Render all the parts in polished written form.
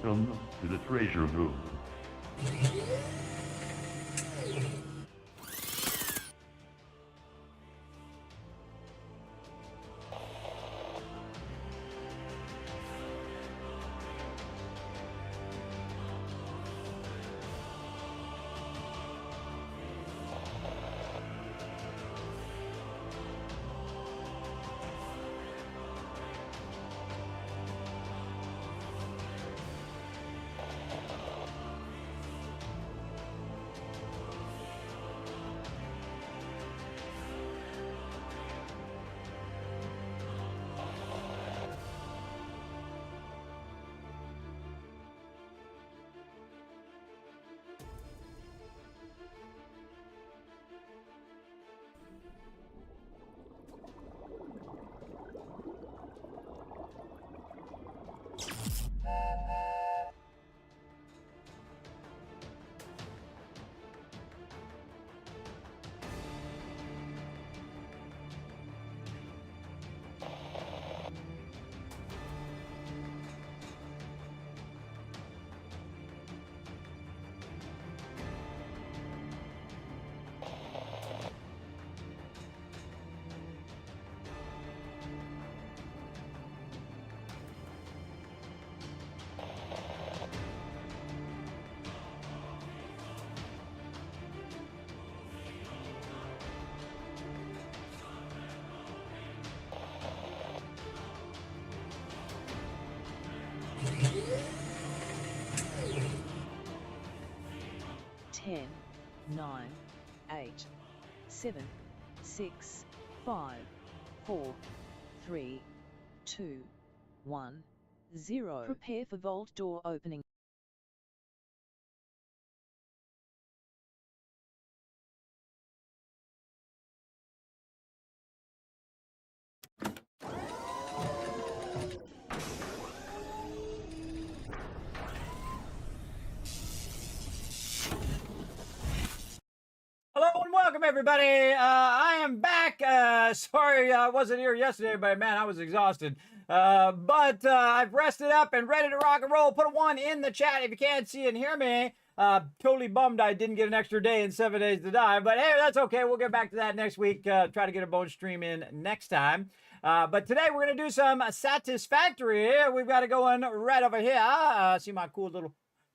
Welcome to the treasure room. Ten, 9, 8, 7, 6, 5, 4, 3, 2, 1, 0. Prepare for vault door opening. Hello and welcome, everybody. I am back. Sorry I wasn't here yesterday, but man, I was exhausted. But I've rested up and ready to rock and roll. Put a 1 in the chat if you can't see and hear me. Totally bummed I didn't get an extra day in 7 Days to Die, but hey, that's okay. We'll get back to that next week. Try to get a bonus stream in next time. But today we're going to do some Satisfactory. We've got it going right over here. See my cool little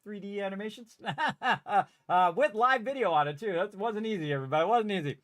3D animations with live video on it too. That wasn't easy, everybody. It wasn't easy.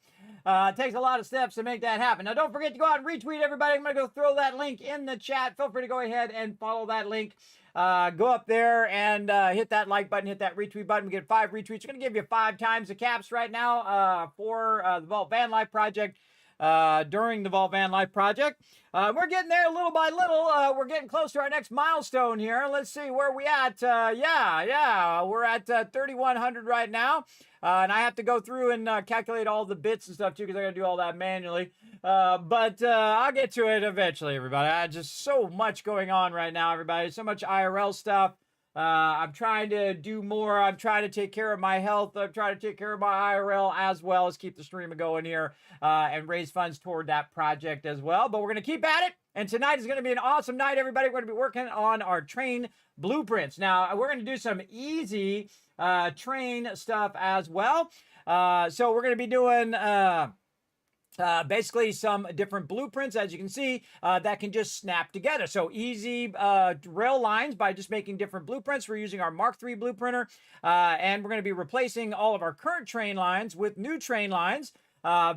It takes a lot of steps to make that happen. Now, don't forget to go out and retweet, everybody. I'm going to go throw that link in the chat. Feel free to go ahead and follow that link. Go up there and hit that like button, hit that retweet button. We get 5 retweets. We're going to give you 5 times the caps right now for the Vault Van Life project. During the Vault Van Life project. We're getting there little by little. We're getting close to our next milestone here. Let's see where we at. We're at 3,100 right now. And I have to go through and calculate all the bits and stuff too, because I got to do all that manually. But I'll get to it eventually, everybody. Just so much going on right now, everybody. So much IRL stuff. I'm trying to do more. I'm trying to take care of my health. I'm trying to take care of my IRL as well as keep the stream going here and raise funds toward that project as well. But we're going to keep at it. And tonight is going to be an awesome night, everybody. We're going to be working on our train blueprints. Now, we're going to do some easy train stuff as well. So we're going to be doing... basically some different blueprints, as you can see, that can just snap together. So easy rail lines by just making different blueprints. We're using our Mark III blueprinter, and we're going to be replacing all of our current train lines with new train lines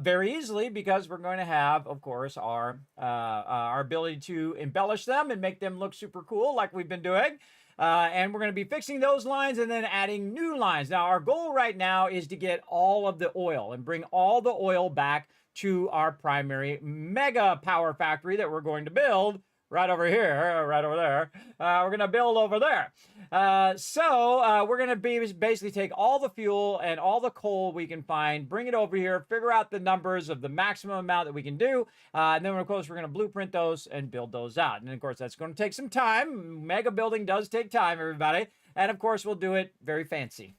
very easily, because we're going to have, of course, our ability to embellish them and make them look super cool like we've been doing. And we're going to be fixing those lines and then adding new lines. Now, our goal right now is to get all of the oil and bring all the oil back to our primary mega power factory that we're going to build right over here, right over there. We're going to build over there. So we're going to basically take all the fuel and all the coal we can find, bring it over here, figure out the numbers of the maximum amount that we can do. And then, of course, we're going to blueprint those and build those out. And, of course, that's going to take some time. Mega building does take time, everybody. And, of course, we'll do it very fancy.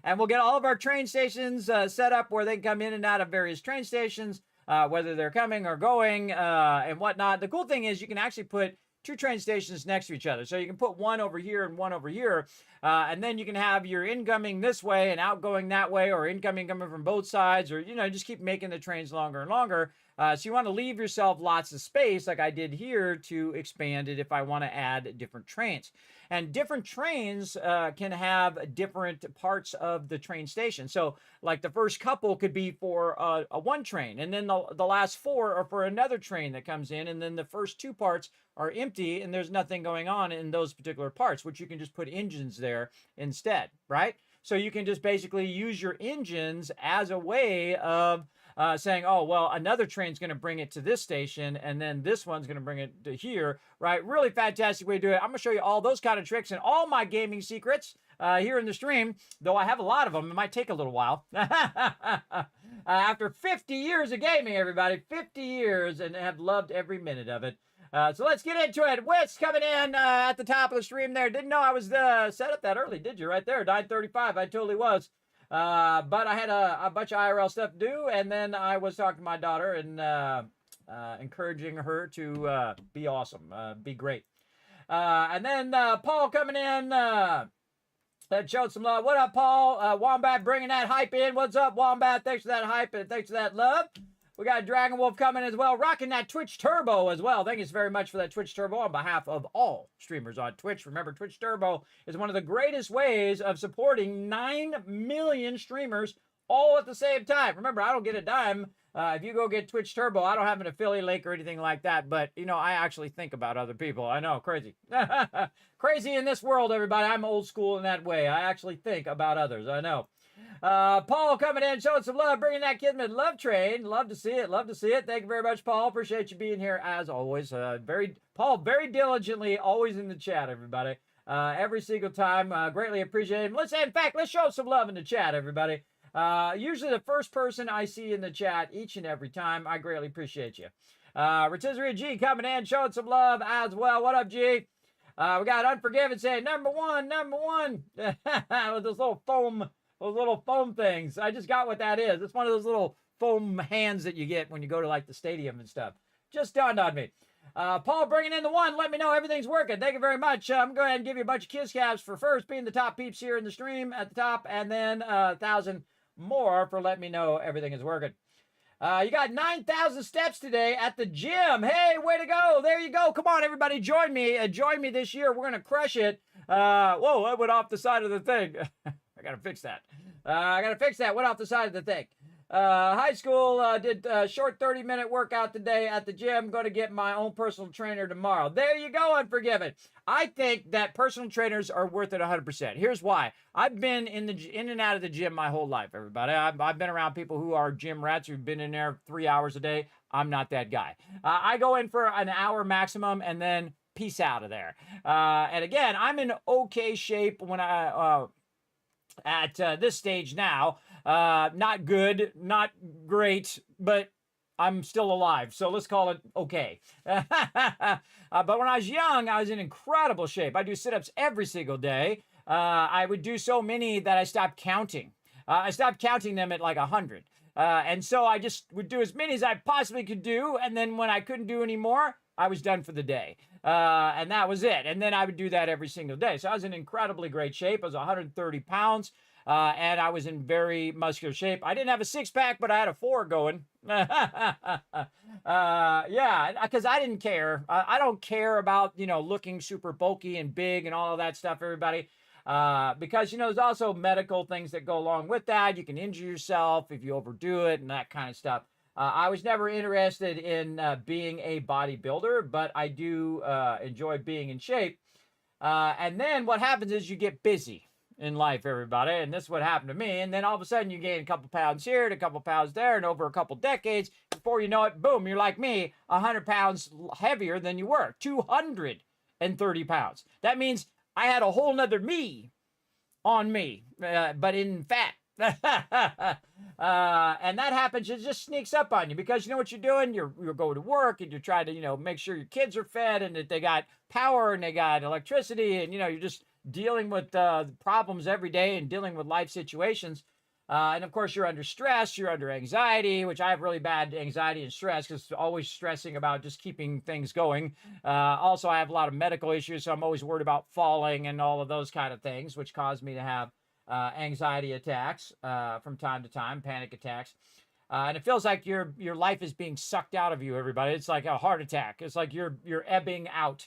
And we'll get all of our train stations set up where they can come in and out of various train stations, whether they're coming or going and whatnot. The cool thing is you can actually put two train stations next to each other. So you can put one over here and one over here. And then you can have your incoming this way and outgoing that way, or incoming coming from both sides, or, just keep making the trains longer and longer. So you want to leave yourself lots of space, like I did here, to expand it if I want to add different trains. And different trains can have different parts of the train station. So like the first couple could be for a one train, and then the last four are for another train that comes in, and then the first two parts are empty and there's nothing going on in those particular parts, which you can just put engines there instead, right? So you can just basically use your engines as a way of saying, oh, well, another train's going to bring it to this station, and then this one's going to bring it to here, right? Really fantastic way to do it. I'm going to show you all those kind of tricks and all my gaming secrets here in the stream, though I have a lot of them. It might take a little while. After 50 years of gaming, everybody, 50 years, and have loved every minute of it. So let's get into it. Wits coming in at the top of the stream there. Didn't know I was set up that early, did you? Right there, 9:35. I totally was. But I had a bunch of IRL stuff to do, and then I was talking to my daughter and encouraging her to be awesome, be great. And then Paul coming in, that showed some love. What up, Paul? Wombat bringing that hype in. What's up, Wombat? Thanks for that hype and thanks for that love. We got Dragon Wolf coming as well, rocking that Twitch Turbo as well. Thank you very much for that Twitch Turbo on behalf of all streamers on Twitch. Remember, Twitch Turbo is one of the greatest ways of supporting 9 million streamers all at the same time. Remember, I don't get a dime. If you go get Twitch Turbo, I don't have an affiliate link or anything like that, but, I actually think about other people. I know, crazy. Crazy in this world, everybody. I'm old school in that way. I actually think about others. I know. Paul coming in, showing some love, bringing that Kismet love train. Love to see it. Love to see it. Thank you very much, Paul. Appreciate you being here as always. Paul, very diligently, always in the chat, everybody. Every single time. Greatly appreciate it. In fact, let's show some love in the chat, everybody. Usually the first person I see in the chat each and every time. I greatly appreciate you. Rotisserie G coming in, showing some love as well. What up, G? We got Unforgiven saying, number one. With those little foam things. I just got what that is. It's one of those little foam hands that you get when you go to like the stadium and stuff. Just dawned on me. Paul bringing in the one. Let me know everything's working. Thank you very much. I'm going to go ahead and give you a bunch of kiss caps for first being the top peeps here in the stream at the top, and then 1,000 more for letting me know everything is working. You got 9,000 steps today at the gym. Hey, way to go. There you go. Come on, everybody. Join me. Join me this year. We're going to crush it. Whoa, I went off the side of the thing. I got to fix that. Went off the side of the thing. High school did a short 30-minute workout today at the gym. Going to get my own personal trainer tomorrow. There you go, Unforgiven. I think that personal trainers are worth it 100%. Here's why. I've been in and out of the gym my whole life, everybody. I've been around people who are gym rats who've been in there 3 hours a day. I'm not that guy. I go in for an hour maximum and then peace out of there. And again, I'm in okay shape when at this stage now. Not good, not great, but I'm still alive, so let's call it okay. But when I was young, I was in incredible shape. I do sit-ups every single day. I would do so many that I stopped counting. I stopped counting them at like 100. And so I just would do as many as I possibly could do, and then when I couldn't do any more, I was done for the day. And that was it. And then I would do that every single day. So I was in incredibly great shape. I was 130 pounds. And I was in very muscular shape. I didn't have a six-pack, but I had a 4 going. Yeah, because I didn't care. I don't care about, looking super bulky and big and all of that stuff, everybody. Because, there's also medical things that go along with that. You can injure yourself if you overdo it and that kind of stuff. I was never interested in being a bodybuilder, but I do enjoy being in shape. And then what happens is you get busy in life, everybody, and this is what happened to me. And then all of a sudden you gain a couple pounds here and a couple pounds there, and over a couple decades, before you know it, boom, you're like me, 100 pounds heavier than you were, 230 pounds. That means I had a whole nother me on me, but in fat. And that happens, it just sneaks up on you, because you know what you're doing? You're going to work and you're trying to, make sure your kids are fed and that they got power and they got electricity, and, you're just dealing with problems every day and dealing with life situations. And of course, you're under stress, you're under anxiety, which I have really bad anxiety and stress because always stressing about just keeping things going. Also, I have a lot of medical issues, so I'm always worried about falling and all of those kind of things, which cause me to have anxiety attacks from time to time, panic attacks. And it feels like your life is being sucked out of you, everybody. It's like a heart attack. It's like you're ebbing out,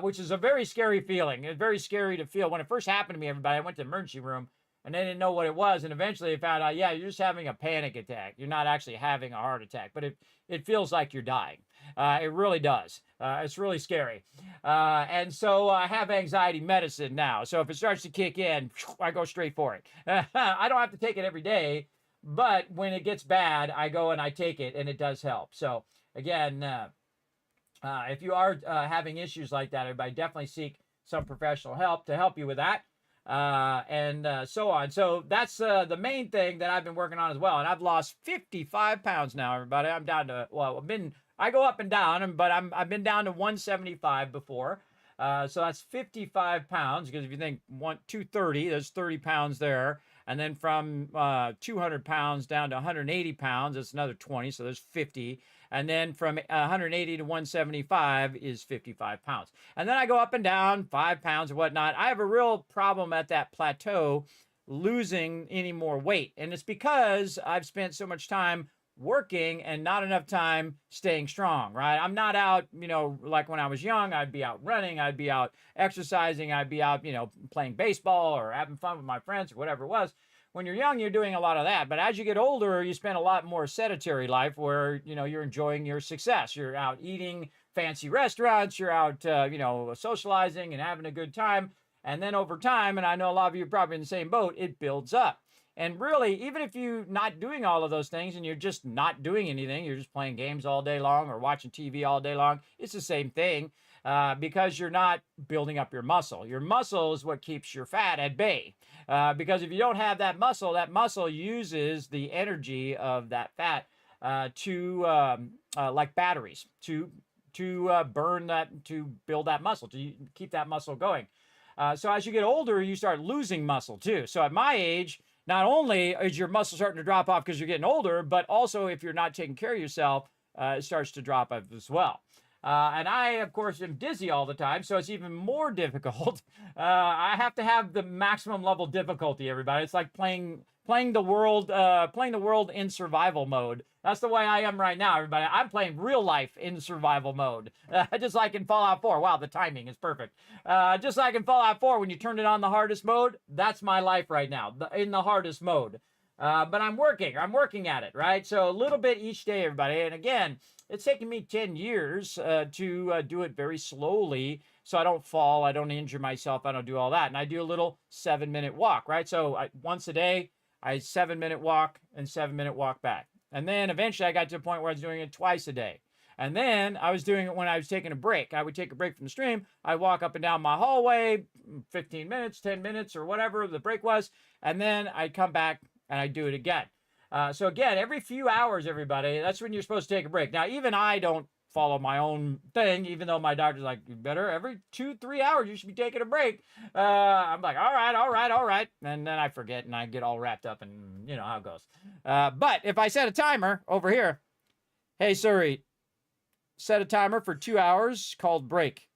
which is a very scary feeling. It's very scary to feel. When it first happened to me, everybody, I went to the emergency room and they didn't know what it was. And eventually they found out, yeah, you're just having a panic attack. You're not actually having a heart attack, but it feels like you're dying. It really does. It's really scary. And so I have anxiety medicine now. So if it starts to kick in, I go straight for it. I don't have to take it every day, but when it gets bad, I go and I take it and it does help. So again, if you are having issues like that, everybody definitely seek some professional help to help you with that. And so on. So that's the main thing that I've been working on as well. And I've lost 55 pounds now, everybody. I'm down to, well, I go up and down, but I've been down to 175 before. So that's 55 pounds, because if you think 230, there's 30 pounds there. And then from 200 pounds down to 180 pounds, that's another 20, so there's 50. And then from 180 to 175 is 55 pounds. And then I go up and down 5 pounds or whatnot. I have a real problem at that plateau losing any more weight. And it's because I've spent so much time working and not enough time staying strong, right? I'm not out, like when I was young, I'd be out running, I'd be out exercising, I'd be out, playing baseball or having fun with my friends or whatever it was. When you're young, you're doing a lot of that. But as you get older, you spend a lot more sedentary life where, you're enjoying your success. You're out eating fancy restaurants, you're out, socializing and having a good time. And then over time, and I know a lot of you are probably in the same boat, it builds up. And really, even if you're not doing all of those things and you're just not doing anything, you're just playing games all day long or watching TV all day long, it's the same thing because you're not building up your muscle. Your muscle is what keeps your fat at bay. Because if you don't have that muscle uses the energy of that fat to like batteries, to burn that, to build that muscle, to keep that muscle going. So as you get older, you start losing muscle too. So at my age, not only is your muscle starting to drop off because you're getting older, but also if you're not taking care of yourself, it starts to drop off as well. And I, of course, am dizzy all the time, so it's even more difficult. I have to have the maximum level difficulty, everybody. It's like playing the world in survival mode. That's the way I am right now, everybody. I'm playing real life in survival mode. Just like in Fallout 4. Wow, the timing is perfect. Just like in Fallout 4, when you turned it on the hardest mode, that's my life right now, in the hardest mode. But I'm working at it, right? So a little bit each day, everybody. And again, it's taken me 10 years to do it very slowly so I don't fall, I don't injure myself, I don't do all that. And I do a little 7-minute walk, right? So once a day, I 7-minute walk and 7-minute walk back. And then eventually I got to a point where I was doing it twice a day. And then I was doing it when I was taking a break. I would take a break from the stream. I walk up and down my hallway, 15 minutes, 10 minutes, or whatever the break was. And then I'd come back and I'd do it again. So again, every few hours, everybody, that's when you're supposed to take a break. Now, even I don't follow my own thing, even though my doctor's like, you better every 2-3 hours, you should be taking a break. I'm like, all right. And then I forget and I get all wrapped up and you know how it goes. But if I set a timer over here, hey, Siri, set a timer for 2 hours called break.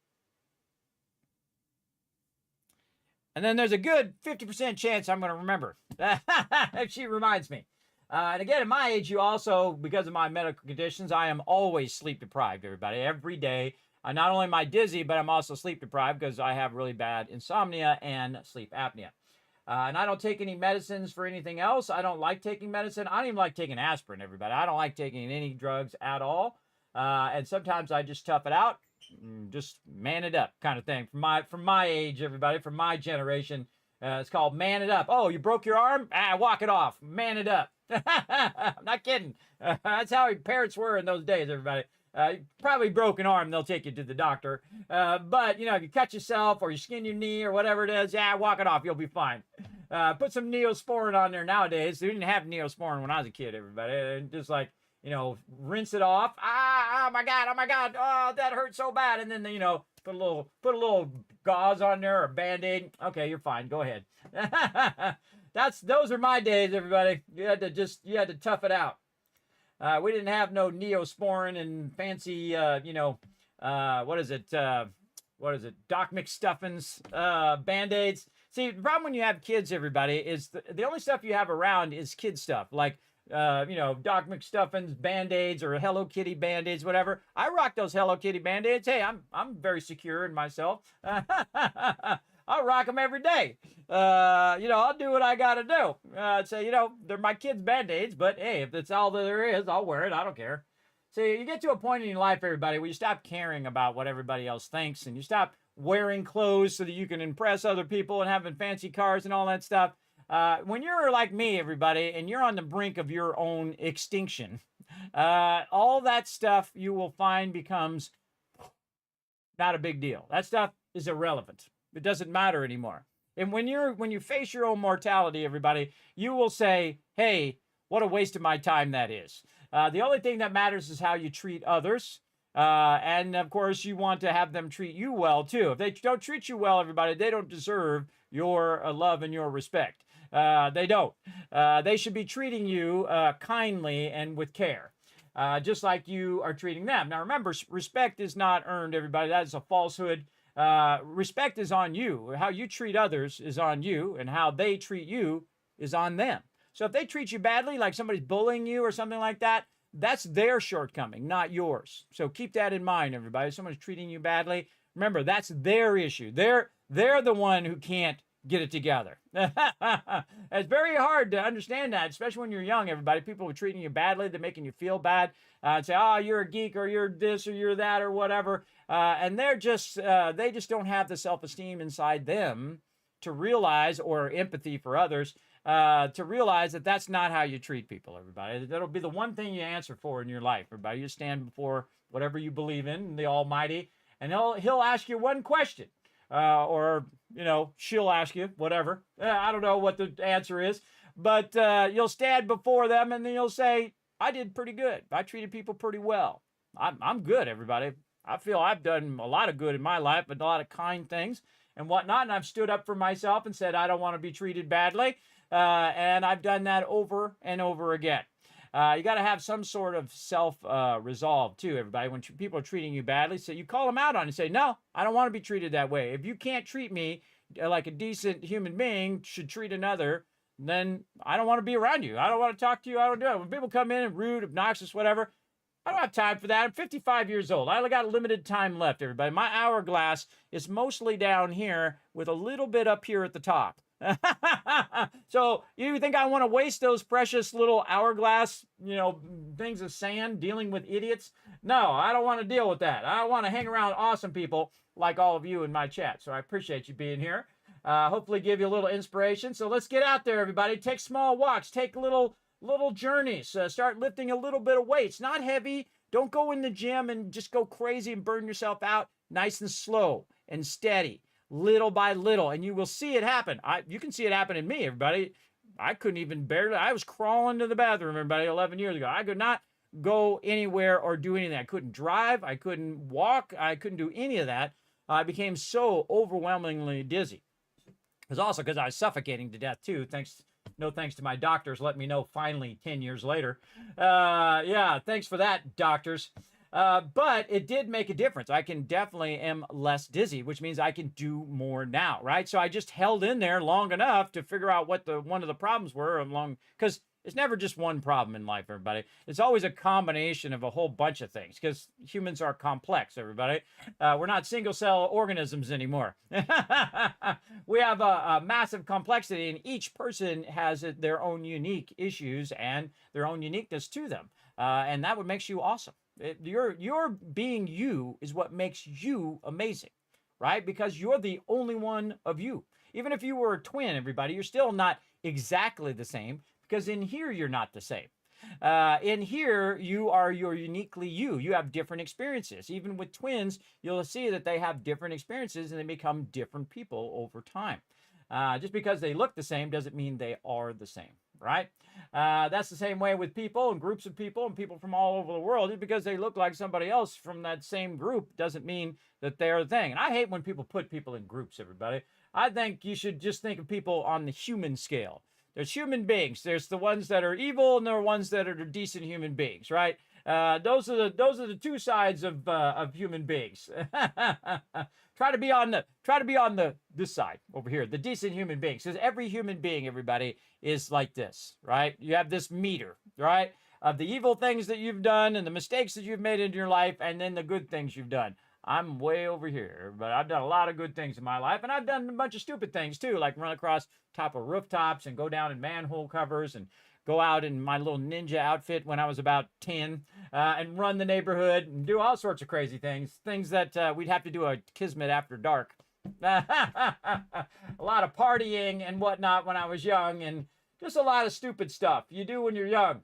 And then there's a good 50% chance I'm going to remember if she reminds me. And again, at my age, you also, because of my medical conditions, I am always sleep deprived, everybody. Every day, not only am I dizzy, but I'm also sleep deprived because I have really bad insomnia and sleep apnea. And I don't take any medicines for anything else. I don't like taking medicine. I don't even like taking aspirin, everybody. I don't like taking any drugs at all. And sometimes I just tough it out, just man it up kind of thing. From my age, everybody, from my generation, it's called man it up. Oh, you broke your arm? Walk it off. Man it up. I'm not kidding. That's how parents were in those days, everybody. Probably broken arm, they'll take you to the doctor. But, you know, if you cut yourself or you skin your knee or whatever it is, walk it off. You'll be fine. Put some Neosporin on there nowadays. We didn't have Neosporin when I was a kid, everybody. Just like, you know, rinse it off. Oh my God. Oh, that hurt so bad. And then, you know, Put a little gauze on there or a Band-Aid. Okay, you're fine. Go ahead. Those are my days, everybody. You had to tough it out. We didn't have no Neosporin and fancy, what is it? Doc McStuffins, Band-Aids. See, the problem when you have kids, everybody, is the only stuff you have around is kid stuff. Like, Doc McStuffins, Band-Aids, or Hello Kitty Band-Aids, whatever. I rock those Hello Kitty Band-Aids. Hey, I'm very secure in myself. I'll rock them every day. I'll do what I got to do. They're my kids' Band-Aids, but hey, if that's all that there is, I'll wear it. I don't care. See, you get to a point in your life, everybody, where you stop caring about what everybody else thinks, and you stop wearing clothes so that you can impress other people and having fancy cars and all that stuff. When you're like me, everybody, and you're on the brink of your own extinction, all that stuff you will find becomes not a big deal. That stuff is irrelevant. It doesn't matter anymore. And when you face your own mortality, everybody, you will say, hey, what a waste of my time that is. The only thing that matters is how you treat others. And of course, you want to have them treat you well too. If they don't treat you well, everybody, they don't deserve your love and your respect. They don't. They should be treating you kindly and with care, just like you are treating them. Now, remember, respect is not earned, everybody. That is a falsehood. Respect is on you. How you treat others is on you, and how they treat you is on them. So if they treat you badly, like somebody's bullying you or something like that, that's their shortcoming, not yours. So keep that in mind, everybody. If someone's treating you badly, remember, that's their issue. They're the one who can't get it together. It's very hard to understand that, especially when you're young, everybody. People are treating you badly. They're making you feel bad. And say, oh, you're a geek, or you're this, or you're that, or whatever. And they just don't have the self-esteem inside them to realize, or empathy for others, to realize that that's not how you treat people, everybody. That'll be the one thing you answer for in your life, everybody. You stand before whatever you believe in, the Almighty, and he'll ask you one question. Or she'll ask you, whatever. I don't know what the answer is, but you'll stand before them, and then you'll say, I did pretty good. I treated people pretty well. I'm good, everybody. I feel I've done a lot of good in my life, but a lot of kind things and whatnot, and I've stood up for myself and said I don't want to be treated badly, and I've done that over and over again. You got to have some sort of self-resolve, too, everybody. When people are treating you badly, so you call them out on it and say, no, I don't want to be treated that way. If you can't treat me like a decent human being should treat another, then I don't want to be around you. I don't want to talk to you. I don't do it. When people come in and rude, obnoxious, whatever, I don't have time for that. I'm 55 years old. I only got limited time left, everybody. My hourglass is mostly down here with a little bit up here at the top. So you think I want to waste those precious little hourglass, things of sand dealing with idiots? No, I don't want to deal with that. I want to hang around awesome people like all of you in my chat. So I appreciate you being here. Hopefully give you a little inspiration. So let's get out there, everybody. Take small walks. Take little journeys. Start lifting a little bit of weights. Not heavy. Don't go in the gym and just go crazy and burn yourself out. Nice and slow and steady. Little by little, and you will see it happen. You can see it happen in me, everybody. I couldn't even I was crawling to the bathroom, everybody, 11 years ago. I could not go anywhere or do anything. I couldn't drive. I couldn't walk. I couldn't do any of that. I became so overwhelmingly dizzy. It was also because I was suffocating to death, too. No thanks to my doctors let me know finally 10 years later. Yeah, thanks for that, doctors. But it did make a difference. I can definitely am less dizzy, which means I can do more now, right? So I just held in there long enough to figure out what one of the problems were because it's never just one problem in life, everybody. It's always a combination of a whole bunch of things because humans are complex, everybody. We're not single-cell organisms anymore. We have a massive complexity, and each person has their own unique issues and their own uniqueness to them. And that what makes you awesome. Your being you is what makes you amazing, right? Because you're the only one of you. Even if you were a twin, everybody, you're still not exactly the same because in here, you're not the same. In here, you're uniquely you. You have different experiences. Even with twins, you'll see that they have different experiences and they become different people over time. Just because they look the same doesn't mean they are the same, right? That's the same way with people and groups of people and people from all over the world. Just because they look like somebody else from that same group doesn't mean that they're the thing. And I hate when people put people in groups, everybody. I think you should just think of people on the human scale. There's human beings. There's the ones that are evil, and there are ones that are decent human beings, right? Those are the two sides of human beings. Try to be on this side over here, the decent human beings, because every human being, everybody, is like this, right? You have this meter, right, of the evil things that you've done and the mistakes that you've made in your life, and then the good things you've done. I'm way over here, but I've done a lot of good things in my life, and I've done a bunch of stupid things too, like run across top of rooftops and go down in manhole covers and go out in my little ninja outfit when I was about 10 and run the neighborhood and do all sorts of crazy things that we'd have to do a Kismet after dark. A lot of partying and whatnot when I was young, and just a lot of stupid stuff you do when you're young.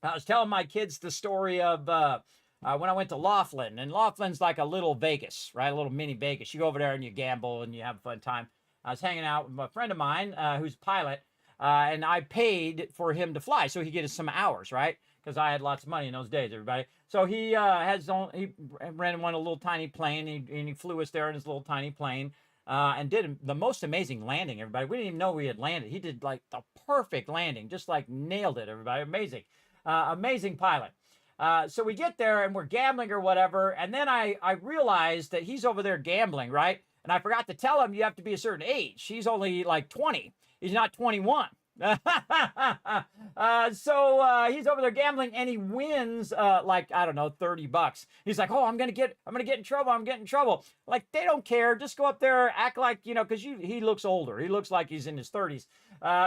I was telling my kids the story of when I went to Laughlin, and Laughlin's like a little Vegas, right? A little mini Vegas. You go over there and you gamble and you have a fun time. I was hanging out with a friend of mine who's a pilot, and I paid for him to fly so he could get us some hours, right? Because I had lots of money in those days, everybody. So he he rented a little tiny plane, and he flew us there in his little tiny plane, and did the most amazing landing, everybody. We didn't even know we had landed. He did like the perfect landing, just like nailed it, everybody. Amazing, amazing pilot. So we get there and we're gambling or whatever, and then I realized that he's over there gambling, right? And I forgot to tell him you have to be a certain age. He's only like 20. He's not 21. So he's over there gambling, and he wins like, I don't know, $30. He's like, oh, I'm gonna get in trouble. I'm getting in trouble. Like, they don't care. Just go up there, act like, you know, because he looks older. He looks like he's in his 30s.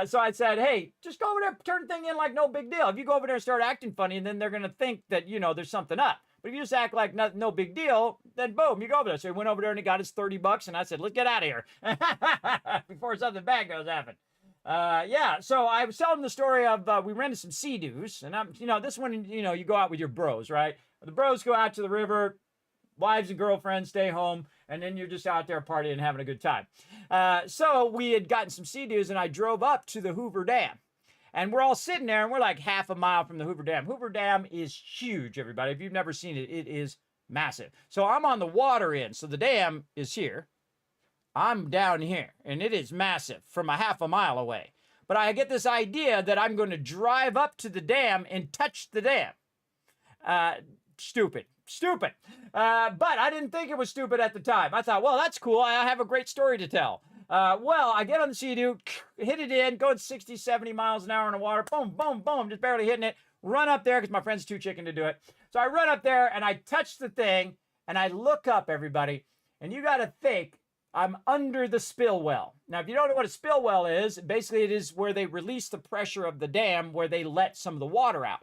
So I said, hey, just go over there, turn the thing in like no big deal. If you go over there and start acting funny, and then they're gonna think that, you know, there's something up. But if you just act like no big deal, then boom, you go over there. So he went over there and he got his $30, and I said, let's get out of here before something bad goes happen. Yeah, so I was telling the story of we rented some Sea-Doos, and I'm, you know, this one, you know, you go out with your bros, right? The bros go out to the river, wives and girlfriends stay home, and then you're just out there partying and having a good time. So we had gotten some Sea-Doos, and I drove up to the Hoover Dam. And we're all sitting there, and we're like half a mile from the Hoover Dam. Hoover Dam is huge, everybody. If you've never seen it, it is massive. So I'm on the water end, so the dam is here. I'm down here, and it is massive from a half a mile away. But I get this idea that I'm going to drive up to the dam and touch the dam. Stupid. But I didn't think it was stupid at the time. I thought, well, that's cool. I have a great story to tell. Well, I get on the Sea-Doo, hit it in, going 60, 70 miles an hour in the water. Boom, boom, boom, just barely hitting it. Run up there because my friend's too chicken to do it. So I run up there, and I touch the thing, and I look up, everybody, and you got to think, I'm under the spill well. Now, if you don't know what a spill well is, basically it is where they release the pressure of the dam, where they let some of the water out.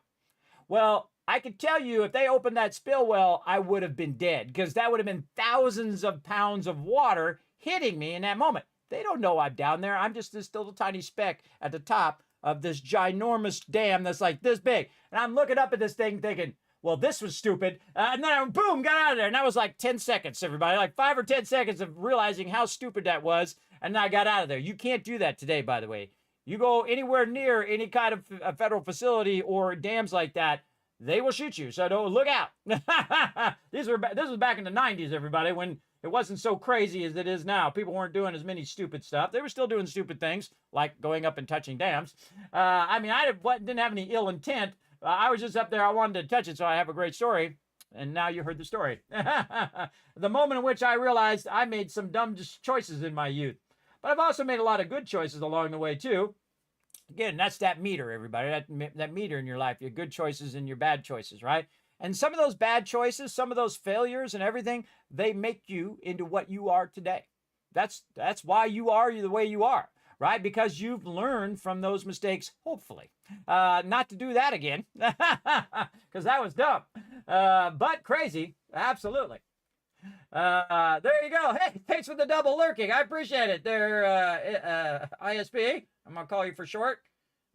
Well, I could tell you if they opened that spill well, I would have been dead, because that would have been thousands of pounds of water hitting me in that moment. They don't know I'm down there. I'm just this little tiny speck at the top of this ginormous dam that's like this big. And I'm looking up at this thing thinking, well, this was stupid. And then I, boom, got out of there. And that was like 10 seconds, everybody. Like 5 or 10 seconds of realizing how stupid that was. And then I got out of there. You can't do that today, by the way. You go anywhere near any kind of a federal facility or dams like that, they will shoot you. So don't look out. This was back in the 90s, everybody, when it wasn't so crazy as it is now. People weren't doing as many stupid stuff. They were still doing stupid things, like going up and touching dams. I mean, I didn't have any ill intent. I was just up there. I wanted to touch it, so I have a great story. And now you heard the story. The moment in which I realized I made some dumb choices in my youth. But I've also made a lot of good choices along the way, too. Again, that's that meter, everybody. That meter in your life, your good choices and your bad choices, right? And some of those bad choices, some of those failures and everything, they make you into what you are today. That's why you are the way you are, right? Because you've learned from those mistakes, hopefully. Not to do that again, because that was dumb. But crazy, absolutely. There you go. Hey, thanks for the double lurking. I appreciate it. There, ISP. I'm going to call you for short.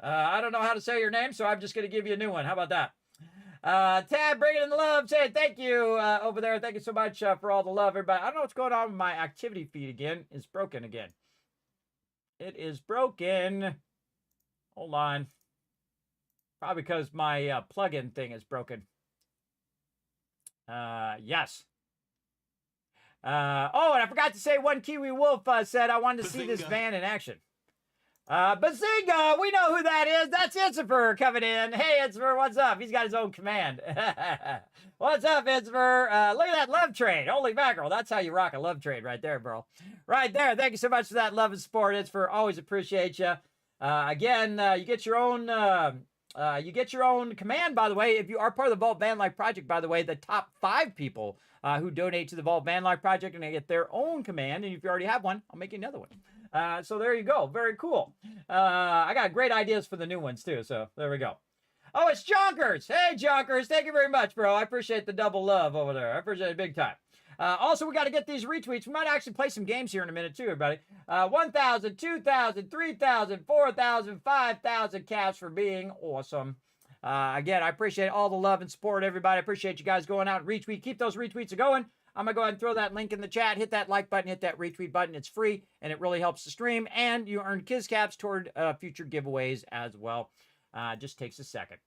I don't know how to say your name, so I'm just going to give you a new one. How about that? Tab, bringing in the love, saying thank you over there. Thank you so much for all the love, everybody. I don't know what's going on with my activity feed again. It's broken again. It is broken. Hold on. Probably because my plug-in thing is broken. Yes. Oh, and I forgot to say one Kiwi Wolf said, I wanted to see this van in action. Bazinga, we know who that is. That's Itzifer coming in. Hey, Itzifer, what's up? He's got his own command. What's up, Itzifer? Look at that love trade. Holy mackerel. That's how you rock a love trade right there, bro. Right there. Thank you so much for that love and support, Itzifer. Always appreciate you. Again, you get your own command, by the way. If you are part of the Vault Van Life Project, by the way, the top 5 people who donate to the Vault Van Life Project and they get their own command. And if you already have one, I'll make you another one. So there you go. Very cool. I got great ideas for the new ones too. So there we go. Oh, it's Jonkers. Hey, Jonkers. Thank you very much, bro. I appreciate the double love over there. I appreciate it big time. Also, we got to get these retweets. We might actually play some games here in a minute too, everybody. 1,000, 2,000, 3,000, 4,000, 5,000 cash for being awesome. Again, I appreciate all the love and support, everybody. I appreciate you guys going out and retweet. Keep those retweets going. I'm going to go ahead and throw that link in the chat. Hit that like button, hit that retweet button. It's free, and it really helps the stream. And you earn Kiscaps toward future giveaways as well. Just takes a second.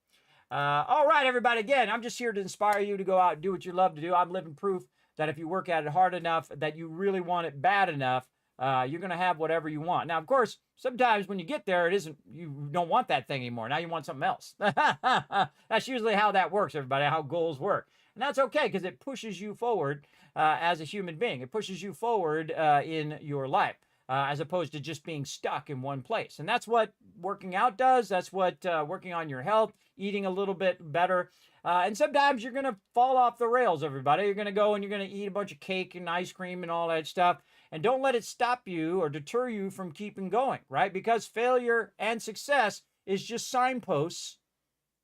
All right, everybody. Again, I'm just here to inspire you to go out and do what you love to do. I'm living proof that if you work at it hard enough, that you really want it bad enough, you're going to have whatever you want. Now, of course, sometimes when you get there, you don't want that thing anymore. Now you want something else. That's usually how that works, everybody, how goals work. And that's okay because it pushes you forward as a human being. It pushes you forward in your life as opposed to just being stuck in one place. And that's what working out does. That's what working on your health, eating a little bit better. And sometimes you're going to fall off the rails, everybody. You're going to go and you're going to eat a bunch of cake and ice cream and all that stuff. And don't let it stop you or deter you from keeping going, right? Because failure and success is just signposts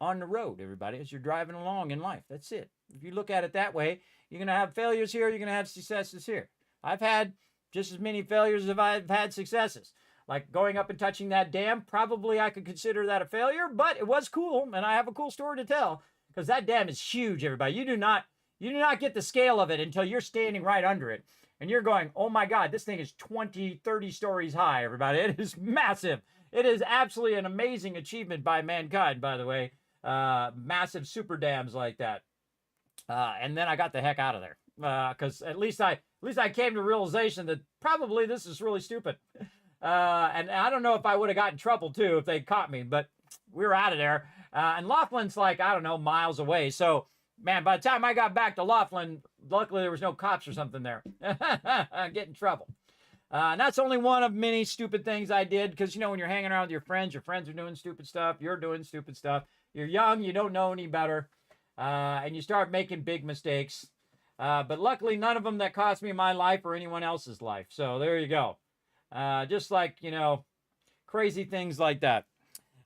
on the road, everybody, as you're driving along in life. That's it. If you look at it that way, you're going to have failures here, you're going to have successes here. I've had just as many failures as I've had successes. Like going up and touching that dam, probably I could consider that a failure, but it was cool, and I have a cool story to tell, because that dam is huge, everybody. You do not get the scale of it until you're standing right under it, and you're going, oh my God, this thing is 20, 30 stories high, everybody. It is massive. It is absolutely an amazing achievement by mankind, by the way. Massive super dams like that. And then I got the heck out of there because at least I came to realization that probably this is really stupid. And I don't know if I would have gotten in trouble too if they caught me, but we were out of there. And Laughlin's like, I don't know, miles away. So, man, by the time I got back to Laughlin, luckily there was no cops or something there. Get in trouble. And that's only one of many stupid things I did because, you know, when you're hanging around with your friends are doing stupid stuff. You're doing stupid stuff. You're young. You don't know any better. And you start making big mistakes. But luckily, none of them that cost me my life or anyone else's life. So there you go. Just like, you know, crazy things like that.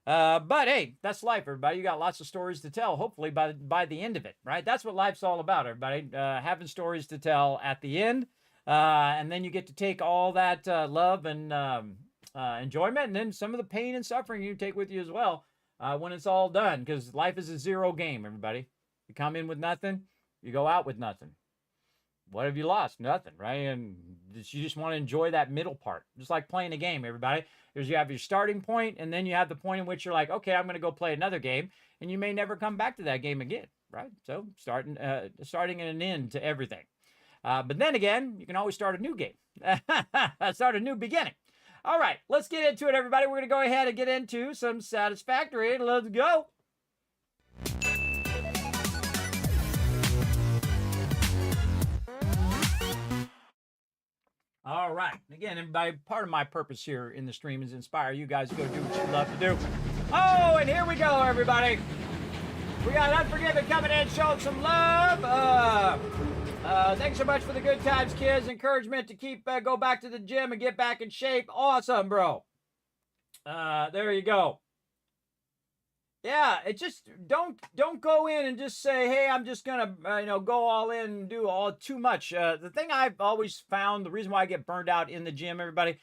But hey, that's life, everybody. You got lots of stories to tell, hopefully, by the end of it, right? That's what life's all about, everybody. Having stories to tell at the end. And then you get to take all that love and enjoyment and then some of the pain and suffering you take with you as well when it's all done. Because life is a zero game, everybody. You come in with nothing, you go out with nothing. What have you lost? Nothing, right? And you just want to enjoy that middle part. Just like playing a game, everybody. There's you have your starting point, and then you have the point in which you're like, okay, I'm going to go play another game, and you may never come back to that game again, right? So starting and an end to everything. But then again, you can always start a new game. Start a new beginning. All right, let's get into it, everybody. We're going to go ahead and get into some Satisfactory. Let's go. All right. Again, everybody, part of my purpose here in the stream is to inspire you guys to go do what you love to do. Oh, and here we go, everybody. We got Unforgiven coming in, showing some love. Thanks so much for the good times, kids. Encouragement to keep go back to the gym and get back in shape. Awesome, bro. There you go. Yeah, it just don't go in and just say, hey, I'm just gonna go all in and do all too much. The thing I've always found, the reason why I get burned out in the gym, everybody,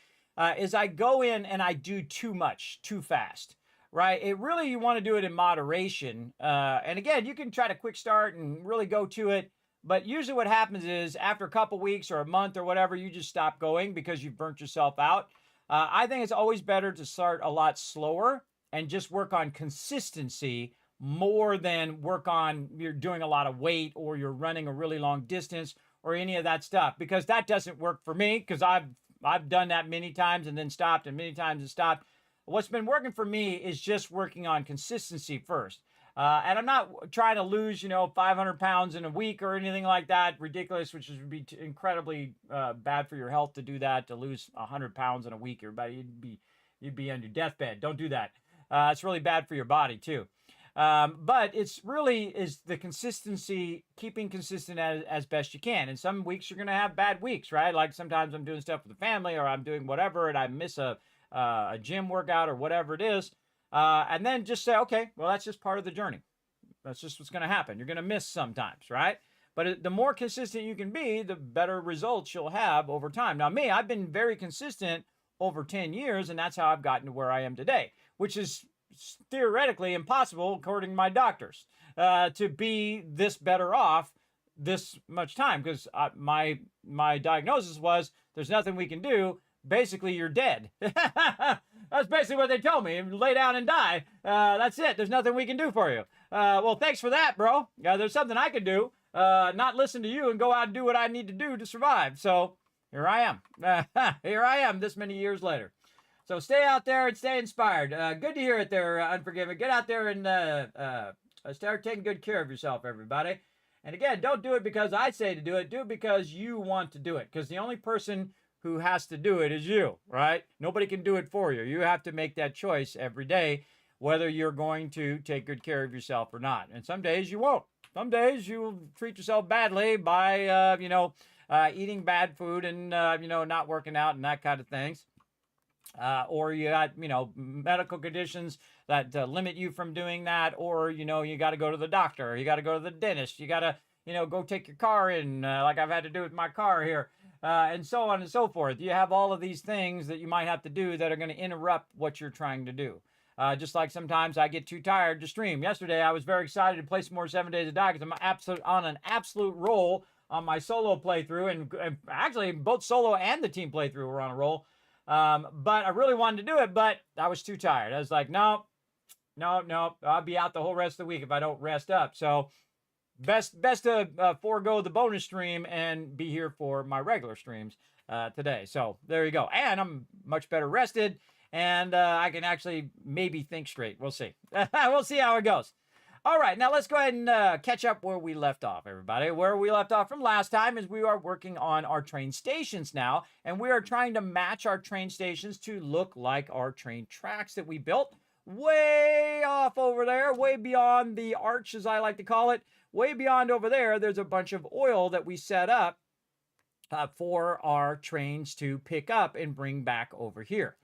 is I go in and I do too much too fast. Right? It really, you want to do it in moderation. And again, you can try to quick start and really go to it. But usually what happens is after a couple weeks or a month or whatever, you just stop going because you've burnt yourself out. I think it's always better to start a lot slower and just work on consistency more than work on you're doing a lot of weight or you're running a really long distance or any of that stuff, because that doesn't work for me, because I've done that many times and then stopped and many times and stopped. What's been working for me is just working on consistency first. And I'm not trying to lose, 500 pounds in a week or anything like that. Ridiculous, which would be incredibly bad for your health to do that, to lose 100 pounds in a week. Everybody, you'd be on your deathbed. Don't do that. It's really bad for your body too. But it's really is the consistency, keeping consistent as best you can. And some weeks you're going to have bad weeks, right? Like sometimes I'm doing stuff with the family or I'm doing whatever and I miss a gym workout or whatever it is. And then just say, okay, well, that's just part of the journey. That's just what's going to happen. You're going to miss sometimes, right? But the more consistent you can be, the better results you'll have over time. Now, me, I've been very consistent over 10 years, and that's how I've gotten to where I am today, which is theoretically impossible, according to my doctors, to be this better off this much time, because my diagnosis was there's nothing we can do. Basically, you're dead. That's basically what they told me. Lay down and die. That's it. There's nothing we can do for you. Well, thanks for that, bro. There's something I can do. Not listen to you and go out and do what I need to do to survive. So here I am. Here I am this many years later. So stay out there and stay inspired. Good to hear it there, Unforgiven. Get out there and start taking good care of yourself, everybody. And again, don't do it because I say to do it. Do it because you want to do it. Because the only person who has to do it is you, right? Nobody can do it for you. You have to make that choice every day, whether you're going to take good care of yourself or not. And some days you won't. Some days you will treat yourself badly by, eating bad food and, not working out and that kind of things. Or you got, medical conditions that limit you from doing that. Or, you got to go to the doctor. Or you got to go to the dentist. You got to, go take your car in, like I've had to do with my car here. And so on and so forth. You have all of these things that you might have to do that are going to interrupt what you're trying to do. Just like sometimes I get too tired to stream. Yesterday, I was very excited to play some more 7 Days of Die because I'm on an absolute roll on my solo playthrough. And actually, both solo and the team playthrough were on a roll. But I really wanted to do it, but I was too tired. I was like, no, I'll be out the whole rest of the week if I don't rest up. So best to forego the bonus stream and be here for my regular streams today. So there you go. And I'm much better rested, and I can actually maybe think straight. We'll see. We'll see how it goes. All right, now let's go ahead and catch up where we left off, everybody. Where we left off from last time is we are working on our train stations now, and we are trying to match our train stations to look like our train tracks that we built way off over there, way beyond the arch, as I like to call it. Way beyond over there, there's a bunch of oil that we set up for our trains to pick up and bring back over here.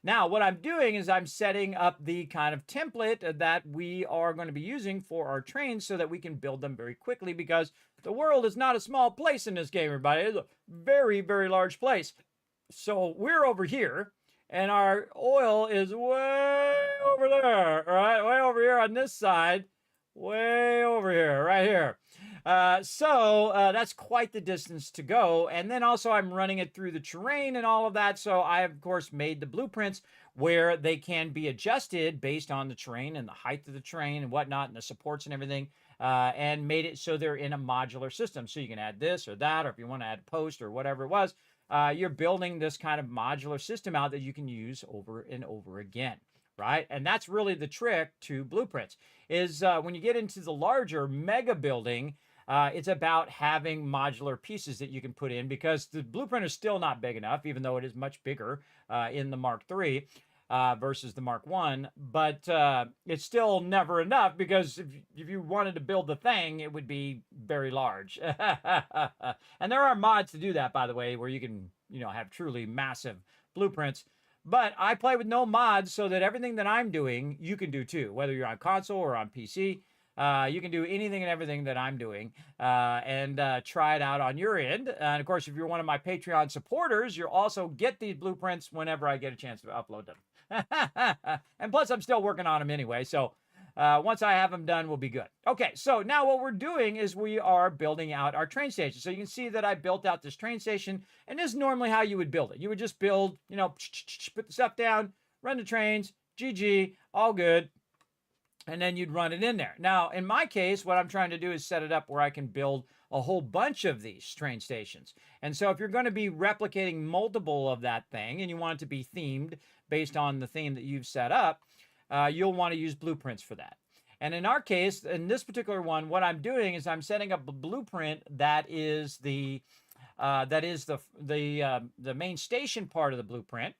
Now, what I'm doing is I'm setting up the kind of template that we are going to be using for our trains so that we can build them very quickly, because the world is not a small place in this game, everybody. It's a very, very large place. So we're over here, and our oil is way over there, all right? Way over here on this side. Way over here, right here. So that's quite the distance to go. And then also I'm running it through the terrain and all of that. So I, of course, made the blueprints where they can be adjusted based on the terrain and the height of the terrain and whatnot and the supports and everything, and made it so they're in a modular system. So you can add this or that, or if you want to add a post or whatever it was, you're building this kind of modular system out that you can use over and over again. Right? And that's really the trick to blueprints is when you get into the larger mega building, it's about having modular pieces that you can put in, because the blueprint is still not big enough, even though it is much bigger in the Mark III versus the Mark I. But it's still never enough, because if you wanted to build the thing, it would be very large. And there are mods to do that, by the way, where you can, have truly massive blueprints. But I play with no mods, so that everything that I'm doing, you can do too. Whether you're on console or on PC, you can do anything and everything that I'm doing and try it out on your end. And of course, if you're one of my Patreon supporters, you'll also get these blueprints whenever I get a chance to upload them. And plus, I'm still working on them anyway, so once I have them done, we'll be good. Okay, so now what we're doing is we are building out our train station. So you can see that I built out this train station, and this is normally how you would build it. You would just build, put the stuff down, run the trains, GG, all good. And then you'd run it in there. Now, in my case, what I'm trying to do is set it up where I can build a whole bunch of these train stations. And so if you're going to be replicating multiple of that thing and you want it to be themed based on the theme that you've set up, you'll want to use blueprints for that. And in our case, in this particular one, what I'm doing is I'm setting up a blueprint that is the main station part of the blueprint.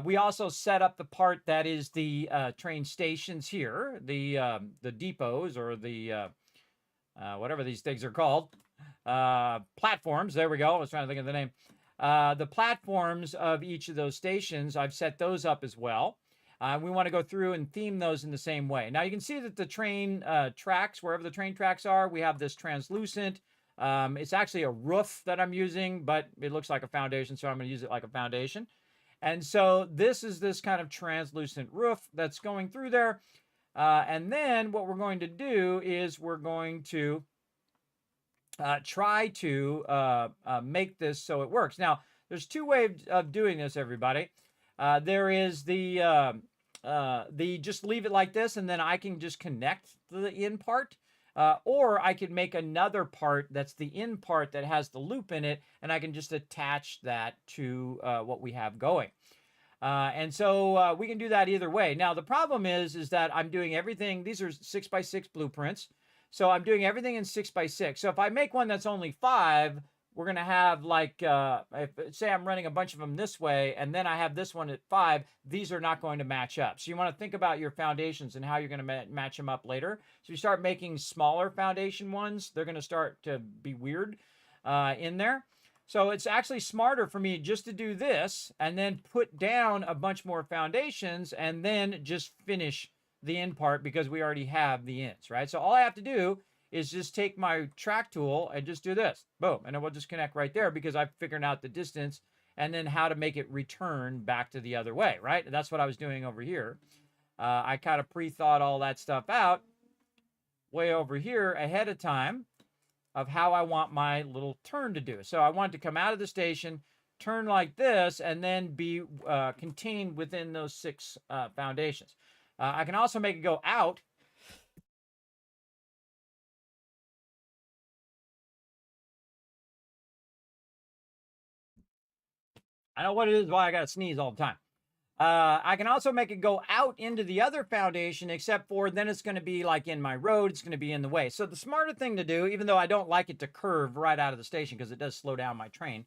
We also set up the part that is the train stations here, the depots or the whatever these things are called, platforms. There we go. I was trying to think of the name. The platforms of each of those stations, I've set those up as well. We want to go through and theme those in the same way. Now you can see that the train tracks, wherever the train tracks are, we have this translucent. It's actually a roof that I'm using, but it looks like a foundation, so I'm going to use it like a foundation. And so this is this kind of translucent roof that's going through there. And then what we're going to do is we're going to try to make this so it works. Now, there's two ways of doing this, everybody. There is the just leave it like this, and then I can just connect the in part. Or I could make another part that's the in part that has the loop in it, and I can just attach that to what we have going. And so we can do that either way. Now, the problem is that I'm doing everything. These are 6x6 blueprints. So I'm doing everything in 6x6. So if I make one that's only 5, we're going to have like, say I'm running a bunch of them this way, and then I have this one at 5, these are not going to match up. So you want to think about your foundations and how you're going to match them up later. So you start making smaller foundation ones, they're going to start to be weird in there. So it's actually smarter for me just to do this and then put down a bunch more foundations and then just finish the end part because we already have the ends, right? So all I have to do is just take my track tool and just do this. Boom. And then we'll just connect right there because I've figured out the distance and then how to make it return back to the other way, right? And that's what I was doing over here. I kind of pre-thought all that stuff out way over here ahead of time of how I want my little turn to do. So I want it to come out of the station, turn like this, and then be contained within those 6 foundations. I can also make it go out. I know what it is, why I got to sneeze all the time. I can also make it go out into the other foundation, except for then it's going to be like in my road. It's going to be in the way. So the smarter thing to do, even though I don't like it to curve right out of the station because it does slow down my train,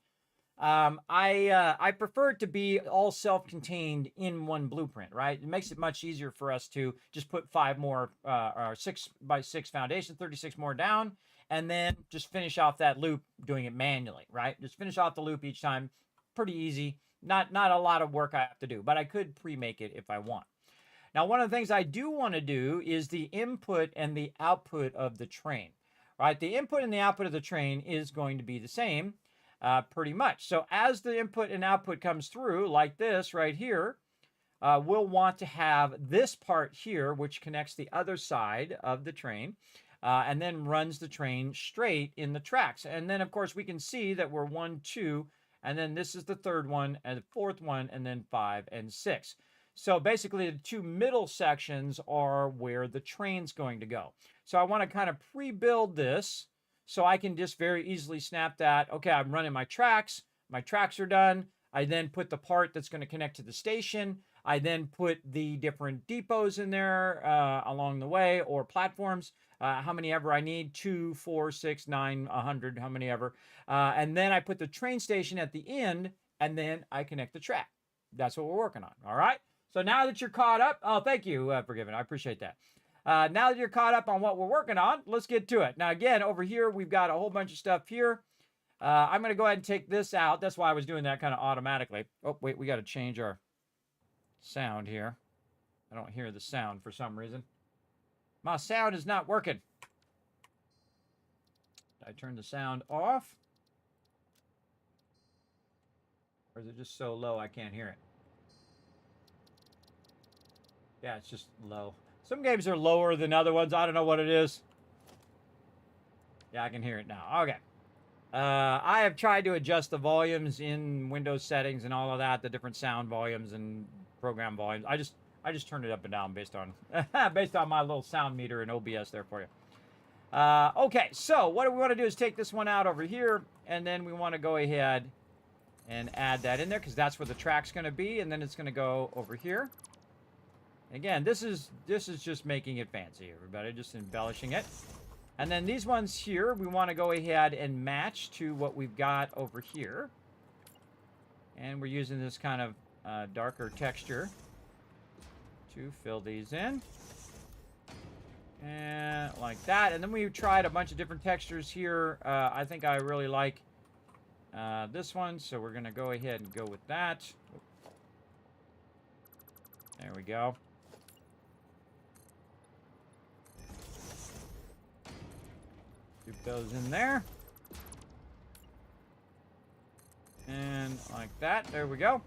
I prefer it to be all self-contained in one blueprint, right? It makes it much easier for us to just put 5 more or 6x6 foundations, 36 more down, and then just finish off that loop doing it manually, right? Just finish off the loop each time. Pretty easy. Not a lot of work I have to do, but I could pre-make it if I want. Now, one of the things I do want to do is the input and the output of the train, right? The input and the output of the train is going to be the same pretty much. So as the input and output comes through like this right here, we'll want to have this part here, which connects the other side of the train and then runs the train straight in the tracks. And then, of course, we can see that we're 1, 2, and then this is the 3rd one, and the 4th one, and then 5 and 6. So basically, the 2 middle sections are where the train's going to go. So I want to kind of pre-build this so I can just very easily snap that. Okay, I'm running my tracks. My tracks are done. I then put the part that's going to connect to the station. I then put the different depots in there along the way, or platforms. How many ever I need, 2, 4, 6, 9, 100, how many ever. And then I put the train station at the end, and then I connect the track. That's what we're working on, all right? So now that you're caught up, oh, thank you for giving, I appreciate that. Now that you're caught up on what we're working on, let's get to it. Now, again, over here, we've got a whole bunch of stuff here. I'm going to go ahead and take this out. That's why I was doing that kind of automatically. Oh, wait, we got to change our sound here. I don't hear the sound for some reason. My sound is not working. Did I turn the sound off? Or is it just so low I can't hear it? Yeah, it's just low. Some games are lower than other ones. I don't know what it is. Yeah, I can hear it now. Okay. I have tried to adjust the volumes in Windows settings and all of that, the different sound volumes and program volumes. I just turned it up and down based on based on my little sound meter and OBS there for you. Okay, so what we want to do is take this one out over here, and then we want to go ahead and add that in there because that's where the track's going to be, and then it's going to go over here. Again, this is just making it fancy, everybody, just embellishing it. And then these ones here, we want to go ahead and match to what we've got over here. And we're using this kind of darker texture to fill these in. And like that. And then we tried a bunch of different textures here. I think I really like this one, so we're going to go ahead and go with that. There we go. Keep those in there. And like that. There we go.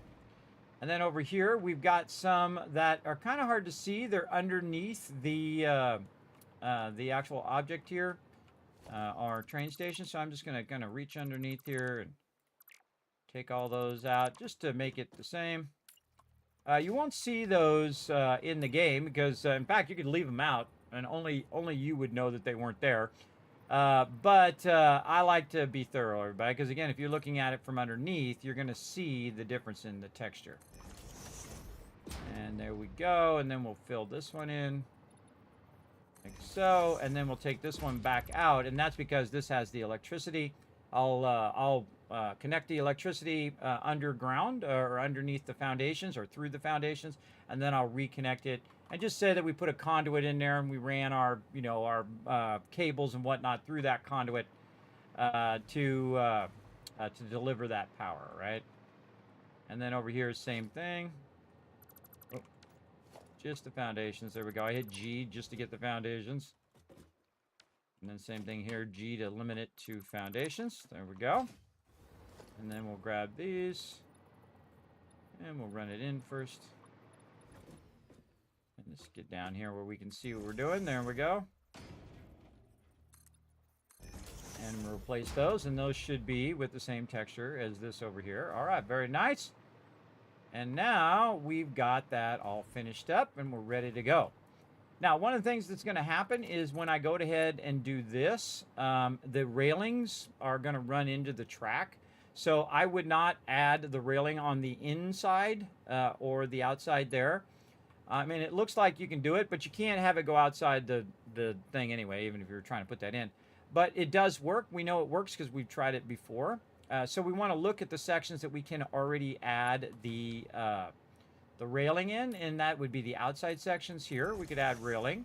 And then over here, we've got some that are kind of hard to see. They're underneath the actual object here, our train station. So I'm just going to kind of reach underneath here and take all those out just to make it the same. You won't see those in the game because, in fact, you could leave them out, and only you would know that they weren't there. But I like to be thorough, everybody, because again, if you're looking at it from underneath, you're going to see the difference in the texture. And there we go, and then we'll fill this one in, like so, and then we'll take this one back out, and that's because this has the electricity. I'll connect the electricity underground or underneath the foundations or through the foundations, and then I'll reconnect it. And just say that we put a conduit in there and we ran our, our cables and whatnot through that conduit to deliver that power, right? And then over here, same thing. Oh, just the foundations. There we go. I hit G just to get the foundations. And then same thing here, G to limit it to foundations. There we go. And then we'll grab these and we'll run it in first. And let's get down here where we can see what we're doing. There we go. And we'll replace those, and those should be with the same texture as this over here. All right, very nice. And now we've got that all finished up and we're ready to go. Now, one of the things that's going to happen is when I go ahead and do this, the railings are going to run into the track. So I would not add the railing on the inside or the outside there. I mean, it looks like you can do it, but you can't have it go outside the thing anyway, even if you're trying to put that in. But it does work. We know it works because we've tried it before. So we want to look at the sections that we can already add the railing in, and that would be the outside sections here. We could add railing.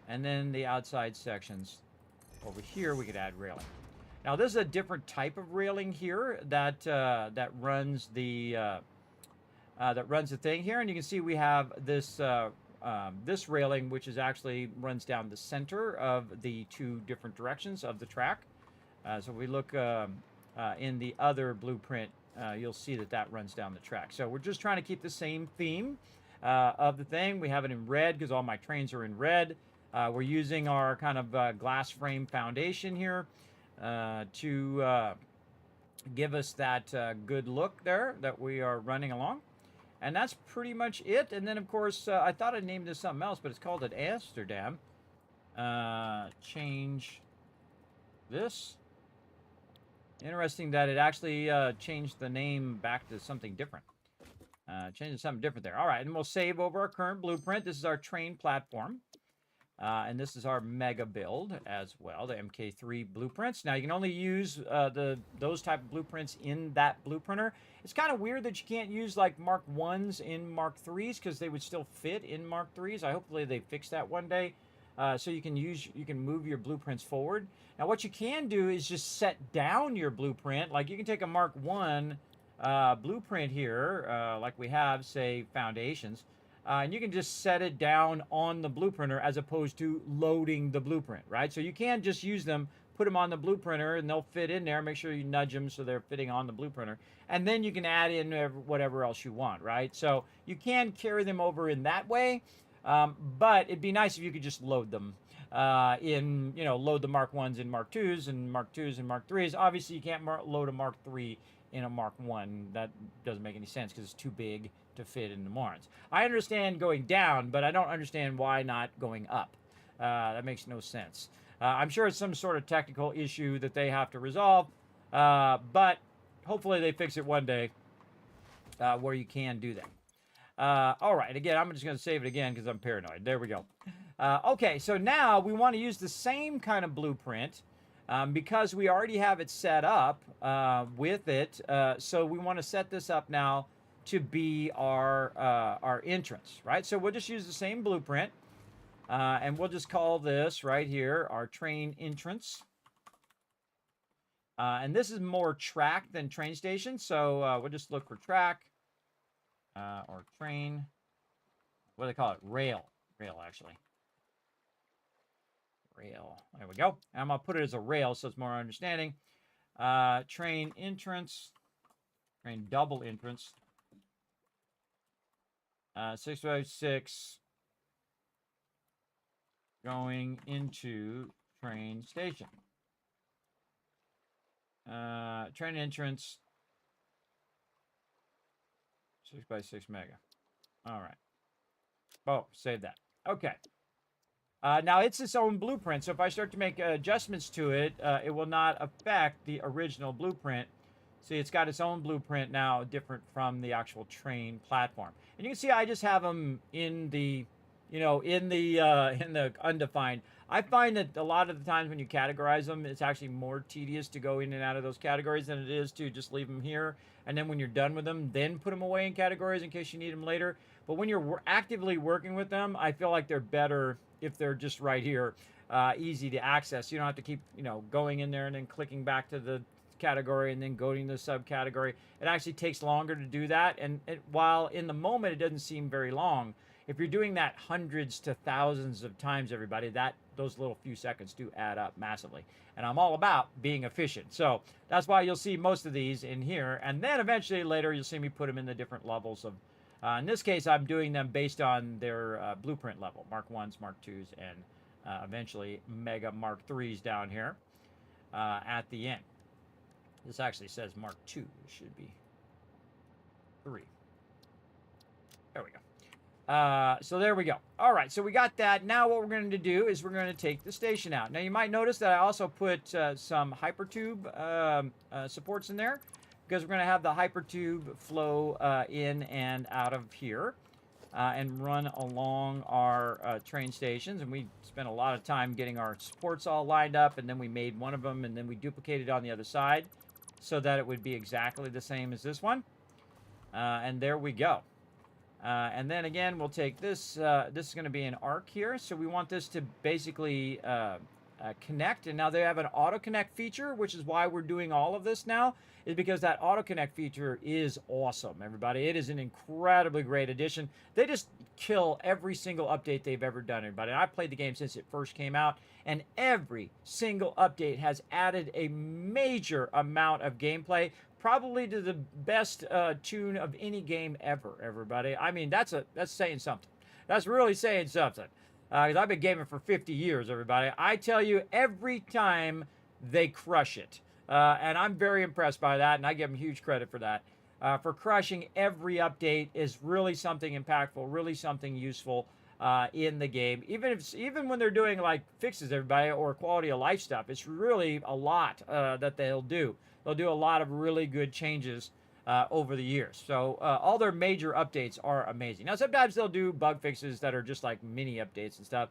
And then the outside sections over here, we could add railing. Now, this is a different type of railing here that that runs the thing here, and you can see we have this this railing, which is actually runs down the center of the two different directions of the track. So we look in the other blueprint, you'll see that that runs down the track. So we're just trying to keep the same theme of the thing. We have it in red because all my trains are in red. We're using our kind of glass frame foundation here to give us that good look there that we are running along. And that's pretty much it. And then, of course, I thought I named this something else, but it's called an Amsterdam. Change this. Interesting that it actually changed the name back to something different. Changed to something different there. All right, and we'll save over our current blueprint. This is our train platform. And this is our mega build as well, the MK3 blueprints. Now, you can only use those type of blueprints in that blueprinter. It's kind of weird that you can't use like Mark 1s in Mark 3s because they would still fit in Mark 3s. Hopefully they fix that one day. So you can move your blueprints forward. Now, what you can do is just set down your blueprint. Like you can take a Mark 1 blueprint here, like we have, say, foundations. And you can just set it down on the blueprinter as opposed to loading the blueprint, right? So you can just use them, put them on the blueprinter, and they'll fit in there. Make sure you nudge them so they're fitting on the blueprinter. And then you can add in whatever else you want, right? So you can carry them over in that way, but it'd be nice if you could just load them load the Mark 1s in Mark 2s and Mark 2s and Mark 3s. Obviously, you can't load a Mark 3 in a Mark 1. That doesn't make any sense because it's too big to fit in the morons. I understand going down, but I don't understand why not going up. That makes no sense. I'm sure it's some sort of technical issue that they have to resolve, but hopefully they fix it one day where you can do that. All right, again, I'm just going to save it again because I'm paranoid. There we go. Okay, so now we want to use the same kind of blueprint because we already have it set up with it. So we want to set this up now to be our entrance, right? So we'll just use the same blueprint. And we'll just call this right here our train entrance. And this is more track than train station. So we'll just look for track or train. What do they call it? Rail. Rail, actually. Rail. There we go. And I'm going to put it as a rail so it's more understanding. Train entrance. Train double entrance. 656. Going into train station. Train entrance 6x6 mega. All right. Oh, save that. Okay. Now it's its own blueprint, so if I start to make adjustments to it, it will not affect the original blueprint. See, it's got its own blueprint now, different from the actual train platform. And you can see I just have them in the in the undefined. I find that a lot of the times when you categorize them, it's actually more tedious to go in and out of those categories than it is to just leave them here. And then when you're done with them, then put them away in categories in case you need them later. But when you're actively working with them, I feel like they're better if they're just right here, easy to access. You don't have to keep, going in there and then clicking back to the category and then going to the subcategory. It actually takes longer to do that. And while in the moment it doesn't seem very long, if you're doing that hundreds to thousands of times, everybody, those little few seconds do add up massively. And I'm all about being efficient. So that's why you'll see most of these in here. And then eventually later you'll see me put them in the different levels of, in this case, I'm doing them based on their blueprint level, Mark 1s, Mark 2s, and eventually Mega Mark 3s down here at the end. This actually says Mark 2. It should be 3. There we go. So there we go. All right, so we got that. Now what we're going to do is we're going to take the station out. Now you might notice that I also put some hypertube supports in there because we're going to have the hypertube flow in and out of here and run along our train stations. And we spent a lot of time getting our supports all lined up, and then we made one of them, and then we duplicated on the other side so that it would be exactly the same as this one. And there we go. And then again, we'll take this. This is going to be an arc here. So we want this to basically connect. And now they have an auto connect feature, which is why we're doing all of this now, is because that auto connect feature is awesome, everybody. It is an incredibly great addition. They just kill every single update they've ever done, everybody. And I've played the game since it first came out, and every single update has added a major amount of gameplay, probably to the best tune of any game ever, everybody. I mean, that's saying something. That's really saying something. Because I've been gaming for 50 years, everybody. I tell you, every time they crush it. And I'm very impressed by that, and I give them huge credit for that. For crushing every update is really something impactful, really something useful in the game. Even when they're doing like fixes, everybody, or quality of life stuff, it's really a lot that they'll do. They'll do a lot of really good changes over the years. So all their major updates are amazing. Now, sometimes they'll do bug fixes that are just like mini updates and stuff.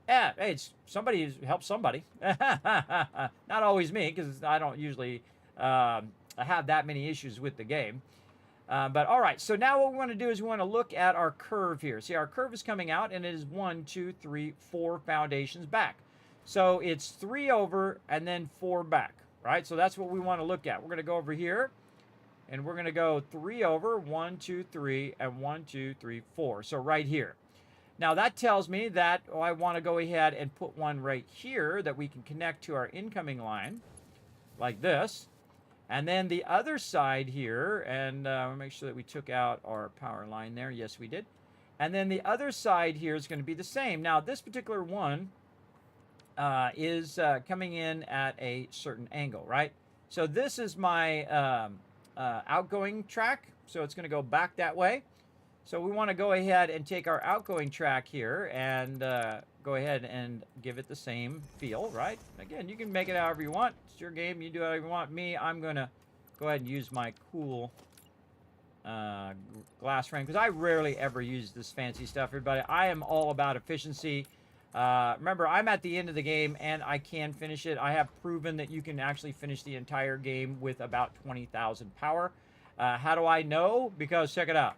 Yeah, hey, it's somebody who's helped somebody. Not always me, because I don't usually have that many issues with the game. But all right, so now what we want to do is we want to look at our curve here. See, our curve is coming out, and it is 1, 2, 3, 4 foundations back. So it's 3 over and then 4 back, right? So that's what we want to look at. We're going to go over here, and we're going to go 3 over, 1, 2, 3, and 1, 2, 3, 4. So right here. Now that tells me that I want to go ahead and put one right here that we can connect to our incoming line, like this. And then the other side here, and make sure that we took out our power line there. Yes, we did. And then the other side here is going to be the same. Now this particular one is coming in at a certain angle, right? So this is my outgoing track. So it's going to go back that way. So we want to go ahead and take our outgoing track here and go ahead and give it the same feel, right? Again, you can make it however you want. It's your game. You do whatever you want. Me, I'm going to go ahead and use my cool glass frame because I rarely ever use this fancy stuff, everybody. I am all about efficiency. Remember, I'm at the end of the game and I can finish it. I have proven that you can actually finish the entire game with about 20,000 power. How do I know? Because check it out.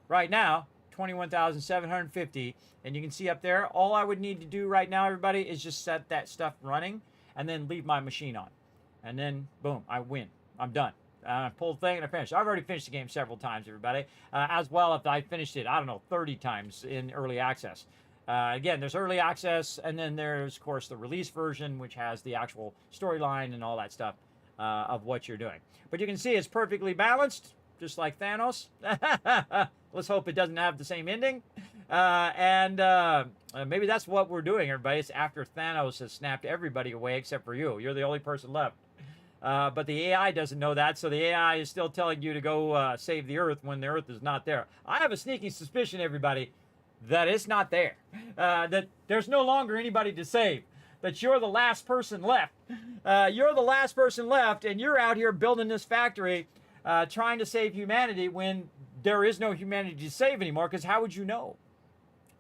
Right now, 21,750, and you can see up there, all I would need to do right now, everybody, is just set that stuff running and then leave my machine on. And then, boom, I win. I'm done. I pull the thing and I finish. I've already finished the game several times, everybody. As well, if I finished it, I don't know, 30 times in early access. Again, there's early access, and then there's, of course, the release version, which has the actual storyline and all that stuff of what you're doing. But you can see it's perfectly balanced, just like Thanos. Let's hope it doesn't have the same ending. Maybe that's what we're doing, everybody. It's after Thanos has snapped everybody away except for you. You're the only person left. But the AI doesn't know that, so the AI is still telling you to go save the Earth when the Earth is not there. I have a sneaking suspicion, everybody, that it's not there. That there's no longer anybody to save. That you're the last person left. You're the last person left, and you're out here building this factory trying to save humanity when there is no humanity to save anymore, because how would you know?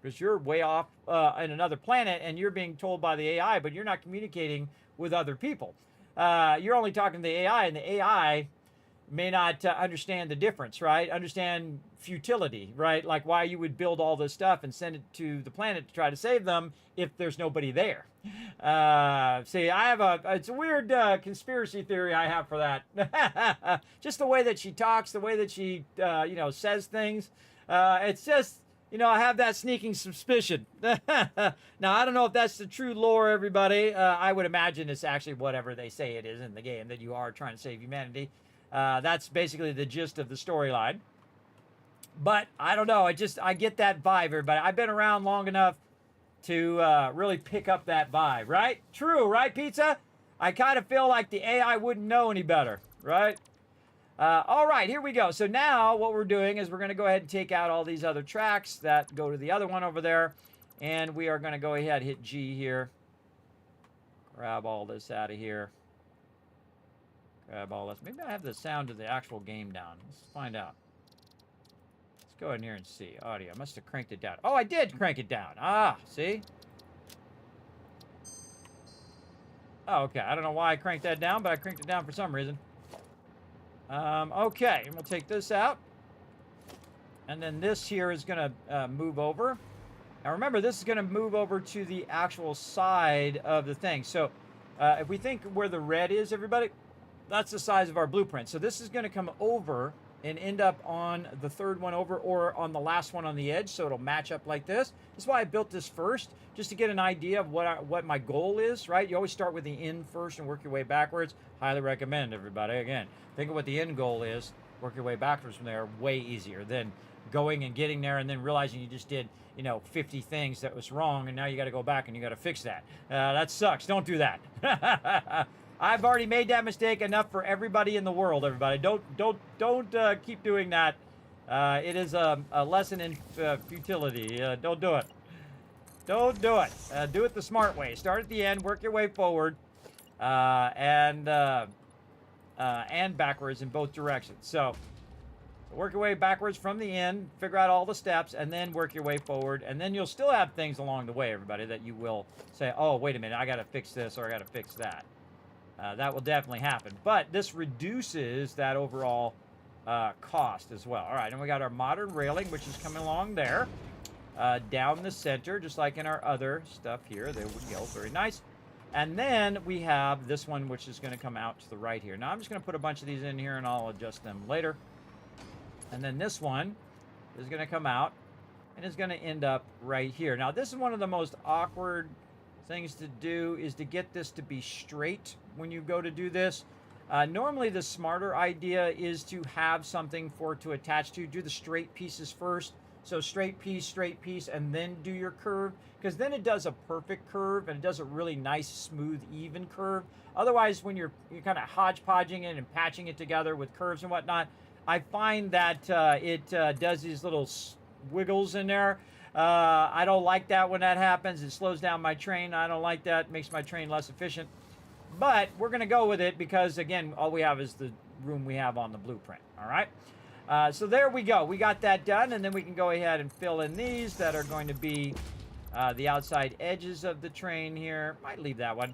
Because you're way off in another planet, and you're being told by the AI, but you're not communicating with other people. You're only talking to the AI, and the AI may not understand the difference, right? Understand futility, right? Like why you would build all this stuff and send it to the planet to try to save them if there's nobody there. See, I have it's a weird conspiracy theory I have for that. Just the way that she talks, the way that she, says things. It's just, I have that sneaking suspicion. Now, I don't know if that's the true lore, everybody. I would imagine it's actually whatever they say it is in the game, that you are trying to save humanity. That's basically the gist of the storyline. But I don't know. I get that vibe, everybody. I've been around long enough to really pick up that vibe, right? True, right, Pizza? I kind of feel like the AI wouldn't know any better, right? All right, here we go. So now what we're doing is we're going to go ahead and take out all these other tracks that go to the other one over there. And we are going to go ahead and hit G here. Grab all this out of here. Grab all this. Maybe I have the sound of the actual game down. Let's find out. Let's go in here and see. Audio. I must have cranked it down. Oh, I did crank it down. Ah, see? Oh, okay. I don't know why I cranked that down, but I cranked it down for some reason. Okay, and we'll take this out. And then this here is going to move over. Now remember, this is going to move over to the actual side of the thing. So if we think where the red is, everybody, that's the size of our blueprint. So this is going to come over and end up on the third one over or on the last one on the edge, so it'll match up like this. That's why I built this first, just to get an idea of what my goal is, right? You always start with the end first and work your way backwards. Highly recommend, everybody. Again, think of what the end goal is, work your way backwards from there. Way easier than going and getting there and then realizing you just did 50 things that was wrong, and now you got to go back and you got to fix that. That sucks. Don't do that. I've already made that mistake enough for everybody in the world, everybody. Don't keep doing that. It is a lesson in futility. Don't do it. Don't do it. Do it the smart way. Start at the end, work your way forward, and backwards in both directions. So work your way backwards from the end, figure out all the steps, and then work your way forward. And then you'll still have things along the way, everybody, that you will say, oh, wait a minute, I got to fix this or I got to fix that. That will definitely happen. But this reduces that overall cost as well. All right, and we got our modern railing, which is coming along there. Down the center, just like in our other stuff here. There we go. Very nice. And then we have this one, which is going to come out to the right here. Now, I'm just going to put a bunch of these in here, and I'll adjust them later. And then this one is going to come out and is going to end up right here. Now, this is one of the most awkward things to do, is to get this to be straight when you go to do this. Normally, the smarter idea is to have something for it to attach to. Do the straight pieces first. So straight piece, and then do your curve, because then it does a perfect curve, and it does a really nice, smooth, even curve. Otherwise, when you're kind of hodgepodging it and patching it together with curves and whatnot, I find that it does these little wiggles in there. I don't like that when that happens. It slows down my train. I don't like that. It makes my train less efficient. But we're going to go with it because, again, all we have is the room we have on the blueprint. All right. So there we go. We got that done. And then we can go ahead and fill in these that are going to be the outside edges of the train here. Might leave that one.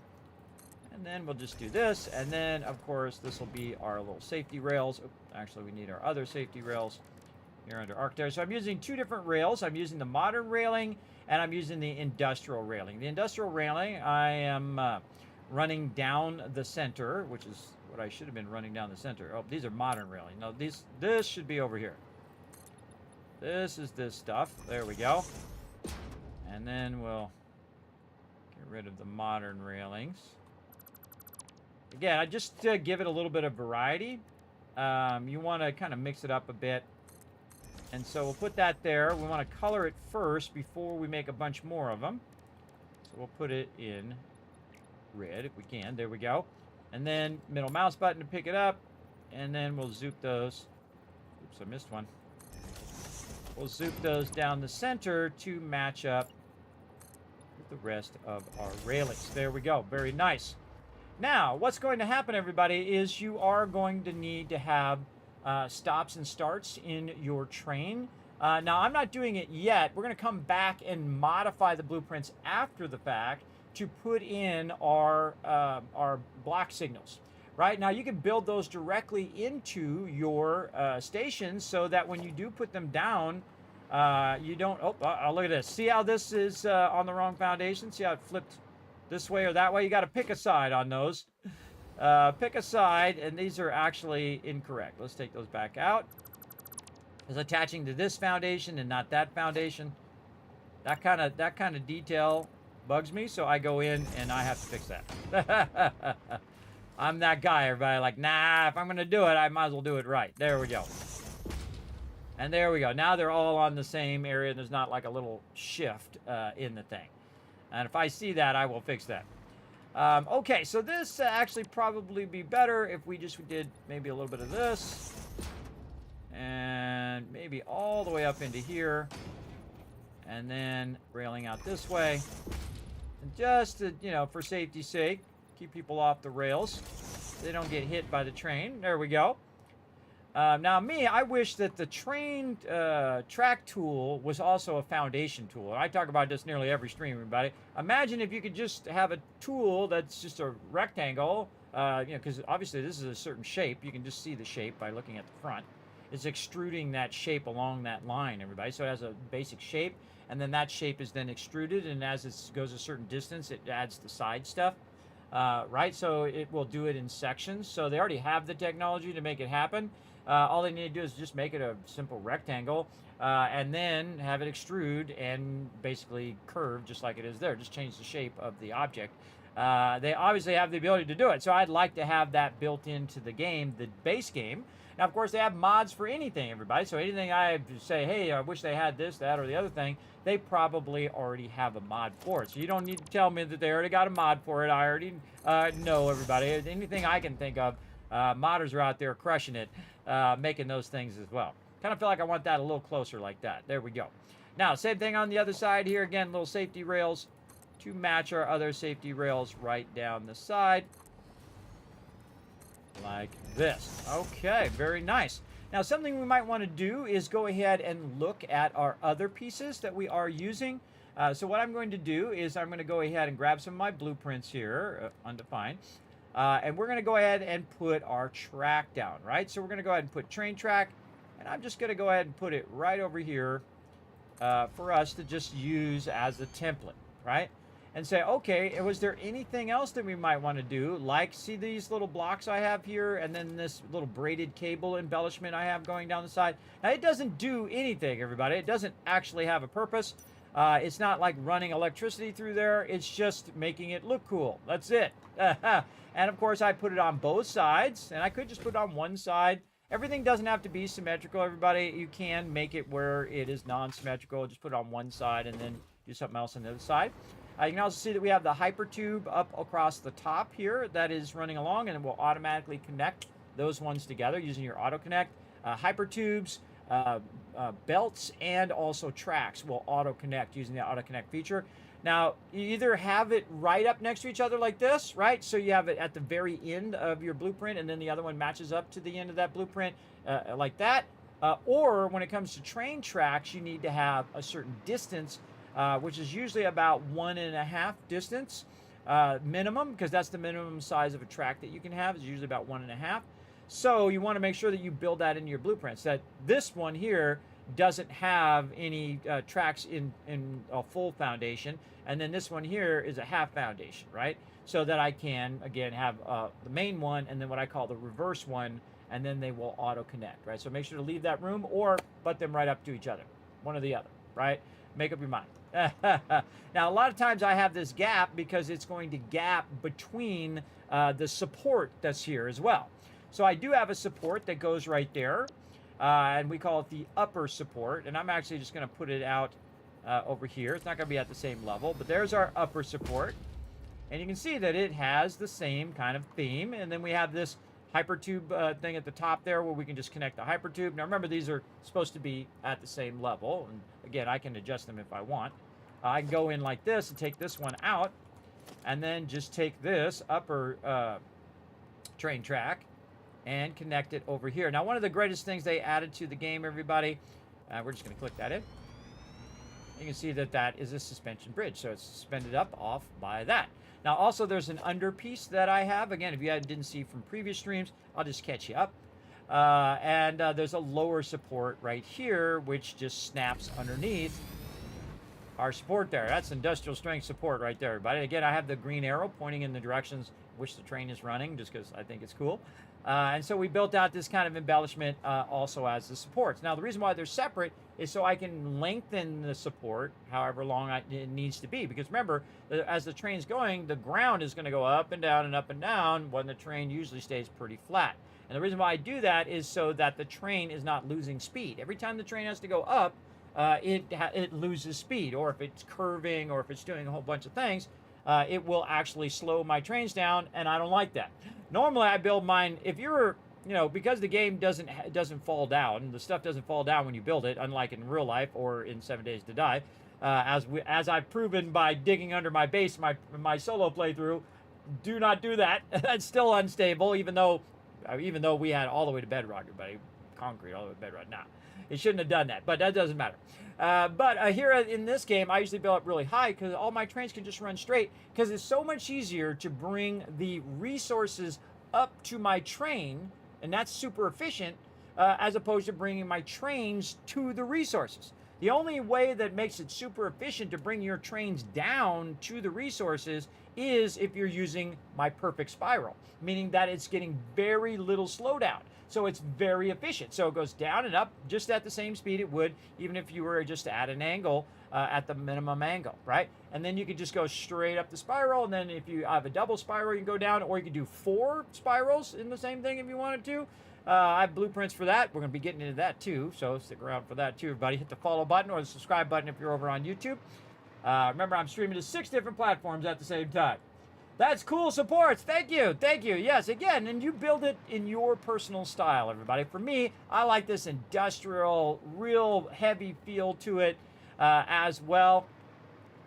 And then we'll just do this. And then, of course, this will be our little safety rails. Oops, actually, we need our other safety rails here under architecture. So I'm using two different rails. I'm using the modern railing and I'm using the industrial railing. The industrial railing, I am running down the center, which is what I should have been running down the center. Oh, these are modern railing. No, this should be over here. This is this stuff. There we go. And then we'll get rid of the modern railings. Again, I just give it a little bit of variety. You want to kind of mix it up a bit. And so we'll put that there. We want to color it first before we make a bunch more of them. So we'll put it in red if we can. There we go. And then middle mouse button to pick it up. And then we'll zoop those. Oops, I missed one. We'll zoop those down the center to match up with the rest of our railings. There we go. Very nice. Now, what's going to happen, everybody, is you are going to need to have stops and starts in your train. Now, I'm not doing it yet. We're going to come back and modify the blueprints after the fact to put in our block signals. Right now, you can build those directly into your stations so that when you do put them down, you don't. Oh, look at this. See how this is on the wrong foundation? See how it flipped this way or that way? You got to pick a side on those. Pick a side, and these are actually incorrect. Let's take those back out. It's attaching to this foundation and not that foundation. That kind of detail bugs me, so I go in and I have to fix that. I'm that guy, everybody. Like, nah, if I'm going to do it, I might as well do it right. There we go. And there we go. Now they're all on the same area. There's not like a little shift in the thing. And if I see that, I will fix that. Okay, so this actually probably be better if we just did maybe a little bit of this. And maybe all the way up into here. And then railing out this way. And just to, you know, for safety's sake, keep people off the rails. They don't get hit by the train. There we go. Now, I wish that the train track tool was also a foundation tool. And I talk about this nearly every stream, everybody. Imagine if you could just have a tool that's just a rectangle, you know, because obviously this is a certain shape. You can just see the shape by looking at the front. It's extruding that shape along that line, everybody. So it has a basic shape, and then that shape is then extruded, and as it goes a certain distance, it adds the side stuff. Right, so it will do it in sections. So they already have the technology to make it happen. All they need to do is just make it a simple rectangle and then have it extrude and basically curve just like it is there. Just change the shape of the object. They obviously have the ability to do it, so I'd like to have that built into the game, the base game. Now, of course, they have mods for anything, everybody. So anything I say, hey, I wish they had this, that, or the other thing, they probably already have a mod for it. So you don't need to tell me that they already got a mod for it. I already know, everybody. Anything I can think of, modders are out there crushing it, making those things as well. Kind of feel like I want that a little closer like that. There we go. Now, same thing on the other side here. Again, little safety rails to match our other safety rails right down the side. Like this. Okay, very nice. Now, something we might want to do is go ahead and look at our other pieces that we are using. So what I'm going to do is I'm going to go ahead and grab some of my blueprints here, undefined. And we're going to go ahead and put our track down, right? So we're going to go ahead and put train track. And I'm just going to go ahead and put it right over here for us to just use as a template, right? And say, okay, was there anything else that we might want to do? Like, see these little blocks I have here, and then this little braided cable embellishment I have going down the side. Now, it doesn't do anything, everybody. It doesn't actually have a purpose. It's not like running electricity through there. It's just making it look cool. That's it. And, of course, I put it on both sides, and I could just put it on one side. Everything doesn't have to be symmetrical, everybody. You can make it where it is non-symmetrical. Just put it on one side and then do something else on the other side. You can also see that we have the hypertube up across the top here that is running along, and it will automatically connect those ones together using your auto connect. hypertubes, belts, and also tracks will auto connect using the auto connect feature. Now, you either have it right up next to each other like this, right? So you have it at the very end of your blueprint, and then the other one matches up to the end of that blueprint like that. Or when it comes to train tracks, you need to have a certain distance, which is usually about 1.5 distance minimum, because that's the minimum size of a track that you can have, is usually about 1.5. So you want to make sure that you build that into your blueprints, that this one here doesn't have any tracks in a full foundation, and then this one here is a half foundation, right? So that I can, again, have the main one and then what I call the reverse one, and then they will auto connect, right? So make sure to leave that room or butt them right up to each other, one or the other, right? Make up your mind. Now, a lot of times I have this gap because it's going to gap between the support that's here as well. So I do have a support that goes right there, and we call it the upper support, and I'm actually just going to put it out over here. It's not going to be at the same level, but there's our upper support, and you can see that it has the same kind of theme. And then we have this hypertube thing at the top there where we can just connect the hypertube. Now remember, these are supposed to be at the same level, and again, I can adjust them if I want. I can go in like this and take this one out, and then just take this upper train track and connect it over here. Now, one of the greatest things they added to the game, everybody, we're just going to click that in. You can see that that is a suspension bridge, so it's suspended up off by that. Now, also, there's an under piece that I have. Again, if you didn't see from previous streams, I'll just catch you up. And there's a lower support right here, which just snaps underneath our support there. That's industrial strength support right there, everybody. Again, I have the green arrow pointing in the directions which the train is running, just because I think it's cool. And so we built out this kind of embellishment also as the supports. Now, the reason why they're separate is so I can lengthen the support however long it needs to be. Because remember, as the train's going, the ground is going to go up and down when the train usually stays pretty flat. And the reason why I do that is so that the train is not losing speed. Every time the train has to go up, it loses speed. Or if it's curving or if it's doing a whole bunch of things, it will actually slow my trains down, and I don't like that. Normally, I build mine, if you're, because the game doesn't fall down, the stuff doesn't fall down when you build it, unlike in real life or in 7 Days to Die, as I've proven by digging under my base, my solo playthrough. Do not do that. That's still unstable, even though we had all the way to bedrock, everybody, concrete all the way to bedrock. Nah, it shouldn't have done that, but that doesn't matter. But here in this game, I usually build up really high because all my trains can just run straight, because it's so much easier to bring the resources up to my train, and that's super efficient, as opposed to bringing my trains to the resources. The only way that makes it super efficient to bring your trains down to the resources is if you're using my perfect spiral, meaning that it's getting very little slowdown. So it's very efficient. So it goes down and up just at the same speed it would even if you were just at an angle, at the minimum angle, right? And then you could just go straight up the spiral, and then if you have a double spiral, you can go down, or you could do 4 spirals in the same thing if you wanted to. I have blueprints for that. We're going to be getting into that too, so stick around for that too, everybody. Hit the follow button or the subscribe button if you're over on YouTube. Remember, I'm streaming to 6 different platforms at the same time. That's cool supports. Thank you. Thank you. Yes, again, and you build it in your personal style, everybody. For me, I like this industrial, real heavy feel to it as well.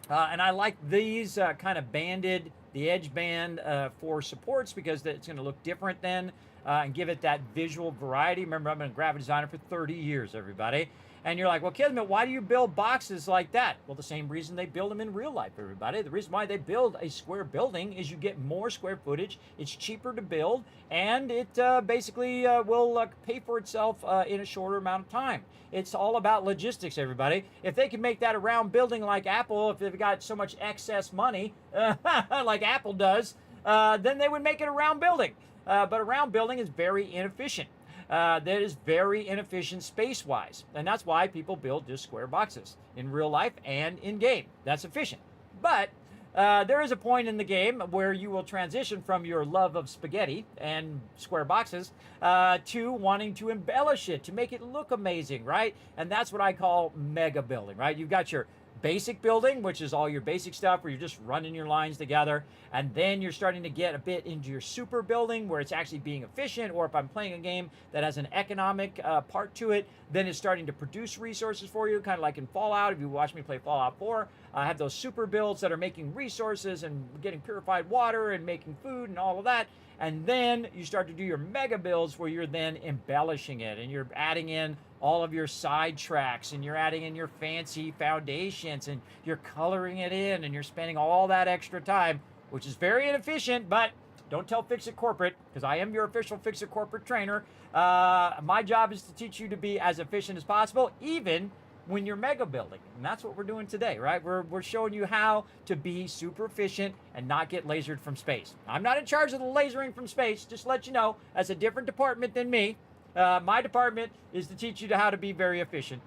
And I like these kind of banded, the edge band for supports, because it's going to look different then and give it that visual variety. Remember, I've been a graphic designer for 30 years, everybody. And you're like, well, Kismet, why do you build boxes like that? Well, the same reason they build them in real life, everybody. The reason why they build a square building is you get more square footage, it's cheaper to build, and it basically will pay for itself in a shorter amount of time. It's all about logistics, everybody. If they can make that a round building like Apple, if they've got so much excess money, like Apple does, then they would make it a round building. But a round building is very inefficient. That is very inefficient space-wise. And that's why people build just square boxes in real life and in game. That's efficient. But there is a point in the game where you will transition from your love of spaghetti and square boxes to wanting to embellish it, to make it look amazing, right? And that's what I call mega building, right? You've got your basic building, which is all your basic stuff where you're just running your lines together. And then you're starting to get a bit into your super building where it's actually being efficient, or if I'm playing a game that has an economic part to it, then it's starting to produce resources for you, kind of like in Fallout. If you watch me play Fallout 4, I have those super builds that are making resources and getting purified water and making food and all of that. And then you start to do your mega builds where you're then embellishing it and you're adding in all of your side tracks and you're adding in your fancy foundations and you're coloring it in and you're spending all that extra time, which is very inefficient, but don't tell Fix-It Corporate, because I am your official Fix-It Corporate trainer. My job is to teach you to be as efficient as possible, even when you're mega building. And that's what we're doing today, right? We're showing you how to be super efficient and not get lasered from space. I'm not in charge of the lasering from space, just to let you know. That's a different department than me. My department is to teach you how to be very efficient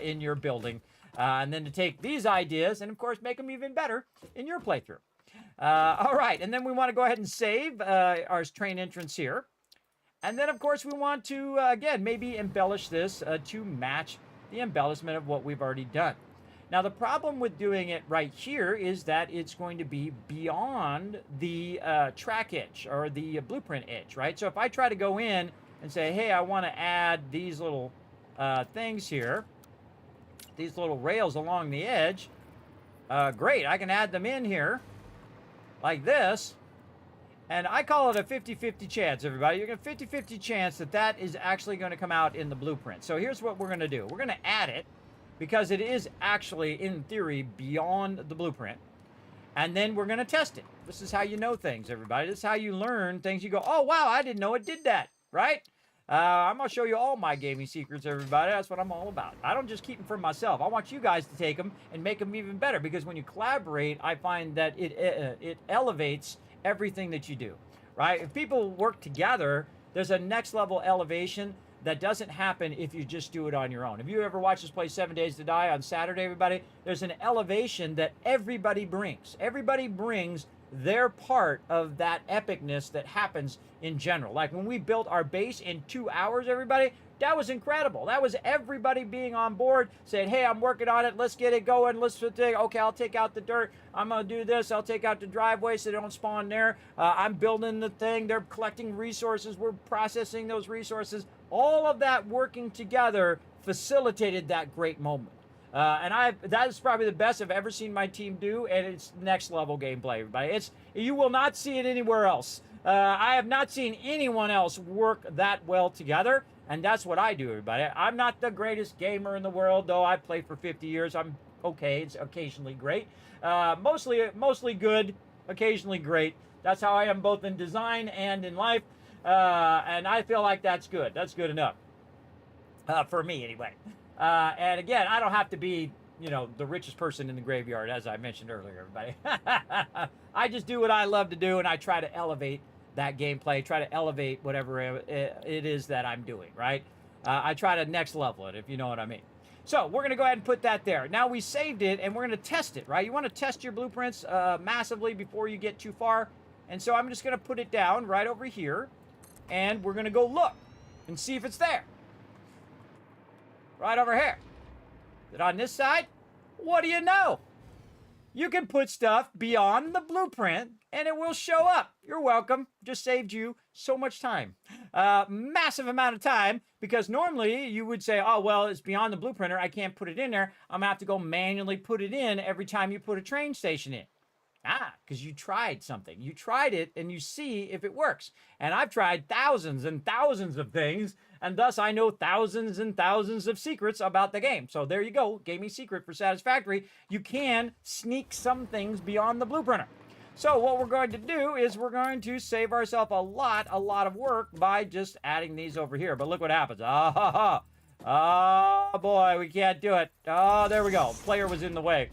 in your building, and then to take these ideas and, of course, make them even better in your playthrough. All right, and then we want to go ahead and save our train entrance here. And then, of course, we want to, again, maybe embellish this to match the embellishment of what we've already done. Now, the problem with doing it right here is that it's going to be beyond the track edge or the blueprint edge, right? So if I try to go in and say, hey, I want to add these little things here, these little rails along the edge, great, I can add them in here like this. And I call it a 50-50 chance, everybody. You're going to 50-50 chance that that is actually going to come out in the blueprint. So here's what we're going to do. We're going to add it because it is actually, in theory, beyond the blueprint. And then we're going to test it. This is how you know things, everybody. This is how you learn things. You go, oh, wow, I didn't know it did that, right? I'm going to show you all my gaming secrets, everybody. That's what I'm all about. I don't just keep them for myself. I want you guys to take them and make them even better, because when you collaborate, I find that it elevates everything that you do, right? If people work together, there's a next level elevation that doesn't happen if you just do it on your own. If you ever watch us play 7 Days to Die on Saturday, everybody, there's an elevation that everybody brings. Everybody brings their part of that epicness that happens in general. Like when we built our base in 2 hours, everybody, that was incredible. That was everybody being on board, saying, hey, I'm working on it. Let's get it going. Let's take, okay, I'll take out the dirt. I'm going to do this. I'll take out the driveway so they don't spawn there. I'm building the thing. They're collecting resources. We're processing those resources. All of that working together facilitated that great moment. And that is probably the best I've ever seen my team do, and it's next level gameplay, everybody. You will not see it anywhere else. I have not seen anyone else work that well together, and that's what I do, everybody. I'm not the greatest gamer in the world, though I've played for 50 years. I'm okay. It's occasionally great. Mostly good, occasionally great. That's how I am both in design and in life, and I feel like that's good. That's good enough for me, anyway. And again, I don't have to be, the richest person in the graveyard, as I mentioned earlier, everybody. I just do what I love to do, and I try to elevate that gameplay, try to elevate whatever it is that I'm doing, right? I try to next level it, if you know what I mean. So we're going to go ahead and put that there. Now we saved it, and we're going to test it, right? You want to test your blueprints massively before you get too far. And so I'm just going to put it down right over here, and we're going to go look and see if it's there. Right over here. Is it on this side? What do you know? You can put stuff beyond the blueprint and it will show up. You're welcome. Just saved you so much time. Massive amount of time, because normally you would say, oh, well, it's beyond the blueprinter. I can't put it in there. I'm going to have to go manually put it in every time you put a train station in. Because you tried something. You tried it and you see if it works. And I've tried thousands and thousands of things, and thus I know thousands and thousands of secrets about the game. So there you go, gaming secret for Satisfactory. You can sneak some things beyond the blueprinter. So what we're going to do is we're going to save ourselves a lot of work by just adding these over here. But look what happens. Oh boy, we can't do it. Oh, there we go. Player was in the way.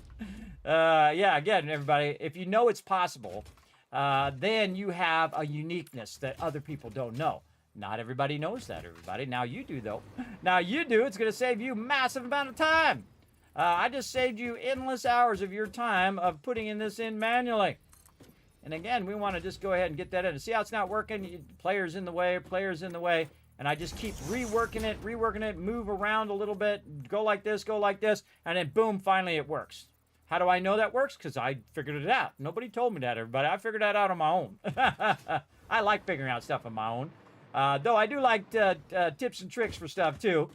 Yeah, again, everybody, if you know it's possible, then you have a uniqueness that other people don't know. Not everybody knows that, everybody. Now you do, though. Now you do. It's going to save you massive amount of time. I just saved you endless hours of your time of putting this in manually. And again, we want to just go ahead and get that in. See how it's not working? Player's in the way. And I just keep reworking it, move around a little bit, go like this, and then boom, finally it works. How do I know that works? Because I figured it out. Nobody told me that, everybody. I figured that out on my own. I like figuring out stuff on my own. Though I do like tips and tricks for stuff too.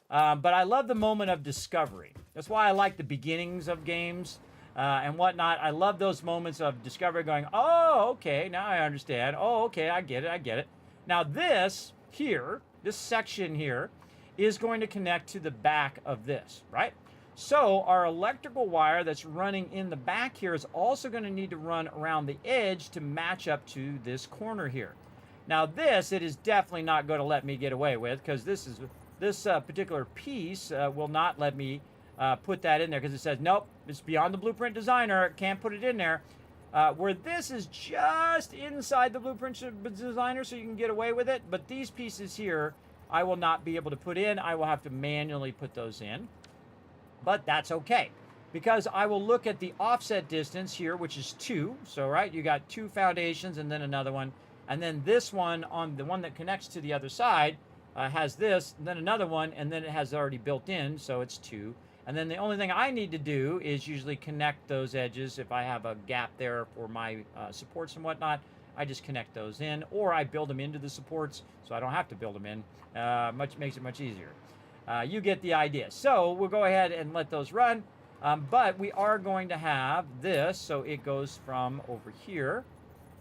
But I love the moment of discovery. That's why I like the beginnings of games and whatnot. I love those moments of discovery going, oh, okay, now I understand. Oh, okay, I get it. Now this here, this section here, is going to connect to the back of this, right? So our electrical wire that's running in the back here is also going to need to run around the edge to match up to this corner here. Now this, it is definitely not going to let me get away with, because this particular piece will not let me put that in there, because it says, nope, it's beyond the blueprint designer, can't put it in there. Where this is just inside the blueprint designer, so you can get away with it, but these pieces here, I will not be able to put in. I will have to manually put those in. But that's okay, because I will look at the offset distance here, which is 2. So, right, you got 2 foundations and then another one. And then this one, on the one that connects to the other side, has this, and then another one, and then it has already built in, so it's 2. And then the only thing I need to do is usually connect those edges. If I have a gap there for my supports and whatnot, I just connect those in, or I build them into the supports, so I don't have to build them in. Makes it much easier. You get the idea. So we'll go ahead and let those run, but we are going to have this, so it goes from over here,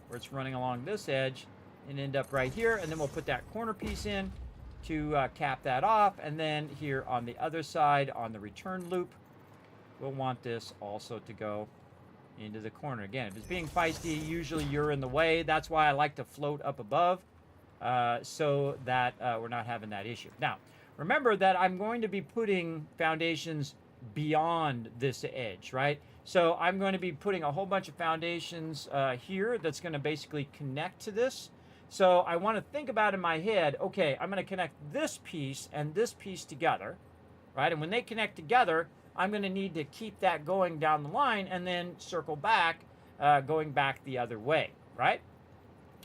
where it's running along this edge, and end up right here, and then we'll put that corner piece in to cap that off, and then here on the other side, on the return loop, we'll want this also to go into the corner. Again, if it's being feisty, usually you're in the way. That's why I like to float up above, so that we're not having that issue. Now, remember that I'm going to be putting foundations beyond this edge, right? So I'm going to be putting a whole bunch of foundations here that's going to basically connect to this. So I want to think about in my head, okay, I'm going to connect this piece and this piece together, right? And when they connect together, I'm going to need to keep that going down the line and then circle back, going back the other way, right?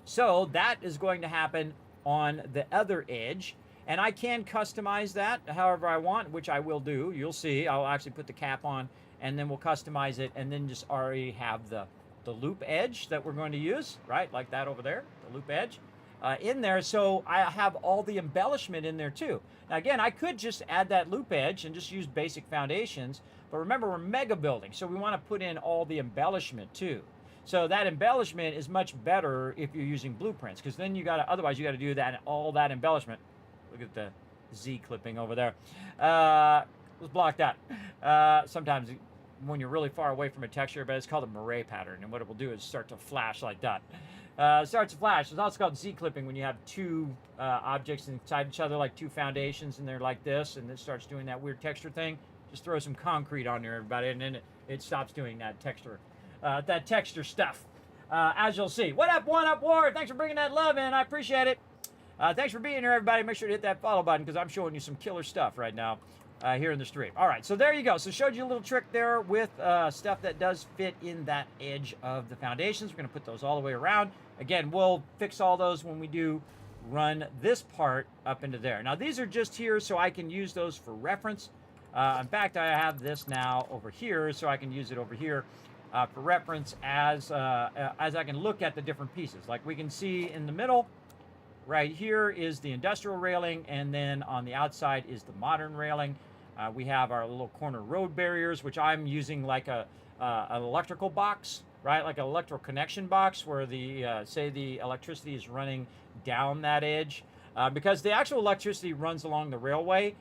So that is going to happen on the other edge. And I can customize that however I want, which I will do. You'll see. I'll actually put the cap on, and then we'll customize it, and then just already have the loop edge that we're going to use, right? Like that over there, the loop edge in there. So I have all the embellishment in there too. Now again, I could just add that loop edge and just use basic foundations, but remember we're mega building, so we want to put in all the embellishment too. So that embellishment is much better if you're using blueprints, because then otherwise you got to do that, all that embellishment. Look at the Z clipping over there. Let's block that. Sometimes when you're really far away from a texture, but it's called a moire pattern, and what it will do is start to flash like that. Starts to flash. It's also called Z clipping when you have 2 objects inside each other, like 2 foundations, and they're like this, and it starts doing that weird texture thing. Just throw some concrete on there, everybody, and then it stops doing that texture stuff. As you'll see. What up, One Up War? Thanks for bringing that love in. I appreciate it. Thanks for being here, everybody. Make sure to hit that follow button, because I'm showing you some killer stuff right now here in the stream. All right, so there you go. So showed you a little trick there with stuff that does fit in that edge of the foundations. We're going to put those all the way around. Again, we'll fix all those when we do run this part up into there. Now, these are just here so I can use those for reference. In fact, I have this now over here, so I can use it over here for reference as I can look at the different pieces. Like we can see in the middle, right here is the industrial railing, and then on the outside is the modern railing. We have our little corner road barriers, which I'm using like an electrical box, right? Like an electrical connection box where say the electricity is running down that edge. Because the actual electricity runs along the railway,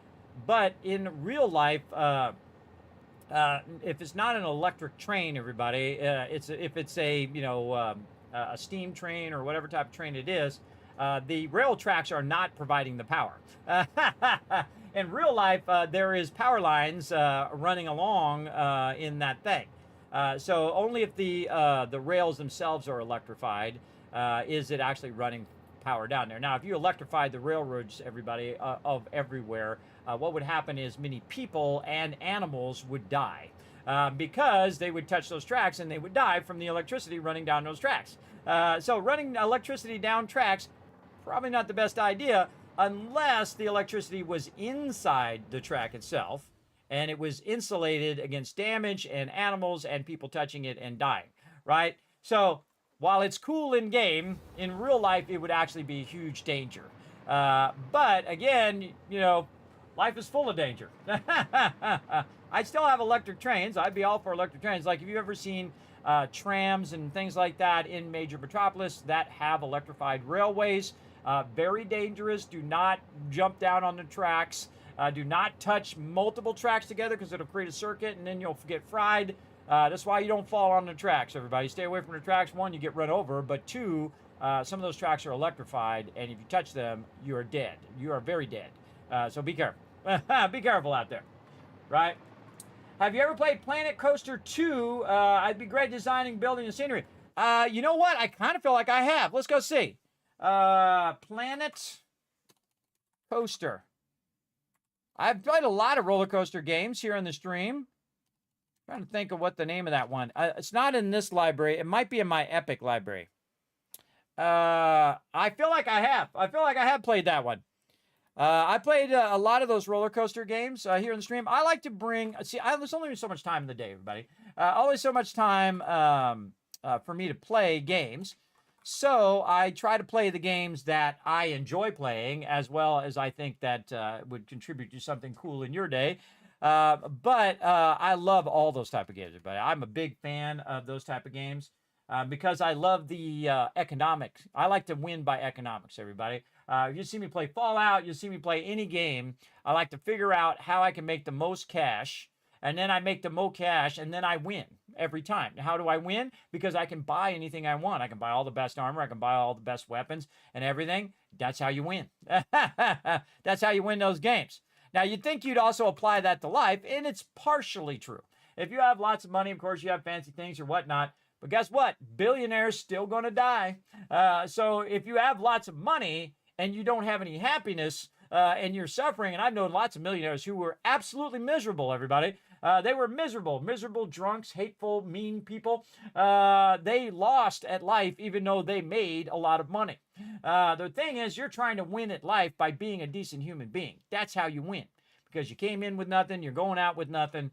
but in real life, if it's not an electric train, everybody, if it's a steam train or whatever type of train it is, the rail tracks are not providing the power. In real life, there is power lines running along in that thing. So only if the rails themselves are electrified is it actually running power down there. Now, if you electrified the railroads, everybody, of everywhere, what would happen is many people and animals would die because they would touch those tracks and they would die from the electricity running down those tracks. So running electricity down tracks, probably not the best idea unless the electricity was inside the track itself and it was insulated against damage and animals and people touching it and dying, right? So while it's cool in game, in real life, it would actually be a huge danger. But again, you know, life is full of danger. I still have electric trains. I'd be all for electric trains. Like, have you ever seen trams and things like that in major metropolis that have electrified railways? Very dangerous. Do not jump down on the tracks. Do not touch multiple tracks together because it'll create a circuit and then you'll get fried. That's why you don't fall on the tracks, everybody. Stay away from the tracks. One, you get run over, but two, some of those tracks are electrified, and if you touch them, you are dead. You are very dead. So be careful. Be careful out there, right? Have you ever played Planet Coaster 2? I'd be great designing, building, and scenery. You know what? I kind of feel like I have. Let's go see. Planet Coaster. I've played a lot of roller coaster games here in the stream. Trying to think of what the name of that one. It's not in this library. It might be in my Epic library. I feel like I have. I feel like I have played that one. I played a lot of those roller coaster games here in the stream. I like to bring... See, there's only so much time in the day, everybody. Always so much time for me to play games. So I try to play the games that I enjoy playing, as well as I think that would contribute to something cool in your day. But I love all those type of games, everybody. I'm a big fan of those type of games because I love the economics. I like to win by economics, everybody. You see me play Fallout, you see me play any game. I like to figure out how I can make the most cash, and then I make the most cash, and then I win every time. How do I win? Because I can buy anything I want. I can buy all the best armor. I can buy all the best weapons and everything. That's how you win. That's how you win those games. Now, you'd think you'd also apply that to life, and it's partially true. If you have lots of money, of course, you have fancy things or whatnot. But guess what? Billionaires still going to die. So if you have lots of money and you don't have any happiness and you're suffering, and I've known lots of millionaires who were absolutely miserable, everybody. They were miserable drunks, hateful, mean people. They lost at life even though they made a lot of money. The thing is, you're trying to win at life by being a decent human being. That's how you win. Because you came in with nothing, you're going out with nothing.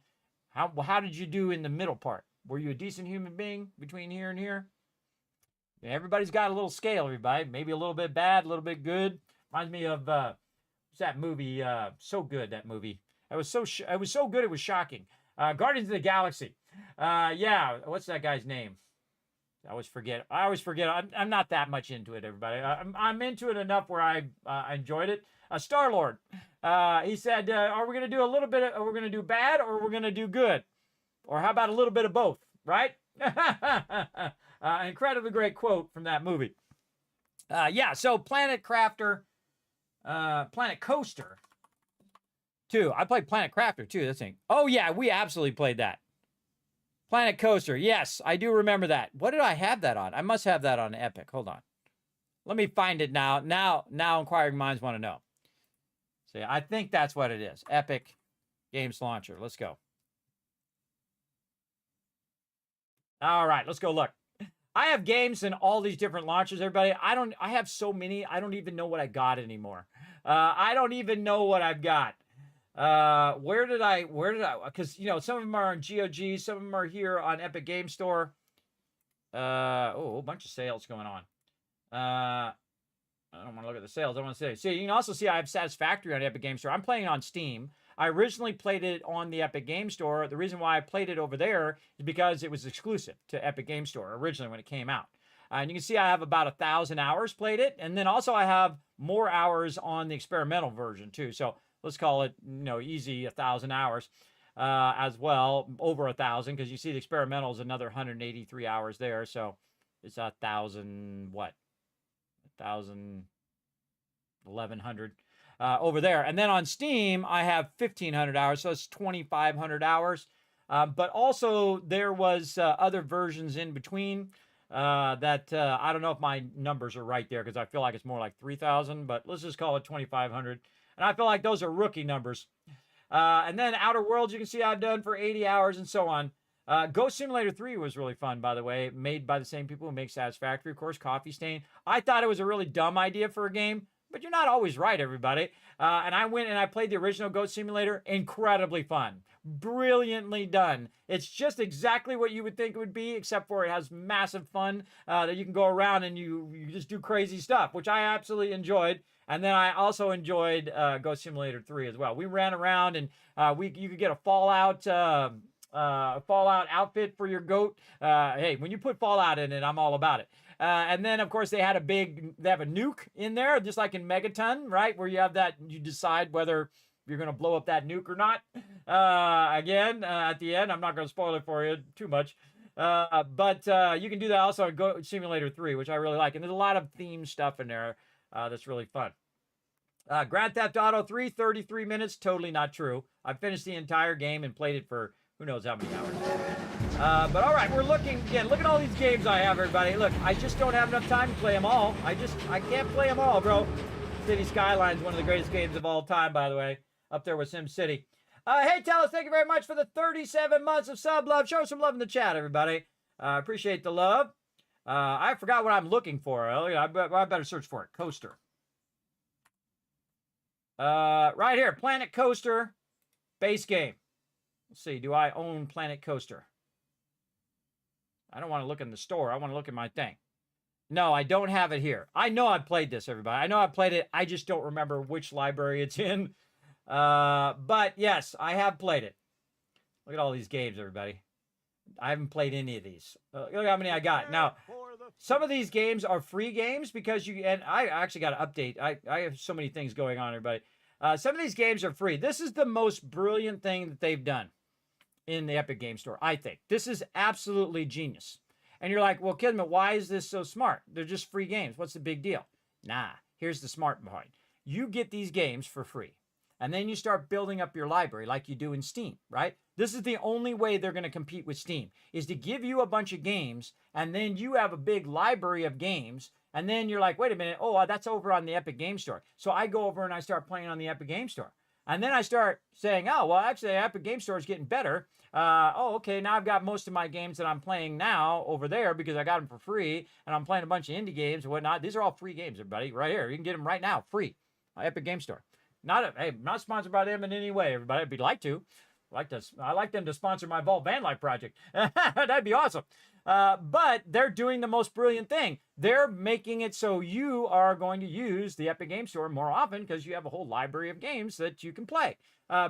How did you do in the middle part? Were you a decent human being between here and here? Everybody's got a little scale, everybody. Maybe a little bit bad, a little bit good. Reminds me of what's that movie? So good, that movie. It was so good, it was shocking. Guardians of the Galaxy. Yeah, what's that guy's name? I always forget. I'm not that much into it, everybody. I'm into it enough where I enjoyed it. Star-Lord. He said, are we going to do a little bit of, are we going to do bad or we're going to do good? Or how about a little bit of both, right? Incredibly great quote from that movie. Yeah, so Planet Coaster 2. I played Planet Crafter too, this thing. Oh yeah, we absolutely played that. Planet Coaster, yes, I do remember that. What did I have that on? I must have that on Epic. Hold on. Let me find it now. Now inquiring minds want to know. See, I think that's what it is. Epic Games Launcher. Let's go. All right, let's go look. I have games in all these different launchers, everybody. I have so many, I don't even know what I got anymore. I don't even know what I've got. Where did I, because, you know, some of them are on GOG, some of them are here on Epic Game Store. Oh, a bunch of sales going on. I don't want to look at the sales. I want to see, you can also see I have Satisfactory on Epic Game Store. I'm playing on Steam. I originally played it on the Epic Game Store. The reason why I played it over there is because it was exclusive to Epic Game Store originally when it came out. And you can see I have about 1,000 hours played it. And then also I have more hours on the experimental version too. So let's call it, you know, easy 1,000 hours as well, over 1,000, because you see the experimental is another 183 hours there. So it's 1,000, what? 1,000, 1,100. Over there. And then on Steam, I have 1,500 hours, so it's 2,500 hours. But also, there was other versions in between that I don't know if my numbers are right there, because I feel like it's more like 3,000, but let's just call it 2,500. And I feel like those are rookie numbers. And then Outer Worlds, you can see I've done for 80 hours and so on. Ghost Simulator 3 was really fun, by the way, made by the same people who make Satisfactory, of course, Coffee Stain. I thought it was a really dumb idea for a game, but you're not always right, everybody. And I went and I played the original Goat Simulator. Incredibly fun. Brilliantly done. It's just exactly what you would think it would be, except for it has massive fun that you can go around and you just do crazy stuff, which I absolutely enjoyed. And then I also enjoyed Goat Simulator 3 as well. We ran around and you could get a Fallout outfit for your goat. Hey, when you put Fallout in it, I'm all about it. And then, of course, they have a nuke in there, just like in Megaton, right? Where you have that, you decide whether you're going to blow up that nuke or not. Again, at the end, I'm not going to spoil it for you too much. But you can do that also in Goat Simulator 3, which I really like. And there's a lot of theme stuff in there that's really fun. Grand Theft Auto 3, 33 minutes. Totally not true. I finished the entire game and played it for who knows how many hours. But all right, we're looking again. Look at all these games I have, everybody. Look, I just don't have enough time to play them all. I can't play them all, bro. City Skylines, one of the greatest games of all time, by the way. Up there with SimCity. Hey, Telus, thank you very much for the 37 months of sub love. Show some love in the chat, everybody. Appreciate the love. I forgot what I'm looking for. I better search for it. Coaster. Right here, Planet Coaster, base game. Let's see, do I own Planet Coaster? I don't want to look in the store. I want to look at my thing. No, I don't have it here. I know I've played this, everybody. I know I've played it. I just don't remember which library it's in. But yes, I have played it. Look at all these games, everybody. I haven't played any of these. Look how many I got. Now, some of these games are free games because and I actually got to update. I have so many things going on, everybody. Some of these games are free. This is the most brilliant thing that they've done in the Epic Game Store, I think. This is absolutely genius. And you're like, well, Kismet, why is this so smart? They're just free games. What's the big deal? Nah, here's the smart point. You get these games for free. And then you start building up your library like you do in Steam, right? This is the only way they're going to compete with Steam, is to give you a bunch of games, and then you have a big library of games, and then you're like, wait a minute, oh, that's over on the Epic Game Store. So I go over and I start playing on the Epic Game Store. And then I start saying, oh, well, actually, the Epic Game Store is getting better. Okay, now I've got most of my games that I'm playing now over there because I got them for free, and I'm playing a bunch of indie games and whatnot. These are all free games, everybody, right here. You can get them right now, free, Epic Game Store. Not sponsored by them in any way, everybody. I'd be like to. I like them to sponsor my Vault Van Life project. That'd be awesome. But they're doing the most brilliant thing. They're making it so you are going to use the Epic Game Store more often because you have a whole library of games that you can play.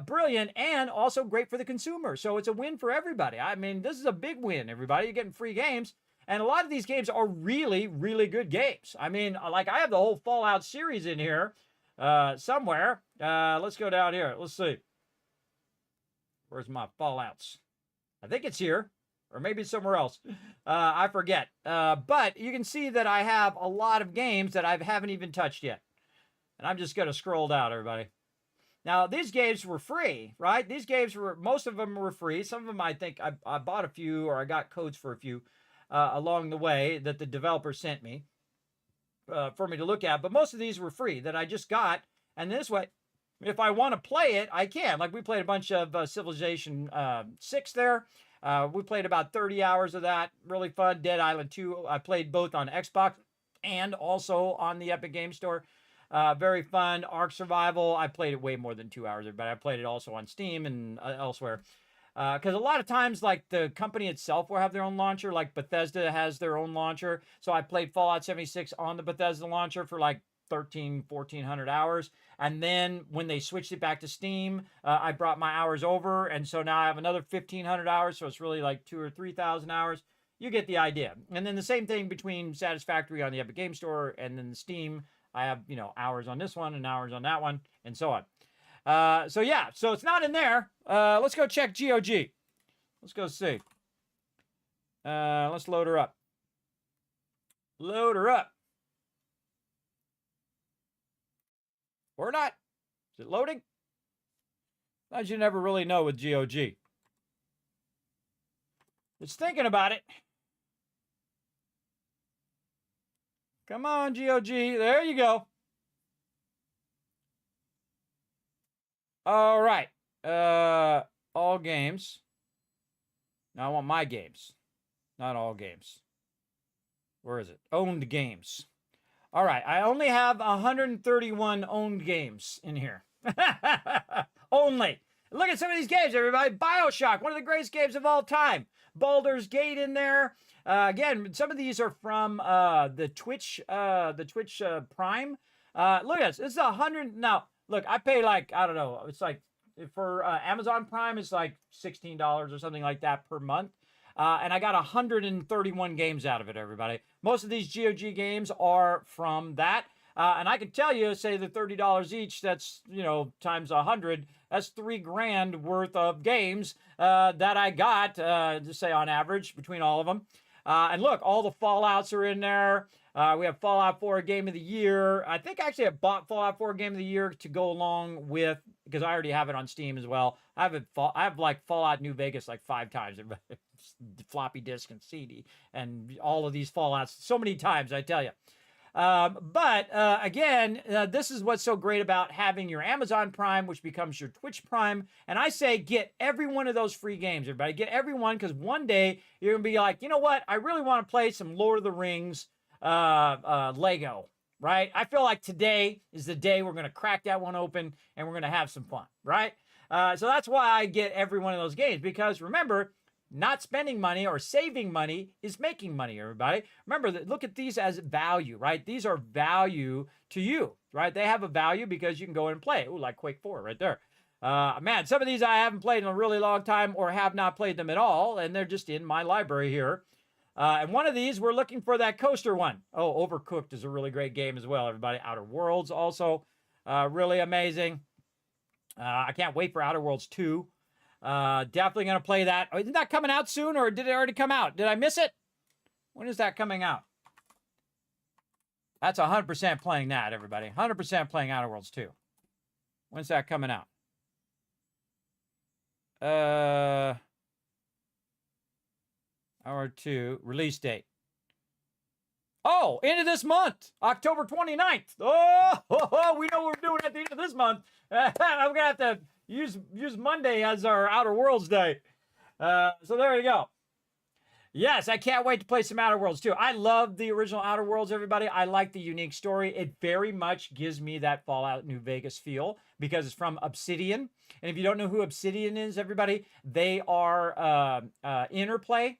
Brilliant, and also great for the consumer. So it's a win for everybody. I mean, this is a big win, everybody. You're getting free games. And a lot of these games are really, really good games. I mean, like I have the whole Fallout series in here somewhere. Let's go down here. Let's see. Where's my Fallouts? I think it's here, or maybe it's somewhere else. I forget. But you can see that I have a lot of games that I haven't even touched yet. And I'm just going to scroll down, everybody. Now, these games were free, right? These games most of them were free. Some of them, I think, I bought a few, or I got codes for a few along the way that the developer sent me for me to look at. But most of these were free that I just got. And this way, if I want to play it, I can. Like we played a bunch of Civilization 6 there. We played about 30 hours of that. Really fun. Dead Island 2. I played both on Xbox and also on the Epic Game Store. Very fun. Ark Survival. I played it way more than 2 hours, but I played it also on Steam and elsewhere. Because a lot of times, like, the company itself will have their own launcher. Like, Bethesda has their own launcher. So I played Fallout 76 on the Bethesda launcher for, like, 1,400 hours. And then when they switched it back to Steam, I brought my hours over. And so now I have another 1,500 hours. So it's really like 2,000 or 3,000 hours. You get the idea. And then the same thing between Satisfactory on the Epic Game Store and then the Steam. I have, hours on this one and hours on that one and so on. So yeah, so it's not in there. Let's go check GOG. Let's go see. Let's load her up. Load her up. Or not. Is it loading? As you never really know with GOG. It's thinking about it. Come on, GOG. There you go. All right. All games. Now I want my games. Not all games. Where is it? Owned games. All right, I only have 131 owned games in here. Only. Look at some of these games, everybody. BioShock, one of the greatest games of all time. Baldur's Gate in there. Again, some of these are from the Twitch Prime. Look at this. This is 100. Now, look, I pay like, I don't know. It's like, for Amazon Prime, it's like $16 or something like that per month. And I got 131 games out of it, everybody. Most of these GOG games are from that. And I can tell you, say the $30 each, that's, you know, times 100, that's $3,000 worth of games that I got, just say on average, between all of them. And look, all the Fallouts are in there. We have Fallout 4 Game of the Year. I think actually I bought Fallout 4 Game of the Year to go along with, because I already have it on Steam as well. I have like Fallout New Vegas like 5 times, floppy disk and CD, and all of these Fallouts so many times, I tell you. But again, this is what's so great about having your Amazon Prime, which becomes your Twitch Prime. And I say get every one of those free games, everybody. Get every one, because one day you're going to be like, you know what? I really want to play some Lord of the Rings Lego, right? I feel like today is the day we're going to crack that one open and we're going to have some fun, right? So that's why I get every one of those games, because remember, not spending money or saving money is making money, everybody. Remember, look at these as value, right? These are value to you, right? They have a value because you can go in and play. Ooh, like Quake 4 right there. Man, some of these I haven't played in a really long time or have not played them at all, and they're just in my library here. And one of these, we're looking for that coaster one. Oh, Overcooked is a really great game as well, everybody. Outer Worlds also really amazing. I can't wait for Outer Worlds 2. Definitely going to play that. Oh, isn't that coming out soon, or did it already come out? Did I miss it? When is that coming out? That's 100% playing that, everybody. 100% playing Outer Worlds 2. When's that coming out? Hour 2, release date. Oh, end of this month, October 29th. Oh, we know what we're doing at the end of this month. I'm going to have to use Monday as our Outer Worlds day. So there you go. Yes, I can't wait to play some Outer Worlds too. I love the original Outer Worlds, everybody. I like the unique story. It very much gives me that Fallout New Vegas feel because it's from Obsidian. And if you don't know who Obsidian is, everybody, they are Interplay,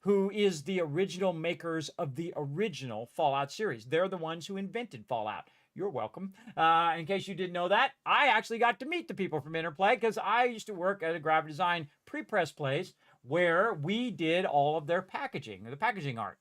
who is the original makers of the original Fallout series. They're the ones who invented Fallout. You're welcome. In case you didn't know that, I actually got to meet the people from Interplay because I used to work at a graphic design pre-press place where we did all of their packaging, the packaging art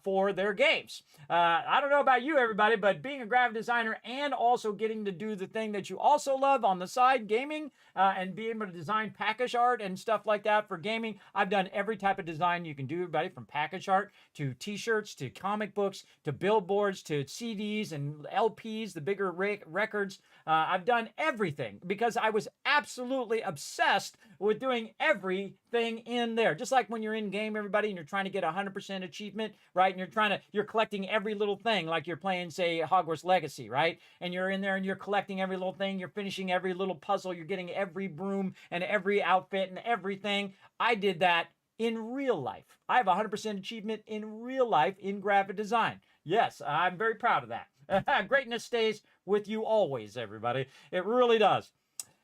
for their games. I don't know about you, everybody, but being a graphic designer and also getting to do the thing that you also love on the side, gaming, and being able to design package art and stuff like that for gaming. I've done every type of design you can do, everybody, from package art to t-shirts to comic books to billboards to CDs and LPs, the bigger records. I've done everything because I was absolutely obsessed with doing everything in there. Just like when you're in game, everybody, and you're trying to get 100% achievement, right? And you're collecting every little thing, like you're playing, say, Hogwarts Legacy, right? And you're in there and you're collecting every little thing. You're finishing every little puzzle. You're getting every broom and every outfit and everything. I did that in real life. I have 100% achievement in real life in graphic design. Yes, I'm very proud of that. Greatness stays with you always, everybody. It really does.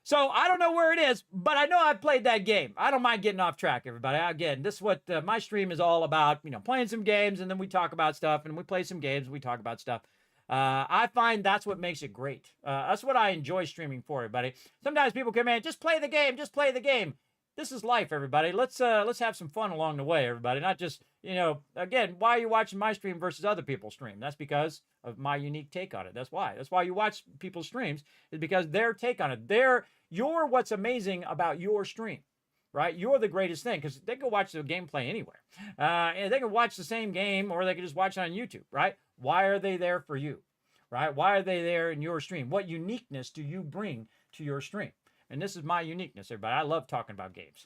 So I don't know where it is, but I know I've played that game. I don't mind getting off track, everybody. Again, this is what my stream is all about. You know, playing some games, and then we talk about stuff, and we play some games, and we talk about stuff. I find that's what makes it great. That's what I enjoy streaming for, everybody. Sometimes people come in, just play the game, just play the game. This is life, everybody. Let's have some fun along the way, everybody. Not just, you know, again, why are you watching my stream versus other people's stream? That's because of my unique take on it. That's why. That's why you watch people's streams, is because their take on it. You're what's amazing about your stream, right? You're the greatest thing, because they can watch the gameplay anywhere. And they can watch the same game, or they can just watch it on YouTube, right? Why are they there for you, right? Why are they there in your stream? What uniqueness do you bring to your stream? And this is my uniqueness, everybody. I love talking about games.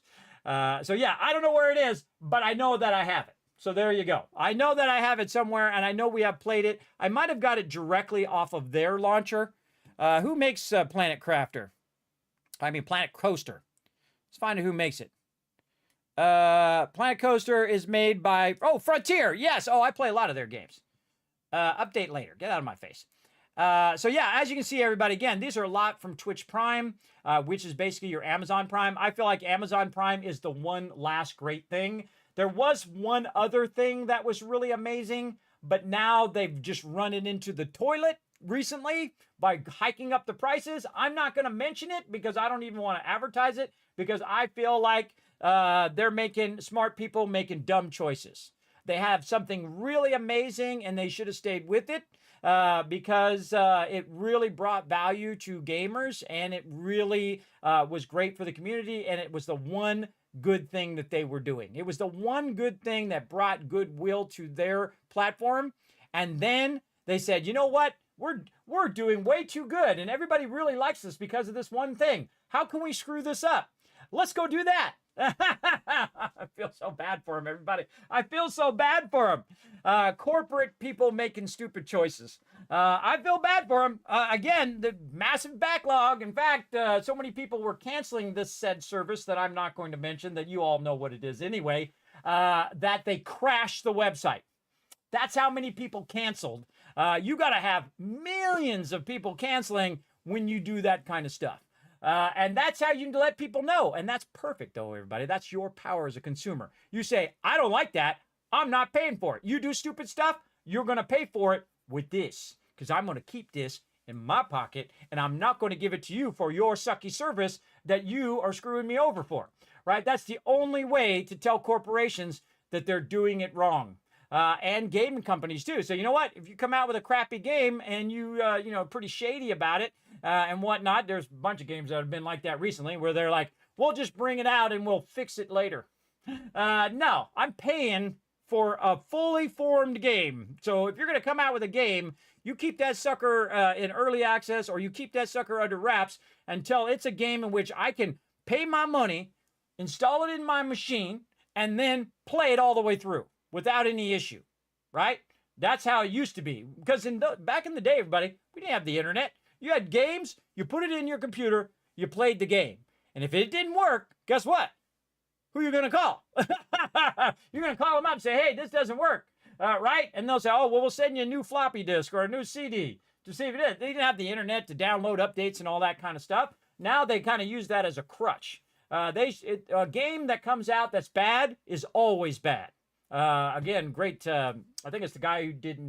So yeah, I don't know where it is, but I know that I have it. So there you go. I know that I have it somewhere, and I know we have played it. I might have got it directly off of their launcher. Who makes Planet Coaster? Let's find out who makes it. Planet Coaster is made by, Frontier. Yes. I play a lot of their games. Update later. Get out of my face. So yeah, as you can see, everybody, again, these are a lot from Twitch Prime, which is basically your Amazon Prime. I feel like Amazon Prime is the one last great thing. There was one other thing that was really amazing, but now they've just run it into the toilet recently by hiking up the prices. I'm not going to mention it because I don't even want to advertise it, because I feel like they're making smart people making dumb choices. They have something really amazing and they should have stayed with it. Because it really brought value to gamers, and it really was great for the community, and it was the one good thing that they were doing. It was the one good thing that brought goodwill to their platform. And then they said, you know what? We're doing way too good, and everybody really likes us because of this one thing. How can we screw this up? Let's go do that. I feel so bad for him, everybody. I feel so bad for him. Corporate people making stupid choices. I feel bad for him. Again, the massive backlog. In fact, so many people were canceling this said service that I'm not going to mention, that you all know what it is anyway, that they crashed the website. That's how many people canceled. You got to have millions of people canceling when you do that kind of stuff. And that's how you let people know. And that's perfect, though, everybody. That's your power as a consumer. You say, I don't like that. I'm not paying for it. You do stupid stuff, you're going to pay for it with this, because I'm going to keep this in my pocket, and I'm not going to give it to you for your sucky service that you are screwing me over for, right? That's the only way to tell corporations that they're doing it wrong. And gaming companies too. So you know what? If you come out with a crappy game and you pretty shady about it and whatnot, there's a bunch of games that have been like that recently, where they're like, we'll just bring it out and we'll fix it later. No, I'm paying for a fully formed game. So if you're going to come out with a game, you keep that sucker in early access, or you keep that sucker under wraps until it's a game in which I can pay my money, install it in my machine, and then play it all the way through without any issue, right? That's how it used to be. Because back in the day, everybody, we didn't have the internet. You had games, you put it in your computer, you played the game. And if it didn't work, guess what? Who are you going to call? You're going to call them up and say, hey, this doesn't work, right? And they'll say, oh, well, we'll send you a new floppy disk or a new CD to see if it is. They didn't have the internet to download updates and all that kind of stuff. Now they kind of use that as a crutch. A game that comes out that's bad is always bad. Again, great. I think it's the guy who did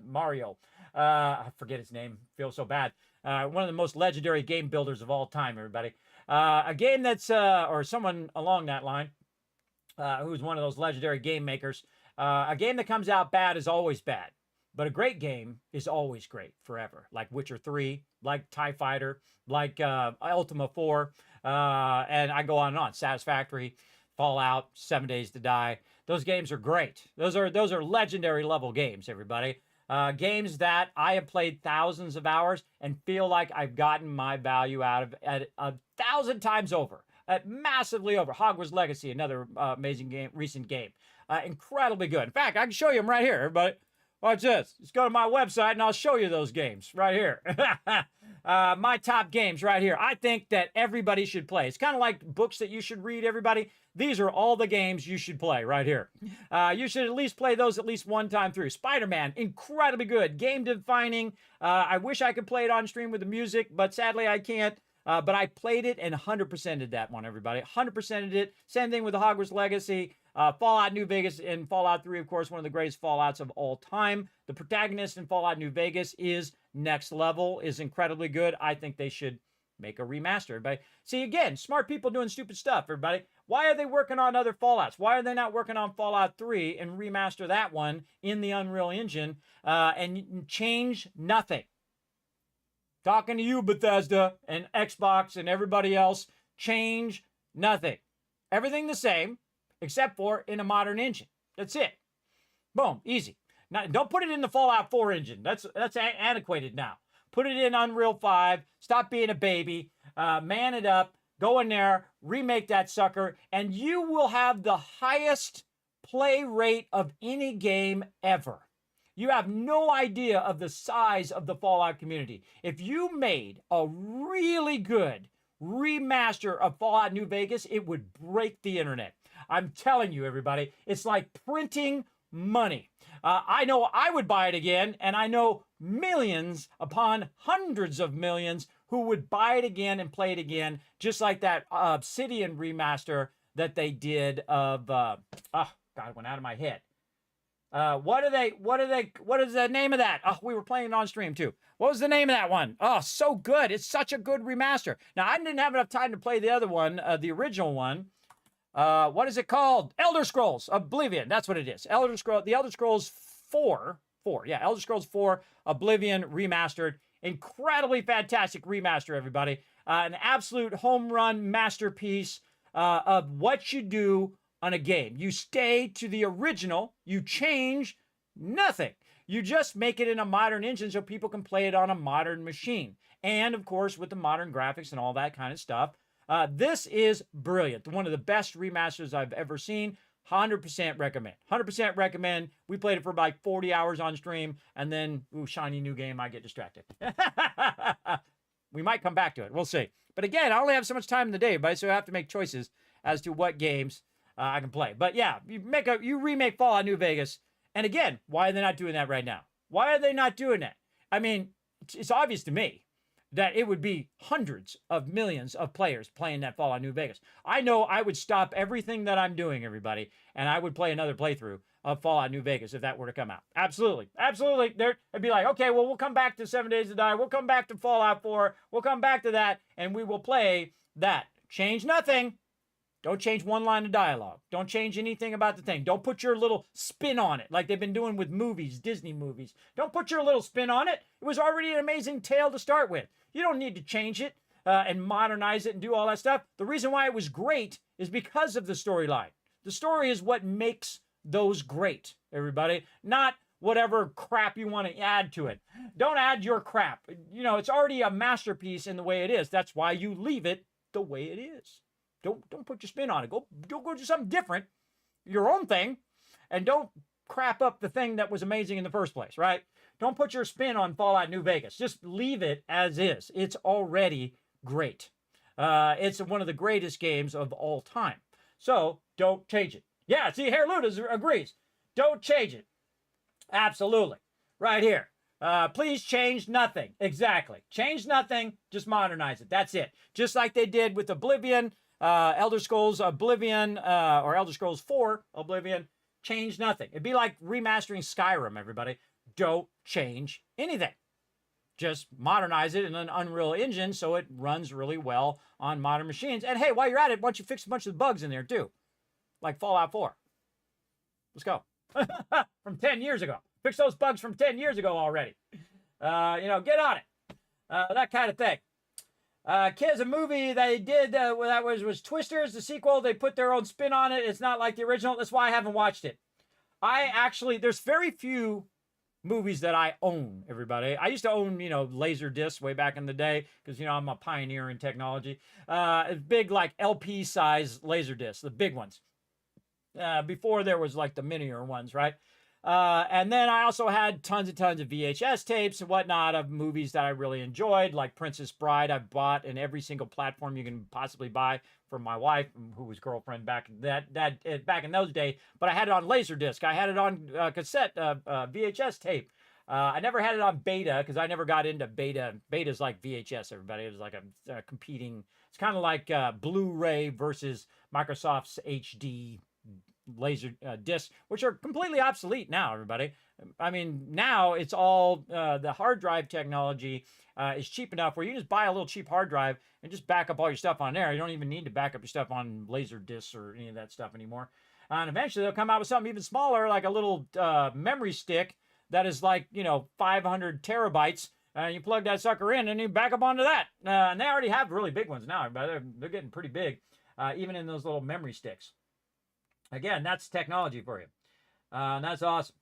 Mario. I forget his name. Feel so bad. One of the most legendary game builders of all time, everybody. A game that's, or someone along that line, who's one of those legendary game makers. A game that comes out bad is always bad. But a great game is always great forever. Like Witcher 3, like TIE Fighter, like Ultima 4, and I go on and on. Satisfactory, Fallout, 7 Days to Die. Those games are great. Those are legendary level games, everybody. Games that I have played thousands of hours and feel like I've gotten my value out of at 1,000 times over. Massively over. Hogwarts Legacy, another amazing game, recent game. Incredibly good. In fact, I can show you them right here, everybody. Watch this. Just go to my website and I'll show you those games right here. My top games right here. I think that everybody should play. It's kind of like books that you should read, everybody. These are all the games you should play right here. You should at least play those at least one time through. Spider-Man, incredibly good. Game defining. I wish I could play it on stream with the music, but sadly I can't. But I played it and 100%ed that one, everybody. 100%ed it. Same thing with the Hogwarts Legacy. Fallout New Vegas and Fallout 3, of course, one of the greatest Fallouts of all time. The protagonist in Fallout New Vegas is next level, is incredibly good. I think they should make a remaster, everybody. See, again, smart people doing stupid stuff, everybody. Why are they working on other Fallouts? Why are they not working on Fallout 3 and remaster that one in the Unreal Engine and change nothing? Talking to you, Bethesda and Xbox and everybody else, change nothing. Everything the same, except for in a modern engine. That's it. Boom, easy. Now, don't put it in the Fallout 4 engine. That's antiquated now. Put it in Unreal 5. Stop being a baby. Man it up. Go in there. Remake that sucker. And you will have the highest play rate of any game ever. You have no idea of the size of the Fallout community. If you made a really good remaster of Fallout New Vegas, it would break the internet. I'm telling you, everybody, it's like printing money. I know I would buy it again, and I know millions upon hundreds of millions who would buy it again and play it again, just like that Obsidian remaster that they did of, God, it went out of my head. What is the name of that? Oh, we were playing it on stream too. What was the name of that one? Oh, so good. It's such a good remaster. Now, I didn't have enough time to play the other one, the original one. What is it called? Elder Scrolls Oblivion. That's what it is. The Elder Scrolls 4. Yeah, Elder Scrolls 4 Oblivion remastered. Incredibly fantastic remaster, everybody. An absolute home run masterpiece of what you do on a game. You stay to the original. You change nothing. You just make it in a modern engine so people can play it on a modern machine. And, of course, with the modern graphics and all that kind of stuff. This is brilliant. One of the best remasters I've ever seen. 100% recommend. 100% recommend. We played it for about 40 hours on stream, and then, ooh, shiny new game, I get distracted. We might come back to it. We'll see. But again, I only have so much time in the day, but so I have to make choices as to what games I can play. But yeah, you remake Fallout New Vegas, and again, why are they not doing that right now? Why are they not doing that? I mean, it's obvious to me that it would be hundreds of millions of players playing that Fallout New Vegas. I know I would stop everything that I'm doing, everybody, and I would play another playthrough of Fallout New Vegas if that were to come out. Absolutely. Absolutely. It'd be like, okay, well, we'll come back to 7 Days to Die. We'll come back to Fallout 4. We'll come back to that, and we will play that. Change nothing. Don't change one line of dialogue. Don't change anything about the thing. Don't put your little spin on it like they've been doing with movies, Disney movies. Don't put your little spin on it. It was already an amazing tale to start with. You don't need to change it and modernize it and do all that stuff. The reason why it was great is because of the storyline. The story is what makes those great, everybody. Not whatever crap you want to add to it. Don't add your crap. You know, it's already a masterpiece in the way it is. That's why you leave it the way it is. Don't put your spin on it. Go do something different, your own thing, and don't crap up the thing that was amazing in the first place, right? Don't put your spin on Fallout New Vegas. Just leave it as is. It's already great. It's one of the greatest games of all time. So don't change it. Yeah, see, Hair Luda agrees. Don't change it. Absolutely. Right here. Please change nothing. Exactly. Change nothing. Just modernize it. That's it. Just like they did with Oblivion, Elder Scrolls Oblivion, or Elder Scrolls 4 Oblivion. Change nothing. It'd be like remastering Skyrim, everybody. Don't change anything. Just modernize it in an Unreal Engine so it runs really well on modern machines. And hey, while you're at it, why don't you fix a bunch of the bugs in there too? Like Fallout 4. Let's go. From 10 years ago. Fix those bugs from 10 years ago already. Get on it. That kind of thing. Kids, a movie they did that was Twisters, the sequel. They put their own spin on it. It's not like the original. That's why I haven't watched it. There's very few movies that I own, everybody. I used to own, laser discs way back in the day because, I'm a pioneer in technology. Big, like, LP size laser discs, the big ones. Before there was, like, the minier ones, right? And then I also had tons and tons of VHS tapes and whatnot of movies that I really enjoyed, like Princess Bride. I've bought in every single platform you can possibly buy for my wife, who was girlfriend back in those days. But I had it on Laserdisc. I had it on cassette, VHS tape. I never had it on beta because I never got into beta. Beta's like VHS, everybody. It was like a competing. It's kind of like Blu-ray versus Microsoft's HD laser discs, which are completely obsolete now, everybody. I mean, now it's all the hard drive technology is cheap enough where you just buy a little cheap hard drive and just back up all your stuff on there. You don't even need to back up your stuff on laser discs or any of that stuff anymore. And eventually they'll come out with something even smaller, like a little memory stick that is like 500 terabytes. You plug that sucker in and you back up onto that. And they already have really big ones now, everybody. They're getting pretty big, even in those little memory sticks. Again, that's technology for you. That's awesome.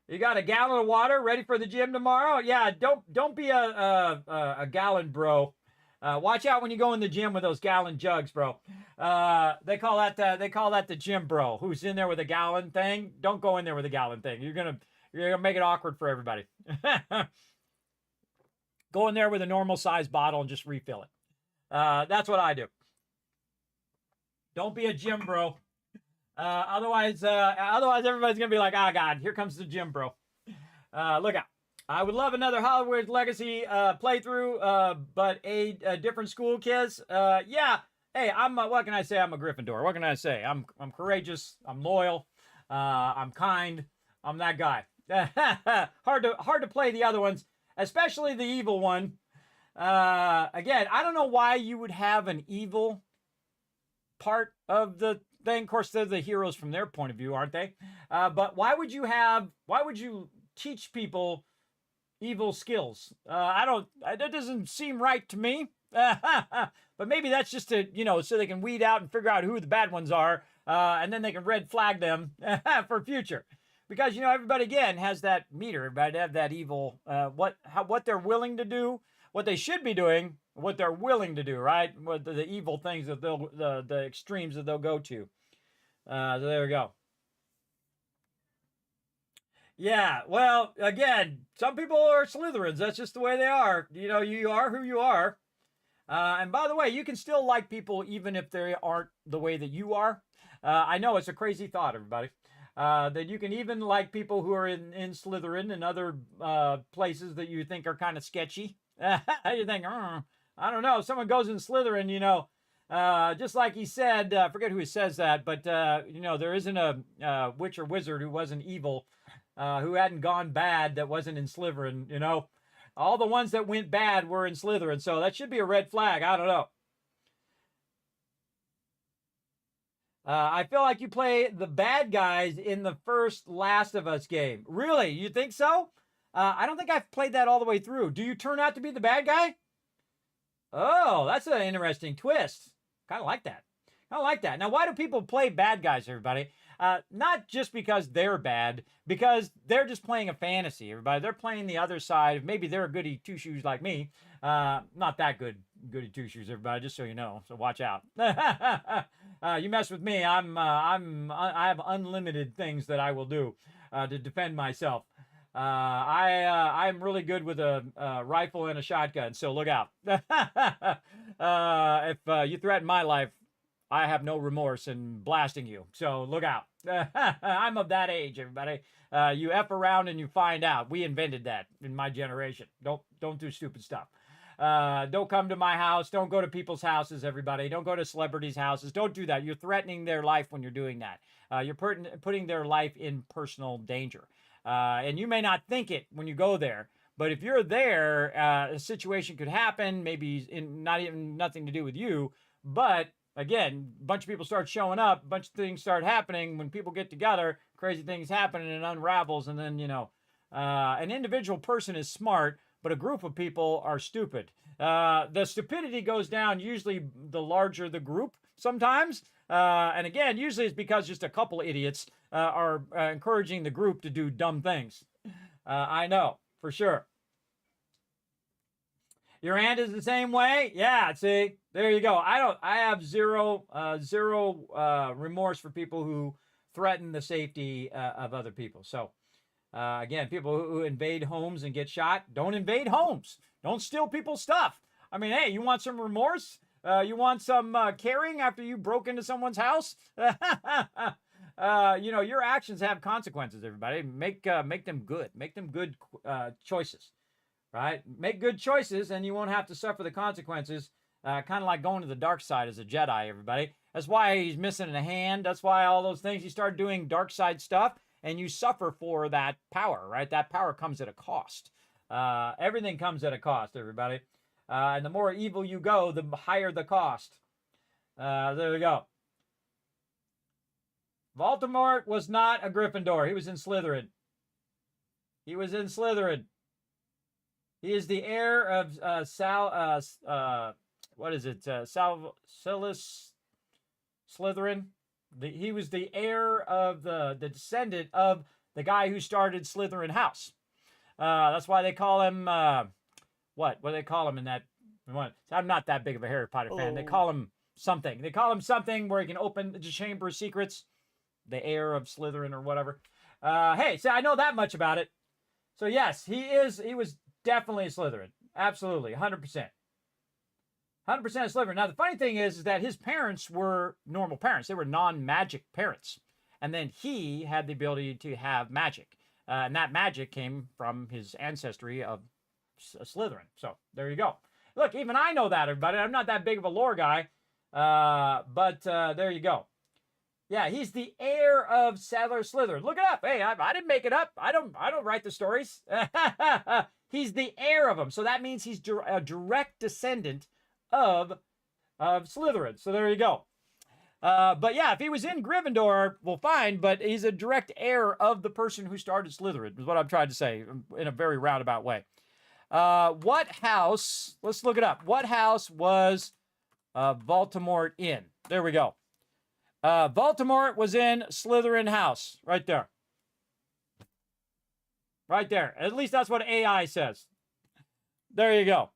You got a gallon of water ready for the gym tomorrow? Yeah, don't be a gallon bro. Watch out when you go in the gym with those gallon jugs, bro. They call that the gym bro who's in there with a gallon thing. Don't go in there with a gallon thing. You're gonna make it awkward for everybody. Go in there with a normal size bottle and just refill it. That's what I do. Don't be a gym bro. Otherwise everybody's gonna be like, "Ah, God, here comes the gym, bro." Look out. I would love another Hogwarts Legacy playthrough, but a different school, kids. Yeah. Hey, what can I say? I'm a Gryffindor. What can I say? I'm courageous. I'm loyal. I'm kind. I'm that guy. Hard to play the other ones, especially the evil one. Again, I don't know why you would have an evil part of the thing. Of course, they're the heroes from their point of view, aren't they? But why would you teach people evil skills? That doesn't seem right to me. But maybe that's just so they can weed out and figure out who the bad ones are, and then they can red flag them for future. Because everybody again has that meter. Everybody have that evil. What they're willing to do, what they should be doing, what they're willing to do. Right? What the evil things that the extremes that they'll go to. So there we go. Yeah, well, again, some people are Slytherins. That's just the way they are. You are who you are. And by the way, you can still like people even if they aren't the way that you are. I know it's a crazy thought, everybody. That you can even like people who are in Slytherin and other places that you think are kind of sketchy. You think, I don't know. If someone goes in Slytherin, just like he said, I forget who says that, but, there isn't a witch or wizard who wasn't evil, who hadn't gone bad that wasn't in Slytherin, All the ones that went bad were in Slytherin, so that should be a red flag. I don't know. I feel like you play the bad guys in the first Last of Us game. Really? You think so? I don't think I've played that all the way through. Do you turn out to be the bad guy? Oh, that's an interesting twist. Kind of like that. Now, why do people play bad guys, everybody? Not just because they're bad, because they're just playing a fantasy, everybody. They're playing the other side. Maybe they're a goody two-shoes like me. Not that goody two-shoes, everybody, just so you know. So watch out. You mess with me, I have unlimited things that I will do to defend myself. I'm really good with a rifle and a shotgun, so look out. If you threaten my life, I have no remorse in blasting you, so look out. I'm of that age, everybody. You F around and you find out. We invented that in my generation. Don't do stupid stuff. Don't come to my house. Don't go to people's houses, everybody. Don't go to celebrities' houses. Don't do that. You're threatening their life when you're doing that. You're putting their life in personal danger. And you may not think it when you go there, but if you're there, a situation could happen, maybe nothing to do with you, but again, a bunch of people start showing up, a bunch of things start happening. When people get together, crazy things happen and it unravels. And then, an individual person is smart, but a group of people are stupid. The stupidity goes down usually the larger the group sometimes. And again, usually it's because just a couple idiots are encouraging the group to do dumb things. I know, for sure. Your aunt is the same way? Yeah, see, there you go. I have zero remorse for people who threaten the safety of other people. So, again, people who invade homes and get shot, don't invade homes. Don't steal people's stuff. I mean, hey, you want some remorse? You want some caring after you broke into someone's house? Your actions have consequences, everybody. Make them good. Make them good choices. Right? Make good choices and you won't have to suffer the consequences. Kind of like going to the dark side as a Jedi, everybody. That's why he's missing a hand. That's why all those things. You start doing dark side stuff and you suffer for that power, right? That power comes at a cost. Everything comes at a cost, everybody. And the more evil you go, the higher the cost. There we go. Voldemort was not a Gryffindor. He was in Slytherin. He is the heir of Silas Slytherin. He was the heir of the descendant of the guy who started Slytherin House. That's why they call him, what do they call him in that one? I'm not that big of a Harry Potter fan. They call him something. They call him something where he can open the Chamber of Secrets. The heir of Slytherin or whatever. Hey, so I know that much about it. So yes, he was definitely a Slytherin. Absolutely, 100%. 100% Slytherin. Now, the funny thing is that his parents were normal parents. They were non-magic parents. and then he had the ability to have magic. And that magic came from his ancestry of Slytherin. So there you go. Look, even I know that, everybody. I'm not that big of a lore guy, but there you go. Yeah, he's the heir of Sadler Slytherin. Look it up. Hey, I didn't make it up. I don't write the stories. He's the heir of them, so that means he's a direct descendant of Slytherin. So there you go. But yeah, if he was in Gryffindor, well, fine. But he's a direct heir of the person who started Slytherin. Is what I'm trying to say in a very roundabout way. What house? Let's look it up. What house was Voldemort in? There we go. Voldemort was in Slytherin house, right there. Right there. At least that's what AI says. There you go.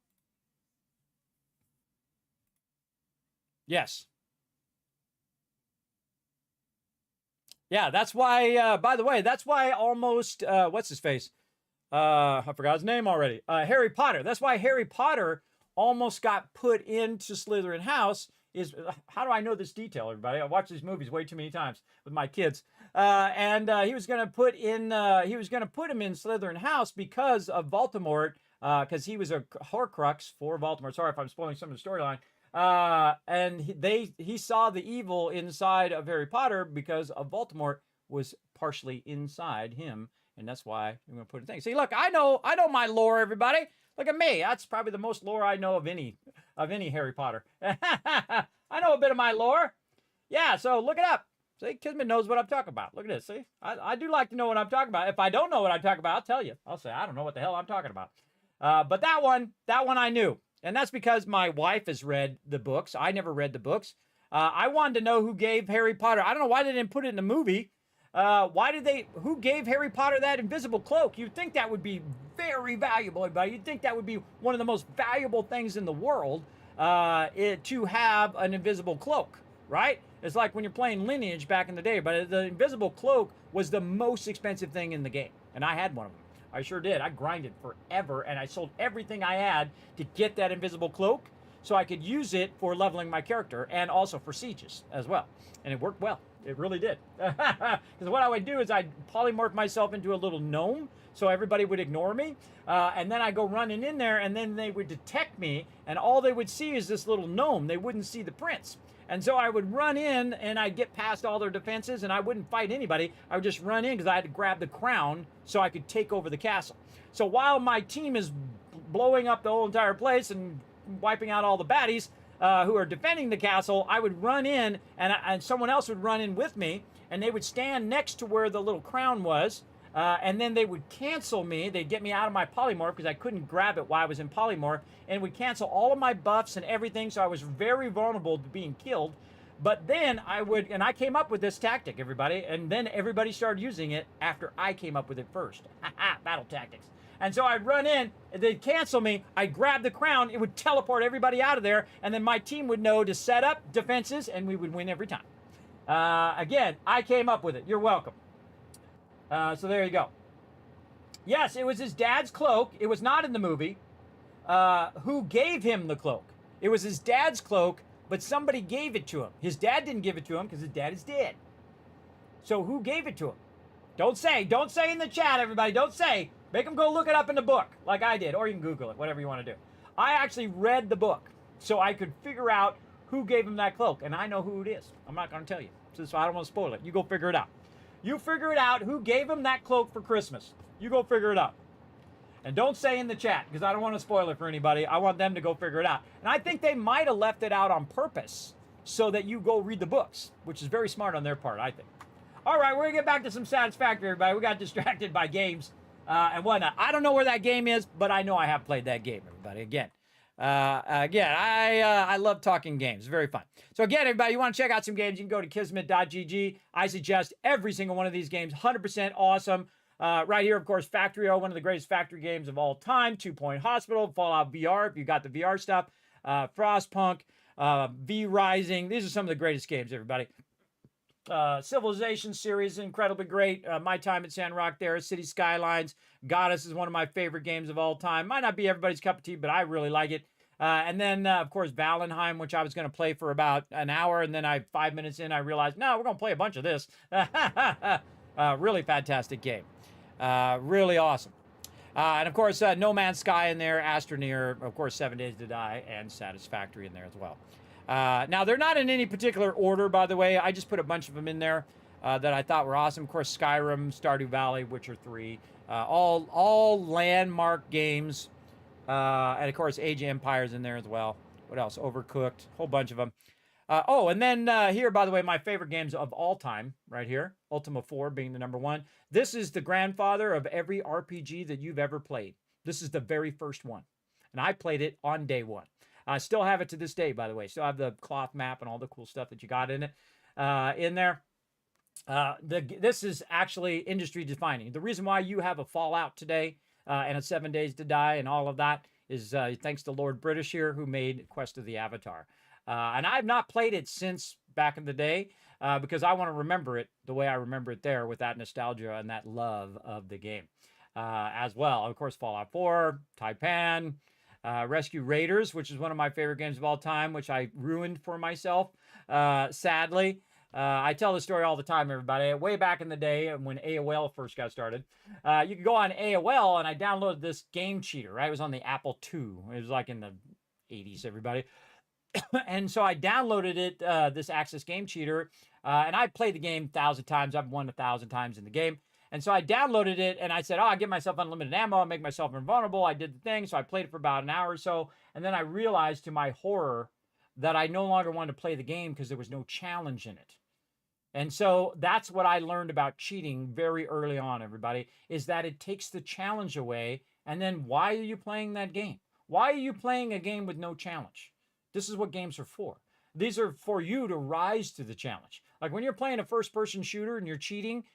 Yes. Yeah, that's why, by the way, that's why almost, what's his face? I forgot his name already. Harry Potter. That's why Harry Potter almost got put into Slytherin house. Is how do I know this detail, everybody? I watched these movies way too many times with my kids. And he was going to put him in Slytherin house because of Voldemort, because he was a Horcrux for Voldemort. Sorry if I'm spoiling some of the storyline. And he saw the evil inside of Harry Potter because of Voldemort was partially inside him, and that's why I'm going to put a thing. See, look, I know my lore, everybody. Look at me. That's probably the most lore I know of any Harry Potter. I know a bit of my lore. Yeah, so look it up. See, Kismet knows what I'm talking about. Look at this. See, I do like to know what I'm talking about. If I don't know what I'm talking about, I'll tell you. I'll say I don't know what the hell I'm talking about. But that one I knew. And that's because my wife has read the books. I never read the books. I wanted to know who gave Harry Potter. I don't know why they didn't put it in the movie. Who gave Harry Potter that invisible cloak? You'd think that would be very valuable, everybody. You'd think that would be one of the most valuable things in the world, to have an invisible cloak, right? It's like when you're playing Lineage back in the day, but the invisible cloak was the most expensive thing in the game. And I had one of them. I sure did. I grinded forever, and I sold everything I had to get that invisible cloak so I could use it for leveling my character and also for sieges as well. And it worked well. It really did. Because what I would do is I'd polymorph myself into a little gnome so everybody would ignore me. And then I go running in there, and then they would detect me, and all they would see is this little gnome. They wouldn't see the prince. And so I would run in, and I'd get past all their defenses, and I wouldn't fight anybody. I would just run in because I had to grab the crown so I could take over the castle. So while my team is blowing up the whole entire place and wiping out all the baddies who are defending the castle, I would run in, and someone else would run in with me, and they would stand next to where the little crown was, and then they would cancel me. They'd get me out of my polymorph because I couldn't grab it while I was in polymorph, and would cancel all of my buffs and everything, so I was very vulnerable to being killed. But then and I came up with this tactic, everybody, and then everybody started using it after I came up with it first. Battle tactics. And so I'd run in, they'd cancel me, I'd grab the crown, it would teleport everybody out of there, and then my team would know to set up defenses, and we would win every time. Again, I came up with it. You're welcome. So there you go. Yes, it was his dad's cloak. It was not in the movie. Who gave him the cloak? It was his dad's cloak, but somebody gave it to him. His dad didn't give it to him because his dad is dead. So who gave it to him? Don't say in the chat, everybody. Don't say. Make them go look it up in the book like I did, or you can Google it, whatever you want to do. I actually read the book so I could figure out who gave him that cloak, and I know who it is. I'm not going to tell you, so I don't want to spoil it. You go figure it out. You figure it out who gave him that cloak for Christmas. You go figure it out. And don't say in the chat, because I don't want to spoil it for anybody. I want them to go figure it out. And I think they might have left it out on purpose so that you go read the books, which is very smart on their part, I think. All right, we're going to get back to some Satisfactory, everybody. We got distracted by games and whatnot. I don't know where that game is, but I know I have played that game, everybody. Again, I love talking games. Very fun. So again, everybody, you want to check out some games, you can go to kismet.gg. I suggest every single one of these games. 100% awesome. Right here, of course, Factory, one of the greatest factory games of all time. 2 Point Hospital, Fallout VR, if you got the VR stuff. Frostpunk, V Rising. These are some of the greatest games, everybody. Civilization series, incredibly great. My Time at Sandrock there, City Skylines. Goddess is one of my favorite games of all time. Might not be everybody's cup of tea, but I really like it. And then, of course, Valheim, which I was going to play for about an hour. And then 5 minutes in, I realized, no, we're going to play a bunch of this. Really fantastic game. Really awesome. And of course, No Man's Sky in there, Astroneer, of course, 7 Days to Die, and Satisfactory in there as well. Now, they're not in any particular order, by the way. I just put a bunch of them in there that I thought were awesome. Of course, Skyrim, Stardew Valley, Witcher 3, all landmark games. And of course, Age of Empires in there as well. What else? Overcooked, whole bunch of them. Oh, and then here, by the way, my favorite games of all time, right here. Ultima 4 being the #1. This is the grandfather of every RPG that you've ever played. This is the very first one. And I played it on day one. I still have it to this day, by the way. Still have the cloth map and all the cool stuff that you got in it, in there. This is actually industry defining. The reason why you have a Fallout today and a 7 Days to Die and all of that is thanks to Lord British here, who made Quest of the Avatar. And I've not played it since back in the day because I want to remember it the way I remember it there, with that nostalgia and that love of the game as well. Of course, Fallout 4, Taipan, Rescue Raiders, which is one of my favorite games of all time, which I ruined for myself, sadly. I tell the story all the time, everybody. Way back in the day when AOL first got started, you could go on AOL, and I downloaded this game cheater, right? It was on the Apple II. It was like in the 80s, everybody. And so I downloaded it, this Access Game Cheater, and I played the game 1,000 times. I've won 1,000 times in the game. And so I downloaded it, and I said, oh, I'll give myself unlimited ammo, I'll make myself invulnerable. I did the thing, so I played it for about an hour or so, and then I realized, to my horror, that I no longer wanted to play the game because there was no challenge in it. And so that's what I learned about cheating very early on, everybody, is that it takes the challenge away, and then why are you playing that game? Why are you playing a game with no challenge? This is what games are for. These are for you to rise to the challenge. Like when you're playing a first-person shooter and you're cheating,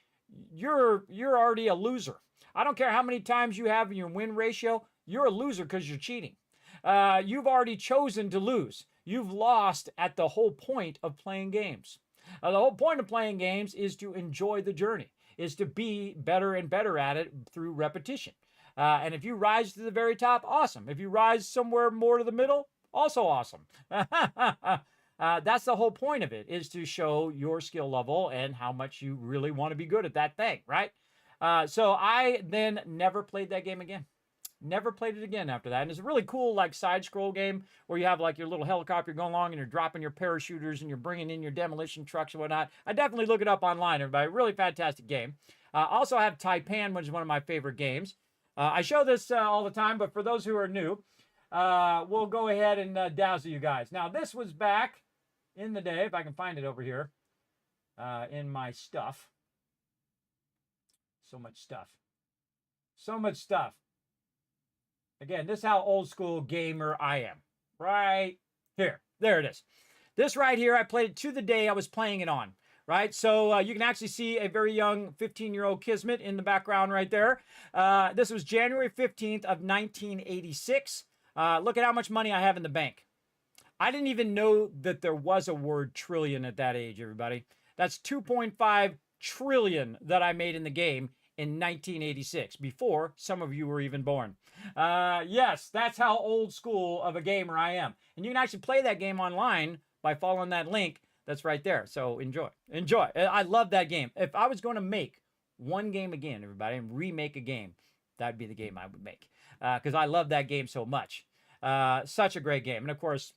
you're already a loser. I don't care how many times you have in your win ratio, you're a loser because you're cheating. You've already chosen to lose. You've lost at the whole point of playing games. The whole point of playing games is to enjoy the journey, is to be better and better at it through repetition. And if you rise to the very top, awesome. If you rise somewhere more to the middle, also awesome. That's the whole point of it, is to show your skill level and how much you really want to be good at that thing, right? So I then never played that game again. Never played it again after that. And it's a really cool, like, side-scroll game where you have, like, your little helicopter going along and you're dropping your parachuters and you're bringing in your demolition trucks and whatnot. I definitely look it up online, everybody. Really fantastic game. Also have Taipan, which is one of my favorite games. I show this all the time, but for those who are new, we'll go ahead and dazzle you guys. Now, this was back in the day, if I can find it over here, in my stuff. So much stuff. So much stuff. Again, this is how old school gamer I am. Right here. There it is. This right here, I played it to the day I was playing it on. Right? So you can actually see a very young 15-year-old Kismet in the background right there. This was January 15th of 1986. Look at how much money I have in the bank. I didn't even know that there was a word trillion at that age, everybody. That's 2.5 trillion that I made in the game in 1986, before some of you were even born. Yes, that's how old school of a gamer I am. And you can actually play that game online by following that link that's right there. So enjoy. Enjoy. I love that game. If I was going to make one game again, everybody, and remake a game, that'd be the game I would make. Because I love that game so much. Such a great game. And of course,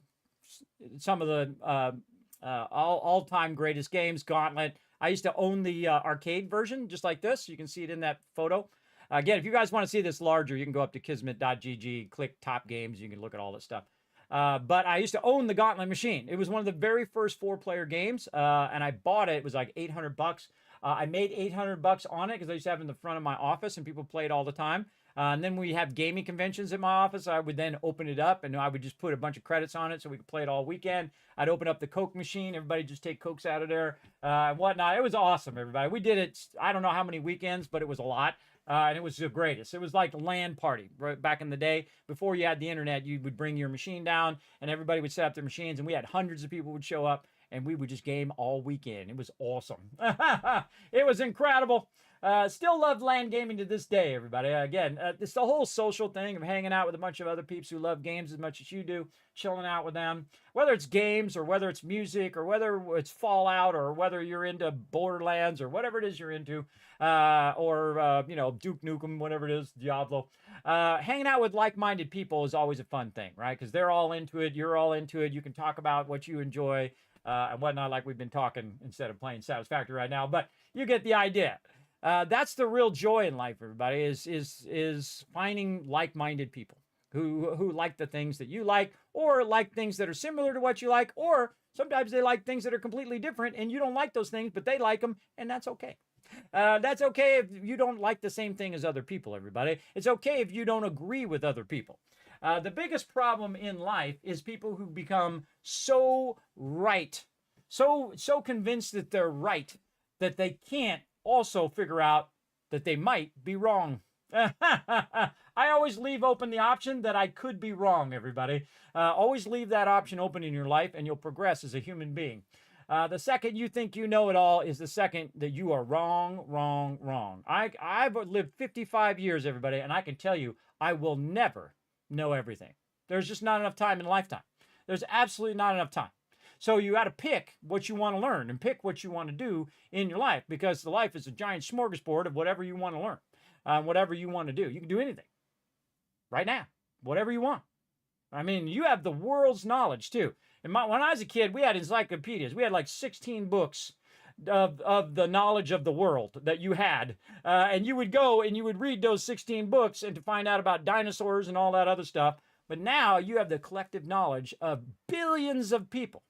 some of the all-time greatest games, Gauntlet. I used to own the arcade version, just like this. You can see it in that photo. Again, if you guys want to see this larger, you can go up to kismet.gg, click top games. You can look at all this stuff. But I used to own the Gauntlet machine. It was one of the very first 4-player games, and I bought it. It was like $800. I made $800 on it because I used to have it in the front of my office, and people played all the time. And then we have gaming conventions at my office. I would then open it up, and I would just put a bunch of credits on it so we could play it all weekend. I'd open up the Coke machine. Everybody just take Cokes out of there and whatnot. It was awesome, everybody. We did it, I don't know how many weekends, but it was a lot. And it was the greatest. It was like a LAN party right back in the day. Before you had the internet, you would bring your machine down, and everybody would set up their machines, and we had hundreds of people would show up, and we would just game all weekend. It was awesome. It was incredible. Still love LAN gaming to this day, everybody. Again, it's the whole social thing of hanging out with a bunch of other peeps who love games as much as you do, chilling out with them. Whether it's games or whether it's music or whether it's Fallout or whether you're into Borderlands or whatever it is you're into, or Duke Nukem, whatever it is, Diablo. Hanging out with like-minded people is always a fun thing, right? Because they're all into it, you're all into it. You can talk about what you enjoy and whatnot, like we've been talking instead of playing Satisfactory right now. But you get the idea. That's the real joy in life, everybody, is finding like-minded people who like the things that you like, or like things that are similar to what you like, or sometimes they like things that are completely different and you don't like those things, but they like them, and that's okay. That's okay if you don't like the same thing as other people, everybody. It's okay if you don't agree with other people. The biggest problem in life is people who become so right, so convinced that they're right, that they can't also figure out that they might be wrong. I always leave open the option that I could be wrong, everybody. Always leave that option open in your life and you'll progress as a human being. The second you think you know it all is the second that you are wrong, wrong, wrong. I've lived 55 years, everybody, and I can tell you I will never know everything. There's just not enough time in a lifetime. There's absolutely not enough time. So you got to pick what you want to learn and pick what you want to do in your life, because the life is a giant smorgasbord of whatever you want to learn, whatever you want to do. You can do anything right now, whatever you want. I mean, you have the world's knowledge too. And when I was a kid, we had encyclopedias. We had like 16 books of the knowledge of the world that you had. And you would go and you would read those 16 books and to find out about dinosaurs and all that other stuff. But now you have the collective knowledge of billions of people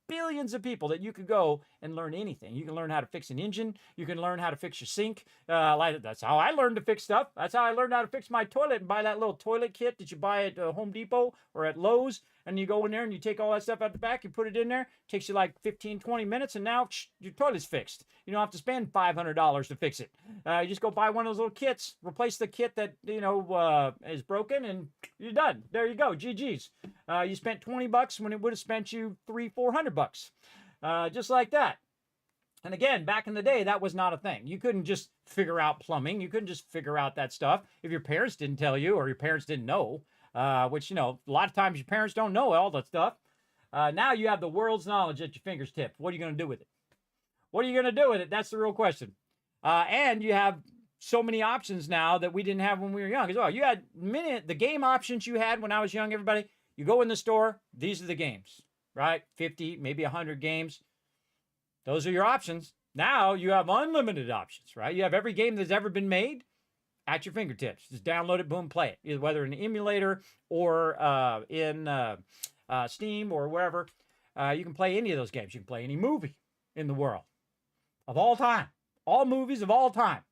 that you could go and learn anything. You can learn how to fix an engine. You can learn how to fix your sink. That's how I learned to fix stuff. That's how I learned how to fix my toilet and buy that little toilet kit that you buy at Home Depot or at Lowe's. And you go in there and you take all that stuff out the back, you put it in there. It takes you like 15, 20 minutes, and now your toilet's fixed. You don't have to spend $500 to fix it. You just go buy one of those little kits, replace the kit that, is broken, and you're done. There you go. GG's. You spent $20 when it would have spent you $300-400. Just like that. And again, back in the day, that was not a thing. You couldn't just figure out plumbing. You couldn't just figure out that stuff if your parents didn't tell you or your parents didn't know. Which, a lot of times your parents don't know all that stuff. Now you have the world's knowledge at your fingertips. What are you going to do with it? What are you going to do with it? That's the real question. And you have so many options now that we didn't have when we were young as well. You had the game options you had when I was young, everybody. You go in the store, these are the games, right? 50, maybe 100 games. Those are your options. Now you have unlimited options, right? You have every game that's ever been made at your fingertips. Just download it, boom, play it. Either whether in an emulator or in Steam or wherever. You can play any of those games. You can play any movie in the world of all time. All movies of all time.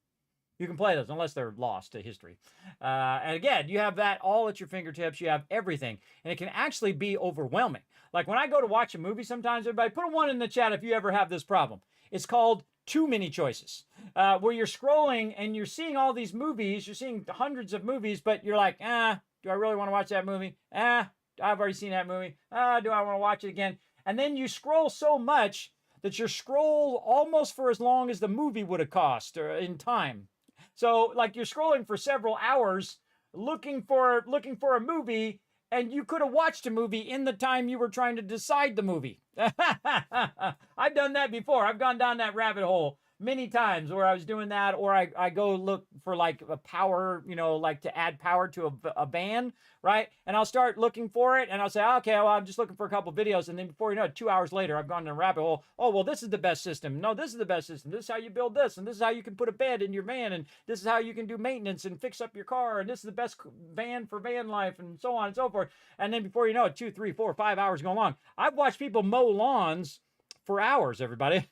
You can play those unless they're lost to history. And again, you have that all at your fingertips. You have everything. And it can actually be overwhelming. Like when I go to watch a movie sometimes, everybody, put a 1 in the chat if you ever have this problem. It's called too many choices, where you're scrolling and you're seeing all these movies, you're seeing hundreds of movies, but you're like, do I really want to watch that movie? I've already seen that movie. Do I want to watch it again? And then you scroll so much that you scroll almost for as long as the movie would have cost or in time. So like you're scrolling for several hours looking for a movie, and you could have watched a movie in the time you were trying to decide the movie. I've done that before. I've gone down that rabbit hole many times where I was doing that, or I go look for like a power, like to add power to a band, right? And I'll start looking for it and I'll say, okay, well, I'm just looking for a couple videos. And then before you know it, 2 hours later, I've gone down a rabbit hole. Oh, well, this is the best system. No, this is the best system. This is how you build this. And this is how you can put a bed in your van. And this is how you can do maintenance and fix up your car. And this is the best van for van life, and so on and so forth. And then before you know it, 2, 3, 4, 5 hours go along. I've watched people mow lawns for hours, everybody.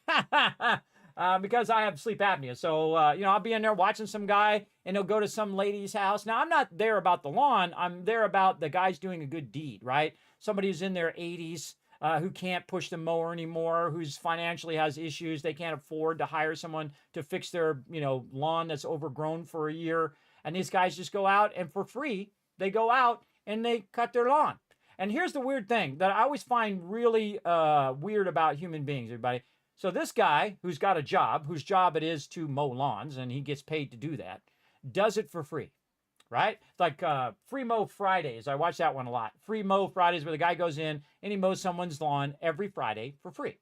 Because I have sleep apnea. So, I'll be in there watching some guy and he'll go to some lady's house. Now, I'm not there about the lawn. I'm there about the guy's doing a good deed, right? Somebody who's in their 80s who can't push the mower anymore, who's financially has issues. They can't afford to hire someone to fix their, lawn that's overgrown for a year. And these guys just go out and for free, they go out and they cut their lawn. And here's the weird thing that I always find really weird about human beings, everybody. So this guy who's got a job, whose job it is to mow lawns, and he gets paid to do that, does it for free, right? It's like Free Mow Fridays. I watch that one a lot. Free Mow Fridays, where the guy goes in and he mows someone's lawn every Friday for free.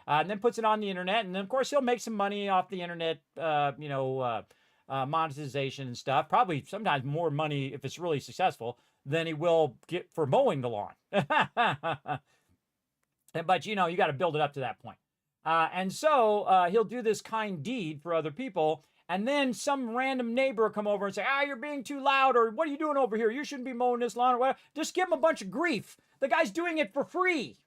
And then puts it on the internet. And then, of course, he'll make some money off the internet, monetization and stuff. Probably sometimes more money if it's really successful than he will get for mowing the lawn. But, you got to build it up to that point. And so he'll do this kind deed for other people. And then some random neighbor will come over and say, you're being too loud, or what are you doing over here? You shouldn't be mowing this lawn, or whatever. Just give him a bunch of grief. The guy's doing it for free.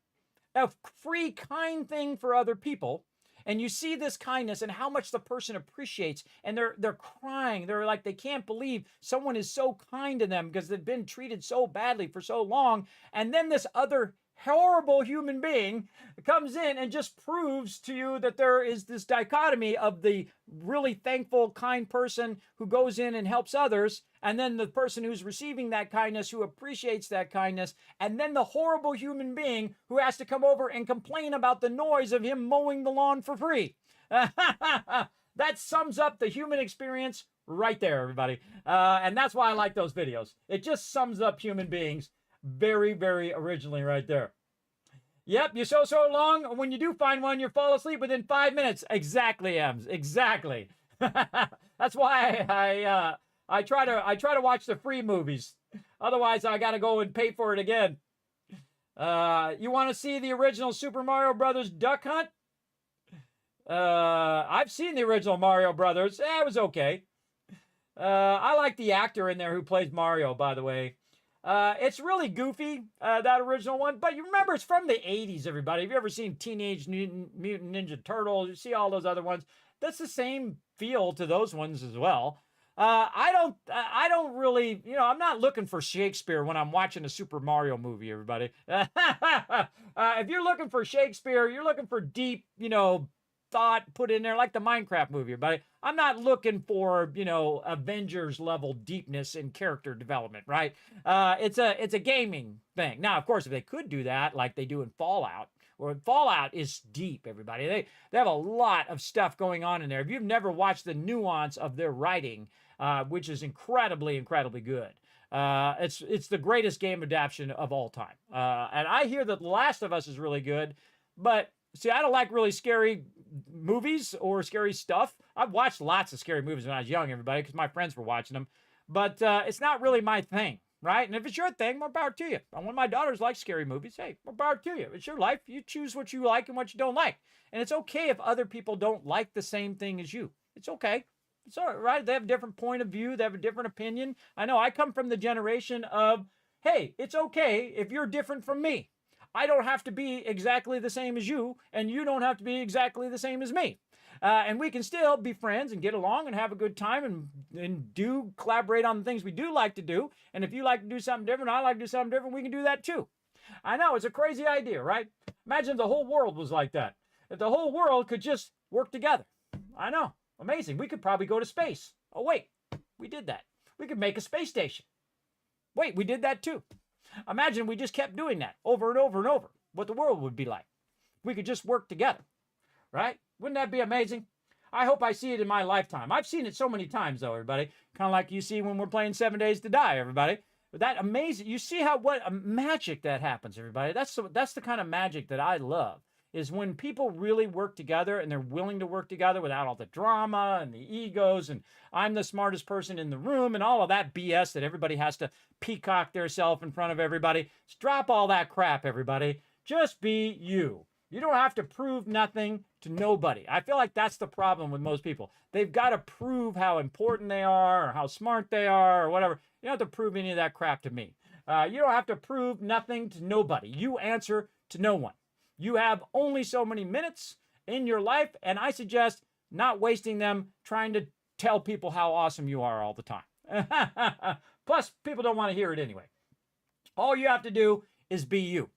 A free, kind thing for other people. And you see this kindness and how much the person appreciates. And they're crying. They're like, they can't believe someone is so kind to them because they've been treated so badly for so long. And then this other horrible human being comes in and just proves to you that there is this dichotomy of the really thankful, kind person who goes in and helps others, and then the person who's receiving that kindness, who appreciates that kindness, and then the horrible human being who has to come over and complain about the noise of him mowing the lawn for free. That sums up the human experience right there, everybody. And that's why I like those videos. It just sums up human beings very, very originally right there. Yep, you so long. When you do find one, you fall asleep within 5 minutes. Exactly, Ems. Exactly. That's why I try to watch the free movies. Otherwise, I got to go and pay for it again. You want to see the original Super Mario Brothers Duck Hunt? I've seen the original Mario Brothers. It was okay. I like the actor in there who plays Mario, by the way. It's really goofy, that original one, but you remember it's from the 80s, everybody. Have you ever seen Teenage Mutant Ninja Turtles? You see all those other ones. That's the same feel to those ones as well. I don't really, I'm not looking for Shakespeare when I'm watching a Super Mario movie, everybody. If you're looking for Shakespeare, you're looking for deep, thought put in there, like the Minecraft movie, but I'm not looking for, Avengers level deepness in character development, right? It's a gaming thing. Now, of course, if they could do that like they do in Fallout, or Fallout is deep, everybody. They have a lot of stuff going on in there. If you've never watched the nuance of their writing, which is incredibly, incredibly good. It's the greatest game adaptation of all time. And I hear that The Last of Us is really good, but see, I don't like really scary movies or scary stuff. I've watched lots of scary movies when I was young, everybody, because my friends were watching them. But it's not really my thing, right? And if it's your thing, more power to you. And when my daughters like scary movies, hey, more power to you. It's your life. You choose what you like and what you don't like. And it's okay if other people don't like the same thing as you. It's okay. It's all right. They have a different point of view. They have a different opinion. I know I come from the generation of, hey, it's okay if you're different from me. I don't have to be exactly the same as you, and you don't have to be exactly the same as me. And we can still be friends and get along and have a good time and do collaborate on the things we do like to do. And if you like to do something different, I like to do something different, we can do that too. I know, it's a crazy idea, right? Imagine if the whole world was like that. If the whole world could just work together. I know, amazing. We could probably go to space. Oh, wait, we did that. We could make a space station. Wait, we did that too. Imagine we just kept doing that over and over and over, what the world would be like. We could just work together, right? Wouldn't that be amazing? I hope I see it in my lifetime. I've seen it so many times, though, everybody. Kind of like you see when we're playing 7 Days to Die, everybody. But that amazing, you see what a magic that happens, everybody. That's the kind of magic that I love, is when people really work together and they're willing to work together without all the drama and the egos and I'm the smartest person in the room and all of that BS that everybody has to peacock theirself in front of everybody. Just drop all that crap, everybody. Just be you. You don't have to prove nothing to nobody. I feel like that's the problem with most people. They've got to prove how important they are or how smart they are or whatever. You don't have to prove any of that crap to me. You don't have to prove nothing to nobody. You answer to no one. You have only so many minutes in your life, and I suggest not wasting them trying to tell people how awesome you are all the time. Plus, people don't want to hear it anyway. All you have to do is be you.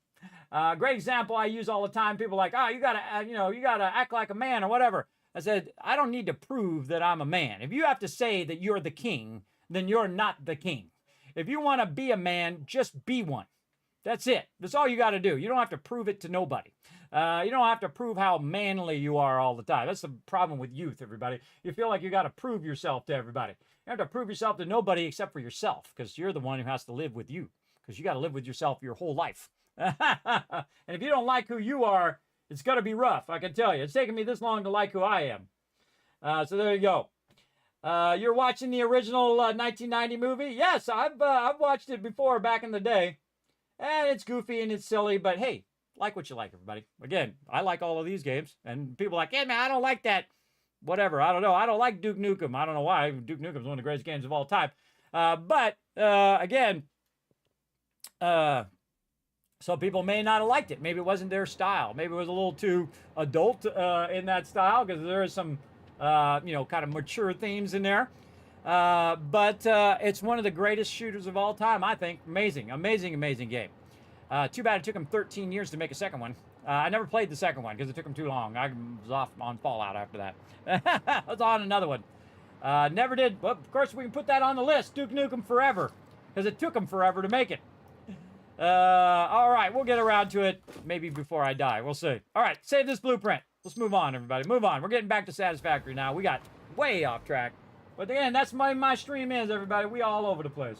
Great example I use all the time. People are like, you gotta act like a man or whatever. I said, I don't need to prove that I'm a man. If you have to say that you're the king, then you're not the king. If you want to be a man, just be one. That's it. That's all you got to do. You don't have to prove it to nobody. You don't have to prove how manly you are all the time. That's the problem with youth, everybody. You feel like you got to prove yourself to everybody. You have to prove yourself to nobody except for yourself, because you're the one who has to live with you, because you got to live with yourself your whole life. And if you don't like who you are, it's going to be rough, I can tell you. It's taken me this long to like who I am. So there you go. You're watching the original 1990 movie? Yes, I've watched it before back in the day. And it's goofy and it's silly, but hey, like what you like, everybody. Again, I like all of these games. And people are like, hey, man, I don't like that. Whatever, I don't know. I don't like Duke Nukem. I don't know why. Duke Nukem is one of the greatest games of all time. Again, some people may not have liked it. Maybe it wasn't their style. Maybe it was a little too adult in that style, because there is some, kind of mature themes in there. But it's one of the greatest shooters of all time, I think. Amazing, amazing, amazing game. Too bad it took him 13 years to make a second one. I never played the second one because it took him too long. I was off on Fallout after that. I was on another one. Never did. But of course, we can put that on the list. Duke Nukem Forever, because it took him forever to make it. All right, we'll get around to it maybe before I die. We'll see. All right, save this blueprint. Let's move on, everybody. Move on. We're getting back to Satisfactory now. We got way off track. But again, that's my stream is, everybody. We all over the place.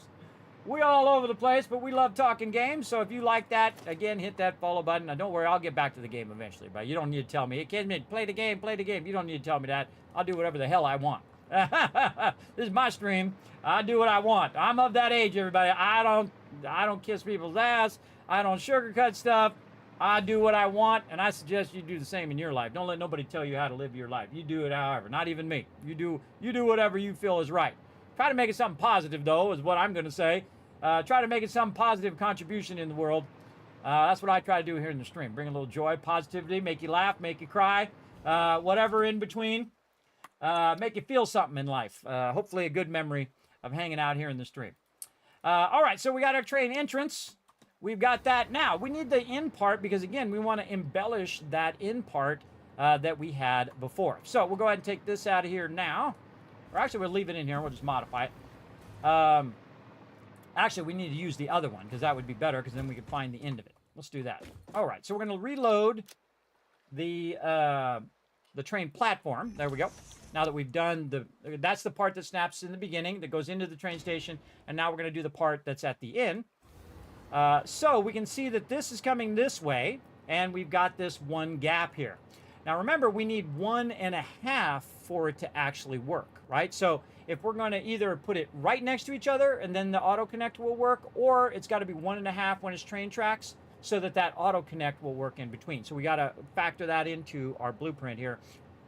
We all over the place, but we love talking games. So if you like that, again, hit that follow button. Now, don't worry, I'll get back to the game eventually. But you don't need to tell me. Hey, Kismet, play the game, play the game. You don't need to tell me that. I'll do whatever the hell I want. This is my stream. I do what I want. I'm of that age, everybody. I don't kiss people's ass. I don't sugarcoat stuff. I do what I want, and I suggest you do the same in your life. Don't let nobody tell you how to live your life. You do it however. Not even me. You do whatever you feel is right. Try to make it something positive, though, is what I'm going to say. Try to make it some positive contribution in the world. That's what I try to do here in the stream. Bring a little joy, positivity, make you laugh, make you cry, whatever in between. Make you feel something in life. Hopefully a good memory of hanging out here in the stream. All right, so we got our train entrance. We've got that. Now, we need the in part because, again, we want to embellish that in part that we had before. So we'll go ahead and take this out of here now. Or actually, we'll leave it in here. We'll just modify it. Actually, we need to use the other one because that would be better because then we could find the end of it. Let's do that. All right, so we're going to reload the train platform. There we go. Now that we've done that's the part that snaps in the beginning, that goes into the train station, and now we're going to do the part that's at the end. So we can see that this is coming this way, and we've got this one gap here. Now remember, we need 1.5 for it to actually work, right? So if we're going to either put it right next to each other and then the auto connect will work, or it's got to be 1.5 when it's train tracks so that that auto connect will work in between. So we got to factor that into our blueprint here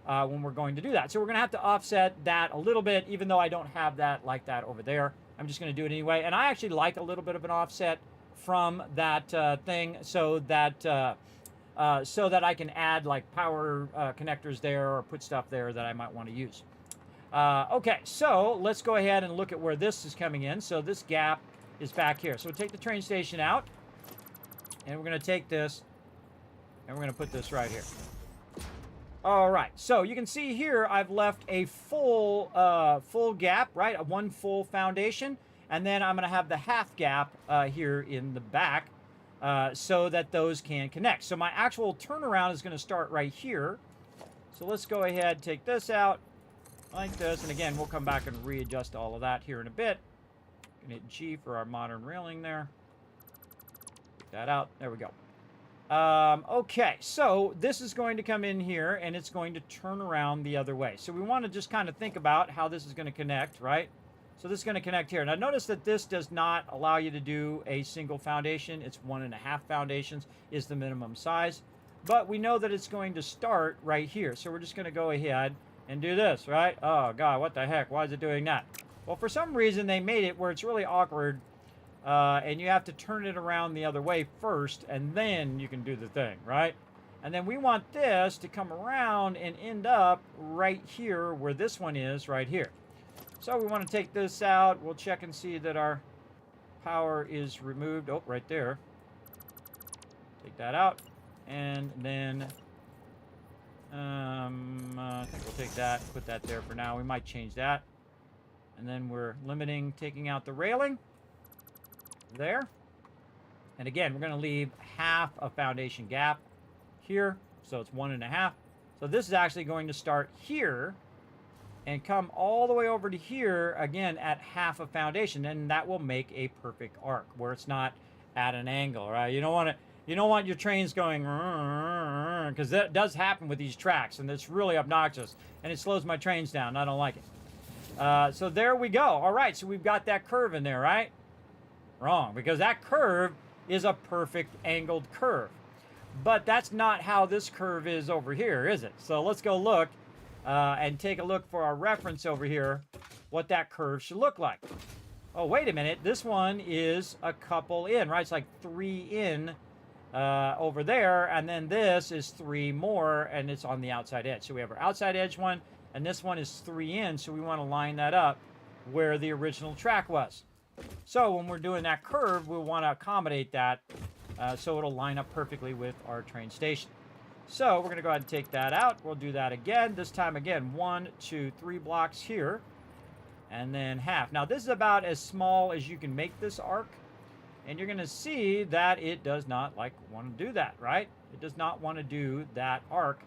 when we're going to do that. So we're going to have to offset that a little bit, even though I don't have that like that over there. I'm just going to do it anyway. And I actually like a little bit of an offset from that thing so that I can add like power connectors there or put stuff there that I might want to use. Okay, so let's go ahead and look at where this is coming in. So this gap is back here. So we'll take the train station out, and we're going to take this, and we're going to put this right here. All right, so you can see here I've left a full gap, right? One full foundation, and then I'm going to have the half gap here in the back so that those can connect. So my actual turnaround is going to start right here. So let's go ahead, take this out like this, and again, we'll come back and readjust all of that here in a bit. Gonna hit G for our modern railing there. Take that out. There we go. Okay, so this is going to come in here, and it's going to turn around the other way. So we want to just kind of think about how this is going to connect, right? So this is going to connect here. Now notice that this does not allow you to do a single foundation. It's 1.5 foundations is the minimum size. But we know that it's going to start right here. So we're just going to go ahead and do this, right? Oh, God, what the heck? Why is it doing that? Well, for some reason, they made it where it's really awkward, and you have to turn it around the other way first, and then you can do the thing, right? And then we want this to come around and end up right here where this one is right here. So we want to take this out. We'll check and see that our power is removed. Oh, right there. Take that out. And then I think we'll take that, put that there for now. We might change that. And then we're limiting taking out the railing there. And again, we're going to leave half a foundation gap here. So it's 1.5. So this is actually going to start here and come all the way over to here, again, at half a foundation. And that will make a perfect arc where it's not at an angle, right? You don't want your trains going, because that does happen with these tracks, and it's really obnoxious, and it slows my trains down. I don't like it. So there we go. All right, so we've got that curve in there, right? Wrong, because that curve is a perfect angled curve. But that's not how this curve is over here, is it? So let's go look and take a look for our reference over here, what that curve should look like. Oh, wait a minute. This one is a couple in, right? It's like 3 in over there, and then this is 3 more, and it's on the outside edge. So we have our outside edge one, and this one is 3 in, so we want to line that up where the original track was. So when we're doing that curve, we want to accommodate that so it'll line up perfectly with our train station. So we're going to go ahead and take that out. We'll do that again. This time again, 1, 2, 3 blocks here, and then half. Now this is about as small as you can make this arc, and you're going to see that it does not want to do that, right? It does not want to do that arc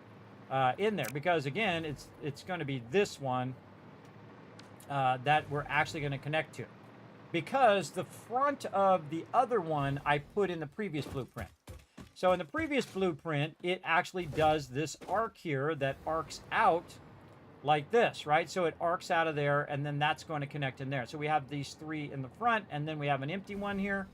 in there, because again, it's going to be this one that we're actually going to connect to, because the front of the other one I put in the previous blueprint. So in the previous blueprint, it actually does this arc here that arcs out like this, right? So it arcs out of there, and then that's going to connect in there. So we have these 3 in the front, and then we have an empty one here.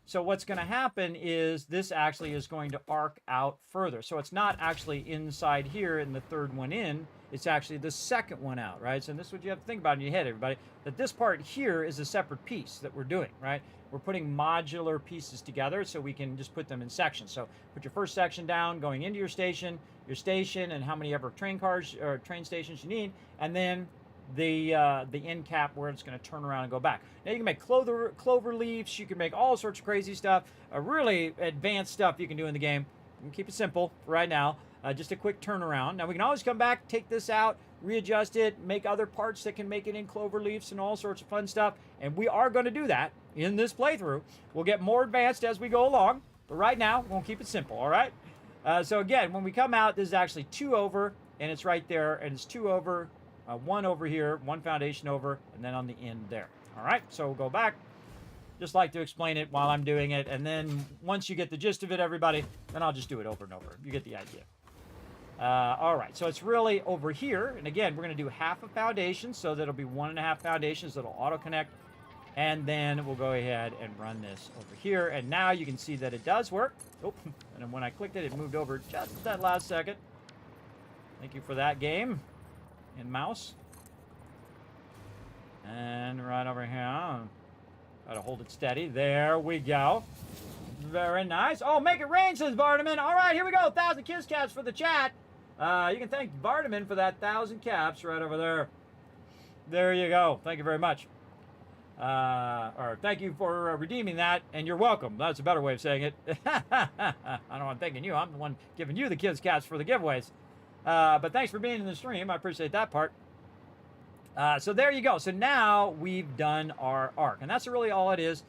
So what's going to happen is this actually is going to arc out further. So it's not actually inside here in the third one in. It's actually the second one out, right? So this is what you have to think about in your head, everybody, that this part here is a separate piece that we're doing, right? We're putting modular pieces together so we can just put them in sections. So put your first section down, going into your station, and how many ever train cars or train stations you need, and then the end cap where it's going to turn around and go back. Now you can make clover leaves, you can make all sorts of crazy stuff, really advanced stuff you can do in the game. You can keep it simple for right now. Just a quick turnaround. Now we can always come back, take this out, readjust it, make other parts that can make it in clover leaves and all sorts of fun stuff. And we are going to do that in this playthrough. We'll get more advanced as we go along, but right now we'll keep it simple, all right? So again, when we come out, this is actually 2 over, and it's right there, and it's 2 over, 1 over here, 1 foundation over, and then on the end there. All right, so we'll go back. Just like to explain it while I'm doing it, and then once you get the gist of it, everybody, then I'll just do it over and over. You get the idea. All right, so it's really over here, and again, we're going to do half a foundation, so that'll be 1.5 foundations that'll auto-connect, and then we'll go ahead and run this over here, and now you can see that it does work. Oh, and then when I clicked it, it moved over just that last second. Thank you for that, game and mouse. And right over here, gotta hold it steady. There we go. Very nice. Oh, make it rain, says Vardaman. All right, here we go. 1,000 kiss caps for the chat. You can thank Vardaman for that 1,000 caps right over there. There you go. Thank you very much. Or thank you for redeeming that, and you're welcome. That's a better way of saying it. I don't want to thanking you. I'm the one giving you the kiss caps for the giveaways. But thanks for being in the stream. I appreciate that part. So there you go. So now we've done our arc, and that's really all it is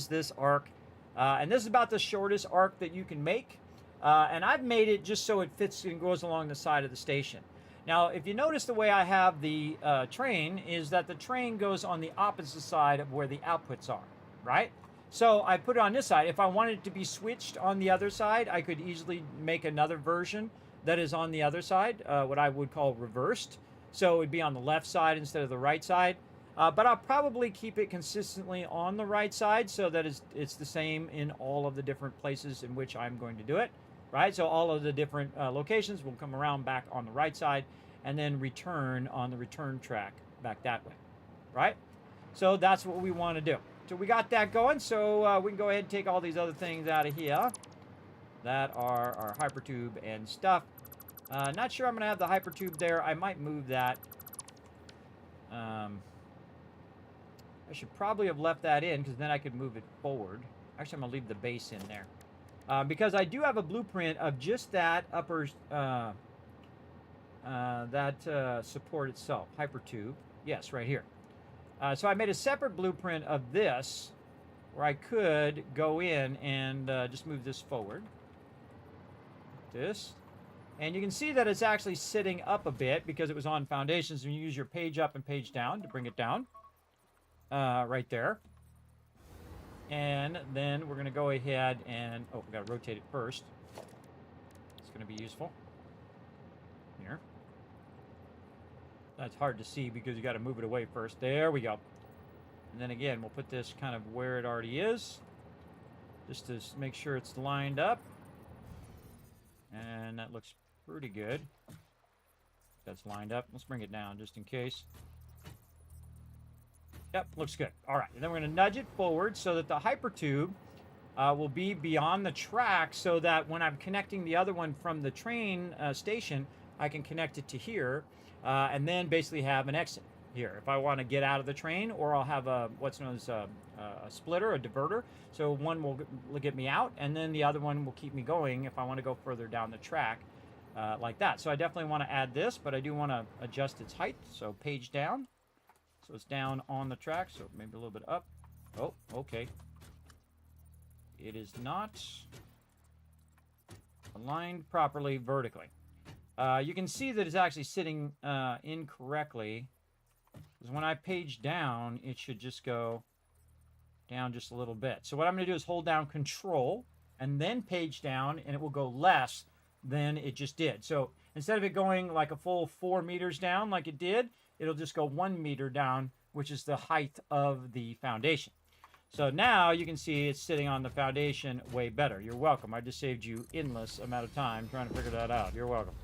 this arc. And this is about the shortest arc that you can make. And I've made it just so it fits and goes along the side of the station. Now, if you notice the way I have the train is that the train goes on the opposite side of where the outputs are, right? So I put it on this side. If I wanted it to be switched on the other side, I could easily make another version that is on the other side, what I would call reversed. So it would be on the left side instead of the right side. But I'll probably keep it consistently on the right side so that it's the same in all of the different places in which I'm going to do it, right? So all of the different locations will come around back on the right side and then return on the return track back that way, right? So that's what we want to do. So we got that going, so we can go ahead and take all these other things out of here that are our hypertube and stuff. Not sure I'm going to have the hypertube there. I might move that. I should probably have left that in because then I could move it forward. Actually, I'm going to leave the base in there. Because I do have a blueprint of just that upper, support itself. Hypertube. Yes, right here. So I made a separate blueprint of this where I could go in and just move this forward. This. And you can see that it's actually sitting up a bit because it was on foundations. And you use your page up and page down to bring it down. Right there. And then we're going to go ahead and... Oh, we got to rotate it first. It's going to be useful. Here. That's hard to see because you got to move it away first. There we go. And then again, we'll put this kind of where it already is. Just to make sure it's lined up. And that looks pretty good. That's lined up. Let's bring it down just in case. Yep, looks good. All right, and then we're going to nudge it forward so that the hypertube will be beyond the track so that when I'm connecting the other one from the train station, I can connect it to here and then basically have an exit here if I want to get out of the train, or I'll have a what's known as a splitter, a diverter. So one will get me out, and then the other one will keep me going if I want to go further down the track like that. So I definitely want to add this, but I do want to adjust its height. So page down. So it's down on the track, so maybe a little bit up. Oh, okay. It is not aligned properly vertically. You can see that it's actually sitting incorrectly. Because when I page down, it should just go down just a little bit. So what I'm going to do is hold down Control and then page down, and it will go less than it just did. So instead of it going like a full 4 meters down like it did, it'll just go 1 meter down, which is the height of the foundation. So now you can see it's sitting on the foundation way better. You're welcome. I just saved you endless amount of time trying to figure that out. You're welcome.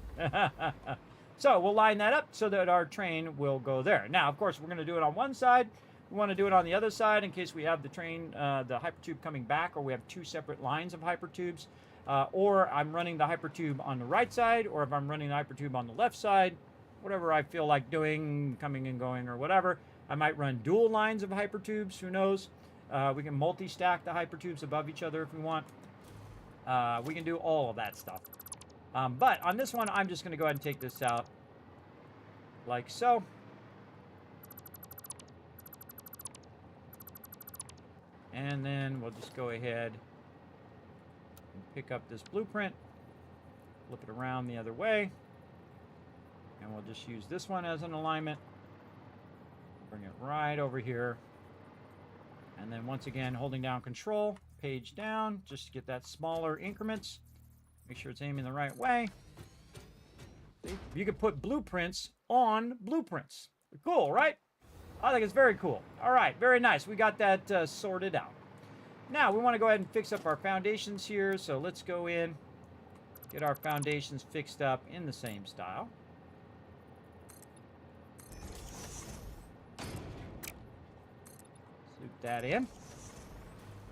So we'll line that up so that our train will go there. Now, of course, we're going to do it on one side. We want to do it on the other side in case we have the train, the hypertube coming back, or we have two separate lines of hypertubes. Or I'm running the hypertube on the right side, or if I'm running the hypertube on the left side, whatever I feel like doing, coming and going or whatever. I might run dual lines of hypertubes, who knows. We can multi-stack the hypertubes above each other if we want. We can do all of that stuff. But on this one, I'm just going to go ahead and take this out like so. And then we'll just go ahead and pick up this blueprint, flip it around the other way, and we'll just use this one as an alignment. Bring it right over here. And then once again, holding down Control, page down, just to get that smaller increments. Make sure it's aiming the right way. See? You could put blueprints on blueprints. Cool, right? I think it's very cool. All right, very nice. We got that sorted out. Now, we want to go ahead and fix up our foundations here. So let's go in, get our foundations fixed up in the same style. That in,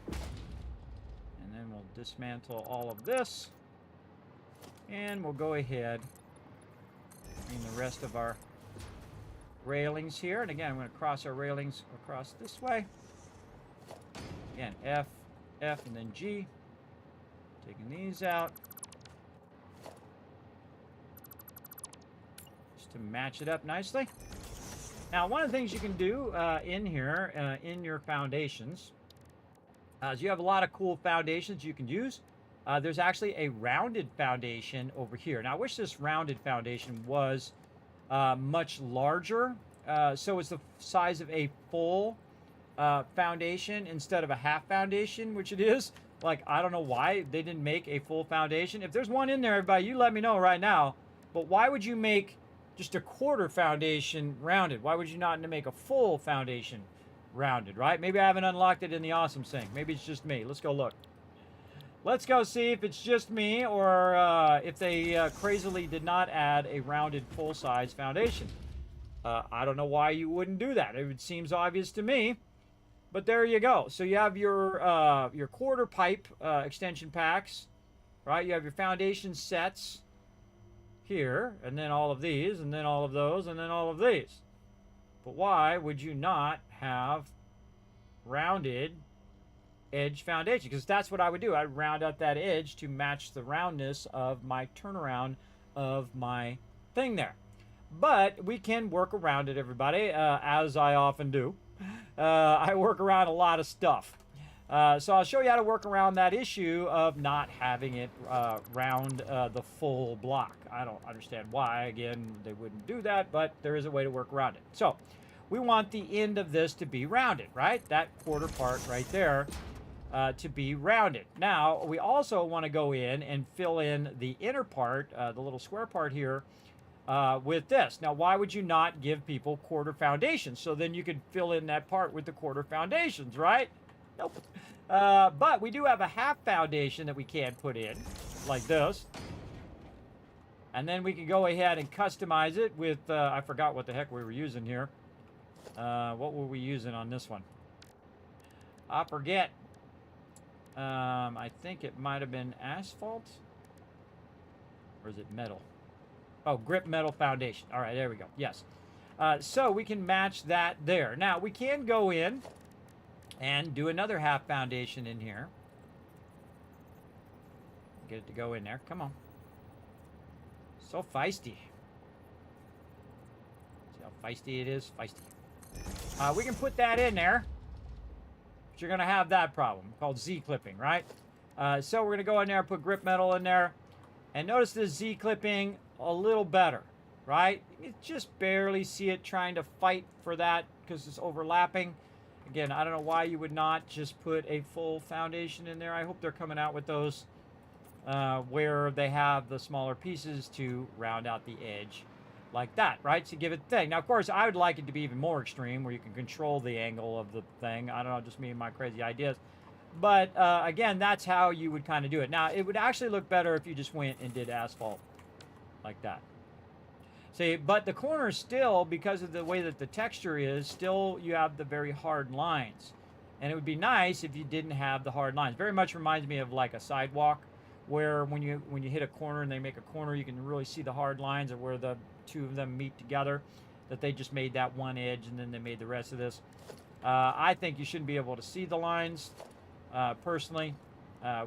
and then we'll dismantle all of this, and we'll go ahead and the rest of our railings here. And again, I'm going to cross our railings across this way. Again, F, F, and then G. Taking these out just to match it up nicely. Now, one of the things you can do in here, in your foundations, is you have a lot of cool foundations you can use. There's actually a rounded foundation over here. Now, I wish this rounded foundation was much larger. So it's the size of a full foundation instead of a half foundation, which it is. Like, I don't know why they didn't make a full foundation. If there's one in there, everybody, you let me know right now. But why would you make just a quarter foundation rounded? Why would you not make a full foundation rounded, right? Maybe I haven't unlocked it in the awesome sync. Maybe it's just me. Let's go look. Let's go see if it's just me or if they crazily did not add a rounded full-size foundation. I don't know why you wouldn't do that. It seems obvious to me. But there you go. So you have your quarter pipe extension packs, right? You have your foundation sets here, and then all of these, and then all of those, and then all of these. But why would you not have rounded edge foundation? Because that's what I would do. I'd round out that edge to match the roundness of my turnaround of my thing there. But we can work around it, everybody, as I often do. I work around a lot of stuff. So I'll show you how to work around that issue of not having it round the full block. I don't understand why, again, they wouldn't do that, but there is a way to work around it. So we want the end of this to be rounded, right? That quarter part right there to be rounded. Now, we also want to go in and fill in the inner part, the little square part here, with this. Now, why would you not give people quarter foundations? So then you could fill in that part with the quarter foundations, right? Nope. But we do have a half foundation that we can put in, like this. And then we can go ahead and customize it with, I forgot what the heck we were using here. What were we using on this one? I forget. I think it might have been asphalt. Or is it metal? Oh, grip metal foundation. All right, there we go. Yes. So we can match that there. Now, we can go in and do another half foundation in here. Get it to go in there. Come on. So feisty. See how feisty it is? Feisty. We can put that in there. But you're going to have that problem called Z-clipping, right? So we're going to go in there and put grip metal in there. And notice the Z-clipping a little better, right? You just barely see it trying to fight for that because it's overlapping. Again, I don't know why you would not just put a full foundation in there. I hope they're coming out with those where they have the smaller pieces to round out the edge like that, right? To give it a thing. Now, of course, I would like it to be even more extreme where you can control the angle of the thing. I don't know, just me and my crazy ideas. But again, that's how you would kind of do it. Now, it would actually look better if you just went and did asphalt like that. See, but the corners still, because of the way that the texture is, still you have the very hard lines. And it would be nice if you didn't have the hard lines. Very much reminds me of like a sidewalk, where when you hit a corner and they make a corner, you can really see the hard lines of where the two of them meet together. That they just made that one edge and then they made the rest of this. I think you shouldn't be able to see the lines, personally,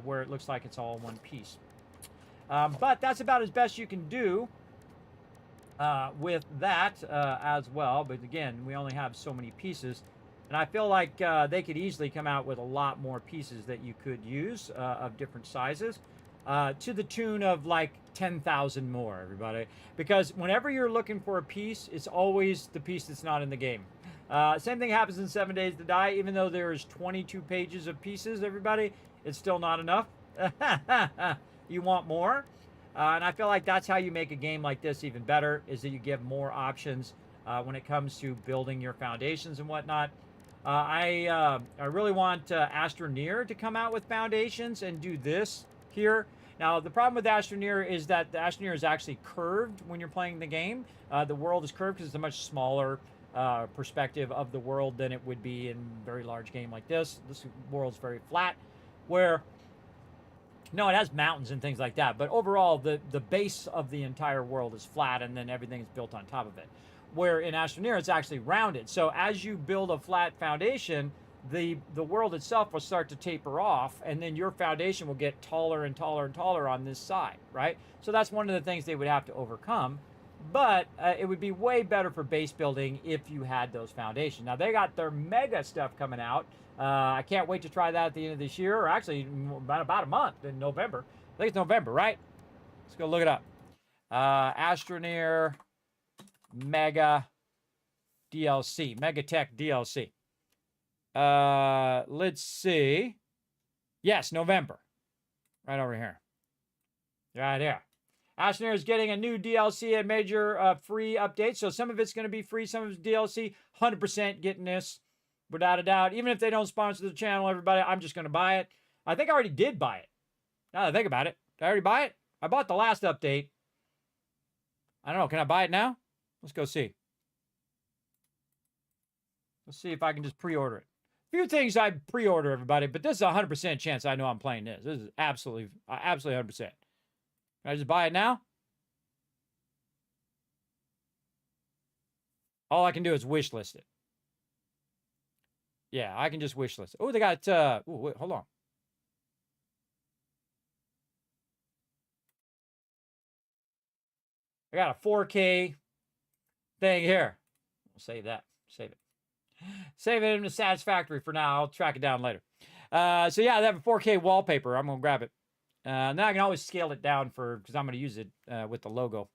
where it looks like it's all one piece. But that's about as best you can do with that as well. But again, we only have so many pieces. And I feel like they could easily come out with a lot more pieces that you could use of different sizes. To the tune of like 10,000 more, everybody. Because whenever you're looking for a piece, it's always the piece that's not in the game. Same thing happens in 7 Days to Die. Even though there's 22 pages of pieces, everybody, it's still not enough. You want more. And I feel like that's how you make a game like this even better, is that you give more options when it comes to building your foundations and whatnot. I really want Astroneer to come out with foundations and do this here. Now, the problem with Astroneer is that the Astroneer is actually curved when you're playing the game. The world is curved because it's a much smaller perspective of the world than it would be in a very large game like this. This world's very flat, where, no, it has mountains and things like that, but overall, the base of the entire world is flat, and then everything is built on top of it. Where in Astroneer, it's actually rounded. So as you build a flat foundation, the world itself will start to taper off, and then your foundation will get taller and taller and taller on this side, right? So that's one of the things they would have to overcome. But it would be way better for base building if you had those foundations. Now, they got their mega stuff coming out. I can't wait to try that at the end of this year, or actually about a month in November. I think it's November, right? Let's go look it up. Astroneer Mega DLC, Megatech DLC. Let's see. Yes, November. Right over here. Right here. Astroneer is getting a new DLC and major free updates. So some of it's going to be free, some of it's DLC. 100% getting this, without a doubt. Even if they don't sponsor the channel, everybody, I'm just going to buy it. I think I already did buy it. Now that I think about it. Did I already buy it? I bought the last update. I don't know. Can I buy it now? Let's go see. Let's see if I can just pre-order it. Few things I pre-order, everybody, but this is a 100% chance I know I'm playing this. This is absolutely 100%. Can I just buy it now? All I can do is wish list it. Yeah, I can just wish list it. Oh, they got, wait, hold on. I got a 4K thing here. We'll save that. Save it. Save it in the Satisfactory for now. I'll track it down later. So yeah, they have a 4K wallpaper. I'm gonna grab it. Now I can always scale it down because I'm gonna use it with the logo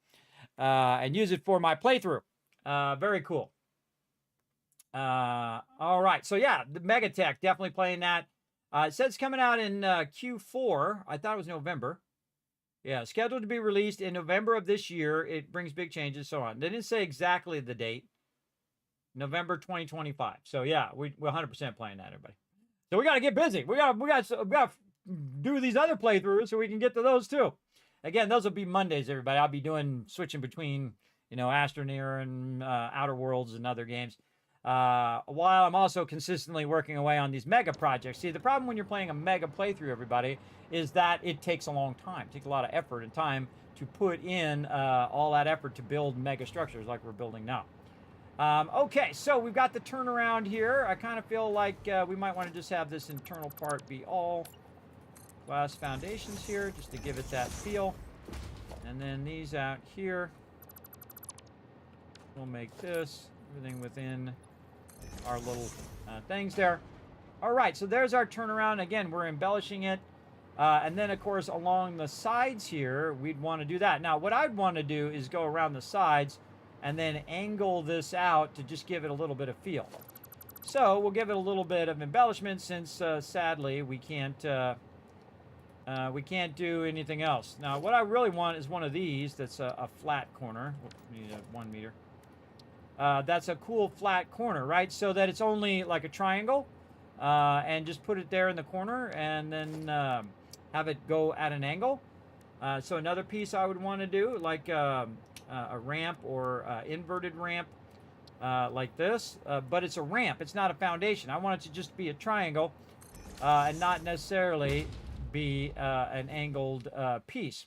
and use it for my playthrough. Very cool. All right, so yeah, the Megatech, definitely playing that. It says it's coming out in Q4. I thought it was November. Yeah, scheduled to be released in November of this year. It brings big changes, so on. They didn't say exactly the date. November 2025. So yeah, we're 100% playing that, everybody. So we got to get busy. We got to do these other playthroughs so we can get to those too. Again, those will be Mondays, everybody. I'll be switching between, Astroneer and Outer Worlds and other games. While I'm also consistently working away on these mega projects. See, the problem when you're playing a mega playthrough, everybody, is that it takes a long time. It takes a lot of effort and time to put in all that effort to build mega structures like we're building now. Okay, so we've got the turnaround here. I kind of feel like we might want to just have this internal part be all glass foundations here, just to give it that feel. And then these out here, we'll make this, everything within our little things there. All right, so there's our turnaround. Again, we're embellishing it. And then, of course, along the sides here, we'd want to do that. Now, what I'd want to do is go around the sides and then angle this out to just give it a little bit of feel. So we'll give it a little bit of embellishment since, sadly, we can't do anything else. Now, what I really want is one of these that's a flat corner. We need a 1 meter. That's a cool flat corner, right? So that it's only like a triangle. And just put it there in the corner and then have it go at an angle. So another piece I would want to do, like a ramp or inverted ramp like this. But it's a ramp. It's not a foundation. I want it to just be a triangle and not necessarily be an angled piece.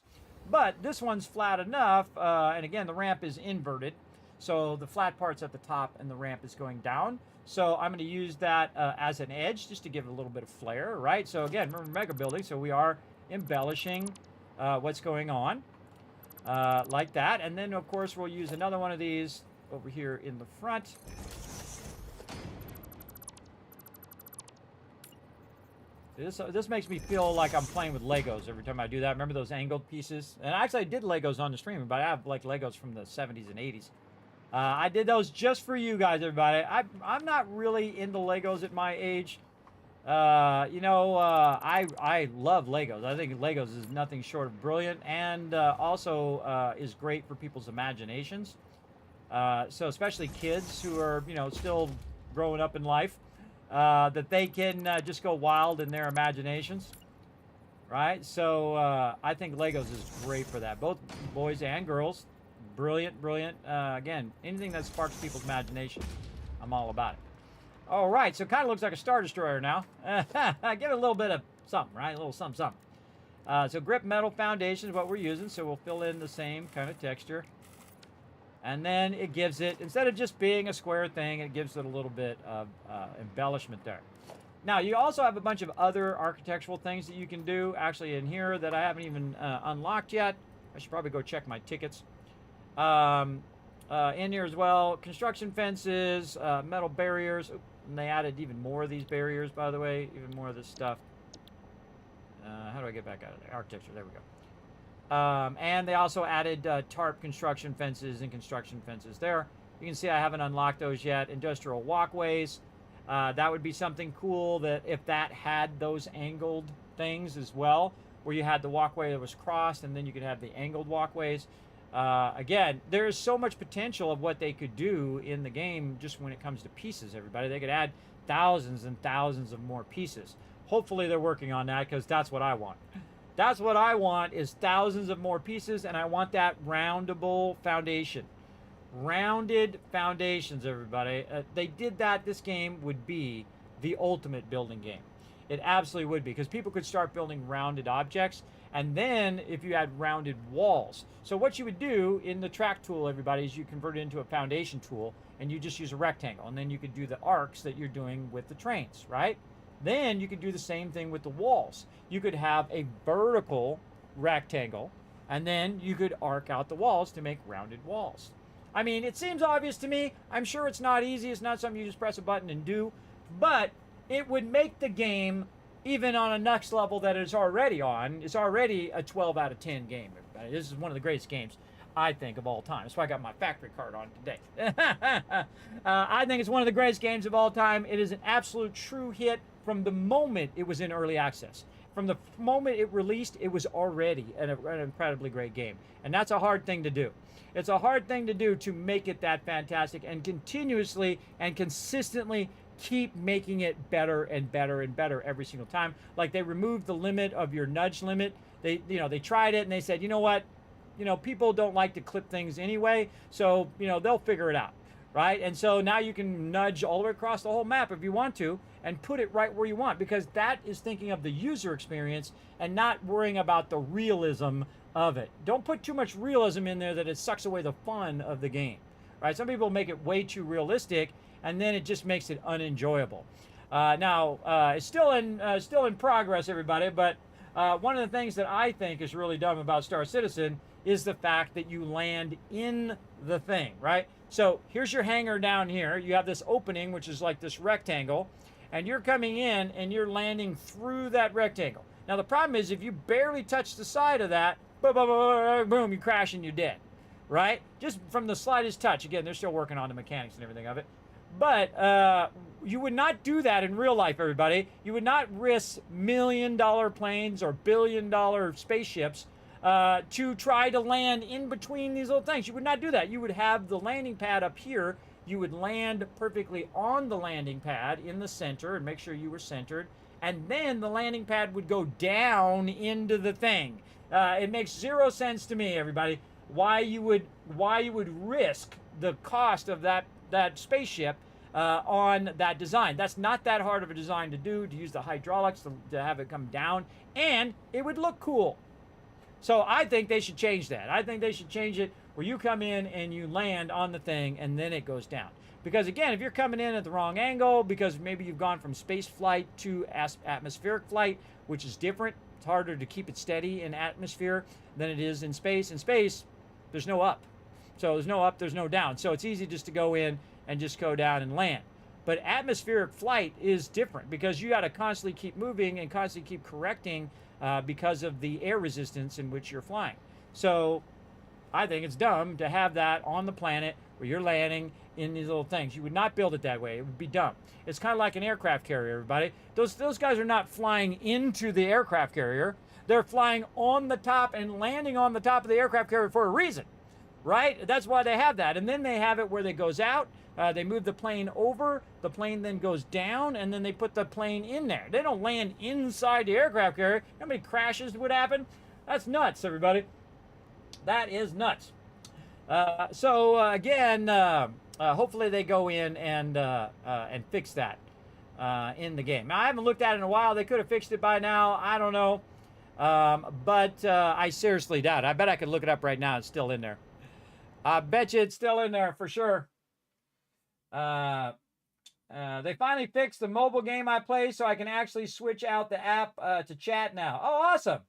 But this one's flat enough. And again, the ramp is inverted. So the flat part's at the top and the ramp is going down. So I'm going to use that as an edge just to give it a little bit of flair, right? So again, remember mega building, so we are embellishing what's going on like that. And then, of course, we'll use another one of these over here in the front. This makes me feel like I'm playing with Legos every time I do that. Remember those angled pieces? And actually, I did Legos on the stream, but I have like Legos from the 70s and 80s. I did those just for you guys, everybody. I'm not really into Legos at my age. I love Legos. I think Legos is nothing short of brilliant and also is great for people's imaginations. So especially kids who are, still growing up in life, that they can just go wild in their imaginations, right? So I think Legos is great for that. Both boys and girls. Brilliant, brilliant. Again, anything that sparks people's imagination, I'm all about it. All right, so it kind of looks like a Star Destroyer now. Give it a little bit of something, right? A little something, something. So grip metal foundation is what we're using, so we'll fill in the same kind of texture. And then it gives it, instead of just being a square thing, it gives it a little bit of embellishment there. Now, you also have a bunch of other architectural things that you can do, actually in here, that I haven't even unlocked yet. I should probably go check my tickets. In here as well, construction fences, metal barriers. Oop, and they added even more of these barriers, by the way, even more of this stuff. How do I get back out of there? Architecture, there we go. And they also added tarp construction fences and construction fences there. You can see I haven't unlocked those yet. Industrial walkways. That would be something cool that if that had those angled things as well, where you had the walkway that was crossed and then you could have the angled walkways. Again, there is so much potential of what they could do in the game just when it comes to pieces, everybody. They could add thousands and thousands of more pieces. Hopefully they're working on that because that's what I want. That's what I want is thousands of more pieces, and I want that roundable foundation. Rounded foundations, everybody. They did that. This game would be the ultimate building game. It absolutely would be because people could start building rounded objects. And then if you had rounded walls. So what you would do in the track tool, everybody, is you convert it into a foundation tool and you just use a rectangle. And then you could do the arcs that you're doing with the trains, right? Then you could do the same thing with the walls. You could have a vertical rectangle and then you could arc out the walls to make rounded walls. I mean, it seems obvious to me. I'm sure it's not easy. It's not something you just press a button and do. But it would make the game even on a next level that it's already on, it's already a 12 out of 10 game, everybody. This is one of the greatest games, I think, of all time. That's why I got my factory card on today. I think it's one of the greatest games of all time. It is an absolute true hit from the moment it was in early access. From the moment it released, it was already an incredibly great game. And that's a hard thing to do. It's a hard thing to do to make it that fantastic and continuously and consistently keep making it better and better and better every single time. Like they removed the limit of your nudge limit. They tried it and they said, you know what? People don't like to clip things anyway, so, they'll figure it out, right? And so now you can nudge all the way across the whole map if you want to and put it right where you want, because that is thinking of the user experience and not worrying about the realism of it. Don't put too much realism in there that it sucks away the fun of the game, right? Some people make it way too realistic, and then it just makes it unenjoyable. Now, it's still in progress, everybody, but one of the things that I think is really dumb about Star Citizen is the fact that you land in the thing, right? So here's your hangar down here. You have this opening, which is like this rectangle, and you're coming in and you're landing through that rectangle. Now the problem is if you barely touch the side of that, boom, boom, boom, boom, you crash and you're dead, right? Just from the slightest touch. Again, they're still working on the mechanics and everything of it. But you would not do that in real life, everybody. You would not risk $1 million planes or $1 billion spaceships to try to land in between these little things. You would not do that. You would have the landing pad up here. You would land perfectly on the landing pad in the center and make sure you were centered. And then the landing pad would go down into the thing. It makes zero sense to me, everybody, why you would risk the cost of that spaceship on that design. That's not that hard of a design to do, to use the hydraulics to have it come down, and it would look cool. So I think they should change that. I think they should change it where you come in and you land on the thing and then it goes down. Because again, if you're coming in at the wrong angle, because maybe you've gone from space flight to atmospheric flight, which is different. It's harder to keep it steady in atmosphere than it is in space. In space, there's no up. So there's no up, there's no down. So it's easy just to go in and just go down and land. But atmospheric flight is different because you got to constantly keep moving and constantly keep correcting because of the air resistance in which you're flying. So I think it's dumb to have that on the planet where you're landing in these little things. You would not build it that way. It would be dumb. It's kind of like an aircraft carrier, everybody. Those guys are not flying into the aircraft carrier. They're flying on the top and landing on the top of the aircraft carrier for a reason, right? That's why they have that. And then they have it where it goes out. They move the plane over. The plane then goes down, and then they put the plane in there. They don't land inside the aircraft carrier. How many crashes would happen? That's nuts, everybody. That is nuts. Again, hopefully they go in and fix that in the game. Now, I haven't looked at it in a while. They could have fixed it by now. I don't know. But I seriously doubt it. I bet I could look it up right now. It's still in there. I bet you it's still in there for sure. They finally fixed the mobile game I play so I can actually switch out the app to chat now. Oh, awesome.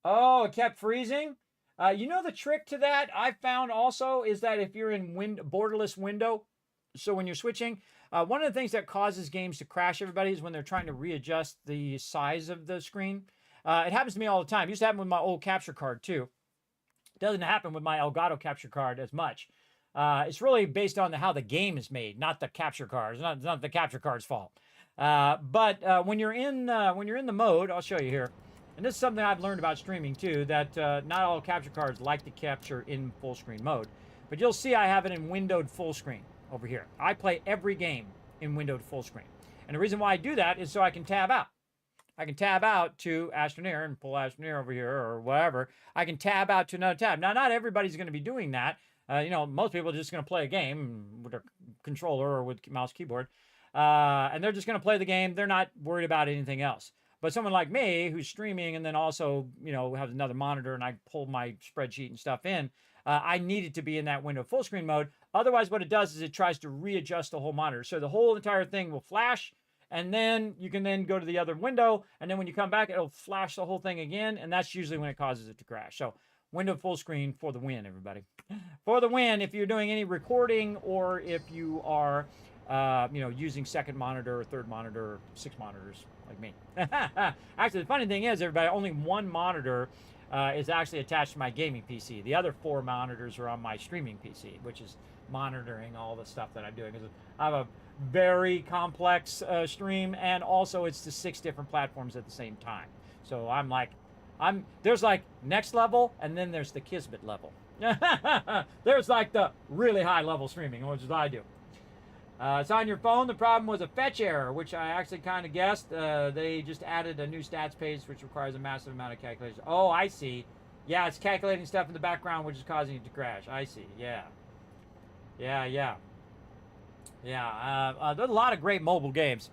Oh, it kept freezing? The trick to that I found also is that if you're in borderless window, so when you're switching, one of the things that causes games to crash, everybody, is when they're trying to readjust the size of the screen. It happens to me all the time. It used to happen with my old capture card too. It doesn't happen with my Elgato capture card as much. It's really based on how the game is made, not the capture card. It's not the capture card's fault. But when you're in the mode, I'll show you here. And this is something I've learned about streaming too, that not all capture cards like to capture in full screen mode. But you'll see I have it in windowed full screen over here. I play every game in windowed full screen. And the reason why I do that is so I can tab out. I can tab out to Astroneer and pull Astroneer over here or whatever. I can tab out to another tab. Now, not everybody's going to be doing that. Most people are just going to play a game with their controller or with mouse keyboard. And they're just going to play the game. They're not worried about anything else. But someone like me who's streaming and then also, has another monitor and I pull my spreadsheet and stuff in, I need it to be in that window full screen mode. Otherwise, what it does is it tries to readjust the whole monitor. So the whole entire thing will flash, and then you can then go to the other window, and then when you come back, it'll flash the whole thing again, and that's usually when it causes it to crash. So window full screen for the win, everybody. For the win, if you're doing any recording or if you are you know, using second monitor or third monitor or 6 monitors like me. Actually, the funny thing is, everybody, only 1 monitor is actually attached to my gaming PC. The other 4 monitors are on my streaming PC, which is monitoring all the stuff that I'm doing. Because I have a very complex stream, and also it's to 6 different platforms at the same time. So there's like next level, and then there's the Kismet level. There's like the really high level streaming, which is what I do. It's on your phone. The problem was a fetch error, which I actually kind of guessed. They just added a new stats page, which requires a massive amount of calculation. Oh, I see. Yeah, it's calculating stuff in the background, which is causing it to crash. I see. Yeah. There's a lot of great mobile games.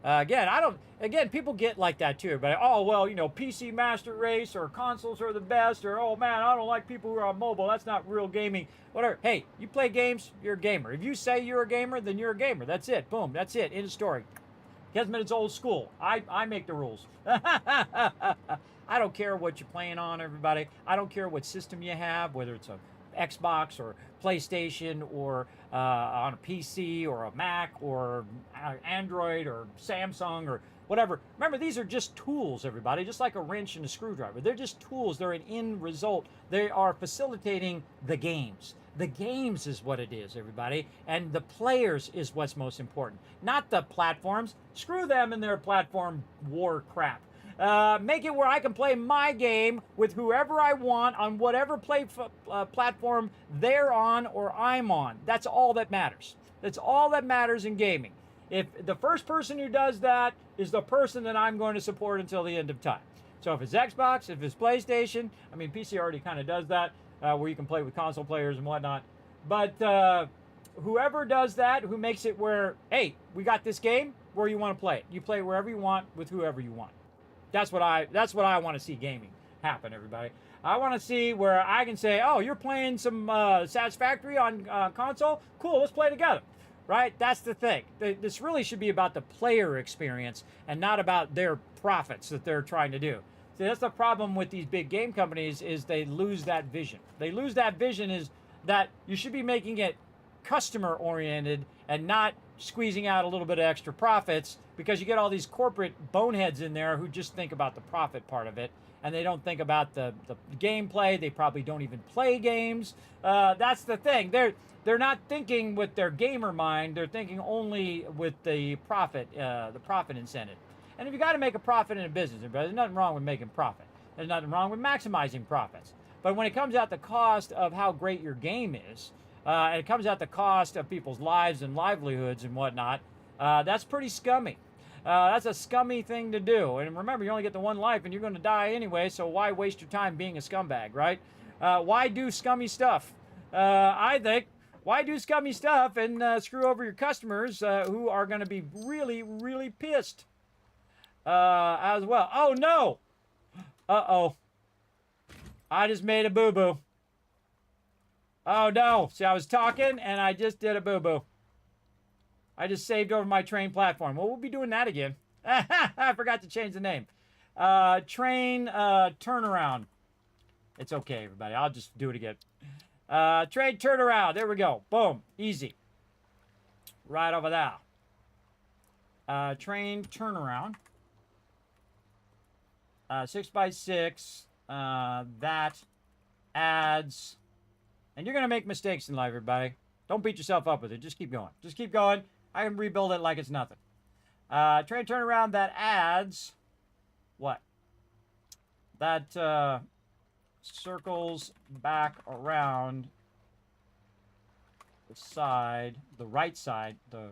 Again, people get like that too. But, oh, well, you know, PC Master Race or consoles are the best. Or, oh, man, I don't like people who are on mobile. That's not real gaming. Whatever. Hey, you play games, you're a gamer. If you say you're a gamer, then you're a gamer. That's it. Boom. That's it. End of story. Kismet, it's old school. I make the rules. I don't care what you're playing on, everybody. I don't care what system you have, whether it's a Xbox or PlayStation or on a PC or a Mac or Android or Samsung or whatever. Remember, these are just tools, everybody, just like a wrench and a screwdriver. They're just tools. They're an end result. They are facilitating the games. The games is what it is, everybody, and the players is what's most important, not the platforms. Screw them and their platform war crap. Make it where I can play my game with whoever I want on whatever platform they're on or I'm on. That's all that matters. That's all that matters in gaming. If the first person who does that is the person that I'm going to support until the end of time. So if it's Xbox, if it's PlayStation, I mean, PC already kind of does that, where you can play with console players and whatnot. But whoever does that, who makes it where, hey, we got this game, where you want to play it. You play wherever you want with whoever you want. That's what I want to see gaming happen, everybody. I want to see where I can say, oh, you're playing some Satisfactory on console? Cool, let's play together. Right? That's the thing. This really should be about the player experience and not about their profits that they're trying to do. See, that's the problem with these big game companies, is they lose that vision. They lose that vision is that you should be making it customer oriented and not squeezing out a little bit of extra profits, because you get all these corporate boneheads in there who just think about the profit part of it, and they don't think about the gameplay. They probably don't even play games. That's the thing. They're not thinking with their gamer mind. They're thinking only with the profit incentive. And if you got to make a profit in a business, there's nothing wrong with making profit. There's nothing wrong with maximizing profits. But when it comes out the cost of how great your game is, and it comes out the cost of people's lives and livelihoods and whatnot, that's pretty scummy. That's a scummy thing to do. And remember, you only get the one life and you're going to die anyway, so why waste your time being a scumbag, right? Why do scummy stuff? I think, why do scummy stuff and screw over your customers who are going to be really, really pissed as well? Oh, no! Uh-oh. I just made a boo-boo. Oh, no. See, I was talking, and I just did a boo-boo. I just saved over my train platform. Well, we'll be doing that again. I forgot to change the name. Train turnaround. It's okay, everybody. I'll just do it again. Train turnaround. There we go. Boom. Easy. Right over there. Train turnaround. 6x6. That adds... And you're going to make mistakes in life, everybody. Don't beat yourself up with it. Just keep going. Just keep going. I can rebuild it like it's nothing. Train turnaround, that adds... What? That circles back around the side, the right side, well,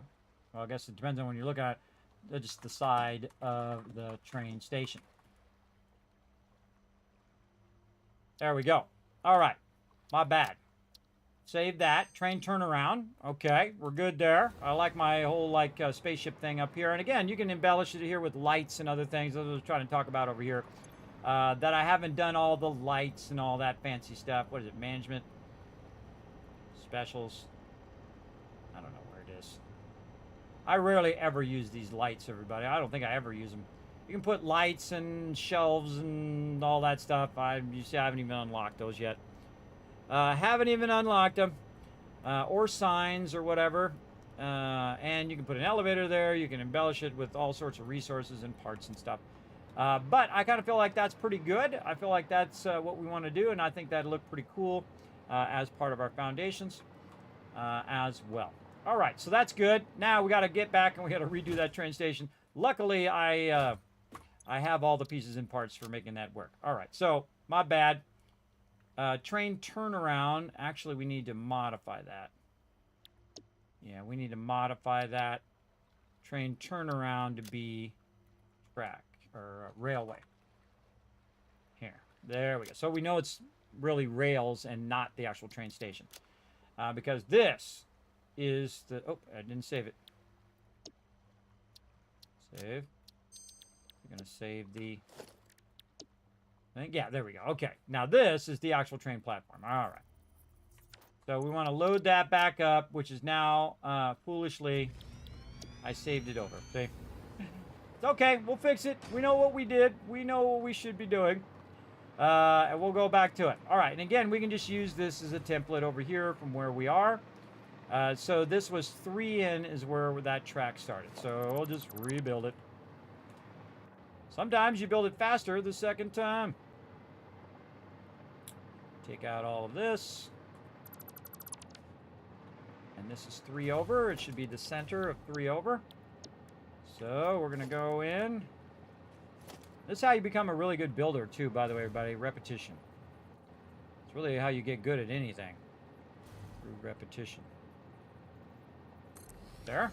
I guess it depends on when you're looking at it, just the side of the train station. There we go. All right. My bad. Save that. Train turnaround. Okay, we're good there. I like my whole spaceship thing up here. And again, you can embellish it here with lights and other things. That's what I was trying to talk about over here. That I haven't done all the lights and all that fancy stuff. What is it? Management? Specials? I don't know where it is. I rarely ever use these lights, everybody. I don't think I ever use them. You can put lights and shelves and all that stuff. You see, I haven't even unlocked those yet. Haven't even unlocked them. Or signs or whatever. And you can put an elevator there. You can embellish it with all sorts of resources and parts and stuff. But I kind of feel like that's pretty good. I feel like that's what we want to do, and I think that'd look pretty cool as part of our foundations as well. All right, so that's good. Now we got to get back and we got to redo that train station. Luckily, I have all the pieces and parts for making that work. All right, so my bad. Train turnaround. Actually, we need to modify that. Yeah, we need to modify that train turnaround to be track or railway. Here, there we go. So we know it's really rails and not the actual train station. Because this is the... Oh, I didn't save it. Save. We're going to save the... Yeah, there we go. Okay, now this is the actual train platform. All right. So we want to load that back up, which is now, foolishly, I saved it over. See? It's okay. We'll fix it. We know what we did. We know what we should be doing. And we'll go back to it. All right, and again, we can just use this as a template over here from where we are. So this was 3 in is where that track started. So we'll just rebuild it. Sometimes you build it faster the second time. Take out all of this. And this is 3 over. It should be the center of 3 over. So we're going to go in. This is how you become a really good builder, too, by the way, everybody. Repetition. It's really how you get good at anything. Through repetition. There.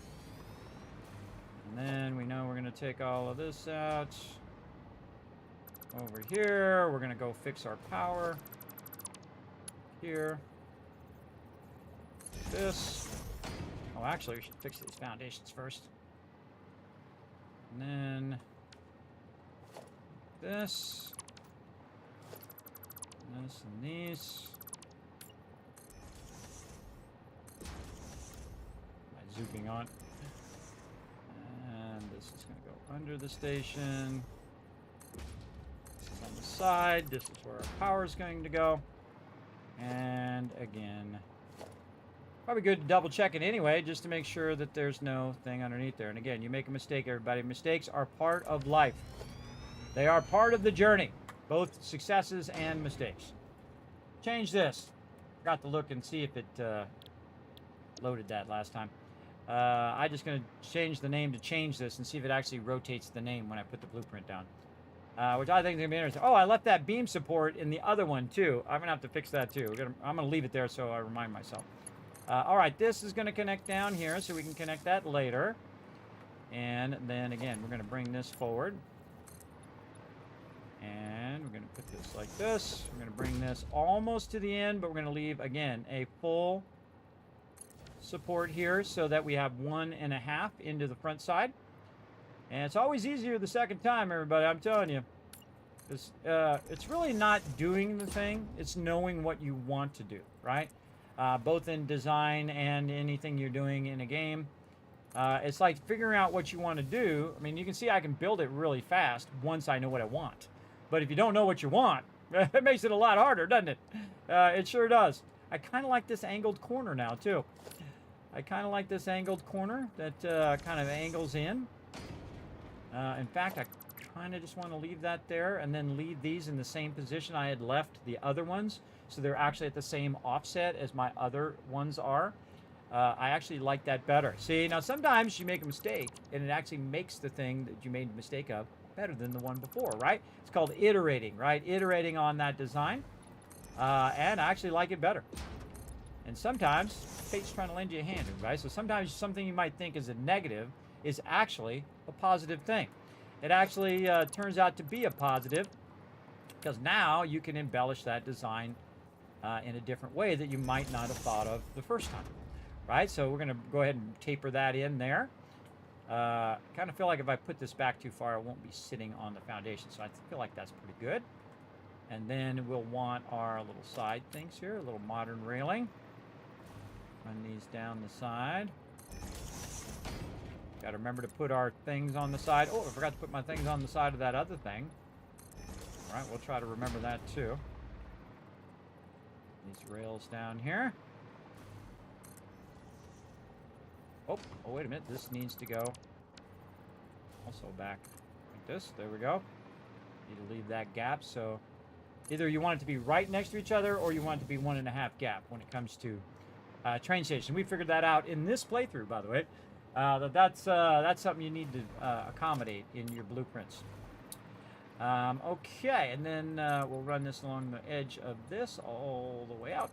And then we know we're going to take all of this out. Over here, we're going to go fix our power. Here. This. Oh, actually, we should fix these foundations first. And then this. This and these. Am I zooming on? And this is going to go under the station. This is on the side. This is where our power is going to go. And again, probably good to double check it anyway, just to make sure that there's no thing underneath there. And again, you make a mistake, everybody. Mistakes are part of life. They are part of the journey, both successes and mistakes. Change this. Forgot to look and see if it loaded that last time. I'm just going to change the name to change this and see if it actually rotates the name when I put the blueprint down. Which I think is going to be interesting. Oh, I left that beam support in the other one, too. I'm going to have to fix that, too. I'm going to leave it there so I remind myself. All right, this is going to connect down here, so we can connect that later. And then, again, we're going to bring this forward. And we're going to put this like this. We're going to bring this almost to the end, but we're going to leave, again, a full support here so that we have 1.5 into the front side. And it's always easier the second time, everybody, I'm telling you. It's really not doing the thing. It's knowing what you want to do, right? Both in design and anything you're doing in a game. It's like figuring out what you want to do. I mean, you can see I can build it really fast once I know what I want. But if you don't know what you want, it makes it a lot harder, doesn't it? It sure does. I kind of like this angled corner now, too. I kind of like this angled corner that kind of angles in. In fact, I kind of just want to leave that there and then leave these in the same position I had left the other ones. So they're actually at the same offset as my other ones are. I actually like that better. See, now sometimes you make a mistake and it actually makes the thing that you made a mistake of better than the one before, right? It's called iterating, right? Iterating on that design. And I actually like it better. And sometimes fate's trying to lend you a hand, right? So sometimes something you might think is a negative is actually a positive thing. It actually turns out to be a positive because now you can embellish that design in a different way that you might not have thought of the first time, right? So we're going to go ahead and taper that in there. Kind of feel like if I put this back too far, it won't be sitting on the foundation. So I feel like that's pretty good. And then we'll want our little side things here, a little modern railing. Run these down the side. Got to remember to put our things on the side. Oh, I forgot to put my things on the side of that other thing. All right, we'll try to remember that too. These rails down here. Oh, wait a minute. This needs to go also back like this. There we go. Need to leave that gap. So either you want it to be right next to each other or you want it to be 1.5 gap when it comes to train station. We figured that out in this playthrough, by the way. That's something you need to accommodate in your blueprints. Okay, and then we'll run this along the edge of this all the way out.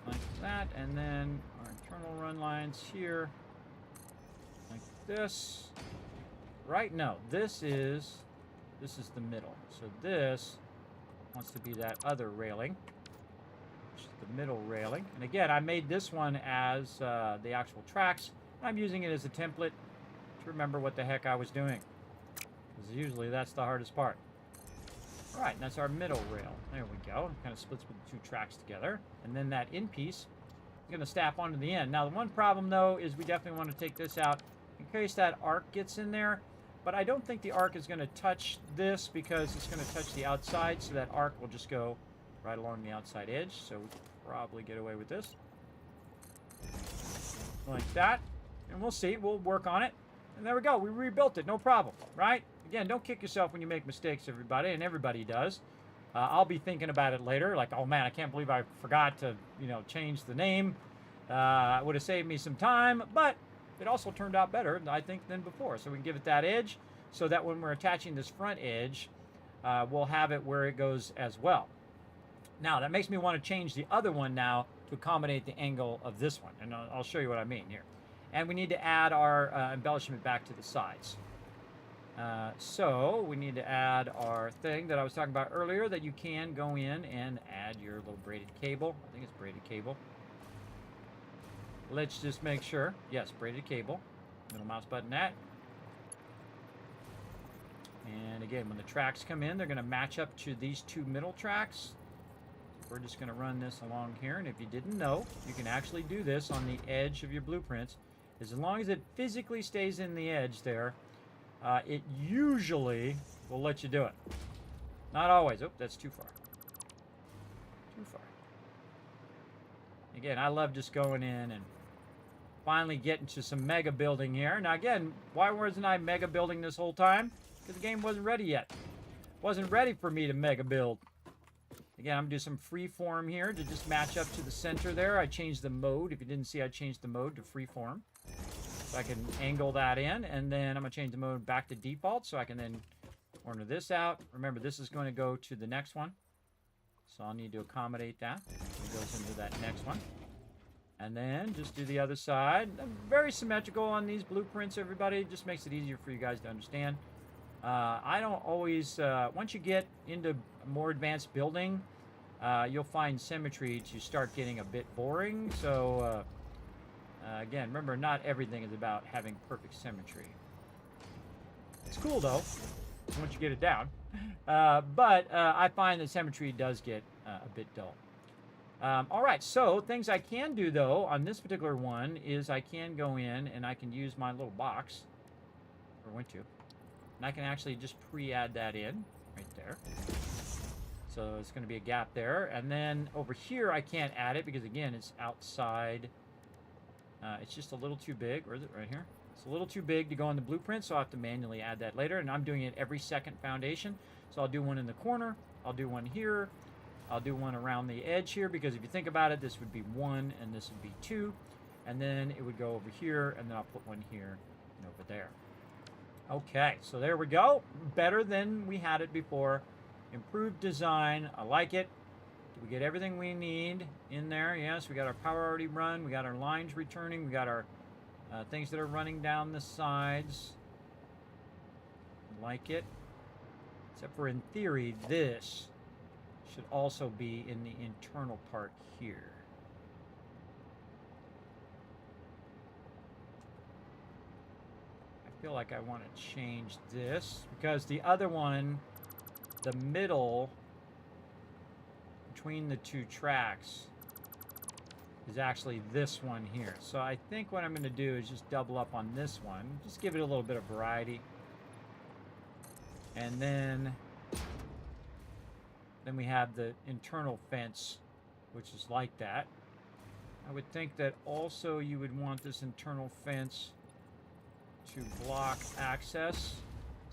Like that, and then our internal run lines here. Like this. Right, no, this is the middle. So this wants to be that other railing. Which is the middle railing. And again, I made this one as the actual tracks. I'm using it as a template to remember what the heck I was doing. Because usually that's the hardest part. Alright, and that's our middle rail. There we go. It kind of splits with the two tracks together. And then that end piece is going to snap onto the end. Now, the one problem, though, is we definitely want to take this out in case that arc gets in there. But I don't think the arc is going to touch this because it's going to touch the outside. So that arc will just go right along the outside edge. So we can probably get away with this. Like that. And we'll see. We'll work on it. And there we go. We rebuilt it. No problem. Right? Again, don't kick yourself when you make mistakes, everybody. And everybody does. I'll be thinking about it later. Like, oh, man, I can't believe I forgot to, change the name. It would have saved me some time. But it also turned out better, I think, than before. So we can give it that edge so that when we're attaching this front edge, we'll have it where it goes as well. Now, that makes me want to change the other one now to accommodate the angle of this one. And I'll show you what I mean here. And we need to add our embellishment back to the sides. So we need to add our thing that I was talking about earlier that you can go in and add your little braided cable. I think it's braided cable. Let's just make sure. Yes, braided cable. Middle mouse button that. And again, when the tracks come in, they're going to match up to these two middle tracks. We're just going to run this along here. And if you didn't know, you can actually do this on the edge of your blueprints. As long as it physically stays in the edge there, it usually will let you do it. Not always. Oh, that's too far. Too far. Again, I love just going in and finally getting to some mega building here. Now, again, why wasn't I mega building this whole time? Because the game wasn't ready yet. Wasn't ready for me to mega build. Again, I'm going to do some freeform here to just match up to the center there. I changed the mode. If you didn't see, I changed the mode to freeform. So I can angle that in, and then I'm going to change the mode back to default so I can then corner this out. Remember, this is going to go to the next one. So I'll need to accommodate that. It goes into that next one. And then just do the other side. Very symmetrical on these blueprints, everybody. It just makes it easier for you guys to understand. I don't always... once you get into more advanced building, you'll find symmetry to start getting a bit boring. So... again, remember, not everything is about having perfect symmetry. It's cool, though, once you get it down. But I find that symmetry does get a bit dull. All right, so things I can do, though, on this particular one is I can go in and I can use my little box. Or went to. And I can actually just pre-add that in right there. So it's going to be a gap there. And then over here, I can't add it because, again, it's outside... it's just a little too big. Where is it? Right here. It's a little too big to go on the blueprint, so I'll have to manually add that later. And I'm doing it every second foundation. So I'll do one in the corner. I'll do one here. I'll do one around the edge here, because if you think about it, this would be 1 and this would be 2. And then it would go over here, and then I'll put one here and over there. Okay, so there we go. Better than we had it before. Improved design. I like it. We get everything we need in there. Yes, we got our power already run. We got our lines returning. We got our things that are running down the sides. Like it. Except for, in theory, this should also be in the internal part here. I feel like I want to change this because the other one, the middle... between the two tracks is actually this one here. So I think what I'm going to do is just double up on this one. Just give it a little bit of variety. And then we have the internal fence, which is like that. I would think that also you would want this internal fence to block access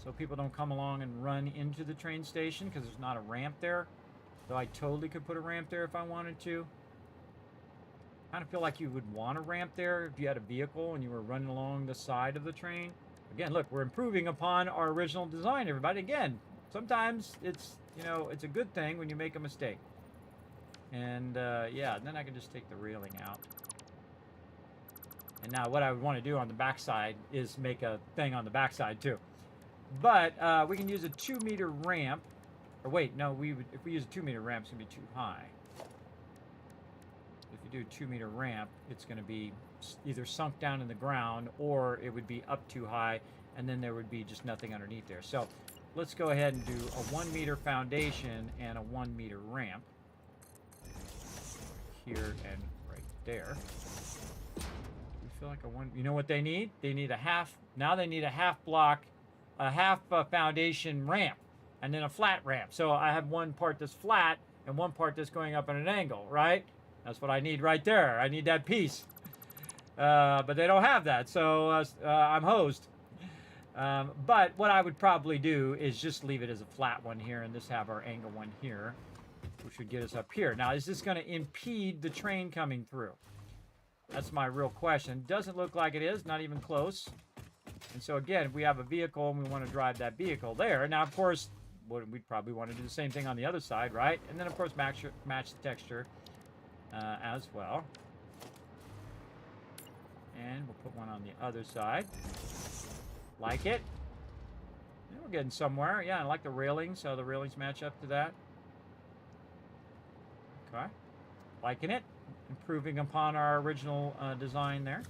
so people don't come along and run into the train station because there's not a ramp there. Though I totally could put a ramp there if I wanted to. I kind of feel like you would want a ramp there if you had a vehicle and you were running along the side of the train. Again, look, we're improving upon our original design, everybody. Again, sometimes it's, you know, it's a good thing when you make a mistake. And, yeah, then I can just take the railing out. And now what I would want to do on the backside is make a thing on the backside, too. But we can use a 2-meter ramp. Or wait, no, if we use a 2-meter ramp, it's going to be too high. If you do a 2-meter ramp, it's going to be either sunk down in the ground or it would be up too high, and then there would be just nothing underneath there. So let's go ahead and do a 1-meter foundation and a 1-meter ramp. Here and right there. We feel like a one. You know what they need? They need a half. Now they need a half block, a half foundation ramp, and then a flat ramp. So I have one part that's flat and one part that's going up at an angle, right? That's what I need right there. I need that piece. But they don't have that, so I'm hosed. But what I would probably do is just leave it as a flat one here and just have our angle one here, which would get us up here. Now, is this going to impede the train coming through? That's my real question. Doesn't look like it is, not even close. And so again, if we have a vehicle and we want to drive that vehicle there, now of course, we'd probably want to do the same thing on the other side, right? And then of course match the texture as well. And we'll put one on the other side. Like it. Yeah, we're getting somewhere. Yeah, I like the railings, so the railings match up to that. Okay. Liking it. Improving upon our original design there.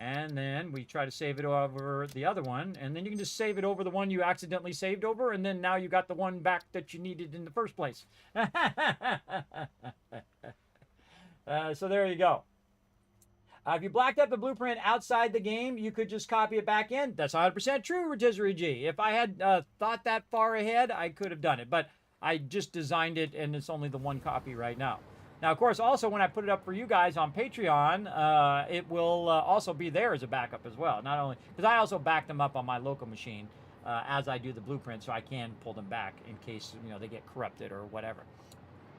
And then we try to save it over the other one. And then you can just save it over the one you accidentally saved over. And then now you got the one back that you needed in the first place. So there you go. If you blacked up the blueprint outside the game, you could just copy it back in. That's 100% true, Rotisserie G. If I had thought that far ahead, I could have done it. But I just designed it, and it's only the one copy right now. Now, of course, also when I put it up for you guys on Patreon, it will also be there as a backup as well. Not only because I also back them up on my local machine as I do the blueprint, so I can pull them back in case they get corrupted or whatever.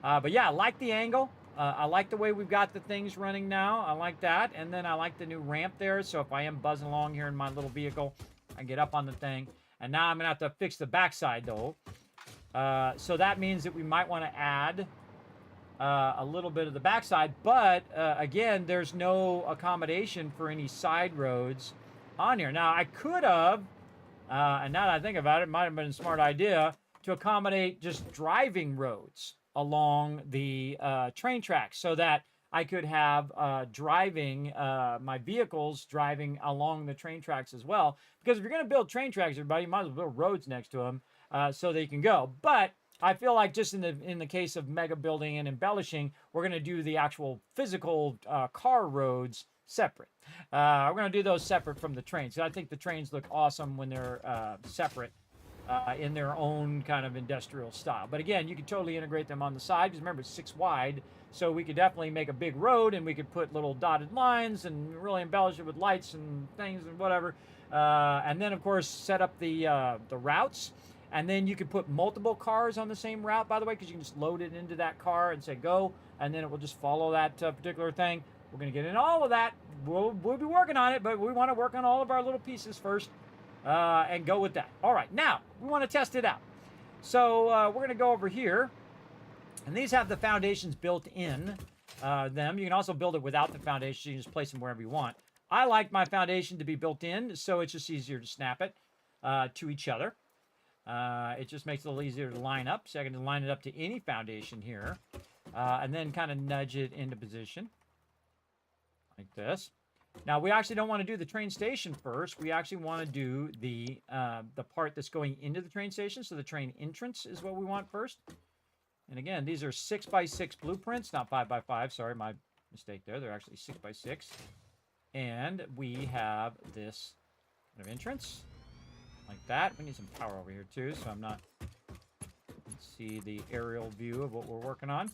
But yeah, I like the angle. I like the way we've got the things running now. I like that, and then I like the new ramp there. So if I am buzzing along here in my little vehicle, I get up on the thing. And now I'm gonna have to fix the backside though. So that means that we might want to add a little bit of the backside, but again, there's no accommodation for any side roads on here. Now I could have, and now that I think about it, it might have been a smart idea to accommodate just driving roads along the train tracks so that I could have my vehicles driving along the train tracks as well. Because if you're going to build train tracks, everybody, you might as well build roads next to them so they can go. But I feel like just in the case of mega building and embellishing, we're going to do the actual physical car roads separate. We're going to do those separate from the trains. So I think the trains look awesome when they're separate in their own kind of industrial style. But again, you could totally integrate them on the side because remember, it's 6 wide. So we could definitely make a big road and we could put little dotted lines and really embellish it with lights and things and whatever. And then, of course, set up the routes. And then you could put multiple cars on the same route, by the way, because you can just load it into that car and say go, and then it will just follow that particular thing. We're going to get into all of that. We'll be working on it, but we want to work on all of our little pieces first and go with that. All right, now we want to test it out. So we're going to go over here, and these have the foundations built in them. You can also build it without the foundation. You can just place them wherever you want. I like my foundation to be built in, so it's just easier to snap it to each other. It just makes it a little easier to line up. So I can line it up to any foundation here. And then kind of nudge it into position. Like this. Now, we actually don't want to do the train station first. We actually want to do the part that's going into the train station. So the train entrance is what we want first. And again, these are 6x6 blueprints, not 5x5. Sorry, my mistake there. They're actually 6x6. And we have this kind of entrance. Like that. We need some power over here too, so I'm not... Let's see the aerial view of what we're working on.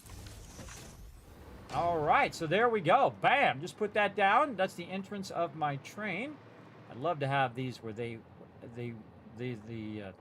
All right, so there we go. Bam! Just put that down. That's the entrance of my train. I'd love to have these where the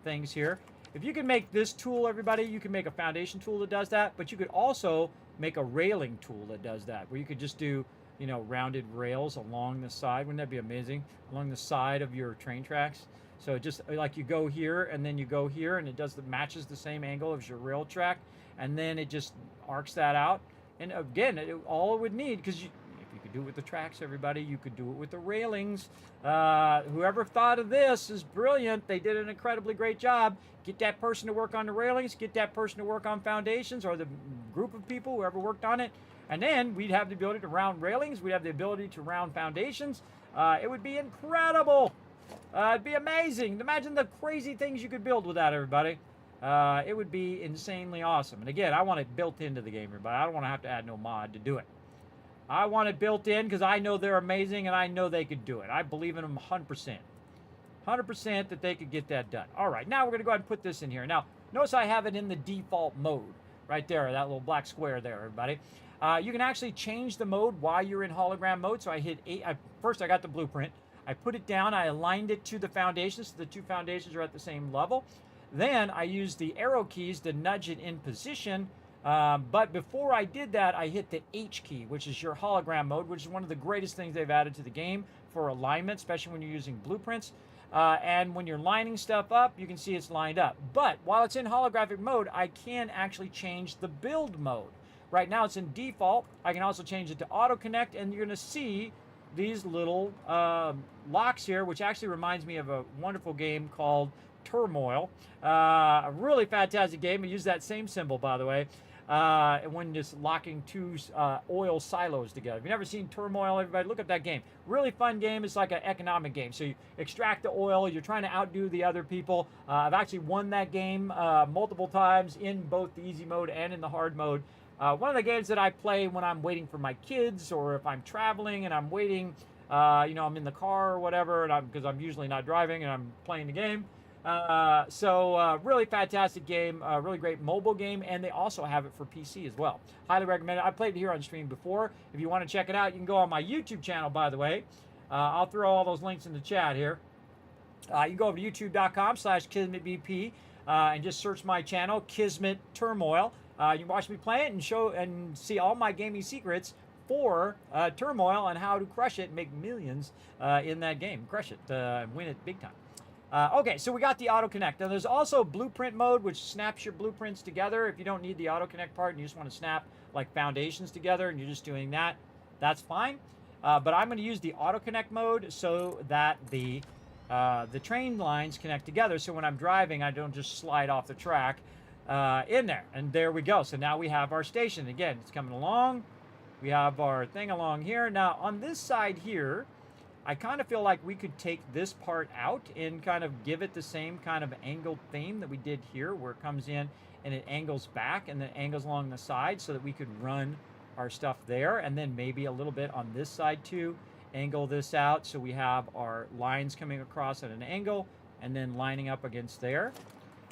things here. If you can make this tool, everybody, you can make a foundation tool that does that, but you could also make a railing tool that does that, where you could just do, you know, rounded rails along the side. Wouldn't that be amazing? Along the side of your train tracks. So just like you go here and then you go here, and it does matches the same angle as your rail track, and then it just arcs that out. And again, all it would need, because if you could do it with the tracks, everybody, you could do it with the railings. Whoever thought of this is brilliant. They did an incredibly great job. Get that person to work on the railings, get that person to work on foundations, or the group of people, whoever worked on it. And then we'd have the ability to round railings. We'd have the ability to round foundations. It would be incredible. It'd be amazing. Imagine the crazy things you could build with that, everybody. It would be insanely awesome. And again, I want it built into the game, everybody. I don't want to have to add no mod to do it. I want it built in because I know they're amazing and I know they could do it. I believe in them 100%. 100% that they could get that done. All right, now we're going to go ahead and put this in here. Now, notice I have it in the default mode right there, that little black square there, everybody. You can actually change the mode while you're in hologram mode. So I hit 8. First, I got the blueprint. I put it down. I aligned it to the foundations so the two foundations are at the same level. Then I used the arrow keys to nudge it in position. But before I did that, I hit the H key, which is your hologram mode, which is one of the greatest things they've added to the game for alignment, especially when you're using blueprints. And when you're lining stuff up, you can see it's lined up. But while it's in holographic mode, I can actually change the build mode. Right now it's in default. I can also change it to auto connect, and you're going to see these little locks here, which actually reminds me of a wonderful game called Turmoil. A really fantastic game. I use that same symbol, by the way, when just locking two oil silos together. If you've never seen Turmoil, everybody, look up that game. Really fun game. It's like an economic game. So you extract the oil. You're trying to outdo the other people. I've actually won that game multiple times in both the easy mode and in the hard mode. One of the games that I play when I'm waiting for my kids, or if I'm traveling and I'm waiting, you know, I'm in the car or whatever, and because I'm usually not driving and I'm playing the game. Really fantastic game, really great mobile game, and they also have it for PC as well. Highly recommend it. I played it here on stream before. If you want to check it out, you can go on my YouTube channel, by the way. I'll throw all those links in the chat here. You can go over to youtube.com/KismetBP and just search my channel, Kismet Turmoil. You can watch me play it and see all my gaming secrets for Turmoil and how to crush it and make millions in that game. Crush it and win it big time. Okay, so we got the auto connect. Now there's also blueprint mode, which snaps your blueprints together. If you don't need the auto connect part and you just want to snap like foundations together and you're just doing that, that's fine. But I'm going to use the auto connect mode so that the train lines connect together. So when I'm driving, I don't just slide off the track in there. And there we go. So now we have our station. Again, it's coming along. We have our thing along here. Now on this side here, I kind of feel like we could take this part out and kind of give it the same kind of angled theme that we did here, where it comes in and it angles back and then angles along the side, so that we could run our stuff there. And then maybe a little bit on this side too, angle this out so we have our lines coming across at an angle and then lining up against there.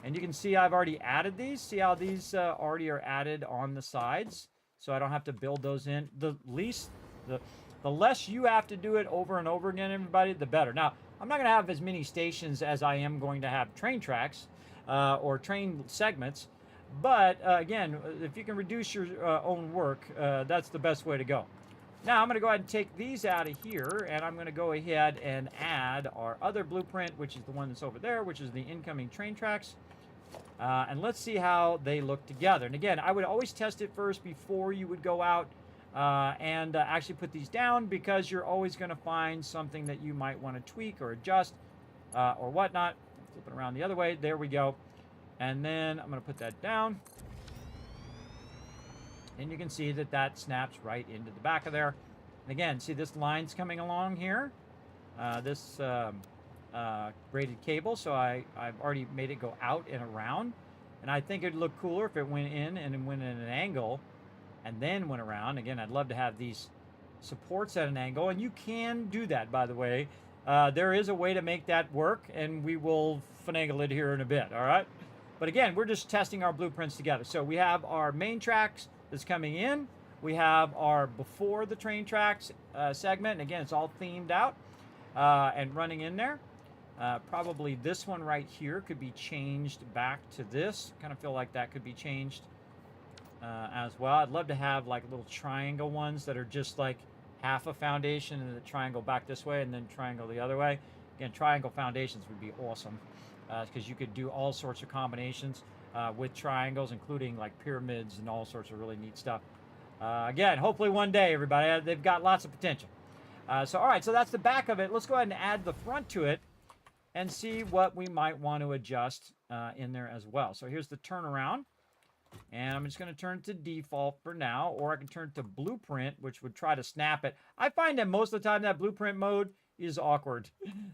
And you can see I've already added these. See how these already are added on the sides, so I don't have to build those in. The less you have to do it over and over again, everybody, the better. Now, I'm not going to have as many stations as I am going to have train tracks or train segments. But, again, if you can reduce your own work, that's the best way to go. Now, I'm going to go ahead and take these out of here, and I'm going to go ahead and add our other blueprint, which is the one that's over there, which is the incoming train tracks. And let's see how they look together. And, again, I would always test it first before you would go out and actually put these down, because you're always going to find something that you might want to tweak or adjust or whatnot. Flip it around the other way. There we go. And then I'm going to put that down. And you can see that that snaps right into the back of there. And again, see this line's coming along here. This braided cable. So I've already made it go out and around. And I think it'd look cooler if it went in and went in an angle and then went around. Again, I'd love to have these supports at an angle, and you can do that, by the way. There is a way to make that work, and we will finagle it here in a bit, all right? But again, we're just testing our blueprints together. So we have our main tracks that's coming in. we have our before the train tracks segment. And again, it's all themed out and running in there. Probably this one right here could be changed back to this. Kind of feel like that could be changed as well. I'd love to have like little triangle ones that are just like half a foundation and the triangle back this way and then triangle the other way. Again, triangle foundations would be awesome because you could do all sorts of combinations with triangles, including like pyramids and all sorts of really neat stuff. Again, hopefully one day, everybody. They've got lots of potential. So, all right, so that's the back of it. Let's go ahead and add the front to it and see what we might want to adjust in there as well. So here's the turnaround. And I'm just going to turn to default for now, or I can turn to blueprint, which would try to snap it. I find that most of the time that blueprint mode is awkward.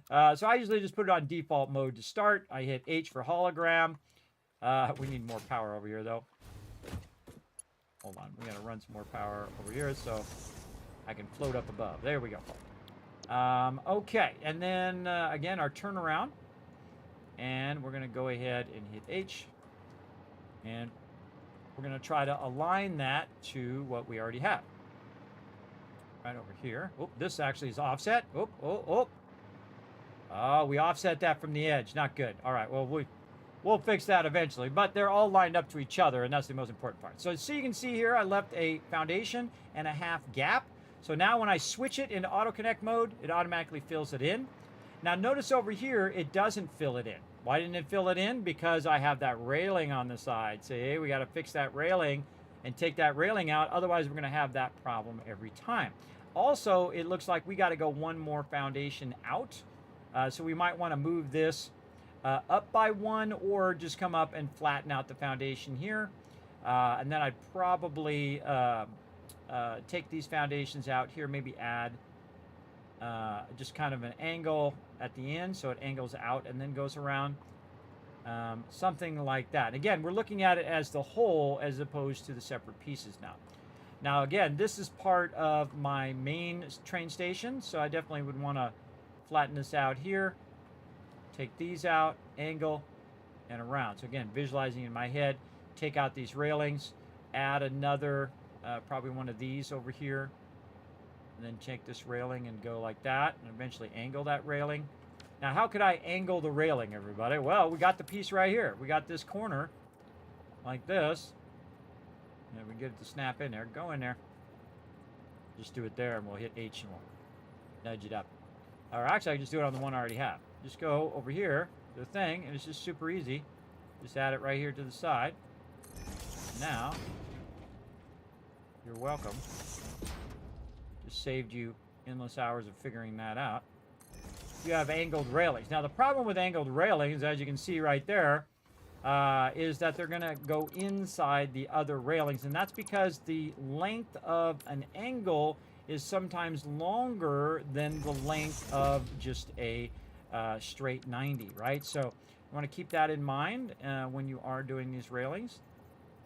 So I usually just put it on default mode to start. I hit H for hologram. We need more power over here, though. Hold on. We got to run some more power over here so I can float up above. There we go. Okay. And then, again, our turnaround. And we're going to go ahead and hit H. And we're going to try to align that to what we already have. Right over here. Oh, this actually is offset. Oh, oh, oh. Oh, we offset that from the edge. Not good. All right, well, we'll fix that eventually. But they're all lined up to each other, and that's the most important part. So you can see here, I left a foundation and a half gap. So now when I switch it into auto connect mode, it automatically fills it in. Now notice over here, it doesn't fill it in. Why didn't it fill it in? Because I have that railing on the side. Say, hey, we got to fix that railing and take that railing out. Otherwise, we're going to have that problem every time. Also, it looks like we got to go one more foundation out. So we might want to move this up by one or just come up and flatten out the foundation here. And then I'd probably take these foundations out here, maybe add just kind of an angle at the end so it angles out and then goes around. Something like that. And again, we're looking at it as the whole as opposed to the separate pieces now. Now again, this is part of my main train station, so I definitely would want to flatten this out here, take these out, angle, and around. So again, visualizing in my head, take out these railings, add another, probably one of these over here, and then take this railing and go like that, and eventually angle that railing. Now, how could I angle the railing, everybody? Well, we got the piece right here. We got this corner like this. And we get it to snap in there. Go in there. Just do it there, and we'll hit H and we'll nudge it up. Or actually, I can just do it on the one I already have. Just go over here to the thing, and it's just super easy. Just add it right here to the side. Now, you're welcome. Just saved you endless hours of figuring that out. You have angled railings. Now, the problem with angled railings, as you can see right there, is that they're going to go inside the other railings. And that's because the length of an angle is sometimes longer than the length of just a straight 90, right? So you want to keep that in mind when you are doing these railings,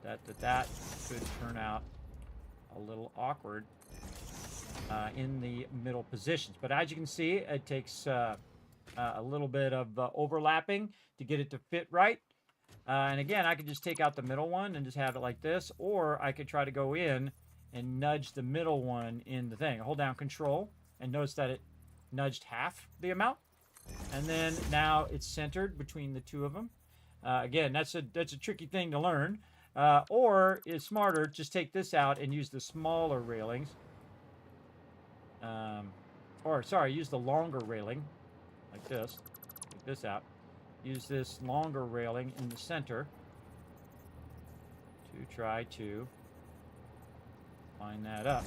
that could turn out a little awkward in the middle positions. But as you can see, it takes a little bit of overlapping to get it to fit right. And again, I could just take out the middle one and just have it like this, or I could try to go in and nudge the middle one in the thing. Hold down Control, and notice that it nudged half the amount. And then now it's centered between the two of them. Again, that's a tricky thing to learn. Or it's smarter, just take this out and use the smaller railings. Use the longer railing, like this. Take this out. Use this longer railing in the center to try to line that up.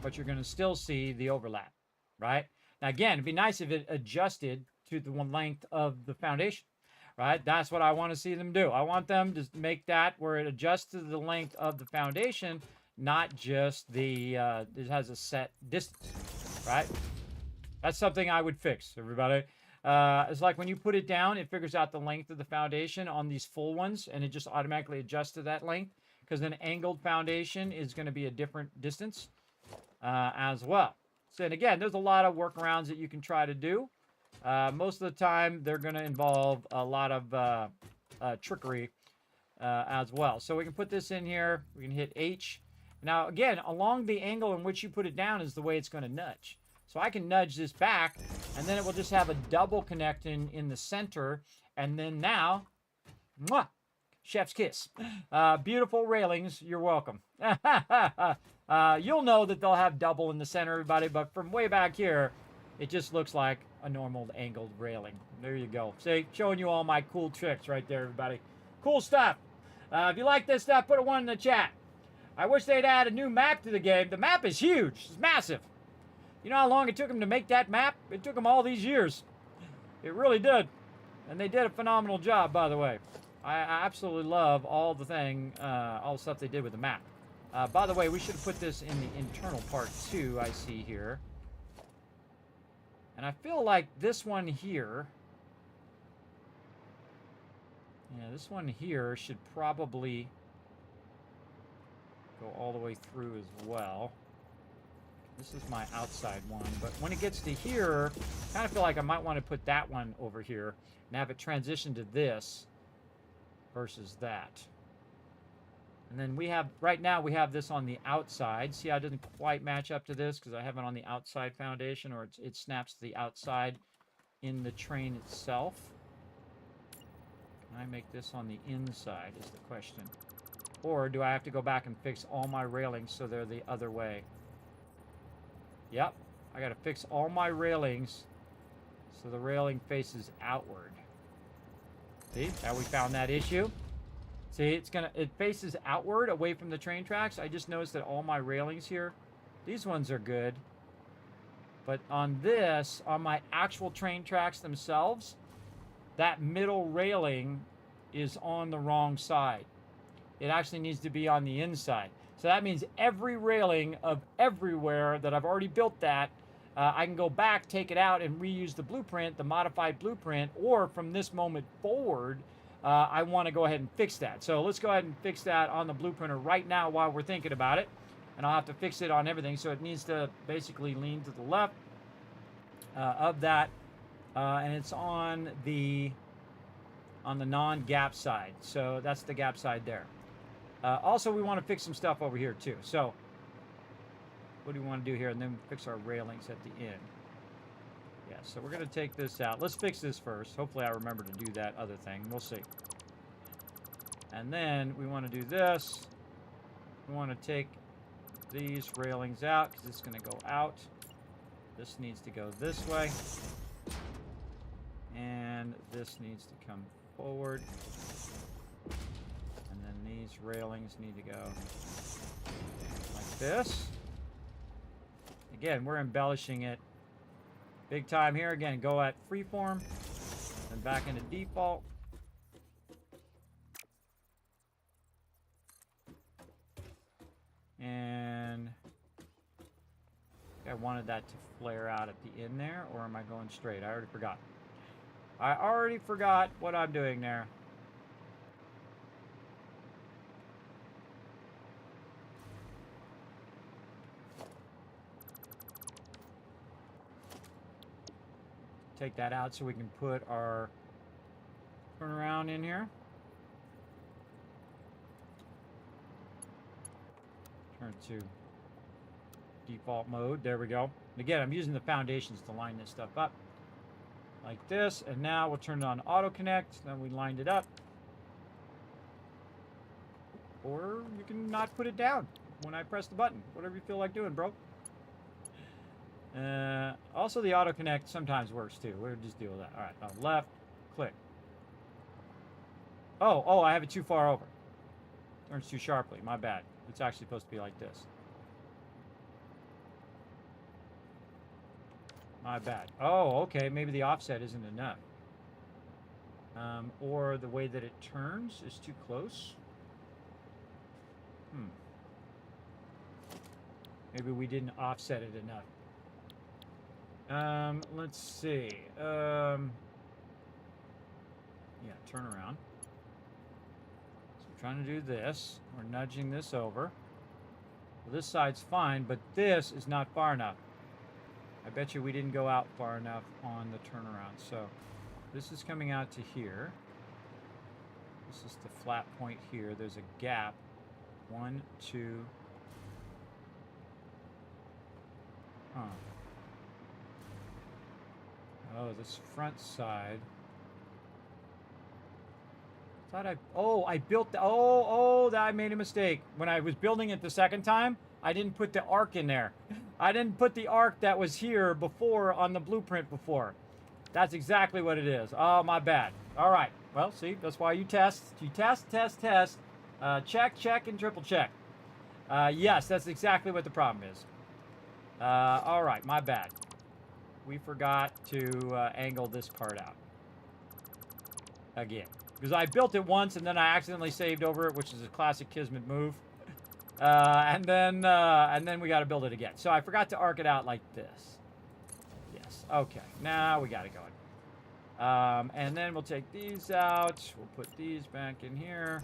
But you're going to still see the overlap, right? Now, again, it'd be nice if it adjusted to the one length of the foundation, right? That's what I want to see them do. I want them to make that where it adjusts to the length of the foundation, not just the, it has a set distance, right? That's something I would fix, everybody. It's like when you put it down, it figures out the length of the foundation on these full ones, and it just automatically adjusts to that length, because an angled foundation is going to be a different distance as well. So, and again, there's a lot of workarounds that you can try to do. Most of the time, they're going to involve a lot of trickery as well. So we can put this in here. We can hit H, Now, again, along the angle in which you put it down is the way it's going to nudge. So I can nudge this back, and then it will just have a double connecting in the center. And then now, mwah, chef's kiss. Beautiful railings. You're welcome. You'll know that they'll have double in the center, everybody. But from way back here, it just looks like a normal angled railing. There you go. See, showing you all my cool tricks right there, everybody. Cool stuff. If you like this stuff, put a 1 in the chat. I wish they'd add a new map to the game. The map is huge. It's massive. You know how long it took them to make that map? It took them all these years. It really did. And they did a phenomenal job, by the way. I absolutely love all the stuff they did with the map. By the way, we should have put this in the internal part too, I see here. And I feel like this one here, this one here should probably go all the way through as well. This is my outside one, but when it gets to here, I kind of feel like I might want to put that one over here and have it transition to this versus that. And then we have, right now we have this on the outside. See how it doesn't quite match up to this because I have it on the outside foundation, or it snaps to the outside in the train itself. Can I make this on the inside is the question. Or do I have to go back and fix all my railings so they're the other way? Yep, I gotta fix all my railings so the railing faces outward. See, how we found that issue? See, it faces outward away from the train tracks. I just noticed that all my railings here, these ones are good. But on this, on my actual train tracks themselves, that middle railing is on the wrong side. It actually needs to be on the inside. So that means every railing of everywhere that I've already built that, I can go back, take it out, and reuse the blueprint, the modified blueprint, or from this moment forward, I want to go ahead and fix that. So let's go ahead and fix that on the blueprinter right now while we're thinking about it. And I'll have to fix it on everything. So it needs to basically lean to the left of that. And it's on the non-gap side. So that's the gap side there. Also, we want to fix some stuff over here, too. So, what do we want to do here? And then fix our railings at the end. Yeah, so we're going to take this out. Let's fix this first. Hopefully, I remember to do that other thing. We'll see. And then we want to do this. We want to take these railings out because it's going to go out. This needs to go this way. And this needs to come forward. These railings need to go like this. Again, we're embellishing it big time here. Again, go at freeform and back into default. And I wanted that to flare out at the end there, or am I going straight? I already forgot. I already forgot what I'm doing there. Take that out so we can put our turnaround in here. Turn to default mode. There we go. And again, I'm using the foundations to line this stuff up like this. And now we'll turn it on auto connect. Then we lined it up. Or you can not put it down when I press the button. Whatever you feel like doing, bro. Also, the auto connect sometimes works too. We'll just deal with that. All right, now left, click. Oh, I have it too far over. Turns too sharply. My bad. It's actually supposed to be like this. My bad. Oh, okay. Maybe the offset isn't enough. Or the way that it turns is too close. Maybe we didn't offset it enough. Let's see. Yeah, turn around. So we're trying to do this. We're nudging this over. Well, this side's fine, but this is not far enough. I bet you we didn't go out far enough on the turnaround. So this is coming out to here. This is the flat point here. There's a gap. 1, 2, Huh. Oh, this front side. Thought I built the, I made a mistake. When I was building it the second time, I didn't put the arc in there. I didn't put the arc that was here before on the blueprint before. That's exactly what it is. Oh, my bad. All right. Well, see, that's why you test. You test. Check, check, and triple check. Yes, that's exactly what the problem is. All right, my bad. We forgot to angle this part out. Again. Because I built it once and then I accidentally saved over it, which is a classic Kismet move. And then we got to build it again. So I forgot to arc it out like this. Yes. Okay. Now we got it going. And then we'll take these out. We'll put these back in here.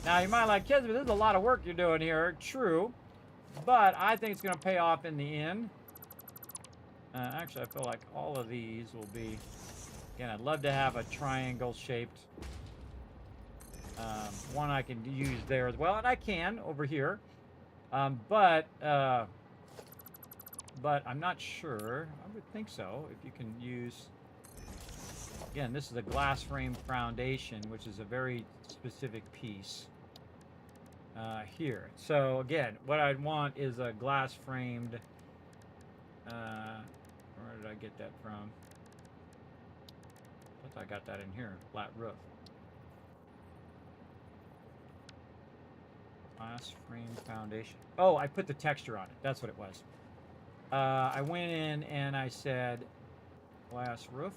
Now you might like, Kismet, this is a lot of work you're doing here. True. But I think it's going to pay off in the end. Actually, I feel like all of these will be... Again, I'd love to have a triangle-shaped one I can use there as well, and I can over here. But I'm not sure. I would think so. If you can use, again, this is a glass frame foundation, which is a very specific piece here. So again, what I'd want is a glass framed. Where did I get that from? I got that in here, flat roof. Glass frame foundation. Oh, I put the texture on it. That's what it was. I went in and I said glass roof.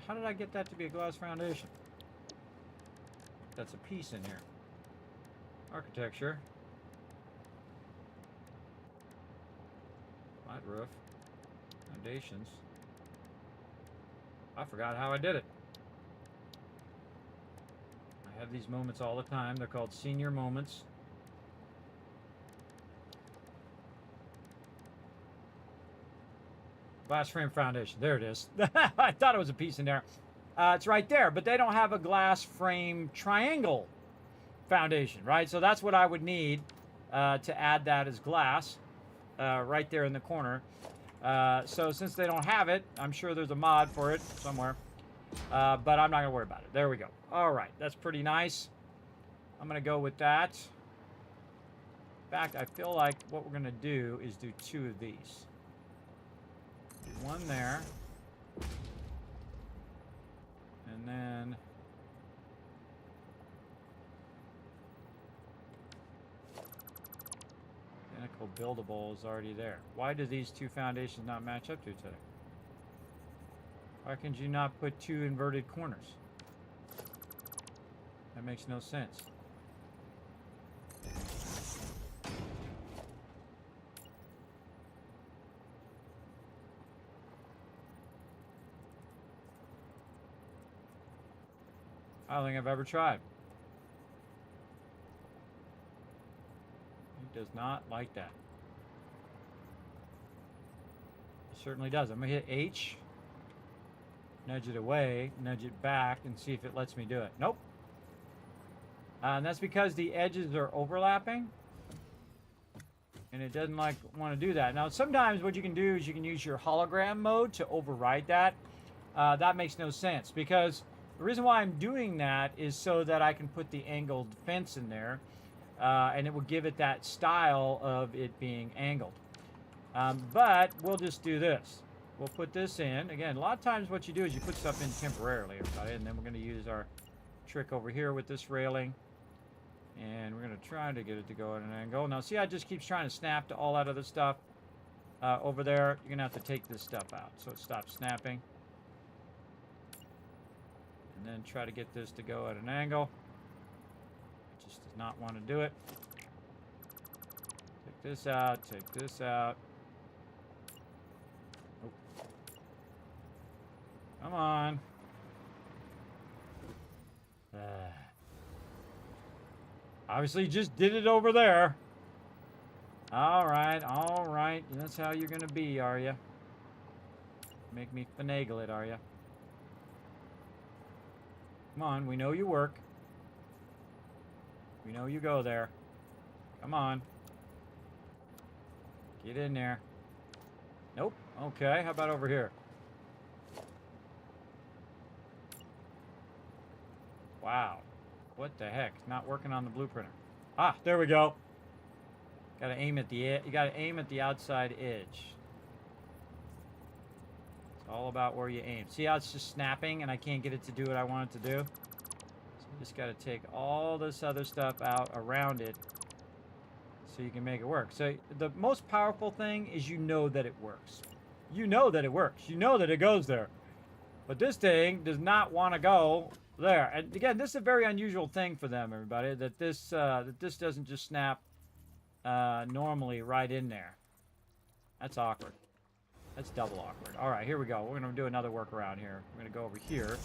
How did I get that to be a glass foundation? That's a piece in here. Architecture. Flat roof. Foundations. I forgot how I did it. I have these moments all the time. They're called senior moments. Glass frame foundation. There it is. I thought it was a piece in there. It's right there, but they don't have a glass frame triangle foundation, right? So that's what I would need to add that as glass right there in the corner. So since they don't have it, I'm sure there's a mod for it somewhere. But I'm not going to worry about it. There we go. All right. That's pretty nice. I'm going to go with that. In fact, I feel like what we're going to do is do two of these. Do one there. And then... identical buildable is already there. Why do these two foundations not match up to each other? Why can you not put two inverted corners? That makes no sense. I don't think I've ever tried. He does not like that. He certainly does. I'm going to hit H. Nudge it away, nudge it back, and see if it lets me do it. Nope. And that's because the edges are overlapping. And it doesn't want to do that. Now, sometimes what you can do is you can use your hologram mode to override that. That makes no sense because the reason why I'm doing that is so that I can put the angled fence in there. And it will give it that style of it being angled. But we'll just do this. We'll put this in. Again, a lot of times what you do is you put stuff in temporarily, everybody, and then we're going to use our trick over here with this railing. And we're going to try to get it to go at an angle. Now, see how it just keeps trying to snap to all that other stuff over there? You're going to have to take this stuff out so it stops snapping. And then try to get this to go at an angle. It just does not want to do it. Take this out, take this out. Come on. Obviously, you just did it over there. All right, all right. That's how you're going to be, are you? Make me finagle it, are you? Come on, we know you work. We know you go there. Come on. Get in there. Okay, how about over here? Wow. What the heck? Not working on the blueprinter. Ah, there we go. Gotta aim at the you gotta aim at the outside edge. It's all about where you aim. See how it's just snapping and I can't get it to do what I want it to do? So you just gotta take all this other stuff out around it so you can make it work. So the most powerful thing is you know that it works. You know that it works. You know that it goes there. But this thing does not want to go there. And again, this is a very unusual thing for them, everybody, that this doesn't just snap normally right in there. That's awkward. That's double awkward. All right, here we go. We're going to do another workaround here. We're going to go over here.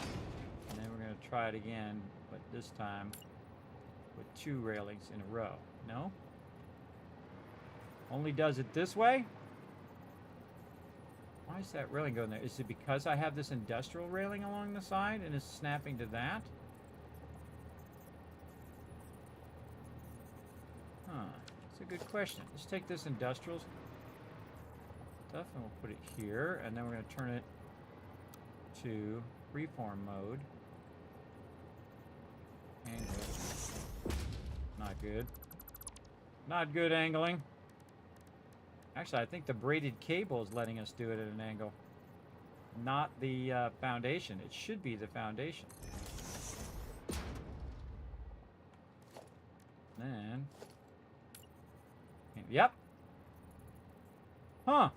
And then we're going to try it again, but this time with 2 railings in a row. No? Only does it this way? Why is that railing going there? Is it because I have this industrial railing along the side and it's snapping to that? Huh. That's a good question. Let's take this industrial stuff and we'll put it here. And then we're going to turn it to freeform mode. Angle. Not good. Not good angling. Actually, I think the braided cable is letting us do it at an angle. Not the foundation. It should be the foundation. Then... Yep. Huh.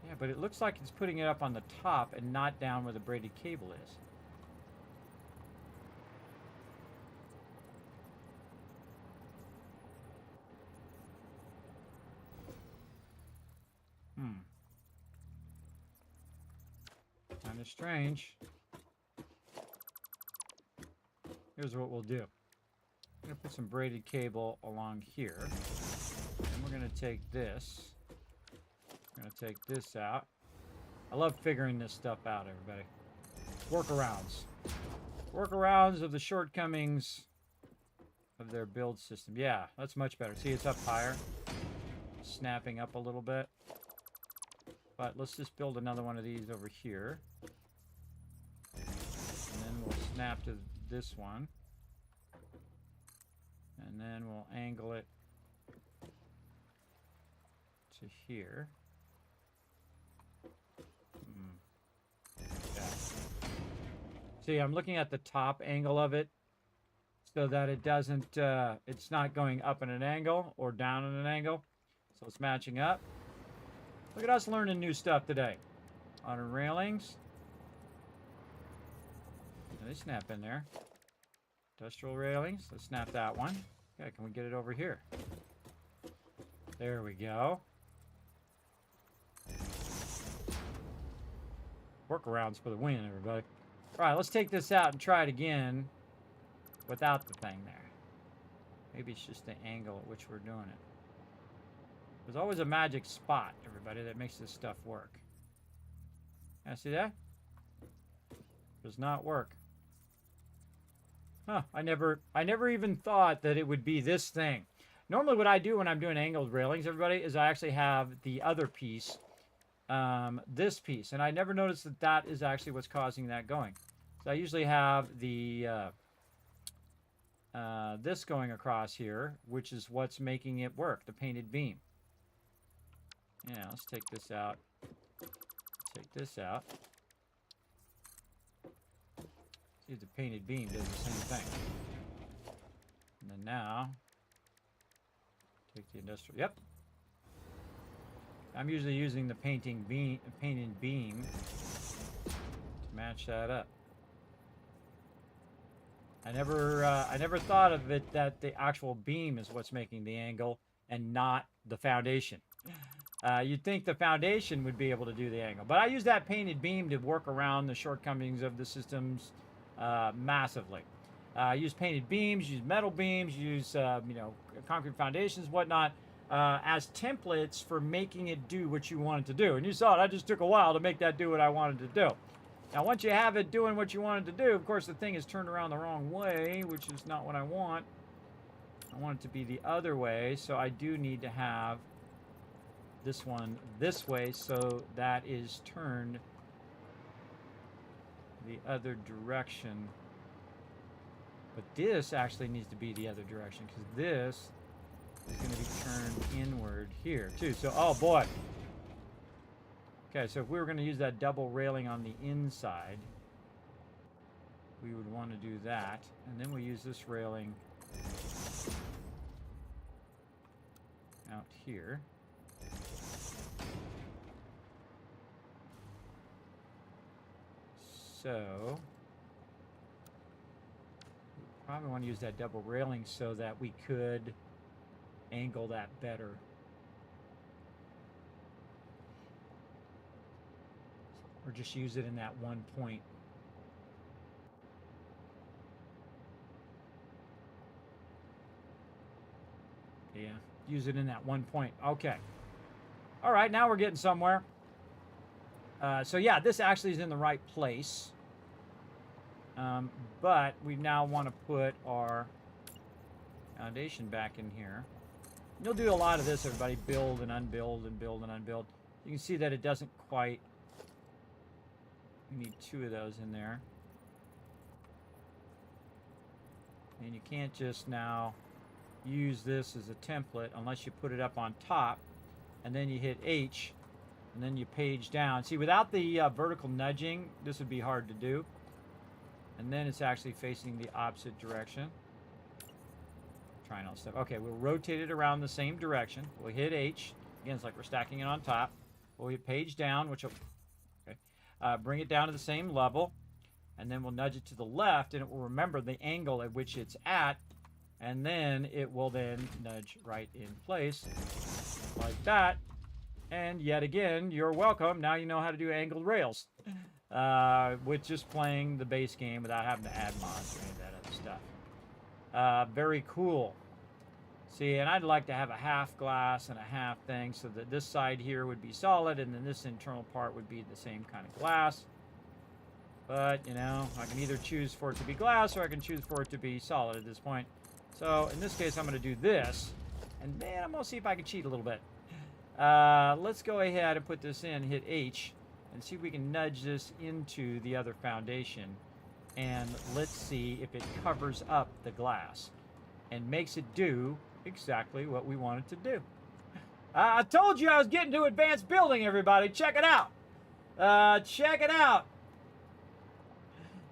Yeah, but it looks like it's putting it up on the top and not down where the braided cable is. Kind of strange. Here's what we'll do. I'm going to put some braided cable along here. And we're going to take this. We're going to take this out. I love figuring this stuff out, everybody. Workarounds. Workarounds of the shortcomings of their build system. Yeah, that's much better. See, it's up higher. Snapping up a little bit. But let's just build another one of these over here. And then we'll snap to this one. And then we'll angle it to here. Yeah. See, I'm looking at the top angle of it so that it doesn't, it's not going up in an angle or down in an angle. So it's matching up. Look at us learning new stuff today. On railings. They snap in there. Industrial railings. Let's snap that one. Okay, can we get it over here? There we go. Workarounds for the win, everybody. All right, let's take this out and try it again without the thing there. Maybe it's just the angle at which we're doing it. There's always a magic spot, everybody, that makes this stuff work. Yeah, see that? Does not work. Huh, I never even thought that it would be this thing. Normally what I do when I'm doing angled railings, everybody, is I actually have the other piece, this piece. And I never noticed that that is actually what's causing that going. So I usually have the, this going across here, which is what's making it work, the painted beam. Yeah, let's take this out. Take this out. See if the painted beam does the same thing. And then now, take the industrial. Yep. I'm usually using the painted beam to match that up. I never thought of it that the actual beam is what's making the angle and not the foundation. You'd think the foundation would be able to do the angle. But I use that painted beam to work around the shortcomings of the systems massively. Use painted beams, use metal beams, use concrete foundations, whatnot, as templates for making it do what you want it to do. And you saw it. I just took a while to make that do what I wanted to do. Now, once you have it doing what you want it to do, of course, the thing is turned around the wrong way, which is not what I want. I want it to be the other way, so I do need to have this one this way, so that is turned the other direction. But this actually needs to be the other direction, because this is going to be turned inward here, too. So, oh, boy. Okay, so if we were going to use that double railing on the inside, we would want to do that. And then we use this railing out here. So, we probably want to use that double railing so that we could angle that better. Or just use it in that one point. Yeah, use it in that one point. Okay. All right, now we're getting somewhere. So yeah, this actually is in the right place. But we now want to put our foundation back in here. You'll do a lot of this, everybody. Build and unbuild and build and unbuild. You can see that it doesn't quite... We need 2 of those in there. And you can't just now use this as a template unless you put it up on top. And then you hit H. And then you page down. See, without the vertical nudging, this would be hard to do. And then it's actually facing the opposite direction. Trying all stuff. Okay, we'll rotate it around the same direction. We'll hit H. Again, it's like we're stacking it on top. We'll hit page down, which will bring it down to the same level. And then we'll nudge it to the left, and it will remember the angle at which it's at. And then it will then nudge right in place like that. And yet again, you're welcome. Now you know how to do angled rails with just playing the base game without having to add mods or any of that other stuff. Very cool. See, and I'd like to have a half glass and a half thing so that this side here would be solid and then this internal part would be the same kind of glass. But, you know, I can either choose for it to be glass or I can choose for it to be solid at this point. So, in this case, I'm going to do this. And then I'm going to see if I can cheat a little bit. Let's go ahead and put this in, hit H, and see if we can nudge this into the other foundation. And let's see if it covers up the glass and makes it do exactly what we want it to do. I told you I was getting to advanced building, everybody. Check it out. Check it out.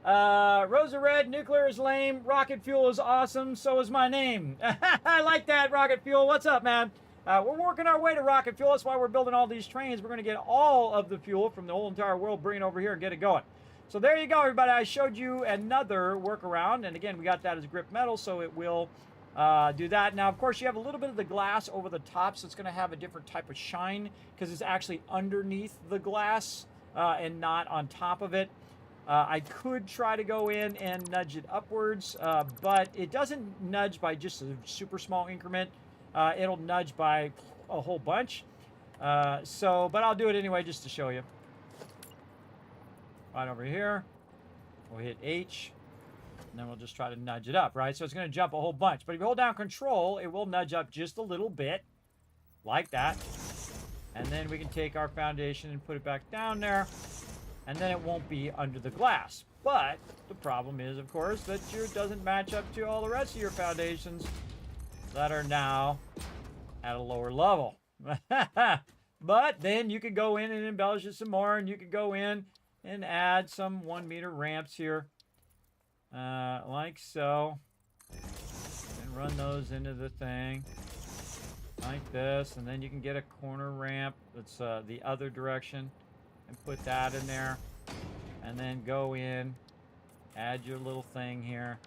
Rosa Red, nuclear is lame. Rocket fuel is awesome. So is my name. I like that, Rocket Fuel. What's up, man? We're working our way to rocket fuel. That's why we're building all these trains. We're going to get all of the fuel from the whole entire world, bring it over here and get it going. So there you go, everybody. I showed you another workaround. And again, we got that as grip metal, so it will do that. Now, of course, you have a little bit of the glass over the top, so it's going to have a different type of shine because it's actually underneath the glass and not on top of it. I could try to go in and nudge it upwards, but it doesn't nudge by just a super small increment. It'll nudge by a whole bunch. But I'll do it anyway just to show you. Right over here. We'll hit H. And then we'll just try to nudge it up, right? So it's going to jump a whole bunch. But if you hold down Control, it will nudge up just a little bit. Like that. And then we can take our foundation and put it back down there. And then it won't be under the glass. But the problem is, of course, that yours doesn't match up to all the rest of your foundations that are now at a lower level. But then you could go in and embellish it some more, and you could go in and add some 1 meter ramps here, like so, and run those into the thing like this, and then you can get a corner ramp that's the other direction and put that in there, and then go in, add your little thing here.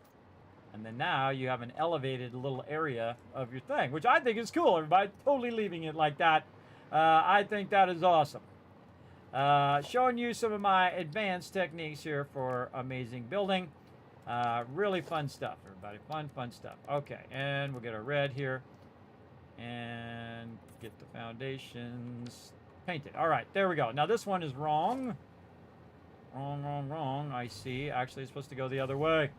And then now you have an elevated little area of your thing, which I think is cool, everybody. Totally leaving it like that. I think that is awesome. Showing you some of my advanced techniques here for amazing building. Really fun stuff, everybody. Fun stuff. Okay, and we'll get our red here. And get the foundations painted. All right, there we go. Now this one is wrong. Wrong, wrong, wrong. I see. Actually, it's supposed to go the other way.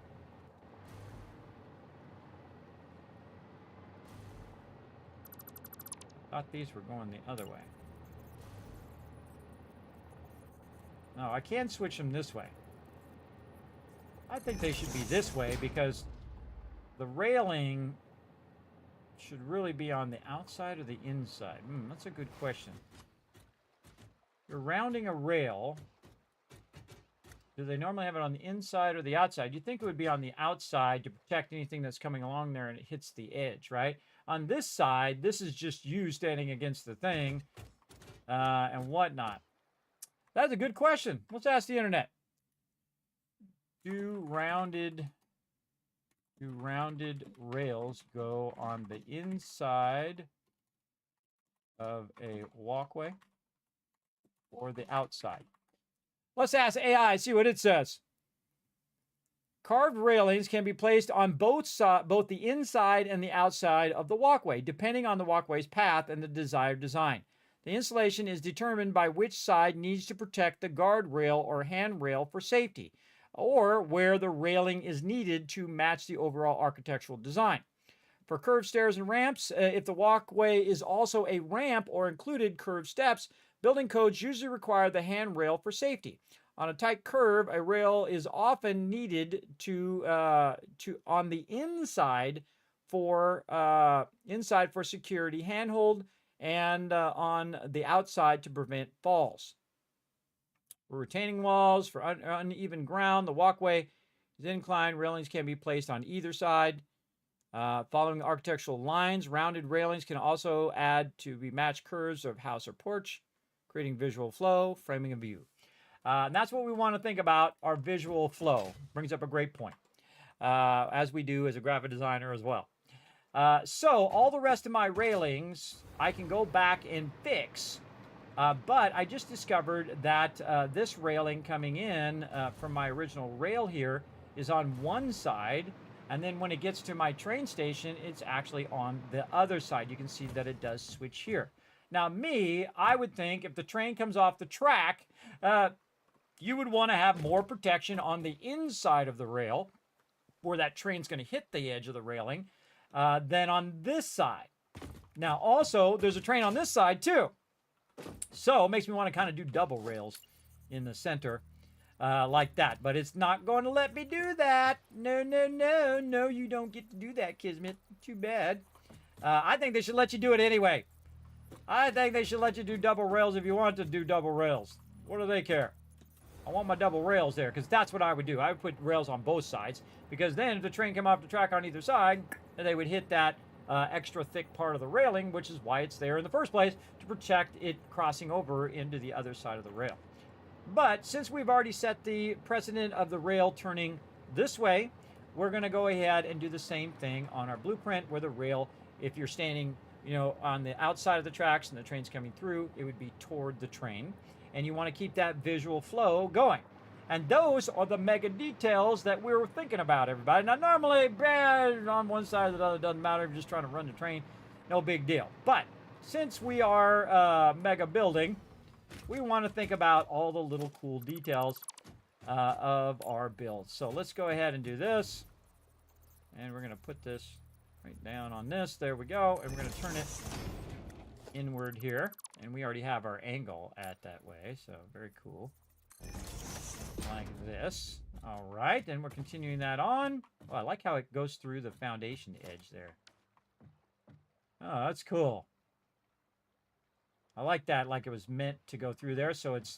Thought these were going the other way. No, I can switch them this way. I think they should be this way because the railing should really be on the outside or the inside. That's a good question. You're rounding a rail. Do they normally have it on the inside or the outside? You'd think it would be on the outside to protect anything that's coming along there and it hits the edge, right? On this side, this is just you standing against the thing and whatnot. That's a good question. Let's ask the internet. Do rounded rails go on the inside of a walkway or the outside? Let's ask AI, see what it says. Carved railings can be placed on both the inside and the outside of the walkway, depending on the walkway's path and the desired design. The installation is determined by which side needs to protect the guardrail or handrail for safety, or where the railing is needed to match the overall architectural design. For curved stairs and ramps, if the walkway is also a ramp or included curved steps, building codes usually require the handrail for safety. On a tight curve, a rail is often needed on the inside for security handhold and on the outside to prevent falls. For retaining walls, for uneven ground, the walkway is inclined. Railings can be placed on either side. Following the architectural lines, rounded railings can also add to be matched curves of house or porch, creating visual flow, framing a view. And that's what we want to think about, our visual flow. Brings up a great point, as we do as a graphic designer as well. So all the rest of my railings, I can go back and fix. But I just discovered that this railing coming in from my original rail here is on one side. And then when it gets to my train station, it's actually on the other side. You can see that it does switch here. Now I would think if the train comes off the track, you would want to have more protection on the inside of the rail where that train's going to hit the edge of the railing than on this side. Now also, there's a train on this side too. So it makes me want to kind of do double rails in the center like that. But it's not going to let me do that. No, no, no. No, you don't get to do that, Kismet. Too bad. I think they should let you do it anyway. I think they should let you do double rails if you want to do double rails. What do they care? I want my double rails there because that's what I would do. I would put rails on both sides because then if the train came off the track on either side, they would hit that extra thick part of the railing, which is why it's there in the first place, to protect it crossing over into the other side of the rail. But since we've already set the precedent of the rail turning this way, we're going to go ahead and do the same thing on our blueprint where the rail, if you're standing, on the outside of the tracks and the train's coming through, it would be toward the train. And you want to keep that visual flow going. And those are the mega details that we were thinking about, everybody. Now, normally, on one side or the other, doesn't matter if you're just trying to run the train. No big deal. But since we are mega building, we want to think about all the little cool details of our build. So let's go ahead and do this. And we're going to put this right down on this. There we go. And we're going to turn it inward here. And we already have our angle at that way. So very cool. Like this. All right. And we're continuing that on. Oh, I like how it goes through the foundation edge there. Oh, that's cool. I like that, like it was meant to go through there. So it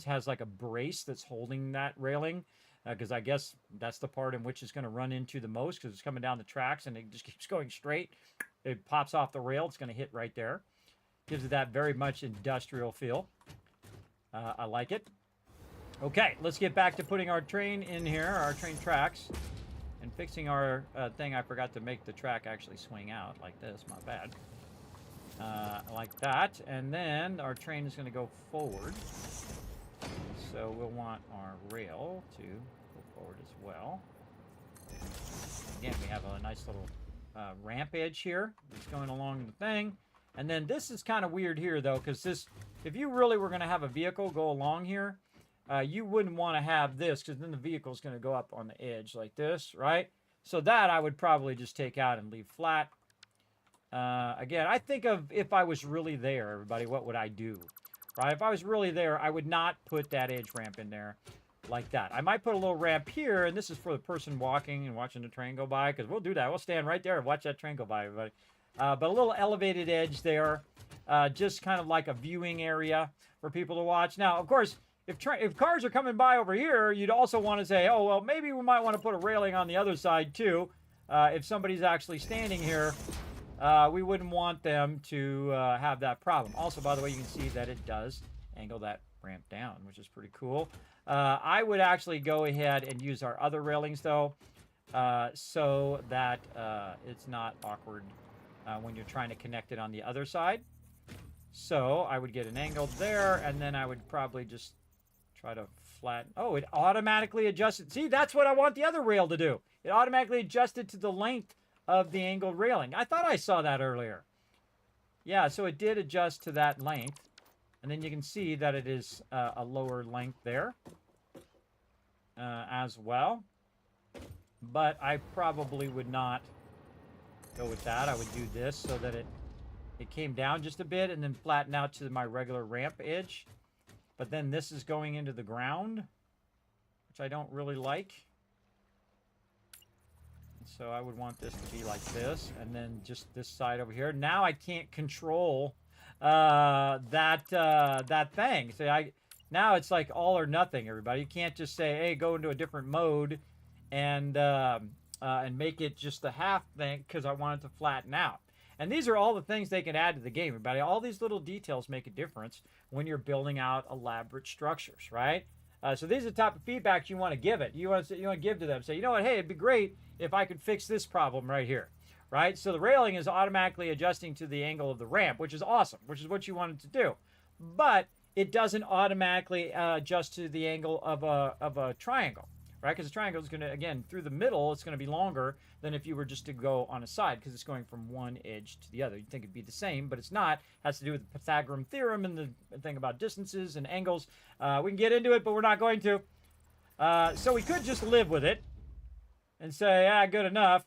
has like a brace that's holding that railing. Because I guess that's the part in which it's going to run into the most because it's coming down the tracks and it just keeps going straight. It pops off the rail. It's going to hit right there. Gives it that very much industrial feel. I like it. Okay, let's get back to putting our train in here, our train tracks, and fixing our thing. I forgot to make the track actually swing out like this. My bad. Like that. And then our train is going to go forward. So we'll want our rail to go forward as well. Again, we have a nice little ramp edge here that's going along the thing. And then this is kind of weird here, though, because this, if you really were going to have a vehicle go along here, you wouldn't want to have this because then the vehicle is going to go up on the edge like this, right? So that I would probably just take out and leave flat. Again, I think of if I was really there, everybody, what would I do? Right? If I was really there, I would not put that edge ramp in there like that. I might put a little ramp here, and this is for the person walking and watching the train go by, because we'll do that. We'll stand right there and watch that train go by, everybody. But a little elevated edge there, just kind of like a viewing area for people to watch. Now, of course, if cars are coming by over here, you'd also want to say, oh, well, maybe we might want to put a railing on the other side, too. If somebody's actually standing here, we wouldn't want them to have that problem. Also, by the way, you can see that it does angle that ramp down, which is pretty cool. I would actually go ahead and use our other railings, though, so that it's not awkward when you're trying to connect it on the other side. So I would get an angle there, and then I would probably just try to flatten. Oh, it automatically adjusted. See, that's what I want the other rail to do. It automatically adjusted to the length of the angled railing. I thought I saw that earlier. Yeah, so it did adjust to that length. And then you can see that it is a lower length there as well. But I probably would not go with that. I would do this so that it came down just a bit and then flatten out to my regular ramp edge. But then this is going into the ground, which I don't really like. So I would want this to be like this, and then just this side over here. Now I can't control that thing. So now it's like all or nothing, everybody. You can't just say, hey, go into a different mode and make it just the half thing because I want it to flatten out. And these are all the things they can add to the game, everybody. All these little details make a difference when you're building out elaborate structures, right? So these are the type of feedback you want to give it. You want to give to them. Say, you know what? Hey, it'd be great if I could fix this problem right here, right? So the railing is automatically adjusting to the angle of the ramp, which is awesome, which is what you wanted to do. But it doesn't automatically adjust to the angle of a triangle, right? Because the triangle is going to, again, through the middle, it's going to be longer than if you were just to go on a side because it's going from one edge to the other. You'd think it'd be the same, but it's not. It has to do with the Pythagorean theorem and the thing about distances and angles. We can get into it, but we're not going to. So we could just live with it and say, good enough.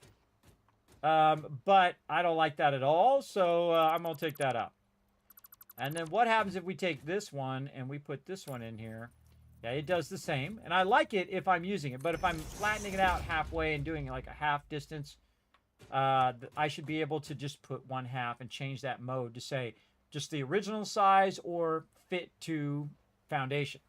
But I don't like that at all, so I'm going to take that out. And then what happens if we take this one and we put this one in here? Yeah, it does the same. And I like it if I'm using it. But if I'm flattening it out halfway and doing like a half distance, I should be able to just put 1/2 and change that mode to say just the original size or fit to foundation,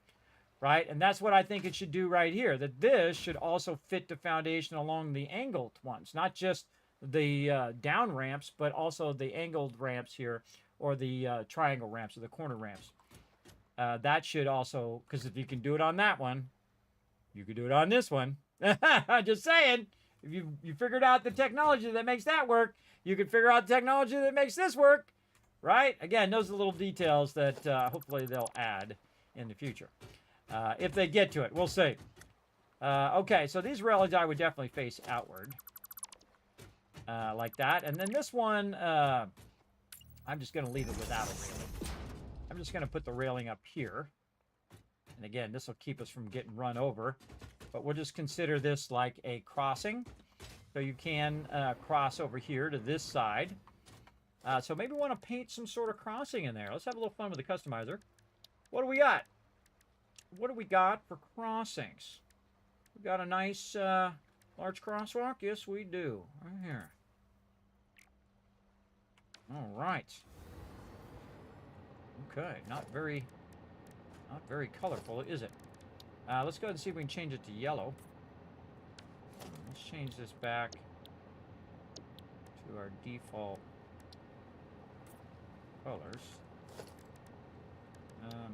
right? And that's what I think it should do right here. That this should also fit the foundation along the angled ones. Not just the down ramps, but also the angled ramps here or the triangle ramps or the corner ramps. That should also, because if you can do it on that one, you could do it on this one. Just saying, if you figured out the technology that makes that work, you can figure out the technology that makes this work, right? Again, those are the little details that hopefully they'll add in the future. If they get to it, we'll see. Okay, so these railings I would definitely face outward. Like that. And then this one, I'm just going to leave it without a railing. I'm just going to put the railing up here. And again, this will keep us from getting run over. But we'll just consider this like a crossing. So you can cross over here to this side. So maybe we want to paint some sort of crossing in there. Let's have a little fun with the customizer. What do we got? What do we got for crossings? We got a nice large crosswalk? Yes, we do. Right here. All right. Okay, not very colorful, is it? Let's go ahead and see if we can change it to yellow. Let's change this back to our default colors.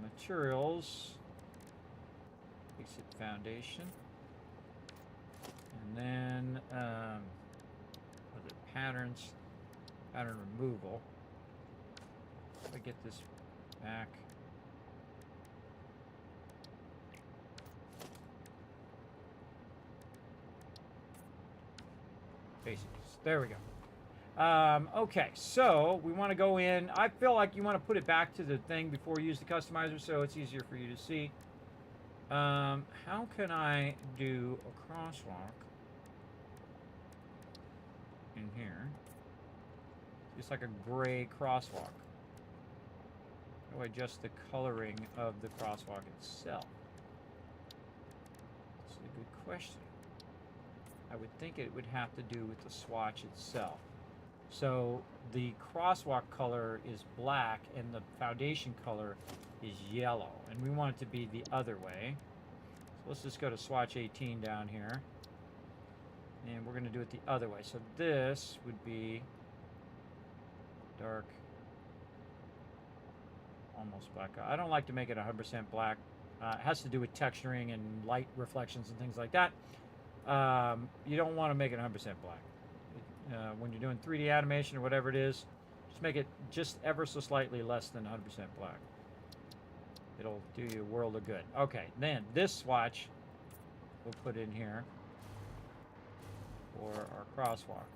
Materials. Fix it foundation. And then, what is it? Patterns. Pattern removal. If I get this back. Basics. There we go. Okay, so we want to go in. I feel like you want to put it back to the thing before you use the customizer so it's easier for you to see. How can I do a crosswalk in here? Just like a gray crosswalk. How do I adjust the coloring of the crosswalk itself? That's a good question. I would think it would have to do with the swatch itself. So the crosswalk color is black and the foundation color is yellow. And we want it to be the other way. So let's just go to swatch 18 down here. And we're going to do it the other way. So this would be dark, almost black. I don't like to make it 100% black. It has to do with texturing and light reflections and things like that. You don't want to make it 100% black. When you're doing 3D animation or whatever it is, just make it just ever so slightly less than 100% black. It'll do you a world of good. Okay, then this swatch we'll put in here for our crosswalk.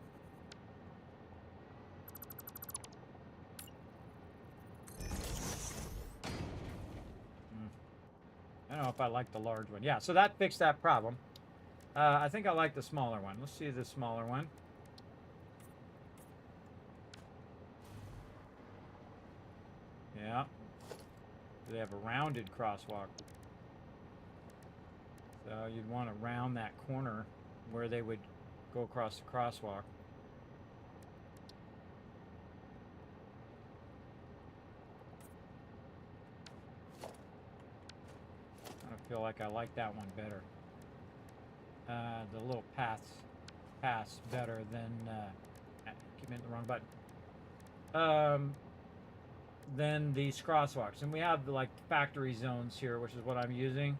I don't know if I like the large one. Yeah, so that fixed that problem. I think I like the smaller one. Let's see the smaller one. Yeah. They have a rounded crosswalk. So you'd want to round that corner where they would go across the crosswalk. I feel like I like that one better. The little pass better than keep hitting the wrong button. Than these crosswalks, and we have like factory zones here, which is what I'm using.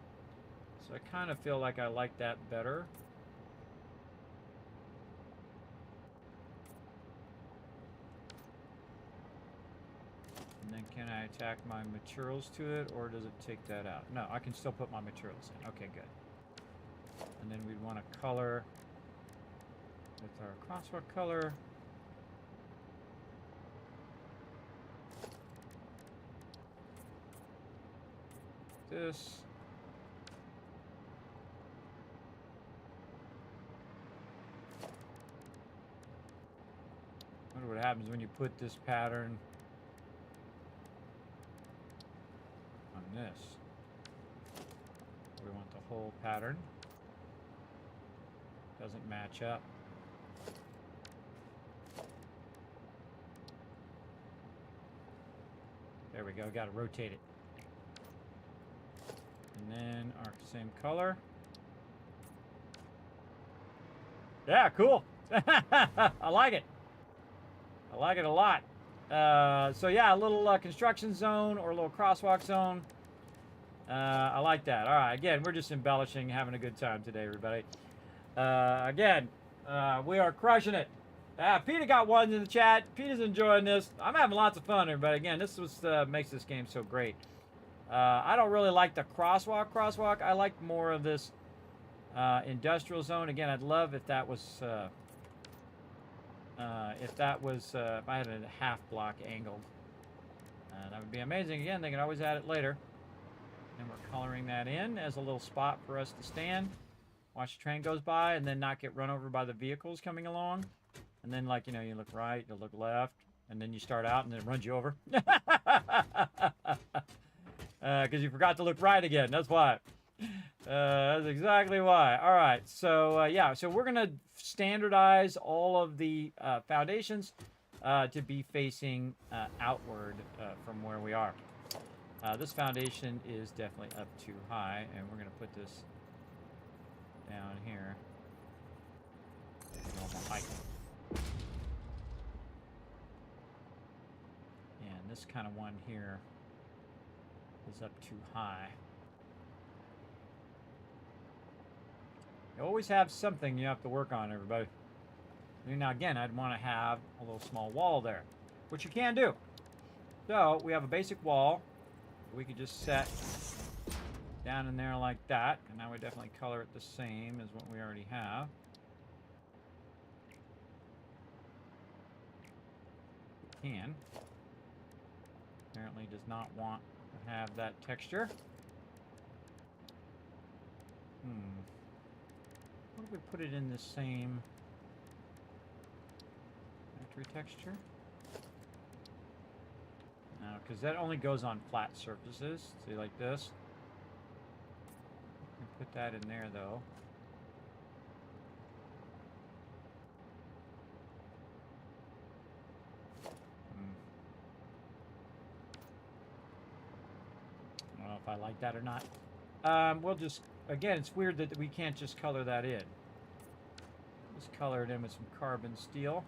So I kind of feel like I like that better. And then can I attack my materials to it, or does it take that out? No, I can still put my materials in. Okay, good. And then we'd want to color with our crosswalk color. This. I wonder what happens when you put this pattern on this. We want the whole pattern. Doesn't match up. There we go, got to rotate it. And then our same color. Yeah, cool. I like it. I like it a lot. So yeah, a little construction zone or a little crosswalk zone. I like that. All right, again, we're just embellishing, having a good time today, everybody. Again, we are crushing it. Peter got one in the chat. Peter's enjoying this. I'm having lots of fun, everybody. Again, this was makes this game so great. I don't really like the crosswalk. I like more of this industrial zone. Again, I'd love if that was if I had a half block angled. That would be amazing. Again, they can always add it later. And we're coloring that in as a little spot for us to stand. Watch the train goes by and then not get run over by the vehicles coming along. And then, like, you know, you look right, you look left, and then you start out and then it runs you over. Because you forgot to look right again. That's why. That's exactly why. All right. So, yeah. So we're going to standardize all of the foundations to be facing outward from where we are. This foundation is definitely up too high. And we're going to put this down here. Normal height. And this kind of one here is up too high. You always have something you have to work on, everybody. Now, again, I'd want to have a little small wall there, which you can do. So we have a basic wall. We could just set down in there like that. And now we definitely color it the same as what we already have. We can. Apparently does not want to have that texture. What if we put it in the same factory texture? No, because that only goes on flat surfaces. See, like this. Put that in there, though. I don't know if I like that or not. We'll just, again, it's weird that we can't just color that in. Just color it in with some carbon steel.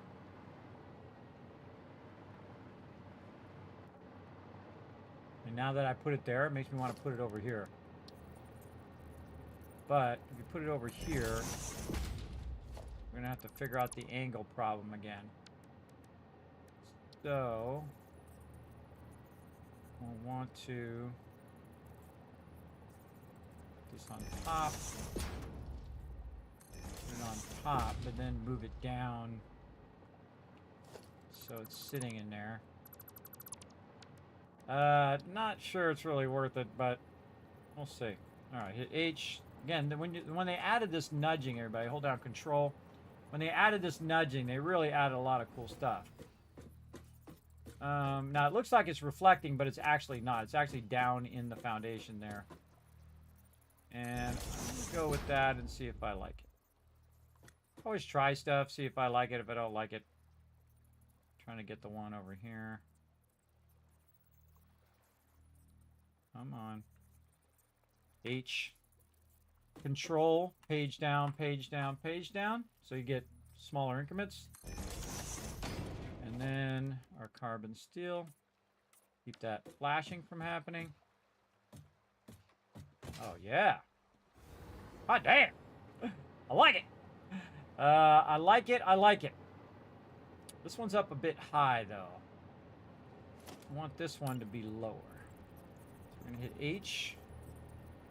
And now that I put it there, it makes me want to put it over here. But if you put it over here, we're going to have to figure out the angle problem again. So, we'll want to put this on top. Put it on top, but then move it down so it's sitting in there. Not sure it's really worth it, but we'll see. All right, hit H. Again, when they added this nudging, everybody, hold down Control. When they added this nudging, they really added a lot of cool stuff. Now, it looks like it's reflecting, but it's actually not. It's actually down in the foundation there. And I'm going to go with that and see if I like it. Always try stuff, see if I like it. If I don't like it, trying to get the one over here. Come on. H. Control, page down, page down, page down. So you get smaller increments. And then our carbon steel. Keep that flashing from happening. Oh, yeah. Hot damn. I like it. I like it. I like it. This one's up a bit high, though. I want this one to be lower. So we're going to hit H.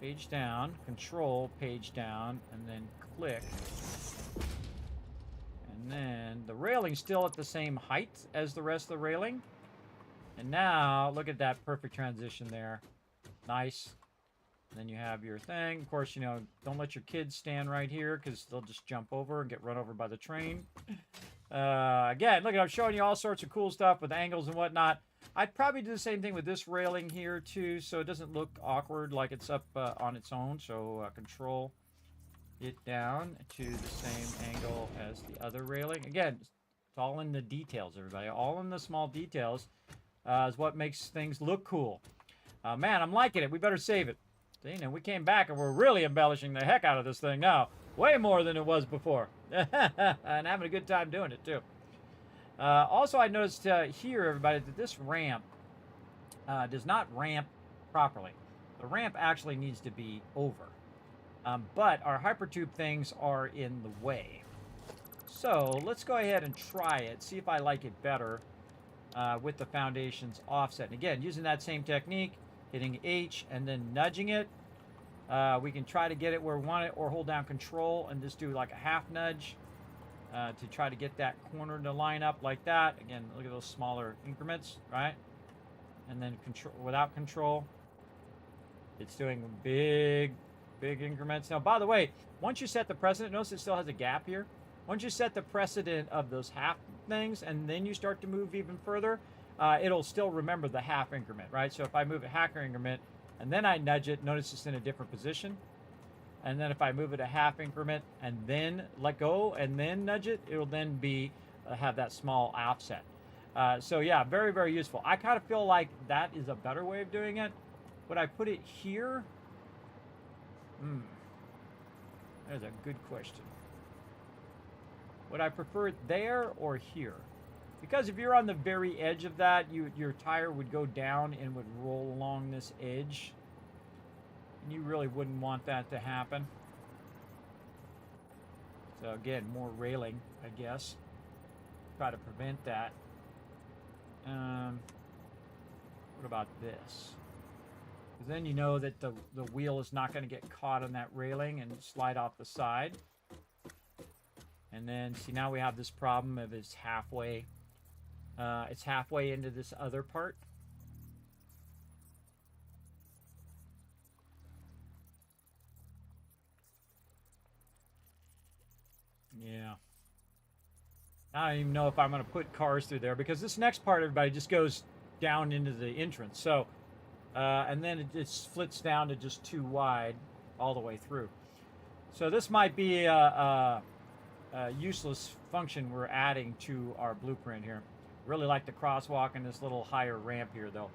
Page down, Control, page down, and then click. And then the railing's still at the same height as the rest of the railing. And now, look at that perfect transition there. Nice. And then you have your thing. Of course, you know, don't let your kids stand right here because they'll just jump over and get run over by the train. Again, look, I'm showing you all sorts of cool stuff with angles and whatnot. I'd probably do the same thing with this railing here, too, so it doesn't look awkward like it's up on its own. So, Control it down to the same angle as the other railing. Again, it's all in the details, everybody. All in the small details is what makes things look cool. Man, I'm liking it. We better save it. See, now we came back and we're really embellishing the heck out of this thing now. Way more than it was before. And having a good time doing it, too. Also, I noticed here, everybody, that this ramp does not ramp properly. The ramp actually needs to be over. But our hypertube things are in the way. So let's go ahead and try it. See if I like it better with the foundations offset. And again, using that same technique, hitting H and then nudging it. We can try to get it where we want it, or hold down Control and just do like a half nudge. To try to get that corner to line up like that. Again, look at those smaller increments, right? And then Control without Control, it's doing big increments. Now, by the way, once you set the precedent, notice it still has a gap here. Once you set the precedent of those half things, and then you start to move even further, it'll still remember the half increment, right? So if I move a half increment, and then I nudge it, notice it's in a different position. And then if I move it a half increment and then let go and then nudge it, it'll then be have that small offset. So yeah, very, very useful. I kind of feel like that is a better way of doing it. Would I put it here? That is a good question. Would I prefer it there or here? Because if you're on the very edge of that, your tire would go down and would roll along this edge. And you really wouldn't want that to happen. So again, more railing, I guess. Try to prevent that. What about this? Because then you know that the wheel is not going to get caught on that railing and slide off the side. And then, see, now we have this problem of it's halfway into this other part. Yeah. I don't even know if I'm going to put cars through there because this next part, everybody, just goes down into the entrance. So, and then it just flits down to just 2 wide all the way through. So this might be a useless function we're adding to our blueprint here. Really like the crosswalk and this little higher ramp here, though.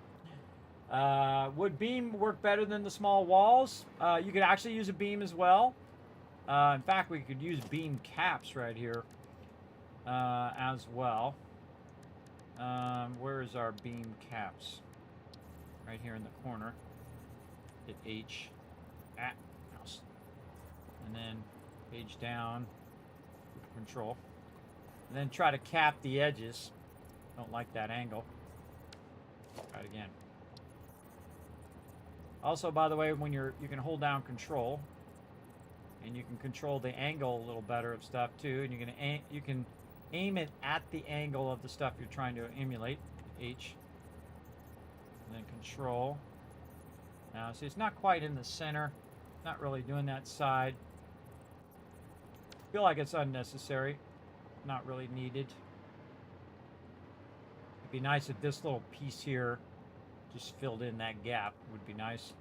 Would beam work better than the small walls? You could actually use a beam as well. In fact, we could use beam caps right here as well. Where is our beam caps? Right here in the corner. Hit H. Mouse. And then page down. Control. And then try to cap the edges. Don't like that angle. Try it again. Also, by the way, when you can hold down Control, and you can control the angle a little better of stuff too, and you can aim it at the angle of the stuff you're trying to emulate. H. And then Control. Now, see, it's not quite in the center. Not really doing that side. Feel like it's unnecessary. Not really needed. It'd be nice if this little piece here just filled in that gap. Would be nice.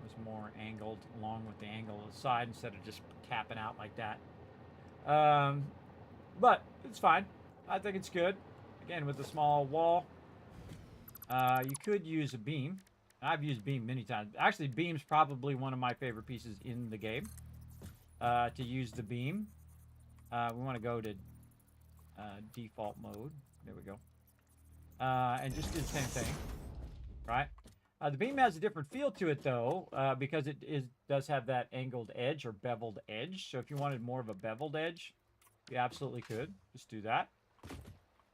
It was more angled along with the angle of the side instead of just capping out like that. But it's fine. I think it's good. Again, with the small wall, you could use a beam. I've used beam many times. Actually, beam's probably one of my favorite pieces in the game. To use the beam, we want to go to default mode. There we go. And just do the same thing, right? The beam has a different feel to it, though, because it does have that angled edge or beveled edge. So if you wanted more of a beveled edge, you absolutely could. Just do that.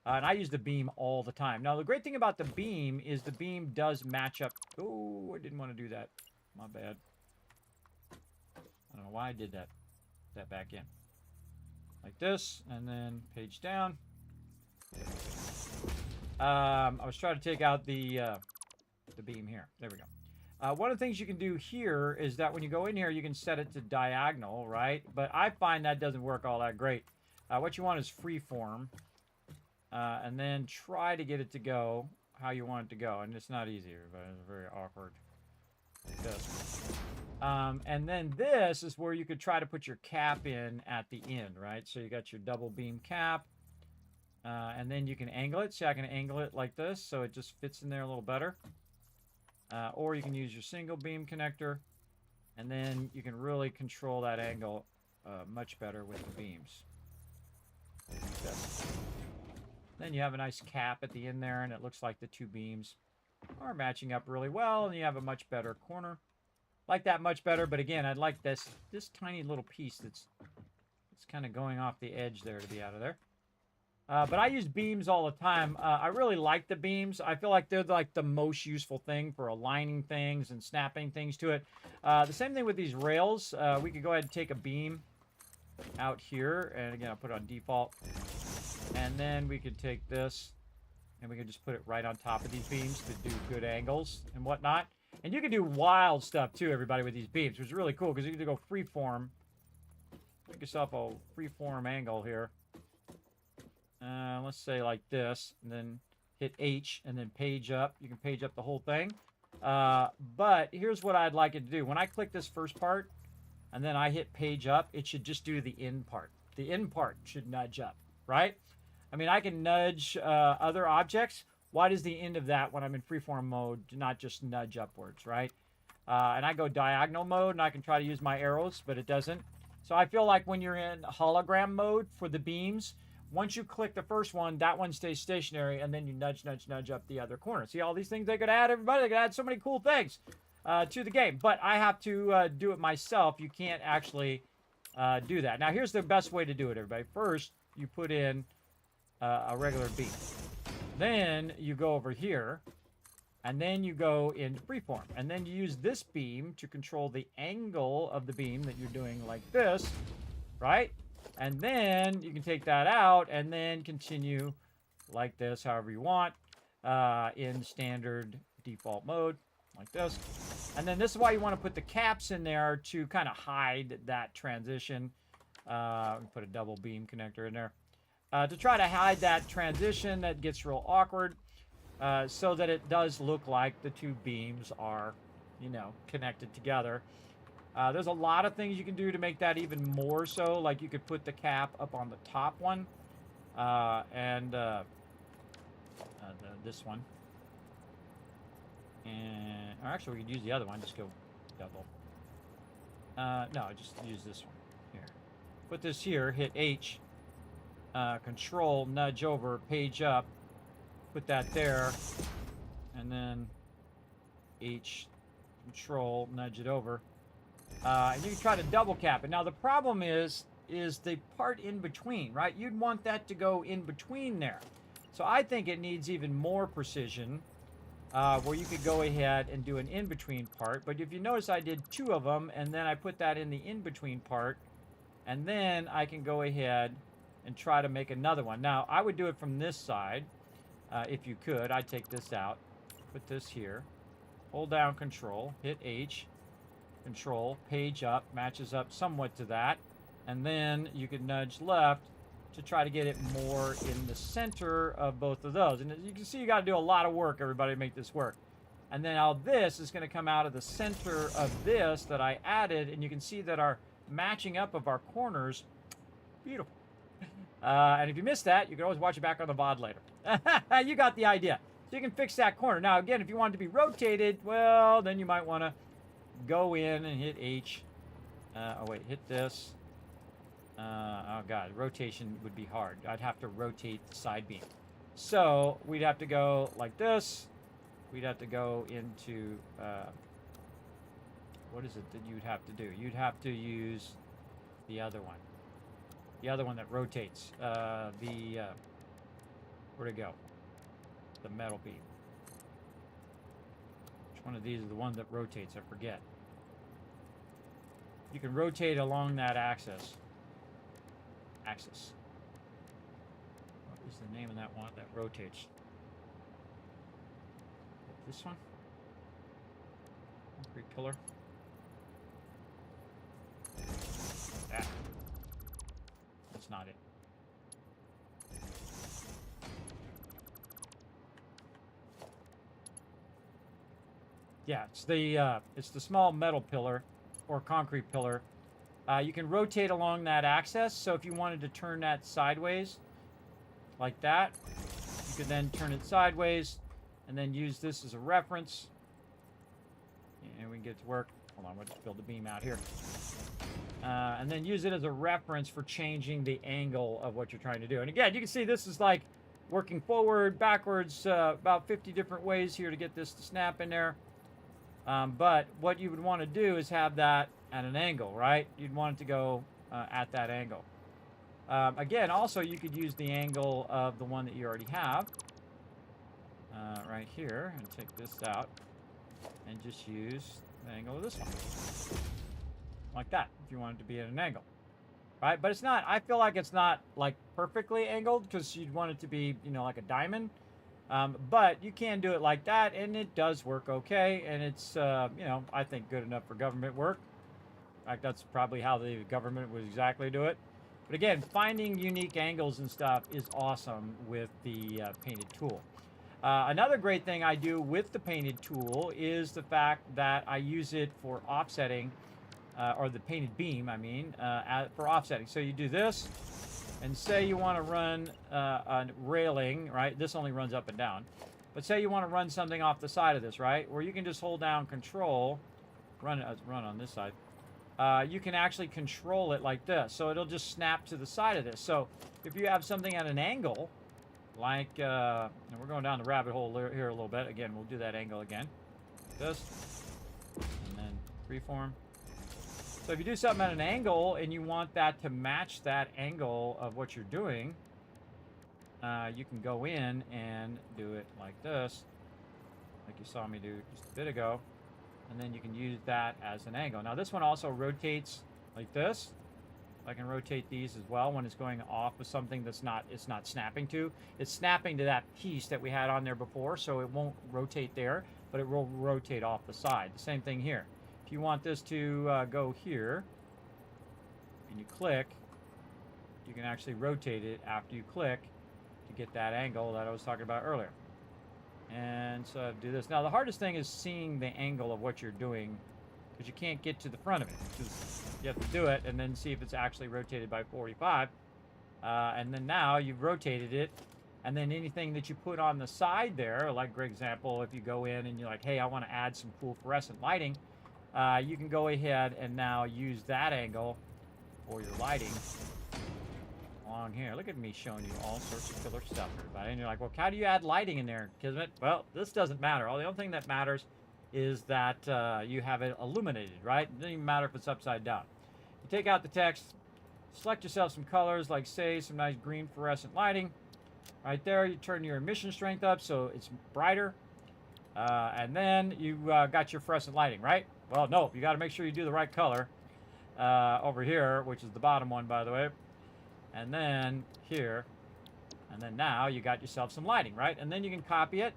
And I use the beam all the time. Now, the great thing about the beam is the beam does match up. Oh, I didn't want to do that. My bad. I don't know why I did that. That back in. Like this, and then page down. I was trying to take out the beam here. There we go. One of the things you can do here is that when you go in here, you can set it to diagonal, right? But I find that doesn't work all that great. What you want is freeform. And then try to get it to go how you want it to go. And it's not easy, but it's very awkward. Like this. And then this is where you could try to put your cap in at the end, right? So you got your double beam cap. And then you can angle it. See, I can angle it like this, so it just fits in there a little better. Or you can use your single beam connector. And then you can really control that angle much better with the beams. Like this. Then you have a nice cap at the end there, and it looks like the 2 beams are matching up really well, and you have a much better corner. Like that much better, but again, I'd like this tiny little piece that's kind of going off the edge there to be out of there. But I use beams all the time. I really like the beams. I feel like they're like the most useful thing for aligning things and snapping things to it. The same thing with these rails. We could go ahead and take a beam out here, and again, I'll put it on default. And then we could take this, and we could just put it right on top of these beams to do good angles and whatnot. And you can do wild stuff, too, everybody, with these beams, which is really cool, because you can go freeform. Make yourself a freeform angle here. Let's say like this, and then hit H, and then page up. You can page up the whole thing. But here's what I'd like it to do. When I click this first part, and then I hit page up, it should just do the end part. The end part should nudge up, right? I mean, I can nudge other objects. Why does the end of that, when I'm in freeform mode, not just nudge upwards, right? And I go diagonal mode, and I can try to use my arrows, but it doesn't. So I feel like when you're in hologram mode for the beams, once you click the first one, that one stays stationary, and then you nudge, nudge, nudge up the other corner. See all these things they could add, everybody? They could add so many cool things to the game. But I have to do it myself. You can't actually do that. Now, here's the best way to do it, everybody. First, you put in a regular beam. Then you go over here, and then you go into freeform. And then you use this beam to control the angle of the beam that you're doing like this, right? And then you can take that out and then continue like this, however you want, in standard default mode, like this. And then this is why you want to put the caps in there to kind of hide that transition. Put a double beam connector in there. To try to hide that transition that gets real awkward, so that it does look like the two beams are, you know, connected together. There's a lot of things you can do to make that even more so. Like you could put the cap up on the top one, this one. And or actually, we could use the other one. Just go double. No, just use this one here. Put this here. Hit H. Control, nudge over, page up. Put that there, and then H. Control, nudge it over. And you can try to double cap it. Now the problem is the part in between, right? You'd want that to go in between there. So I think it needs even more precision, where you could go ahead and do an in-between part. But if you notice, I did two of them, and then I put that in the in-between part, and then I can go ahead and try to make another one. Now, I would do it from this side, if you could. I'd take this out, put this here, hold down Control, hit H, Control, page up, matches up somewhat to that, and then you could nudge left to try to get it more in the center of both of those. And as you can see, you got to do a lot of work, everybody, to make this work. And then now this is going to come out of the center of this that I added, and you can see that our matching up of our corners, beautiful. And if you missed that, you can always watch it back on the VOD later. You got the idea. So you can fix that corner. Now, again, if you want it to be rotated, well, then you might want to go in and hit H. Oh, wait, hit this. Oh, God, rotation would be hard. I'd have to rotate the side beam. So we'd have to go like this. We'd have to go into, what is it that you'd have to do? You'd have to use the other one. The other one that rotates. Where'd it go? The metal beam. Which one of these is the one that rotates? I forget. You can rotate along that axis. What is the name of that one that rotates? This one? Concrete pillar. That. That's not it. Yeah, it's the small metal pillar or concrete pillar. You can rotate along that axis. So if you wanted to turn that sideways, like that, you could then turn it sideways, and then use this as a reference. And we can get it to work. Hold on, we'll just build the beam out here. And then use it as a reference for changing the angle of what you're trying to do. And again, you can see this is like working forward, backwards, about 50 different ways here to get this to snap in there. But what you would want to do is have that at an angle, right? You'd want it to go at that angle. Again, also you could use the angle of the one that you already have right here, and take this out and just use the angle of this one. Like that, if you want it to be at an angle. Right? But it's not, I feel like it's not like perfectly angled, because you'd want it to be, you know, like a diamond. But you can do it like that, and it does work okay, and it's, you know, I think good enough for government work. In fact, that's probably how the government would exactly do it. But again, finding unique angles and stuff is awesome with the painted tool. Another great thing I do with the painted tool is the fact that I use it for offsetting, or the painted beam, I mean, for offsetting. So you do this, and say you want to run a railing, right? This only runs up and down. But say you want to run something off the side of this, right? Where you can just hold down Control, run on this side. You can actually control it like this. So it'll just snap to the side of this. So if you have something at an angle, like, and we're going down the rabbit hole here a little bit. Again, we'll do that angle again. This, and then freeform. So if you do something at an angle and you want that to match that angle of what you're doing, you can go in and do it like this, like you saw me do just a bit ago, and then you can use that as an angle. Now this one also rotates like this. I can rotate these as well when it's going off of something that's not, it's not snapping to. It's snapping to that piece that we had on there before, so it won't rotate there, but it will rotate off the side. The same thing here. If you want this to go here, and you click, you can actually rotate it after you click to get that angle that I was talking about earlier. And so I do this. Now the hardest thing is seeing the angle of what you're doing, because you can't get to the front of it. Because you have to do it and then see if it's actually rotated by 45. And then now you've rotated it, and then anything that you put on the side there, like for example, if you go in and you're like, hey, I want to add some cool fluorescent lighting, you can go ahead and now use that angle for your lighting along here. Look at me showing you all sorts of killer stuff, everybody. And you're like, well, how do you add lighting in there, Kismet? Well, this doesn't matter. The only thing that matters is that you have it illuminated, right? It doesn't even matter if it's upside down. You take out the text, select yourself some colors, like say some nice green fluorescent lighting. Right there, you turn your emission strength up so it's brighter. And then you got your fluorescent lighting, right? Well, no, you got to make sure you do the right color over here, which is the bottom one, by the way. And then here. And then now you got yourself some lighting, right? And then you can copy it.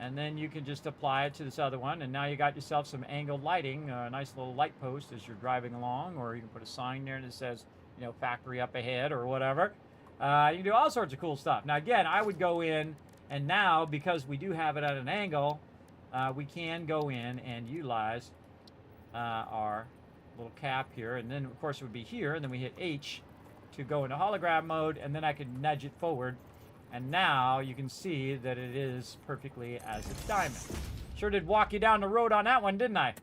And then you can just apply it to this other one. And now you got yourself some angled lighting, a nice little light post as you're driving along. Or you can put a sign there that says, you know, factory up ahead or whatever. You can do all sorts of cool stuff. Now, again, I would go in, and now, because we do have it at an angle, we can go in and utilize our little cap here. And then, of course, it would be here. And then we hit H to go into hologram mode. And then I can nudge it forward. And now you can see that it is perfectly as a diamond. Sure did walk you down the road on that one, didn't I?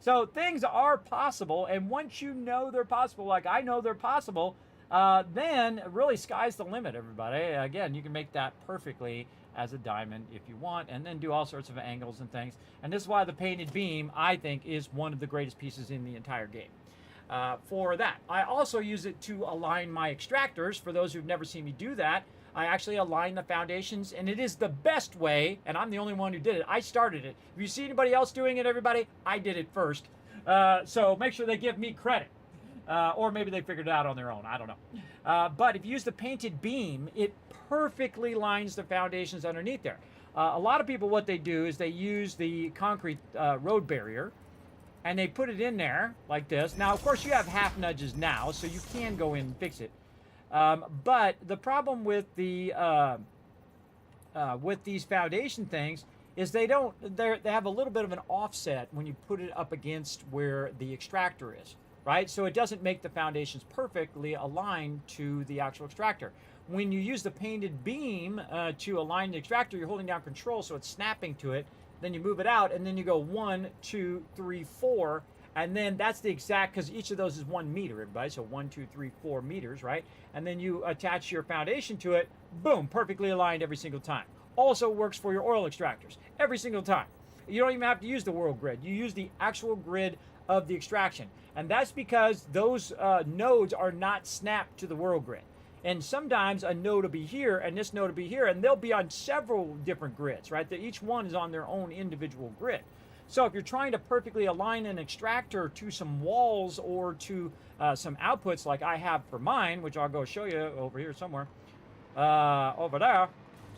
So things are possible, and once you know they're possible, like I know they're possible, then really sky's the limit, everybody. Again, you can make that perfectly as a diamond if you want, and then do all sorts of angles and things. And this is why the painted beam, I think, is one of the greatest pieces in the entire game. For that, I also use it to align my extractors. For those who've never seen me do that, I actually align the foundations, and it is the best way, and I'm the only one who did it. I started it. If you see anybody else doing it, everybody, I did it first. So make sure they give me credit. Or maybe they figured it out on their own. I don't know. But if you use the painted beam, it perfectly lines the foundations underneath there. A lot of people, what they do is they use the concrete road barrier, and they put it in there like this. Now, of course, you have half nudges now, so you can go in and fix it. But the problem with the with these foundation things is they have a little bit of an offset when you put it up against where the extractor is, right? So it doesn't make the foundations perfectly aligned to the actual extractor. When you use the painted beam to align the extractor, you're holding down control, so it's snapping to it. Then you move it out, and then you go 1, 2, 3, 4, and then that's the exact, because each of those is 1 meter, everybody. So 1, 2, 3, 4 meters, right? And then you attach your foundation to it. Boom, perfectly aligned every single time. Also works for your oil extractors every single time. You don't even have to use the world grid. You use the actual grid of the extraction, and that's because those nodes are not snapped to the world grid. And sometimes a node will be here, and this node will be here, and they'll be on several different grids, right? Each one is on their own individual grid. So if you're trying to perfectly align an extractor to some walls or to some outputs like I have for mine, which I'll go show you over here somewhere, over there,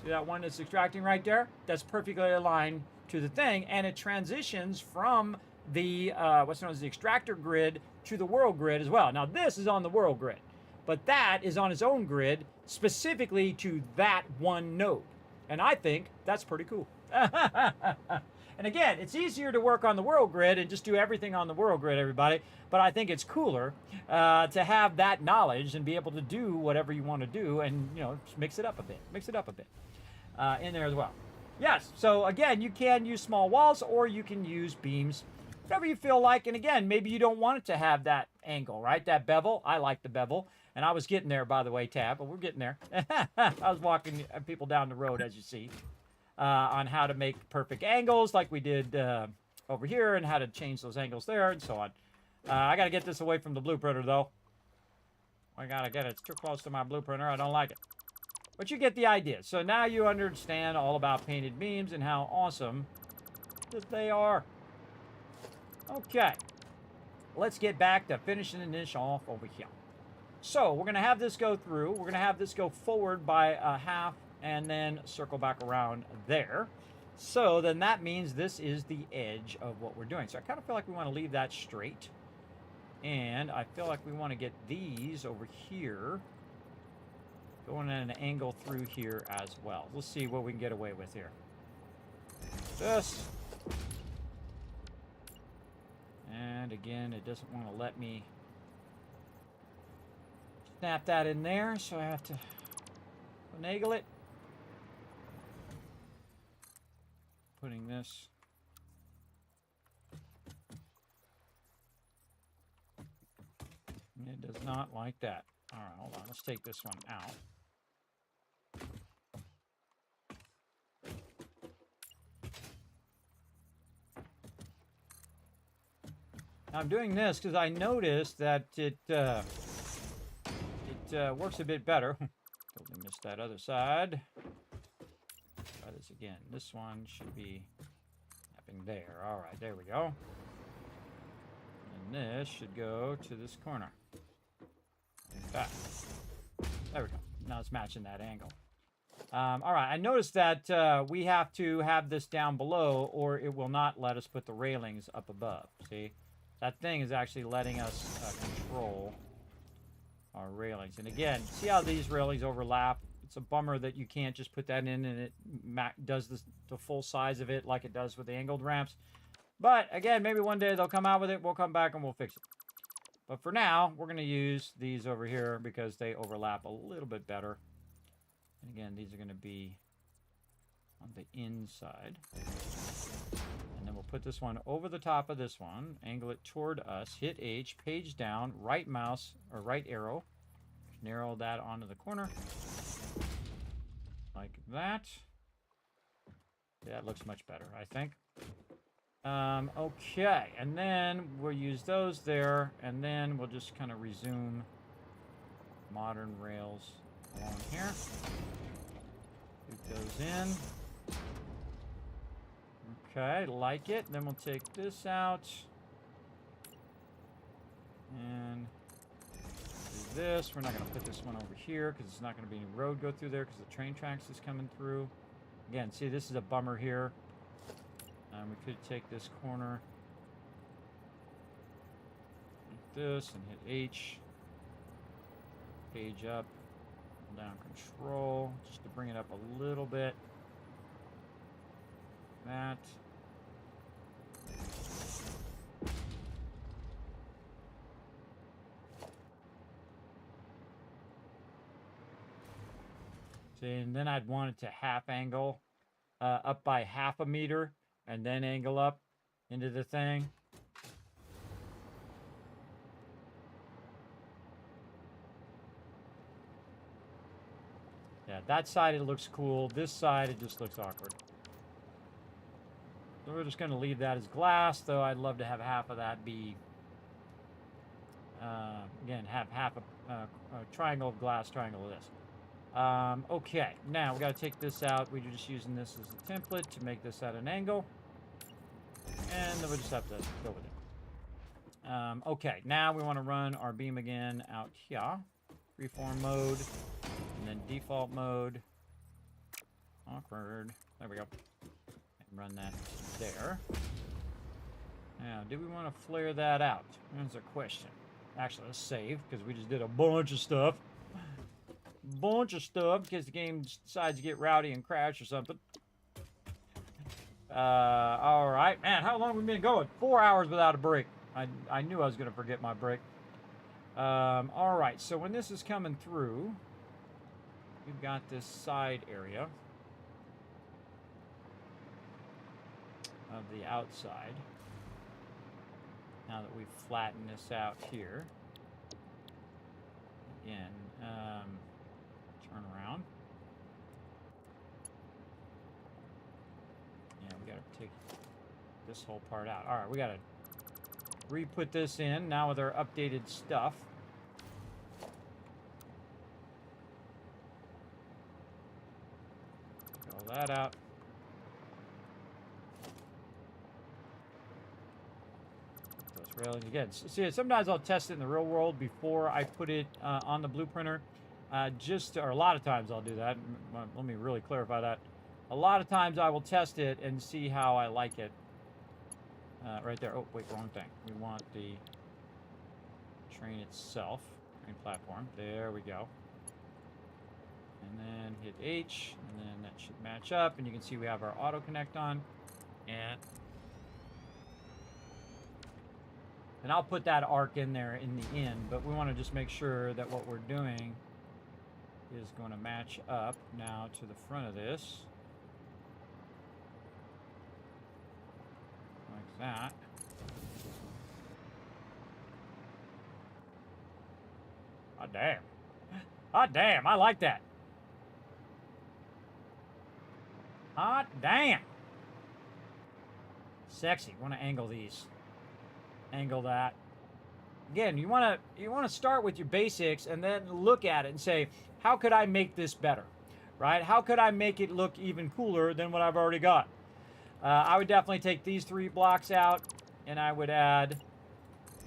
see that one that's extracting right there? That's perfectly aligned to the thing, and it transitions from the what's known as the extractor grid to the world grid as well. Now this is on the world grid, but that is on its own grid specifically to that one node. And I think that's pretty cool. And again, it's easier to work on the world grid and just do everything on the world grid, everybody. But I think it's cooler to have that knowledge and be able to do whatever you want to do, and just mix it up a bit, in there as well. Yes. So again, you can use small walls or you can use beams, whatever you feel like. And again, maybe you don't want it to have that angle, right? That bevel. I like the bevel. And I was getting there, by the way, Tab, but we're getting there. I was walking people down the road, as you see, on how to make perfect angles like we did over here, and how to change those angles there, and so on. I got to get this away from the blue printer, though. I got to get it. It's too close to my blue printer. I don't like it. But you get the idea. So now you understand all about painted beams and how awesome that they are. Okay. Let's get back to finishing this off over here. So we're going to have this go through. We're going to have this go forward by a half and then circle back around there. So then that means this is the edge of what we're doing. So I kind of feel like we want to leave that straight. And I feel like we want to get these over here going at an angle through here as well. Let's see what we can get away with here. This. And again, it doesn't want to let me snap that in there, so I have to finagle it. Putting this. It does not like that. All right, hold on. Let's take this one out. I'm doing this because I noticed that it works a bit better. Totally missed that other side. Try this again. This one should be snapping there. All right, there we go. And this should go to this corner. Like that. There we go. Now it's matching that angle. All right, I noticed that we have to have this down below or it will not let us put the railings up above. See? That thing is actually letting us control our railings. And again, see how these railings overlap? It's a bummer that you can't just put that in and it does the full size of it like it does with the angled ramps. But again, maybe one day they'll come out with it. We'll come back and we'll fix it. But for now, we're going to use these over here because they overlap a little bit better. And again, these are going to be on the inside. And then we'll put this one over the top of this one, angle it toward us, hit H, page down, right mouse or right arrow, narrow that onto the corner, like that. Yeah, it looks much better, I think. Okay, and then we'll use those there, and then we'll just kind of resume modern rails along here. Put those in. Okay, like it. Then we'll take this out. And do this. We're not going to put this one over here because it's not going to be any road go through there because the train tracks is coming through. Again, see, this is a bummer here. We could take this corner like this and hit H. Page up, down control, just to bring it up a little bit. That. See, and then I'd want it to half angle up by half a meter and then angle up into the thing. Yeah, that side it looks cool. This side it just looks awkward. So we're just going to leave that as glass, though I'd love to have half of that be, again, have half a triangle of glass, triangle of this. Okay, now we got to take this out. We're just using this as a template to make this at an angle. And then we'll just have to go with it. Okay, now we want to run our beam again out here. Freeform mode, and then default mode. Awkward. There we go. And run that there. Now, do we want to flare that out? That's a question. Actually, let's save, because we just did a bunch of stuff. In case the game decides to get rowdy and crash or something. All right. Man, how long have we been going? 4 hours without a break. I knew I was going to forget my break. All right. So when this is coming through, you've got this side area of the outside. Now that we've flattened this out here. Again, turn around. Yeah, we got to take this whole part out. All right, we got to re-put this in now with our updated stuff. Take all that out. Those railings again. See, sometimes I'll test it in the real world before I put it on the blueprinter. Or a lot of times I'll do that. Let me really clarify that. A lot of times I will test it and see how I like it. Right there. Oh, wait, wrong thing. We want the train itself, train platform. There we go. And then hit H, and then that should match up, and you can see we have our auto connect on. And I'll put that arc in there in the end, but we want to just make sure that what we're doing is going to match up now to the front of this. Like that. Oh, damn. Hot damn, I like that. Hot damn. Sexy. Want to angle these. Angle that. Again, you want to start with your basics and then look at it and say, how could I make this better? Right? How could I make it look even cooler than what I've already got? I would definitely take these 3 blocks out and I would add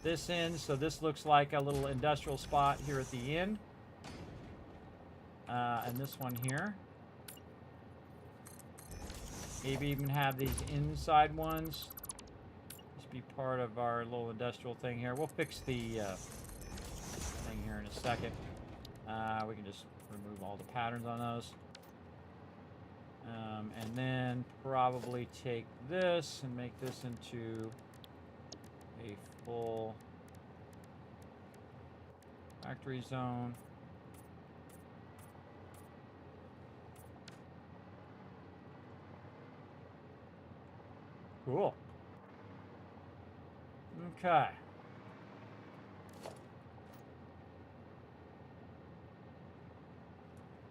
this in, so this looks like a little industrial spot here at the end. And this one here. Maybe even have these inside ones just be part of our little industrial thing here. We'll fix the thing here in a second. We can just remove all the patterns on those. And then probably take this and make this into a full factory zone. Cool. Okay.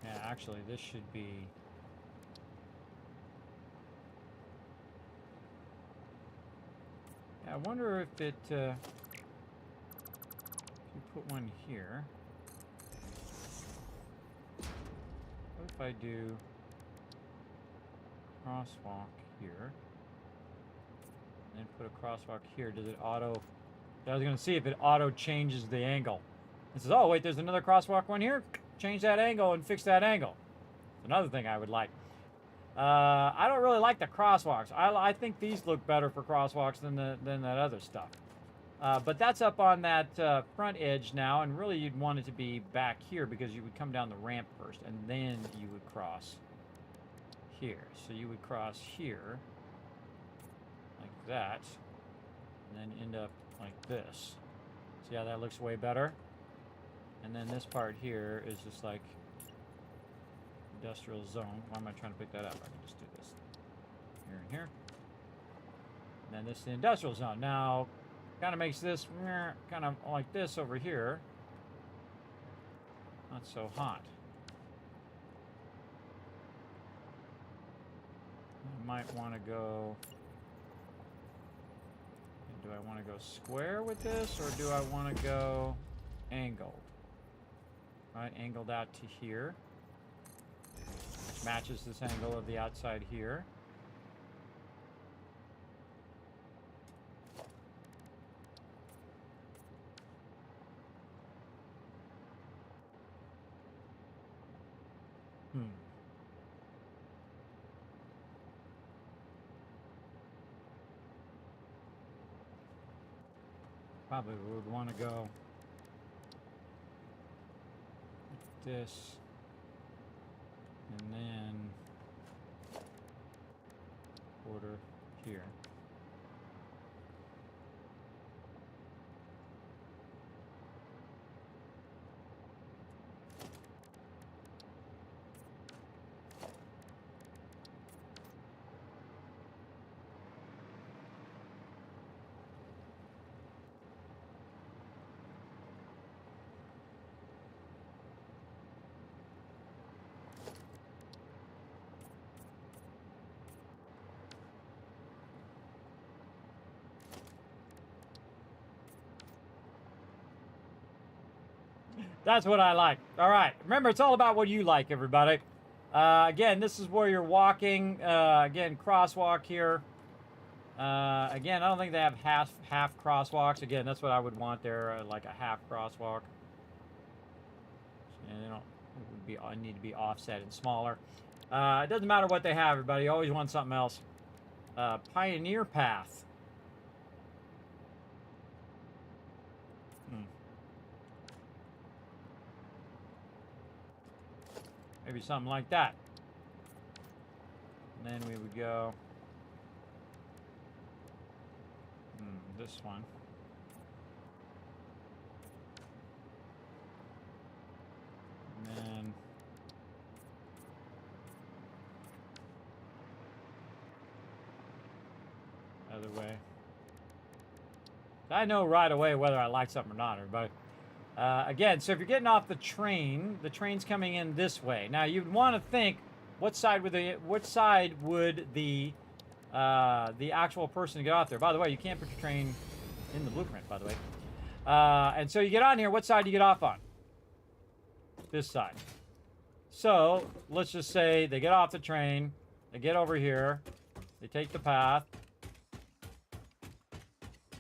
Yeah, actually, this should be... Yeah, I wonder if it... if you put one here... What if I do crosswalk here? And then put a crosswalk here. Does it auto... I was going to see if it auto changes the angle. It says, oh, wait, there's another crosswalk one here. Change that angle and fix that angle. Another thing I would like. I don't really like the crosswalks. I think these look better for crosswalks than that other stuff. But that's up on that front edge now, and really you'd want it to be back here because you would come down the ramp first, and then you would cross here. So you would cross here, like that, and then end up like this. See how that looks way better? And then this part here is just like industrial zone. Why am I trying to pick that up? I can just do this here and here. And then this is the industrial zone. Now, kind of makes this kind of like this over here. Not so hot. I might want to go... Do I want to go square with this, or do I want to go angled? Right, angled out to here. Which matches this angle of the outside here. Probably would want to go like this, and then quarter here. That's what I like. All right. Remember, it's all about what you like, everybody. Again, this is where you're walking. Again, crosswalk here. Again, I don't think they have half crosswalks. Again, that's what I would want there, like a half crosswalk. And they don't need to be offset and smaller. It doesn't matter what they have, everybody. You always want something else. Pioneer path. Maybe something like that. And then we would go this one. And then other way. I know right away whether I like something or not, everybody. Again, so if you're getting off the train's coming in this way. Now you'd want to think, what side would the actual person get off there? By the way, you can't put your train in the blueprint, by the way. And so you get on here. What side do you get off on? This side. So let's just say they get off the train. They get over here. They take the path.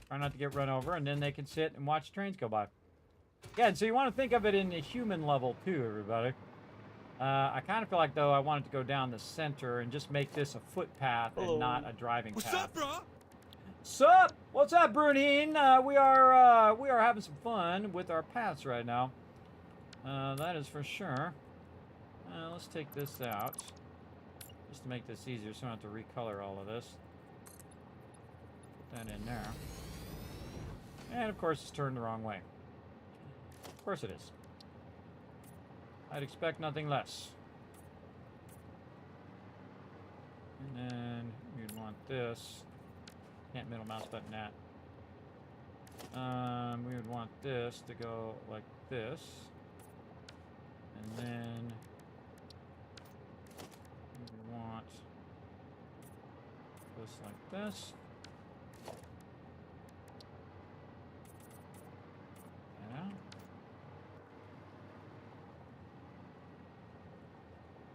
Try not to get run over, and then they can sit and watch trains go by. Yeah, and so you want to think of it in the human level too, everybody. I kind of feel like, though, I want it to go down the center and just make this a footpath and not a driving path. What's up, bro? Sup? What's up, Brunine? We are having some fun with our paths right now. That is for sure. Let's take this out, just to make this easier, so I don't have to recolor all of this. Put that in there. And of course, it's turned the wrong way. Of course it is. I'd expect nothing less. And then you'd want this. Can't middle mouse button that. We would want this to go like this. And then we want this like this.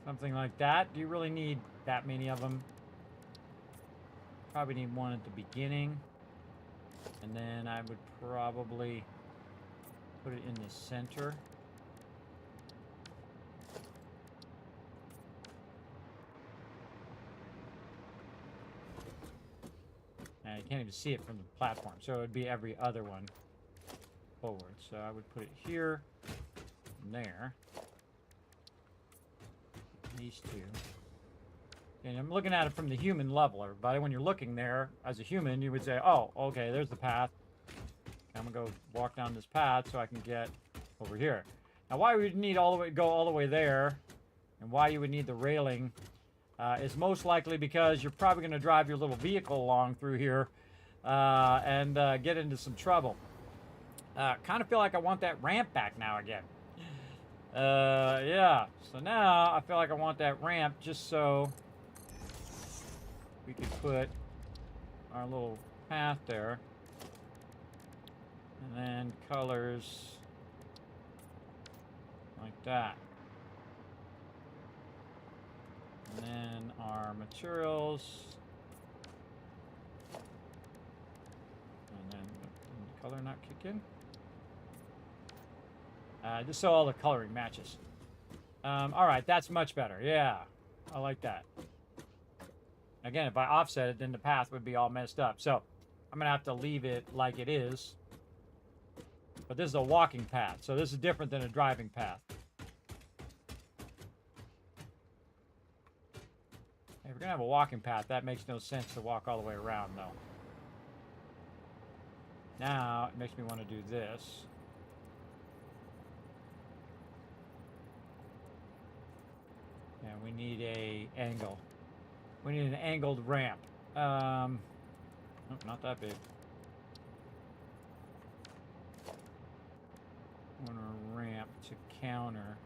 Something like that. Do you really need that many of them? Probably need one at the beginning. And then I would probably put it in the center. Now you can't even see it from the platform, so it would be every other one forward. So I would put it here and there. These two. And I'm looking at it from the human level, everybody. When you're looking there as a human, you would say, oh, okay, there's the path. I'm gonna go walk down this path so I can get over here. Now, why we would need go all the way there, and why you would need the railing, is most likely because you're probably gonna drive your little vehicle along through here and get into some trouble. Kind of feel like I want that ramp back now again. Yeah, so now I feel like I want that ramp just so we could put our little path there. And then colors like that. And then our materials. And then the color not kick in. Just so all the coloring matches. All right, that's much better. Yeah, I like that. Again, if I offset it, then the path would be all messed up. So I'm going to have to leave it like it is. But this is a walking path, so this is different than a driving path. If we're going to have a walking path, that makes no sense to walk all the way around, though. Now, it makes me want to do this. And we need a angle. We need an angled ramp. Oh, not that big. I want a ramp to counter.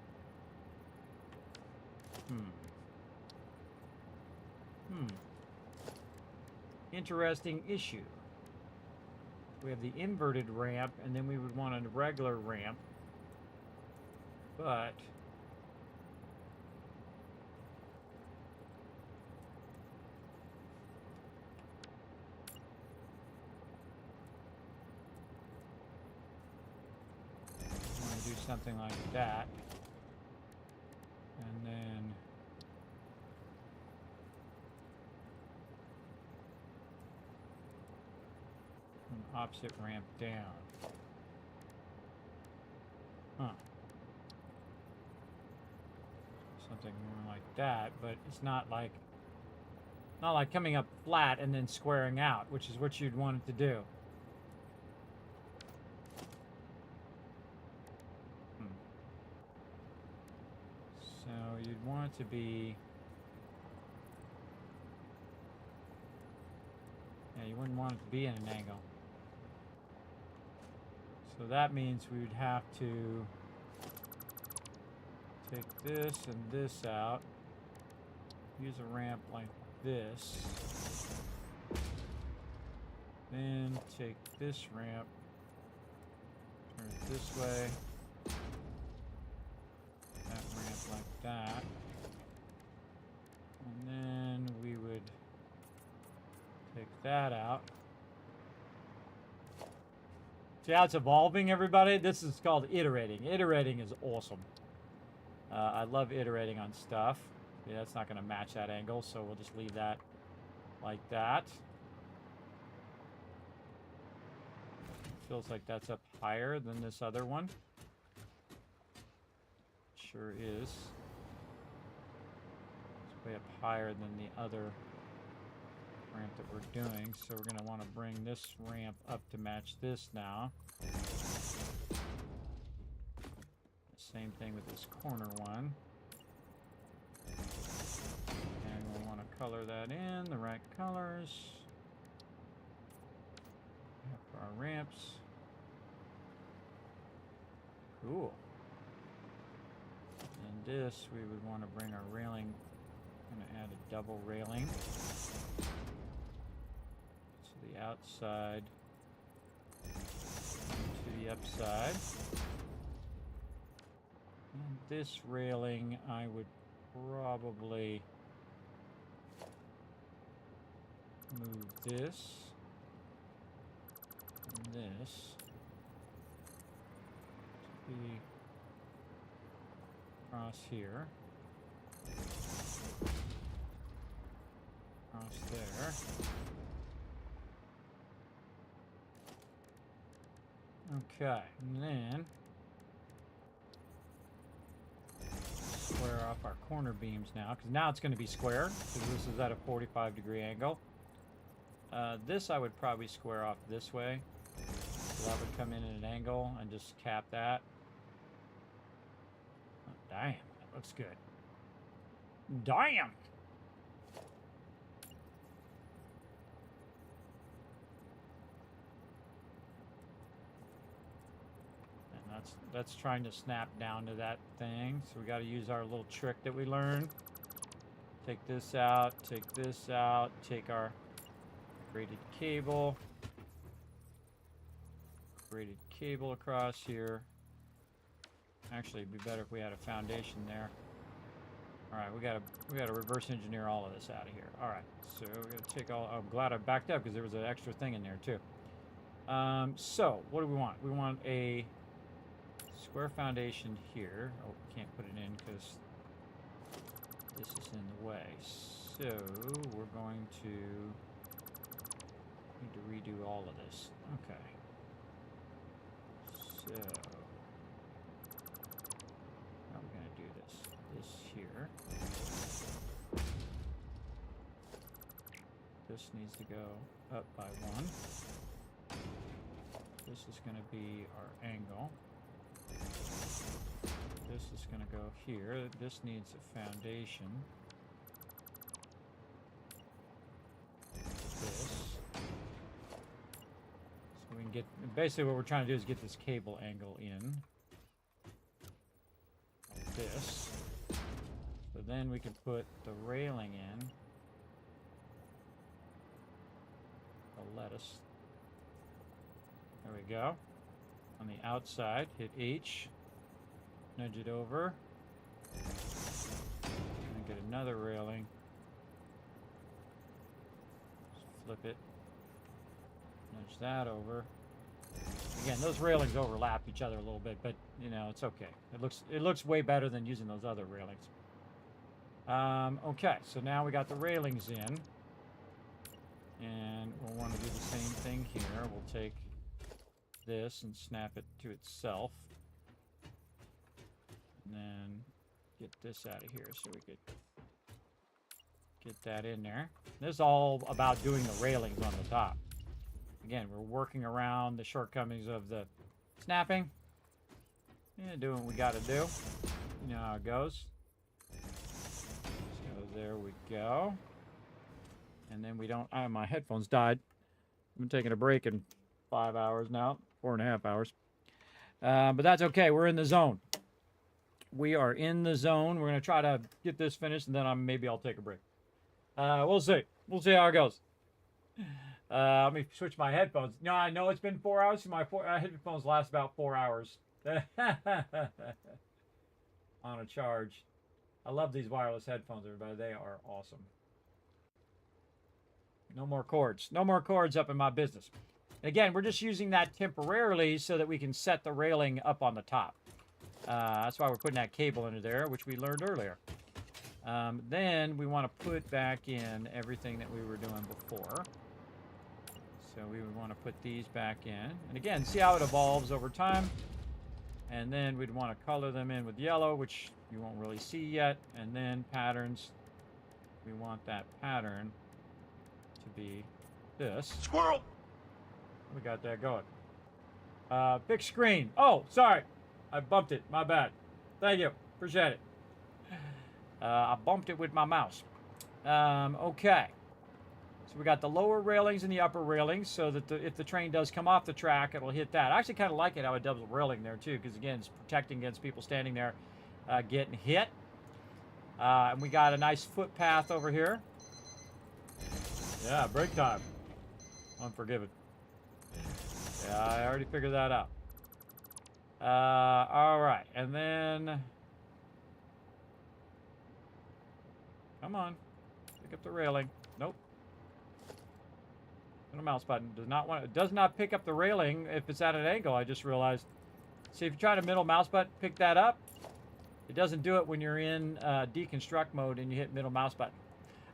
Interesting issue. We have the inverted ramp, and then we would want a regular ramp. But do something like that, and then an opposite ramp down. something more like that, but it's not like coming up flat and then squaring out, which is what you'd want it to do. So you'd want it to be, yeah, you wouldn't want it to be in an angle. So that means we would have to take this and this out, use a ramp like this, then take this ramp, turn it this way, that ramp like that, and then we would take that out. See how it's evolving, everybody? This is called iterating. Iterating is awesome. I love iterating on stuff. Yeah, that's not going to match that angle, so we'll just leave that like that. Feels like that's up higher than this other one. Sure is. It's way up higher than the other ramp that we're doing, so we're going to want to bring this ramp up to match this now. Same thing with this corner one. And we'll want to color that in the right colors. For our ramps. Cool. And this, we would want to bring our railing. I'm going to add a double railing to the outside, to the upside. And this railing, I would probably move this and this to be across here, across there. Okay, and then square off our corner beams now, because now it's going to be square, because this is at a 45-degree angle. This I would probably square off this way. So that would come in at an angle and just cap that. Oh, damn, that looks good. Damn! That's trying to snap down to that thing. So we got to use our little trick that we learned. Take this out, take our braided cable. Braided cable across here. Actually, it'd be better if we had a foundation there. All right, we gotta reverse engineer all of this out of here. All right, so we're gonna take all. I'm glad I backed up because there was an extra thing in there too. So what do we want? We want a square foundation here. Oh, can't put it in because this is in the way. So we're going to need to redo all of this. Okay. So how are we going to do this? This here. This needs to go up by 1. This is going to be our angle. This is going to go here. This needs a foundation. This. So we can get, basically what we're trying to do is get this cable angle in. Like this. So then we can put the railing in. The lettuce. There we go. On the outside, hit H, nudge it over, and get another railing. Just flip it, nudge that over. Again, those railings overlap each other a little bit, but you know it's okay. It looks way better than using those other railings. Okay, so now we got the railings in, and we'll want to do the same thing here. We'll take this and snap it to itself, and then get this out of here so we could get that in there. This is all about doing the railings on the top. Again, we're working around the shortcomings of the snapping. Yeah, doing what we got to do. You know how it goes. So there we go. And then we don't... my headphones died. I've been taking a break in 5 hours now. 4.5 hours. But that's okay. We're in the zone. We are in the zone. We're going to try to get this finished, and then maybe I'll take a break. We'll see. We'll see how it goes. Let me switch my headphones. No, I know it's been 4 hours. My headphones last about 4 hours. On a charge. I love these wireless headphones, everybody. They are awesome. No more cords. No more cords up in my business. Again, we're just using that temporarily so that we can set the railing up on the top. That's why we're putting that cable into there, which we learned earlier. Then we want to put back in everything that we were doing before. So we would want to put these back in. And again, see how it evolves over time. And then we'd want to color them in with yellow, which you won't really see yet. And then patterns. We want that pattern to be this. Squirrel! We got that going. Big screen. Oh, sorry. I bumped it. My bad. Thank you. Appreciate it. I bumped it with my mouse. Okay. So we got the lower railings and the upper railings so that if the train does come off the track, it'll hit that. I actually kind of like it how it does the railing there too, because again, it's protecting against people standing there getting hit. And we got a nice footpath over here. Yeah, break time. Unforgiven. Yeah, I already figured that out. All right, and then... Come on. Pick up the railing. Nope. And a mouse button. Does not pick up the railing if it's at an angle, I just realized. See, if you try to middle mouse button, pick that up. It doesn't do it when you're in deconstruct mode and you hit middle mouse button.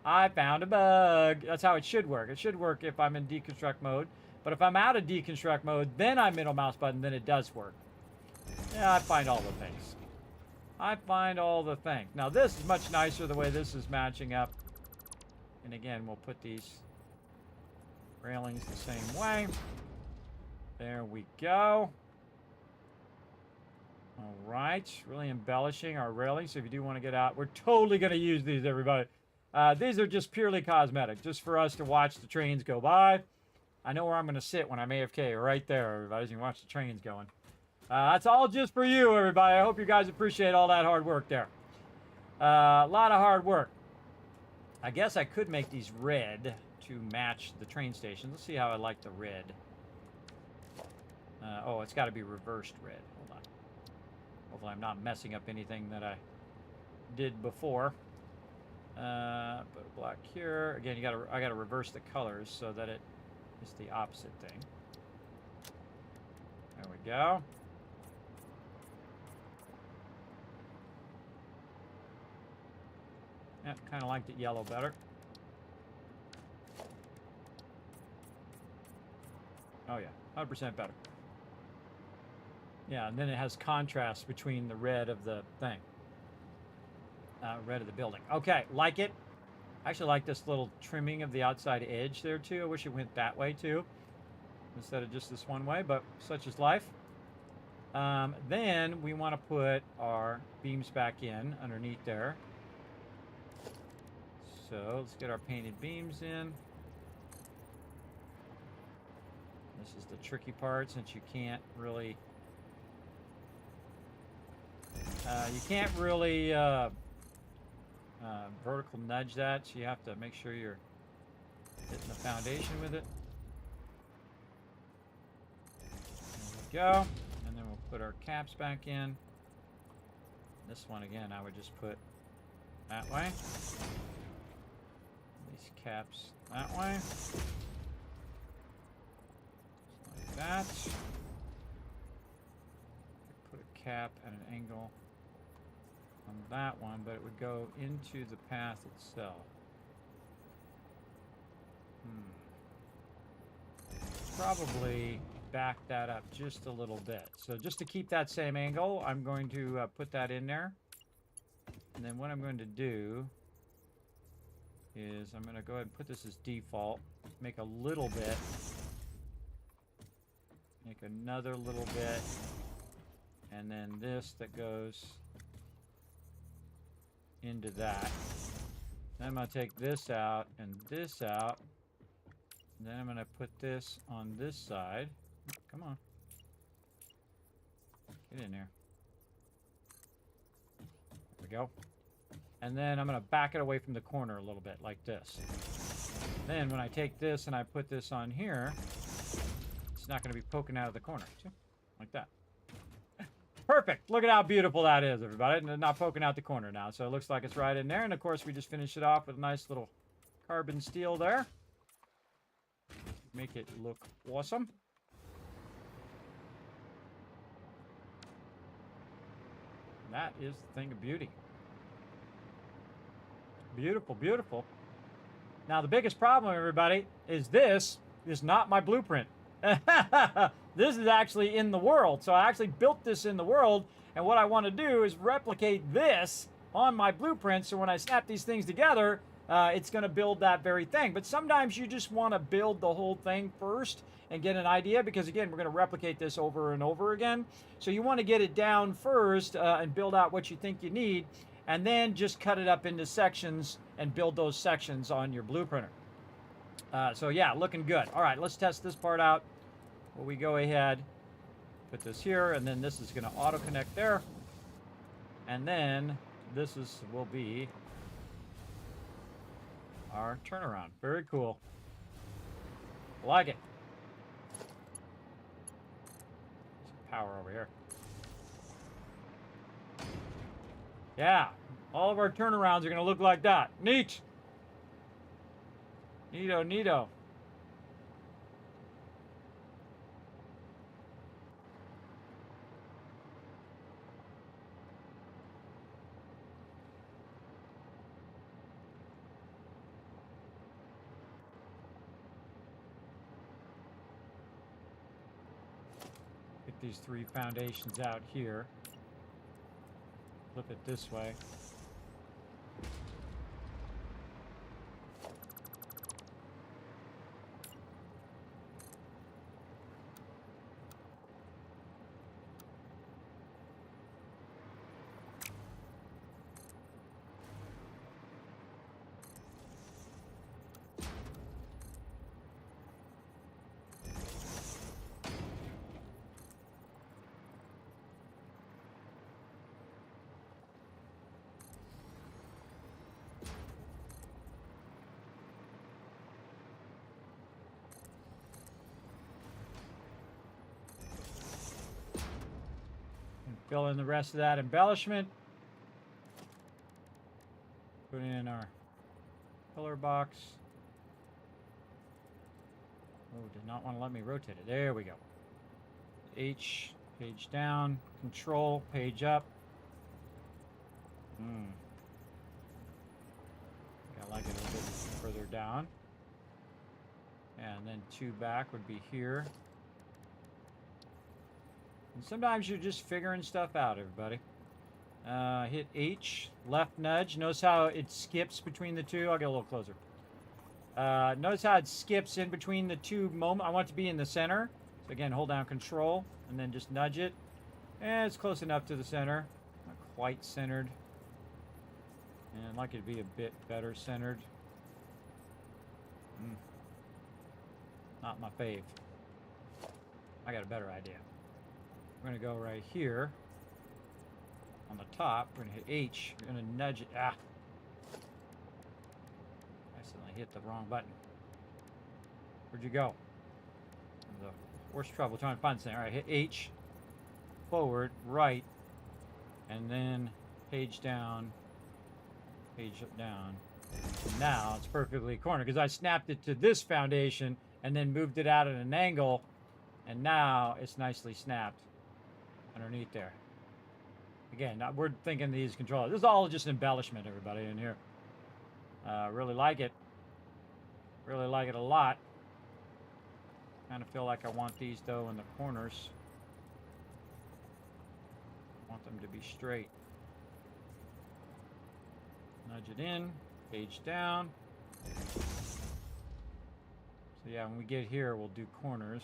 I found a bug. That's how it should work. It should work if I'm in deconstruct mode. But if I'm out of deconstruct mode, then I middle mouse button, then it does work. Yeah, I find all the things. I find all the things. Now this is much nicer the way this is matching up. And again, we'll put these railings the same way. There we go. All right, really embellishing our railings. So if you do want to get out, we're totally going to use these, everybody. These are just purely cosmetic, just for us to watch the trains go by. I know where I'm going to sit when I'm AFK, right there, everybody. You can watch the trains going. That's all just for you, everybody. I hope you guys appreciate all that hard work there. A lot of hard work. I guess I could make these red to match the train station. Let's see how I like the red. Oh, it's got to be reversed red. Hold on. Hopefully I'm not messing up anything that I did before. Put a black here. Again, I gotta reverse the colors so that it is the opposite thing. There we go. Yeah, kind of liked it yellow better. Oh yeah, 100% better. Yeah, and then it has contrast between the red of the thing. Red of the building. Okay, like it. I actually like this little trimming of the outside edge there too. I wish it went that way too, instead of just this one way, but such is life. Then we want to put our beams back in underneath there. So let's get our painted beams in. This is the tricky part, since you can't really vertical nudge that, so you have to make sure you're hitting the foundation with it. There we go. And then we'll put our caps back in. This one again, I would just put that way. These caps that way. Just like that. Put a cap at an angle on that one, but it would go into the path itself. Probably back that up just a little bit. So just to keep that same angle, I'm going to put that in there. And then what I'm going to do is I'm going to go ahead and put this as default. Make a little bit. Make another little bit. And then this that goes into that. Then I'm going to take this out and this out. And then I'm going to put this on this side. Come on. Get in there. There we go. And then I'm going to back it away from the corner a little bit, like this. Then when I take this and I put this on here, it's not going to be poking out of the corner. See? Like that. Perfect. Look at how beautiful that is, everybody. And not poking out the corner now. So it looks like it's right in there. And of course, we just finished it off with a nice little carbon steel there. Make it look awesome. That is the thing of beauty. Beautiful, beautiful. Now, the biggest problem, everybody, is this is not my blueprint. This is actually in the world. So I actually built this in the world. And what I want to do is replicate this on my blueprint. So when I snap these things together, it's going to build that very thing. But sometimes you just want to build the whole thing first and get an idea. Because, again, we're going to replicate this over and over again. So you want to get it down first and build out what you think you need. And then just cut it up into sections and build those sections on your blueprinter. So, yeah, looking good. All right, let's test this part out. Well, we go ahead, put this here, and then this is going to auto-connect there. And then this will be our turnaround. Very cool. Like it. Some power over here. Yeah, all of our turnarounds are going to look like that. Neat. Neato, neato. Get these three foundations out here. Flip it this way. Fill in the rest of that embellishment. Put in our pillar box. Oh, did not want to let me rotate it. There we go. H, page down. Control, page up. I like it a little bit further down. And then two back would be here. And sometimes you're just figuring stuff out, everybody. Hit H, left nudge. Notice how it skips between the two. I'll get a little closer. Notice how it skips in between the two moments. I want it to be in the center. So again, hold down Control, and then just nudge it. And it's close enough to the center. Not quite centered. And I'd like it to be a bit better centered. Not my fave. I got a better idea. We're going to go right here on the top. We're going to hit H. We're going to nudge it. I accidentally hit the wrong button. Where'd you go? The worst trouble trying to find this thing. All right, hit H, forward, right, and then page down, page down. And now it's perfectly cornered because I snapped it to this foundation and then moved it out at an angle, and now it's nicely snapped underneath there. Again, we're thinking these controllers. This is all just embellishment, everybody, in here. Really like it. Really like it a lot. Kind of feel like I want these, though, in the corners. I want them to be straight. Nudge it in, page down. So yeah, when we get here, we'll do corners.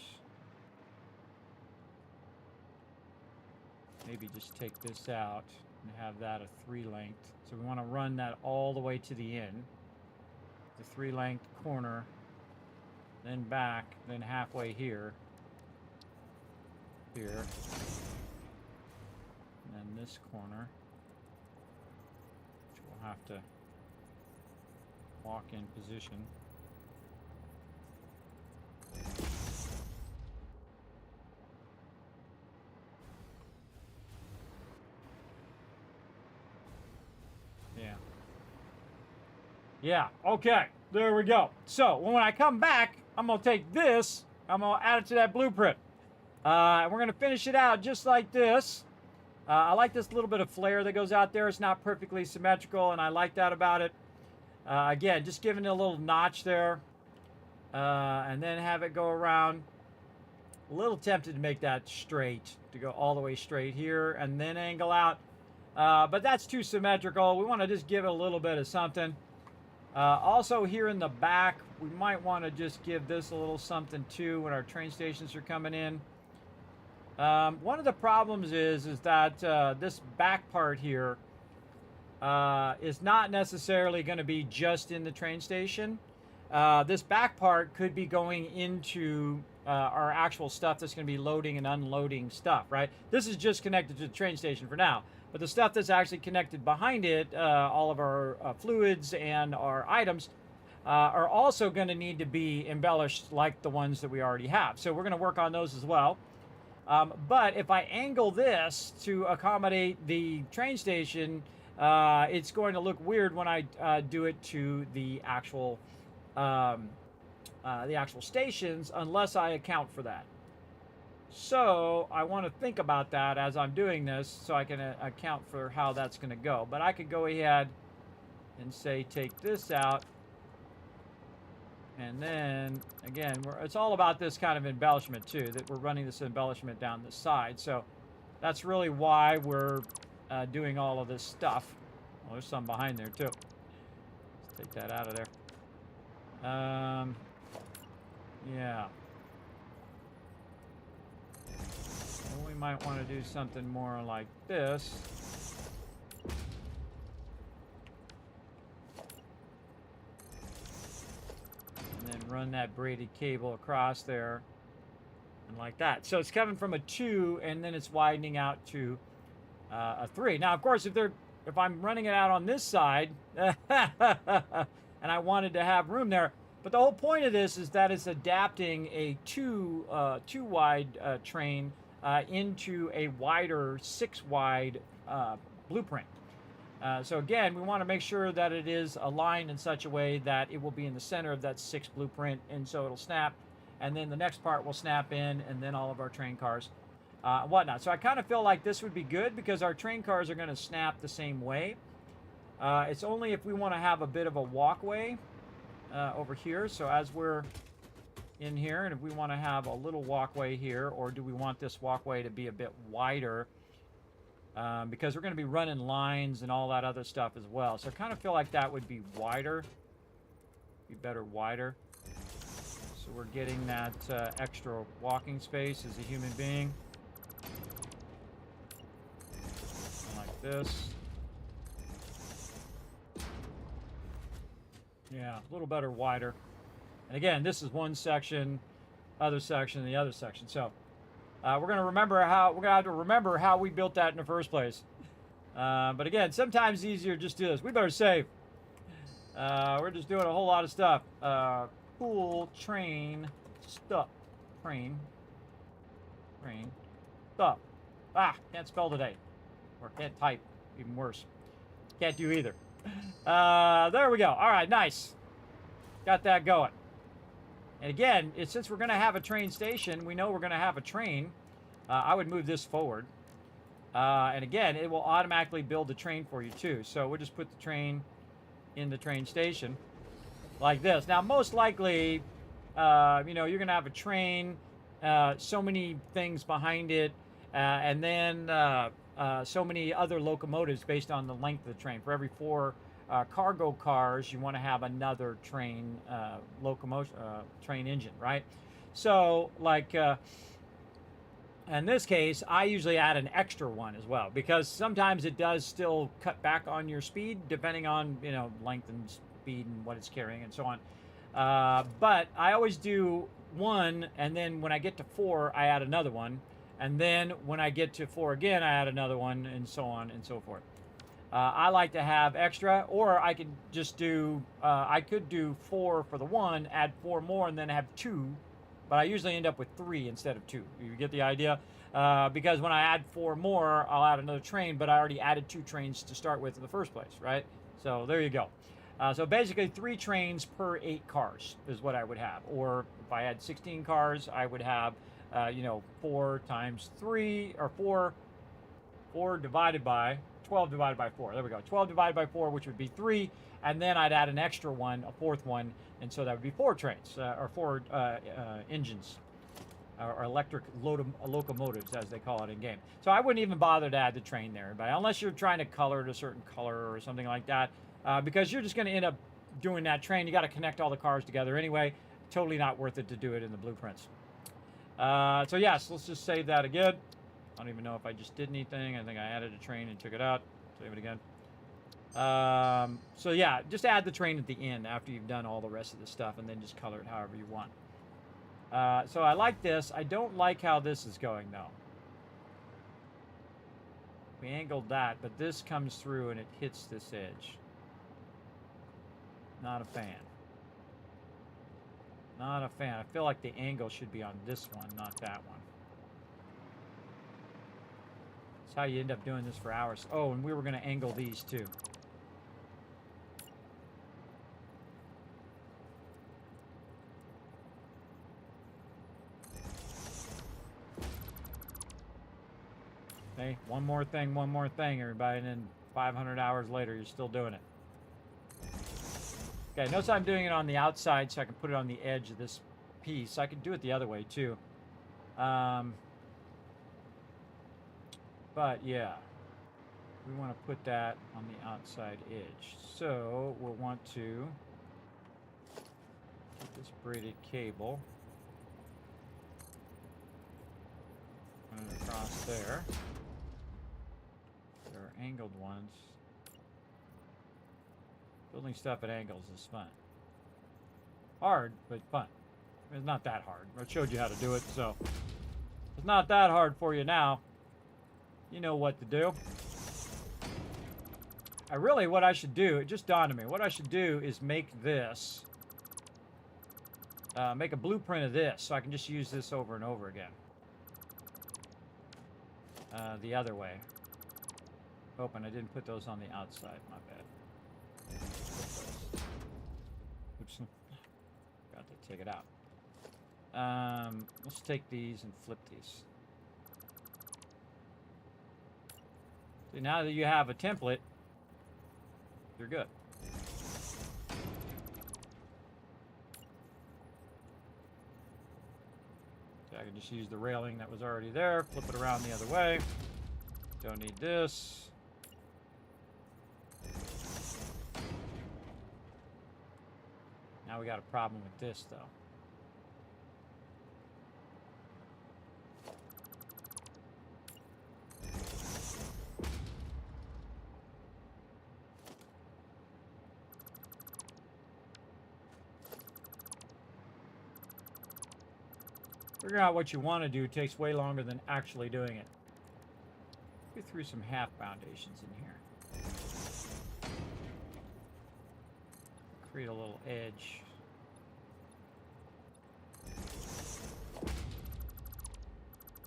Maybe just take this out and have that a 3 length. So we want to run that all the way to the end. The 3 length corner, then back, then halfway here. Here. And then this corner, which we'll have to walk in position. Yeah, okay, there we go. So when I come back, I'm gonna take this, I'm gonna add it to that blueprint. And we're gonna finish it out just like this. I like this little bit of flare that goes out there. It's not perfectly symmetrical, and I like that about it. Again, just giving it a little notch there. And then have it go around. A little tempted to make that straight, to go all the way straight here, and then angle out. But that's too symmetrical. We want to just give it a little bit of something. Also here in the back, we might want to just give this a little something too when our train stations are coming in. One of the problems is that this back part here is not necessarily going to be just in the train station. This back part could be going into our actual stuff that's going to be loading and unloading stuff, right? This is just connected to the train station for now. But the stuff that's actually connected behind it, all of our fluids and our items, are also going to need to be embellished like the ones that we already have. So we're going to work on those as well. But if I angle this to accommodate the train station, it's going to look weird when I do it to the actual stations unless I account for that. So I want to think about that as I'm doing this so I can account for how that's going to go. But I could go ahead and say take this out. And then, again, it's all about this kind of embellishment too, that we're running this embellishment down the side. So that's really why we're doing all of this stuff. Well, there's some behind there too. Let's take that out of there. Yeah. Well, we might want to do something more like this. And then run that braided cable across there. And like that. So it's coming from a 2, and then it's widening out to a 3. Now, of course, if I'm running it out on this side, and I wanted to have room there, but the whole point of this is that it's adapting a 2 wide train into a wider 6 wide blueprint. So again, we want to make sure that it is aligned in such a way that it will be in the center of that 6 blueprint, and so it'll snap, and then the next part will snap in, and then all of our train cars whatnot. So I kind of feel like this would be good because our train cars are going to snap the same way. It's only if we want to have a bit of a walkway over here. So as we're in here, and if we want to have a little walkway here, or do we want this walkway to be a bit wider? Because we're going to be running lines and all that other stuff as well. So I kind of feel like that would be wider. Be better wider. So we're getting that extra walking space as a human being. Like this. Yeah, a little better wider. And again, this is one section, other section, and the other section. So we're going to have to remember how we built that in the first place. But again, sometimes it's easier just to do this. We better save. We're just doing a whole lot of stuff. Cool train stuff. Train stuff. Can't spell today. Or can't type. Even worse. Can't do either. There we go. All right, nice. Got that going. And again, since we're going to have a train station, we know we're going to have a train. I would move this forward. And again, it will automatically build the train for you too. So we'll just put the train in the train station like this. Now, most likely, you're going to have a train, so many things behind it, and then so many other locomotives based on the length of the train. For every 4 cargo cars, you want to have another train locomotion, train engine, right? So, like in this case, I usually add an extra one as well because sometimes it does still cut back on your speed depending on length and speed and what it's carrying and so on. But I always do one, and then when I get to 4, I add another one, and then when I get to 4 again, I add another one, and so on and so forth. I like to have extra, or I could just do, I could do 4 for the one, add 4 more, and then have 2, but I usually end up with 3 instead of 2. You get the idea? Because when I add 4 more, I'll add another train, but I already added 2 trains to start with in the first place, right? So there you go. So basically 3 trains per 8 cars is what I would have. Or if I had 16 cars, I would have, 4 times 3, or 4 divided by 12 divided by 4. There we go. 12 divided by 4, which would be 3. And then I'd add an extra one, a 4th one. And so that would be 4 trains, or 4 engines, or electric locomotives, as they call it in game. So I wouldn't even bother to add the train there, but unless you're trying to color it a certain color or something like that, because you're just going to end up doing that train. You got to connect all the cars together anyway. Totally not worth it to do it in the blueprints. So yes, let's just save that again. I don't even know if I just did anything. I think I added a train and took it out. Save it again. So yeah, just add the train at the end after you've done all the rest of the stuff, and then just color it however you want. So I like this. I don't like how this is going though. We angled that, but this comes through and it hits this edge. Not a fan. Not a fan. I feel like the angle should be on this one, not that one. That's how you end up doing this for hours. Oh, and we were going to angle these too. Okay, one more thing, everybody, and then 500 hours later, you're still doing it. Okay, notice I'm doing it on the outside so I can put it on the edge of this piece. I can do it the other way too. But yeah, we want to put that on the outside edge. So we'll want to get this braided cable, run it across there. There are angled ones. Building stuff at angles is fun. Hard, but fun. It's not that hard. I showed you how to do it, so it's not that hard for you now. You know what to do. What I should do, it just dawned on me, what I should do is make this, make a blueprint of this, so I can just use this over and over again. The other way. Oh, and I didn't put those on the outside, my bad. Oops. Got to take it out. Let's take these and flip these. See, now that you have a template, you're good. So I can just use the railing that was already there, flip it around the other way. Don't need this. Now we got a problem with this, though. Figuring out what you want to do takes way longer than actually doing it. We threw some half foundations in here. Create a little edge.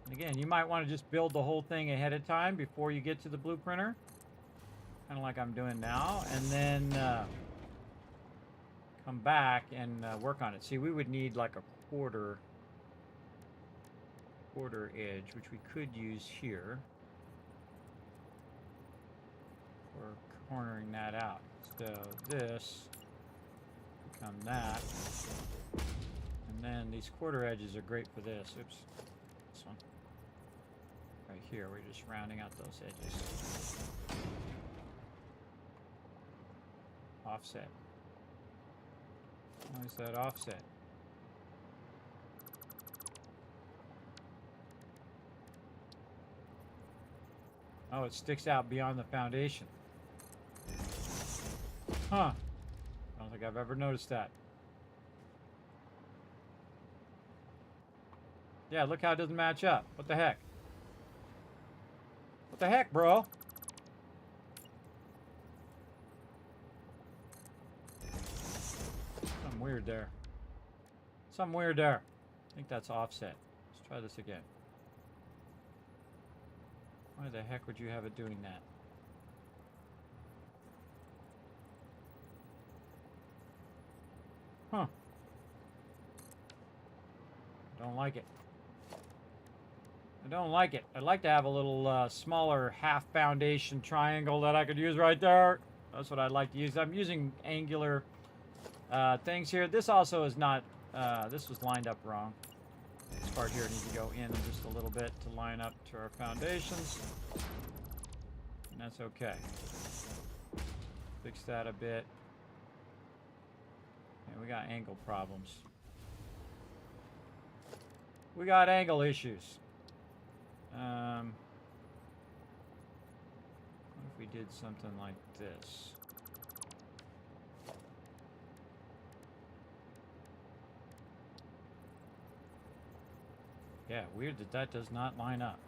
And again, you might want to just build the whole thing ahead of time before you get to the blueprinter. Kind of like I'm doing now. And then come back and work on it. See, we would need like a quarter edge, which we could use here for cornering that out. So this become that, and then these quarter edges are great for this. Oops, this one right here. We're just rounding out those edges. Offset. Why is that offset? Oh, it sticks out beyond the foundation. Huh. I don't think I've ever noticed that. Yeah, look how it doesn't match up. What the heck? What the heck, bro? Something weird there. Something weird there. I think that's offset. Let's try this again. Why the heck would you have it doing that? Huh. Don't like it. I don't like it. I'd like to have a little smaller half foundation triangle that I could use right there. That's what I'd like to use. I'm using angular things here. This also is not, this was lined up wrong. This part here needs to go in just a little bit to line up to our foundations. And that's okay. Fix that a bit. And we got angle problems. We got angle issues. What if we did something like this? Yeah, weird that that does not line up.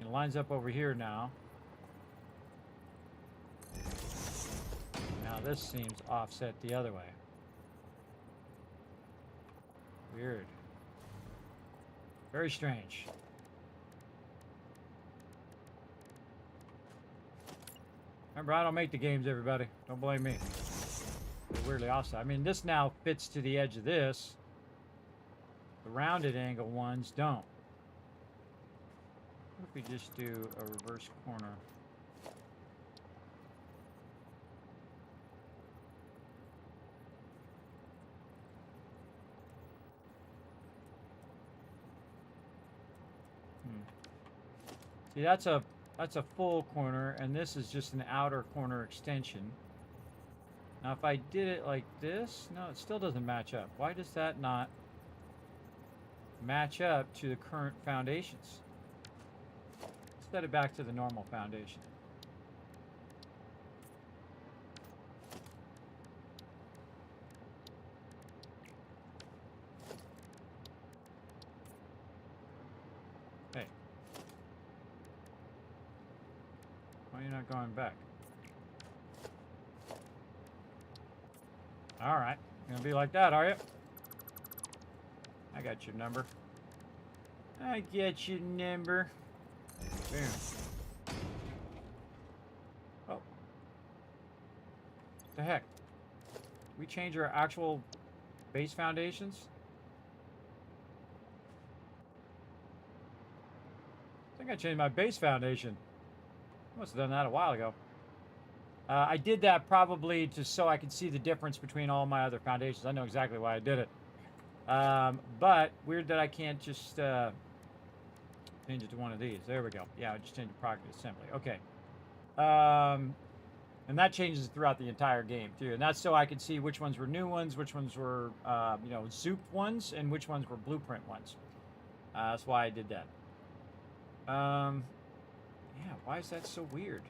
It lines up over here now. Now this seems offset the other way. Weird. Very strange. Remember, I don't make the games, everybody. Don't blame me. They're weirdly offset. I mean, this now fits to the edge of this. The rounded angle ones don't. What if we just do a reverse corner? See, that's a full corner, and this is just an outer corner extension. Now, if I did it like this, no, it still doesn't match up. Why does that not match up to the current foundations? Let's set it back to the normal foundation. Hey. Why are you not going back? All right. You're gonna be like that, are you? I got your number. I get your number. Boom. Oh. What the heck? Did we change our actual base foundations? I think I changed my base foundation. I must have done that a while ago. I did that probably just so I could see the difference between all my other foundations. I know exactly why I did it. But weird that I can't just change it to one of these. There we go. Yeah, I just changed the product assembly. Okay. And that changes throughout the entire game too. And that's so I could see which ones were new ones, which ones were you know, Zoop ones, and which ones were blueprint ones. That's why I did that. Yeah, why is that so weird?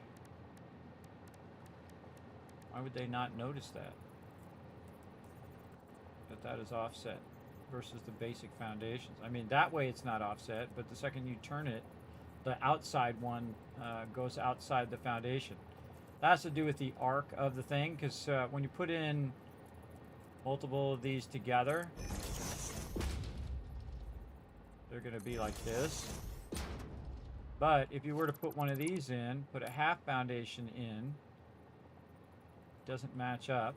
Why would they not notice that? That is offset versus the basic foundations. I mean, that way it's not offset, but the second you turn it, the outside one goes outside the foundation. That has to do with the arc of the thing, because when you put in multiple of these together, they're going to be like this. But if you were to put one of these in, put a half foundation in, it doesn't match up.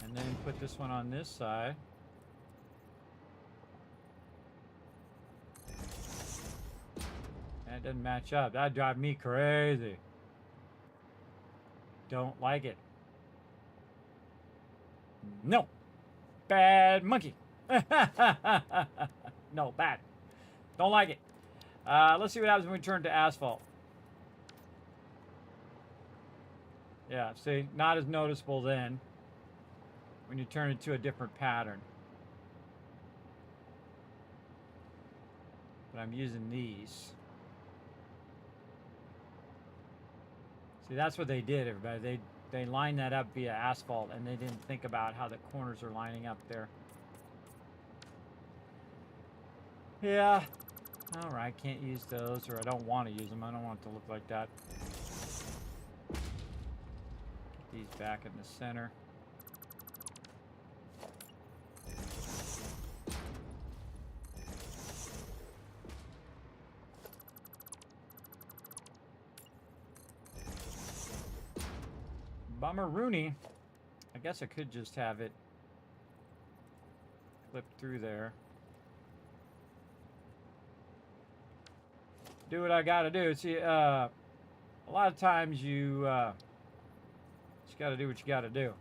And then put this one on this side. And it doesn't match up. That'd drive me crazy. Don't like it. No. Bad monkey. No, bad. Don't like it. Let's see what happens when we turn to asphalt. Yeah, see, not as noticeable then when you turn it to a different pattern. But I'm using these. See, that's what they did, everybody. They lined that up via asphalt, and they didn't think about how the corners are lining up there. Yeah. All right, can't use those, or I don't want to use them. I don't want it to look like that. Get these back in the center. Bummer Rooney. I guess I could just have it clip through there. Do what I gotta do. See, a lot of times you just gotta do what you gotta do.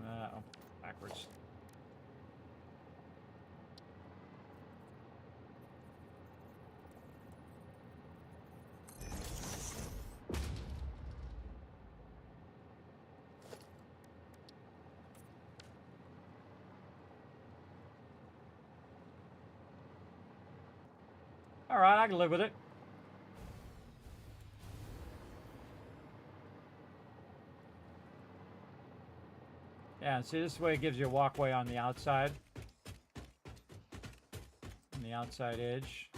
Uh-oh, backwards. All right, I can live with it. Yeah, see, this way it gives you a walkway on the outside. On the outside edge.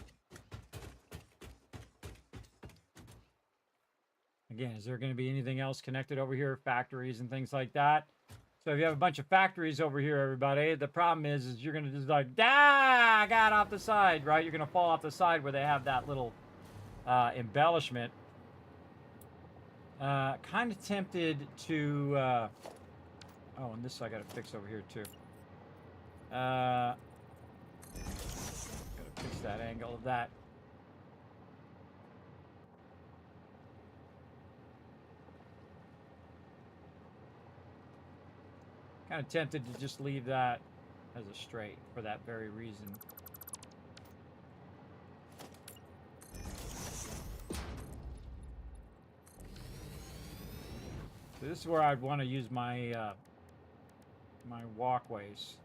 Again, is there going to be anything else connected over here? Factories and things like that. So if you have a bunch of factories over here, everybody, the problem is you're going to just like, I got off the side, right? You're going to fall off the side where they have that little embellishment. Kind of tempted to... oh, and this I got to fix over here, too. Got to fix that angle of that. Kind of tempted to just leave that as a straight for that very reason. So this is where I'd want to use my my walkways.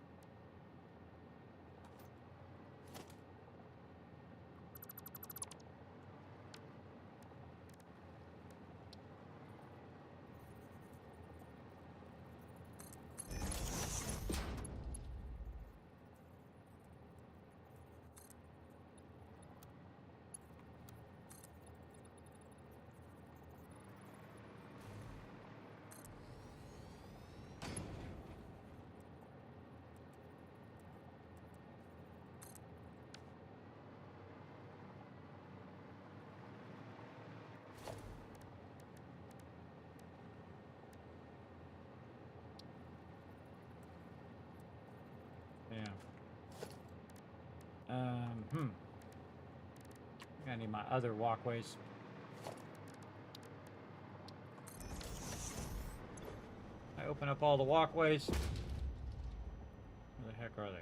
I need my other walkways. I open up all the walkways. Where the heck are they?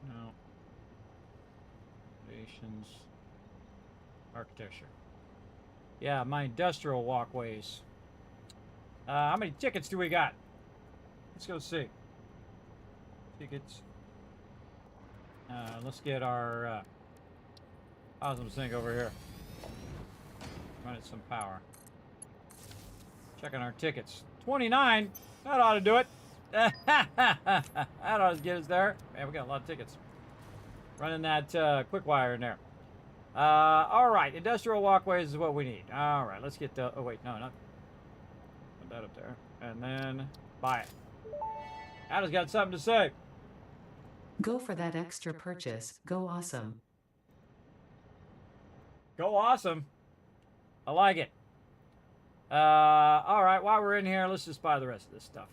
No. Foundations. Architecture. Yeah, my industrial walkways. How many tickets do we got? Let's go see. Tickets. Let's get our awesome sink over here. Run it some power. Checking our tickets. 29. That ought to do it. That ought to get us there. Man, we got a lot of tickets. Running that quick wire in there. All right. Industrial walkways is what we need. All right. Let's get the... Oh, wait. No, not... Put that up there. And then buy it. Ada's got something to say. Go for that extra purchase. Go awesome. Go awesome. I like it. All right, while we're in here, let's just buy the rest of this stuff.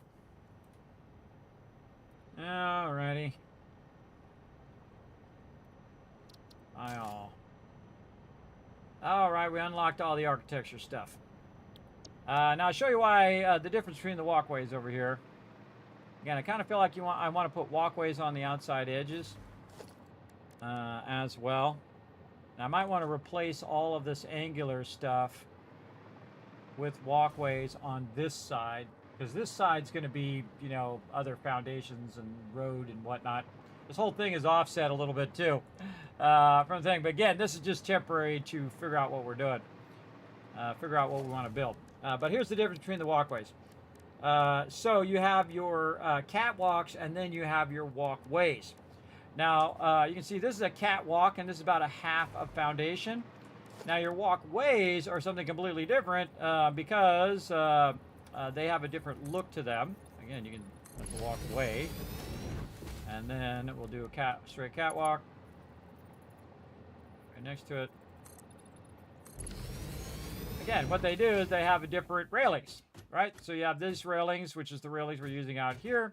All righty. Buy all. All right, we unlocked all the architecture stuff. Now I'll show you why the difference between the walkways over here. Again, I kind of feel like I want to put walkways on the outside edges as well. And I might want to replace all of this angular stuff with walkways on this side, because this side's going to be, you know, other foundations and road and whatnot. This whole thing is offset a little bit too from the thing. But again, this is just temporary to figure out what we're doing, figure out what we want to build. But here's the difference between the walkways. So you have your catwalks, and then you have your walkways. Now, you can see this is a catwalk, and this is about a half of foundation. Now, your walkways are something completely different because they have a different look to them. Again, you can walk away, and then we'll do a straight catwalk right next to it. Again, what they do is they have a different railings, right? So you have these railings, which is the railings we're using out here,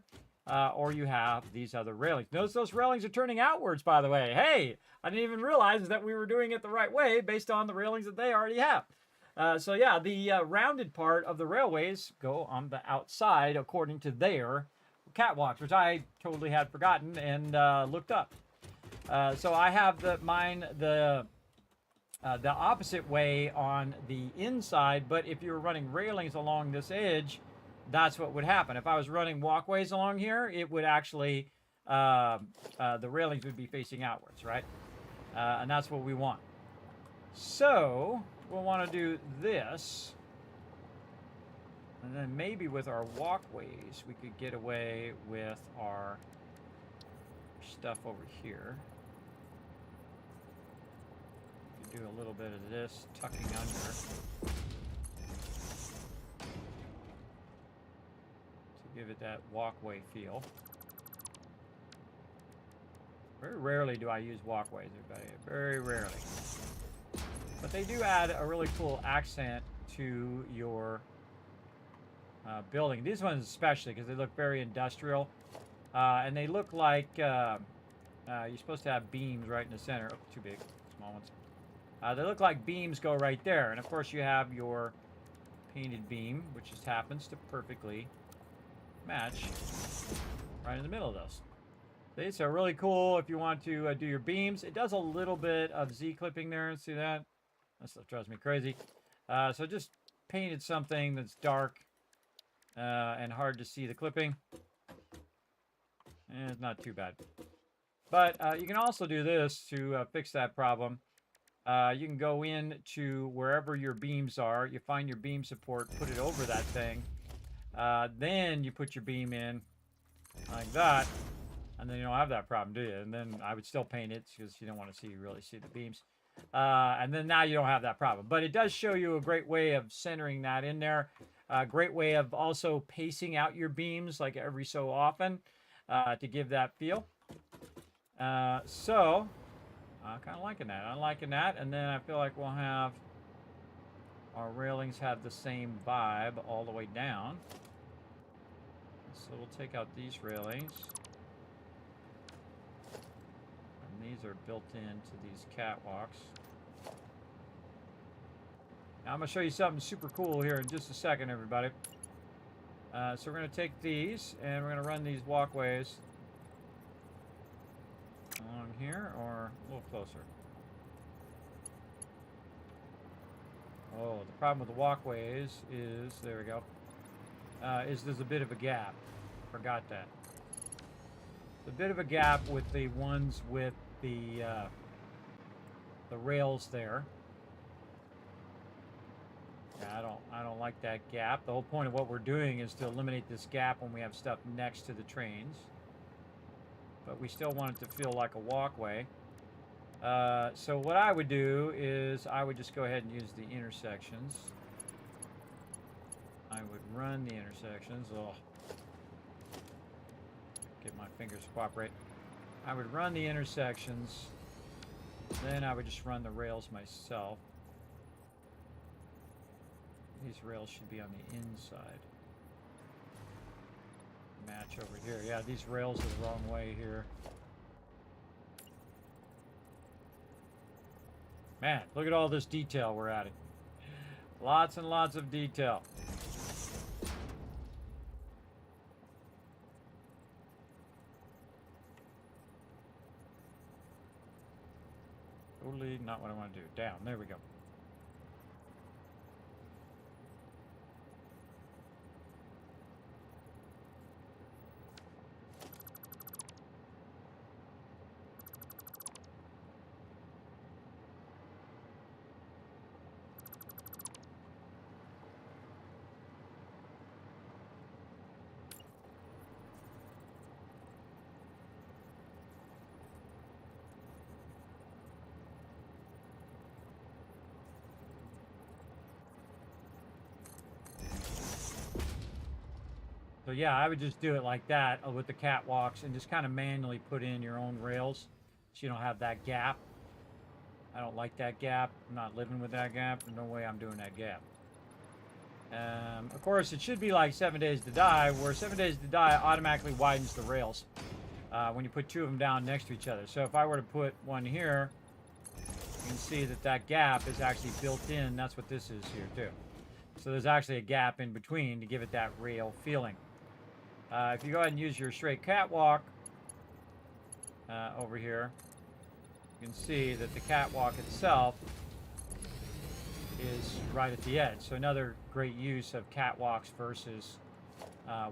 or you have these other railings. Notice those railings are turning outwards, by the way. Hey, I didn't even realize that we were doing it the right way based on the railings that they already have. So yeah, the rounded part of the railways go on the outside according to their catwalks, which I totally had forgotten and looked up. So I have the opposite way on the inside, but if you were running railings along this edge, that's what would happen. If I was running walkways along here, it would actually, the railings would be facing outwards, right? And that's what we want. So we'll want to do this. And then maybe with our walkways, we could get away with our stuff over here. Do a little bit of this tucking under to give it that walkway feel. Very rarely do I use walkways, everybody. Very rarely. But they do add a really cool accent to your building. These ones especially, because they look very industrial. And they look like you're supposed to have beams right in the center. Oh, too big. Small ones. They look like beams go right there. And of course you have your painted beam, which just happens to perfectly match right in the middle of those. See, so really cool if you want to do your beams. It does a little bit of Z-clipping there. See that? That stuff drives me crazy. So just painted something that's dark and hard to see the clipping. And it's not too bad. But you can also do this to fix that problem. You can go in to wherever your beams are. You find your beam support, put it over that thing. Then you put your beam in like that. And then you don't have that problem, do you? And then I would still paint it because you don't want to really see the beams. And then now you don't have that problem. But it does show you a great way of centering that in there. A great way of also pacing out your beams like every so often to give that feel. So I'm kind of liking that. I'm liking that. And then I feel like we'll have our railings have the same vibe all the way down. So we'll take out these railings. And these are built into these catwalks. Now I'm going to show you something super cool here in just a second, everybody. So we're going to take these and we're going to run these walkways along here or a little closer. Oh, the problem with the walkways is, there we go, is there's a bit of a gap. Forgot that. A bit of a gap with the ones with the rails there. Yeah, I don't like that gap. The whole point of what we're doing is to eliminate this gap when we have stuff next to the trains. But we still want it to feel like a walkway. So what I would do is I would just go ahead and use the intersections. I would run the intersections. Oh, get my fingers to cooperate. I would run the intersections. Then I would just run the rails myself. These rails should be on the inside. Match over here. Yeah, these rails are the wrong way here. Man, look at all this detail we're adding. Lots and lots of detail. totally not what I want to do. Down. There we go. So yeah, I would just do it like that with the catwalks and just kind of manually put in your own rails so you don't have that gap. I don't like that gap. I'm not living with that gap. There's no way I'm doing that gap. Of course, it should be like 7 Days to Die, where 7 Days to Die automatically widens the rails when you put two of them down next to each other. So if I were to put one here, you can see that that gap is actually built in. That's what this is here too. So there's actually a gap in between to give it that rail feeling. If you go ahead and use your straight catwalk over here, you can see that the catwalk itself is right at the edge. So another great use of catwalks versus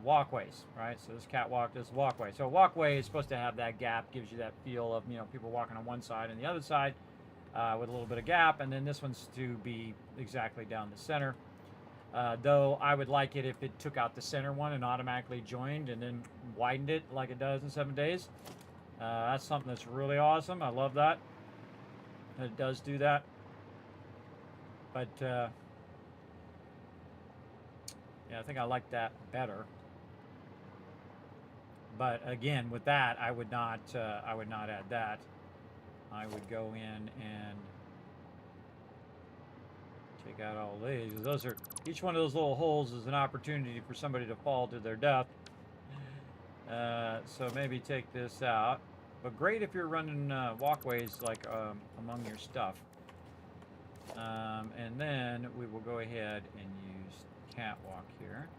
walkways, right? So this catwalk, this walkway. So a walkway is supposed to have that gap, gives you that feel of, you know, people walking on one side and the other side with a little bit of gap. And then this one's to be exactly down the center. Though I would like it if it took out the center one and automatically joined and then widened it like it does in 7 Days. That's something that's really awesome. I love that. It does do that. But yeah, I think I like that better. But again, with that, I would not add that. I would go in and take out all these. Those are, each one of those little holes is an opportunity for somebody to fall to their death. So maybe take this out. But great if you're running walkways like among your stuff. And then we will go ahead and use catwalk here.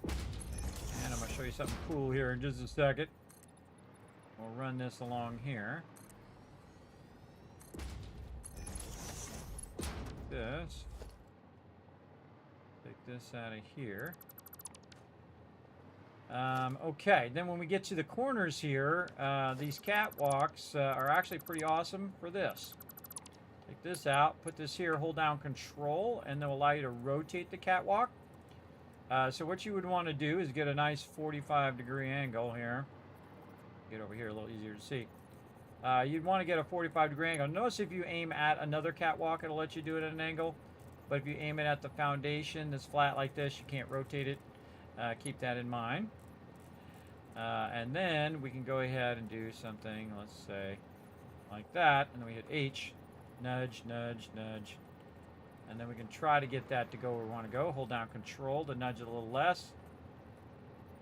And I'm going to show you something cool here in just a second. We'll run this along here. This. Take this out of here. Okay, then when we get to the corners here, these catwalks are actually pretty awesome for this. Take this out, put this here, hold down Control, and they'll allow you to rotate the catwalk. So what you would want to do is get a nice 45-degree angle here. Get over here a little easier to see. You'd want to get a 45-degree angle. Notice if you aim at another catwalk, it'll let you do it at an angle. But if you aim it at the foundation that's flat like this, you can't rotate it. Keep that in mind. And then we can go ahead and do something, let's say, like that. And then we hit H, nudge, nudge, nudge. And then we can try to get that to go where we want to go. Hold down Control to nudge it a little less.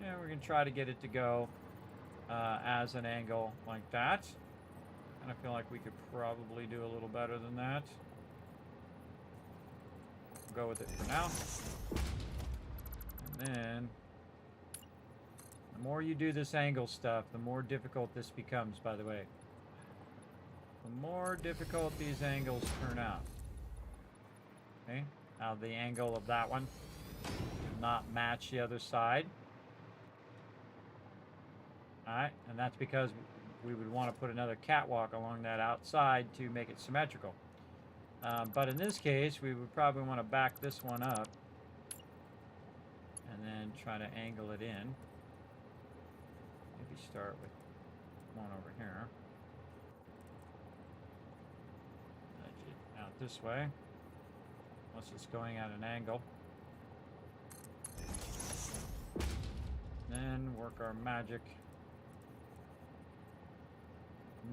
And we're going to try to get it to go as an angle like that. And I feel like we could probably do a little better than that. We'll go with it for now. And then the more you do this angle stuff, the more difficult this becomes, by the way. The more difficult these angles turn out. Okay, now the angle of that one will not match the other side. Alright, and that's because we would want to put another catwalk along that outside to make it symmetrical. But in this case, we would probably want to back this one up and then try to angle it in. Maybe start with one over here. Nudge it out this way. Unless it's going at an angle. Then work our magic.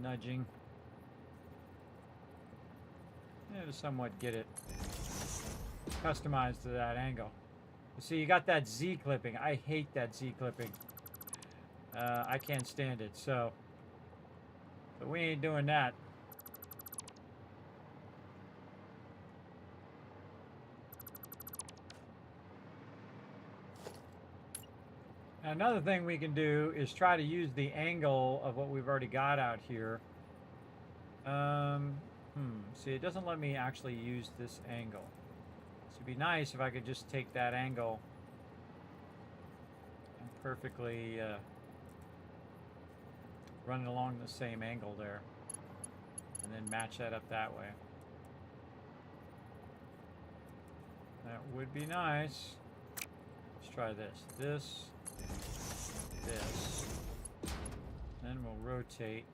Nudging. Yeah, to somewhat get it customized to that angle. You see, you got that Z clipping. I hate that Z clipping. I can't stand it, so we ain't doing that. Another thing we can do is try to use the angle of what we've already got out here. See, it doesn't let me actually use this angle. So it'd be nice if I could just take that angle and perfectly run it along the same angle there. And then match that up that way. That would be nice. Let's try this. This. Then we'll rotate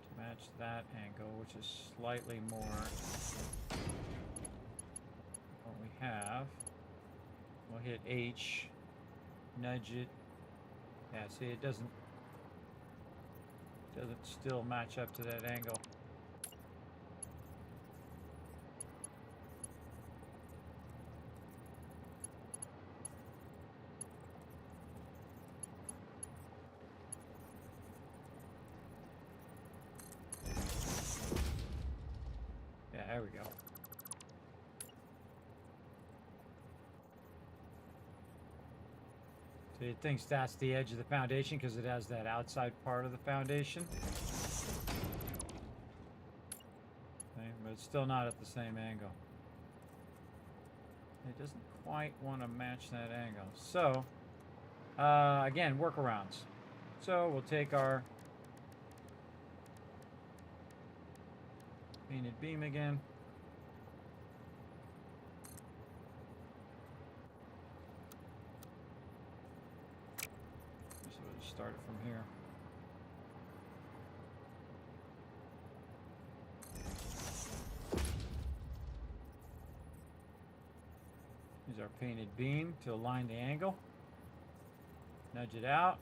to match that angle, which is slightly more what we have. We'll hit H, nudge it. Yeah, see, it doesn't still match up to that angle. There we go. So it thinks that's the edge of the foundation because it has that outside part of the foundation. Okay, but it's still not at the same angle. It doesn't quite want to match that angle. So, again, workarounds. So we'll take our painted beam again. So we'll just start it from here. Use our painted beam to align the angle. Nudge it out.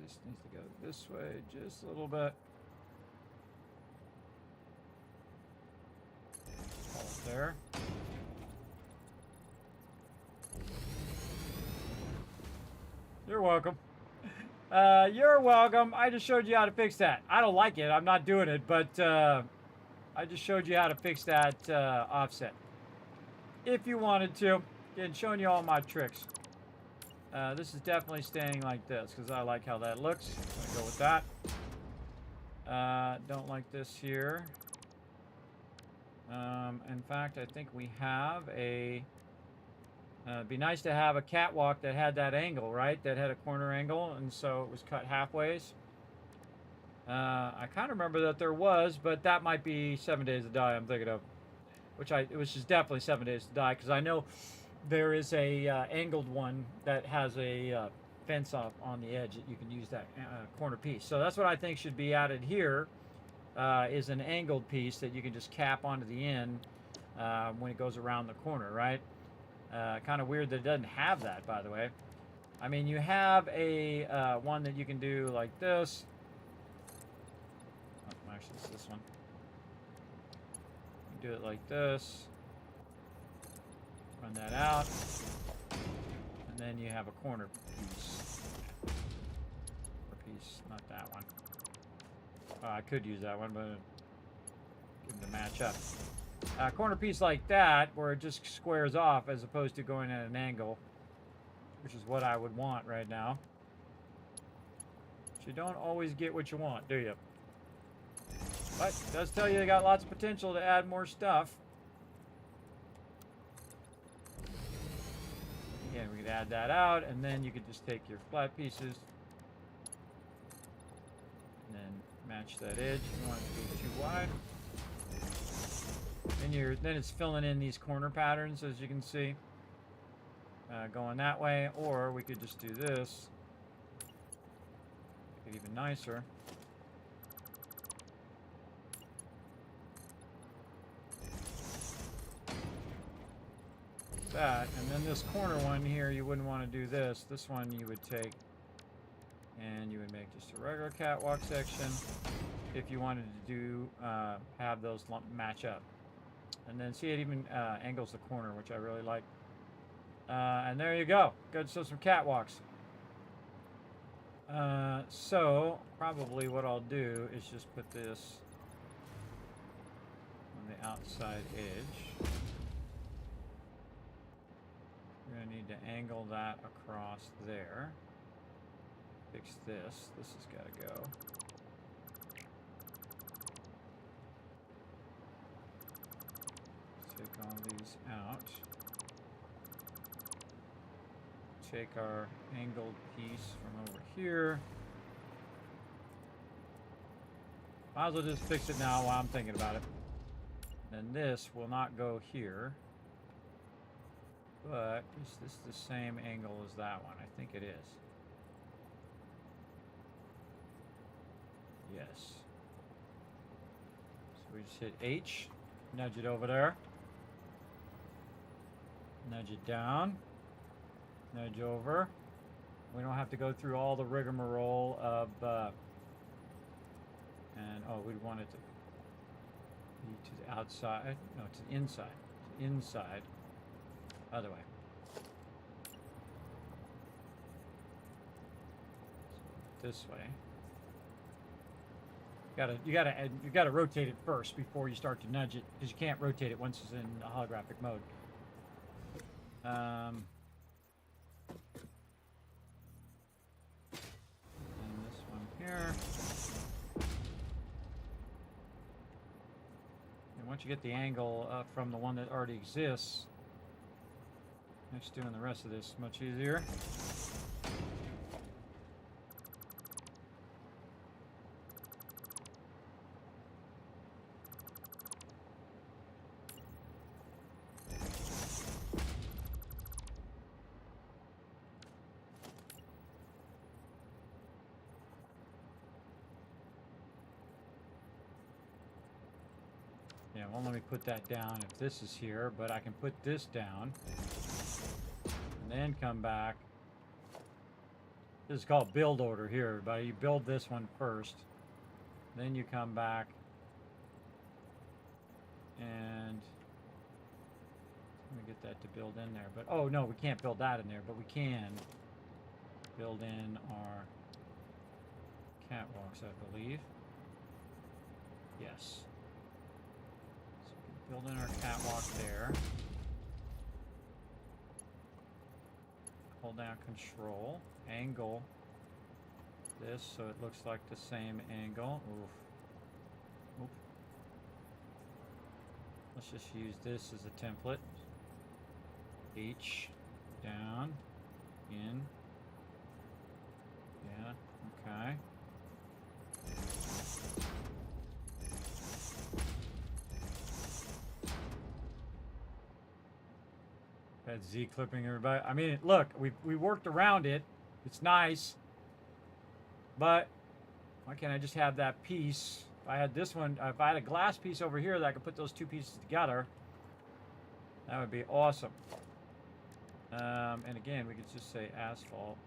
This needs to go this way just a little bit. Hold it there. You're welcome. You're welcome. I just showed you how to fix that. I don't like it. I'm not doing it, but I just showed you how to fix that offset. If you wanted to. Again, showing you all my tricks. This is definitely staying like this because I like how that looks. I'm gonna go with that. Don't like this here. In fact, I think we have a... it'd be nice to have a catwalk that had that angle, right? That had a corner angle, and so it was cut halfways. I kind of remember that there was, but that might be 7 Days to Die I'm thinking of. Which is definitely 7 Days to Die, because I know there is a angled one that has a fence off on the edge that you can use that corner piece. So that's what I think should be added here, is an angled piece that you can just cap onto the end when it goes around the corner, right? Kind of weird that it doesn't have that, by the way. I mean, you have a one that you can do like this. Oh, actually, it's this one. You do it like this. Run that out. And then you have a corner piece. Not that one. Oh, I could use that one, but give them to match up. A corner piece like that, where it just squares off as opposed to going at an angle, which is what I would want right now. But you don't always get what you want, do you? But it does tell you they got lots of potential to add more stuff. Again, we could add that out, and then you could just take your flat pieces and then match that edge. You don't want it to go too wide. Then it's filling in these corner patterns, as you can see, going that way, or we could just do this, make it even nicer. That, and then this corner one here, you wouldn't want to do this. This one you would take and you would make just a regular catwalk section if you wanted to do have those match up. And then see, it even angles the corner, which I really like. And there you go. Good, so some catwalks. So probably what I'll do is just put this outside edge. We're going to need to angle that across there. Fix this. This has got to go. Let's take all these out. Take our angled piece from over here. Might as well just fix it now while I'm thinking about it. And this will not go here. But is this the same angle as that one? I think it is. Yes. So we just hit H, nudge it over there. Nudge it down. Nudge over. We don't have to go through all the rigmarole of and oh, we want it to be to the outside. No, to the inside. To the inside. Other way. So this way. You gotta rotate it first before you start to nudge it, because you can't rotate it once it's in holographic mode. And this one here. And once you get the angle from the one that already exists, makes doing the rest of this much easier. Yeah, well, let me put that down if this is here, but I can put this down and then come back. This is called build order here, everybody. You build this one first, then you come back and let me get that to build in there. But oh no, we can't build that in there, but we can build in our catwalks, I believe. Yes. Build in our catwalk there. Hold down Control. Angle this so it looks like the same angle. Oof. Oop. Let's just use this as a template. H. Down. In. Yeah. Okay. That Z clipping, everybody. I mean, look, we worked around it. It's nice, but why can't I just have that piece? If I had this one, if I had a glass piece over here that I could put those two pieces together, that would be awesome. And again, we could just say asphalt,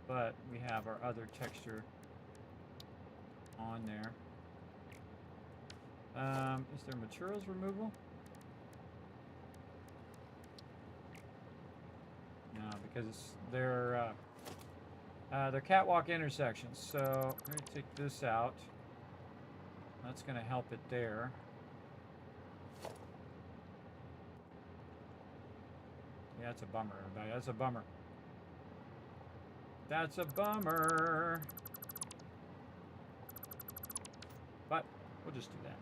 but we have our other texture on there. Is there materials removal? No, because they're catwalk intersections. So I'm going to take this out. That's going to help it there. Yeah, that's a bummer, everybody. That's a bummer. That's a bummer. But we'll just do that.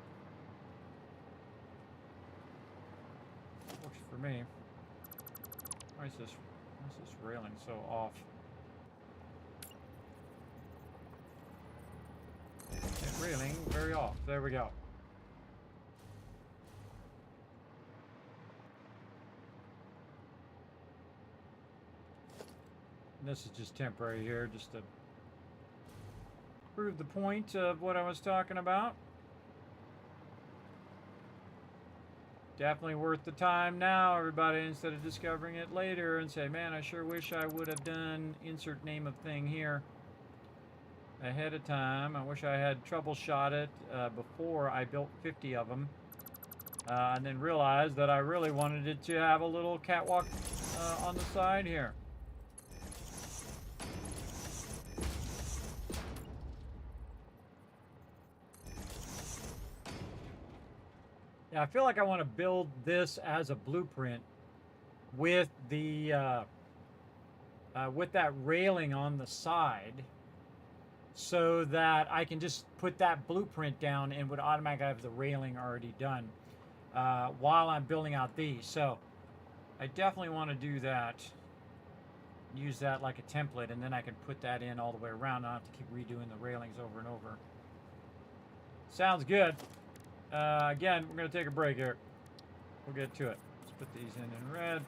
Works for me. Why is this railing so off? That railing very off. There we go. And this is just temporary here, just to prove the point of what I was talking about. Definitely worth the time now, everybody, instead of discovering it later and say, man, I sure wish I would have done insert name of thing here ahead of time. I wish I had troubleshot it before I built 50 of them. And then realized that I really wanted it to have a little catwalk on the side here. I feel like I want to build this as a blueprint with the with that railing on the side, so that I can just put that blueprint down and would automatically have the railing already done while I'm building out these. So I definitely want to do that. Use that like a template, and then I can put that in all the way around. I don't have to keep redoing the railings over and over. Sounds good. Again, we're going to take a break here. We'll get to it. Let's put these in red.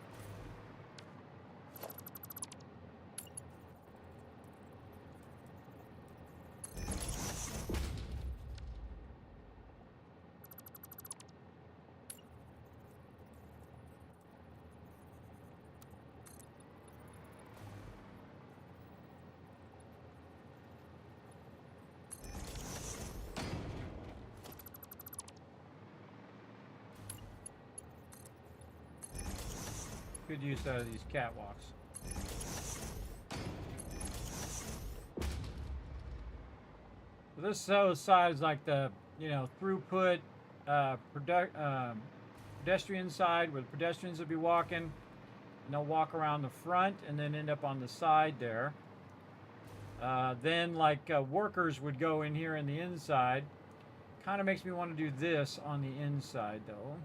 Good use out of these catwalks. So this side is like the, you know, throughput pedestrian side, where the pedestrians will be walking, and they'll walk around the front and then end up on the side there. Then like workers would go in here in the inside. Kind of makes me want to do this on the inside though.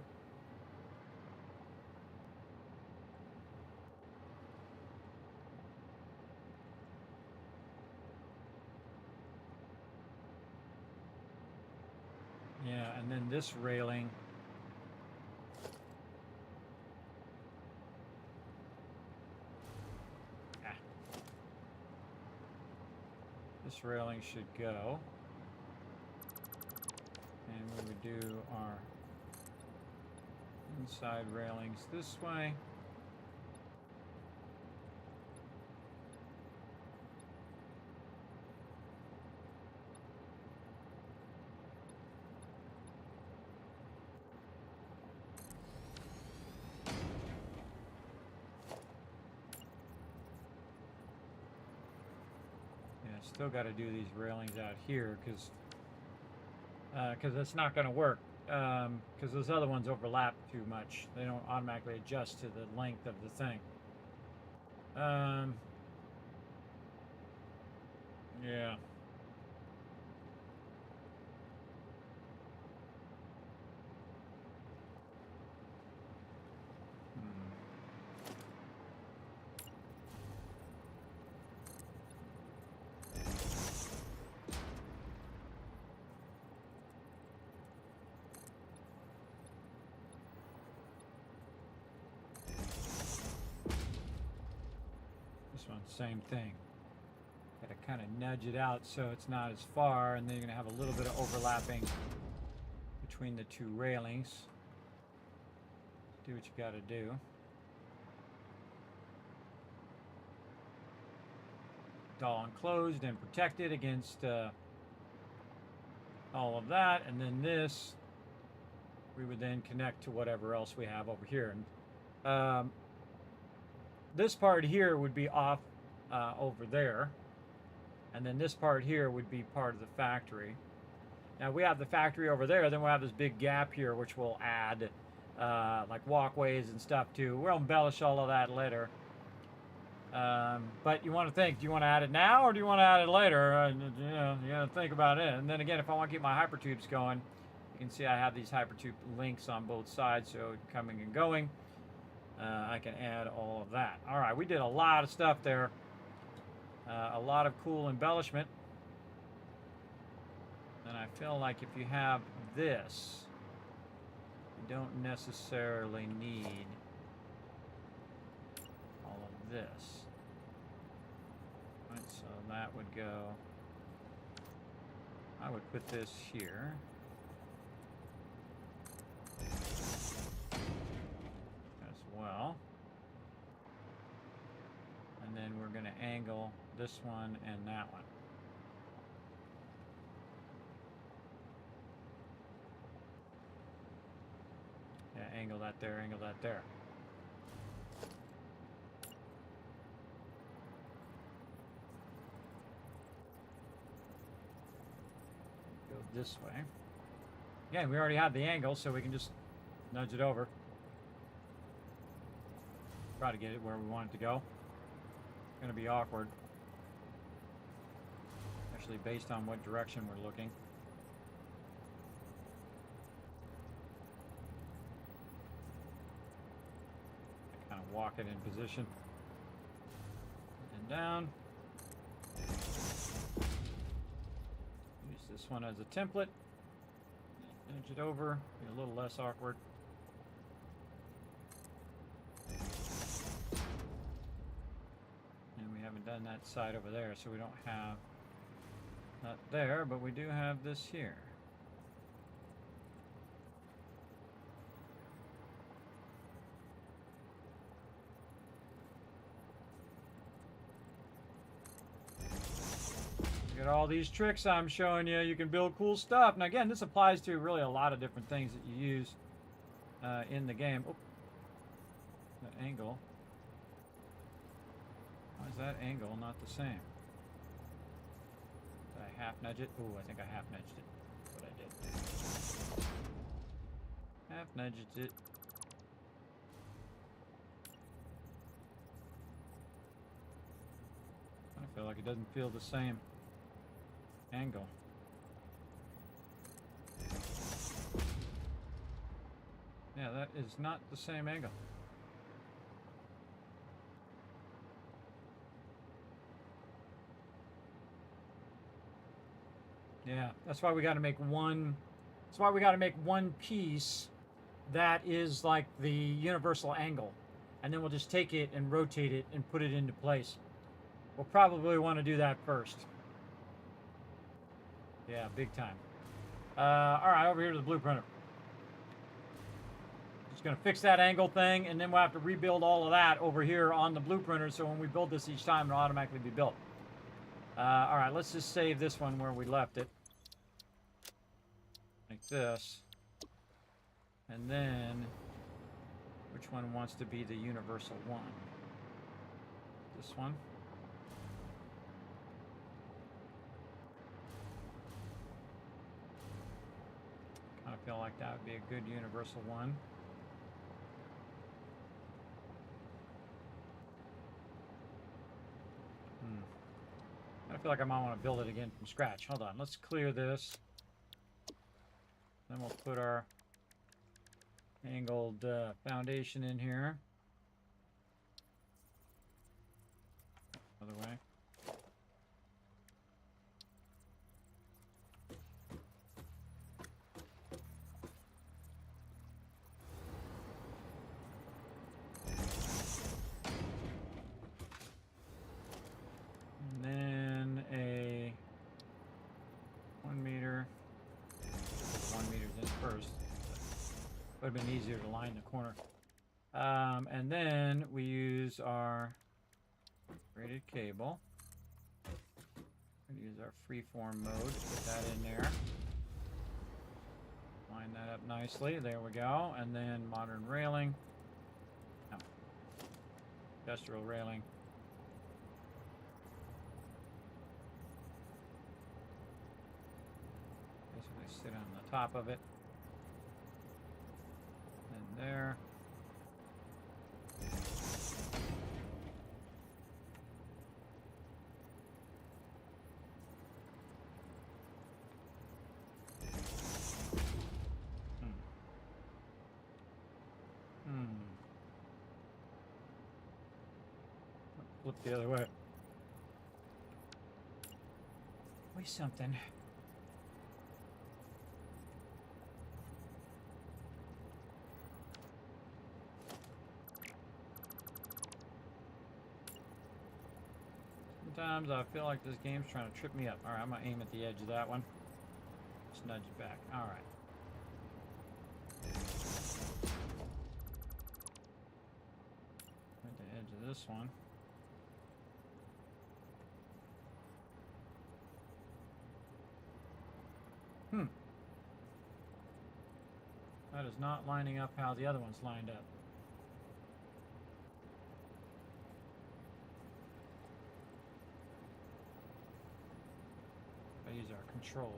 Yeah, and then this railing. This railing should go. And we would do our inside railings this way. Still got to do these railings out here because it's not going to work because those other ones overlap too much. They don't automatically adjust to the length of the thing. Yeah. Same thing. Got to kind of nudge it out so it's not as far, and then you're going to have a little bit of overlapping between the two railings. Do what you got to do. It's all enclosed and protected against all of that, and then this we would then connect to whatever else we have over here. And this part here would be off over there, and then this part here would be part of the factory. Now we have the factory over there, then we'll have this big gap here which will add like walkways and stuff too. We'll embellish all of that later, but you want to think, do you want to add it now or do you want to add it later? You know, you got to think about it. And then again, if I want to keep my hypertubes going, you can see I have these hypertube links on both sides, so coming and going, I can add all of that. All right, we did a lot of stuff there. A lot of cool embellishment. And I feel like if you have this, you don't necessarily need all of this. Right, so that would go, I would put this here. As well. And then we're going to angle this one and that one. Yeah, angle that there, angle that there. Go this way. Again, we already have the angle, so we can just Nudge it over. Try to get it where we want it to go. It's going to be awkward. Actually, based on what direction we're looking. Kind of walk it in position. And down. Use this one as a template. Nudge it over. Be a little less awkward. And we haven't done that side over there, so we don't have that there, but we do have this here. Look at all these tricks I'm showing you. You can build cool stuff. Now again, this applies to really a lot of different things that you use in the game. Oh, that angle. Why is that angle not the same? Did I half nudge it? Ooh, I think I half nudged it. That's what I did. Half nudged it. I feel like it doesn't feel the same angle. Yeah, that is not the same angle. Yeah, that's why we got to make one. That's why we got to make one piece that is like the universal angle, and then we'll just take it and rotate it and put it into place. We'll probably want to do that first. Yeah, big time. All right, over here to the blueprinter. Just gonna fix that angle thing, and then we'll have to rebuild all of that over here on the blueprinter. So when we build this each time, it'll automatically be built. All right, let's just save this one where we left it. Like this. And then, which one wants to be the universal one? This one. Kind of feel like that would be a good universal one. I feel like I might want to build it again from scratch. Hold on, let's clear this. Then we'll put our angled foundation in here. Other way. And then a 1 meter. 1 meter in first. Would have been easier to line the corner. And then we use our braided cable. We use our freeform mode to put that in there. Line that up nicely. There we go. And then modern railing. No. Industrial railing. Basically sit on the top of it. And there. Flip the other way. Wait something. Sometimes I feel like this game's trying to trip me up. Alright, I'm going to aim at the edge of that one. Just nudge it back. Alright. At the edge of this one. That is not lining up how the other one's lined up. I use our control.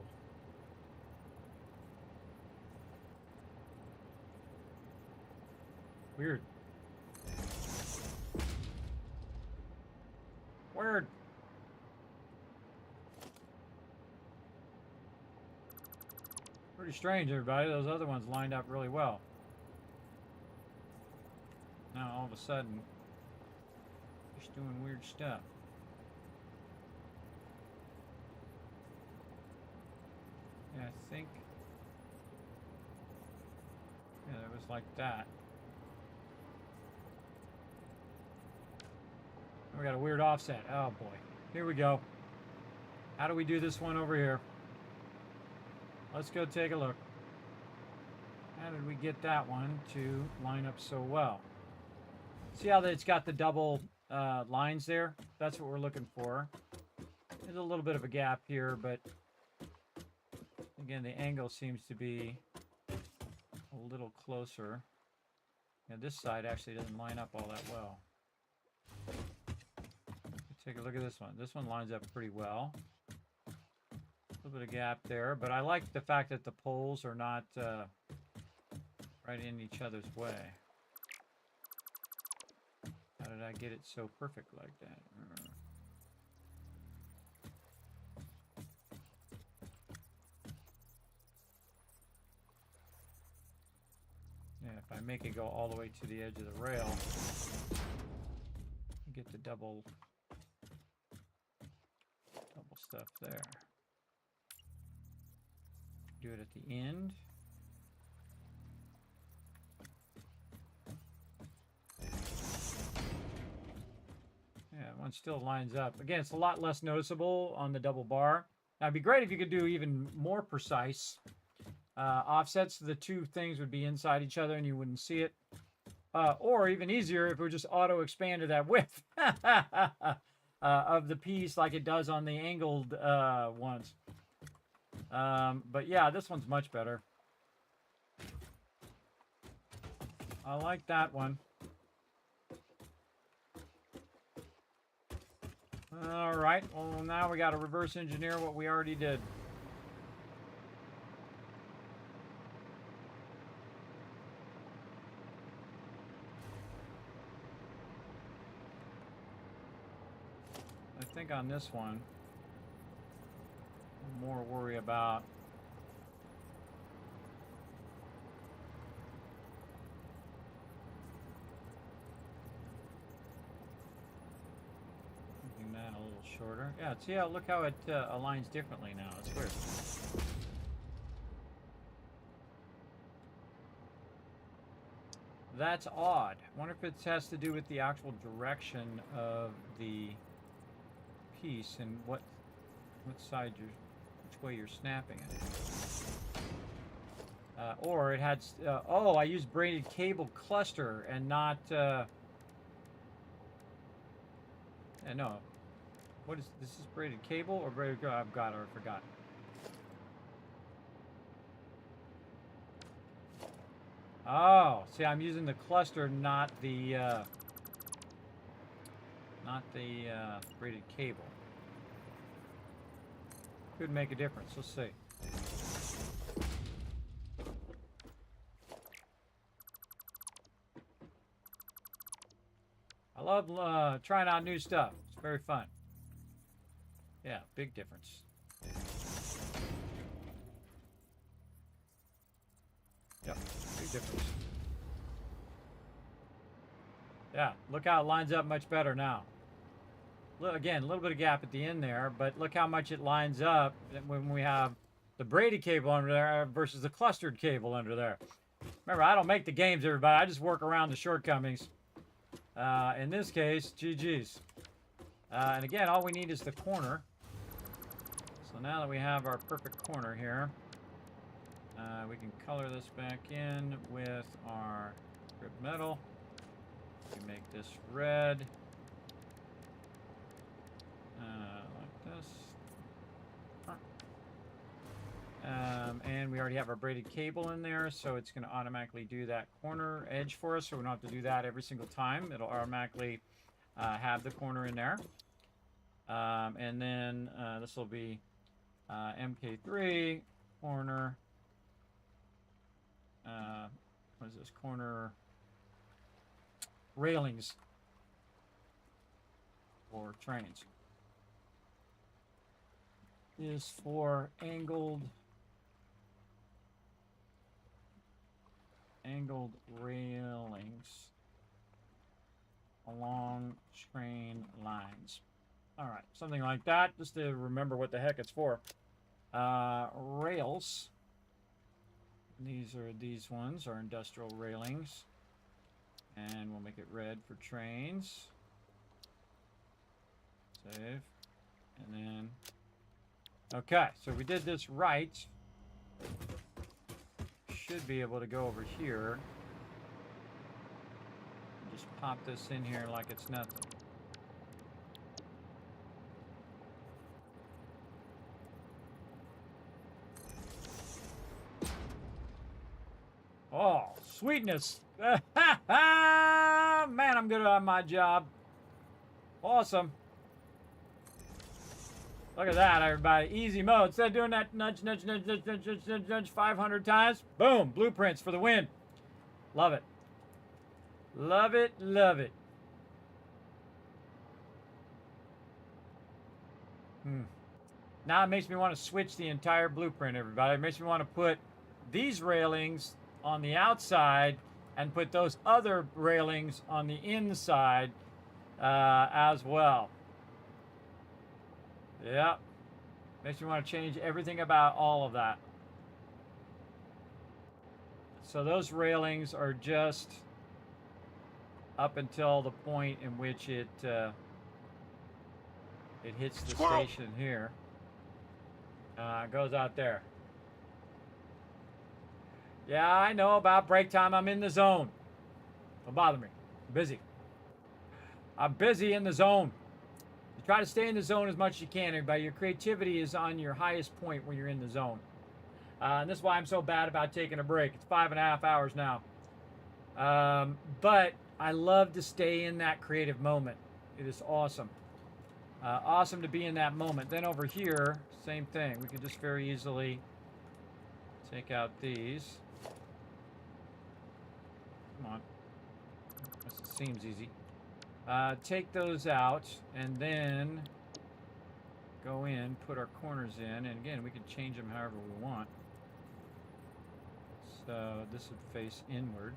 Weird. Weird. Pretty strange, everybody. Those other ones lined up really well. Now, all of a sudden, it's doing weird stuff. Yeah, I think... Yeah, it was like that. We got a weird offset. Oh, boy. Here we go. How do we do this one over here? Let's go take a look. How did we get that one to line up so well? See how it's got the double lines there? That's what we're looking for. There's a little bit of a gap here, but again, the angle seems to be a little closer. Yeah, this side actually doesn't line up all that well. Take a look at this one. This one lines up pretty well. A little bit of gap there, but I like the fact that the poles are not right in each other's way. How did I get it so perfect like that? Yeah, if I make it go all the way to the edge of the rail, you get the double stuff there. Do it at the end. Yeah, one still lines up. Again, it's a lot less noticeable on the double bar. Now, it'd be great if you could do even more precise offsets. The two things would be inside each other and you wouldn't see it. Or even easier if it would just auto expand to that width of the piece like it does on the angled ones. But yeah, this one's much better. I like that one. All right, well, now we got to reverse engineer what we already did. I think on this one, more worry about making that a little shorter. Yeah, see how, look how it aligns differently now. It's weird. That's odd. I wonder if it has to do with the actual direction of the piece and what side you're, which way you're snapping it. Or it had, oh, I used braided cable cluster and not, no. What is, this is braided cable or braided, I've got it, I forgot. Oh, see, I'm using the cluster, not the braided cable. Could make a difference. Let's see. I love trying out new stuff. It's very fun. Yeah, big difference. Yep, big difference. Yeah, look how it lines up much better now. Again, a little bit of gap at the end there, but look how much it lines up when we have the braided cable under there versus the clustered cable under there. Remember, I don't make the games, everybody. I just work around the shortcomings. In this case, GG's. And again, all we need is the corner. So now that we have our perfect corner here, we can color this back in with our strip metal. We can make this red. Like this. And we already have our braided cable in there, so it's going to automatically do that corner edge for us, so we don't have to do that every single time. It'll automatically have the corner in there. And then this will be MK3 corner. What is this? Corner railings for trains. Is for angled railings along train lines. All right, something like that, just to remember what the heck it's for. Rails. These ones are industrial railings. And we'll make it red for trains. Save. And then... Okay, so we did this right. Should be able to go over here. Just pop this in here like it's nothing. Oh, sweetness. Man, I'm good at my job. Awesome. Look at that, everybody. Easy mode. Instead of doing that nudge, nudge, nudge, nudge, nudge, nudge, nudge, nudge 500 times, boom, blueprints for the win. Love it. Love it, love it. Now it makes me want to switch the entire blueprint, everybody. It makes me want to put these railings on the outside and put those other railings on the inside as well. Yep. Makes me want to change everything about all of that. So those railings are just up until the point in which it hits the station here. Goes out there. Yeah, I know about break time. I'm in the zone. Don't bother me. I'm busy. I'm busy in the zone. You try to stay in the zone as much as you can, everybody. Your creativity is on your highest point when you're in the zone. And this is why I'm so bad about taking a break. It's 5.5 hours now. But I love to stay in that creative moment. It is awesome. Awesome to be in that moment. Then over here, same thing. We can just very easily take out these. Come on. This seems easy. Take those out, and then go in, put our corners in, and again, we can change them however we want. So this would face inward.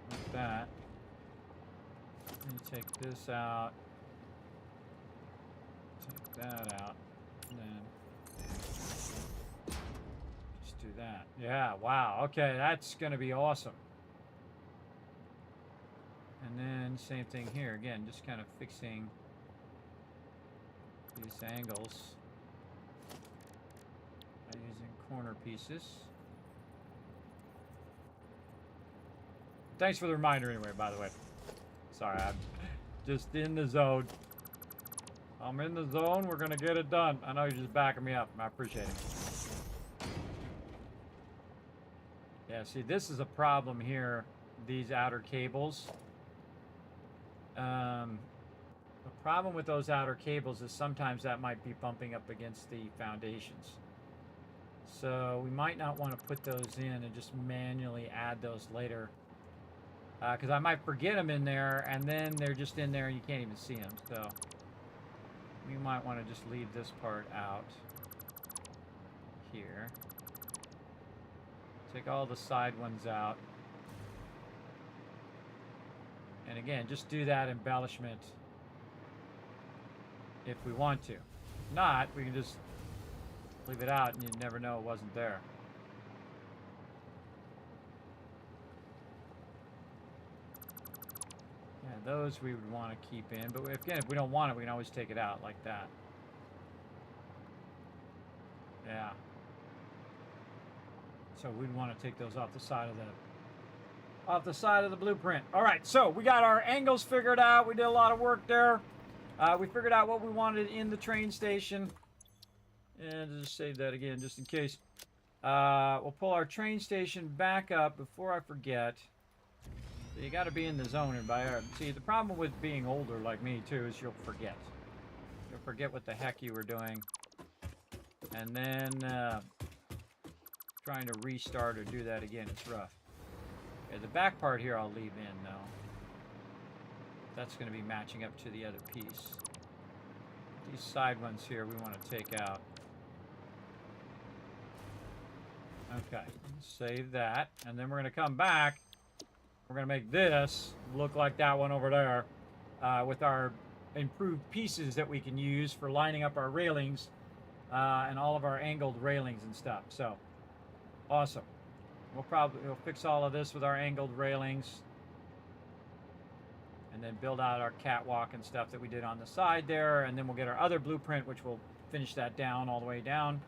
Like that. And you take this out. Take that out. And then just do that. Yeah, wow. Okay, that's going to be awesome. And then same thing here. Again, just kind of fixing these angles by using corner pieces. Thanks for the reminder anyway, by the way. Sorry, I'm just in the zone. I'm in the zone. We're going to get it done. I know you're just backing me up. I appreciate it. Yeah, see, this is a problem here. These outer cables. The problem with those outer cables is sometimes that might be bumping up against the foundations. So we might not want to put those in and just manually add those later. Because I might forget them in there, and then they're just in there and you can't even see them. So we might want to just leave this part out here. Take all the side ones out. And again, just do that embellishment if we want to. If not, we can just leave it out and you'd never know it wasn't there. Yeah, those we would want to keep in. But again, if we don't want it, we can always take it out like that. Yeah. So we'd want to take those off the side of the blueprint. All right, so we got our angles figured out. We did a lot of work there. We figured out what we wanted in the train station. And just save that again, just in case. We'll pull our train station back up before I forget. So you got to be in the zone. And see, the problem with being older like me, too, is you'll forget. You'll forget what the heck you were doing. And then trying to restart or do that again, it's rough. Okay, the back part here I'll leave in though. That's going to be matching up to the other piece. These side ones here we want to take out. Okay, save that. And then we're going to come back. We're going to make this look like that one over there with our improved pieces that we can use for lining up our railings and all of our angled railings and stuff. So, awesome. We'll fix all of this with our angled railings. And then build out our catwalk and stuff that we did on the side there. And then we'll get our other blueprint, which will finish that down all the way down.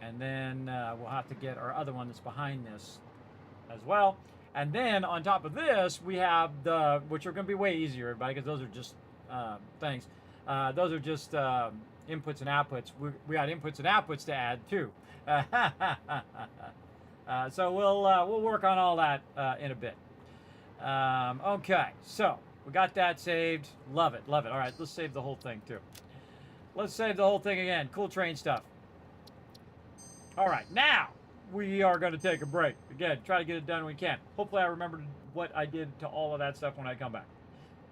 And then we'll have to get our other one that's behind this as well. And then on top of this, we have the, which are going to be way easier, everybody, because those are just things. Those are just inputs and outputs. We got inputs and outputs to add too. So we'll work on all that in a bit. Okay, so we got that saved. Love it, love it. All right, let's save the whole thing too. Let's save the whole thing again. Cool train stuff. All right, now we are going to take a break. Again, try to get it done when we can. Hopefully I remembered what I did to all of that stuff when I come back.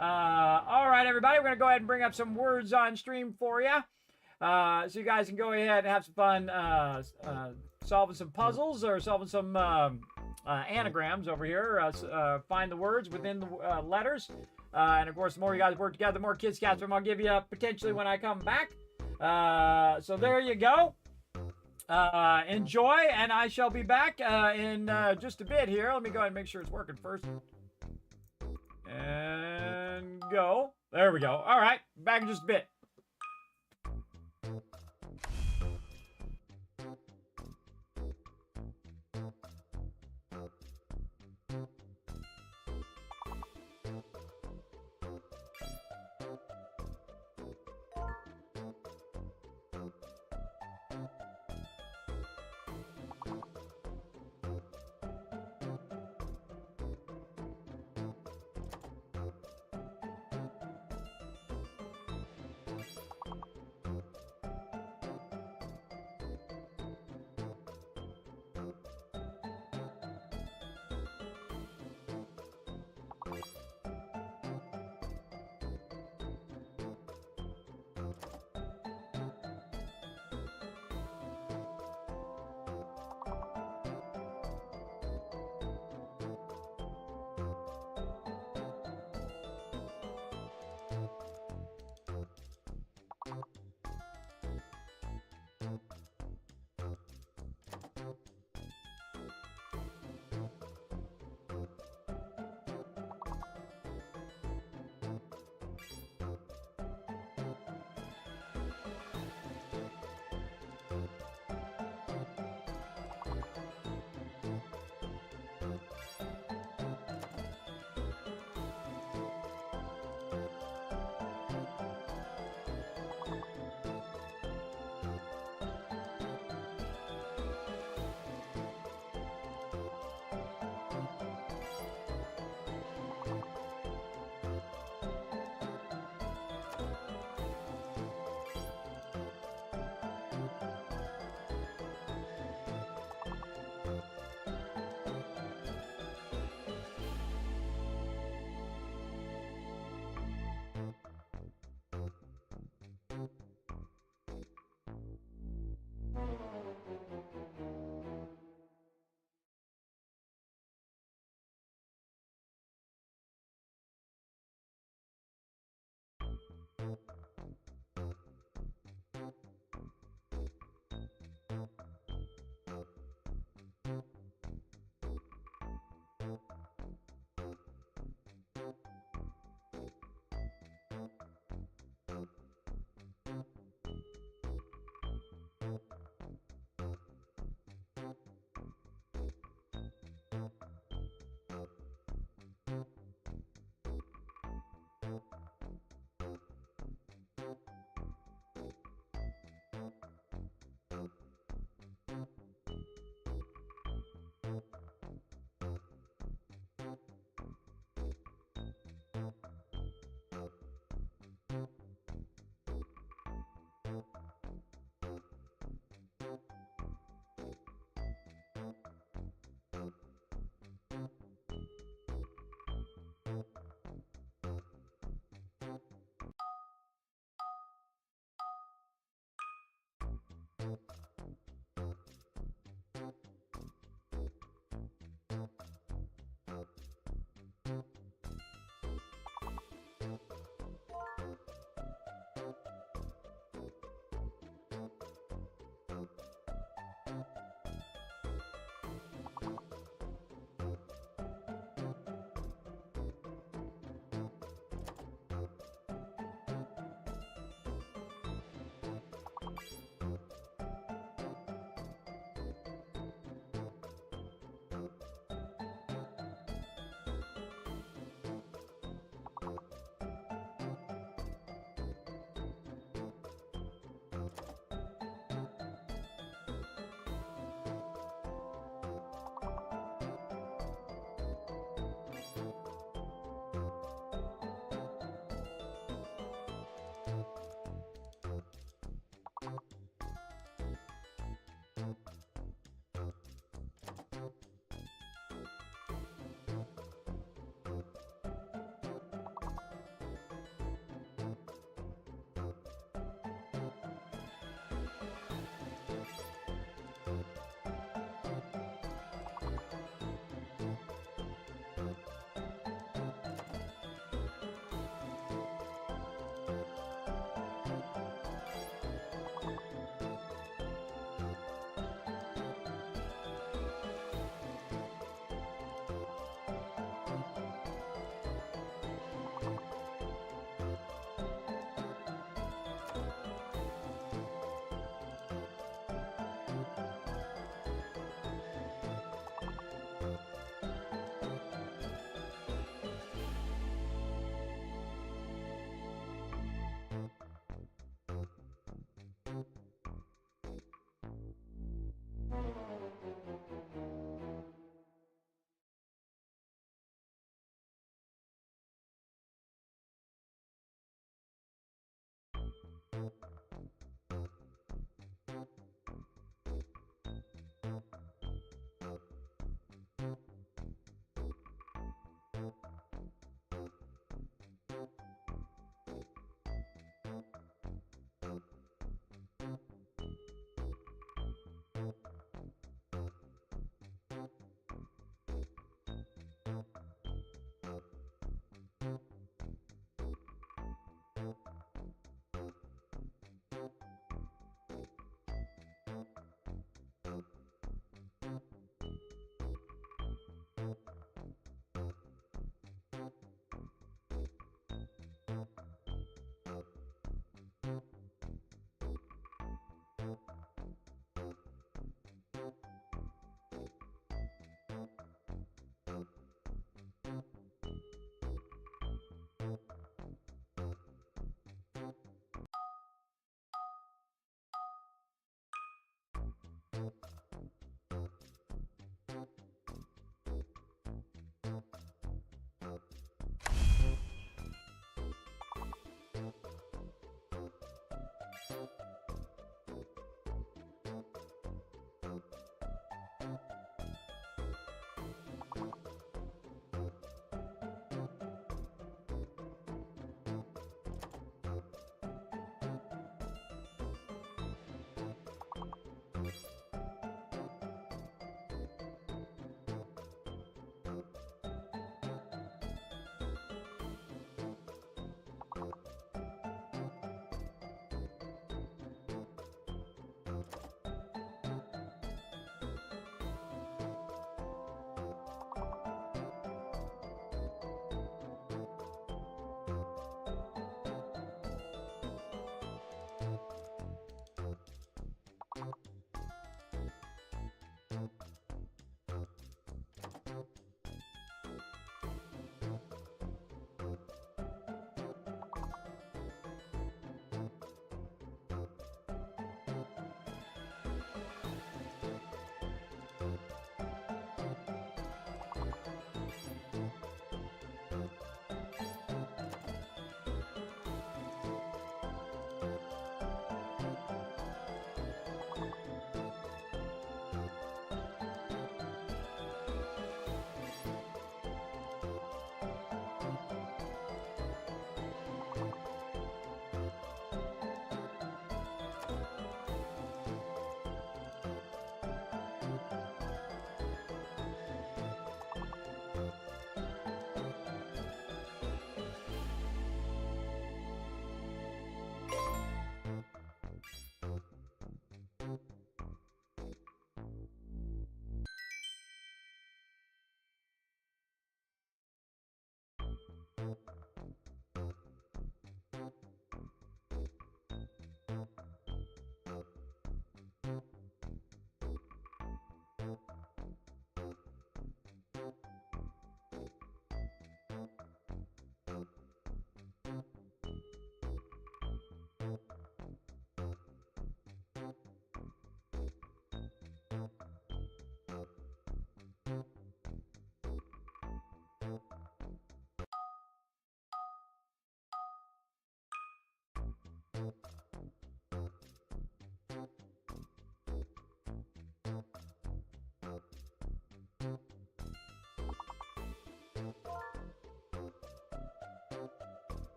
All right, everybody, we're going to go ahead and bring up some words on stream for you. So you guys can go ahead and have some fun solving some puzzles or solving some anagrams over here. Find the words within the letters. And, of course, the more you guys work together, the more kids cats I'll give you potentially when I come back. So there you go. Enjoy, and I shall be back in just a bit here. Let me go ahead and make sure it's working first. And go. There we go. All right, back in just a bit.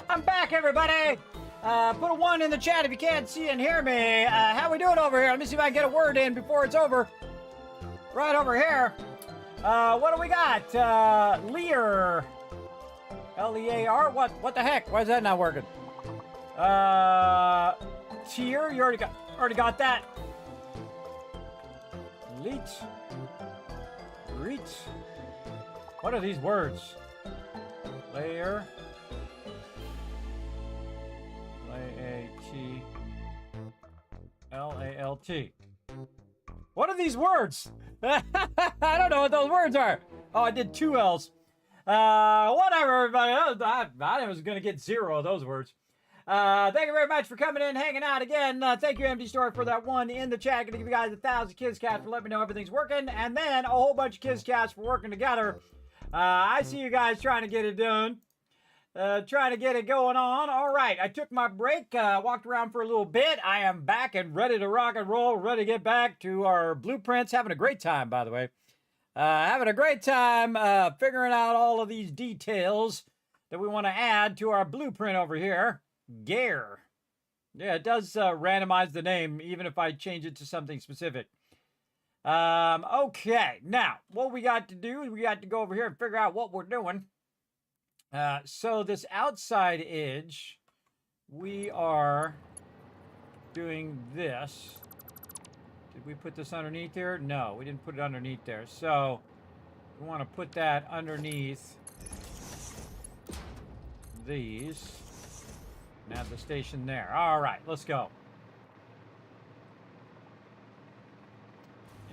I'm back, everybody. Put a 1 in the chat if you can't see and hear me. How we doing over here? Let me see if I can get a word in before it's over. Right over here. What do we got? Lear. L-E-A-R? What the heck? Why is that not working? Tier? You already got that. Leet. Reet. What are these words? Layer. L-A-T. What are these words? I don't know what those words are. Oh, I did 2 L's. Whatever, everybody. I was going to get 0 of those words. Thank you very much for coming in, hanging out again. Thank you, MD Store, for that 1 in the chat. Gonna give you guys 1,000 Kiscats for letting me know everything's working, and then a whole bunch of Kiscats for working together. I see you guys trying to get it done. Trying to get it going on. All right, I took my break, walked around for a little bit. I am back and ready to rock and roll, ready to get back to our blueprints. Having a great time, by the way. Having a great time figuring out all of these details that we want to add to our blueprint over here. Gare. Yeah, it does randomize the name, even if I change it to something specific. Okay, now, what we got to do is we got to go over here and figure out what we're doing. So this outside edge, we are doing this. Did we put this underneath there? No, we didn't put it underneath there. So we want to put that underneath these and have the station there. All right, let's go.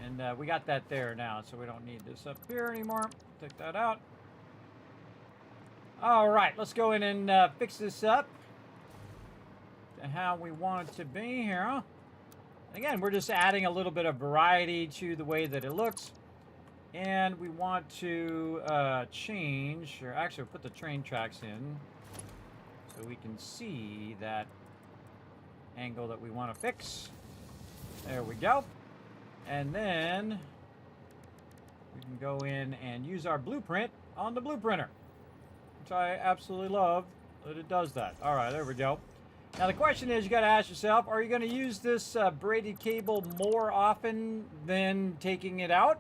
And we got that there now, so we don't need this up here anymore. Take that out. All right, let's go in and fix this up to how we want it to be here. Again, we're just adding a little bit of variety to the way that it looks. And we want to change, or actually put the train tracks in so we can see that angle that we want to fix. There we go. And then we can go in and use our blueprint on the blueprinter. I absolutely love that it does that. All right, there we go. Now the question is, you got to ask yourself, are you going to use this braided cable more often than taking it out?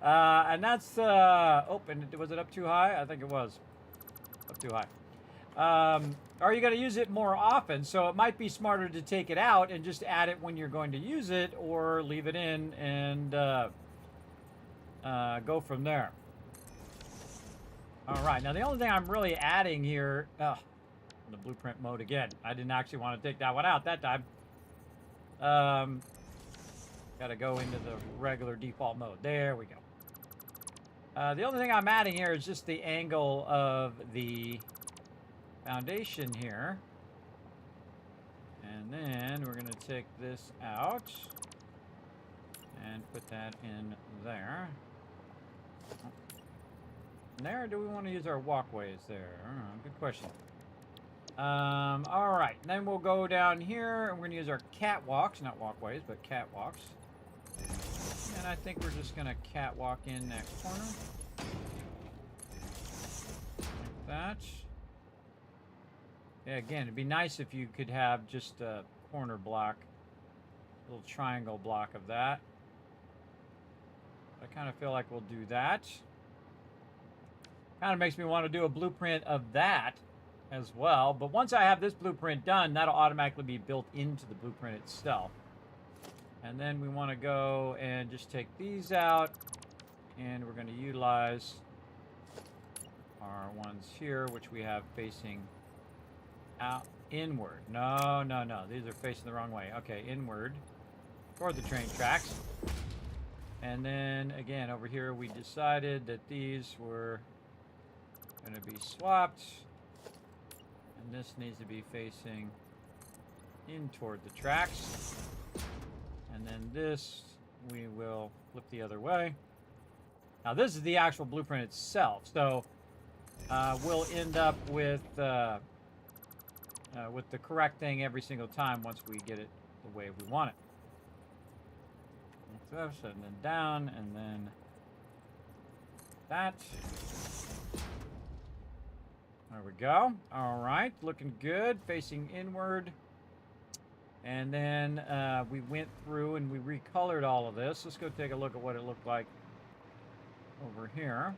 And that's, oh, and was it up too high? I think it was up too high. Are you going to use it more often? So it might be smarter to take it out and just add it when you're going to use it, or leave it in and go from there. All right, now the only thing I'm really adding here, the blueprint mode again. I didn't actually want to take that one out that time. Got to go into the regular default mode. There we go. The only thing I'm adding here is just the angle of the foundation here. And then we're going to take this out and put that in there. There, do we want to use our walkways there? Good question. All right, then we'll go down here and we're going to use our catwalks, not walkways, but catwalks. And I think we're just gonna catwalk in that corner. Like that. Yeah, again, it'd be nice if you could have just a corner block, a little triangle block of that. I kind of feel like we'll do that. Kind of makes me want to do a blueprint of that as well. But once I have this blueprint done, that'll automatically be built into the blueprint itself. And then we want to go and just take these out. And we're going to utilize our ones here, which we have facing out inward. No, no, no. These are facing the wrong way. Okay, inward toward the train tracks. And then again over here we decided that these were going to be swapped. And this needs to be facing in toward the tracks. And then this we will flip the other way. Now this is the actual blueprint itself. So we'll end up with the correct thing every single time once we get it the way we want it. Like this, and then down, and then that. There we go. All right, looking good, facing inward. And then we went through and we recolored all of this. Let's go take a look at what it looked like over here.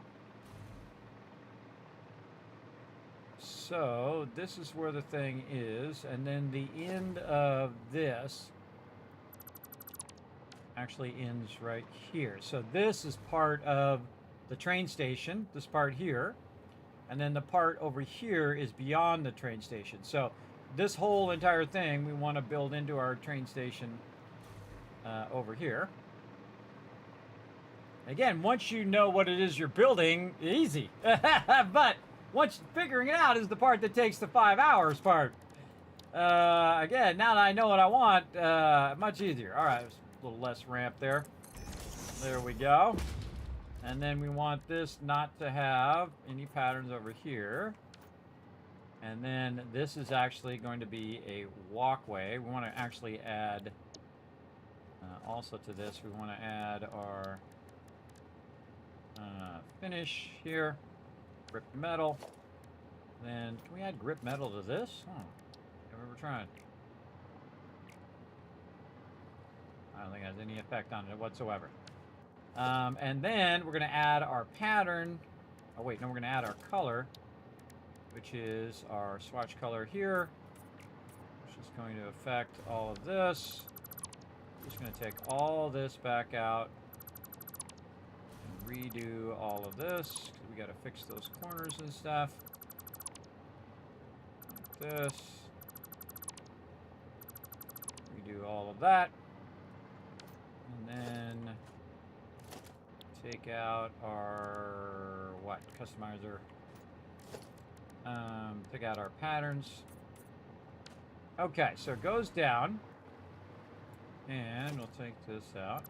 So this is where the thing is, and then the end of this actually ends right here. So this is part of the train station, this part here, and then the part over here is beyond the train station. So this whole entire thing we want to build into our train station over here. Again, once you know what it is you're building, easy. But once figuring it out is the part that takes the 5 hours part. Again, now that I know what I want, much easier. All right, a little less ramp there. There we go. And then we want this not to have any patterns over here. And then this is actually going to be a walkway. We want to actually add, also to this, we want to add our finish here. Grip metal. Then, can we add grip metal to this? Oh, I've ever tried. I don't think it has any effect on it whatsoever. And then we're going to add our pattern. Oh, wait, no, we're going to add our color, which is our swatch color here, which is going to affect all of this. Just going to take all this back out and redo all of this, because we got to fix those corners and stuff. Like this. Redo all of that. And then take out our, customizer. Take out our patterns. Okay, so it goes down. And we'll take this out.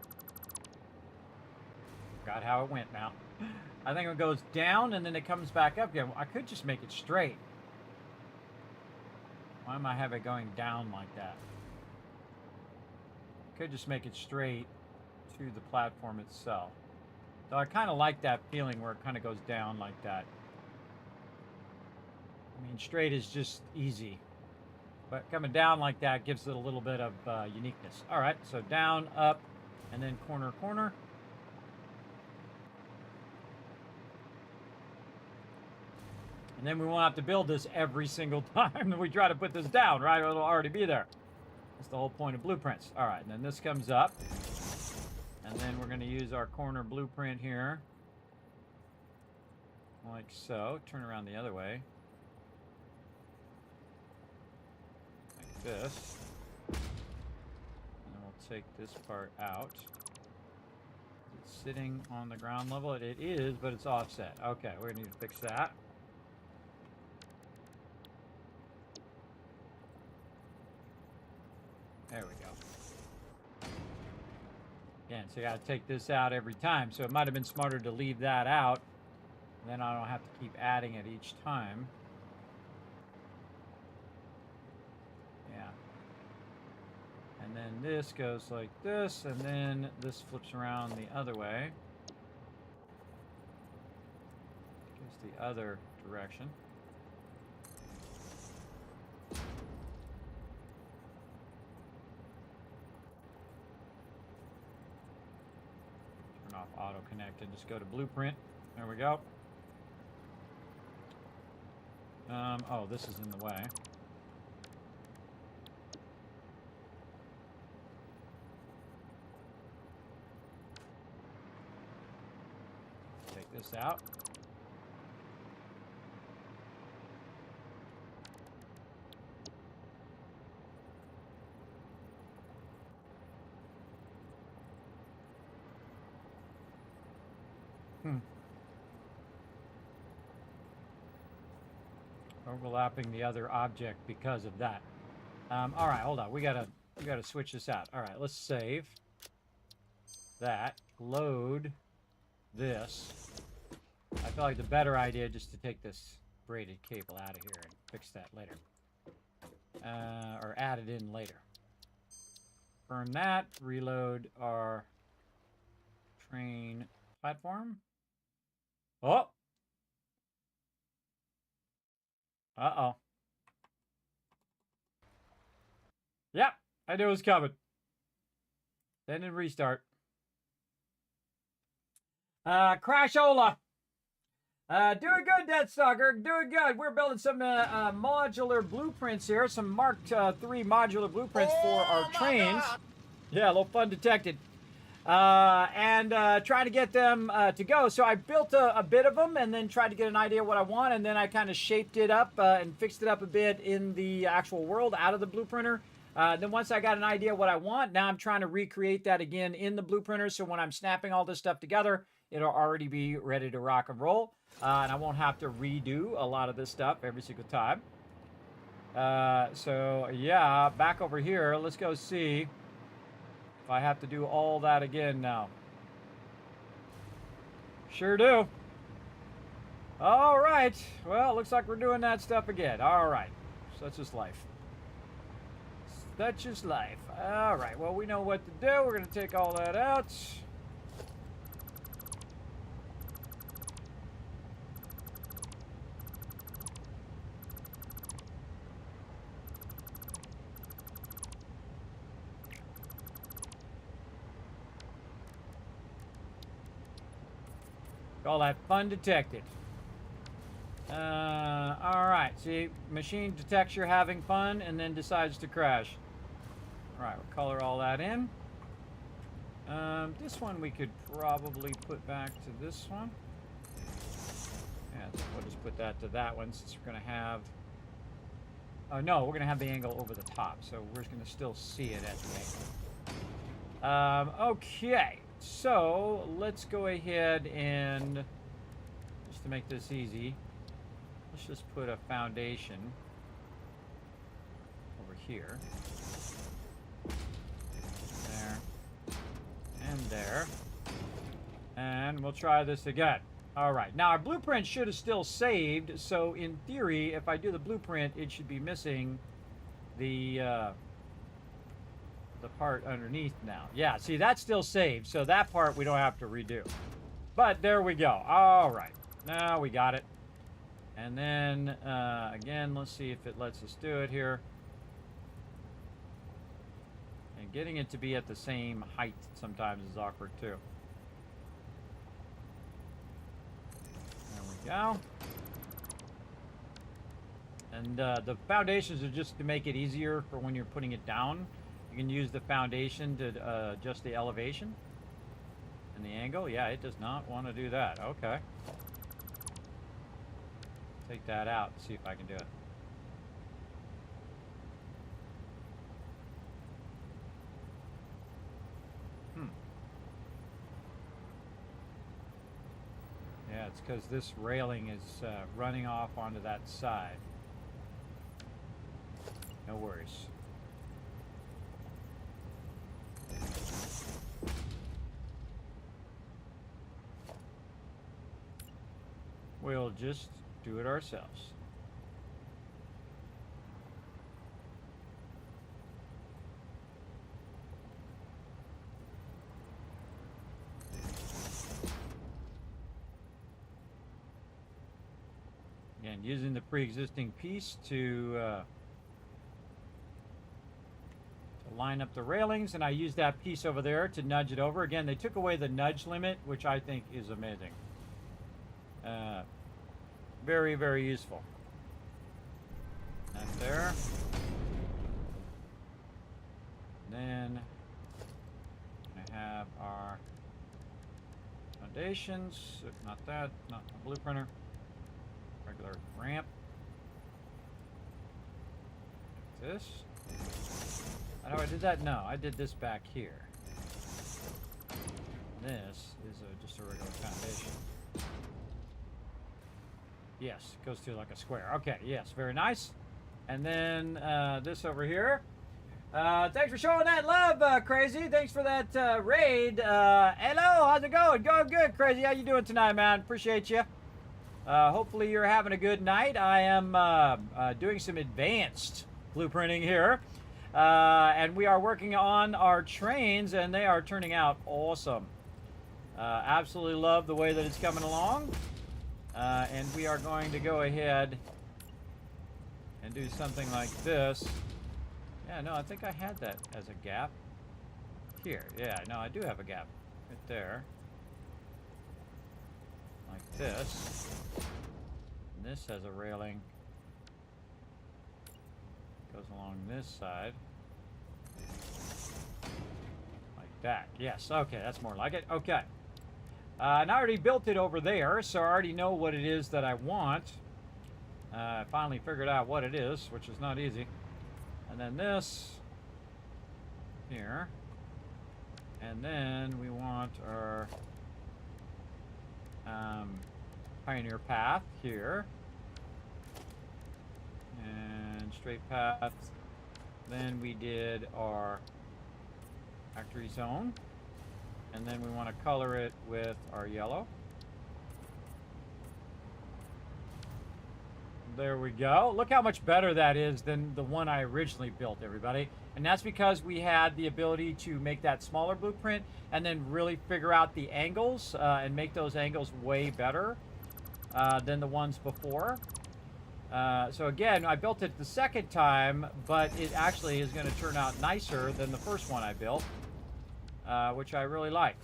Forgot how it went now. I think it goes down and then it comes back up again. I could just make it straight. Why am I having it going down like that? Could just make it straight to the platform itself. So I kind of like that feeling where it kind of goes down like that. I mean, straight is just easy. But coming down like that gives it a little bit of uniqueness. All right, so down, up, and then corner, corner. And then we won't have to build this every single time that we try to put this down, right? It'll already be there. That's the whole point of blueprints. All right, and then this comes up. And then we're going to use our corner blueprint here. Like so. Turn around the other way. Like this. And then we'll take this part out. It's sitting on the ground level. It is, but it's offset. Okay, we're going to need to fix that. There we go. Again, so you got to take this out every time. So it might have been smarter to leave that out. Then I don't have to keep adding it each time. Yeah. And And then this goes like this, and then this flips around the other way. Goes the other direction. Turn off auto connect and just go to blueprint. There we go. Oh, this is in the way. Take this out. Overlapping the other object because of that. All right, hold on. We gotta switch this out. All right, let's save that. Load this. I feel like the better idea just to take this braided cable out of here and fix that later, or add it in later. Burn that. Reload our train platform. Oh. Uh-oh. Yep, I knew it was coming. Then it restart. Crashola. Doing good, Deathstalker. Doing good. We're building some modular blueprints here. Some Mark III modular blueprints for our trains. Yeah, a little fun detected. And trying to get them to go. So I built a bit of them and then tried to get an idea what I want, and then I kind of shaped it up and fixed it up a bit in the actual world out of the blueprinter. Then once I got an idea what I want, now I'm trying to recreate that again in the blueprinter, so when I'm snapping all this stuff together, it'll already be ready to rock and roll, and I won't have to redo a lot of this stuff every single time. So yeah, back over here, let's go see if I have to do all that again now. Sure do. All right. Well, looks like we're doing that stuff again. All right. Such is life. Such is life. All right. Well, we know what to do. We're going to take all that out. All that fun detected. All right. See, machine detects you're having fun and then decides to crash. All right, we'll color all that in. This one we could probably put back to this one. Yeah, so we'll just put that to that one since we're going to have... Oh, no, we're going to have the angle over the top, so we're going to still see it at the angle. Okay. So let's go ahead and, just to make this easy, let's just put a foundation over here. There. And there. And we'll try this again. All right. Now our blueprint should have still saved. So in theory, if I do the blueprint, it should be missing the part underneath now. Yeah, see, that's still saved, so that part we don't have to redo. But there we go. All right. Now we got it. And then, again, let's see if it lets us do it here. And getting it to be at the same height sometimes is awkward, too. There we go. And the foundations are just to make it easier for when you're putting it down. You can use the foundation to adjust the elevation and the angle. Yeah, it does not want to do that. Okay. Take that out and see if I can do it. Yeah, it's because this railing is running off onto that side. No worries. We'll just do it ourselves. Again, using the pre-existing piece to line up the railings, and I used that piece over there to nudge it over. Again, they took away the nudge limit, which I think is amazing. Very, very useful. That's there. And then I have our foundations. Not that, not a blueprinter. Regular ramp. Like this. How do I did that? No, I did this back here. This is just a regular foundation. Yes, it goes through like a square. Okay, yes, very nice. And then this over here. Thanks for showing that love, Crazy. Thanks for that raid. Hello, how's it going? Going good, Crazy. How you doing tonight, man? Appreciate you. Hopefully you're having a good night. I am doing some advanced blueprinting here. And we are working on our trains, and they are turning out awesome. Absolutely love the way that it's coming along. And we are going to go ahead and do something like this. Yeah, no, I think I had that as a gap. Here, yeah, no, I do have a gap right there. Like this. And this has a railing. Goes along this side. Like that. Yes, okay, that's more like it. Okay. And I already built it over there, so I already know what it is that I want. I finally figured out what it is, which is not easy. And then this here. And then we want our pioneer path here. And straight path. Then we did our factory zone. And then we want to color it with our yellow. There we go. Look how much better that is than the one I originally built, everybody. And that's because we had the ability to make that smaller blueprint and then really figure out the angles and make those angles way better than the ones before. So again, I built it the second time, but it actually is going to turn out nicer than the first one I built, which I really like.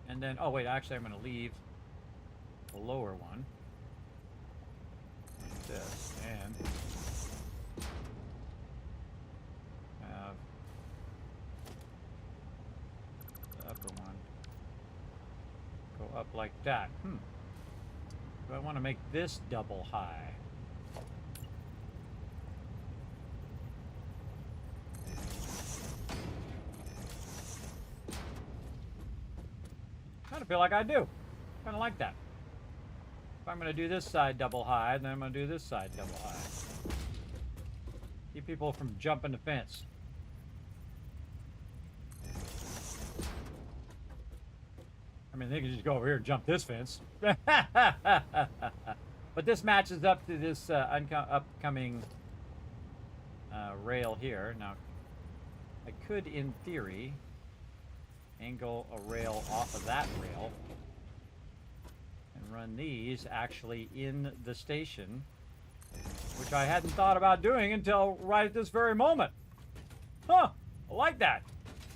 And then, oh wait, actually I'm going to leave the lower one. Like this, and have the upper one go up like that. Do I want to make this double high? Kind of feel like I do. Kind of like that. If I'm going to do this side double high, then I'm going to do this side double high. Keep people from jumping the fence. I mean, they can just go over here and jump this fence. But this matches up to this upcoming rail here. Now, I could, in theory, angle a rail off of that rail and run these actually in the station, which I hadn't thought about doing until right at this very moment. Huh, I like that.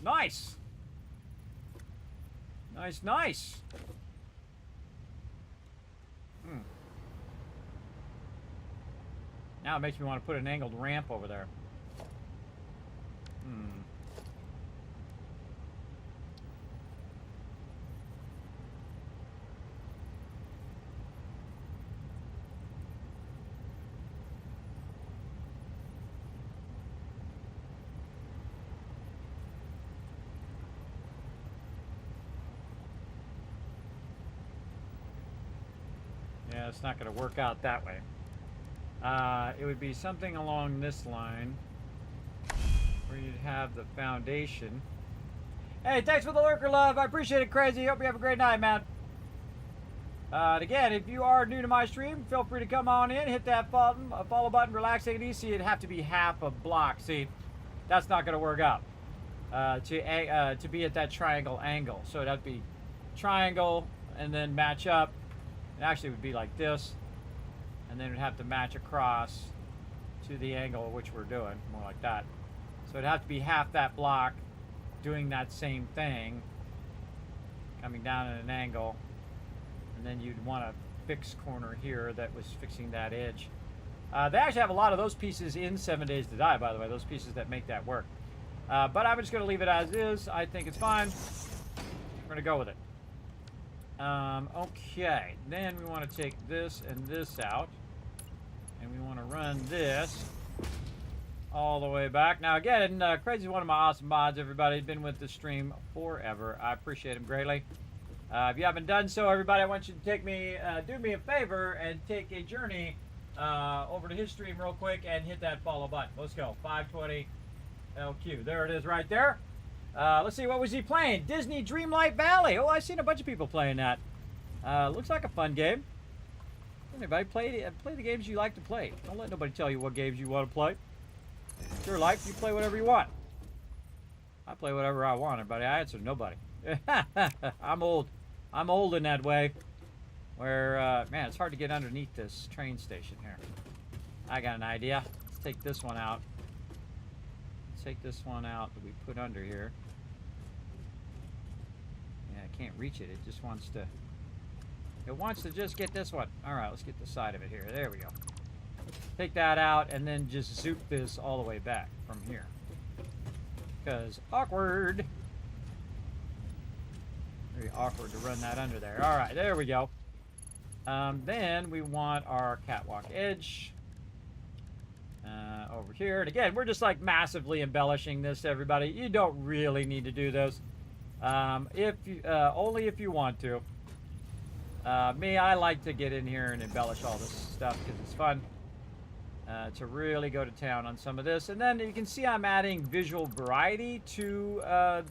Nice. Nice, nice. Now it makes me want to put an angled ramp over there. Yeah, it's not going to work out that way. It would be something along this line where you'd have the foundation. Hey, thanks for the lurker, love. I appreciate it, Crazy. Hope you have a great night, man. And again, if you are new to my stream, feel free to come on in, hit that follow button, relax, take it easy. It'd have to be half a block. See, that's not going to work out to be at that triangle angle. So it'd have to be triangle and then match up. It actually would be like this. and then it'd have to match across to the angle at which we're doing, more like that. So it'd have to be half that block doing that same thing, coming down at an angle, and then you'd want a fixed corner here that was fixing that edge. They actually have a lot of those pieces in 7 Days to Die, by the way, those pieces that make that work. But I'm just going to leave it as is. I think it's fine. We're going to go with it. Okay, then we want to take this and this out, and we want to run this all the way back. Now again, Crazy's one of my awesome mods, everybody. He's been with the stream forever. I appreciate him greatly. If you haven't done so, everybody, I want you to take me, do me a favor and take a journey over to his stream real quick and hit that follow button. Let's go. 520 LQ. There it is right there. Let's see, what was he playing? Disney Dreamlight Valley. Oh, I've seen a bunch of people playing that. Looks like a fun game. Anybody play the games you like to play. Don't let nobody tell you what games you want to play. It's your life. You play whatever you want. I play whatever I want, everybody. I answer nobody. I'm old. I'm old in that way. Where, man, it's hard to get underneath this train station here. I got an idea. Let's take this one out. Let's take this one out that we put under here. Yeah, I can't reach it. It just wants to... It wants to just get this one. All right, let's get the side of it here. There we go. Take that out and then just zoop this all the way back from here. Because awkward. Very awkward to run that under there. All right, there we go. Then we want our catwalk edge over here. And again, we're just like massively embellishing this, everybody. You don't really need to do this. If you, only if you want to. Me, I like to get in here and embellish all this stuff because it's fun to really go to town on some of this. And then you can see I'm adding visual variety to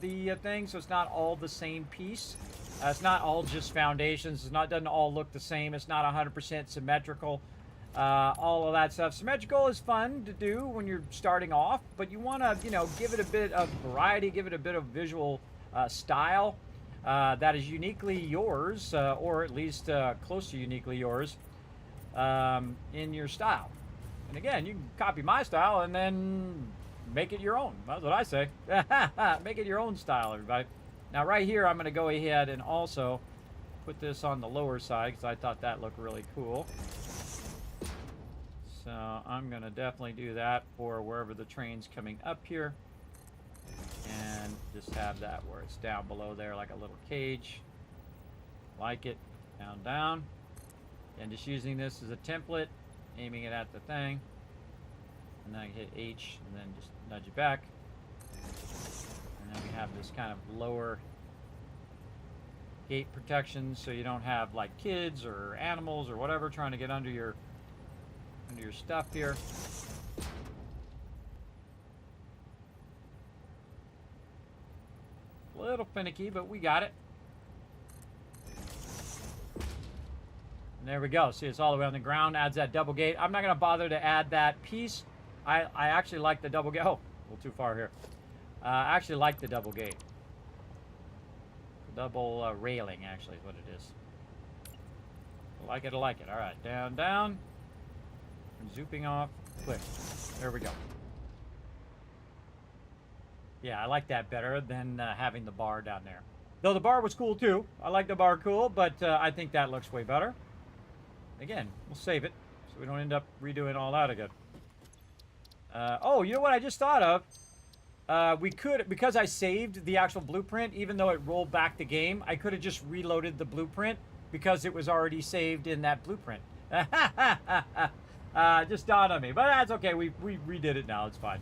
the thing, so it's not all the same piece. It's not all just foundations. It doesn't all look the same. It's not 100% symmetrical. All of that stuff. Symmetrical is fun to do when you're starting off, but you want to, you know, give it a bit of variety, give it a bit of visual style. That is uniquely yours, or at least close to uniquely yours, in your style. And again, you can copy my style and then make it your own. That's what I say. Make it your own style, everybody. Now, right here, I'm going to go ahead and also put this on the lower side because I thought that looked really cool. So I'm going to definitely do that for wherever the train's coming up here. And just have that where it's down below there like a little cage. Like it. Down, down. And just using this as a template, aiming it at the thing. And then I hit H and then just nudge it back. And then we have this kind of lower gate protection so you don't have like kids or animals or whatever trying to get under your stuff here. A little finicky, but we got it. And there we go. See, it's all the way on the ground. Adds that double gate. I'm not going to bother to add that piece. I actually like the double gate. Oh, a little too far here. I actually like the double gate. The double railing, actually, is what it is. I like it, I like it. All right, down, down. Zooping off. Click. There we go. Yeah, I like that better than having the bar down there. Though the bar was cool too. I like the bar cool, but I think that looks way better. Again, we'll save it so we don't end up redoing all that again. Oh, you know what I just thought of? We could, because I saved the actual blueprint, even though it rolled back the game, I could have just reloaded the blueprint because it was already saved in that blueprint. Just dawned on me, but that's okay. We redid it now. It's fine.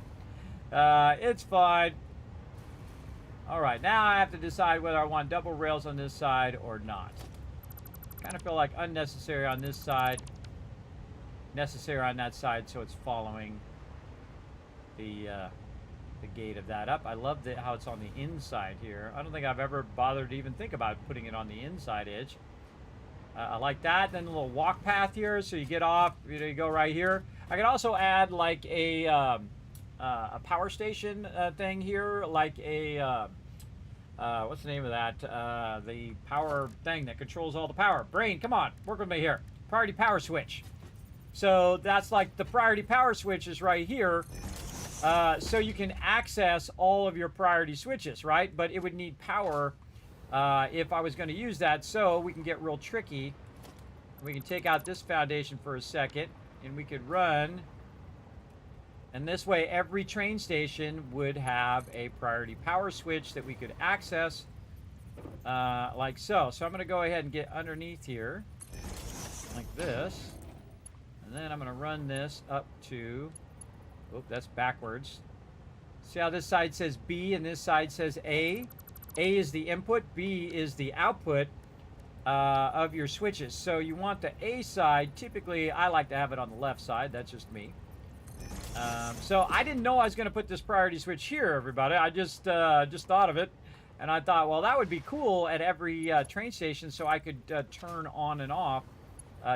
It's fine. All right, now I have to decide whether I want double rails on this side or not. Kind of feel like unnecessary on this side, necessary on that side, so it's following the gate of that up. I love how it's on the inside here. I don't think I've ever bothered to even think about putting it on the inside edge. I like that. Then a little walk path here, so you get off. You go right here. I could also add like a power station thing here, like a what's the name of that? The power thing that controls all the power. Brain, come on, work with me here. Priority power switch. So that's like the priority power switch is right here. So you can access all of your priority switches, right? But it would need power if I was going to use that. So we can get real tricky. We can take out this foundation for a second, and we could run. And this way, every train station would have a priority power switch that we could access like so. So I'm going to go ahead and get underneath here like this. And then I'm going to run this up to, oh, that's backwards. See how this side says B and this side says A? A is the input, B is the output of your switches. So you want the A side, typically I like to have it on the left side, that's just me. So I didn't know I was going to put this priority switch here, everybody. I just thought of it, and I thought, well, that would be cool at every train station, so I could turn on and off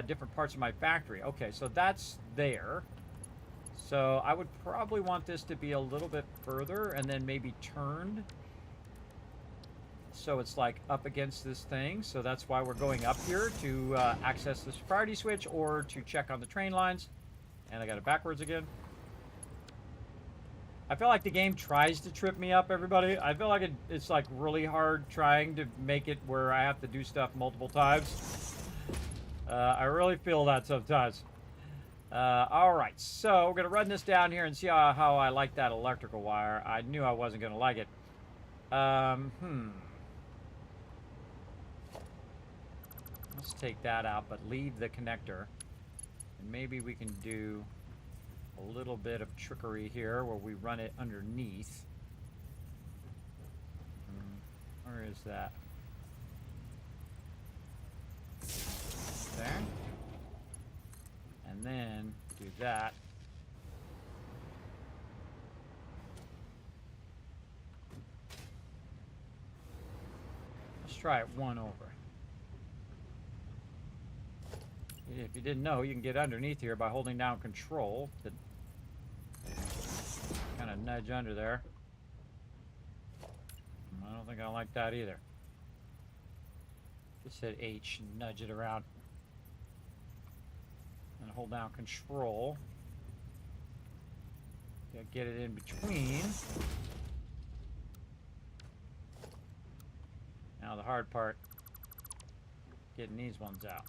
different parts of my factory. Okay, so that's there. So I would probably want this to be a little bit further, and then maybe turned, so it's like up against this thing. So that's why we're going up here to access this priority switch or to check on the train lines. And I got it backwards again. I feel like the game tries to trip me up, everybody. I feel like it's like really hard trying to make it where I have to do stuff multiple times. I really feel that sometimes. All right, so we're going to run this down here and see how I like that electrical wire. I knew I wasn't going to like it. Let's take that out, but leave the connector. And maybe we can do a little bit of trickery here where we run it underneath. Where is that? There. And then do that. Let's try it one over. If you didn't know, you can get underneath here by holding down Control to kind of nudge under there. I don't think I like that either. Just hit H and nudge it around. And hold down Control. Get it in between. Now the hard part, getting these ones out.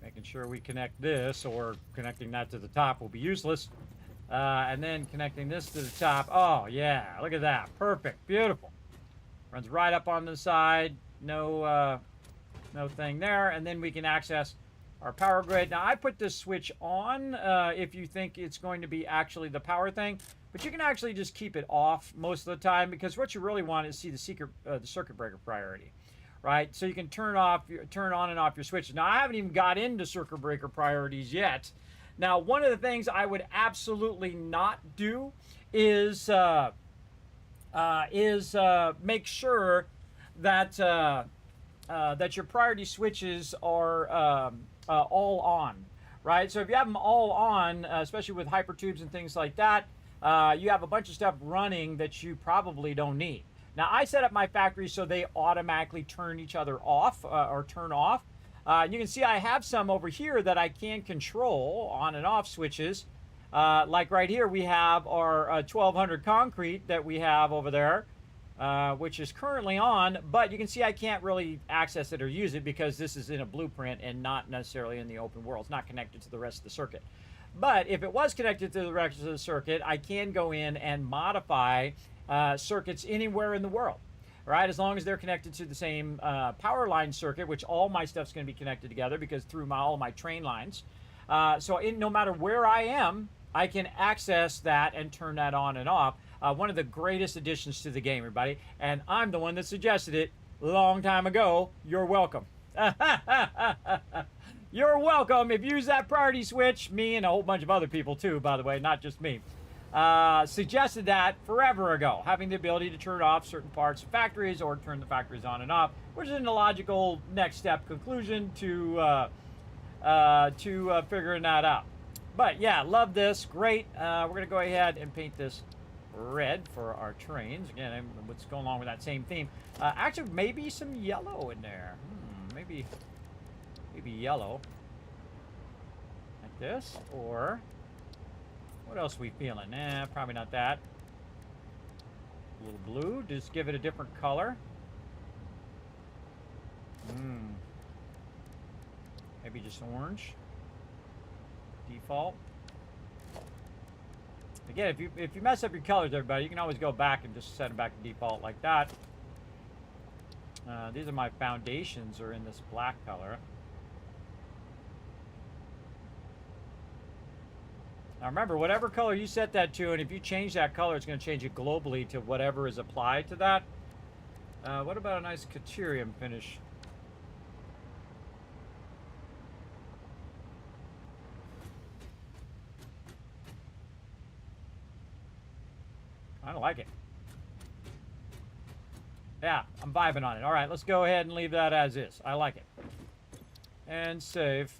Making sure we connect this, or connecting that to the top will be useless. And then connecting this to the top. Oh, yeah, look at that. Perfect. Beautiful. Runs right up on the side. No thing there. And then we can access our power grid. Now, I put this switch on if you think it's going to be actually the power thing. But you can actually just keep it off most of the time, because what you really want is see the circuit breaker priority. Right, so you can turn on and off your switches. Now, I haven't even got into circuit breaker priorities yet. Now, one of the things I would absolutely not do is make sure that that your priority switches are all on. Right, so if you have them all on, especially with hypertubes and things like that, you have a bunch of stuff running that you probably don't need. Now, I set up my factory so they automatically turn each other off or turn off. You can see I have some over here that I can control on and off switches. Like right here, we have our 1200 concrete that we have over there, which is currently on. But you can see I can't really access it or use it because this is in a blueprint and not necessarily in the open world. It's not connected to the rest of the circuit. But if it was connected to the rest of the circuit, I can go in and modify circuits anywhere in the world, right? As long as they're connected to the same power line circuit, which all my stuff's going to be connected together because through all my train lines. So no matter where I am, I can access that and turn that on and off. One of the greatest additions to the game, everybody. And I'm the one that suggested it a long time ago. You're welcome. You're welcome. If you use that priority switch, me and a whole bunch of other people too, by the way, not just me. Suggested that forever ago, having the ability to turn off certain parts of factories or turn the factories on and off, which is a logical next step conclusion to figuring that out. But yeah, love this, great. We're gonna go ahead and paint this red for our trains. Again, what's going along with that same theme. Actually, maybe some yellow in there. Maybe yellow. this, or what else are we feeling? Probably not that. A little blue, just give it a different color. Maybe just orange. Default. Again, if you mess up your colors, everybody, you can always go back and just set them back to default like that. These are my foundations are in this black color. Now remember, whatever color you set that to, and if you change that color, it's going to change it globally to whatever is applied to that. What about a nice Caterium finish? I don't like it. Yeah, I'm vibing on it. All right, let's go ahead and leave that as is. I like it. And save.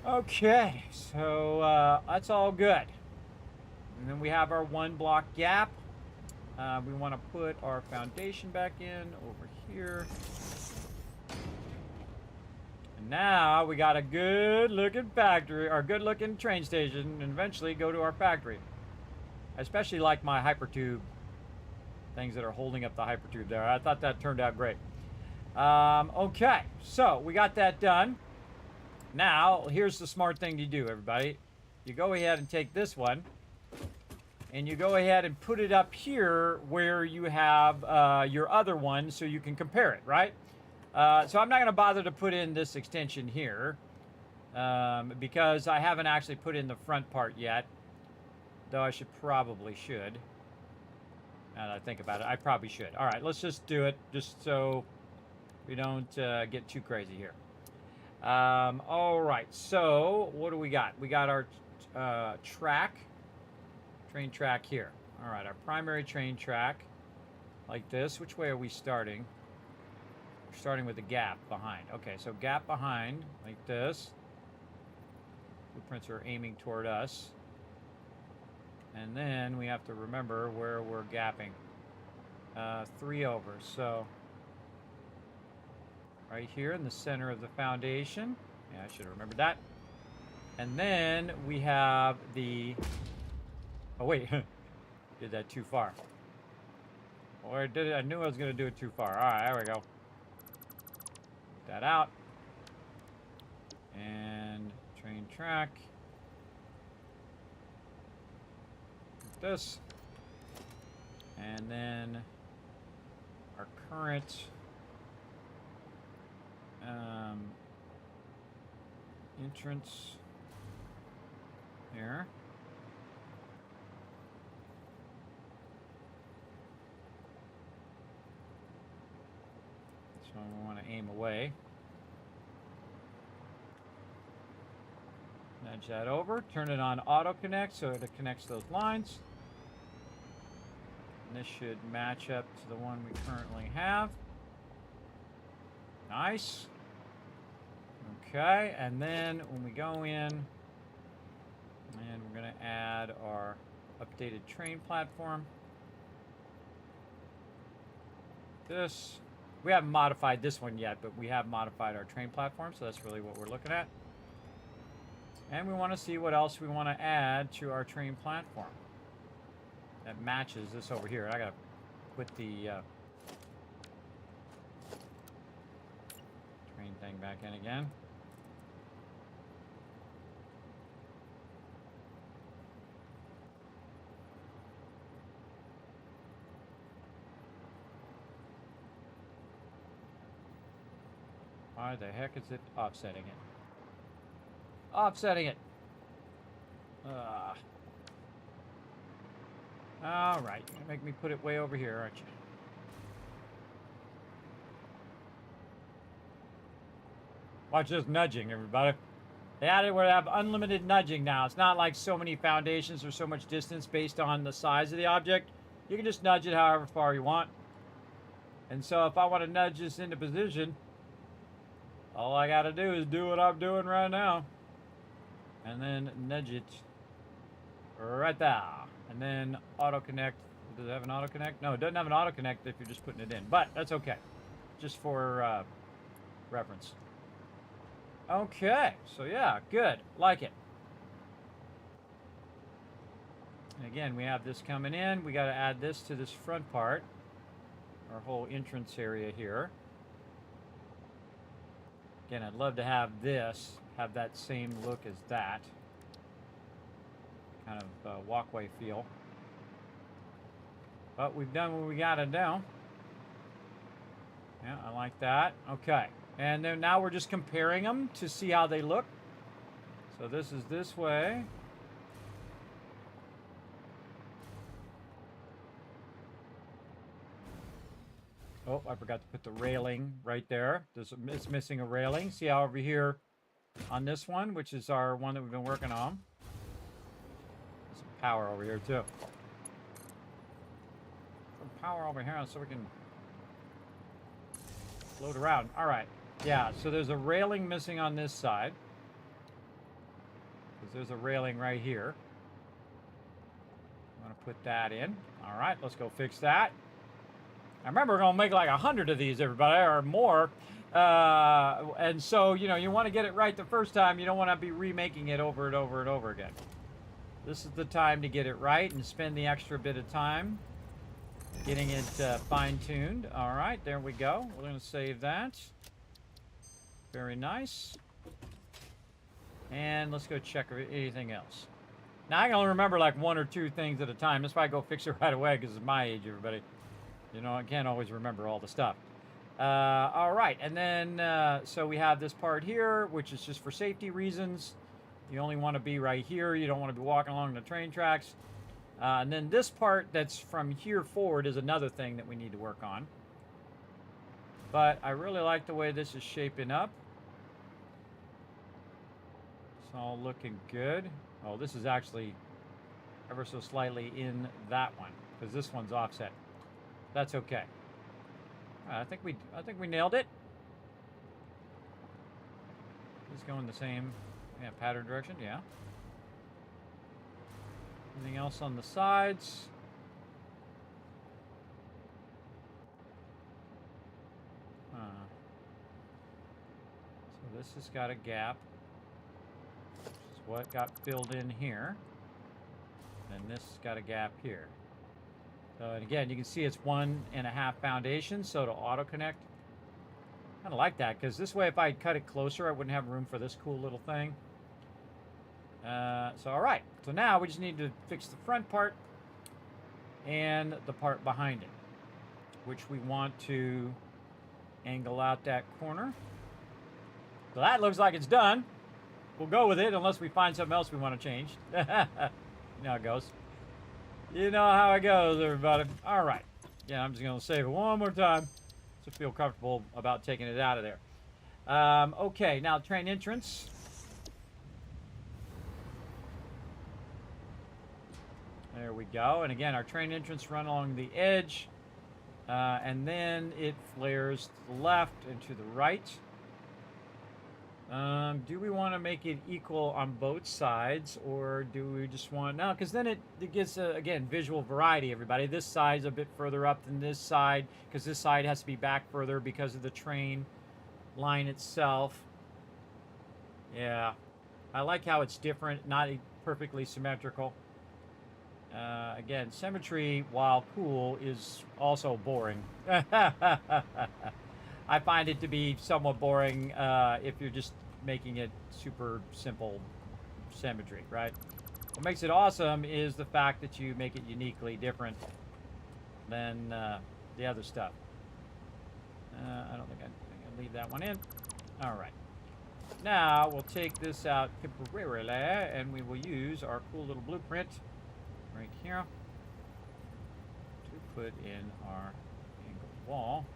Okay, so that's all good. And then we have our 1 block gap. We want to put our foundation back in over here. And now we got a good looking factory, or good looking train station, and eventually go to our factory. I especially like my hypertube things that are holding up the hypertube there. I thought that turned out great. Okay, so we got that done. Now, here's the smart thing to do, everybody. You go ahead and take this one, and you go ahead and put it up here where you have your other one so you can compare it, right? So I'm not going to bother to put in this extension here because I haven't actually put in the front part yet, though I probably should. Now that I think about it, I probably should. All right, let's just do it just so we don't get too crazy here. All right, so what do we got? We got our train track here. All right, our primary train track like this. Which way are we starting? We're starting with the gap behind. Okay, so gap behind like this. Blueprints are aiming toward us. And then we have to remember where we're gapping. 3 over, so right here in the center of the foundation. Yeah, I should have remembered that. And then we have the... Oh, wait. Did that too far. Or I did it. I knew I was going to do it too far. All right, there we go. Get that out. And train track. This. And then our current entrance here. So we want to aim away. Nudge that over, turn it on auto connect so it connects those lines. And this should match up to the one we currently have. Nice. Okay, and then when we go in, and we're going to add our updated train platform. This, we haven't modified this one yet, but we have modified our train platform, so that's really what we're looking at. And we want to see what else we want to add to our train platform that matches this over here. I got to put the train thing back in again. Why the heck is it offsetting it? Offsetting it. All right, you're gonna make me put it way over here, aren't you? Watch this nudging, everybody. They added where they have unlimited nudging now. It's not like so many foundations or so much distance based on the size of the object. You can just nudge it however far you want. And so if I want to nudge this into position, all I gotta do is do what I'm doing right now. And then nudge it right there. And then auto connect. Does it have an auto connect? No, it doesn't have an auto connect if you're just putting it in. But that's okay. Just for reference. Okay, so yeah, good. Like it. And again, we have this coming in. We got to add this to this front part. Our whole entrance area here. Again, I'd love to have this, have that same look as that. Kind of walkway feel. But we've done what we got to do. Yeah, I like that. Okay. And then now we're just comparing them to see how they look. So this is this way. Oh, I forgot to put the railing right there. It's missing a railing. See how over here on this one, which is our one that we've been working on. There's some power over here too. Some power over here so we can float around. All right. Yeah, so there's a railing missing on this side. Because there's a railing right here. I'm going to put that in. All right, let's go fix that. I remember we're going to make like 100 of these, everybody, or more. And so, you know, you want to get it right the first time. You don't want to be remaking it over and over and over again. This is the time to get it right and spend the extra bit of time getting it fine-tuned. All right, there we go. We're going to save that. Very nice. And let's go check anything else. Now, I can only remember like 1 or 2 things at a time. That's why I go fix it right away, because it's my age, everybody. You know, I can't always remember all the stuff. All right, and then, so we have this part here, which is just for safety reasons. You only want to be right here. You don't want to be walking along the train tracks. And then this part that's from here forward is another thing that we need to work on. But I really like the way this is shaping up. It's all looking good. Oh, this is actually ever so slightly in that one, because this one's offset. That's okay. I think we nailed it. Just going the same pattern direction, yeah. Anything else on the sides? So this has got a gap. This is what got filled in here. And this has got a gap here. And again, you can see it's 1.5 foundation, so to auto-connect. Kind of like that, because this way if I cut it closer, I wouldn't have room for this cool little thing. So all right, so now we just need to fix the front part and the part behind it, which we want to angle out that corner. So that looks like it's done. We'll go with it unless we find something else we want to change. You know how it goes. You know how it goes, everybody. All right. Yeah, I'm just going to save it one more time to feel comfortable about taking it out of there. Okay, now train entrance. There we go. And again, our train entrance run along the edge. And then it flares to the left and to the right. Do we want to make it equal on both sides, or do we just want... No, because then it gives, again, visual variety, everybody. This side's a bit further up than this side, because this side has to be back further because of the train line itself. Yeah. I like how it's different, not perfectly symmetrical. Again, symmetry, while cool, is also boring. I find it to be somewhat boring if you're just making it super simple symmetry, right? What makes it awesome is the fact that you make it uniquely different than the other stuff. I don't think I can leave that one in. All right. Now we'll take this out temporarily, and we will use our cool little blueprint right here to put in our angled wall.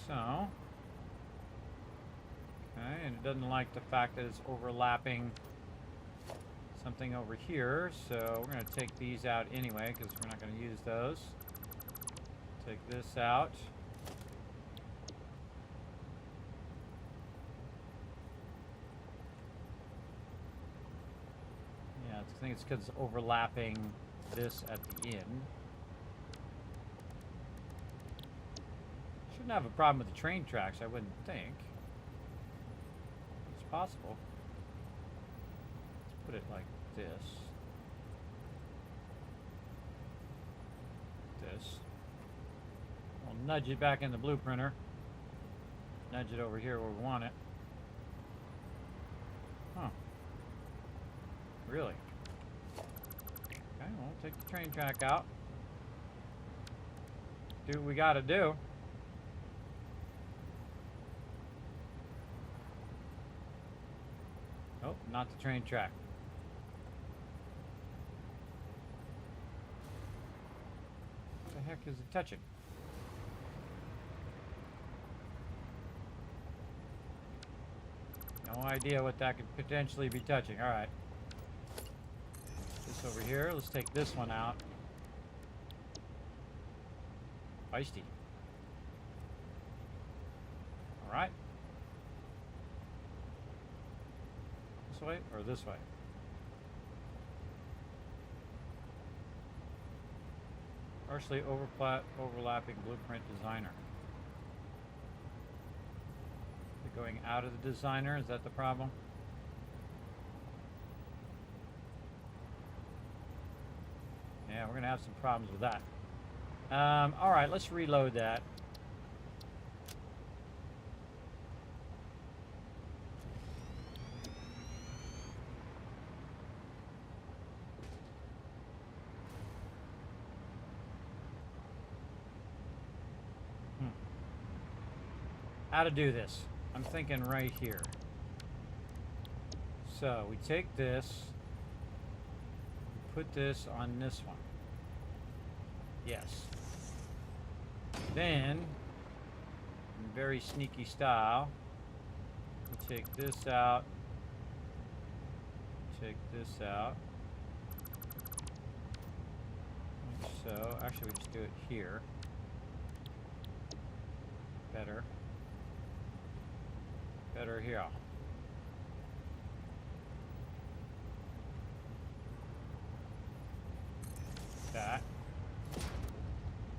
So, okay, and it doesn't like the fact that it's overlapping something over here, so we're going to take these out anyway, because we're not going to use those. Take this out. Yeah, I think it's because it's overlapping this at the end. Shouldn't have a problem with the train tracks, I wouldn't think. It's possible. Let's put it like this. This. We'll nudge it back in the blueprinter. Nudge it over here where we want it. Huh. Really? Okay, well, take the train track out. Do what we gotta do. Oh, not the train track. What the heck is it touching? No idea what that could potentially be touching. All right. This over here. Let's take this one out. Feisty. All right. This way or this way? Partially overlapping blueprint designer. Going out of the designer, is that the problem? Yeah, we're gonna have some problems with that. All right, let's reload that. How to do this? I'm thinking right here. So we take this, put this on this one. Yes. Then, in very sneaky style, we take this out, take this out. Like so, actually we just do it here. Better. Better here. That.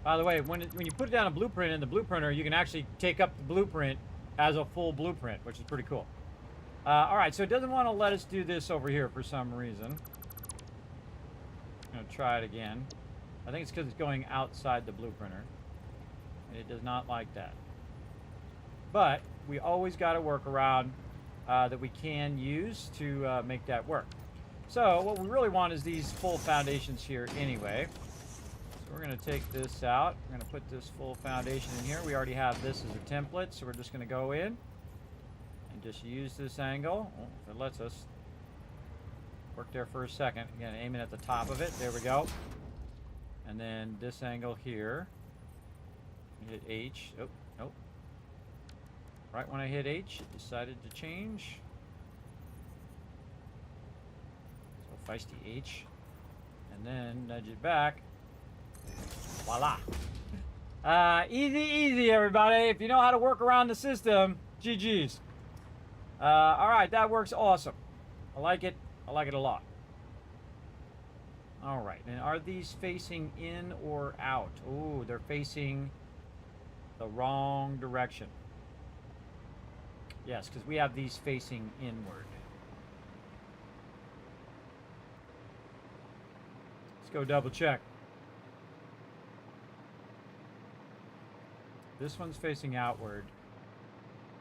By the way, when you put down a blueprint in the blueprinter, you can actually take up the blueprint as a full blueprint, which is pretty cool. All right, so it doesn't want to let us do this over here for some reason. I'm going to try it again. I think it's because it's going outside the blueprinter. And it does not like that. But we always got a workaround that we can use to make that work. So what we really want is these full foundations here anyway. So we're going to take this out. We're going to put this full foundation in here. We already have this as a template, so we're just going to go in and just use this angle. Oh, if it lets us. Work there for a second. Again, aiming at the top of it. There we go. And then this angle here. Hit H. Oh, nope. Right when I hit H, it decided to change. So feisty H. And then nudge it back. Voila. Easy, easy, everybody. If you know how to work around the system, GG's. All right, that works awesome. I like it. I like it a lot. All right, and are these facing in or out? Ooh, they're facing the wrong direction. Yes, because we have these facing inward. Let's go double check. This one's facing outward.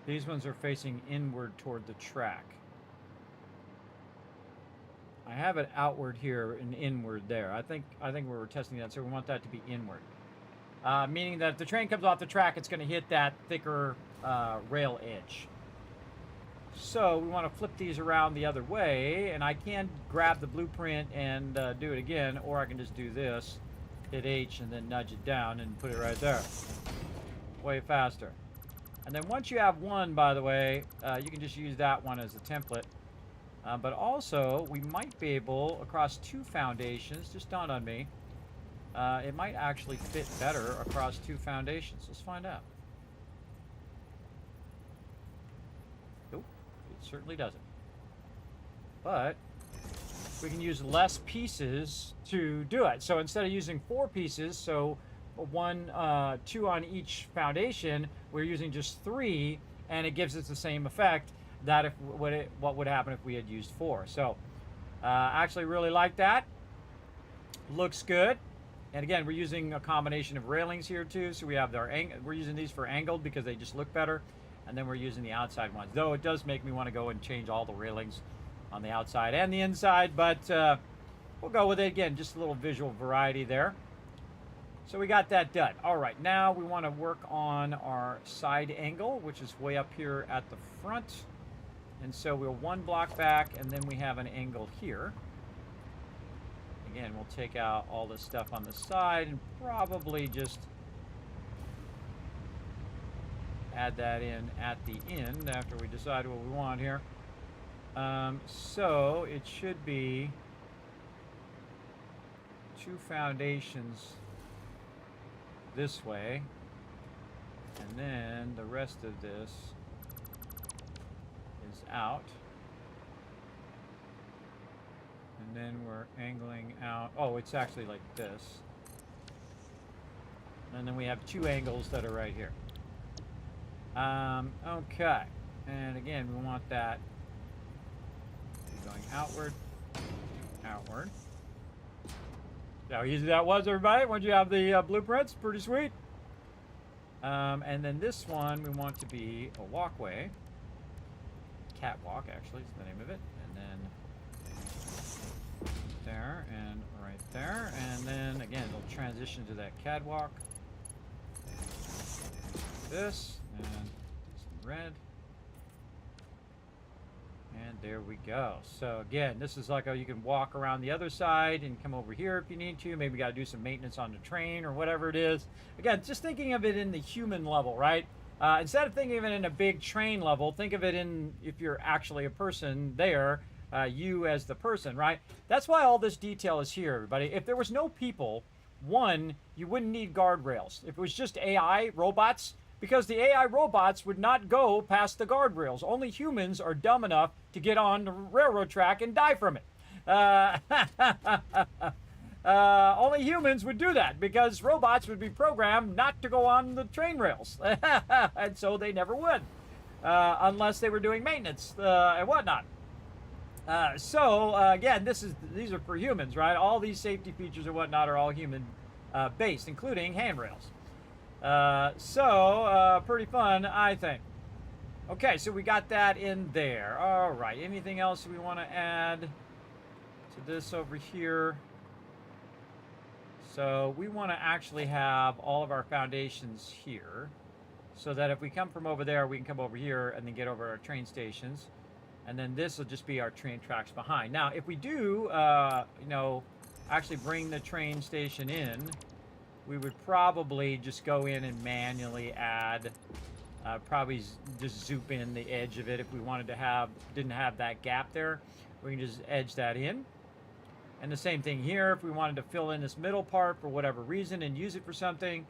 These ones are facing inward toward the track. I have it outward here and inward there. I think we were testing that, so we want that to be inward. Meaning that if the train comes off the track, it's going to hit that thicker rail edge. So we want to flip these around the other way, and I can grab the blueprint and do it again, or I can just do this, hit H, and then nudge it down and put it right there. Way faster. And then once you have one, by the way, you can just use that one as a template. But also, we might be able, across two foundations, just dawned on me, it might actually fit better across two foundations. Let's find out. Nope, it certainly doesn't. But we can use less pieces to do it. So instead of using 4 pieces, so two on each foundation, we're using just 3, and it gives us the same effect that if what would happen if we had used 4. So actually really like that. Looks good. And again, we're using a combination of railings here too. So we have we're using these for angled because they just look better. And then we're using the outside ones. Though it does make me want to go and change all the railings on the outside and the inside, but we'll go with it again, just a little visual variety there. So we got that done. All right, now we want to work on our side angle, which is way up here at the front. And so we'll 1 block back, and then we have an angle here. Again, we'll take out all the stuff on the side and probably just add that in at the end after we decide what we want here. So it should be 2 foundations this way, and then the rest of this is out, and then we're angling out. Oh, it's actually like this, and then we have 2 angles that are right here. Okay, and again, we want that going outward, outward. See how easy that was, everybody? Once you have the blueprints, pretty sweet. And then this one we want to be a walkway, catwalk actually is the name of it, and then there and right there, and then again it'll transition to that catwalk. This and some red. And there we go. So again, this is like you can walk around the other side and come over here if you need to. Maybe got to do some maintenance on the train or whatever it is. Again, just thinking of it in the human level, right? Instead of thinking of it in a big train level, think of it in, if you're actually a person there, you as the person, right? That's why all this detail is here, everybody. If there was no people, one, you wouldn't need guardrails. If it was just AI, robots, because the AI robots would not go past the guardrails. Only humans are dumb enough to get on the railroad track and die from it. Only humans would do that because robots would be programmed not to go on the train rails. And so they never would, unless they were doing maintenance and whatnot. Again, these are for humans, right? All these safety features and whatnot are all human based, including handrails. Pretty fun, I think. Okay, so we got that in there. All right, anything else we want to add to this over here? So we want to actually have all of our foundations here so that if we come from over there, we can come over here and then get over our train stations. And then this will just be our train tracks behind. Now, if we do, actually bring the train station in, we would probably just go in and manually add, probably just zoom in the edge of it if we wanted to didn't have that gap there. We can just edge that in. And the same thing here, if we wanted to fill in this middle part for whatever reason and use it for something.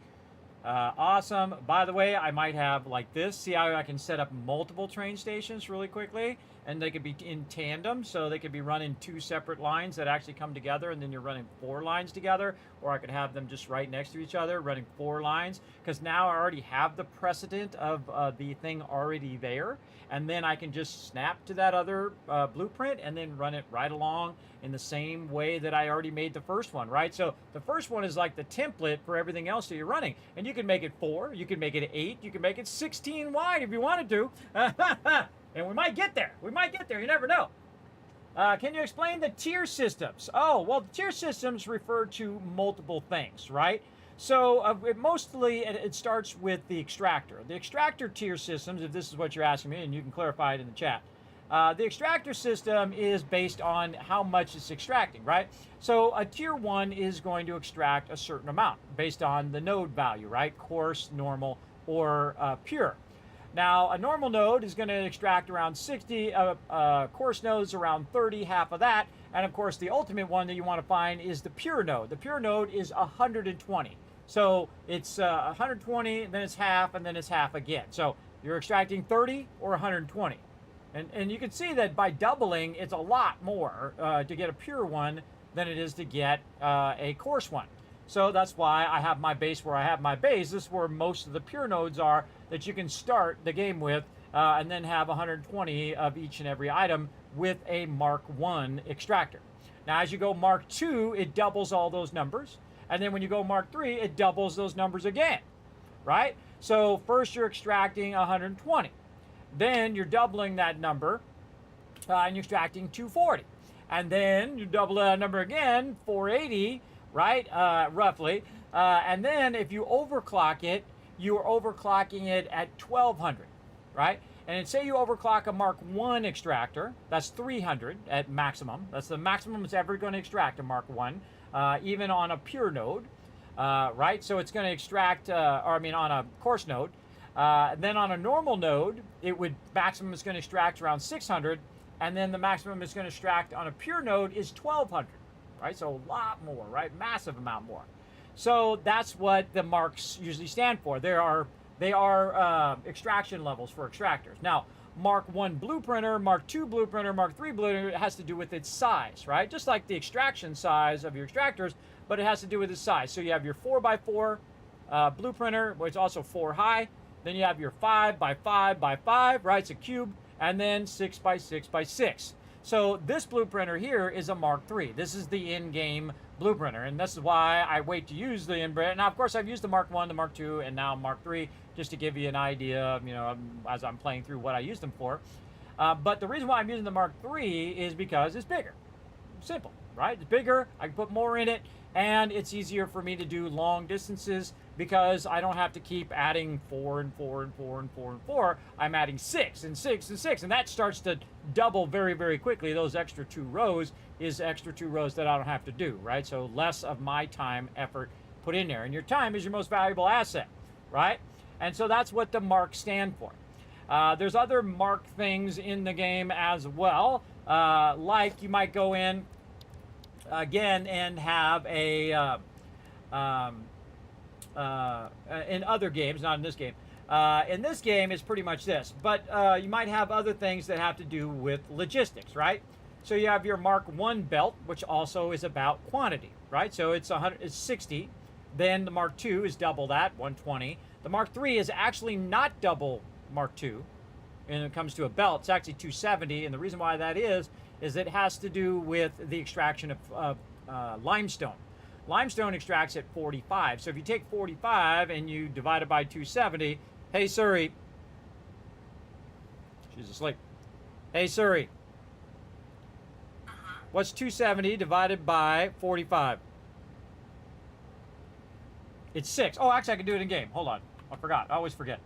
Awesome. By the way, I might have like this. See how I can set up multiple train stations really quickly? And they could be in tandem, so they could be running 2 separate lines that actually come together, and then you're running 4 lines together. Or I could have them just right next to each other, running 4 lines, because now I already have the precedent of the thing already there. And then I can just snap to that other blueprint and then run it right along in the same way that I already made the first one, right? So the first one is like the template for everything else that you're running. And you can make it 4, you can make it 8, you can make it 16 wide if you wanted to. And we might get there. We might get there. You never know. Can you explain the tier systems? Oh, well, the tier systems refer to multiple things, right? So it starts with the extractor. The extractor tier systems, if this is what you're asking me, and you can clarify it in the chat. The extractor system is based on how much it's extracting, right? So a tier 1 is going to extract a certain amount based on the node value, right? Coarse, normal, or pure. Now, a normal node is going to extract around 60, coarse nodes around 30, half of that. And of course, the ultimate one that you want to find is the pure node. The pure node is 120. So it's 120, then it's half, and then it's half again. So you're extracting 30 or 120. And you can see that by doubling, it's a lot more to get a pure one than it is to get a coarse one. So that's why I have my base where I have my base. This is where most of the pure nodes are that you can start the game with, and then have 120 of each and every item with a Mark 1 extractor. Now, as you go Mark 2, it doubles all those numbers. And then when you go Mark 3, it doubles those numbers again, right? So first you're extracting 120. Then you're doubling that number, and you're extracting 240. And then you double that number again, 480, right, roughly. And then if you overclock it, you're overclocking it at 1200, right? And say you overclock a Mark 1 extractor, that's 300 at maximum. That's the maximum it's ever going to extract a Mark 1, even on a pure node, right? So it's going to extract, on a coarse node. Then on a normal node, maximum is going to extract around 600, and then the maximum is going to extract on a pure node is 1200, right? So a lot more, right? Massive amount more. So that's what the marks usually stand for. They are extraction levels for extractors. Now, Mark 1 blueprinter, Mark 2 blueprinter, Mark 3 blueprinter, it has to do with its size, right? Just like the extraction size of your extractors, but it has to do with its size. So you have your 4x4 blueprinter, which is also 4 high. Then you have your 5x5x5, right? It's a cube. And then 6x6x6. So this blueprinter here is a Mark III. This is the in-game blueprinter, and this is why I wait to use the in-brand. Now, of course, I've used the Mark I, the Mark II, and now Mark III, just to give you an idea of, as I'm playing through what I use them for. But the reason why I'm using the Mark III is because it's bigger. Simple, right? It's bigger, I can put more in it, and it's easier for me to do long distances because I don't have to keep adding 4 and 4 and 4 and 4 and 4. I'm adding 6 and 6 and 6, and that starts to double very, very quickly. Those extra 2 rows is extra 2 rows that I don't have to do, right? So less of my time, effort put in there. And your time is your most valuable asset, right? And so that's what the marks stand for. There's other mark things in the game as well, like you might go in again and have a in other games, not in this game. In this game, it's pretty much this, but you might have other things that have to do with logistics, right? So you have your Mark I belt, which also is about quantity, right? So it's 60. Then the Mark II is double that, 120. The Mark III is actually not double Mark II. When it comes to a belt, it's actually 270, and the reason why that is it has to do with the extraction of limestone. Limestone extracts at 45. So if you take 45 and you divide it by 270, hey Suri, she's asleep. Hey Suri, what's 270 divided by 45? It's 6. Oh, actually I can do it in game. Hold on, I forgot. I always forget.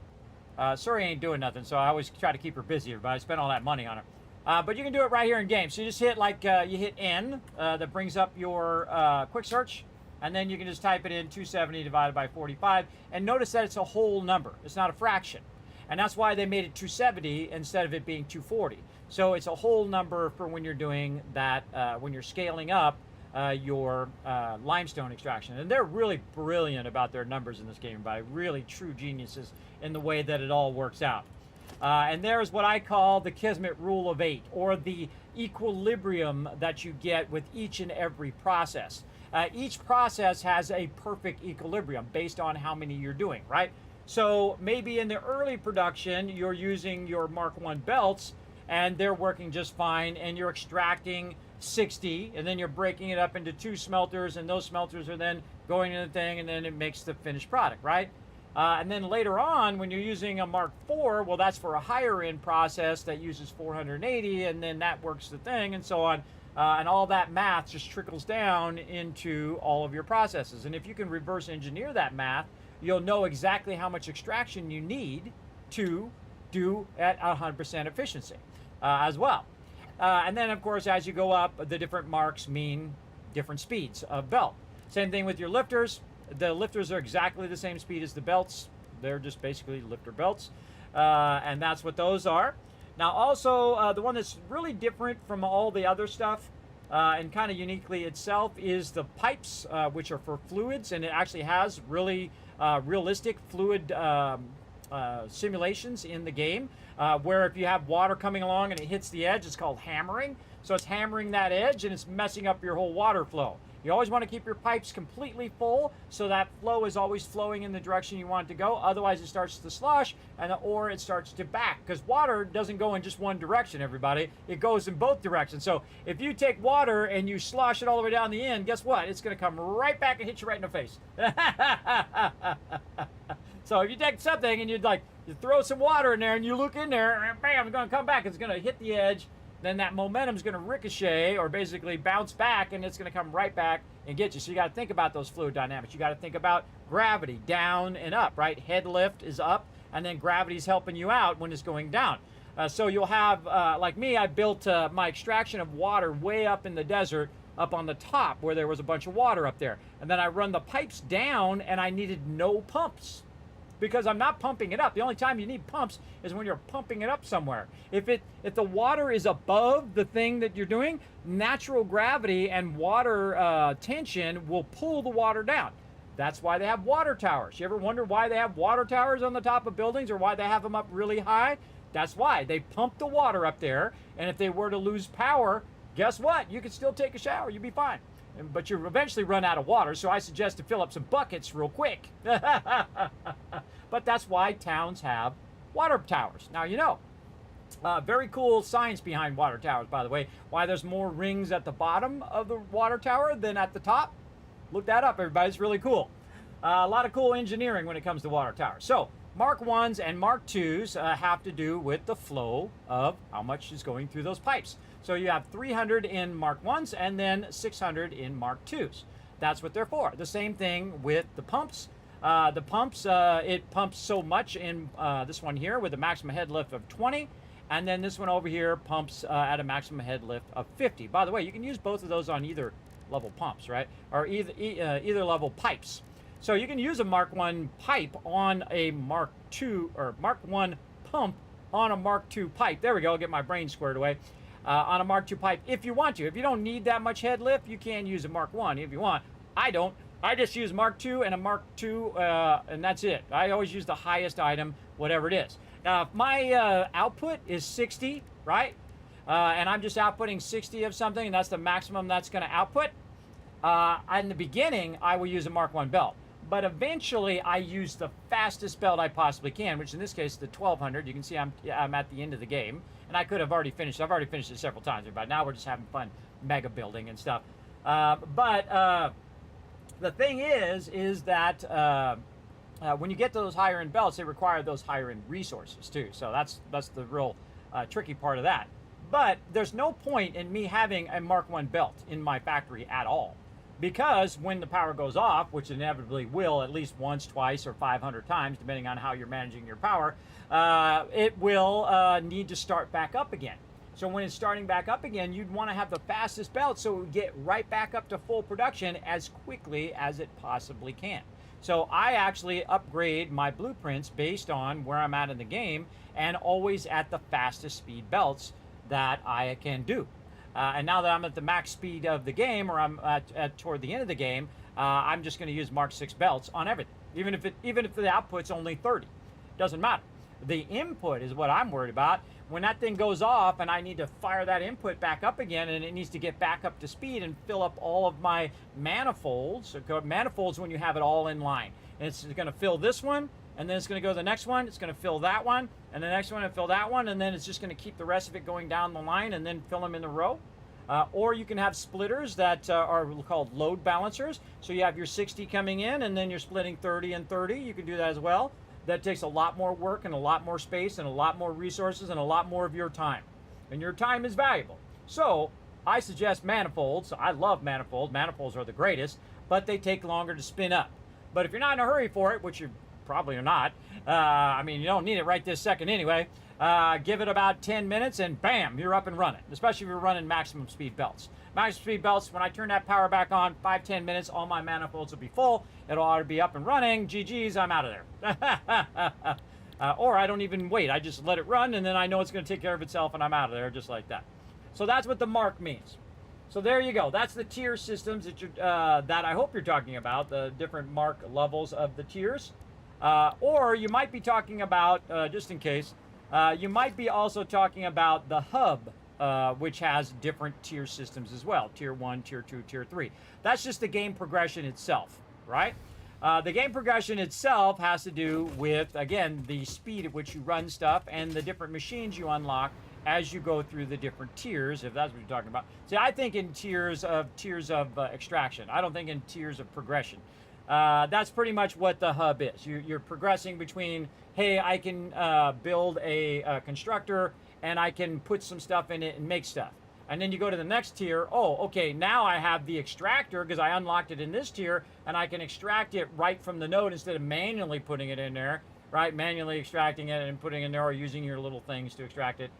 Suri ain't doing nothing, so I always try to keep her busy, but I spent all that money on her. But you can do it right here in game. So you just hit you hit N, that brings up your quick search, and then you can just type it in 270 divided by 45, and notice that it's a whole number. It's not a fraction. And that's why they made it 270 instead of it being 240. So it's a whole number for when you're doing that, when you're scaling up your limestone extraction. And they're really brilliant about their numbers in this game, by really true geniuses in the way that it all works out. And there's what I call the Kismet rule of 8, or the equilibrium that you get with each and every process. Each process has a perfect equilibrium based on how many you're doing, right? So maybe in the early production, you're using your Mark I belts, and they're working just fine, and you're extracting 60, and then you're breaking it up into 2 smelters, and those smelters are then going in the thing, and then it makes the finished product, right? And then later on, when you're using a Mark IV, well, that's for a higher end process that uses 480, and then that works the thing, and so on. And all that math just trickles down into all of your processes. And if you can reverse engineer that math, you'll know exactly how much extraction you need to do at 100% efficiency as well. And then, of course, as you go up, the different marks mean different speeds of belt. Same thing with your lifters. The lifters are exactly the same speed as the belts. They're just basically lifter belts. And that's what those are. Now, also, the one that's really different from all the other stuff and kind of uniquely itself is the pipes, which are for fluids. And it actually has really realistic fluid simulations in the game, where if you have water coming along and it hits the edge, it's called hammering. So it's hammering that edge, and it's messing up your whole water flow. You always want to keep your pipes completely full so that flow is always flowing in the direction you want it to go. Otherwise, it starts to slosh or it starts to back, because water doesn't go in just one direction, everybody. It goes in both directions. So if you take water and you slosh it all the way down the end, guess what? It's going to come right back and hit you right in the face. So if you take something and you throw some water in there and you look in there, and bam, it's going to come back. It's going to hit the edge. Then that momentum is going to ricochet or basically bounce back, and it's going to come right back and get you. So you got to think about those fluid dynamics. You got to think about gravity, down and up, right? Head lift is up, and then gravity is helping you out when it's going down. So you'll have, like me, I built my extraction of water way up in the desert, up on the top where there was a bunch of water up there. And then I run the pipes down, and I needed no pumps, because I'm not pumping it up. The only time you need pumps is when you're pumping it up somewhere. If the water is above the thing that you're doing, natural gravity and water tension will pull the water down. That's why they have water towers. You ever wonder why they have water towers on the top of buildings, or why they have them up really high? That's why. They pump the water up there, and if they were to lose power, guess what? You could still take a shower. You'd be fine. But you eventually run out of water, so I suggest to fill up some buckets real quick. But that's why towns have water towers. Now, you know, very cool science behind water towers, by the way. Why there's more rings at the bottom of the water tower than at the top. Look that up, everybody. It's really cool. A lot of cool engineering when it comes to water towers. So, Mark 1s and Mark 2s have to do with the flow of how much is going through those pipes. So you have 300 in Mark 1s and then 600 in Mark 2s. That's what they're for. The same thing with the pumps. It pumps so much in this one here with a maximum head lift of 20. And then this one over here pumps at a maximum head lift of 50. By the way, you can use both of those on either level pumps, right? Or either level pipes. So you can use a Mark 1 pipe on a Mark 2 or Mark 1 pump on a Mark 2 pipe. There we go. I'll get my brain squared away. On a Mark 2 pipe if you want to. If you don't need that much head lift, you can use a Mark 1 if you want. I don't. I just use Mark 2 and a Mark 2, and that's it. I always use the highest item, whatever it is. Now, if my output is 60, right, and I'm just outputting 60 of something, and that's the maximum that's going to output, in the beginning, I will use a Mark 1 belt. But eventually, I use the fastest belt I possibly can, which in this case, the 1200. You can see I'm at the end of the game. And I could have already finished. I've already finished it several times. But now we're just having fun mega building and stuff. But the thing is that when you get to those higher end belts, they require those higher end resources too. So that's the real tricky part of that. But there's no point in me having a Mark 1 belt in my factory at all. Because when the power goes off, which inevitably will at least once, twice, or 500 times, depending on how you're managing your power, it will need to start back up again. So when it's starting back up again, you'd want to have the fastest belt so it would get right back up to full production as quickly as it possibly can. So I actually upgrade my blueprints based on where I'm at in the game and always at the fastest speed belts that I can do. And now that I'm at the max speed of the game, or I'm toward the end of the game, I'm just going to use Mark 6 belts on everything, even if the output's only 30. Doesn't matter. The input is what I'm worried about. When that thing goes off and I need to fire that input back up again, and it needs to get back up to speed and fill up all of my manifolds. So manifolds when you have it all in line. And it's going to fill this one, and then it's going to go to the next one. It's going to fill that one, and the next one, and fill that one, and then it's just going to keep the rest of it going down the line and then fill them in the row. Or you can have splitters that are called load balancers. So you have your 60 coming in, and then you're splitting 30 and 30. You can do that as well. That takes a lot more work and a lot more space and a lot more resources and a lot more of your time. And your time is valuable. So I suggest manifolds. I love manifolds. Manifolds are the greatest, but they take longer to spin up. But if you're not in a hurry for it, which you probably are not, I mean, you don't need it right this second anyway, give it about 10 minutes and bam, you're up and running, especially if you're running maximum speed belts. Maximum speed belts, when I turn that power back on, 5-10 minutes, all my manifolds will be full. It'll ought to be up and running. GG's, I'm out of there. Or I don't even wait. I just let it run, and then I know it's going to take care of itself, and I'm out of there just like that. So that's what the mark means. So there you go. That's the tier systems that I hope you're talking about, the different mark levels of the tiers. Or you might be talking about, just in case, you might be also talking about the hub which has different tier systems as well. Tier 1, Tier 2, Tier 3. That's just the game progression itself, right? The game progression itself has to do with, again, the speed at which you run stuff and the different machines you unlock as you go through the different tiers, if that's what you're talking about. See, I think in tiers of extraction. I don't think in tiers of progression. That's pretty much what the hub is. You're progressing between, hey, I can build a constructor and I can put some stuff in it and make stuff. And then you go to the next tier. Oh, okay, now I have the extractor because I unlocked it in this tier, and I can extract it right from the node instead of manually putting it in there, right? Manually extracting it and putting it in there, or using your little things to extract it,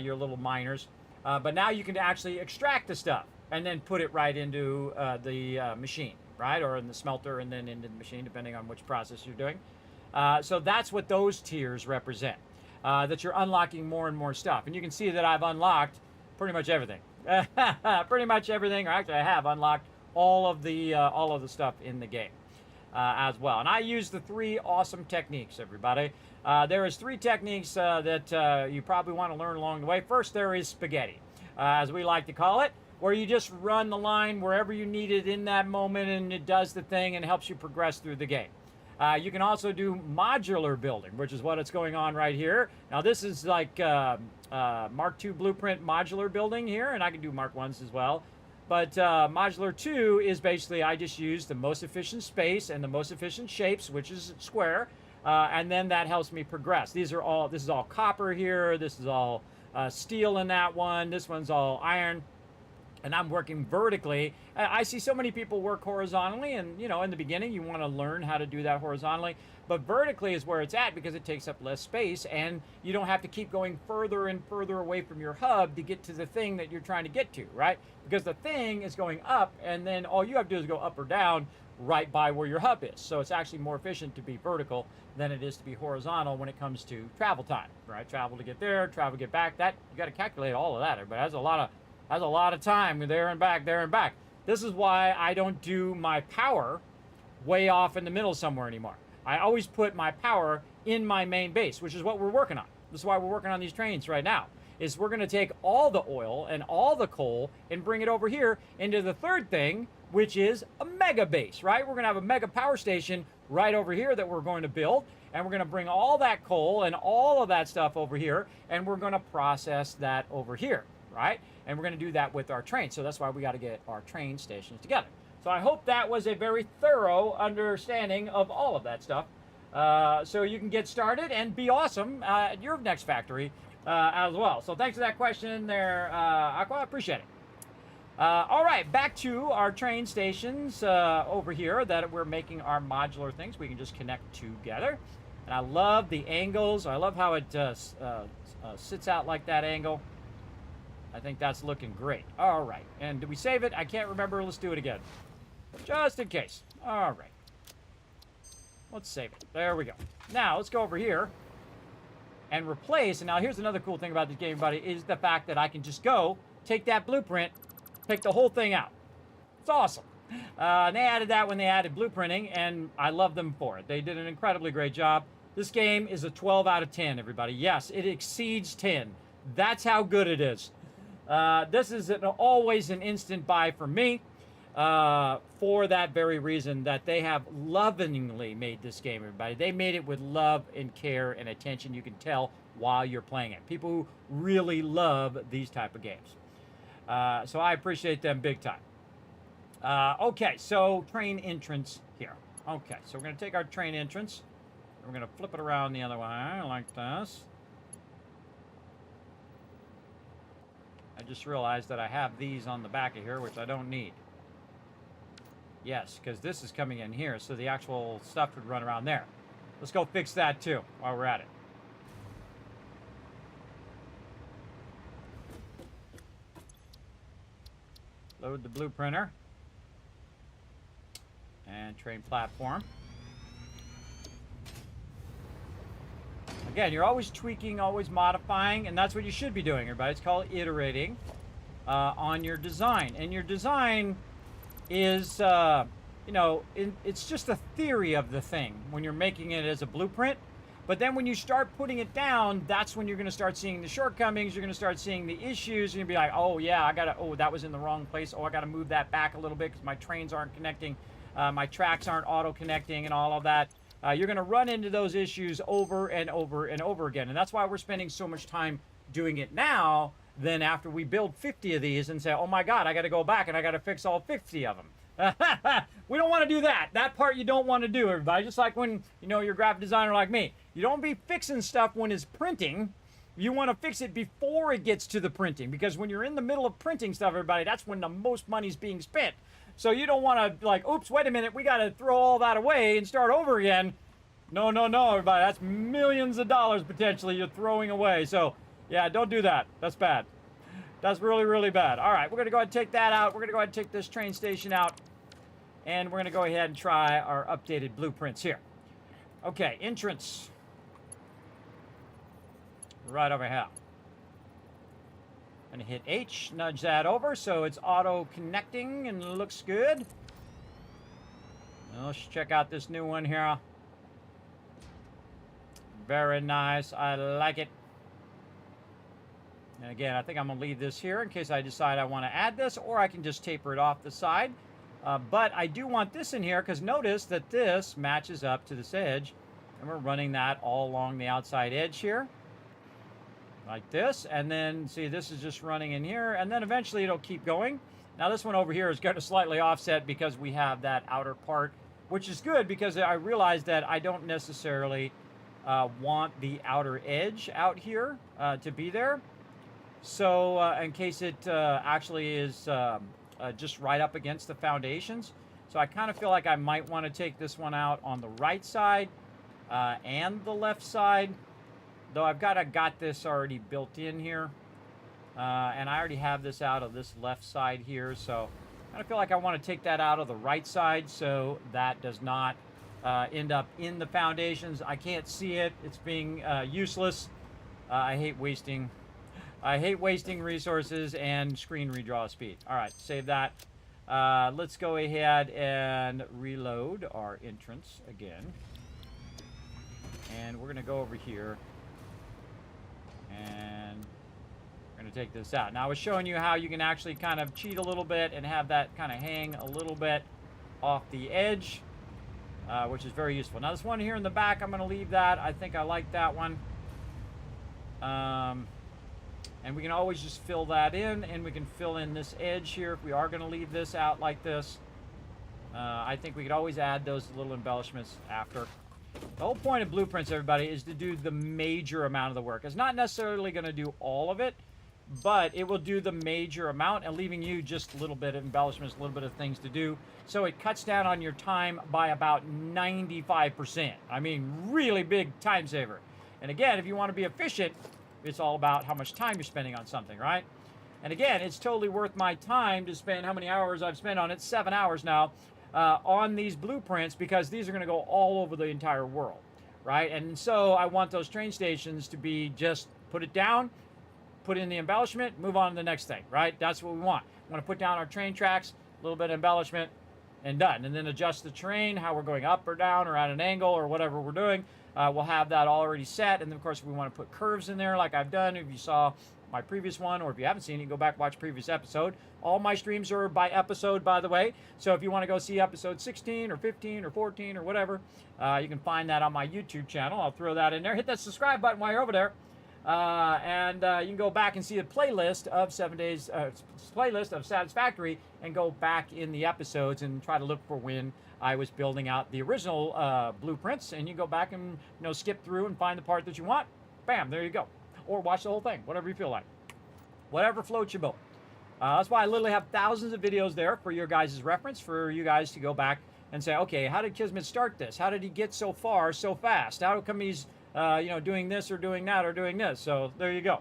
your little miners. But now you can actually extract the stuff and then put it right into the machine, right? Or in the smelter and then into the machine, depending on which process you're doing. So that's what those tiers represent, that you're unlocking more and more stuff. And you can see that I've unlocked pretty much everything. Pretty much everything. Or actually, I have unlocked all of the stuff in the game as well. And I use the 3 awesome techniques, everybody. There is 3 techniques that you probably want to learn along the way. First, there is spaghetti, as we like to call it, where you just run the line wherever you need it in that moment, and it does the thing and helps you progress through the game. You can also do modular building, which is what it's going on right here. Now, this is like Mark II blueprint modular building here, and I can do Mark 1s as well. But modular 2 is basically I just use the most efficient space and the most efficient shapes, which is square, and then that helps me progress. This is all copper here. This is all steel in that one. This one's all iron. And I'm working vertically. I see so many people work horizontally, and you know, in the beginning you want to learn how to do that horizontally, but vertically is where it's at because it takes up less space and you don't have to keep going further and further away from your hub to get to the thing that you're trying to get to, right? Because the thing is going up, and then all you have to do is go up or down right by where your hub is. So it's actually more efficient to be vertical than it is to be horizontal when it comes to travel time, right? Travel to get there, travel to get back. That you got to calculate all of that, but that's a lot of time there and back, there and back. This is why I don't do my power way off in the middle somewhere anymore. I always put my power in my main base, which is what we're working on. This is why we're working on these trains right now, is we're going to take all the oil and all the coal and bring it over here into the third thing, which is a mega base, right? We're going to have a mega power station right over here that we're going to build, and we're going to bring all that coal and all of that stuff over here, and we're going to process that over here, right? And we're going to do that with our train. So that's why we got to get our train stations together. So I hope that was a very thorough understanding of all of that stuff. So you can get started and be awesome at your next factory as well. So thanks for that question there, Aqua. I appreciate it. All right, back to our train stations over here that we're making our modular things. We can just connect together. And I love the angles. I love how it sits out like that angle. I think that's looking great. All right. And did we save it? I can't remember. Let's do it again. Just in case. All right. Let's save it. There we go. Now, let's go over here and replace. And now, here's another cool thing about this game, buddy, is the fact that I can just go, take that blueprint, take the whole thing out. It's awesome. And they added that when they added blueprinting, and I love them for it. They did an incredibly great job. This game is a 12 out of 10, everybody. Yes, it exceeds 10. That's how good it is. This is always an instant buy for me for that very reason that they have lovingly made this game, everybody. They made it with love and care and attention. You can tell while you're playing it. People who really love these type of games. So I appreciate them big time. Okay, so train entrance here. Okay, so we're going to take our train entrance. We're going to flip it around the other way like this. I just realized that I have these on the back of here, which I don't need. Yes, because this is coming in here, so the actual stuff would run around there. Let's go fix that too while we're at it. Load the blueprinter. And train platform. Again, you're always tweaking, always modifying, and that's what you should be doing, everybody. It's called iterating on your design. And your design is, you know, it's just a theory of the thing when you're making it as a blueprint. But then when you start putting it down, that's when you're going to start seeing the shortcomings. You're going to start seeing the issues. And you'll be like, oh, yeah, that was in the wrong place. Oh, I got to move that back a little bit because my trains aren't connecting. My tracks aren't auto-connecting and all of that. You're going to run into those issues over and over and over again. And that's why we're spending so much time doing it now than after we build 50 of these and say, oh, my God, I got to go back and I got to fix all 50 of them. We don't want to do that. That part you don't want to do, everybody. Just like when, you're a graphic designer like me. You don't be fixing stuff when it's printing. You want to fix it before it gets to the printing. Because when you're in the middle of printing stuff, everybody, that's when the most money's being spent. So you don't want to, like, oops, wait a minute, we got to throw all that away and start over again. No, everybody. That's millions of dollars potentially you're throwing away. So, yeah, don't do that. That's bad. That's really, really bad. All right, we're going to go ahead and take that out. We're going to go ahead and take this train station out. And we're going to go ahead and try our updated blueprints here. Okay, entrance. Right over here. I'm going to hit H, nudge that over so it's auto-connecting and looks good. Now let's check out this new one here. Very nice. I like it. And again, I think I'm going to leave this here in case I decide I want to add this, or I can just taper it off the side. But I do want this in here because notice that this matches up to this edge. And we're running that all along the outside edge here. Like this. And then, see, this is just running in here. And then eventually it'll keep going. Now this one over here is going to slightly offset because we have that outer part, which is good because I realized that I don't necessarily want the outer edge out here to be there. So in case it actually is just right up against the foundations. So I kind of feel like I might want to take this one out on the right side and the left side. Though I've got this already built in here. And I already have this out of this left side here. So I kind of feel like I want to take that out of the right side so that does not end up in the foundations. I can't see it. It's being useless. I hate wasting resources and screen redraw speed. All right, save that. Let's go ahead and reload our entrance again. And we're going to go over here. And we're going to take this out. Now, I was showing you how you can actually kind of cheat a little bit and have that kind of hang a little bit off the edge, which is very useful. Now, this one here in the back, I'm going to leave that. I think I like that one. And we can always just fill that in, and we can fill in this edge here if we are going to leave this out like this. I think we could always add those little embellishments after. The whole point of blueprints, everybody, is to do the major amount of the work. It's not necessarily going to do all of it, but it will do the major amount and leaving you just a little bit of embellishments, a little bit of things to do. So it cuts down on your time by about 95%. I mean, really big time saver. And again, if you want to be efficient, it's all about how much time you're spending on something, right? And again, it's totally worth my time to spend how many hours I've spent on it, 7 hours now, on these blueprints, because these are going to go all over the entire world, right? And so I want those train stations to be just put it down, put in the embellishment, move on to the next thing, right? That's what we want. We want to put down our train tracks, a little bit of embellishment, and done. And then adjust the train, how we're going up or down or at an angle or whatever we're doing. We'll have that already set. And then, of course, we want to put curves in there like I've done. If you saw my previous one, or if you haven't seen it, go back, watch previous episode. All my streams are by episode, by the way. So if you want to go see episode 16 or 15 or 14 or whatever, you can find that on my YouTube channel. I'll throw that in there. Hit that subscribe button while you're over there. And you can go back and see a playlist of 7 days, playlist of Satisfactory, and go back in the episodes and try to look for when I was building out the original blueprints. And you go back and skip through and find the part that you want. Bam, there you go. Or watch the whole thing, whatever you feel like. Whatever floats your boat. That's why I literally have thousands of videos there for your guys' reference, for you guys to go back and say, okay, how did Kismet start this? How did he get so far so fast? How come he's doing this or doing that or doing this? So there you go.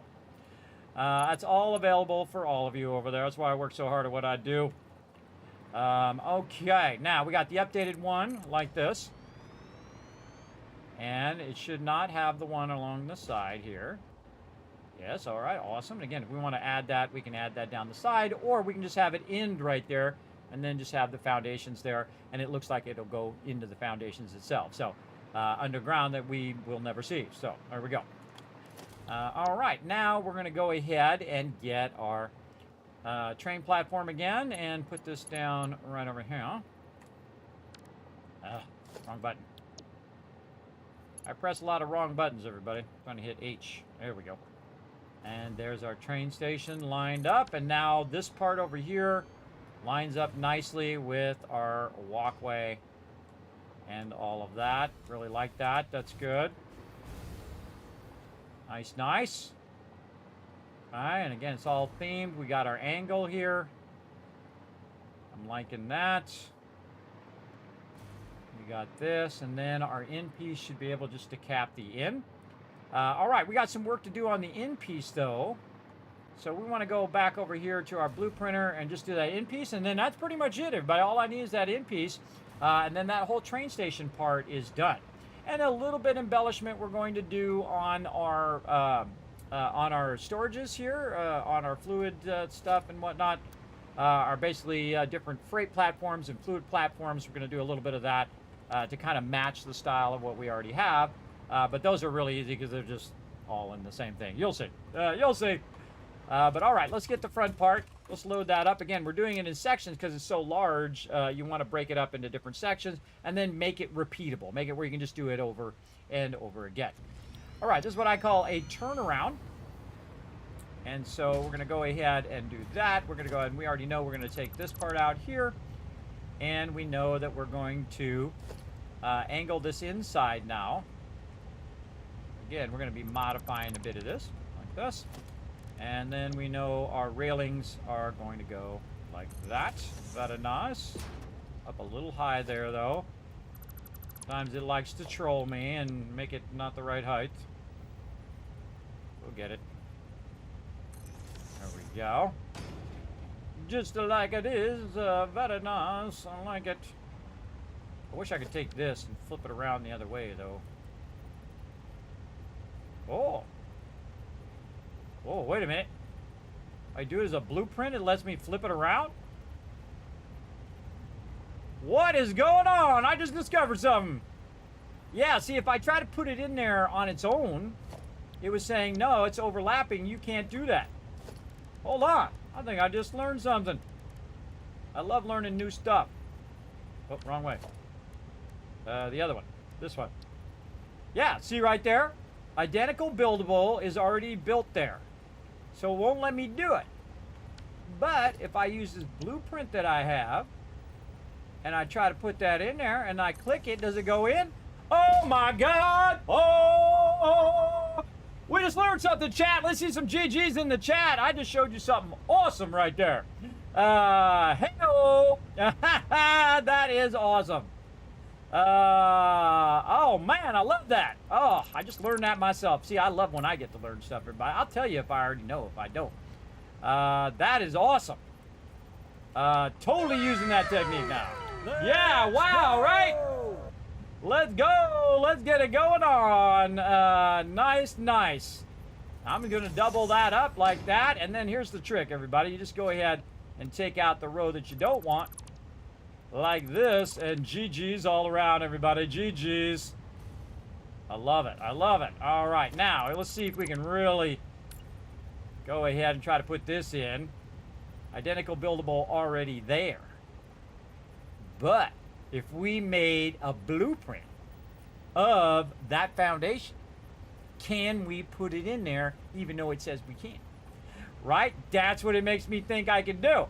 That's all available for all of you over there. That's why I work so hard at what I do. Okay, now we got the updated one like this. And it should not have the one along the side here. Yes, all right, awesome. And again, if we want to add that, we can add that down the side, or we can just have it end right there and then just have the foundations there, and it looks like it'll go into the foundations itself. So underground that we will never see. So there we go. All right, now we're going to go ahead and get our train platform again and put this down right over here. Wrong button. I press a lot of wrong buttons, everybody. Trying to hit H. There we go. And there's our train station lined up. And now this part over here lines up nicely with our walkway and all of that. Really like that. That's good. Nice, nice. All right, and again, it's all themed. We got our angle here. I'm liking that. We got this, and then our in piece should be able just to cap the in. All right, we got some work to do on the in piece, though. So we want to go back over here to our blueprinter and just do that in piece, and then that's pretty much it, everybody. All I need is that in piece, and then that whole train station part is done. And a little bit embellishment we're going to do on our storages here, on our fluid stuff and whatnot, are basically different freight platforms and fluid platforms. We're going to do a little bit of that to kind of match the style of what we already have. But those are really easy because they're just all in the same thing. You'll see. You'll see. But all right, let's get the front part. Let's load that up. Again, we're doing it in sections because it's so large. You want to break it up into different sections and then make it repeatable. Make it where you can just do it over and over again. All right, this is what I call a turnaround. And so we're going to go ahead and do that. We're going to go ahead and we already know we're going to take this part out here. And we know that we're going to angle this inside now. Again, we're going to be modifying a bit of this, like this. And then we know our railings are going to go like that. Very nice. Up a little high there, though. Sometimes it likes to troll me and make it not the right height. We'll get it. There we go. Just like it is. Very nice. I like it. I wish I could take this and flip it around the other way, though. Oh. Oh, wait a minute. I do it as a blueprint, it lets me flip it around? What is going on? I just discovered something. Yeah, see, if I try to put it in there on its own, it was saying, no, it's overlapping. You can't do that. Hold on. I think I just learned something. I love learning new stuff. Oh, wrong way. The other one. This one. Yeah, see right there? Identical buildable is already built there. So it won't let me do it. But if I use this blueprint that I have, and I try to put that in there, and I click it, does it go in? Oh my God! Oh! We just learned something, chat. Let's see some GGs in the chat. I just showed you something awesome right there. Hey-o! That is awesome. Oh man, I love that. Oh, I just learned that myself. See, I love when I get to learn stuff, everybody. I'll tell you if I already know, if I don't. That is awesome. Totally using that technique now. Yeah, wow, right? Let's go. Let's get it going on. Nice, nice. I'm going to double that up like that. And then here's the trick, everybody. You just go ahead and take out the row that you don't want. Like this, and GG's all around, everybody. GG's. I love it. I love it. All right, now let's see if we can really go ahead and try to put this in. Identical buildable already there. But if we made a blueprint of that foundation, can we put it in there even though it says we can't? Right? That's what it makes me think I can do.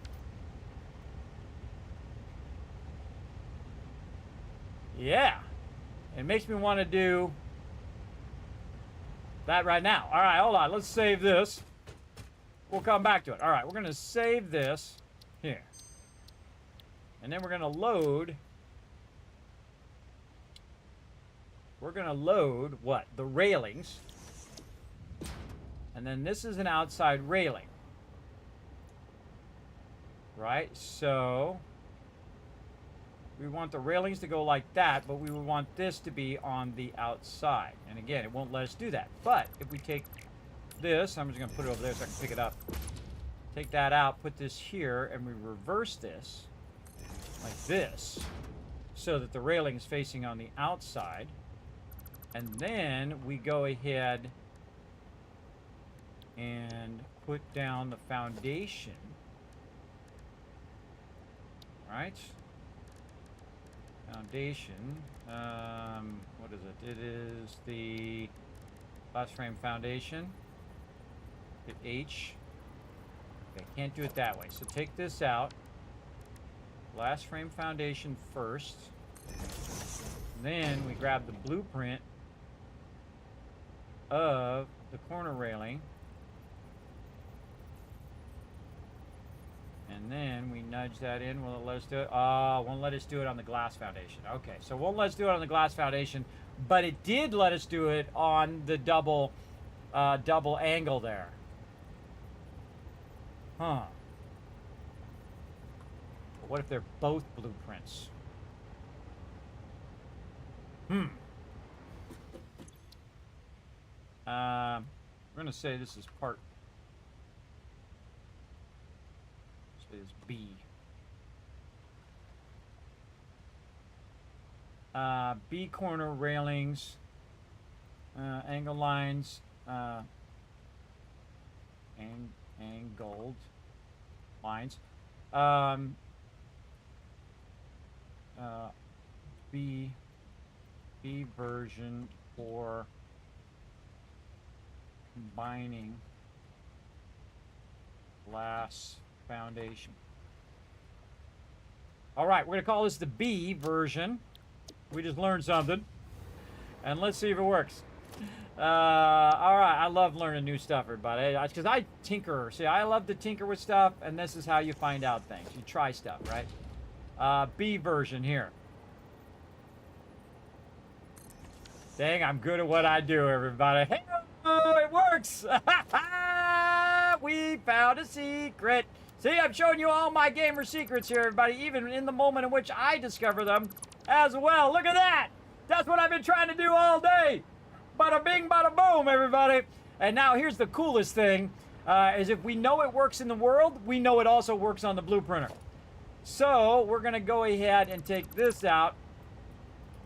Yeah, it makes me want to do that right now. All right, hold on. Let's save this. We'll come back to it. All right, we're going to save this here. And then we're going to load. We're going to load what? The railings. And then this is an outside railing. Right? So we want the railings to go like that, but we would want this to be on the outside. And again, it won't let us do that. But if we take this, I'm just going to put it over there so I can pick it up. Take that out, put this here, and we reverse this like this so that the railing is facing on the outside. And then we go ahead and put down the foundation. Right? Foundation. What is it? It is the glass frame foundation. Hit H. Okay, can't do it that way. So take this out. Glass frame foundation first. Then we grab the blueprint of the corner railing. And then we nudge that in. Will it let us do it? Won't let us do it on the glass foundation. Okay, so won't let us do it on the glass foundation, but it did let us do it on the double angle there. Huh. What if they're both blueprints? We're gonna say this is part. Say it's B. B corner railings, angle lines, angled lines. B version for combining glass foundation. All right, we're gonna call this the B version. We just learned something, and let's see if it works. All right, I love learning new stuff, everybody, because I tinker. See, I love to tinker with stuff, and this is how you find out things. You try stuff, right? B version here. Dang, I'm good at what I do, everybody. Hey, oh, it works! We found a secret. See, I'm showing you all my gamer secrets here, everybody, even in the moment in which I discover them as well. Look at that! That's what I've been trying to do all day. Bada bing, bada boom, everybody. And now here's the coolest thing, is if we know it works in the world, we know it also works on the blueprinter. So we're gonna go ahead and take this out,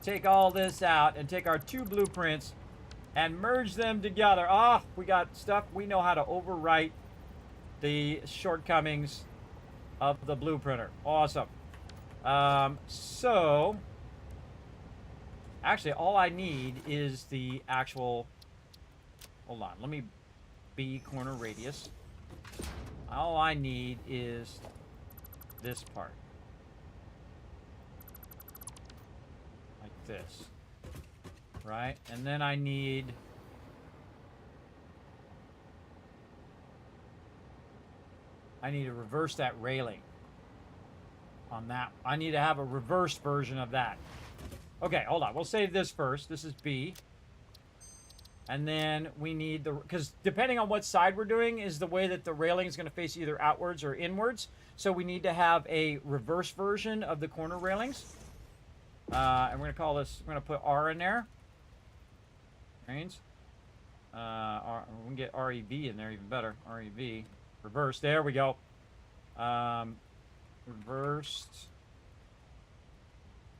take all this out, and take our two blueprints and merge them together. Ah, we got stuff. We know how to overwrite the shortcomings of the blueprinter. Awesome. So actually all I need is the actual, hold on, let me B corner radius. All I need is this part. Like this. Right? And then I need to reverse that railing on that. I need to have a reversed version of that. Okay, hold on. We'll save this first. This is B. And then we need the, because depending on what side we're doing is the way that the railing is going to face either outwards or inwards. So we need to have a reverse version of the corner railings. And we're going to call this, we're going to put R in there. Rains. We can get REV in there even better. REV. Reverse. There we go. Reversed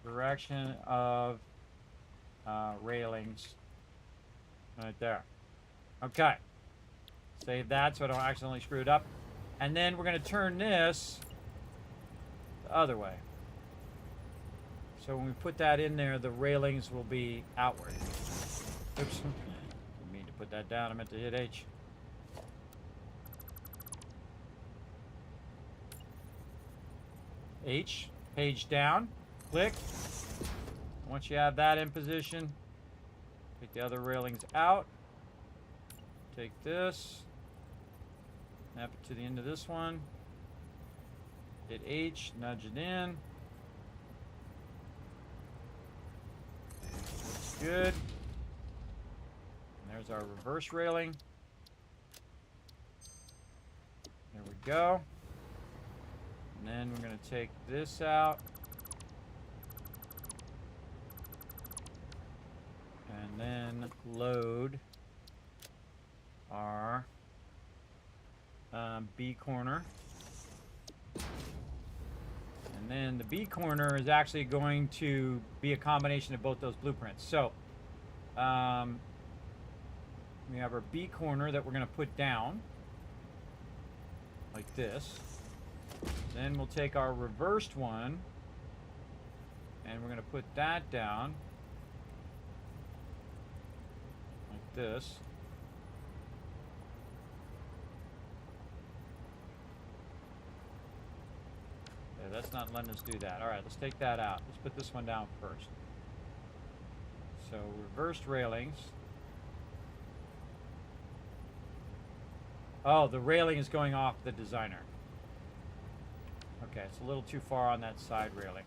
direction of railings. Right there. Okay. Save that so I don't accidentally screw it up. And then we're going to turn this the other way. So when we put that in there, the railings will be outward. Oops. Didn't mean to put that down. I meant to hit H. H. Page down. Click. Once you have that in position, take the other railings out. Take this. Snap it to the end of this one. Hit H. Nudge it in. Good. There's our reverse railing. There we go. And then we're going to take this out. And then load our B corner. And then the B corner is actually going to be a combination of both those blueprints. So We have our B corner that we're going to put down. Like this. Then we'll take our reversed one. And we're going to put that down. Like this. Yeah, that's not letting us do that. Alright, let's take that out. Let's put this one down first. So, reversed railings. Oh, the railing is going off the designer. Okay, it's a little too far on that side railing.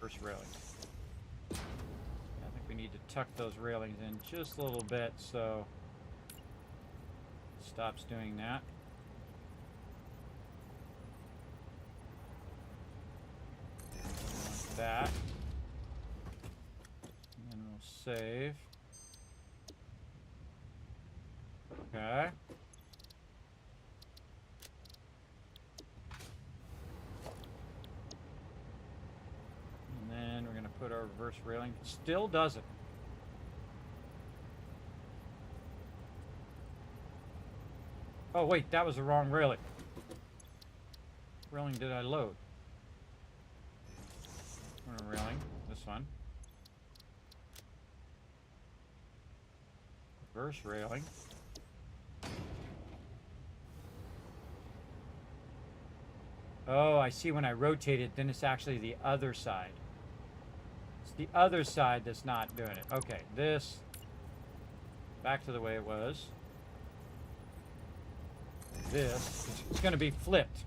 First railing. I think we need to tuck those railings in just a little bit so it stops doing that. Like that. And then we'll save. Okay. And then we're going to put our reverse railing. Still doesn't. Oh, wait, that was the wrong railing. What railing did I load? Railing, this one. Reverse railing. Oh, I see. When I rotate it, then it's actually the other side. It's the other side that's not doing it. Okay, this. Back to the way it was. This. It's going to be flipped.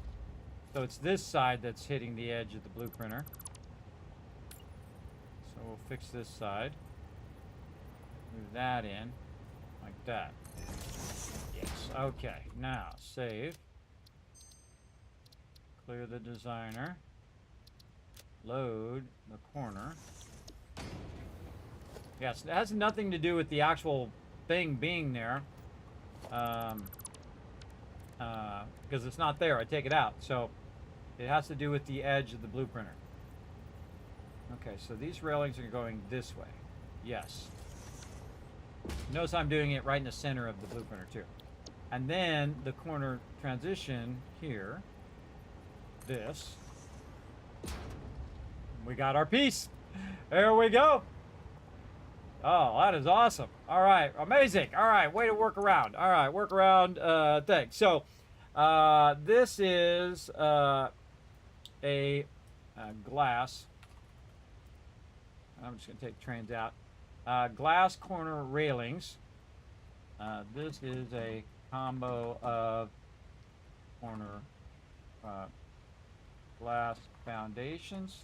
So it's this side that's hitting the edge of the blue printer. So we'll fix this side. Move that in. Like that. Yes. Okay. Now, save. Clear the designer. Load the corner. Yes, it has nothing to do with the actual thing being there. Because it's not there. I take it out. So it has to do with the edge of the blue printer. Okay, so these railings are going this way. Yes. Notice I'm doing it right in the center of the blue printer too. And then the corner transition here. This. We got our piece. There we go. Oh, that is awesome. All right, amazing. All right, way to work around. All right, work around thing. So this is a glass. I'm just going to take trains out. Glass corner railings. This is a combo of corner glass foundations.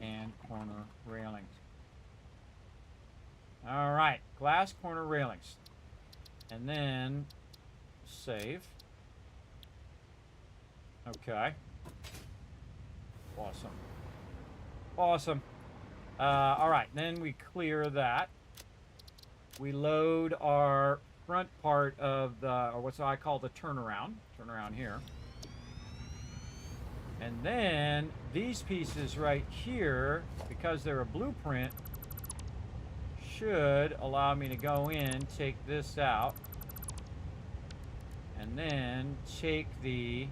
And corner railings. All right, glass corner railings. And then save. Okay. Awesome. Awesome. All right, then we clear that. We load our front part of the, or what I call the turnaround. Turnaround here. And then these pieces right here, because they're a blueprint, should allow me to go in, take this out, and then take the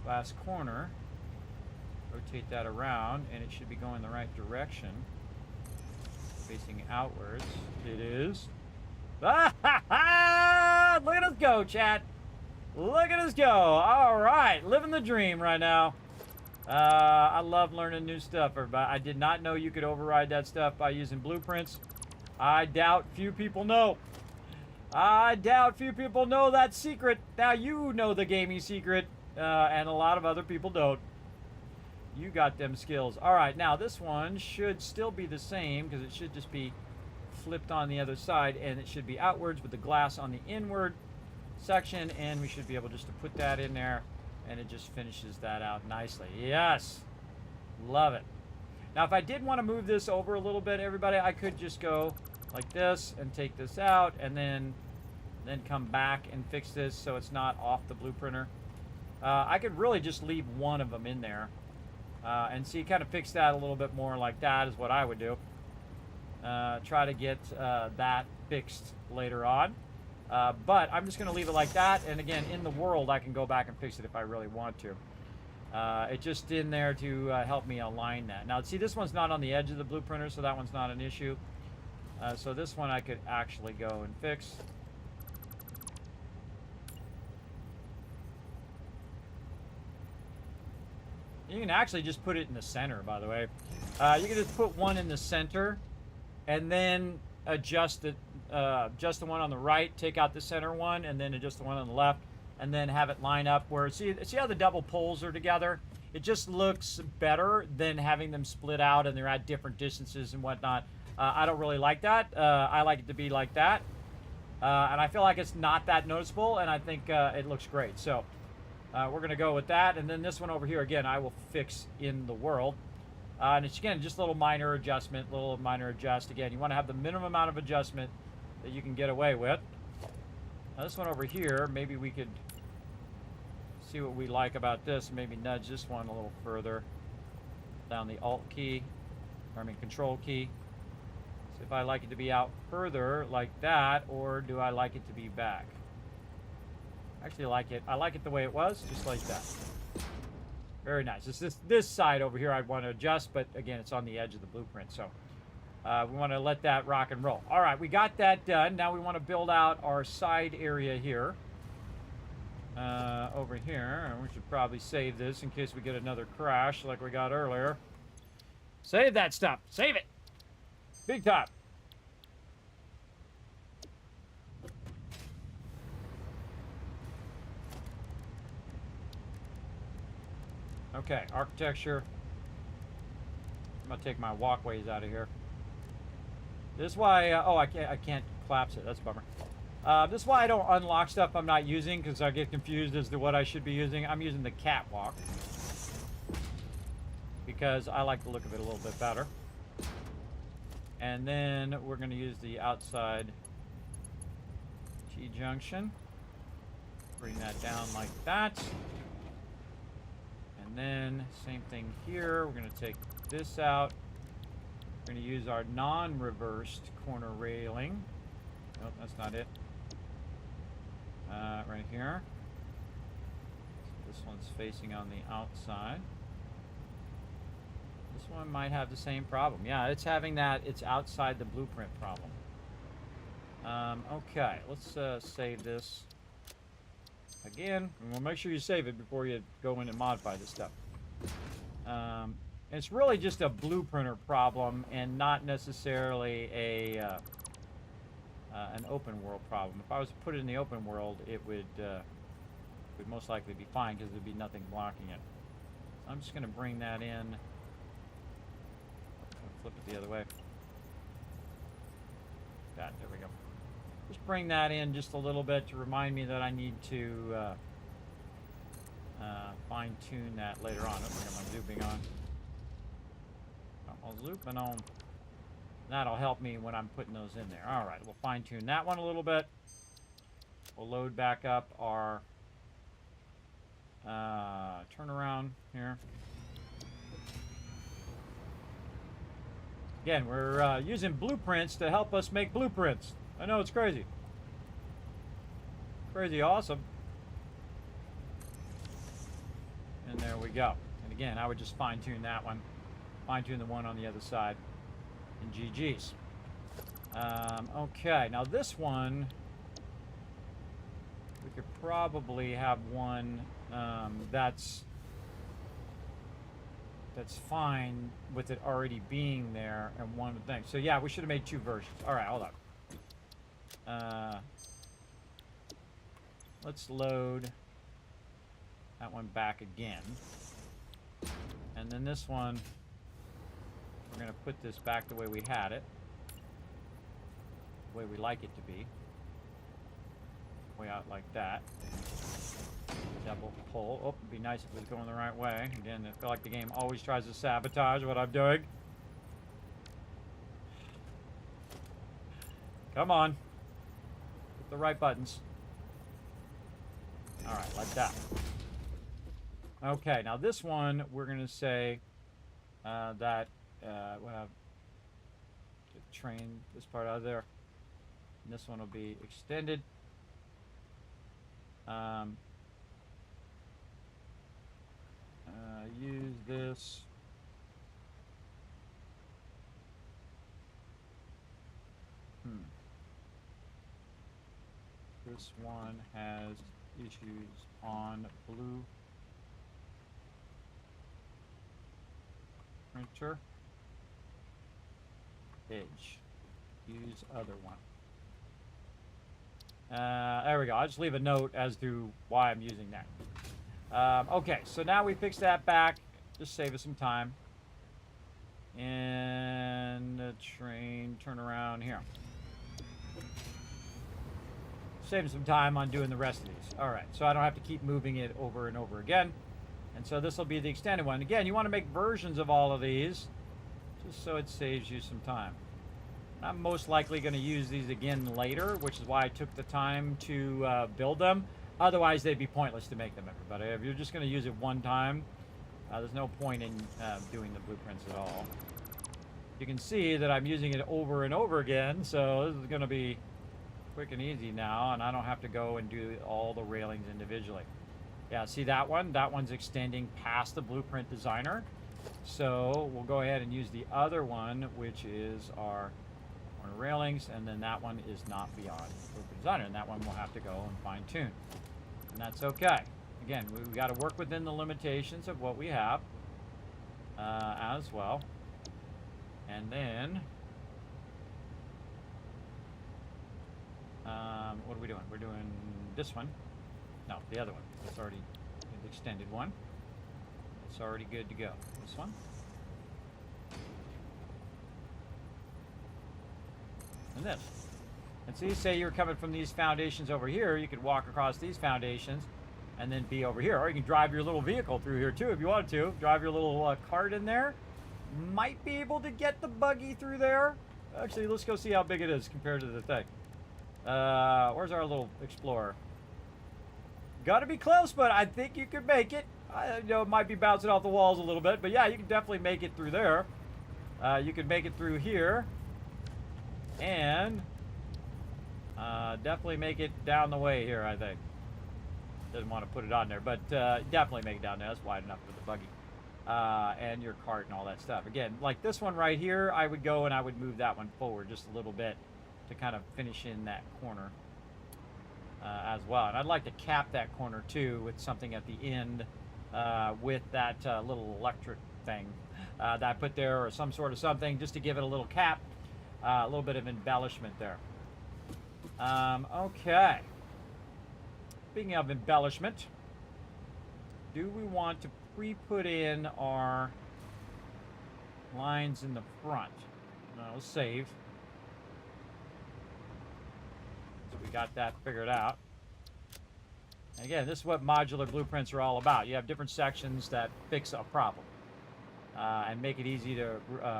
glass corner, rotate that around, and it should be going the right direction, facing outwards. It is. Look at us go, chat. Look at us go. All right, living the dream right now. I love learning new stuff, everybody. I did not know you could override that stuff by using blueprints. I doubt few people know. I doubt few people know that secret. Now you know the gaming secret, and a lot of other people don't. You got them skills. All right, now this one should still be the same because it should just be flipped on the other side, and it should be outwards with the glass on the inward section, and we should be able just to put that in there, and it just finishes that out nicely. Yes, love it. Now if I did want to move this over a little bit, everybody, I could just go like this and take this out, and then then come back and fix this so it's not off the blueprinter. I could really just leave one of them in there. And see, kind of fix that a little bit more like that is what I would do. Try to get that fixed later on. But I'm just going to leave it like that. And again, in the world, I can go back and fix it if I really want to. It's just in there to help me align that. Now, see, this one's not on the edge of the blueprinter, so that one's not an issue. So this one I could actually go and fix. You can actually just put it in the center, by the way. You can just put one in the center and then adjust the one on the right, take out the center one, and then adjust the one on the left, and then have it line up where, see how the double poles are together? It just looks better than having them split out and they're at different distances and whatnot. I don't really like that. I like it to be like that. And I feel like it's not that noticeable, and I think it looks great. So we're going to go with that. And then this one over here, again, I will fix in the world. And it's, again, just a little minor adjustment, little minor adjust. Again, you want to have the minimum amount of adjustment that you can get away with. Now, this one over here, maybe we could see what we like about this. Maybe nudge this one a little further down the Alt key, or I mean Control key. See if I like it to be out further like that, or do I like it to be back? Actually, I like it the way it was, just like that. Very nice. It's this side over here I'd want to adjust, but again, it's on the edge of the blueprint, so we want to let that rock and roll. All right, we got that done. Now we want to build out our side area here. Over here, and we should probably save this in case we get another crash like we got earlier. Save that stuff. Save it. Big time. Okay, architecture. I'm gonna take my walkways out of here. This is why. Oh, I can't collapse it. That's a bummer. This is why I don't unlock stuff I'm not using, because I get confused as to what I should be using. I'm using the catwalk because I like the look of it a little bit better. And then we're going to use the outside T-junction. Bring that down like that. And then same thing here. We're going to take this out. We're going to use our non-reversed corner railing. Nope, that's not it. Right here. This one's facing on the outside. This one might have the same problem. Yeah, it's having that it's outside the blueprint problem. Okay, let's save this again. And we'll make sure you save it before you go in and modify this stuff. It's really just a blueprinter problem and not necessarily an open world problem. If I was to put it in the open world, it would most likely be fine because there'd be nothing blocking it. So I'm just going to bring that in. Flip it the other way. There we go. Just bring that in just a little bit to remind me that I need to fine-tune that later on. I'll bring my looping on. I'm looping on. That'll help me when I'm putting those in there. All right, we'll fine-tune that one a little bit. We'll load back up our turnaround here. Again, we're using blueprints to help us make blueprints. I know, it's crazy. Crazy awesome. And there we go. And again, I would just fine-tune that one. Fine-tune the one on the other side. And GG's. Okay, now this one, we could probably have one that's fine with it already being there and one thing. So yeah, we should have made two versions. All right, hold on. Let's load that one back again. And then this one, we're going to put this back the way we had it. The way we like it to be. Way out like that. Double pull. Oh, it'd be nice if it was going the right way. Again, I feel like the game always tries to sabotage what I'm doing. Come on. Get the right buttons. All right, like that. Okay, now this one, we're going to say that we'll have to train this part out of there. And this one will be extended. Use this. This one has issues on blue printer. Edge. Use other one. There we go. I'll just leave a note as to why I'm using that. Okay, so now we fix that back. Just save us some time. And the train turn around here. Save some time on doing the rest of these. All right, so I don't have to keep moving it over and over again. And so this will be the extended one. Again, you want to make versions of all of these just so it saves you some time. I'm most likely going to use these again later, which is why I took the time to build them. Otherwise, they'd be pointless to make them, everybody. If you're just going to use it one time, there's no point in doing the blueprints at all. You can see that I'm using it over and over again, so this is going to be quick and easy now, and I don't have to go and do all the railings individually. Yeah, see that one? That one's extending past the blueprint designer. So we'll go ahead and use the other one, which is our corner railings, and then that one is not beyond blueprint designer, and that one we'll have to go and fine tune. And that's okay. Again, we've got to work within the limitations of what we have as well. And then, what are we doing? We're doing this one. No, the other one. It's already the extended one. It's already good to go. This one. And this. And see, say you're coming from these foundations over here, you could walk across these foundations and then be over here. Or you can drive your little vehicle through here too if you wanted to. Drive your little cart in there. Might be able to get the buggy through there. Actually, let's go see how big it is compared to the thing. Where's our little Explorer? Got to be close, but I think you could make it. You know, it might be bouncing off the walls a little bit, but yeah, you can definitely make it through there. You can make it through here. And definitely make it down the way here, I think. Didn't want to put it on there, but definitely make it down there. That's wide enough for the buggy. And your cart and all that stuff. Again, like this one right here, I would go and I would move that one forward just a little bit to kind of finish in that corner as well. And I'd like to cap that corner too with something at the end with that little electric thing that I put there, or some sort of something, just to give it a little cap, a little bit of embellishment there. Okay. Speaking of embellishment, do we want to pre-put in our lines in the front? No, save. So we got that figured out. And again, this is what modular blueprints are all about. You have different sections that fix a problem and make it easy to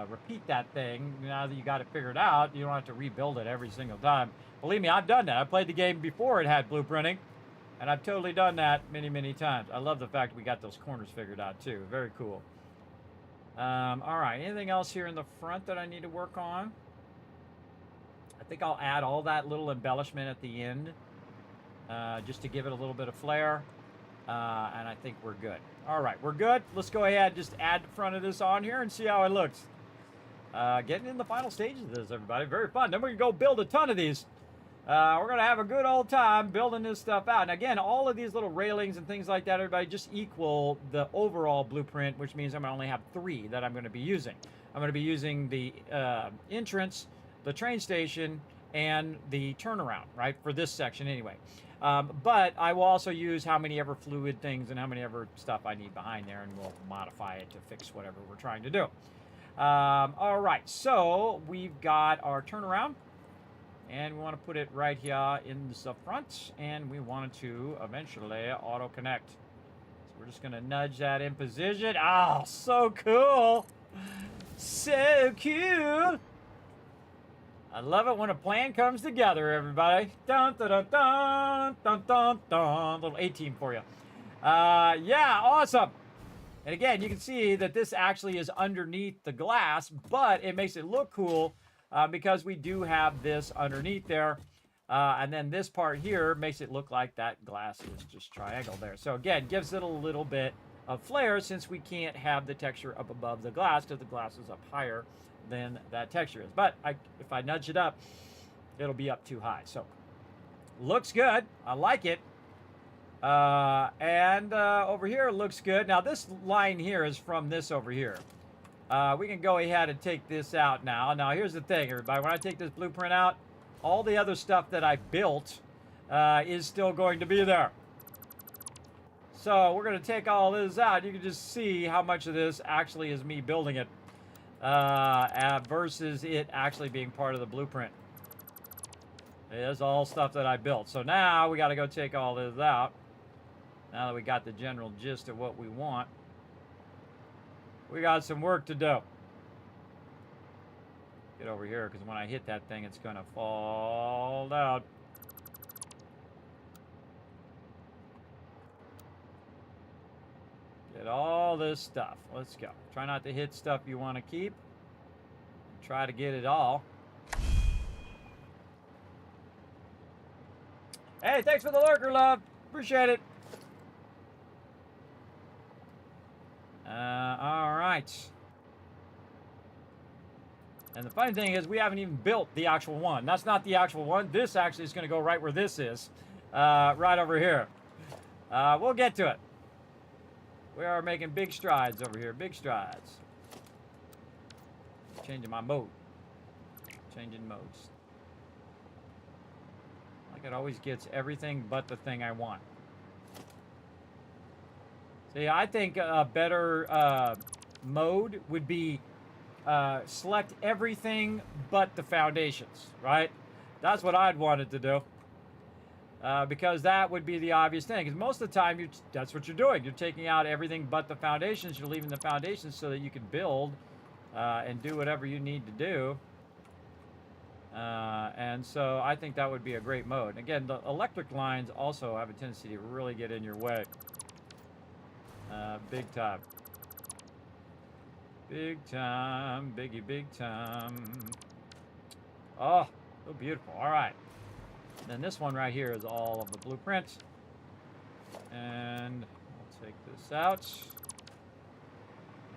repeat that thing. Now that you got it figured out, you don't have to rebuild it every single time. Believe me, I've done that. I played the game before it had blueprinting, and I've totally done that many, many times. I love the fact we got those corners figured out too. Very cool. All right, anything else here in the front that I need to work on? I think I'll add all that little embellishment at the end just to give it a little bit of flair. And I think we're good. All right, we're good. Let's go ahead and just add the front of this on here and see how it looks. Getting in the final stages of this, everybody. Very fun. Then we can go build a ton of these. We're going to have a good old time building this stuff out. And again, all of these little railings and things like that, everybody, just equal the overall blueprint, which means I'm going to only have 3 that I'm going to be using. I'm going to be using the entrance, the train station, and the turnaround, right, for this section anyway. But I will also use how many ever fluid things and how many ever stuff I need behind there, and we'll modify it to fix whatever we're trying to do. All right, so we've got our turnaround. And we want to put it right here in the front, and we want it to eventually auto-connect. So we're just going to nudge that in position. Oh, so cool. So cool. I love it when a plan comes together, everybody. Dun, dun, dun, dun, dun, dun, dun. Little E18 for you. Yeah, awesome. And again, you can see that this actually is underneath the glass, but it makes it look cool because we do have this underneath there. And then this part here makes it look like that glass is just triangle there. So again, gives it a little bit of flair since we can't have the texture up above the glass because the glass is up higher than that texture is. But if I nudge it up, it'll be up too high. So looks good. I like it. Over here it looks good. Now this line here is from this over here. We can go ahead and take this out now. Now here's the thing, everybody. When I take this blueprint out, all the other stuff that I built is still going to be there. So we're going to take all this out. You can just see how much of this actually is me building it versus it actually being part of the blueprint. It is all stuff that I built. So now we got to go take all this out. Now that we got the general gist of what we want, we got some work to do. Get over here, because when I hit that thing, it's going to fall down. Get all this stuff. Let's go. Try not to hit stuff you want to keep. Try to get it all. Hey, thanks for the lurker, love. Appreciate it. All right. And the funny thing is we haven't even built the actual one. That's not the actual one. This actually is going to go right where this is. Right over here. We'll get to it. We are making big strides over here. Big strides. Changing my mode. Changing modes. Like it always gets everything but the thing I want. See, I think a better mode would be select everything but the foundations, right? That's what I'd want it to do. Because that would be the obvious thing. Because most of the time, that's what you're doing. You're taking out everything but the foundations. You're leaving the foundations so that you can build and do whatever you need to do. And so I think that would be a great mode. Again, the electric lines also have a tendency to really get in your way. Big time. Big time. Biggie, big time. Oh, so beautiful. All right. Then this one right here is all of the blueprint. And I'll take this out.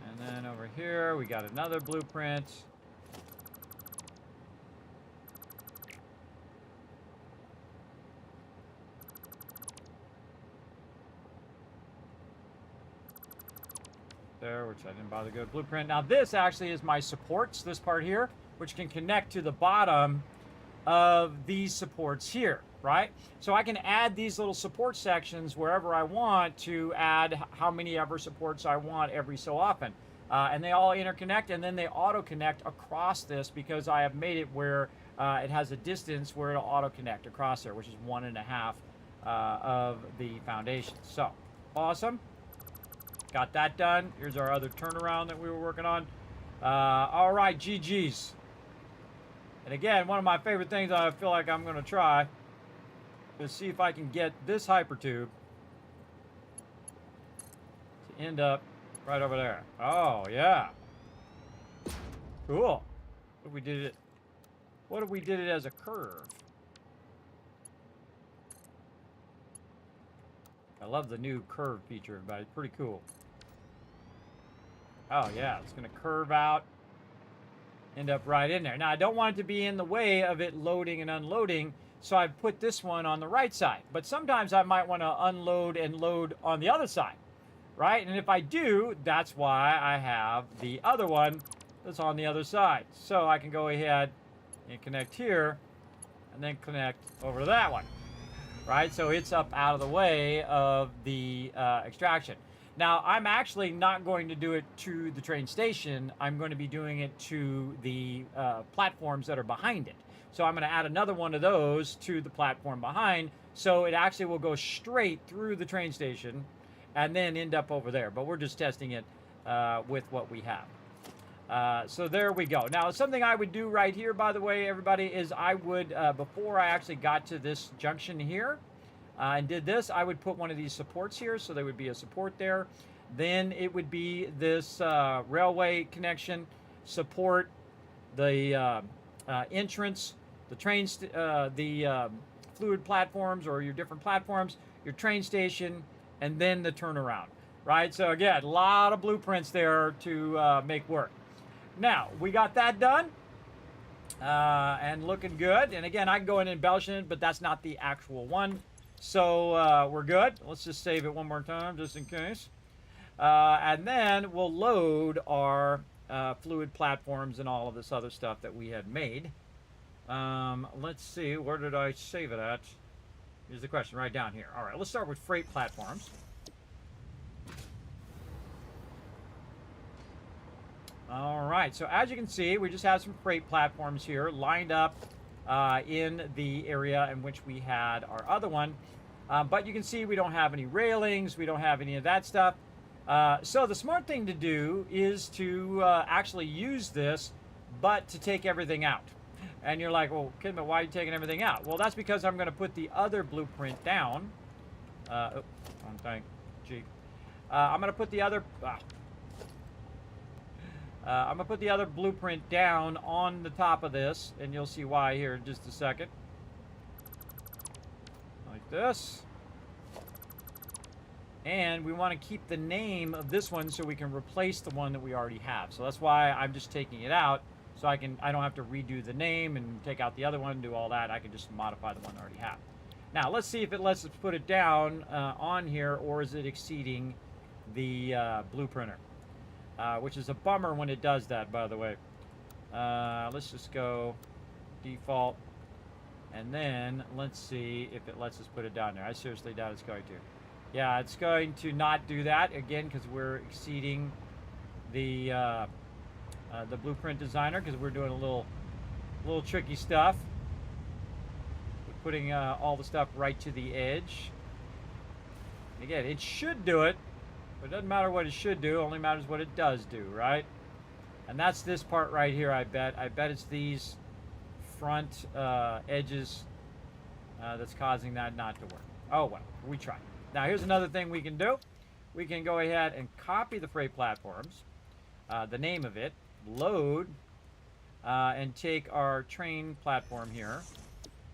And then over here, we got another blueprint. There, which I didn't bother to go to blueprint. Now this actually is my supports, this part here, which can connect to the bottom of these supports here, right? So I can add these little support sections wherever I want to add how many ever supports I want every so often. And they all interconnect, and then they auto-connect across this because I have made it where it has a distance where it'll auto-connect across there, which is 1.5 of the foundation. So, awesome. Got that done. Here's our other turnaround that we were working on. All right, GG's. And again, one of my favorite things I feel like I'm going to try is see if I can get this hypertube to end up right over there. Oh, yeah. Cool. What if we did it as a curve? I love the new curve feature, everybody. Pretty cool. Oh, yeah. It's going to curve out, end up right in there. Now, I don't want it to be in the way of it loading and unloading, so I've put this one on the right side. But sometimes I might want to unload and load on the other side, right? And if I do, that's why I have the other one that's on the other side. So I can go ahead and connect here and then connect over to that one, right? So it's up out of the way of the extraction. Now, I'm actually not going to do it to the train station. I'm going to be doing it to the platforms that are behind it. So I'm going to add another one of those to the platform behind, so it actually will go straight through the train station and then end up over there. But we're just testing it with what we have. So there we go. Now, something I would do right here, by the way, everybody, is I would, before I actually got to this junction here and did this, I would put one of these supports here, so there would be a support there. Then it would be this railway connection, support, the entrance, the trains, the fluid platforms or your different platforms, your train station, and then the turnaround, right? So again, a lot of blueprints there to make work. Now, we got that done and looking good. And again, I can go in and embellish it, but that's not the actual one. So we're good. Let's just save it one more time just in case. And then we'll load our fluid platforms and all of this other stuff that we had made. Let's see, where did I save it at? Here's the question, right down here. All right, let's start with freight platforms. All right, so as you can see, we just have some freight platforms here lined up in the area in which we had our other one. But you can see we don't have any railings, we don't have any of that stuff. So the smart thing to do is to actually use this, but to take everything out. And you're like, well, Kismet, why are you taking everything out? Well, that's because I'm going to put the other blueprint down. Wrong thing. Gee. I'm going to put the other... I'm going to put the other blueprint down on the top of this, and you'll see why here in just a second. Like this. And we want to keep the name of this one so we can replace the one that we already have. So that's why I'm just taking it out, so I don't have to redo the name and take out the other one and do all that. I can just modify the one I already have. Now, let's see if it lets us put it down on here, or is it exceeding the blueprinter. Which is a bummer when it does that, by the way. Let's just go default, and then let's see if it lets us put it down there. I seriously doubt it's going to. Yeah, it's going to not do that again because we're exceeding the blueprint designer, because we're doing a little tricky stuff. We're putting all the stuff right to the edge. And again, it should do it. But it doesn't matter what it should do, only matters what it does do, right? And that's this part right here, I bet. I bet it's these front edges that's causing that not to work. Oh, well, we tried. Now, here's another thing we can do. We can go ahead and copy the freight platforms, the name of it, load, and take our train platform here.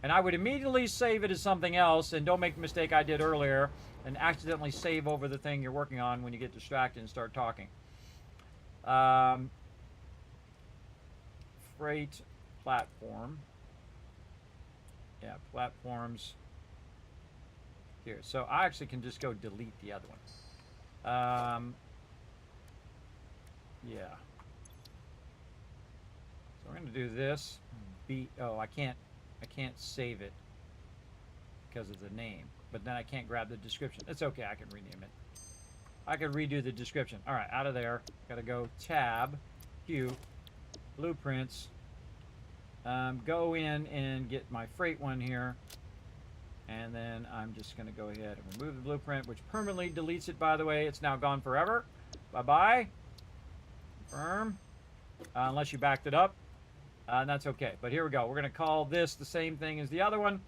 And I would immediately save it as something else, and don't make the mistake I did earlier and accidentally save over the thing you're working on when you get distracted and start talking. Freight platform. Yeah, platforms. Here, so I actually can just go delete the other one. Yeah. So we're gonna do this. Oh, I can't save it because of the name. But then I can't grab the description. It's okay, I can rename it. I can redo the description. All right, out of there. Gotta go tab, Q, blueprints. Go in and get my freight one here. And then I'm just gonna go ahead and remove the blueprint, which permanently deletes it, by the way. It's now gone forever. Bye-bye. Confirm. Unless you backed it up. And that's okay. But here we go. We're gonna call this the same thing as the other one.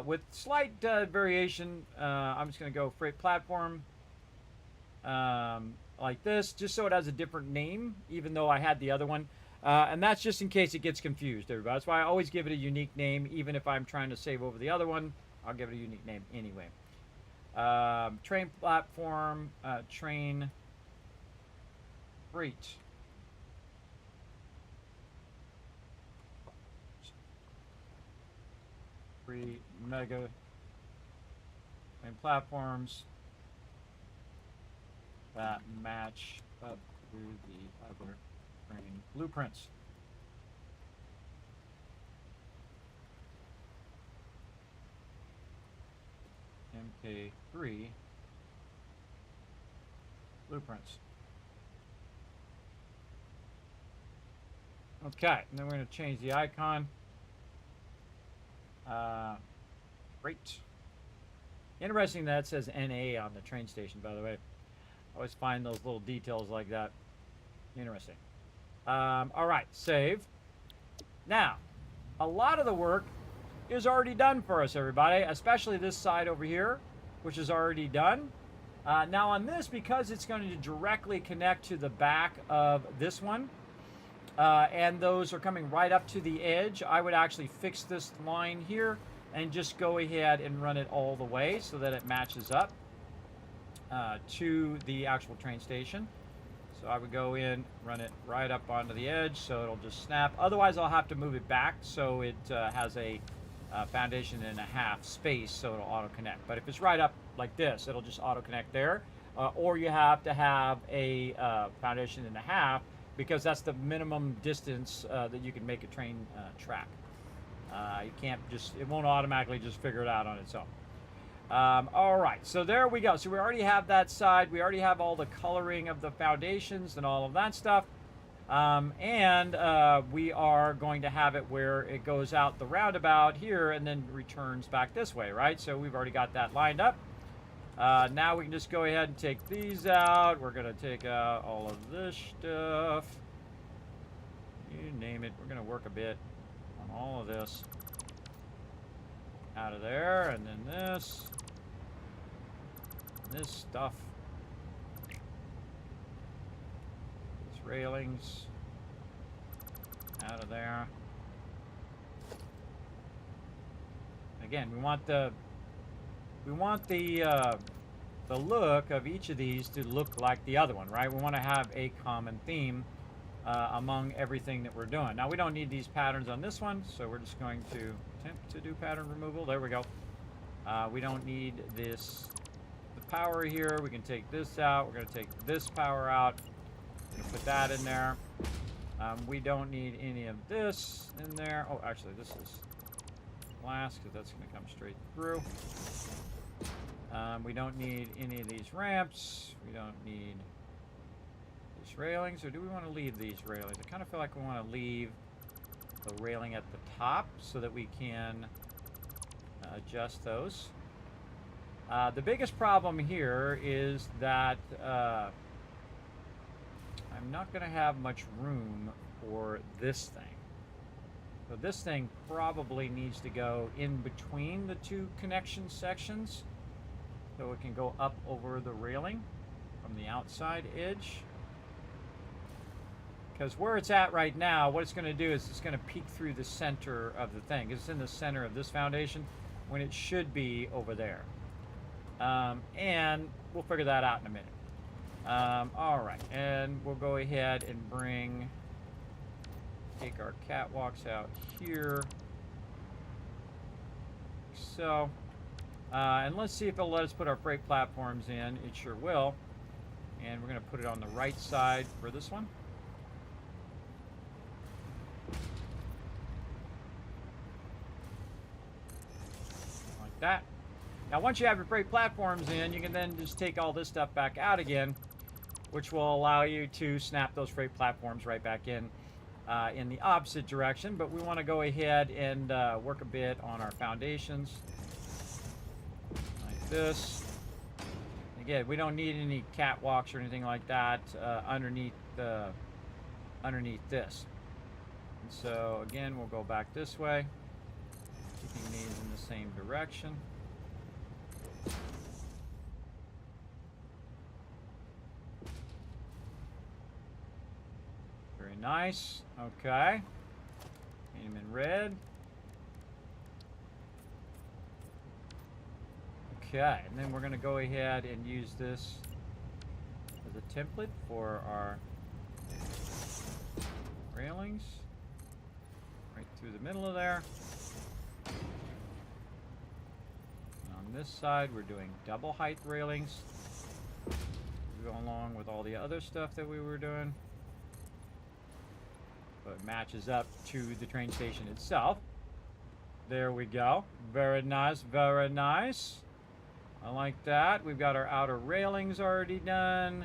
With slight variation, I'm just going to go freight platform like this, just so it has a different name, even though I had the other one. And that's just in case it gets confused, everybody. That's why I always give it a unique name, even if I'm trying to save over the other one. I'll give it a unique name anyway. Train platform, train freight. Mega and platforms that match up to the other train blueprints. MK3 blueprints. Okay, and then we're going to change the icon. Great. Interesting that it says NA on the train station, by the way. I always find those little details like that interesting. All right, save. Now, a lot of the work is already done for us, everybody, especially this side over here, which is already done. Now on this, because it's going to directly connect to the back of this one, and those are coming right up to the edge, I would actually fix this line here and just go ahead and run it all the way so that it matches up to the actual train station. So I would go in, run it right up onto the edge so it'll just snap. Otherwise, I'll have to move it back so it has a foundation and a half space so it'll auto connect. But if it's right up like this, it'll just auto connect there. Or you have to have a foundation and a half, because that's the minimum distance that you can make a train track. You can't just, it won't automatically just figure it out on its own. All right, so there we go. So we already have that side. We already have all the coloring of the foundations and all of that stuff. We are going to have it where it goes out the roundabout here and then returns back this way, right? So we've already got that lined up. Now we can just go ahead and take these out. We're going to take out all of this stuff. You name it. We're going to work a bit on all of this. Out of there, and then this. This stuff. These railings. Out of there. Again, we want the look of each of these to look like the other one, right? We want to have a common theme among everything that we're doing. Now, we don't need these patterns on this one, so we're just going to attempt to do pattern removal. There we go. We don't need the power here. We can take this out. We're going to take this power out. We're going to put that in there. We don't need any of this in there. Oh, actually, this is glass, because that's going to come straight through. We don't need any of these ramps. We don't need these railings, or do we want to leave these railings? I kind of feel like we want to leave the railing at the top so that we can adjust those. The biggest problem here is that I'm not going to have much room for this thing. So this thing probably needs to go in between the two connection sections so it can go up over the railing from the outside edge. Because where it's at right now, what it's going to do is it's going to peek through the center of the thing. It's in the center of this foundation when it should be over there. And we'll figure that out in a minute. All right, and we'll go ahead and take our catwalks out here. So, and let's see if it'll let us put our freight platforms in. It sure will. And we're going to put it on the right side for this one. Like that. Now, once you have your freight platforms in, you can then just take all this stuff back out again, which will allow you to snap those freight platforms right back in the opposite direction. But we want to go ahead and work a bit on our foundations, like this. Again, we don't need any catwalks or anything like that underneath this. And so, again, we'll go back this way, keeping these in the same direction. Very nice. Okay. Paint them in red. Okay, and then we're going to go ahead and use this as a template for our railings. Right through the middle of there. And on this side, we're doing double height railings. Go along with all the other stuff that we were doing. So it matches up to the train station itself. There we go. Very nice, very nice. I like that. We've got our outer railings already done.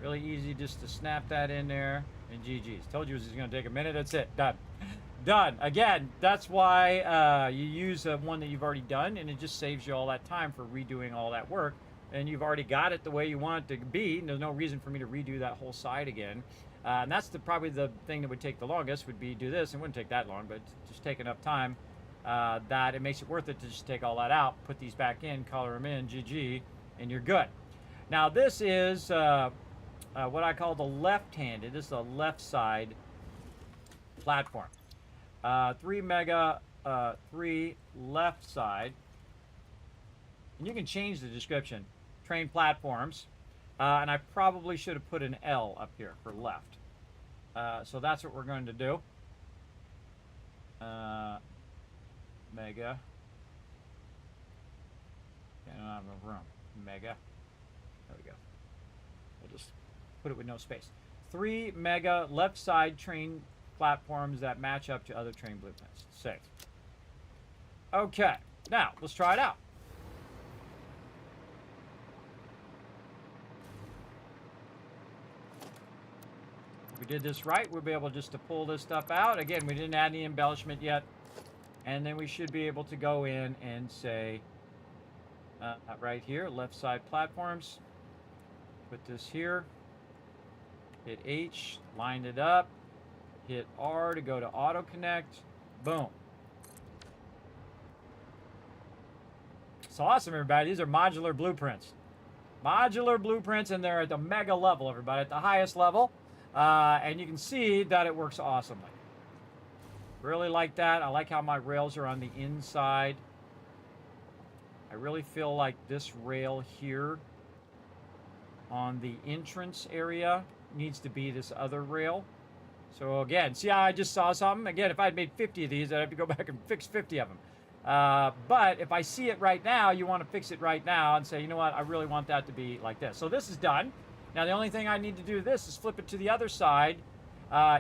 Really easy just to snap that in there. And GG's. Told you it was going to take a minute. That's it. Done. Done. Again, that's why you use one that you've already done, and it just saves you all that time for redoing all that work. And you've already got it the way you want it to be, and there's no reason for me to redo that whole side again. And that's probably the thing that would take the longest, would be do this. It wouldn't take that long, but just take enough time that it makes it worth it to just take all that out, put these back in, color them in, GG, and you're good. Now this is what I call the left-handed. This is the left side platform. 3 mega, 3 left side. And you can change the description. Train platforms. And I probably should have put an L up here for left. So that's what we're going to do. Mega. I don't have enough room. Mega. There we go. We'll just put it with no space. 3 mega left side train platforms that match up to other train blueprints. Save. Okay. Now, let's try it out. If we did this right, we'll be able just to pull this stuff out. Again, we didn't add any embellishment yet. And then we should be able to go in and say, right here, left side platforms. Put this here. Hit H, line it up. Hit R to go to auto connect. Boom. It's awesome, everybody. These are modular blueprints. Modular blueprints, and they're at the mega level, everybody, at the highest level. And you can see that it works awesomely. Really like that. I like how my rails are on the inside. I really feel like this rail here on the entrance area needs to be this other rail. So again, see how I just saw something? Again, if I had made 50 of these, I'd have to go back and fix 50 of them. But if I see it right now, you want to fix it right now and say, you know what, I really want that to be like this. So this is done. Now the only thing I need to do this is flip it to the other side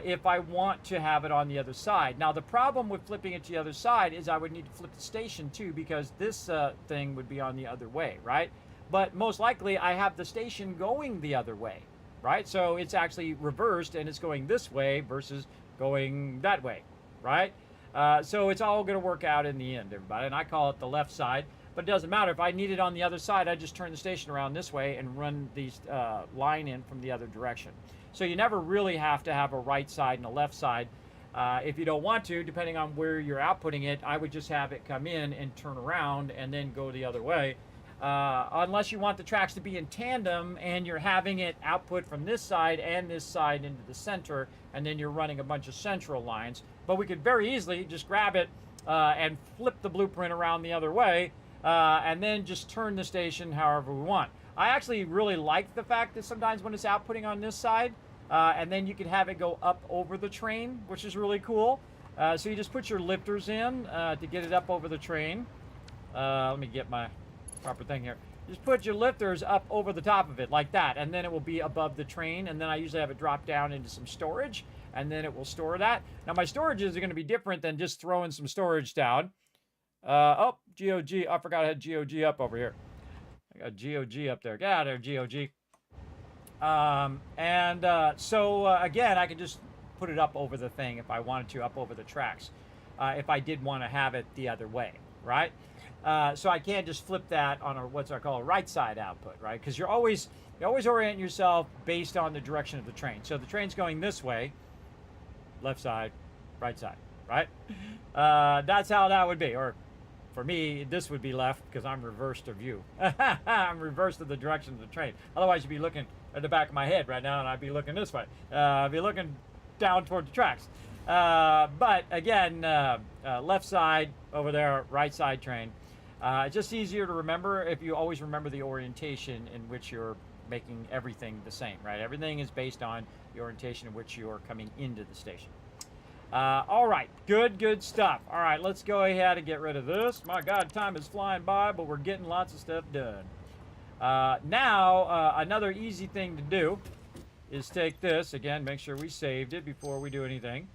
if I want to have it on the other side. Now the problem with flipping it to the other side is I would need to flip the station too, because this thing would be on the other way, right? But most likely I have the station going the other way, right? So it's actually reversed and it's going this way versus going that way, right? So it's all going to work out in the end, everybody. And I call it the left side. But it doesn't matter. If I need it on the other side, I just turn the station around this way and run these line in from the other direction. So you never really have to have a right side and a left side. If you don't want to, depending on where you're outputting it, I would just have it come in and turn around and then go the other way. Unless you want the tracks to be in tandem and you're having it output from this side and this side into the center, and then you're running a bunch of central lines. But we could very easily just grab it and flip the blueprint around the other way. And then just turn the station however we want. I actually really like the fact that sometimes when it's outputting on this side, and then you can have it go up over the train, which is really cool. So you just put your lifters in to get it up over the train. Let me get my proper thing here. Just put your lifters up over the top of it like that, and then it will be above the train, and then I usually have it drop down into some storage, and then it will store that. Now my storages are going to be different than just throwing some storage down. Oh, GOG. I forgot I had GOG up over here. I got GOG up there. Get out of there, GOG. So again, I can just put it up over the thing if I wanted to, up over the tracks, if I did want to have it the other way, right? So I can't just flip that on a, what's I call a right side output, right? Because you always orient yourself based on the direction of the train. So the train's going this way, left side, right side, right? That's how that would be. Or for me, this would be left because I'm reversed of you. I'm reversed of the direction of the train. Otherwise, you'd be looking at the back of my head right now, and I'd be looking this way. I'd be looking down toward the tracks. But again, left side over there, right side train. It's just easier to remember if you always remember the orientation in which you're making everything the same, right? Everything is based on the orientation in which you're coming into the station. All right, good stuff. All right, let's go ahead and get rid of this. My God, time is flying by, but we're getting lots of stuff done. Now, another easy thing to do is take this, again, make sure we saved it before we do anything.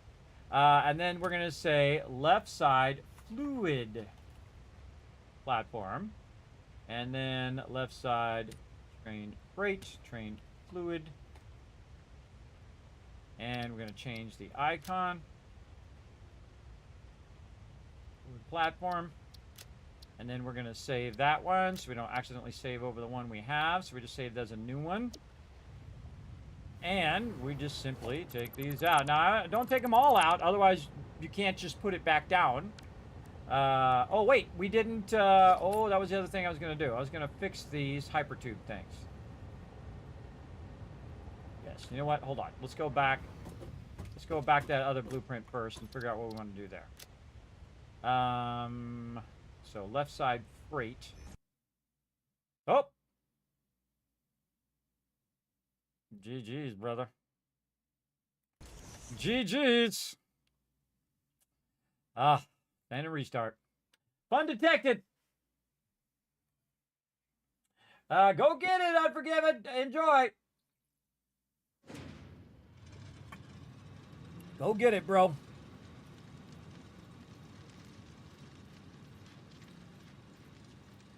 And then we're going to say left side fluid platform. And then left side train freight, train fluid. And we're going to change the icon. Platform, and then we're going to save that one so we don't accidentally save over the one we have, so we just saved as a new one. And we just simply take these out. Now, don't take them all out, otherwise you can't just put it back down. Oh, wait, we didn't, oh, that was the other thing I was going to do. I was going to fix these hypertube things. Yes, you know what? Hold on. Let's go back. Let's go back to that other blueprint first and figure out what we want to do there. So left side freight. Oh! GG's, brother. GG's. Ah, and a restart. Fun detected. Go get it, Unforgiven. Enjoy. Go get it, bro.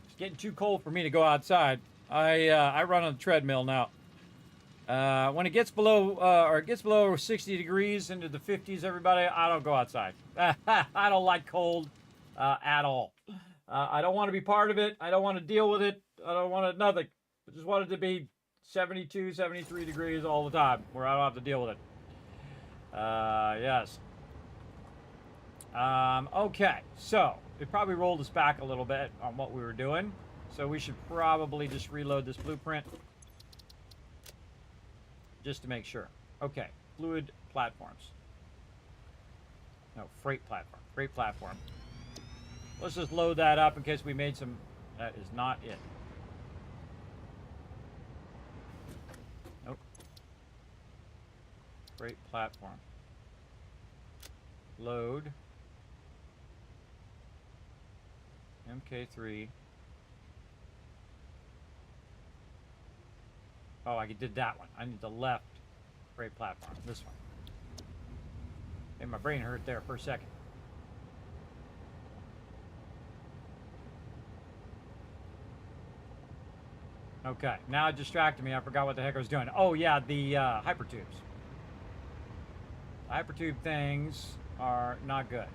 It's getting too cold for me to go outside. I run on the treadmill now. When it gets below 60 degrees into the 50s, everybody, I don't go outside. I don't like cold at all. I don't want to be part of it. I don't want to deal with it. I don't want it nothing. I just want it to be 72, 73 degrees all the time, where I don't have to deal with it. Yes. Okay, so it probably rolled us back a little bit on what we were doing. So we should probably just reload this blueprint. Just to make sure. Okay, fluid platforms. No, freight platform. Freight platform. Let's just load that up in case we made some... That is not it. Nope. Freight platform. Load. MK3. Oh, I did that one. I need the left freight platform. This one. Made my brain hurt there for a second. Okay, now it distracted me. I forgot what the heck I was doing. Oh, yeah, the hypertubes. The hypertube things are not good.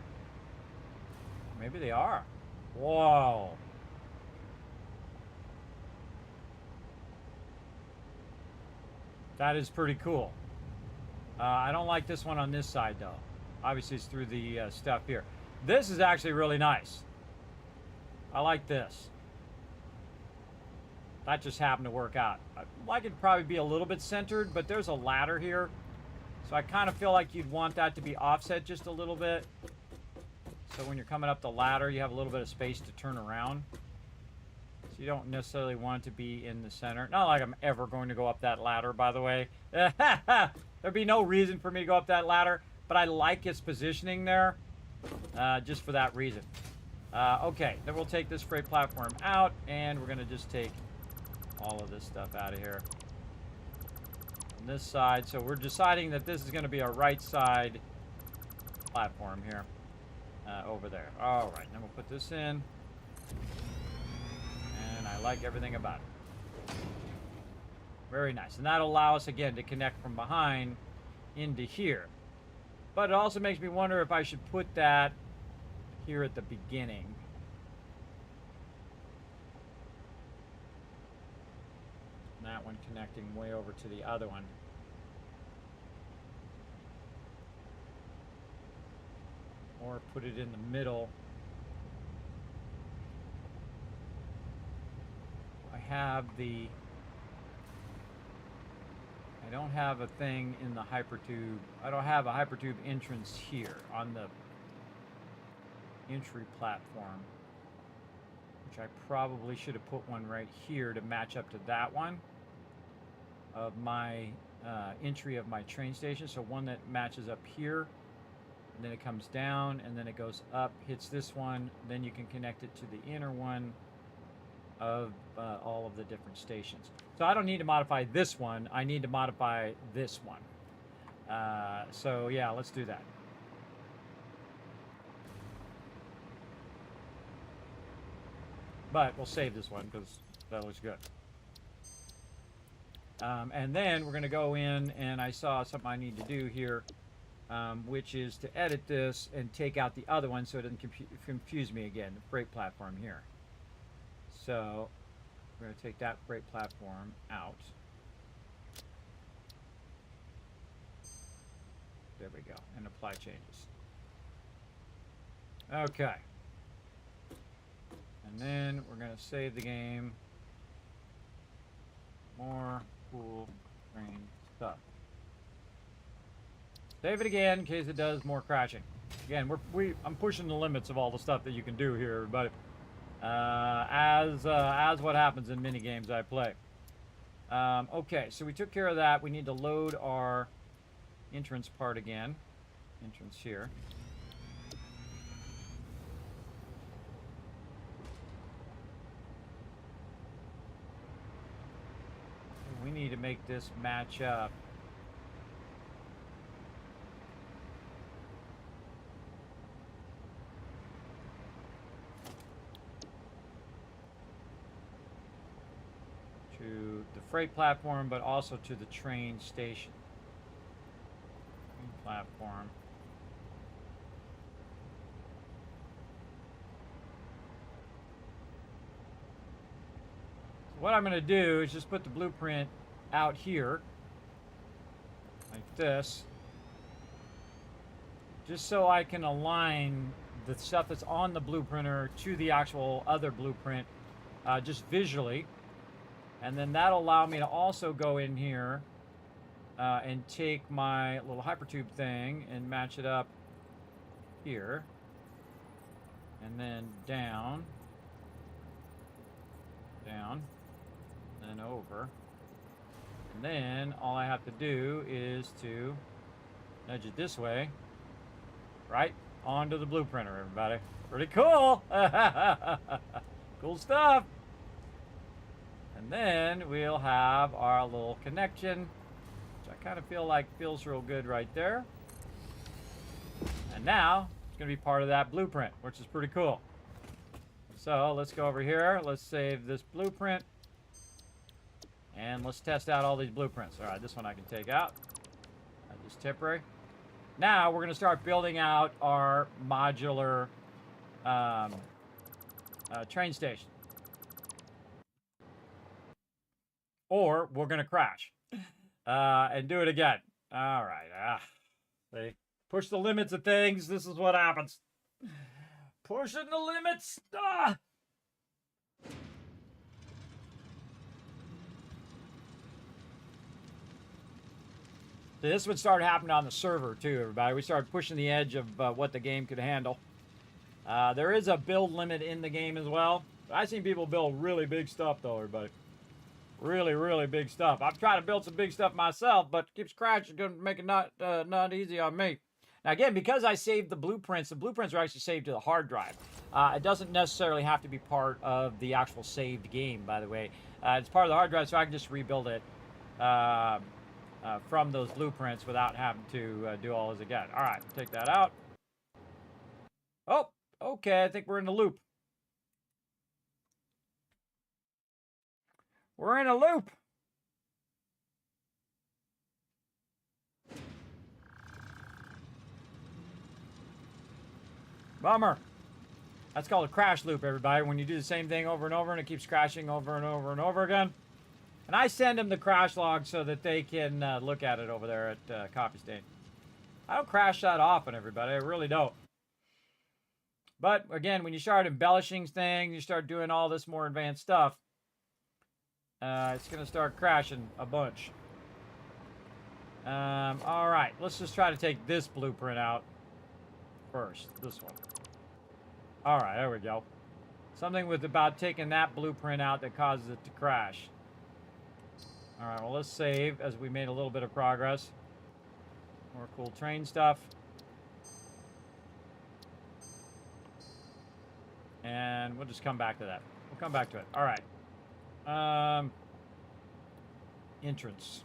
Maybe they are. Whoa. That is pretty cool. I don't like this one on this side, though. Obviously, it's through the stuff here. This is actually really nice. I like this. That just happened to work out. I'd like it to probably be a little bit centered, but there's a ladder here. So I kind of feel like you'd want that to be offset just a little bit. So when you're coming up the ladder, you have a little bit of space to turn around. So you don't necessarily want it to be in the center. Not like I'm ever going to go up that ladder, by the way. There'd be no reason for me to go up that ladder, but I like its positioning there, just for that reason. Okay, then we'll take this freight platform out, and we're going to just take all of this stuff out of here. On this side, so we're deciding that this is going to be a right side platform here, over there. All right, then we'll put this in. And I like everything about it. Very nice. And that'll allow us, again, to connect from behind into here. But it also makes me wonder if I should put that here at the beginning. That one connecting way over to the other one. Or put it in the middle. I don't have a thing in the hypertube. I don't have a hypertube entrance here on the entry platform, which I probably should have put one right here to match up to that one of my entry of my train station. So one that matches up here, and then it comes down, and then it goes up, hits this one, then you can connect it to the inner one of all of the different stations. So I don't need to modify this one, I need to modify this one. So yeah, let's do that. But we'll save this one because that looks good. And then we're going to go in, and I saw something I need to do here, which is to edit this and take out the other one so it doesn't confuse me again, the freight platform here. So we're going to take that freight platform out. There we go. And apply changes. Okay. And then we're going to save the game. More cool train stuff. Save it again in case it does more crashing. Again, I'm pushing the limits of all the stuff that you can do here, everybody. As what happens in mini games I play. Okay, so we took care of that. We need to load our entrance part again. Entrance here. We need to make this match up. To the freight platform, but also to the train station. Train platform. So what I'm going to do is just put the blueprint out here, like this, just so I can align the stuff that's on the blueprinter to the actual other blueprint, just visually. And then that'll allow me to also go in here and take my little hypertube thing and match it up here. And then down, down, and over. And then all I have to do is to nudge it this way, right onto the blueprinter, everybody. Pretty cool. Cool stuff. And then we'll have our little connection, which I kind of feel like feels real good right there. And now it's going to be part of that blueprint, which is pretty cool. So let's go over here. Let's save this blueprint. And let's test out all these blueprints. All right, this one I can take out. Just temporary. Now we're going to start building out our modular train station. Or we're going to crash and do it again. All right. See? Push the limits of things. This is what happens. Pushing the limits. This would start happening on the server, too, everybody. We started pushing the edge of what the game could handle. There is a build limit in the game as well. I've seen people build really big stuff, though, everybody. Really, really big stuff. I've tried to build some big stuff myself, but it keeps crashing. It's going to make it not easy on me. Now, again, because I saved the blueprints are actually saved to the hard drive. It doesn't necessarily have to be part of the actual saved game, by the way. It's part of the hard drive, so I can just rebuild it from those blueprints without having to do all this again. All right, take that out. Oh, okay, I think we're in the loop. We're in a loop. Bummer. That's called a crash loop, everybody. When you do the same thing over and over and it keeps crashing over and over and over again. And I send them the crash log so that they can look at it over there at Copy Stain. I don't crash that often, everybody. I really don't. But, again, when you start embellishing things, you start doing all this more advanced stuff, it's going to start crashing a bunch. All right, let's just try to take this blueprint out first. This one. All right, there we go. Something with about taking that blueprint out that causes it to crash. All right, well, let's save as we made a little bit of progress. More cool train stuff. And we'll just come back to that. We'll come back to it. All right. Entrance.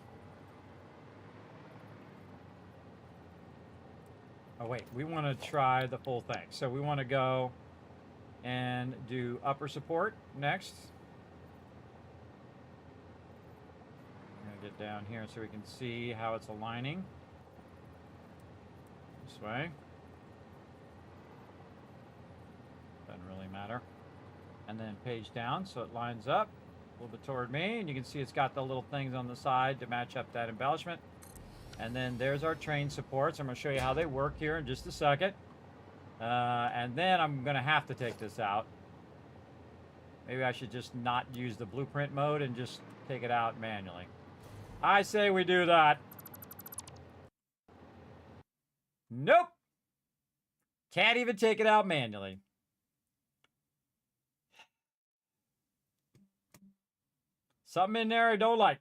Oh, wait. We want to try the full thing. So we want to go and do upper support next. I'm going to get down here so we can see how it's aligning. This way. Doesn't really matter. And then page down so it lines up a little bit toward me, and you can see it's got the little things on the side to match up that embellishment. And then there's our train supports. I'm going to show you how they work here in just a second. And then I'm going to have to take this out. Maybe I should just not use the blueprint mode and just take it out manually. I say we do that. Nope. Can't even take it out manually. Something in there I don't like.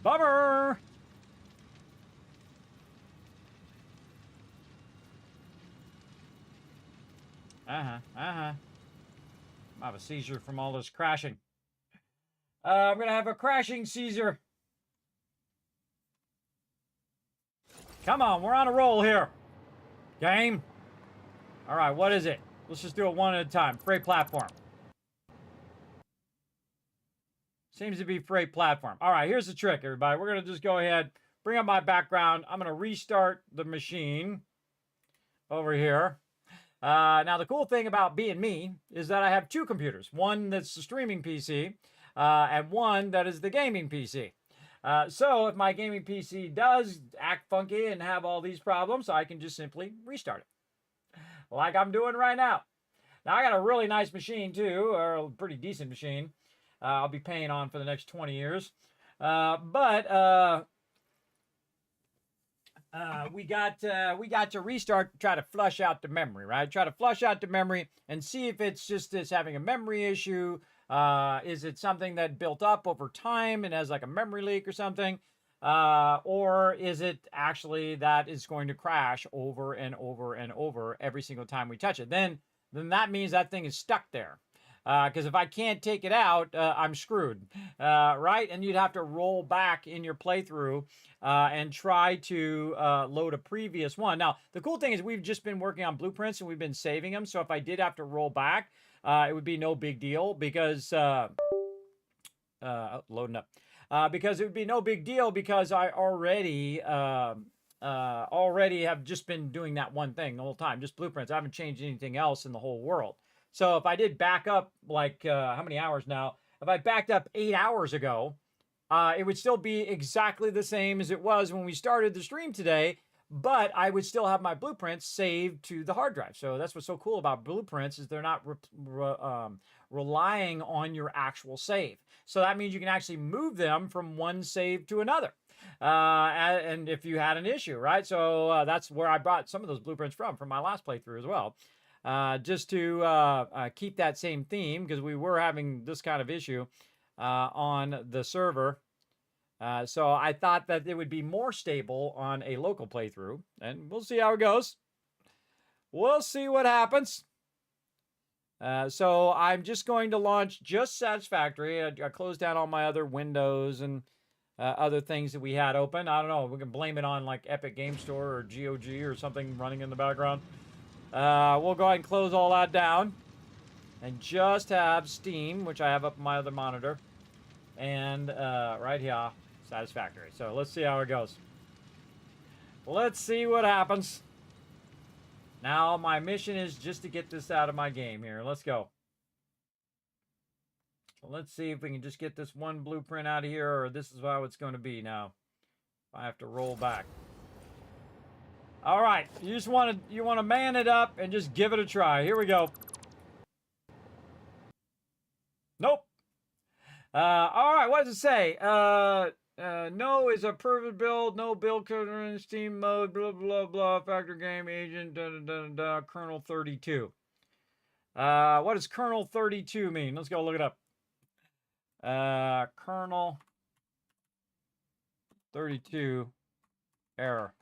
Bummer! I have a seizure from all this crashing. I'm gonna have a crashing seizure. Come on, we're on a roll here. Game. All right, what is it? Let's just do it one at a time. Freight platform. Seems to be freight platform. All right, here's the trick, everybody. We're going to just go ahead, bring up my background. I'm going to restart the machine over here. Now, the cool thing about being me is that I have two computers. One that's the streaming PC, and one that is the gaming PC. So if my gaming PC does act funky and have all these problems, I can just simply restart it. Like I'm doing right now. Now, I got a really nice machine, too, or a pretty decent machine. I'll be paying on for the next 20 years. But we got to restart, try to flush out the memory, right? Try to flush out the memory and see if it's just this having a memory issue. Is it something that built up over time and has like a memory leak or something? Or is it actually that it's going to crash over and over and over every single time we touch it? Then that means that thing is stuck there. Because if I can't take it out, I'm screwed, right? And you'd have to roll back in your playthrough and try to load a previous one. Now, the cool thing is we've just been working on blueprints and we've been saving them. So if I did have to roll back, it would be no big deal because loading up. Because it would be no big deal because I already have just been doing that one thing the whole time, just blueprints. I haven't changed anything else in the whole world. So if I did back up, like, how many hours now? If I backed up 8 hours ago, it would still be exactly the same as it was when we started the stream today, but I would still have my blueprints saved to the hard drive. So that's what's so cool about blueprints is they're not relying on your actual save. So that means you can actually move them from one save to another. And if you had an issue, right? So that's where I brought some of those blueprints from my last playthrough as well. Just to keep that same theme, because we were having this kind of issue on the server. So I thought that it would be more stable on a local playthrough, and we'll see how it goes. We'll see what happens. So I'm just going to launch just Satisfactory. I closed down all my other windows and other things that we had open. I don't know. We can blame it on like Epic Game Store or GOG or something running in the background. We'll go ahead and close all that down and just have Steam, which I have up on my other monitor, and right here, Satisfactory. So let's see how it goes. Let's see what happens. Now my mission is just to get this out of my game here. Let's go. So let's see if we can just get this one blueprint out of here, or this is how it's going to be now. I have to roll back. All right, you want to man it up and just give it a try. Here we go. Nope. All right, what does it say? No is a perfect build, no build cutter in Steam mode, blah, blah, blah, factor game agent, da, da, da, da, kernel 32. What does kernel 32 mean? Let's go look it up. Kernel 32 error.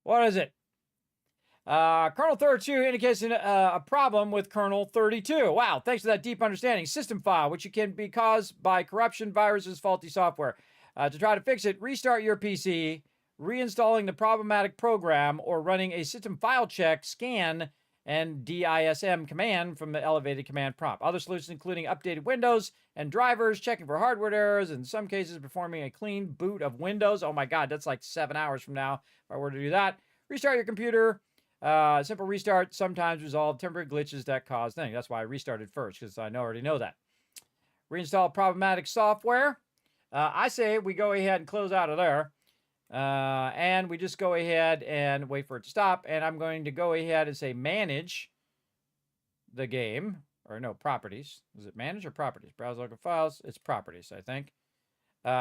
What is it? Kernel 32 indicates a problem with kernel 32. Wow, thanks for that deep understanding. System file, which can be caused by corruption, viruses, faulty software. To try to fix it, restart your PC, reinstalling the problematic program, or running a system file check, scan, and DISM command from the elevated command prompt. Other solutions including updated Windows and drivers, checking for hardware errors, in some cases performing a clean boot of Windows. Oh my God, that's like 7 hours from now if I were to do that. Restart your computer Simple restart sometimes resolve temporary glitches that cause things. That's why I restarted first, because I already know that. Reinstall problematic software. I say we go ahead and close out of there. And we just go ahead and wait for it to stop. And I'm going to go ahead and say manage the game. Or no, properties. Is it manage or properties? Browse local files. It's properties, I think.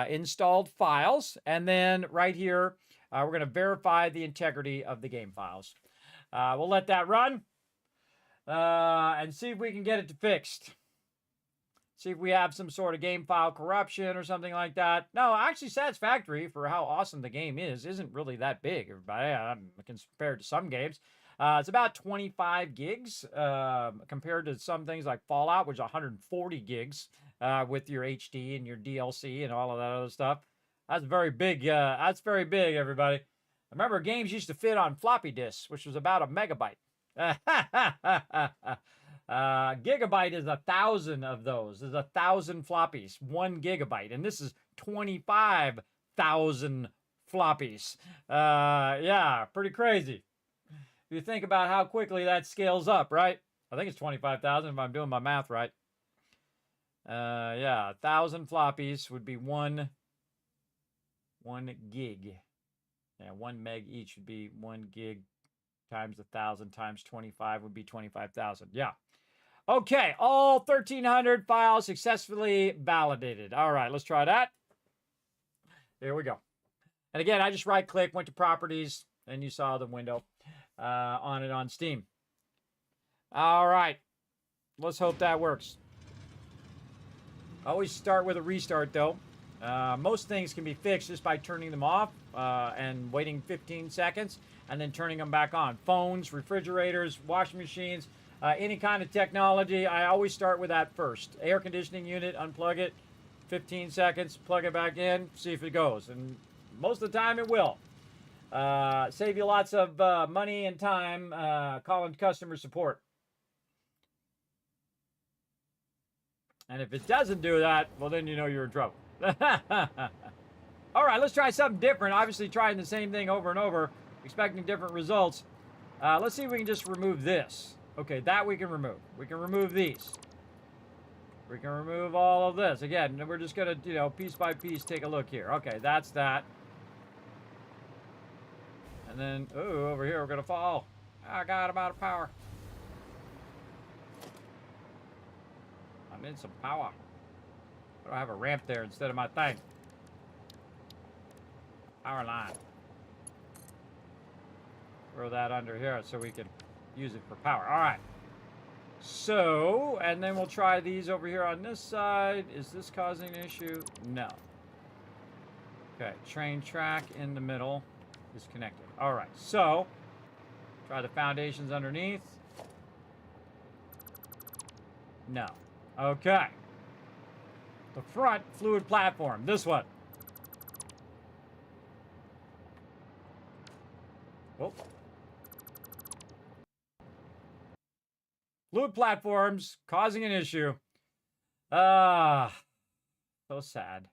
Installed files. And then right here, we're going to verify the integrity of the game files. We'll let that run and see if we can get it fixed. See if we have some sort of game file corruption or something like that. No, actually, Satisfactory, for how awesome the game is, isn't really that big, everybody, compared to some games. It's about 25 gigs compared to some things like Fallout, which is 140 gigs with your HD and your DLC and all of that other stuff. That's very big. That's very big, everybody. I remember games used to fit on floppy disks, which was about a megabyte. Gigabyte is 1,000 of those. There's 1,000 floppies, 1 gigabyte, and this is 25,000 floppies. Yeah, pretty crazy. If you think about how quickly that scales up, right? I think it's 25,000 if I'm doing my math right. Yeah, 1,000 floppies would be one gig. Yeah, 1 meg each would be 1 gig times 1,000 times 25 would be 25,000. Yeah. Okay, all 1,300 files successfully validated. All right, let's try that. Here we go. And again, I just right-click, went to Properties, and you saw the window on it on Steam. All right, let's hope that works. Always start with a restart, though. Most things can be fixed just by turning them off and waiting 15 seconds and then turning them back on. Phones, refrigerators, washing machines, any kind of technology, I always start with that first. Air conditioning unit, unplug it, 15 seconds, plug it back in, see if it goes. And most of the time it will. Save you lots of money and time calling customer support. And if it doesn't do that, well, then you know you're in trouble. All right, let's try something different. Obviously trying the same thing over and over, expecting different results. Let's see if we can just remove this. Okay, that we can remove. We can remove these. We can remove all of this. Again, we're just going to, you know, piece by piece take a look here. Okay, that's that. And then, ooh, over here we're going to fall. Oh, God, I'm out of power. I need some power. I don't have a ramp there instead of my thing. Power line. Throw that under here so we can use it for power. All right. So, and then we'll try these over here on this side. Is this causing an issue? No. Okay, train track in the middle is connected. All right, so try the foundations underneath. No. Okay. The front fluid platform, this one. Oh. Fluid platforms causing an issue. So sad.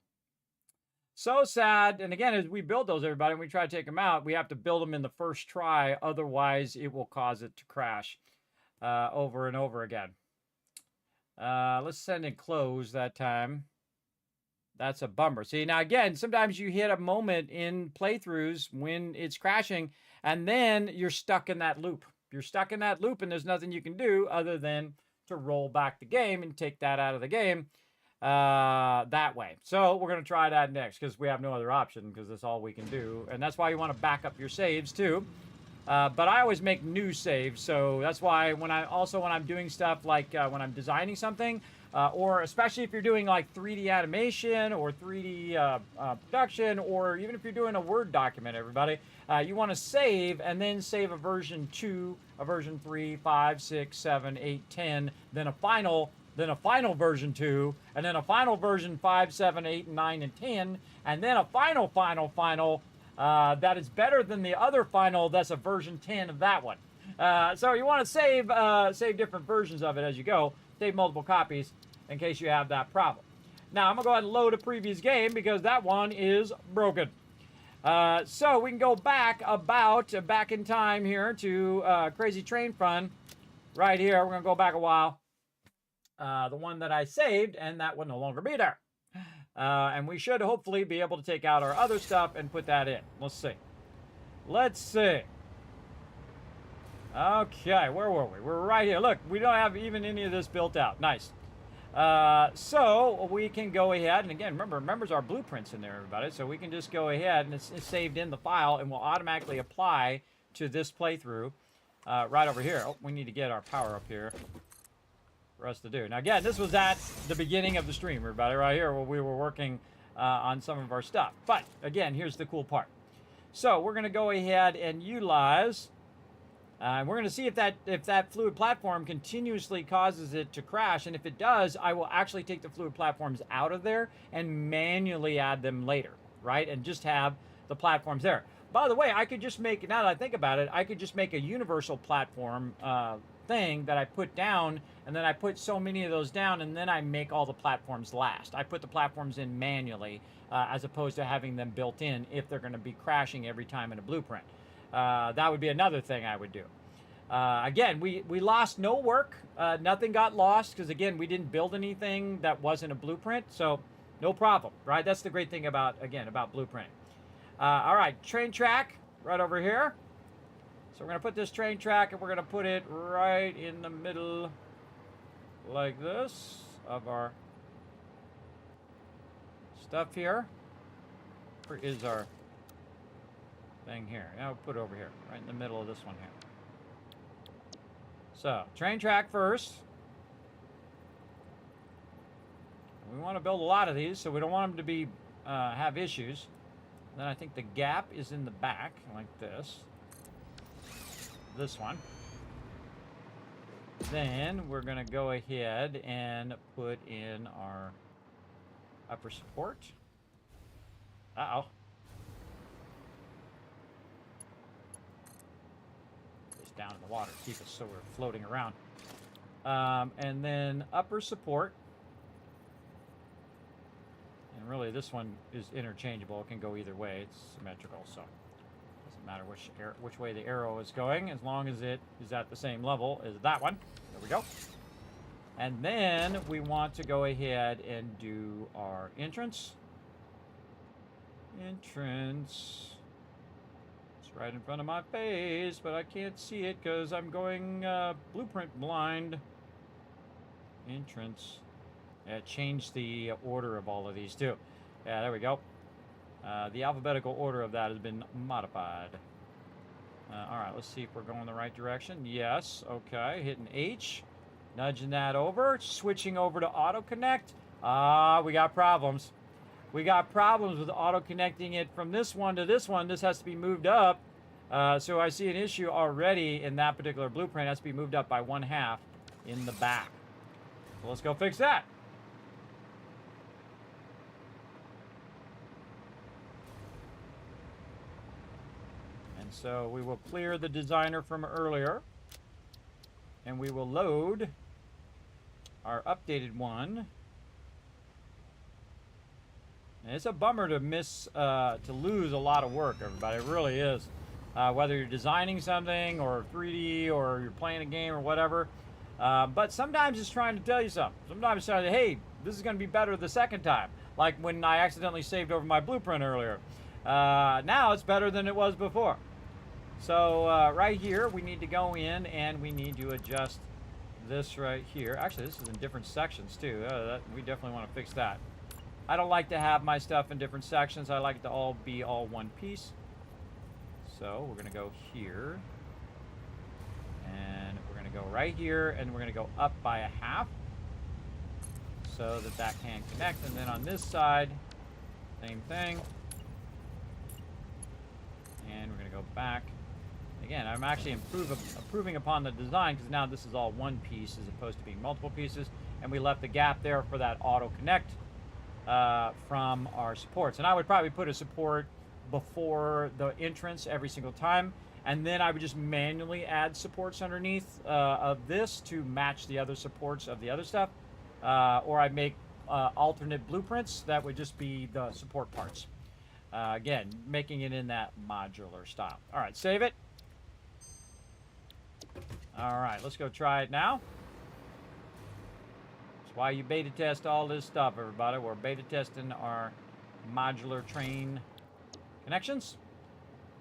So sad. And again, as we build those, everybody, and we try to take them out, we have to build them in the first try. Otherwise, it will cause it to crash over and over again. Let's send in close that time. That's a bummer. See, now again, sometimes you hit a moment in playthroughs when it's crashing, and then you're stuck in that loop. You're stuck in that loop, and there's nothing you can do other than to roll back the game and take that out of the game that way. So we're going to try that next because we have no other option because that's all we can do. And that's why you want to back up your saves too. But I always make new saves. So that's why when I'm doing stuff like when I'm designing something, or especially if you're doing like 3D animation or 3D production, or even if you're doing a Word document, everybody, you want to save and then save a version 2, a version 3, 5, 6, 7, 8, 10, then a final version 2, and then a final version 5, 7, 8, 9, and 10, and then a final that is better than the other final that's a version 10 of that one. So you want to save different versions of it as you go, save multiple copies in case you have that problem. Now I'm going to go ahead and load a previous game because that one is broken. So we can go back back in time here to Crazy Train Fun. Right here, we're going to go back a while. The one that I saved, and that will no longer be there. And we should hopefully be able to take out our other stuff and put that in. Let's see. Let's see. Okay, where were we? We're right here. Look, we don't have even any of this built out. Nice. So we can go ahead, and again, remember our blueprints in there, everybody. So we can just go ahead, and it's saved in the file, and will automatically apply to this playthrough right over here. Oh, we need to get our power up here for us to do. Now, again, this was at the beginning of the stream, everybody, right here, where we were working on some of our stuff. But again, here's the cool part. So we're going to go ahead and utilize. We're going to see if that fluid platform continuously causes it to crash, and if it does, I will actually take the fluid platforms out of there and manually add them later, right? And just have the platforms there. By the way, I could just make, now that I think about it, I could just make a universal platform thing that I put down, and then I put so many of those down, and then I make all the platforms last. I put the platforms in manually, as opposed to having them built in if they're going to be crashing every time in a blueprint. That would be another thing I would do. Again, we lost no work. Nothing got lost because, again, we didn't build anything that wasn't a blueprint. So no problem, right? That's the great thing about blueprinting. All right, train track right over here. So we're going to put this train track, and we're going to put it right in the middle like this of our stuff here. Where is our thing here? Now we'll put it over here, right in the middle of this one here. So, train track first. We want to build a lot of these, so we don't want them to be have issues. Then I think the gap is in the back, like this. This one. Then we're going to go ahead and put in our upper support. Uh-oh. Down in the water, keep us so we're floating around. And then upper support. And really this one is interchangeable. It can go either way. It's symmetrical, so it doesn't matter which way the arrow is going, as long as it is at the same level as that one. There we go. And then we want to go ahead and do our entrance. Entrance. Right in front of my face, but I can't see it because I'm going blueprint blind. Entrance. Yeah, change the order of all of these too. Yeah, there we go. The alphabetical order of that has been modified. All right, let's see if we're going the right direction. Yes, okay, hitting H. Nudging that over, switching over to auto connect. We got problems. We got problems with auto-connecting it from this one to this one. This has to be moved up. So I see an issue already in that particular blueprint. It has to be moved up by 1/2 in the back. So let's go fix that. And so we will clear the designer from earlier. And we will load our updated one. And it's a bummer to lose a lot of work, everybody. It really is. Whether you're designing something or 3D or you're playing a game or whatever. But sometimes it's trying to tell you something. Sometimes it's trying to, hey, this is going to be better the second time. Like when I accidentally saved over my blueprint earlier. Now it's better than it was before. So right here, we need to go in and we need to adjust this right here. Actually, this is in different sections too. We definitely want to fix that. I don't like to have my stuff in different sections. I like it to all be all one piece. So we're going to go here. And we're going to go right here. And we're going to go up by 1/2. So that can connect. And then on this side, same thing. And we're going to go back. Again, I'm actually improving upon the design because now this is all one piece as opposed to being multiple pieces. And we left the gap there for that auto connect. From our supports. And I would probably put a support before the entrance every single time, and then I would just manually add supports underneath of this to match the other supports of the other stuff, or I'd make alternate blueprints that would just be the support parts. Again, making it in that modular style. All right, save it. All right, let's go try it now. That's why you beta test all this stuff, everybody. We're beta testing our modular train connections.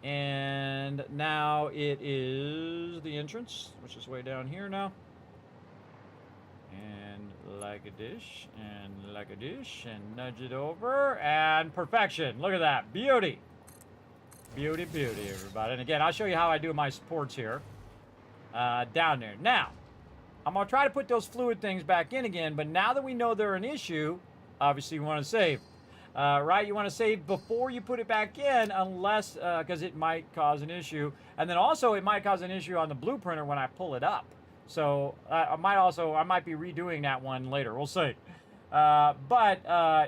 And now it is the entrance, which is way down here now. And like a dish, and like a dish, and nudge it over, and perfection. Look at that. Beauty. Beauty, beauty, everybody. And again, I'll show you how I do my supports here. Down there. Now, I'm going to try to put those fluid things back in again, but now that we know they're an issue, obviously you want to save. Right? You want to save before you put it back in, unless, because it might cause an issue. And then also, it might cause an issue on the blueprinter when I pull it up. So, I might be redoing that one later. We'll see.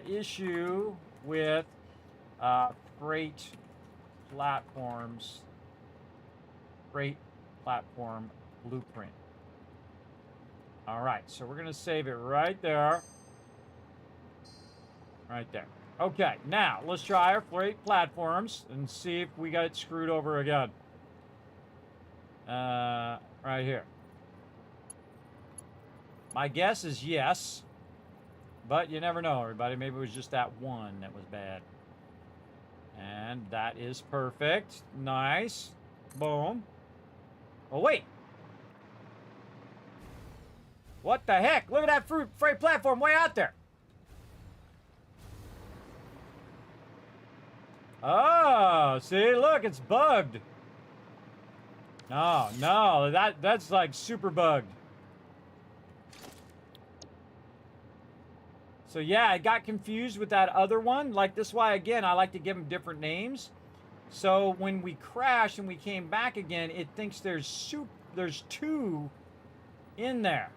Issue with freight platforms, freight platform blueprint. All right, so we're going to save it right there. Right there. Okay, now let's try our freight platforms and see if we got it screwed over again. Right here. My guess is yes, but you never know, everybody. Maybe it was just that one that was bad. And that is perfect. Nice. Boom. Oh, wait. What the heck? Look at that freight platform way out there. Oh, see, look, it's bugged. Oh, no, that's like super bugged. So yeah, I got confused with that other one. Like this why, again, I like to give them different names. So when we crashed and we came back again, it thinks there's two in there.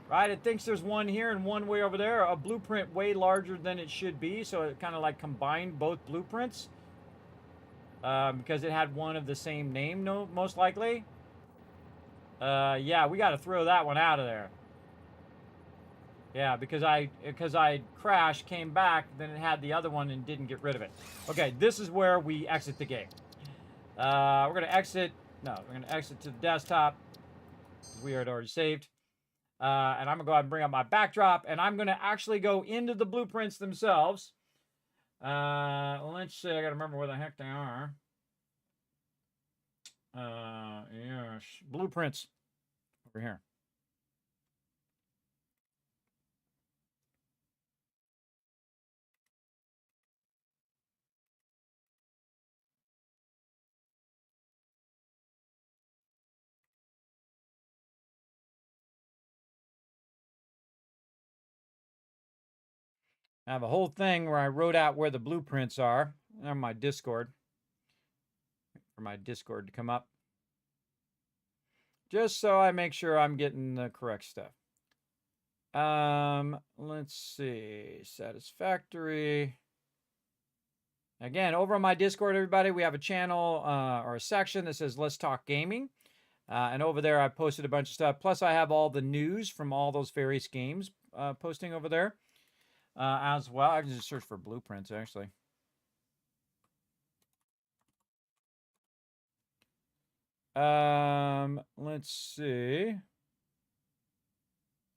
Right? It thinks there's one here and one way over there. A blueprint way larger than it should be. So it kind of like combined both blueprints. Because it had one of the same name, most likely. Yeah, we got to throw that one out of there. Yeah, because I crashed, came back, then it had the other one and didn't get rid of it. Okay, this is where we exit the game. We're going to exit. No, we're going to exit to the desktop. We had already saved. And I'm going to go ahead and bring up my backdrop. And I'm going to actually go into the blueprints themselves. Let's see. I got to remember where the heck they are. Yes. Blueprints. Over here. I have a whole thing where I wrote out where the blueprints are on my Discord. For my Discord to come up. Just so I make sure I'm getting the correct stuff. Let's see. Satisfactory. Again, over on my Discord, everybody, we have a channel or a section that says Let's Talk Gaming. And over there, I posted a bunch of stuff. Plus, I have all the news from all those various games posting over there. As well. I can just search for blueprints, actually. Let's see.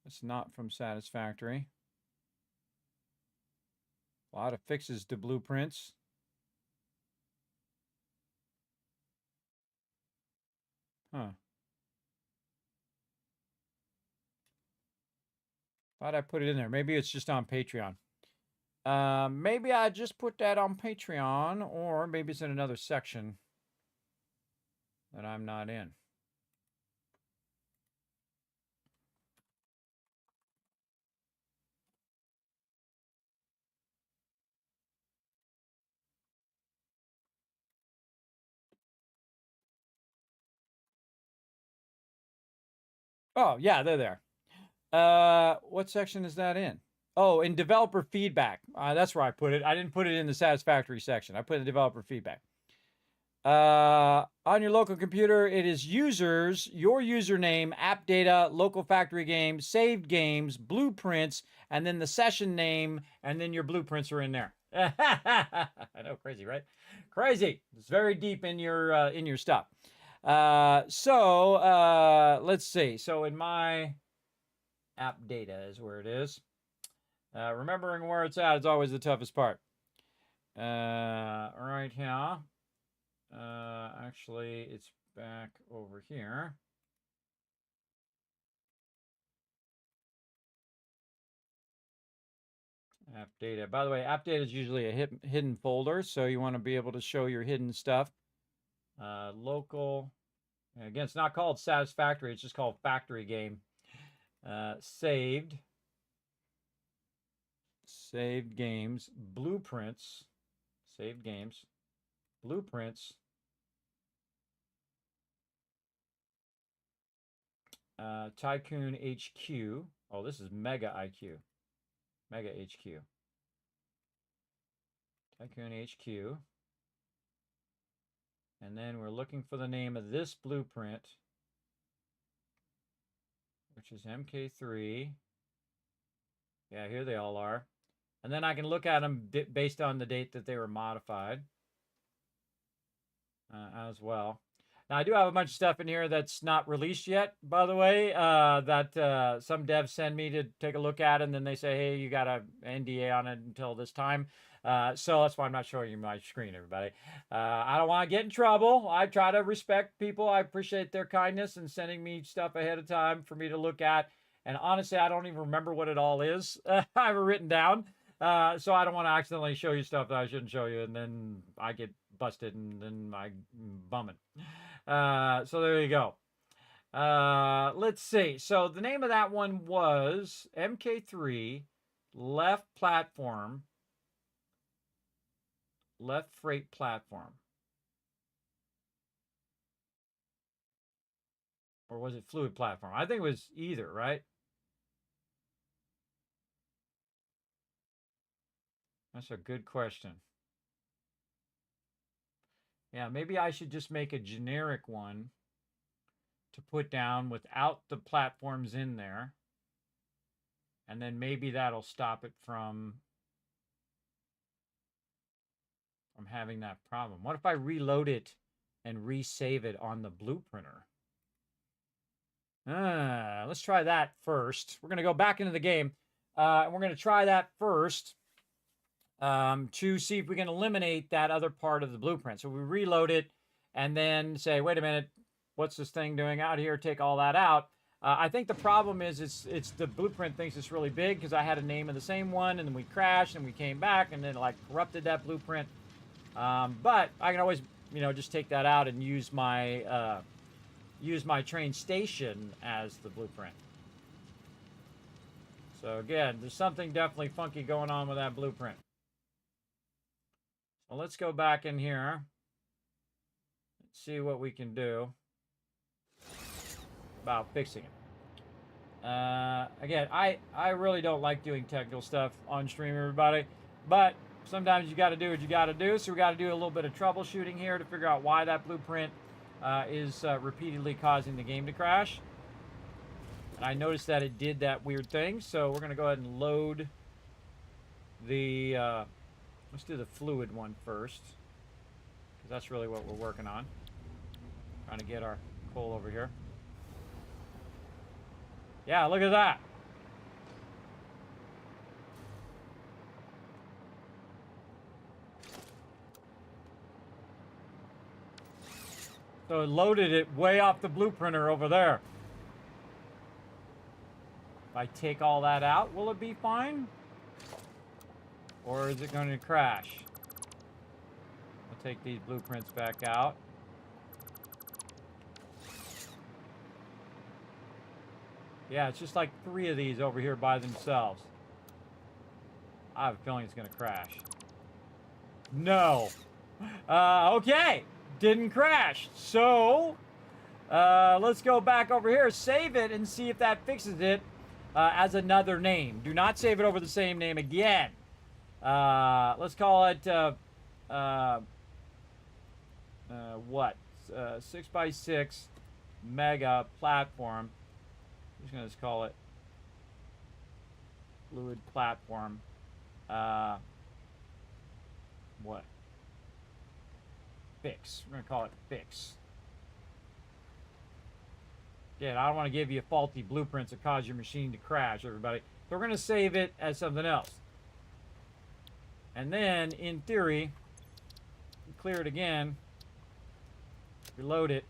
It's not from Satisfactory. A lot of fixes to blueprints. Huh. Thought I put it in there. Maybe it's just on Patreon. Maybe I just put that on Patreon, or maybe it's in another section that I'm not in. Oh, yeah, they're there. What section is that in? Oh, in developer feedback. That's where I put it. I didn't put it in the Satisfactory section. I put it in developer feedback. On your local computer, it is users, your username, app data, local factory games, saved games, blueprints, and then the session name, and then your blueprints are in there. I know, crazy, right? Crazy. It's very deep in your stuff. Let's see. So in my app data is where it is. Remembering where it's at is always the toughest part. Right here. Actually, it's back over here. App data. By the way, app data is usually a hidden folder, so you want to be able to show your hidden stuff. Local. Again, it's not called Satisfactory. It's just called Factory Game. Saved. Saved games. Blueprints. Saved games. Blueprints. Tycoon HQ. Oh, this is Mega IQ. Mega HQ. Tycoon HQ. And then we're looking for the name of this blueprint, which is MK3. Yeah, here they all are. And then I can look at them based on the date that they were modified as well. Now, I do have a bunch of stuff in here that's not released yet, by the way, that some devs send me to take a look at, and then they say, hey, you got an NDA on it until this time. So that's why I'm not showing you my screen, everybody. I don't want to get in trouble. I try to respect people. I appreciate their kindness and sending me stuff ahead of time for me to look at. And honestly, I don't even remember what it all is. I have it written down. So I don't want to accidentally show you stuff that I shouldn't show you, and then I get busted, and then I bum it. So there you go. Let's see. So the name of that one was MK3 Left Platform. Left Freight Platform. Or was it Fluid Platform? I think it was either, right? That's a good question. Yeah, maybe I should just make a generic one to put down without the platforms in there. And then maybe that'll stop it from having that problem. What if I reload it and resave it on the blueprinter? Let's try that first. We're going to go back into the game. And we're going to try that first to see if we can eliminate that other part of the blueprint. So we reload it and then say, wait a minute, what's this thing doing out here? Take all that out. I think the problem is it's the blueprint thinks it's really big because I had a name of the same one, and then we crashed and we came back and then like corrupted that blueprint. But I can always, just take that out and use my train station as the blueprint. So again, there's something definitely funky going on with that blueprint. Well, let's go back in here. Let's see what we can do about fixing it. Again, I really don't like doing technical stuff on stream, everybody, but sometimes you got to do what you got to do. So we got to do a little bit of troubleshooting here to figure out why that blueprint is repeatedly causing the game to crash. And I noticed that it did that weird thing, so we're going to go ahead and load the, let's do the fluid one first, because that's really what we're working on. Trying to get our coal over here. Yeah, look at that. So it loaded it way off the blueprinter over there. If I take all that out, will it be fine? Or is it going to crash? I'll take these blueprints back out. Yeah, it's just like 3 of these over here by themselves. I have a feeling it's going to crash. No. Okay. Didn't crash. So, let's go back over here, save it, and see if that fixes it as another name. Do not save it over the same name again. Let's call it, what? 6x6 mega platform. I'm just going to call it fluid platform. what? Fix. We're going to call it fix. Again, I don't want to give you faulty blueprints that cause your machine to crash, everybody. So we're going to save it as something else. And then, in theory, clear it again, reload it,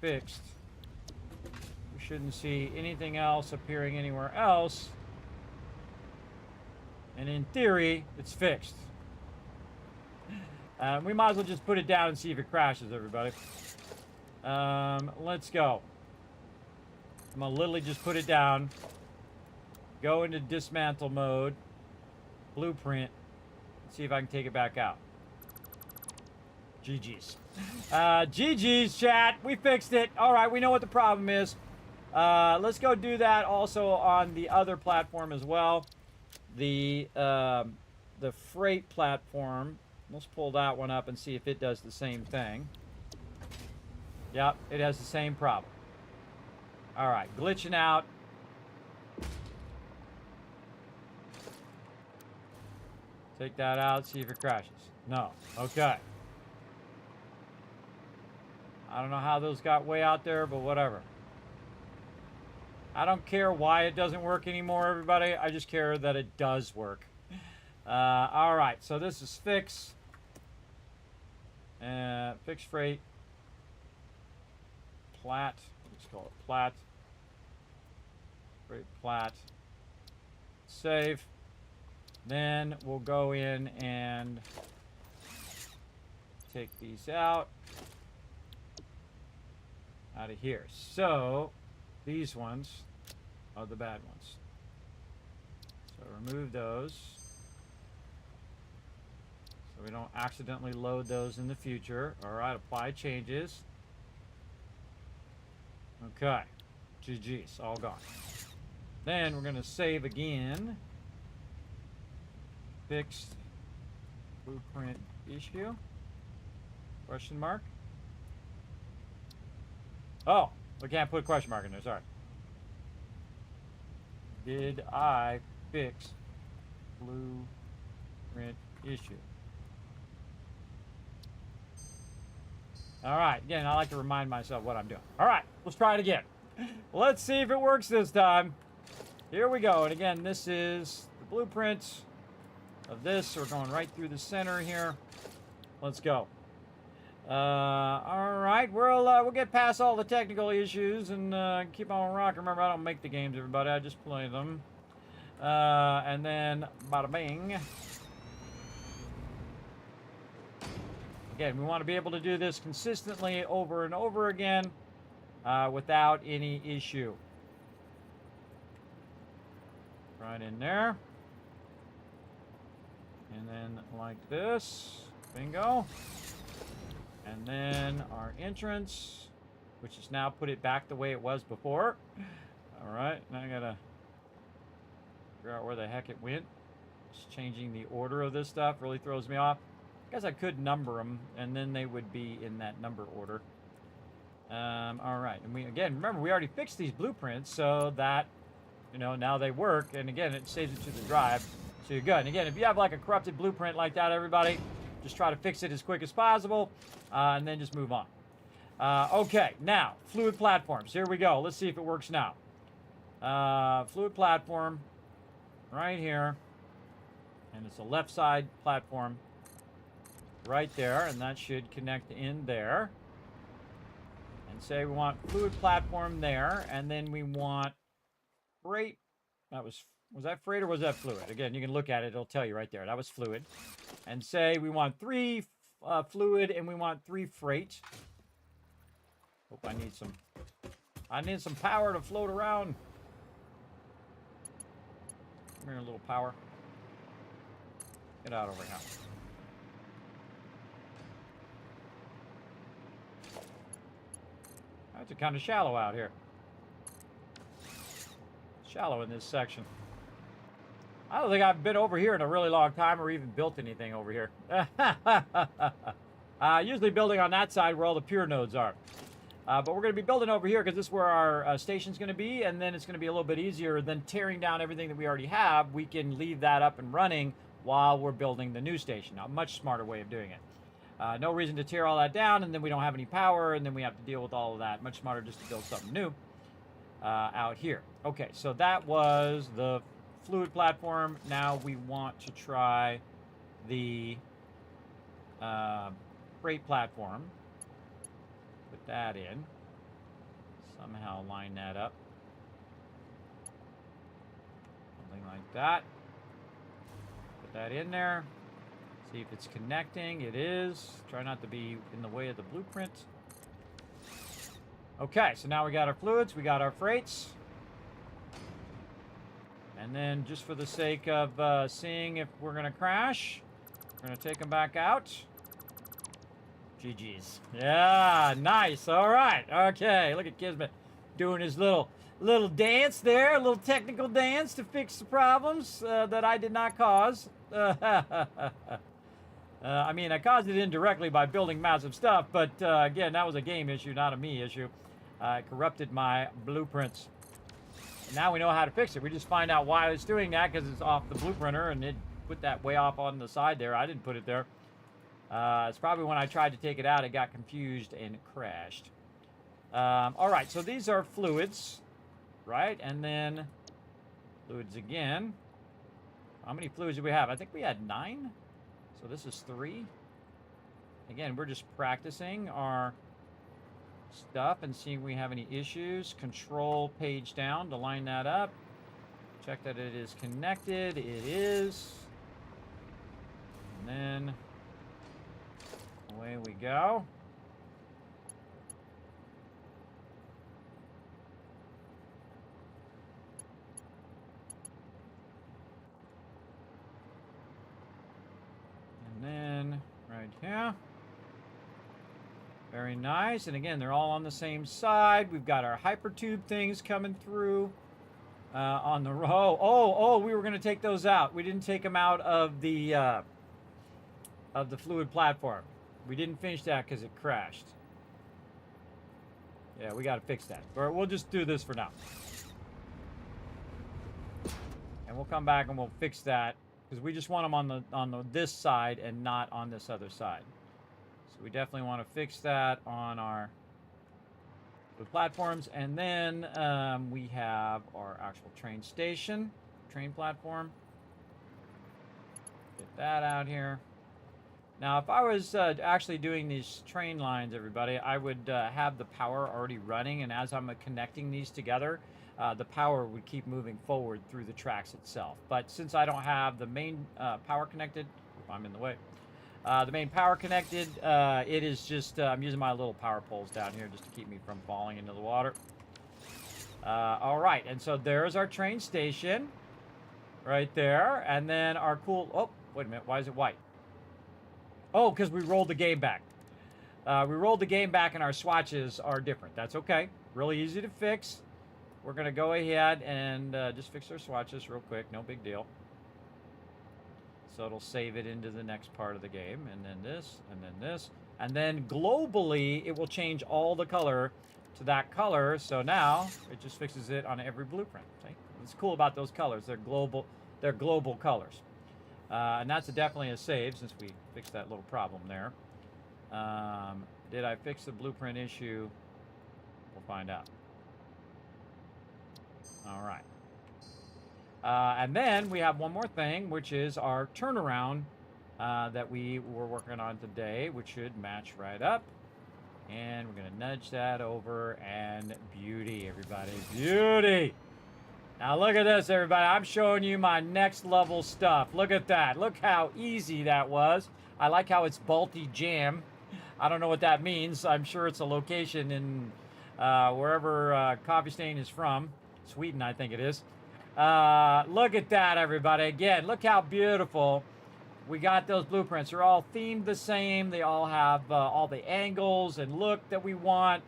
fixed. We shouldn't see anything else appearing anywhere else. And in theory, it's fixed. We might as well just put it down and see if it crashes, everybody. Let's go. I'm going to literally just put it down. Go into dismantle mode. Blueprint. See if I can take it back out. GG's. GG's, chat. We fixed it. All right, we know what the problem is. Let's go do that also on the other platform as well. The freight platform. Let's pull that one up and see if it does the same thing. Yep, it has the same problem. All right, glitching out. Take that out, see if it crashes. No. Okay. I don't know how those got way out there, but whatever. I don't care why it doesn't work anymore, everybody. I just care that it does work. All right, so this is fix. Fix freight. Plat. Let's call it plat. Freight plat. Save. Then we'll go in and take these out of here. So these ones are the bad ones. So remove those so we don't accidentally load those in the future. All right, apply changes. Okay, GG's, all gone. Then we're going to save again. Fixed blueprint issue? Question mark? Oh, we can't put a question mark in there, sorry. Did I fix blueprint issue? All right, again, I like to remind myself what I'm doing. All right, let's try it again. Let's see if it works this time. Here we go, and again, this is the blueprint of this. We're going right through the center here. Let's go. All right, we'll get past all the technical issues and keep on rocking. Remember, I don't make the games, everybody. I just play them. And then, bada bing. Again, we want to be able to do this consistently over and over again without any issue. Right in there. And then like this. Bingo. And then our entrance, which is now put it back the way it was before. All right, now I gotta figure out where the heck it went. Just changing the order of this stuff really throws me off. I guess I could number them, and then they would be in that number order. All right, and again, remember, we already fixed these blueprints so that, you know, now they work. And again, it saves it to the drive, so you're good. And again, if you have like a corrupted blueprint like that, everybody, just try to fix it as quick as possible, and then just move on. Okay, now, fluid platforms. Here we go. Let's see if it works now. Fluid platform, right here. And it's a left side platform right there, and that should connect in there. And say we want fluid platform there, and then we want freight. That was that freight or was that fluid? Again, you can look at it, it'll tell you right there. That was fluid. And say we want 3 fluid and we want 3 freight. Hope I need some power to float around. Come here, a little power. Get out over here. It's kind of shallow out here. Shallow in this section. I don't think I've been over here in a really long time or even built anything over here. Usually building on that side where all the pure nodes are. But we're going to be building over here because this is where our station's going to be, and then it's going to be a little bit easier than tearing down everything that we already have. We can leave that up and running while we're building the new station. A much smarter way of doing it. No reason to tear all that down, and then we don't have any power, and then we have to deal with all of that. Much smarter just to build something new out here. Okay, so that was the fluid platform. Now we want to try the freight platform. Put that in. Somehow line that up. Something like that. Put that in there. See if it's connecting. It is. Try not to be in the way of the blueprint. Okay, so now we got our fluids, we got our freights. And then just for the sake of seeing if we're going to crash, we're going to take them back out. GG's. Yeah, nice. All right. Okay, look at Kismet doing his little dance there, a little technical dance to fix the problems that I did not cause. I mean, I caused it indirectly by building massive stuff, but again, that was a game issue, not a me issue. I corrupted my blueprints. And now we know how to fix it. We just find out why it's doing that because it's off the blueprinter, and it put that way off on the side there. I didn't put it there. It's probably when I tried to take it out, it got confused and crashed. All right, so these are fluids, right? And then fluids again. How many fluids do we have? I think we had 9. So this is 3. Again, we're just practicing our stuff and seeing if we have any issues. Control page down to line that up. Check that it is connected. It is. And then away we go. And then right here. Very nice. And again, they're all on the same side. We've got our hypertube things coming through on the row. Oh, we were going to take those out. We didn't take them out of the fluid platform. We didn't finish that because it crashed. Yeah, we got to fix that. Or we'll just do this for now. And we'll come back and we'll fix that because we just want them on this side and not on this other side. So we definitely want to fix that on our platforms. And then we have our actual train station, train platform. Get that out here. Now, if I was actually doing these train lines, everybody, I would have the power already running, and as I'm connecting these together, the power would keep moving forward through the tracks itself. But since I don't have the main power connected, if I'm in the way, the main power connected, it is just, I'm using my little power poles down here just to keep me from falling into the water. All right, and so there's our train station right there, and then our cool, oh, wait a minute, why is it white? Oh, because we rolled the game back. We rolled the game back and our swatches are different. That's okay. Really easy to fix. We're going to go ahead and just fix our swatches real quick. No big deal. So it'll save it into the next part of the game. And then this, and then this. And then globally, it will change all the color to that color. So now it just fixes it on every blueprint. See? What's cool about those colors, they're global colors. And that's definitely a save since we fixed that little problem there. Did I fix the blueprint issue? We'll find out. All right. And then we have one more thing, which is our turnaround that we were working on today, which should match right up. And we're going to nudge that over, and beauty, everybody. Beauty! Now look at this, everybody. I'm showing you my next level stuff. Look at that. Look how easy that was. I like how it's Balti Jam. I don't know what that means. I'm sure it's a location in wherever Coffee Stain is from. Sweden, I think it is. Look at that, everybody. Again, look how beautiful. We got those blueprints. They're all themed the same. They all have all the angles and look that we want.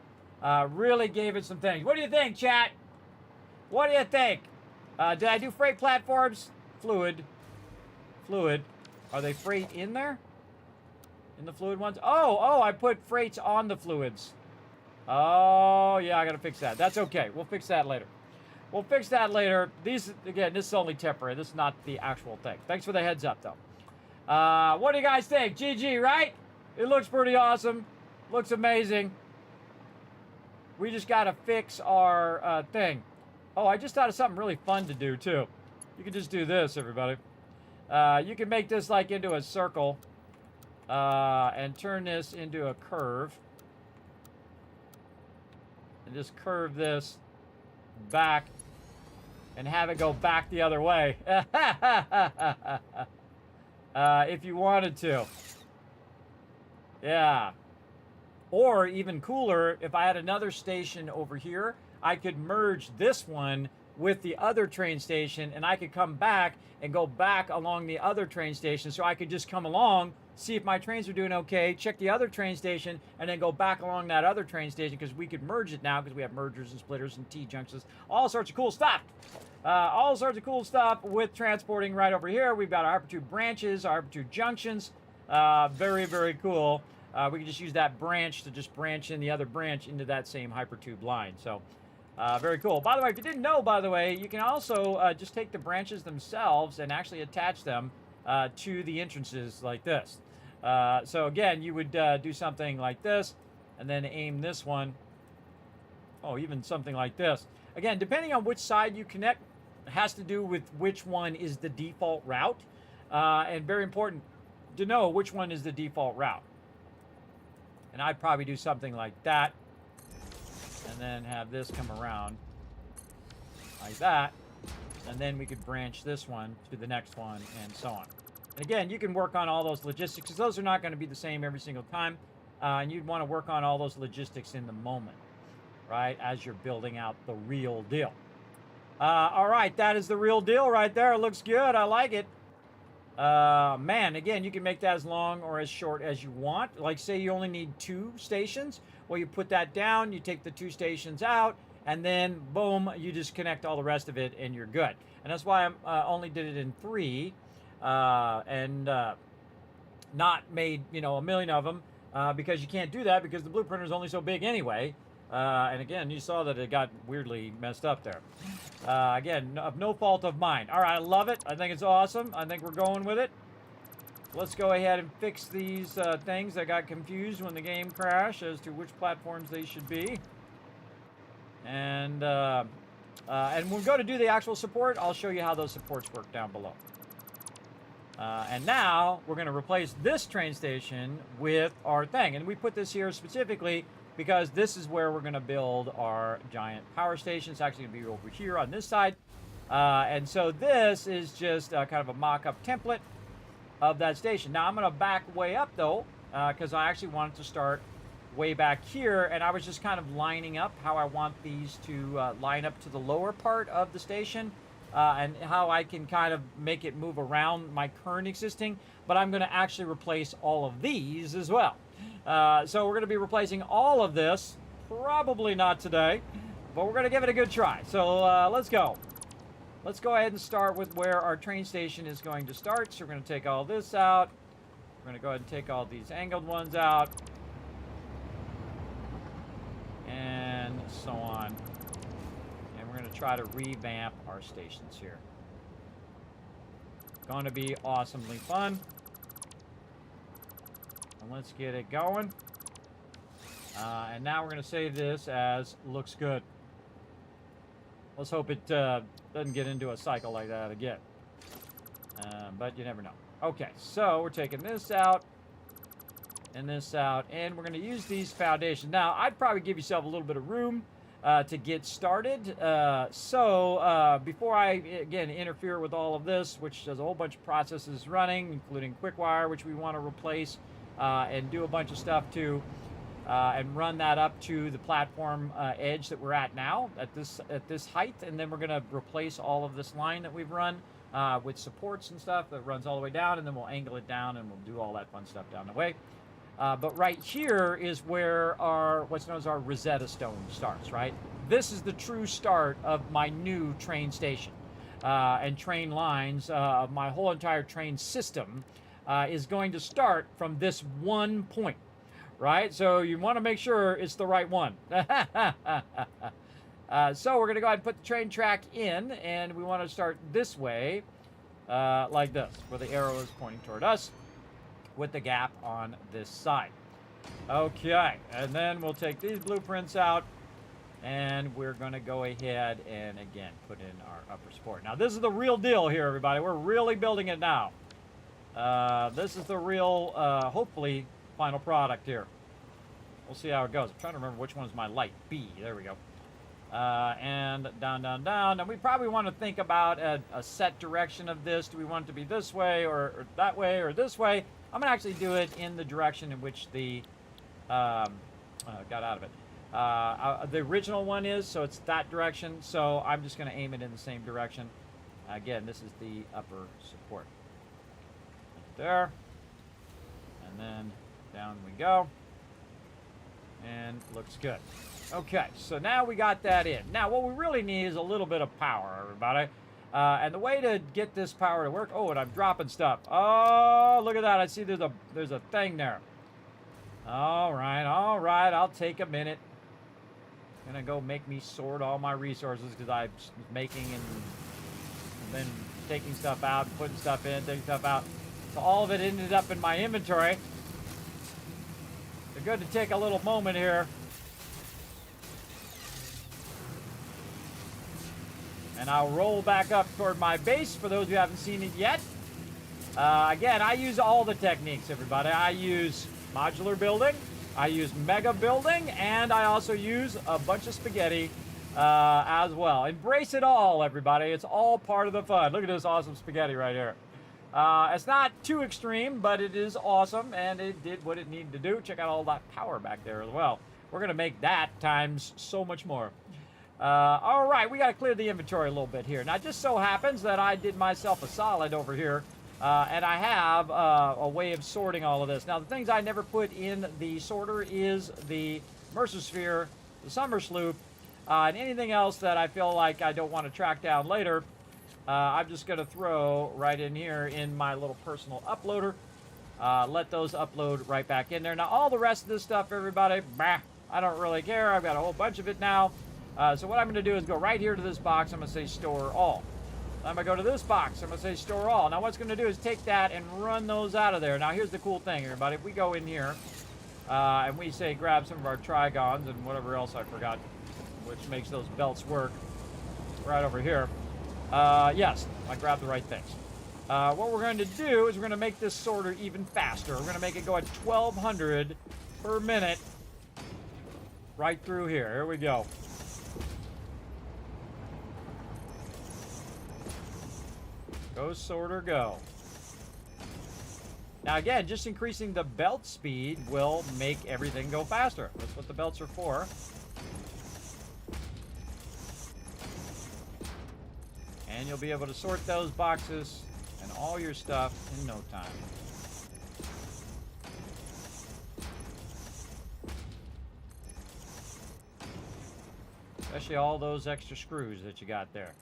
Really gave it some things. What do you think, chat? What do you think? Did I do freight platforms? Fluid. Are they freight in there? In the fluid ones? Oh, I put freights on the fluids. Oh, yeah, I gotta fix that. That's okay. We'll fix that later. We'll fix that later. These, again, this is only temporary. This is not the actual thing. Thanks for the heads up, though. What do you guys think? GG, right? It looks pretty awesome. Looks amazing. We just got to fix our thing. Oh, I just thought of something really fun to do, too. You can just do this, everybody. You can make this, like, into a circle. And turn this into a curve. And just curve this back. And have it go back the other way. If you wanted to. Yeah. Or even cooler, if I had another station over here, I could merge this one with the other train station, and I could come back and go back along the other train station. So I could just come along, see if my trains are doing okay, check the other train station, and then go back along that other train station, because we could merge it now, because we have mergers and splitters and T-junctions, all sorts of cool stuff. All sorts of cool stuff with transporting right over here. We've got our hypertube branches, our hypertube junctions. Very, very cool. We can just use that branch to just branch in the other branch into that same hypertube line. So, very cool. By the way, if you didn't know, by the way, you can also just take the branches themselves and actually attach them to the entrances like this. So again, you would do something like this, and then aim this one. Oh, even something like this. Again, depending on which side you connect, has to do with which one is the default route. And very important to know which one is the default route. And I'd probably do something like that. And then have this come around like that. And then we could branch this one to the next one and so on. And again, you can work on all those logistics, because those are not going to be the same every single time. And you'd want to work on all those logistics in the moment, right, as you're building out the real deal. All right, that is the real deal right there. It looks good. I like it. Man, again, you can make that as long or as short as you want. Like, say you only need 2 stations. Well, you put that down, you take the 2 stations out, and then, boom, you just connect all the rest of it, and you're good. And that's why I only did it in 3, and not made, you know, a million of them, because you can't do that, because the blueprinter is only so big anyway. And again, you saw that it got weirdly messed up there. Again, of no fault of mine. All right, I love it. I think it's awesome. I think we're going with it. Let's go ahead and fix these things that got confused when the game crashed as to which platforms they should be. And when we go to do the actual support, I'll show you how those supports work down below. And now we're going to replace this train station with our thing. And we put this here specifically because this is where we're going to build our giant power station. It's actually going to be over here on this side. And so this is just kind of a mock-up template of that station. Now I'm going to back way up, though, because I actually wanted to start way back here. And I was just kind of lining up how I want these to line up to the lower part of the station. And how I can kind of make it move around my current existing. But I'm going to actually replace all of these as well. So we're going to be replacing all of this. Probably not today, but we're going to give it a good try. So let's go. Let's go ahead and start with where our train station is going to start. So we're going to take all this out. We're going to go ahead and take all these angled ones out. And so on. And we're going to try to revamp our stations here. Going to be awesomely fun. And let's get it going. And now we're going to save this as looks good. Let's hope it doesn't get into a cycle like that again. But you never know. Okay, so we're taking this out and this out, and we're going to use these foundations. Now, I'd probably give yourself a little bit of room to get started. Before I, again, interfere with all of this, which has a whole bunch of processes running, including QuickWire, which we want to replace, and do a bunch of stuff too, and run that up to the platform edge that we're at now at this height, and then we're going to replace all of this line that we've run with supports and stuff that runs all the way down, and then we'll angle it down and we'll do all that fun stuff down the way. But right here is where our what's known as our Rosetta Stone starts, right? This is the true start of my new train station and train lines. My whole entire train system is going to start from this one point, right? So you want to make sure it's the right one. So we're going to go ahead and put the train track in, and we want to start this way, like this, where the arrow is pointing toward us, with the gap on this side. Okay, and then we'll take these blueprints out, and we're going to go ahead and, again, put in our upper support. Now, this is the real deal here, everybody. We're really building it now. This is the real, hopefully, final product here. We'll see how it goes. I'm trying to remember which one is my light. B. There we go. And down, down, down. And we probably want to think about a set direction of this. Do we want it to be this way or that way or this way? I'm going to actually do it in the direction in which the... got out of it. The original one is, so it's that direction. So I'm just going to aim it in the same direction. Again, this is the upper support. There. And then down we go. And looks good. Okay, so now we got that in. Now, what we really need is a little bit of power, everybody. And the way to get this power to work... Oh, and I'm dropping stuff. Oh, look at that. I see there's a thing there. All right. I'll take a minute. Gonna go make me sort all my resources because I was making and then taking stuff out, putting stuff in, taking stuff out. So all of it ended up in my inventory. So good to take a little moment here. And I'll roll back up toward my base for those who haven't seen it yet. Again, I use all the techniques, everybody. I use modular building, I use mega building, and I also use a bunch of spaghetti as well. Embrace it all, everybody. It's all part of the fun. Look at this awesome spaghetti right here. It's not too extreme, but it is awesome, and it did what it needed to do. Check out all that power back there as well. We're going to make that times so much more. All right, we got to clear the inventory a little bit here. Now, it just so happens that I did myself a solid over here, and I have a way of sorting all of this. Now, the things I never put in the sorter is the Mercer Sphere, the Summer Sloop, and anything else that I feel like I don't want to track down later. I'm just going to throw right in here in my little personal uploader. Let those upload right back in there. Now, all the rest of this stuff, everybody, bah, I don't really care. I've got a whole bunch of it now. So what I'm going to do is go right here to this box. I'm going to say store all. I'm going to go to this box. I'm going to say store all. Now what's going to do is take that and run those out of there. Now here's the cool thing, everybody. If we go in here and we say grab some of our trigons and whatever else I forgot, which makes those belts work, right over here. Yes, I grabbed the right things. What we're going to do is we're going to make this sorter even faster. We're going to make it go at 1,200 per minute right through here. Here we go. Go, sorter, go. Now again, just increasing the belt speed will make everything go faster. That's what the belts are for. And you'll be able to sort those boxes and all your stuff in no time. Especially all those extra screws that you got there.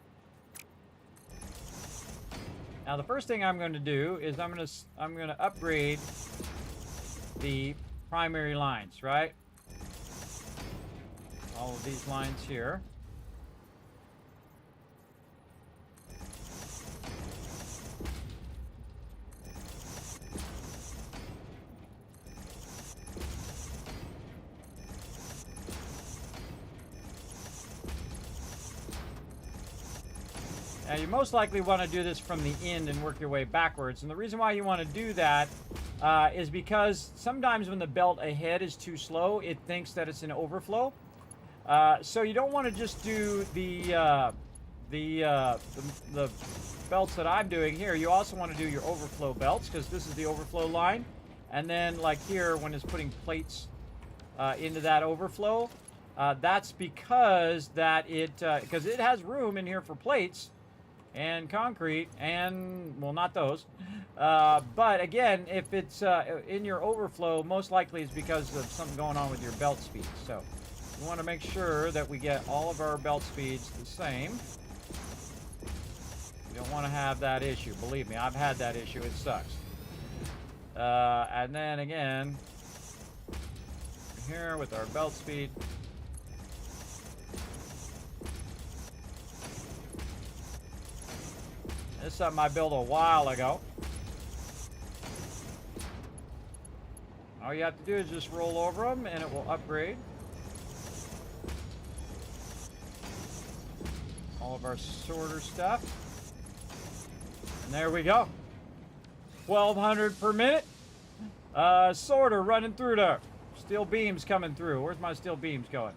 Now the first thing I'm going to do is I'm going to upgrade the primary lines, right? All of these lines here. Now, you most likely want to do this from the end and work your way backwards. And the reason why you want to do that is because sometimes when the belt ahead is too slow, it thinks that it's an overflow. So you don't want to just do the belts that I'm doing here. You also want to do your overflow belts because this is the overflow line. And then like here, when it's putting plates into that overflow, that's because because it has room in here for plates and concrete and, well, not those. But again, if it's in your overflow, most likely it's because of something going on with your belt speed. So we want to make sure that we get all of our belt speeds the same. You don't want to have that issue. Believe me, I've had that issue. It sucks. And then again, here with our belt speed. This is something I built a while ago. All you have to do is just roll over them and it will upgrade. All of our sorter stuff. And there we go. 1,200 per minute. Sorter running through there. Steel beams coming through. Where's my steel beams going?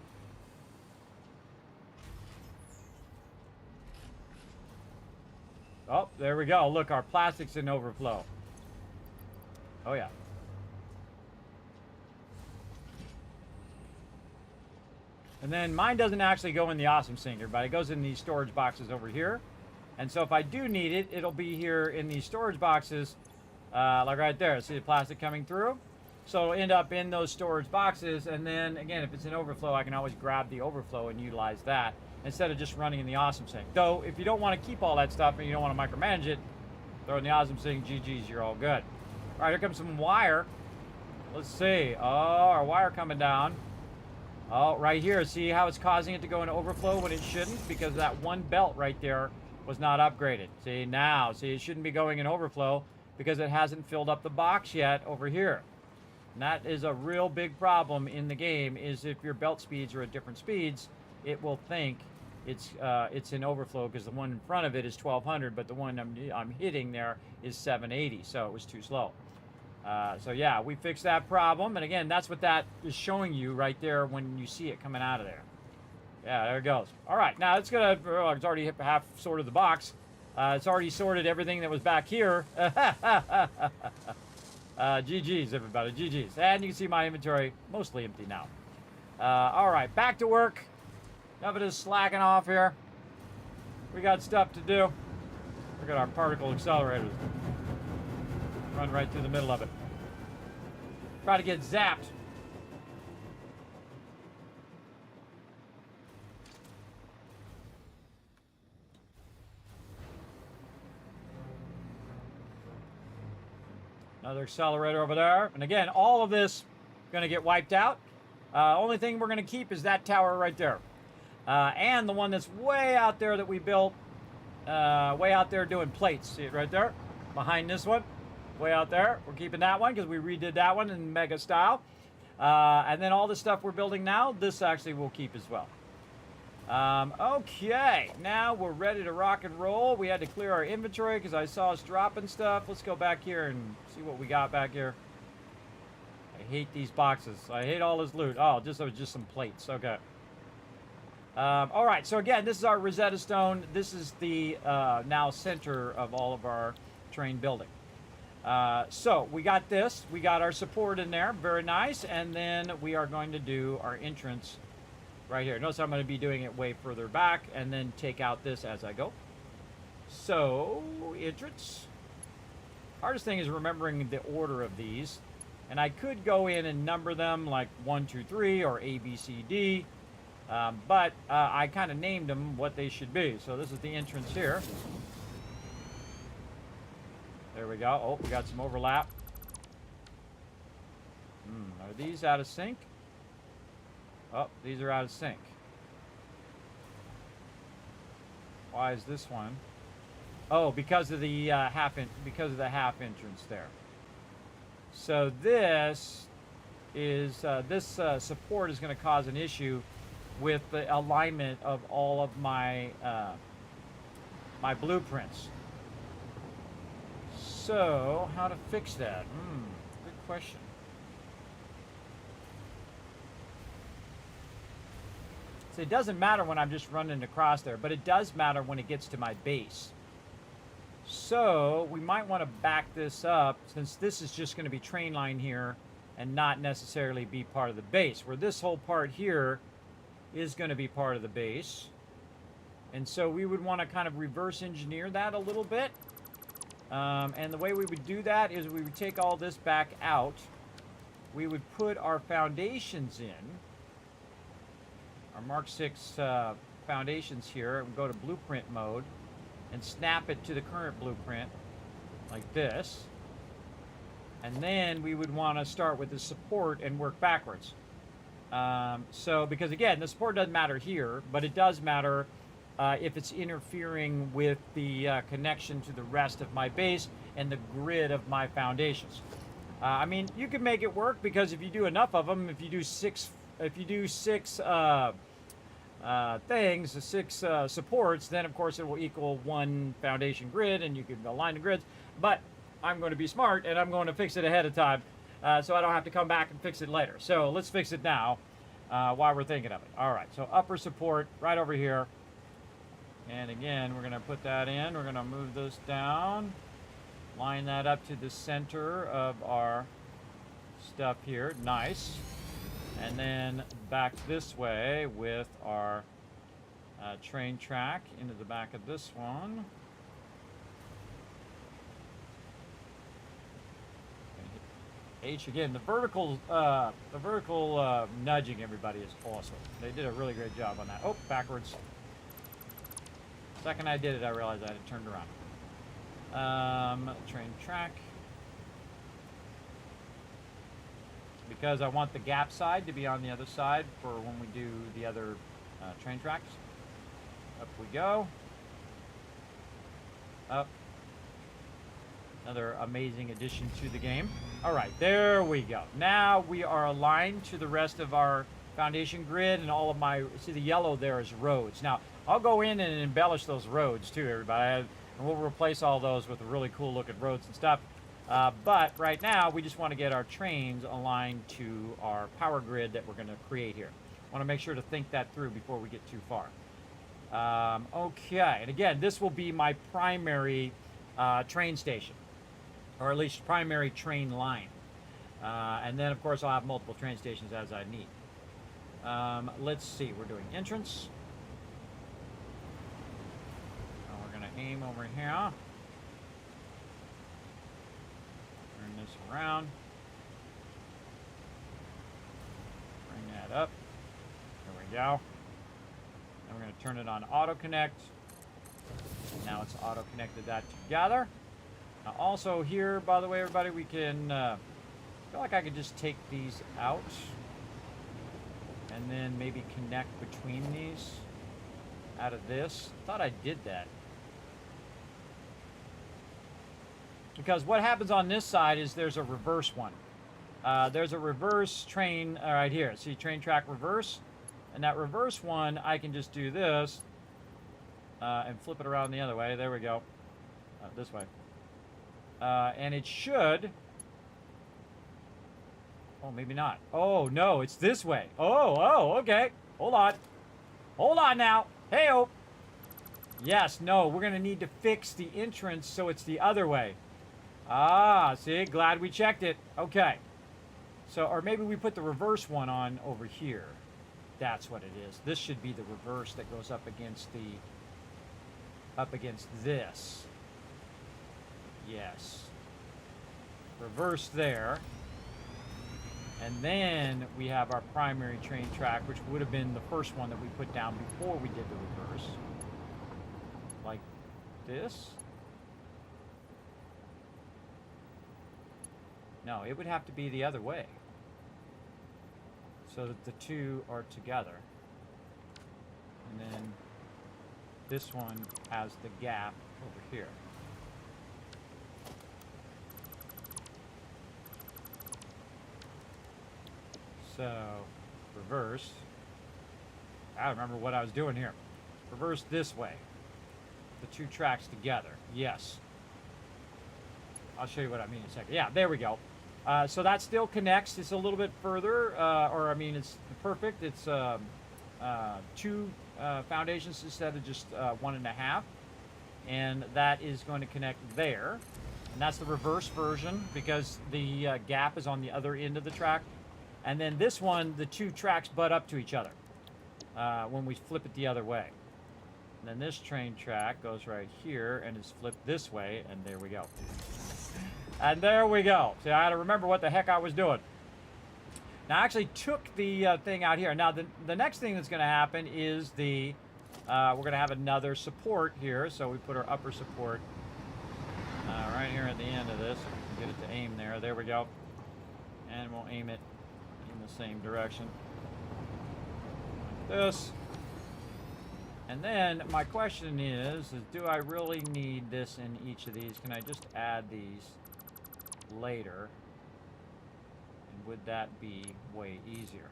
Oh, there we go. Look, our plastic's in overflow. Oh, yeah. And then mine doesn't actually go in the awesome sinker, but it goes in these storage boxes over here. And so if I do need it, it'll be here in these storage boxes, like right there. See the plastic coming through? So it'll end up in those storage boxes. And then, again, if it's an overflow, I can always grab the overflow and utilize that instead of just running in the awesome sink. Though, if you don't want to keep all that stuff and you don't want to micromanage it, throw it in the awesome sink, GG's, you're all good. All right, here comes some wire. Let's see. Oh, our wire coming down. Oh, right here. See how it's causing it to go into overflow when it shouldn't? Because that one belt right there was not upgraded. See, now. See, it shouldn't be going in overflow because it hasn't filled up the box yet over here. And that is a real big problem in the game, is if your belt speeds are at different speeds, it will think it's in overflow because the one in front of it is 1,200, but the one I'm hitting there is 780, so it was too slow. So yeah, we fixed that problem, and again, that's what that is showing you right there when you see it coming out of there. Yeah, there it goes. All right, now it's gonna. Oh, it's already half sorted the box. It's already sorted everything that was back here. GG's, everybody, GG's. And you can see my inventory mostly empty now. All right, back to work. Enough of this slacking off here. We got stuff to do. Look at our particle accelerators. Run right through the middle of it. Try to get zapped. Another accelerator over there. And again, all of this going to get wiped out. Only thing we're going to keep is that tower right there. And the one that's way out there that we built. Way out there doing plates. See it right there? Behind this one. Way out there. We're keeping that one because we redid that one in mega style. And then all the stuff we're building now, this actually will keep as well. Okay, now we're ready to rock and roll. We had to clear our inventory because I saw us dropping stuff. Let's go back here and see what we got back here. I hate these boxes. I hate all this loot. Oh, just some plates. Okay. All right, so again, this is our Rosetta Stone. This is the now center of all of our train building. So we got this. We got our support in there. Very nice. And then we are going to do our entrance right here. Notice I'm going to be doing it way further back and then take out this as I go. So, entrance. Hardest thing is remembering the order of these. And I could go in and number them like 1, 2, 3 or A, B, C, D. But I kind of named them what they should be. So this is the entrance here. There we go. Oh, we got some overlap. Are these out of sync? Oh, these are out of sync. Why is this one? Oh, because of the half entrance there. So this is support is going to cause an issue with the alignment of all of my my blueprints. So how to fix that? Good question. So it doesn't matter when I'm just running across there, but it does matter when it gets to my base. So we might want to back this up, since this is just going to be train line here and not necessarily be part of the base, where this whole part here is going to be part of the base. And so we would want to kind of reverse engineer that a little bit. And the way we would do that is we would take all this back out. We would put our foundations in. Our Mark 6 foundations here, and go to blueprint mode and snap it to the current blueprint like this. And then we would want to start with the support and work backwards. So because again, the support doesn't matter here, but it does matter if it's interfering with the connection to the rest of my base and the grid of my foundations. I mean, you can make it work because if you do enough of them, if you do six things, six supports, then of course it will equal one foundation grid, and you can align the grids. But I'm going to be smart, and I'm going to fix it ahead of time, so I don't have to come back and fix it later. So let's fix it now while we're thinking of it. All right, so upper support right over here. And again, we're going to put that in. We're going to move this down, line that up to the center of our stuff here. Nice. And then back this way with our train track into the back of this one. H again. The vertical nudging, everybody, is awesome. They did a really great job on that. Oh, backwards. Second I did it, I realized I had turned around. Train track. Because I want the gap side to be on the other side for when we do the other train tracks. Up we go. Up. Another amazing addition to the game. All right, there we go. Now we are aligned to the rest of our foundation grid, and all of my, see the yellow there is roads. Now, I'll go in and embellish those roads too, everybody. And we'll replace all those with really cool looking roads and stuff. But right now, we just want to get our trains aligned to our power grid that we're going to create here. I want to make sure to think that through before we get too far. Okay, and again, this will be my primary train station, or at least primary train line. And then, of course, I'll have multiple train stations as I need. Let's see, we're doing entrance. We're going to aim over here. Turn this around. Bring that up. There we go. And we're going to turn it on auto connect. Now it's auto connected that together. Now also here, by the way, everybody, we can, I feel like I could just take these out and then maybe connect between these out of this. Thought I did that. Because what happens on this side is there's a reverse one. There's a reverse train right here. See, train track reverse. And that reverse one, I can just do this and flip it around the other way. There we go. This way. And it should... Oh, maybe not. Oh, no, it's this way. Oh, okay. Hold on. Hold on now. Hey-oh. Yes, no, we're going to need to fix the entrance so it's the other way. Ah, see? Glad we checked it. Okay. So, or maybe we put the reverse one on over here. That's what it is. This should be the reverse that goes up against this. Yes. Reverse there. And then we have our primary train track, which would have been the first one that we put down before we did the reverse. Like this. No, it would have to be the other way. So that the two are together. And then this one has the gap over here. So, reverse. I don't remember what I was doing here. Reverse this way. The two tracks together. Yes. I'll show you what I mean in a second. Yeah, there we go. So that still connects. It's a little bit further, or I mean, it's perfect. It's two foundations instead of just 1.5. And that is going to connect there. And that's the reverse version because the gap is on the other end of the track. And then this one, the two tracks butt up to each other when we flip it the other way. And then this train track goes right here and is flipped this way, and there we go. And there we go. See, I had to remember what the heck I was doing. Now, I actually took the thing out here. Now, the next thing that's going to happen is we're going to have another support here. So we put our upper support right here at the end of this. Get it to aim there. There we go. And we'll aim it in the same direction. Like this. And then my question is do I really need this in each of these? Can I just add these later? And would that be way easier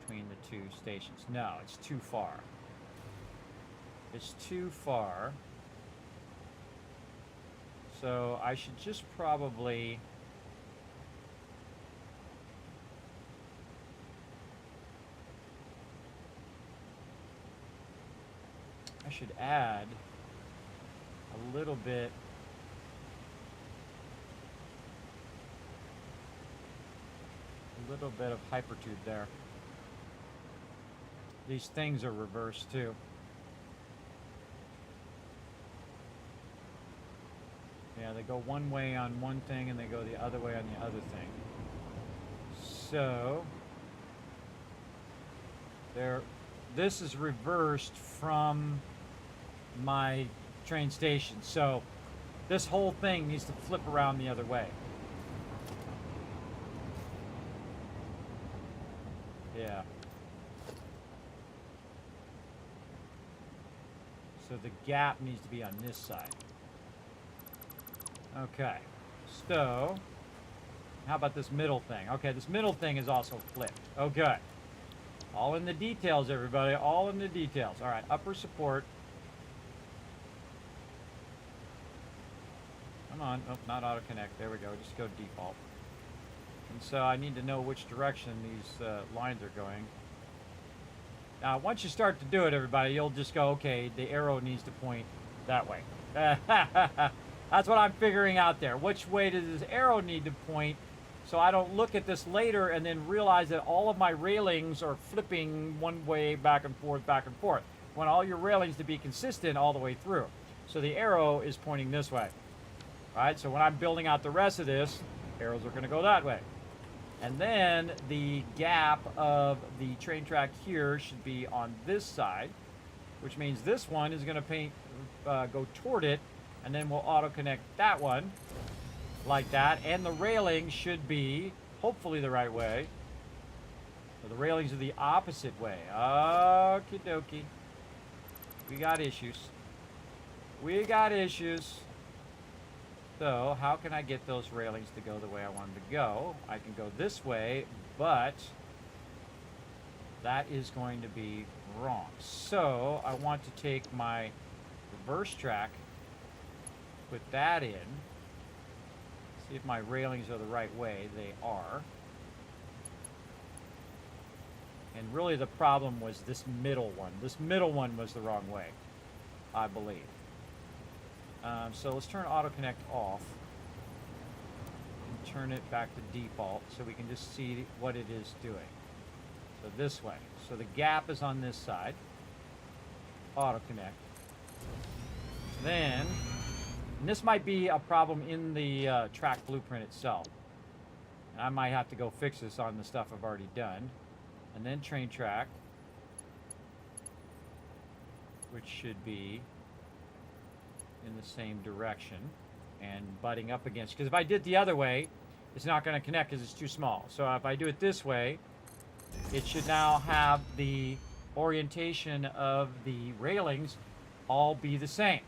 between the two stations? No, it's too far. It's too far. So I should just probably... I should add a little bit of hypertube there. These things are reversed too. Yeah, they go one way on one thing and they go the other way on the other thing. So this is reversed from my train station. So this whole thing needs to flip around the other way. Yeah. So the gap needs to be on this side. Okay. So how about this middle thing? Okay, this middle thing is also flipped. Okay. All in the details, everybody. All in the details. All right, upper support. Come on. Oh, not auto connect. There we go. Just go default. And so I need to know which direction these lines are going. Now, once you start to do it, everybody, you'll just go, okay, the arrow needs to point that way. That's what I'm figuring out there. Which way does this arrow need to point so I don't look at this later and then realize that all of my railings are flipping one way back and forth, back and forth. I want all your railings to be consistent all the way through. So the arrow is pointing this way. All right, so when I'm building out the rest of this, arrows are going to go that way. And then the gap of the train track here should be on this side, which means this one is going to go toward it, and then we'll auto connect that one like that. And the railing should be hopefully the right way. So the railings are the opposite way. Okie dokie. We got issues. We got issues. So how can I get those railings to go the way I want them to go? I can go this way, but that is going to be wrong. So I want to take my reverse track, put that in, see if my railings are the right way. They are. And really the problem was this middle one. This middle one was the wrong way, I believe. So let's turn auto connect off and turn it back to default so we can just see what it is doing. So this way. So the gap is on this side. Auto connect. Then, and this might be a problem in the track blueprint itself. And I might have to go fix this on the stuff I've already done. And then train track, which should be in the same direction and butting up against, because if I did the other way, it's not going to connect because it's too small. So if I do it this way, it should now have the orientation of the railings all be the same.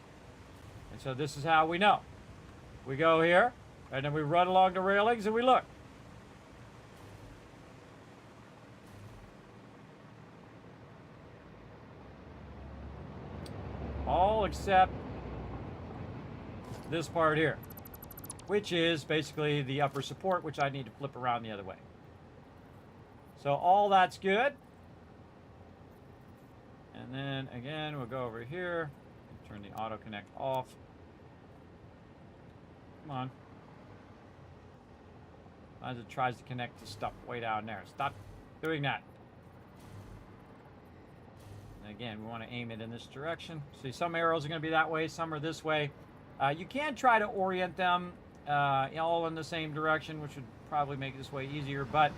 And so this is how we know. We go here, and then we run along the railings and we look. All except this part here, which is basically the upper support, which I need to flip around the other way. So all that's good. And then again, we'll go over here and turn the auto connect off. Come on. As it tries to connect to stuff way down there. Stop doing that. And again, we want to aim it in this direction. See, some arrows are going to be that way, some are this way. You can try to orient them all in the same direction, which would probably make this way easier, but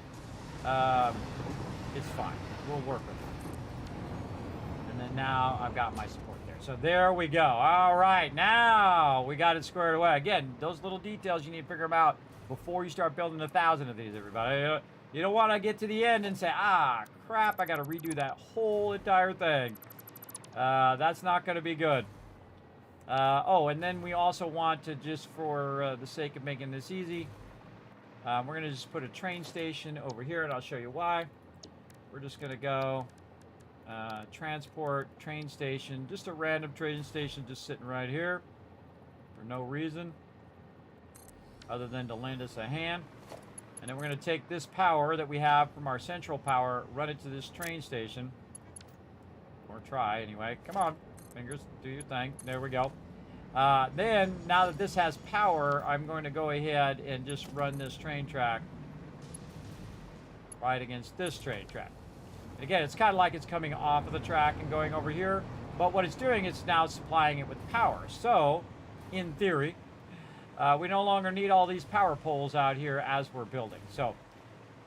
it's fine. We'll work with it. And then now I've got my support there. So there we go. All right, now we got it squared away. Again, those little details, you need to figure them out before you start building 1,000 of these, everybody. You don't want to get to the end and say, ah, crap, I got to redo that whole entire thing. That's not going to be good. Oh, and then we also want to, just for the sake of making this easy, we're going to just put a train station over here, and I'll show you why. We're just going to go transport train station, just a random train station just sitting right here for no reason other than to lend us a hand. And then we're going to take this power that we have from our central power, run it to this train station. Or try, anyway. Come on, fingers, do your thing. There we go. Then, now that this has power, I'm going to go ahead and just run this train track right against this train track. And again, it's kind of like it's coming off of the track and going over here. But what it's doing is now supplying it with power. So, in theory, we no longer need all these power poles out here as we're building. So,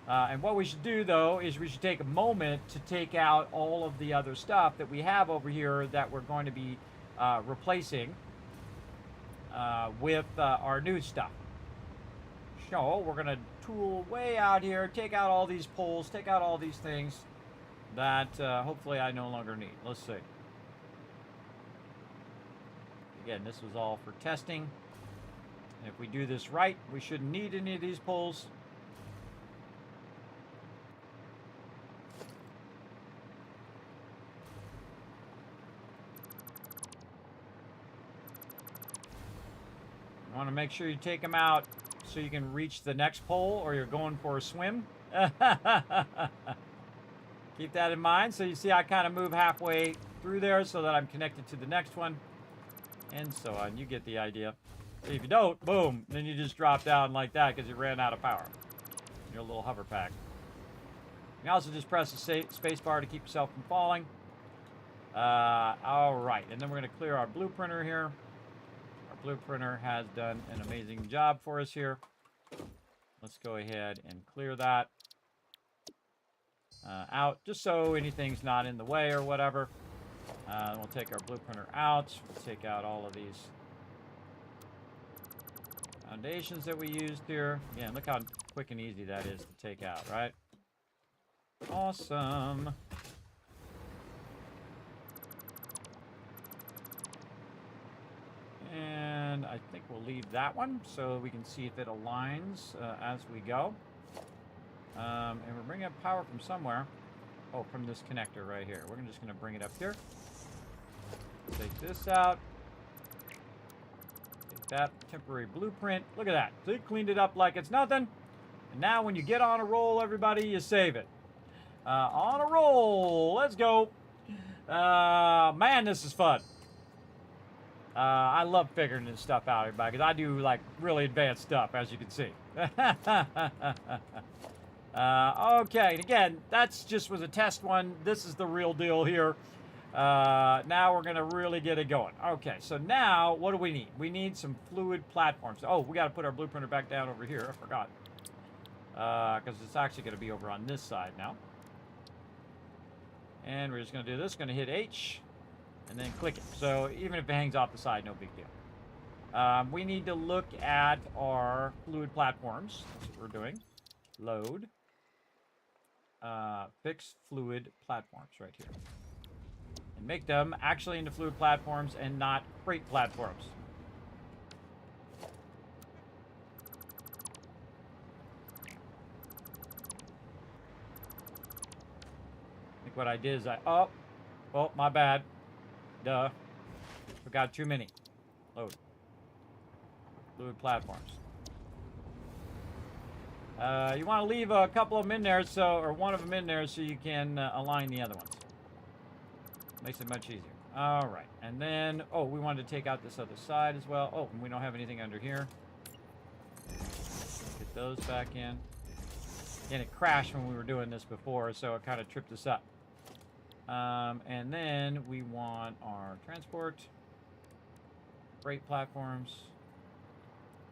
and what we should do, though, is we should take a moment to take out all of the other stuff that we have over here that we're going to be replacing with our new stuff. So, we're going to tool way out here, take out all these poles, take out all these things that hopefully I no longer need. Let's see. Again, this was all for testing. And if we do this right, we shouldn't need any of these poles. You want to make sure you take them out so you can reach the next pole, or you're going for a swim. Keep that in mind. So you see I kind of move halfway through there so that I'm connected to the next one, and so on. You get the idea. If you don't, boom, then you just drop down like that because you ran out of power. Your little hover pack. You can also just press the space bar to keep yourself from falling. All right, and then we're going to clear our blueprinter here. Our blueprinter has done an amazing job for us here. Let's go ahead and clear that out, just so anything's not in the way or whatever. We'll take our blueprinter out. We'll take out all of these foundations that we used here. Again, look how quick and easy that is to take out, right? Awesome. And I think we'll leave that one so we can see if it aligns as we go. And we're bringing up power from somewhere. Oh, from this connector right here. We're just going to bring it up here. Take this out. Take that temporary blueprint. Look at that. So you cleaned it up like it's nothing. And now when you get on a roll, everybody, you save it. On a roll. Let's go. Man, this is fun. I love figuring this stuff out, everybody, because I do, like, really advanced stuff, as you can see. Okay, and again, that's just was a test one. This is the real deal here. Now we're going to really get it going. Okay, so now, what do we need? We need some fluid platforms. Oh, we got to put our blueprinter back down over here. I forgot. Because it's actually going to be over on this side now. And we're just going to do this. Going to hit H. And then click it. So even if it hangs off the side, no big deal. We need to look at our fluid platforms. That's what we're doing. Load. Fix fluid platforms right here. And make them actually into fluid platforms and not freight platforms. I think what I did is oh, my bad. Duh. Forgot too many. Load. Fluid platforms. You want to leave a couple of them in there, or one of them in there, so you can align the other ones. Makes it much easier. All right, and then we wanted to take out this other side as well. Oh, and we don't have anything under here. Get those back in. And it crashed when we were doing this before, so it kind of tripped us up. And then we want our transport freight platforms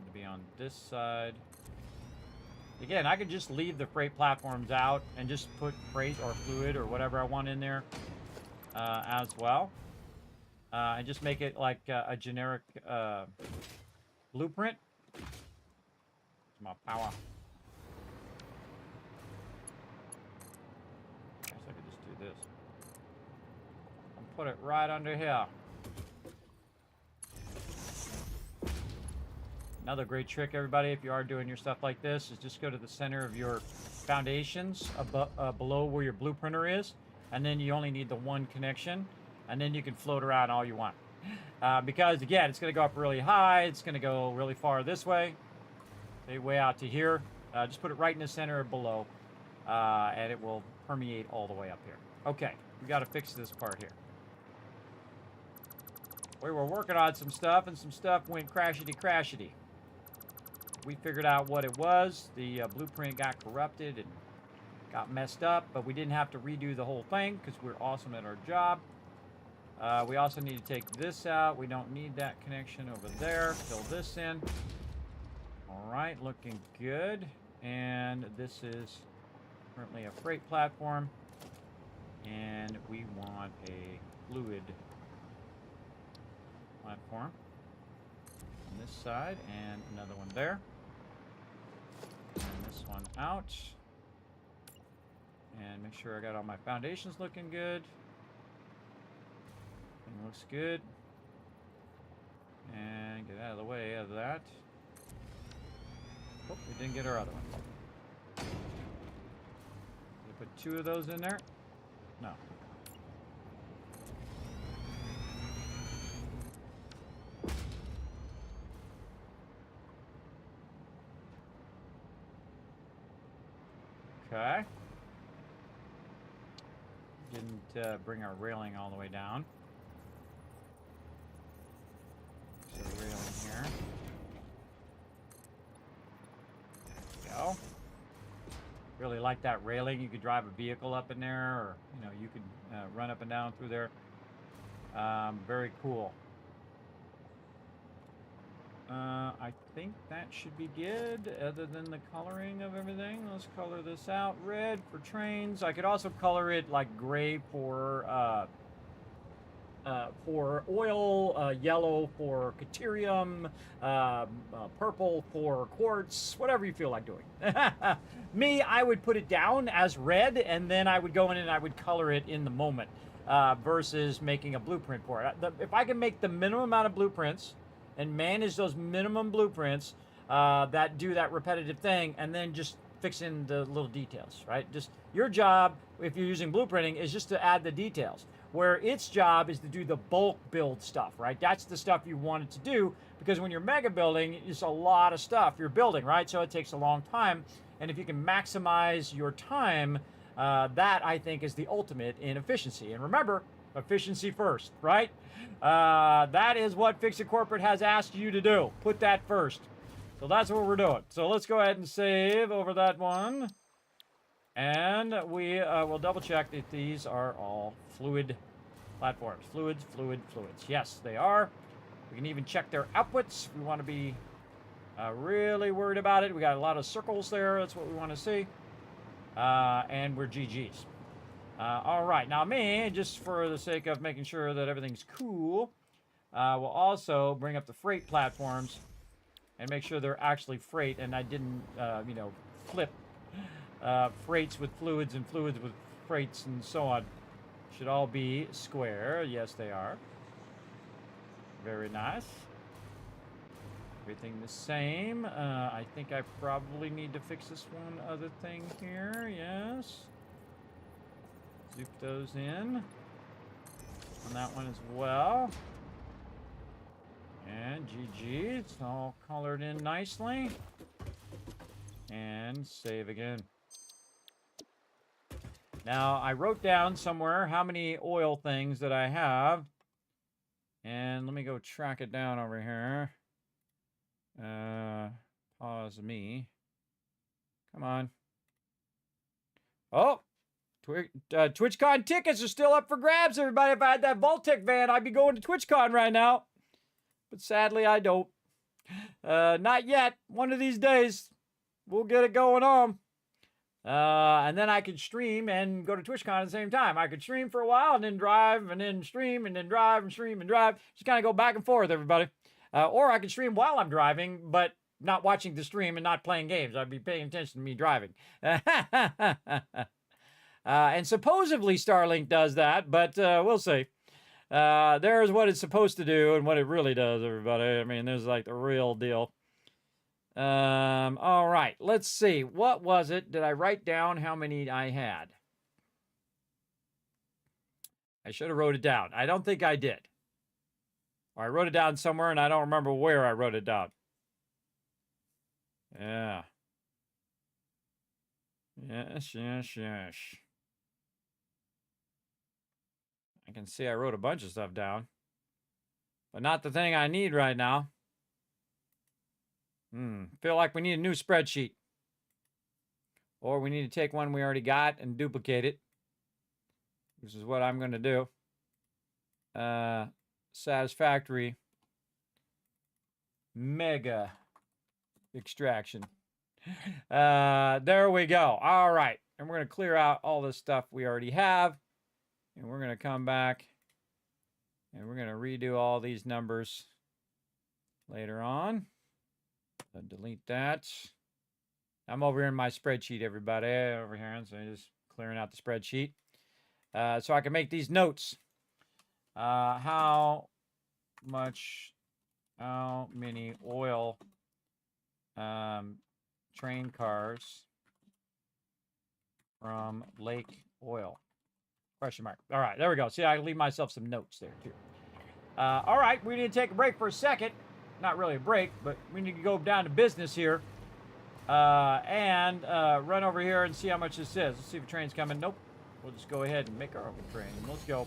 to be on this side. Again, I could just leave the freight platforms out and just put freight or fluid or whatever I want in there as well. And just make it like a generic blueprint. My power. I guess I could just do this. put it right under here. Another great trick, everybody, if you are doing your stuff like this, is just go to the center of your foundations below where your blueprinter is, and then you only need the one connection, and then you can float around all you want. Because, again, it's going to go up really high. It's going to go really far this way, way out to here. Just put it right in the center or below, and it will permeate all the way up here. Okay, we got to fix this part here. We were working on some stuff, and some stuff went crashity-crashity. We figured out what it was. The blueprint got corrupted and got messed up, but we didn't have to redo the whole thing because we're awesome at our job. We also need to take this out. We don't need that connection over there. Fill this in. All right, looking good. And this is currently a freight platform. And we want a fluid platform on this side, and another one there. And this one out. And make sure I got all my foundations looking good. Everything looks good. And get out of the way of that. Oh, we didn't get our other one. Did I put 2 of those in there? No. Okay. Didn't bring our railing all the way down. So railing here. There we go. Really like that railing. You could drive a vehicle up in there, or you could run up and down through there. Very cool. I think that should be good, other than the coloring of everything. Let's color this out. Red for trains. I could also color it like gray for oil, yellow for deuterium, purple for quartz, whatever you feel like doing. Me, I would put it down as red, and then I would go in and I would color it in the moment, versus making a blueprint for it. If I can make the minimum amount of blueprints and manage those minimum blueprints that do that repetitive thing, and then just fix in the little details, right? Just your job, if you're using blueprinting, is just to add the details, where its job is to do the bulk build stuff, right? That's the stuff you want it to do, because when you're mega building, it's a lot of stuff you're building, right? So it takes a long time, and if you can maximize your time, that, I think, is the ultimate in efficiency. And remember, efficiency first, right? That is what Fix-It Corporate has asked you to do. Put that first. So that's what we're doing. So let's go ahead and save over that one. And we will double check that these are all fluid platforms. Fluids. Yes, they are. We can even check their outputs if we want to be really worried about it. We got a lot of circles there. That's what we want to see. And we're GG's. All right, now me, just for the sake of making sure that everything's cool, we'll also bring up the freight platforms and make sure they're actually freight, and I didn't, flip freights with fluids and fluids with freights and so on. Should all be square. Yes, they are. Very nice. Everything the same. I think I probably need to fix this one other thing here. Yes. Zoop those in on that one as well. And GG, it's all colored in nicely. And save again. Now, I wrote down somewhere how many oil things that I have. And let me go track it down over here. Pause me. Come on. Oh! TwitchCon tickets are still up for grabs, everybody. If I had that Voltec van, I'd be going to TwitchCon right now. But sadly, I don't. Not yet. One of these days, we'll get it going on. And then I could stream and go to TwitchCon at the same time. I could stream for a while and then drive and then stream and then drive and stream and drive. Just kind of go back and forth, everybody. Or I could stream while I'm driving, but not watching the stream and not playing games. I'd be paying attention to me driving. And supposedly Starlink does that, but we'll see. There's what it's supposed to do and what it really does, everybody. I mean, this is like the real deal. All right, let's see. What was it? Did I write down how many I had? I should have wrote it down. I don't think I did. Or I wrote it down somewhere and I don't remember where I wrote it down. Yeah. Yes, yes, yes. I can see I wrote a bunch of stuff down. But not the thing I need right now. Feel like we need a new spreadsheet. Or we need to take one we already got and duplicate it. Which is what I'm going to do. Satisfactory. Mega extraction. There we go. All right. And we're going to clear out all the stuff we already have. And we're going to come back. And we're going to redo all these numbers later on. Delete that. I'm over here in my spreadsheet, everybody. Over here. So I'm just clearing out the spreadsheet. So I can make these notes. How many oil train cars from Lake Oil? Question mark. All right, there we go. See, I leave myself some notes there, too. All right, we need to take a break for a second. Not really a break, but we need to go down to business here and run over here and see how much this is. Let's see if the train's coming. Nope. We'll just go ahead and make our own train. Let's go.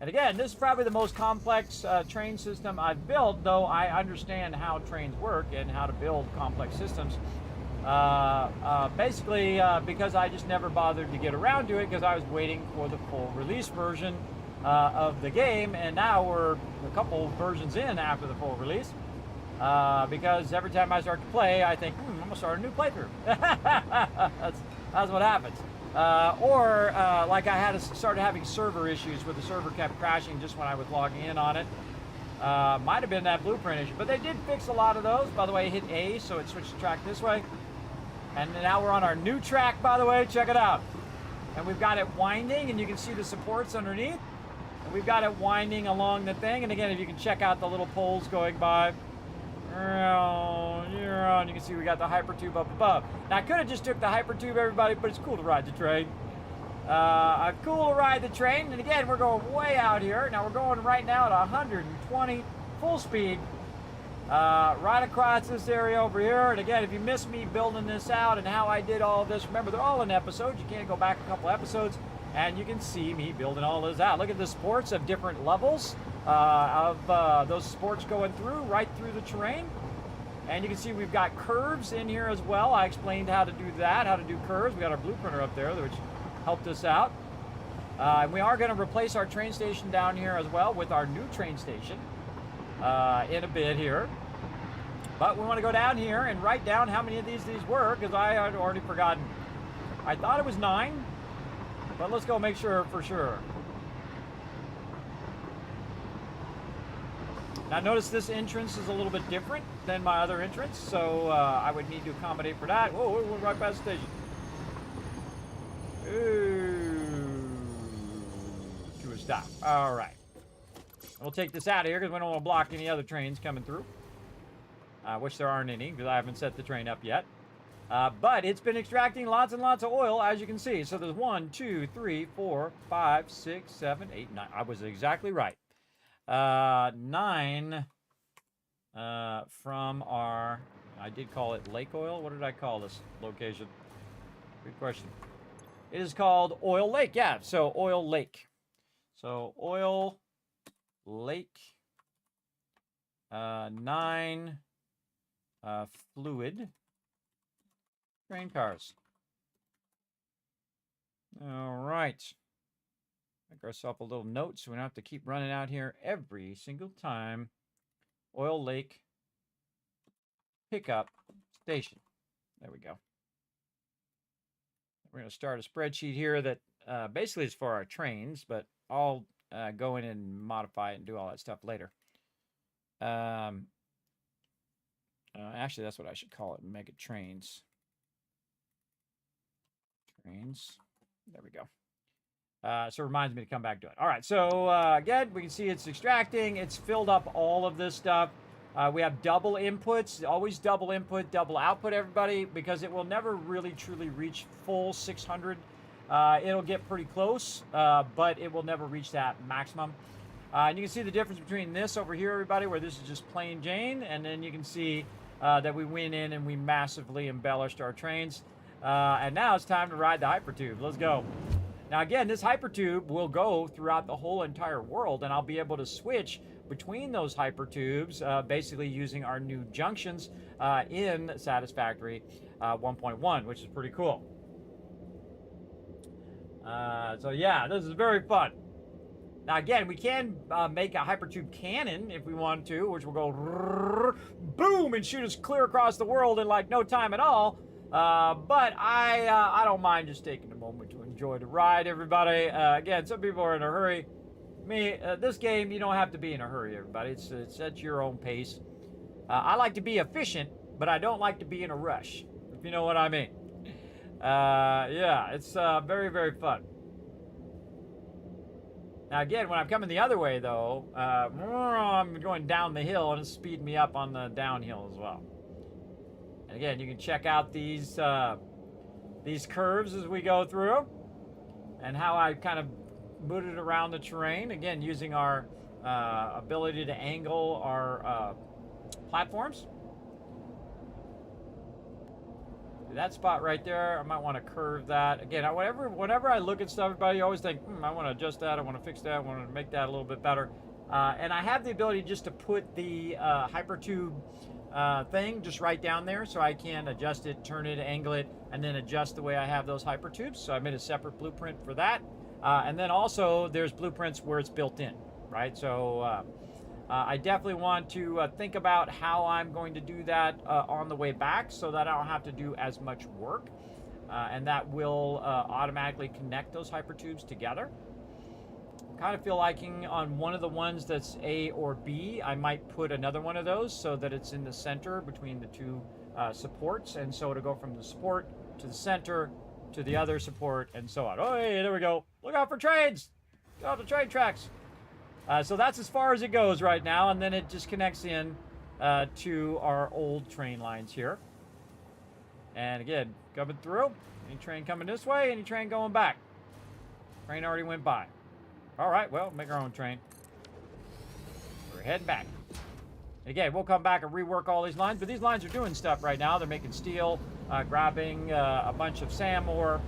And again, this is probably the most complex train system I've built, though I understand how trains work and how to build complex systems. Basically, because I just never bothered to get around to it because I was waiting for the full release version of the game, and now we're a couple versions in after the full release. Because every time I start to play, I think, I'm going to start a new playthrough. That's what happens. Like I started having server issues where the server kept crashing just when I was logging in on it. Might have been that blueprint issue, but they did fix a lot of those. By the way, hit A, so it switched the track this way. And now we're on our new track, by the way. Check it out. And we've got it winding, and you can see the supports underneath. And we've got it winding along the thing. And again, if you can check out the little poles going by. And you can see we got the hypertube up above. Now, I could have just took the hypertube, everybody, but it's cool to ride the train. Cool to ride the train. And again, we're going way out here. Now, we're going right now at 120 full speed. Right across this area over here. And again, if you missed me building this out and how I did all of this, remember, they're all in episodes. You can't go back a couple episodes, and you can see me building all this out. Look at the supports of different levels of those supports going through, right through the terrain. And you can see we've got curves in here as well. I explained how to do that, how to do curves. We got our blueprinter up there, which helped us out. And we are going to replace our train station down here as well with our new train station in a bit here. But we want to go down here and write down how many of these were, because I had already forgotten. I thought it was 9, but let's go make sure for sure. Now notice this entrance is a little bit different than my other entrance, so I would need to accommodate for that. Whoa, we're right past the station. Ooh, to a stop. All right. We'll take this out of here because we don't want to block any other trains coming through. Which there aren't any because I haven't set the train up yet. But it's been extracting lots and lots of oil, as you can see. So there's 1, 2, 3, 4, 5, 6, 7, 8, 9. I was exactly right. 9 from our, I did call it lake oil. What did I call this location? Good question. It is called Oil Lake. Yeah, so Oil Lake. So Oil Lake. 9 fluid train cars. All right. Make ourselves a little note so we don't have to keep running out here every single time. Oil Lake pickup station. There we go. We're going to start a spreadsheet here that basically is for our trains, but I'll go in and modify it and do all that stuff later. Actually, that's what I should call it. Mega trains. Trains. There we go. So it reminds me to come back to it. All right, so again, we can see it's extracting. It's filled up all of this stuff. We have double inputs, always double input, double output, everybody, because it will never really truly reach full 600. It'll get pretty close, but it will never reach that maximum. And you can see the difference between this over here, everybody, where this is just plain Jane, and then you can see that we went in and we massively embellished our trains. And now it's time to ride the hypertube. Let's go. Now again, this hypertube will go throughout the whole entire world, and I'll be able to switch between those hypertubes, basically using our new junctions in Satisfactory 1.1, which is pretty cool. So yeah, this is very fun. Now again, we can make a hypertube cannon if we want to, which will go boom and shoot us clear across the world in like no time at all. But I don't mind just taking a moment to enjoy the ride, everybody. Again, some people are in a hurry. Me, this game, you don't have to be in a hurry, everybody. It's at your own pace. I like to be efficient, but I don't like to be in a rush, if you know what I mean. Yeah, it's very, very fun. Now again, when I'm coming the other way, though, I'm going down the hill, and it's speeding me up on the downhill as well. And again, you can check out these curves as we go through, and how I kind of booted around the terrain. Again, using our ability to angle our platforms. That spot right there, I might want to curve that. Again, whenever I look at stuff, everybody always think, I want to adjust that, I want to fix that, I want to make that a little bit better. And I have the ability just to put the hypertube thing just right down there, so I can adjust it, turn it, angle it, and then adjust the way I have those hypertubes. So I made a separate blueprint for that. And then also there's blueprints where it's built in, right? So I definitely want to think about how I'm going to do that on the way back, so that I don't have to do as much work. And that will automatically connect those hypertubes together. Kind of feel liking on one of the ones that's A or B, I might put another one of those so that it's in the center between the two supports. And so it'll go from the support to the center to the other support and so on. Oh, hey, there we go. Look out for trains. Go out the train tracks. So that's as far as it goes right now, and then it just connects in to our old train lines here. And again, coming through. Any train coming this way, any train going back. Train already went by. All right, well, make our own train. We're heading back. Again, we'll come back and rework all these lines, but these lines are doing stuff right now. They're making steel, grabbing a bunch of sand ore,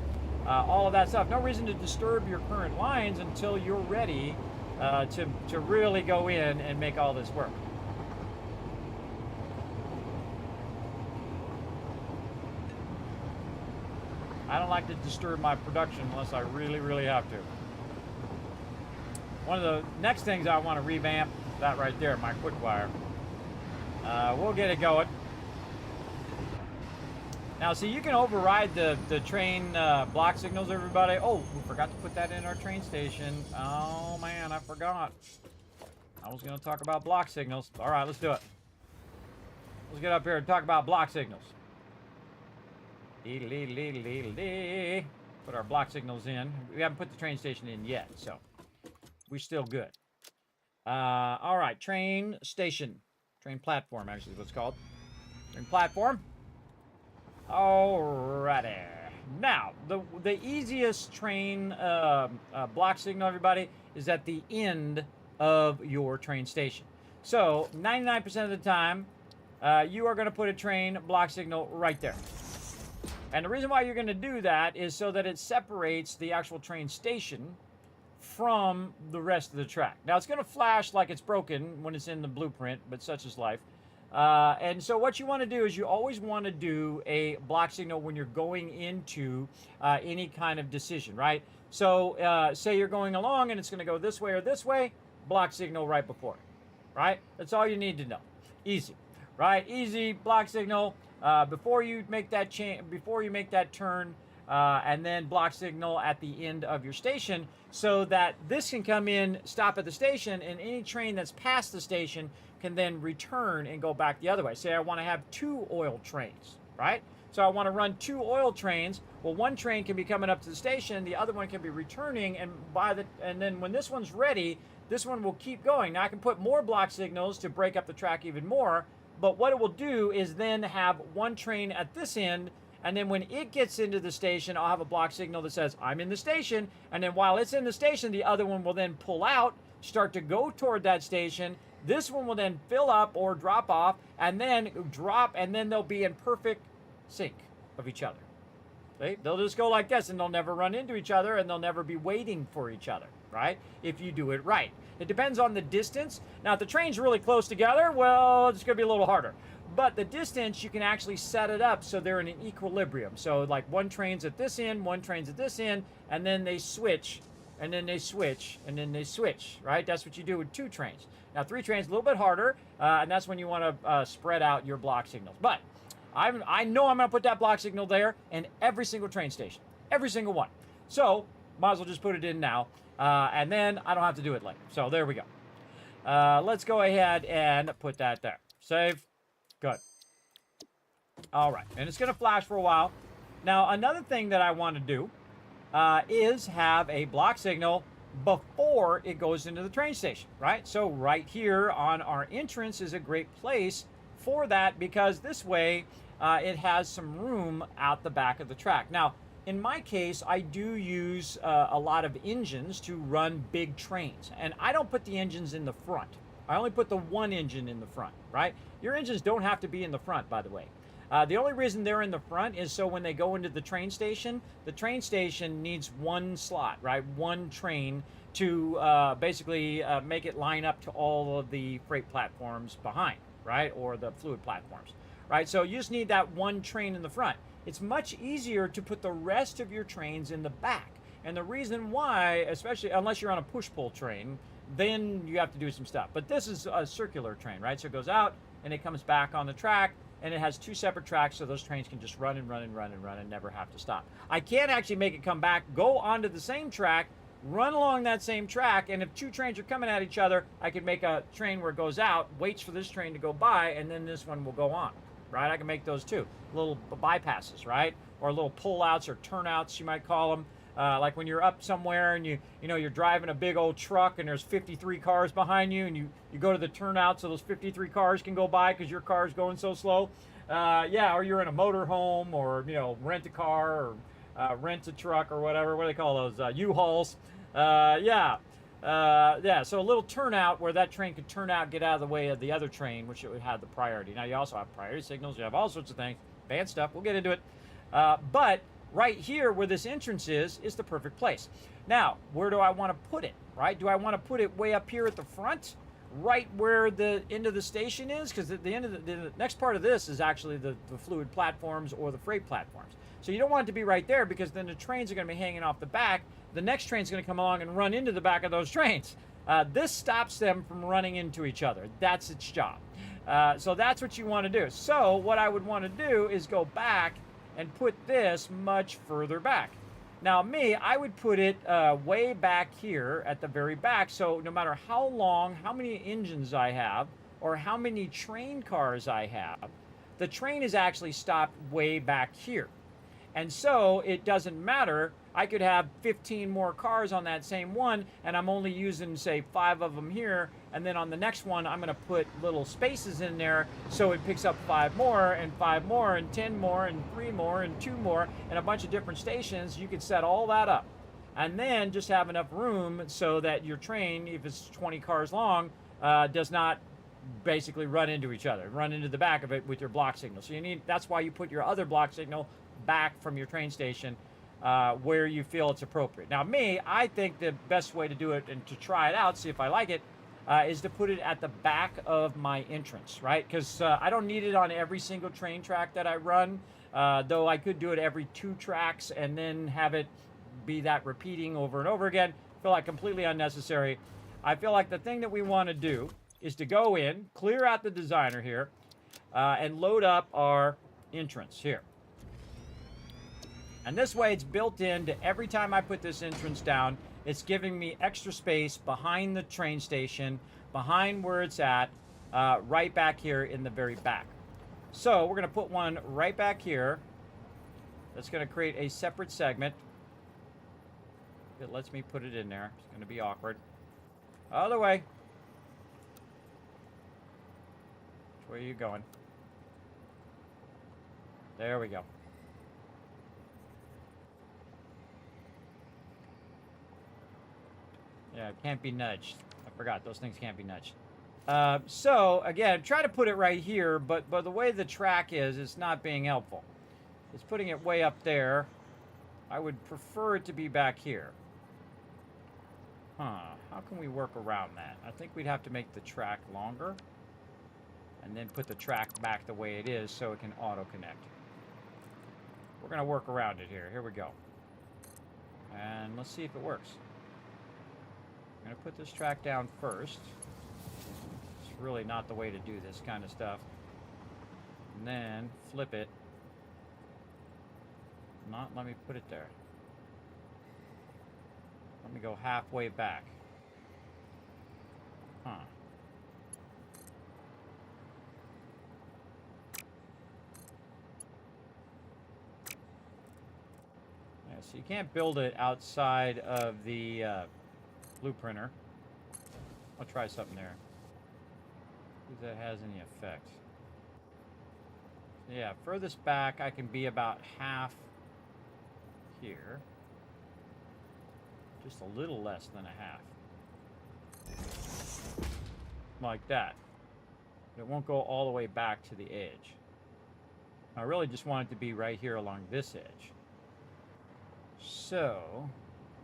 all of that stuff. No reason to disturb your current lines until you're ready to really go in and make all this work. I don't like to disturb my production unless I really, really have to. One of the next things I want to revamp, that right there, my quick wire. We'll get it going. Now, see, you can override the train block signals, everybody. Oh, we forgot to put that in our train station. Oh, man, I forgot. I was going to talk about block signals. All right, let's do it. Let's get up here and talk about block signals. Put our block signals in. We haven't put the train station in yet, so we're still good. All right, train station. Train platform, actually, is what it's called. Train platform. Alrighty. Now, the easiest train block signal, everybody, is at the end of your train station. So, 99% of the time, you are going to put a train block signal right there. And the reason why you're going to do that is so that it separates the actual train station from the rest of the track. Now, it's going to flash like it's broken when it's in the blueprint, but such is life. And so what you want to do is you always want to do a block signal when you're going into any kind of decision, right? So say you're going along and it's going to go this way or this way, block signal right before it, right? That's all you need to know. Easy, right? Easy block signal before you make that turn, and then block signal at the end of your station, so that this can come in, stop at the station, and any train that's past the station can then return and go back the other way. Say I want to have 2 oil trains, right? So I want to run 2 oil trains. Well, one train can be coming up to the station, the other one can be returning, and then when this one's ready, this one will keep going. Now I can put more block signals to break up the track even more, but what it will do is then have one train at this end, and then when it gets into the station, I'll have a block signal that says, I'm in the station, and then while it's in the station, the other one will then pull out, start to go toward that station. This one will then fill up or drop off, and then drop, and then they'll be in perfect sync of each other. See? They'll just go like this, and they'll never run into each other, and they'll never be waiting for each other, right? If you do it right. It depends on the distance. Now, if the train's really close together, well, it's going to be a little harder. But the distance, you can actually set it up so they're in an equilibrium. So like one train's at this end, one train's at this end, and then they switch, and then they switch, and then they switch, right? That's what you do with 2 trains. Now 3 trains, a little bit harder, and that's when you want to spread out your block signals. But I know I'm going to put that block signal there in every single train station, every single one. So might as well just put it in now, and then I don't have to do it later. So there we go. Let's go ahead and put that there. Save. Good. All right, and it's going to flash for a while. Now, another thing that I want to do is have a block signal before it goes into the train station, right? So right here on our entrance is a great place for that, because this way it has some room out the back of the track. Now, in my case, I do use a lot of engines to run big trains, and I don't put the engines in the front. I only put the one engine in the front, right? Your engines don't have to be in the front, by the way. The only reason they're in the front is so when they go into the train station needs one slot, right? One train to basically make it line up to all of the freight platforms behind, right? Or the fluid platforms, right? So you just need that one train in the front. It's much easier to put the rest of your trains in the back. And the reason why, especially unless you're on a push-pull train, then you have to do some stuff. But this is a circular train, right? So it goes out and it comes back on the track, and it has 2 separate tracks, so those trains can just run and run and run and run and never have to stop. I can actually make it come back, go onto the same track, run along that same track, and if 2 trains are coming at each other, I can make a train where it goes out, waits for this train to go by, and then this one will go on, right? I can make those too. Little bypasses, right? Or little pull-outs or turnouts, you might call them. Like when you're up somewhere and you're driving a big old truck and there's 53 cars behind you, and you go to the turnout so those 53 cars can go by because your car's going so slow. Yeah, or you're in a motor home, or rent a car, or rent a truck, or whatever. What do they call those? U-Hauls. Yeah. So a little turnout where that train could turn out, get out of the way of the other train, which it would have the priority. Now you also have priority signals. You have all sorts of things. Advanced stuff. We'll get into it. But right here where this entrance is the perfect place. Now, where do I want to put it, right? Do I want to put it way up here at the front, right where the end of the station is? Because at the end of the next part of this is actually the fluid platforms or the freight platforms. So you don't want it to be right there, because then the trains are going to be hanging off the back. The next train's going to come along and run into the back of those trains. This stops them from running into each other. That's its job. So that's what you want to do. So what I would want to do is go back and put this much further back. Now I would put it way back here at the very back, so no matter how many engines I have, or how many train cars I have, the train is actually stopped way back here. And so it doesn't matter. I could have 15 more cars on that same one, and I'm only using, say, 5 of them here, and then on the next one I'm going to put little spaces in there so it picks up 5 more and 5 more and 10 more and 3 more and 2 more and a bunch of different stations. You could set all that up and then just have enough room so that your train, if it's 20 cars long, does not basically run into each other, run into the back of it with your block signal. So that's why you put your other block signal back from your train station where you feel it's appropriate. Now I think the best way to do it and to try it out, see if I like it, is to put it at the back of my entrance, right? Because I don't need it on every single train track that I run, though I could do it every 2 tracks and then have it be that repeating over and over again. I feel like completely unnecessary. I feel like the thing that we want to do is to go in, clear out the designer here, and load up our entrance here. And this way it's built into every time I put this entrance down, it's giving me extra space behind the train station, behind where it's at, right back here in the very back. So we're going to put one right back here, That's going to create a separate segment. It lets me put it in there. It's going to be awkward. Other way. Which way are you going? There we go. Yeah, it can't be nudged. I forgot, those things can't be nudged. So, again, try to put it right here, but the way the track is, it's not being helpful. It's putting it way up there. I would prefer it to be back here. Huh, how can we work around that? I think we'd have to make the track longer, and then put the track back the way it is so it can auto-connect. We're going to work around it here. Here we go. And let's see if it works. I'm going to put this track down first. It's really not the way to do this kind of stuff. And then flip it. Not let me put it there. Let me go halfway back. Huh. Yeah, so you can't build it outside of the blueprinter. I'll try something there. See if that has any effect. So yeah, furthest back I can be about half here. Just a little less than a half. Like that. But it won't go all the way back to the edge. I really just want it to be right here along this edge. So...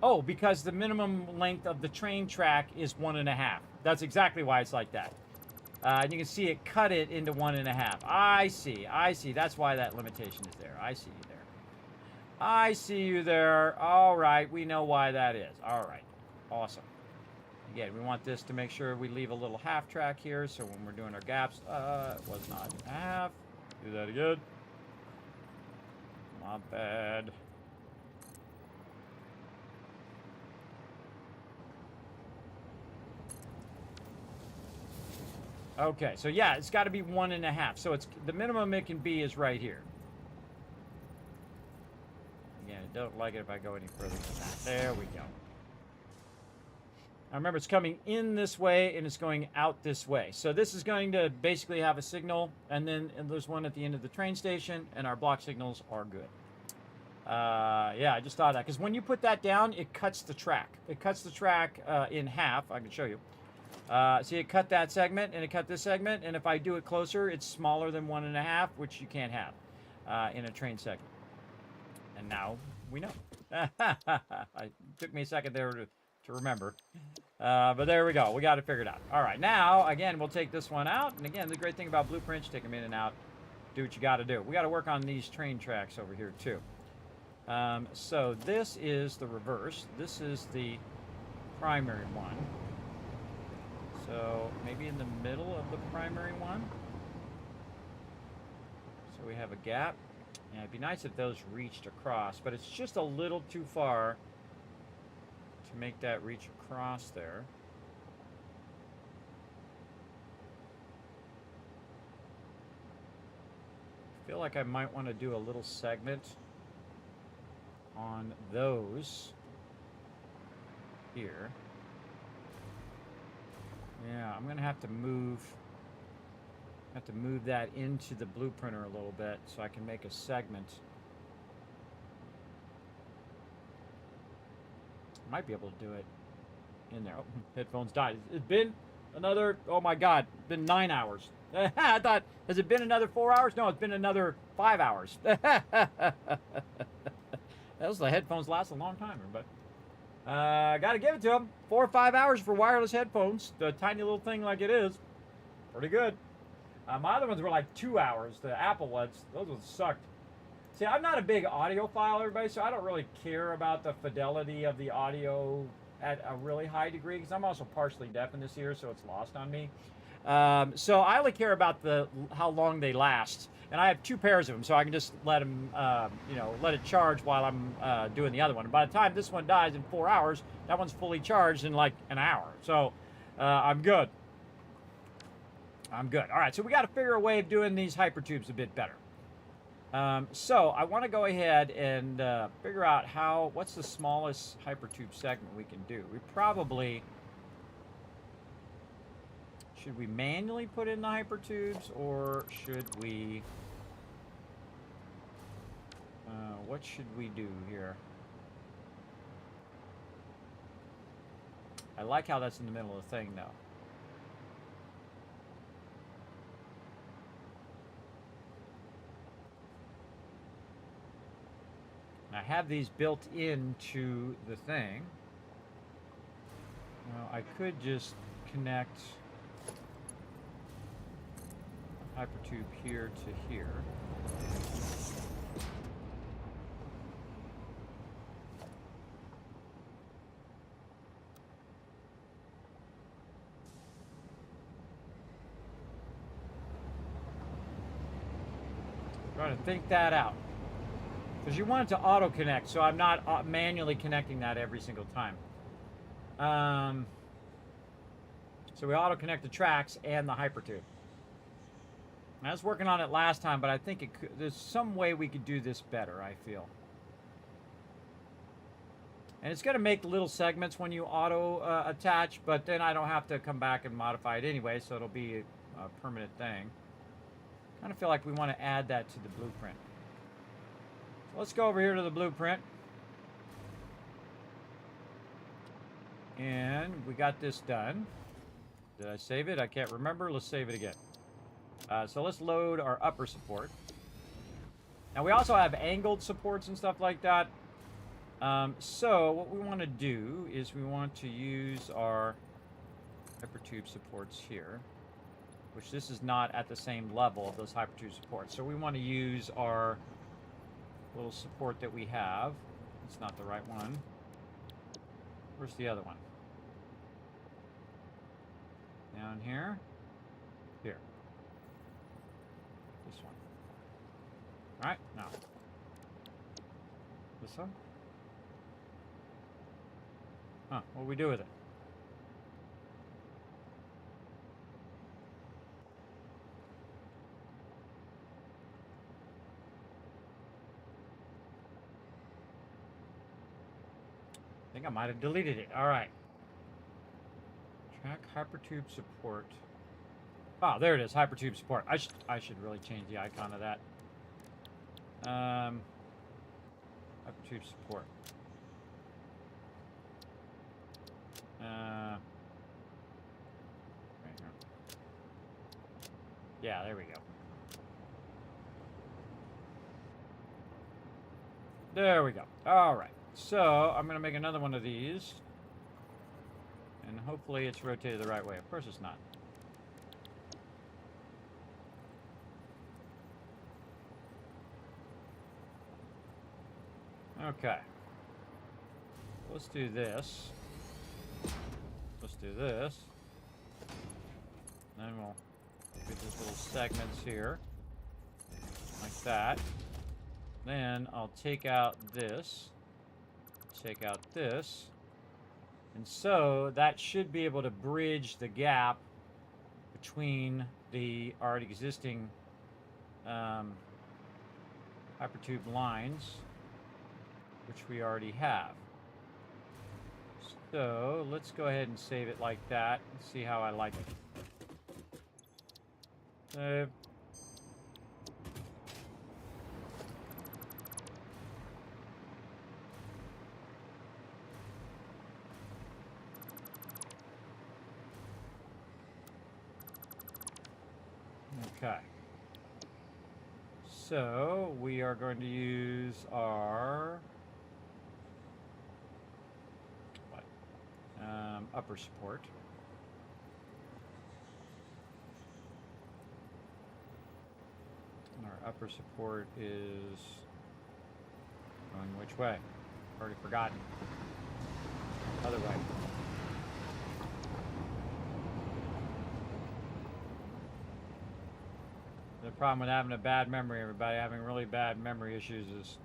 Oh, because the minimum length of the train track is 1.5. That's exactly why it's like that. And you can see it cut it into 1.5. I see. I see. That's why that limitation is there. I see you there. I see you there. All right. We know why that is. All right. Awesome. Again, we want this to make sure we leave a little half track here. So when we're doing our gaps, it was not half. Do that again. My bad. Okay, so yeah, it's got to be 1.5. So it's the minimum it can be is right here. Again, I don't like it if I go any further than that. There we go. Now remember, it's coming in this way and it's going out this way. So this is going to basically have a signal, and then there's one at the end of the train station, and our block signals are good. Yeah, I just thought of that, because when you put that down, it cuts the track. It cuts the track in half. I can show you. See, it cut that segment, and it cut this segment, and if I do it closer, it's smaller than 1.5, which you can't have in a train segment. And now we know. It took me a second there to remember. But there we go. We got it figured out. All right, now, again, we'll take this one out. And again, the great thing about blueprints, take them in and out. Do what you got to do. We got to work on these train tracks over here, too. So this is the reverse. This is the primary one. So maybe in the middle of the primary one. So we have a gap. Yeah, it'd be nice if those reached across, but it's just a little too far to make that reach across there. I feel like I might want to do a little segment on those here. Yeah, I'm gonna have to move that into the blueprinter a little bit so I can make a segment. Might be able to do it in there. Oh, headphones died. It's been another, oh my God, it's been 9 hours. I thought, has it been another 4 hours? No, it's been another 5 hours. Those the headphones last a long time, but gotta give it to them. 4 or 5 hours for wireless headphones. The tiny little thing like it is. Pretty good. My other ones were like 2 hours. The Apple ones, those ones sucked. See, I'm not a big audiophile, everybody, so I don't really care about the fidelity of the audio at a really high degree, because I'm also partially deaf in this ear, so it's lost on me. So I only care about how long they last. And I have 2 pairs of them, so I can just let them, let it charge while I'm doing the other one. And by the time this one dies in 4 hours, that one's fully charged in like an hour. So I'm good. I'm good. All right, so we got to figure a way of doing these hypertubes a bit better. So I want to go ahead and figure out what's the smallest hypertube segment we can do. We probably, should we manually put in the hypertubes, or should we, what should we do here? I like how that's in the middle of the thing, though. I have these built into the thing. Now, I could just connect hypertube here to here. Trying to think that out. Because you want it to auto connect, so I'm not manually connecting that every single time. So we auto connect the tracks and the hypertube. I was working on it last time, but I think there's some way we could do this better, I feel. And it's going to make little segments when you auto attach, but then I don't have to come back and modify it anyway, so it'll be a permanent thing. Kind of feel like we want to add that to the blueprint. So let's go over here to the blueprint. And we got this done. Did I save it? I can't remember. Let's save it again. So let's load our upper support. Now we also have angled supports and stuff like that. So what we want to do is we want to use our hypertube supports here, which this is not at the same level of those hypertube supports. So we want to use our little support that we have. It's not the right one. Where's the other one? Down here. Here. This one. All right, now. This one? Huh, what do we do with it? I think I might have deleted it. All right. Track hypertube support. Oh, there it is. Hypertube support. I should really change the icon of that. Hypertube support. Right here. Yeah, there we go. There we go. All right. So I'm going to make another one of these. And hopefully it's rotated the right way. Of course it's not. Okay. Let's do this. Let's do this. Then we'll get these little segments here. Like that. Then I'll take out this. Take out this. And so that should be able to bridge the gap between the already existing hypertube lines, which we already have. So let's go ahead and save it like that and see how I like it. Save. Okay. So we are going to use our upper support. And our upper support is going which way? Already forgotten. Other way. The problem with having a bad memory, everybody, having really bad memory issues is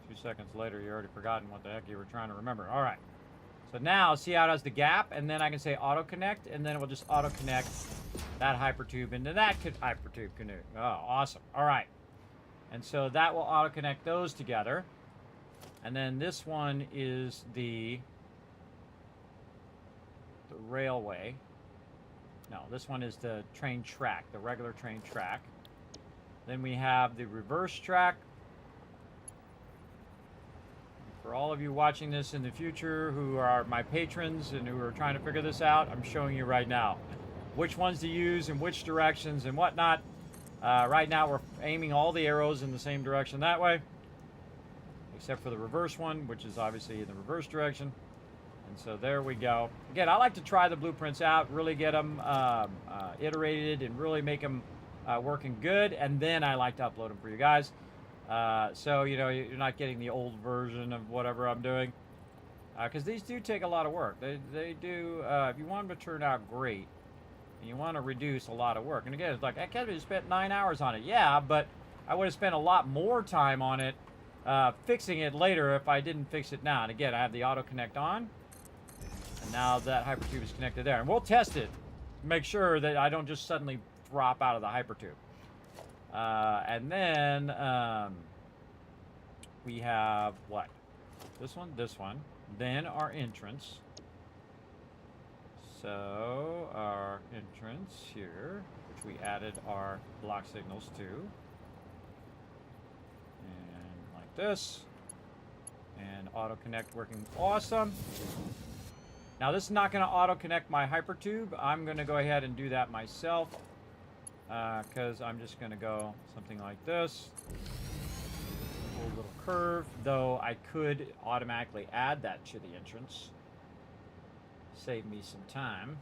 2 seconds later you're already forgotten what the heck you were trying to remember. All right. So now see how it has the gap, and then I can say auto connect, and then it will just auto connect that hypertube into that hypertube canoe. Oh, awesome. All right. And so that will auto-connect those together. And then this one is the railway. No, this one is the train track, the regular train track. Then we have the reverse track. For all of you watching this in the future who are my patrons and who are trying to figure this out, I'm showing you right now which ones to use in which directions and whatnot. Right now we're aiming all the arrows in the same direction that way, except for the reverse one, which is obviously in the reverse direction. And so there we go. Again, I like to try the blueprints out, really get them iterated and really make them working good, and then I like to upload them for you guys. So, you know, you're not getting the old version of whatever I'm doing. Because these do take a lot of work. They do, if you want them to turn out great, and you want to reduce a lot of work. And again, it's like, I could have spent 9 hours on it. Yeah, but I would have spent a lot more time on it fixing it later if I didn't fix it now. And again, I have the auto connect on. And now that hypertube is connected there. And we'll test it to make sure that I don't just suddenly drop out of the hypertube. And then we have what? This one. Then our entrance. So our entrance here, which we added our block signals to. And like this. And auto connect working awesome. Now this is not going to auto connect my hypertube. I'm going to go ahead and do that myself. Because I'm just going to go something like this. A little curve, though I could automatically add that to the entrance. Save me some time.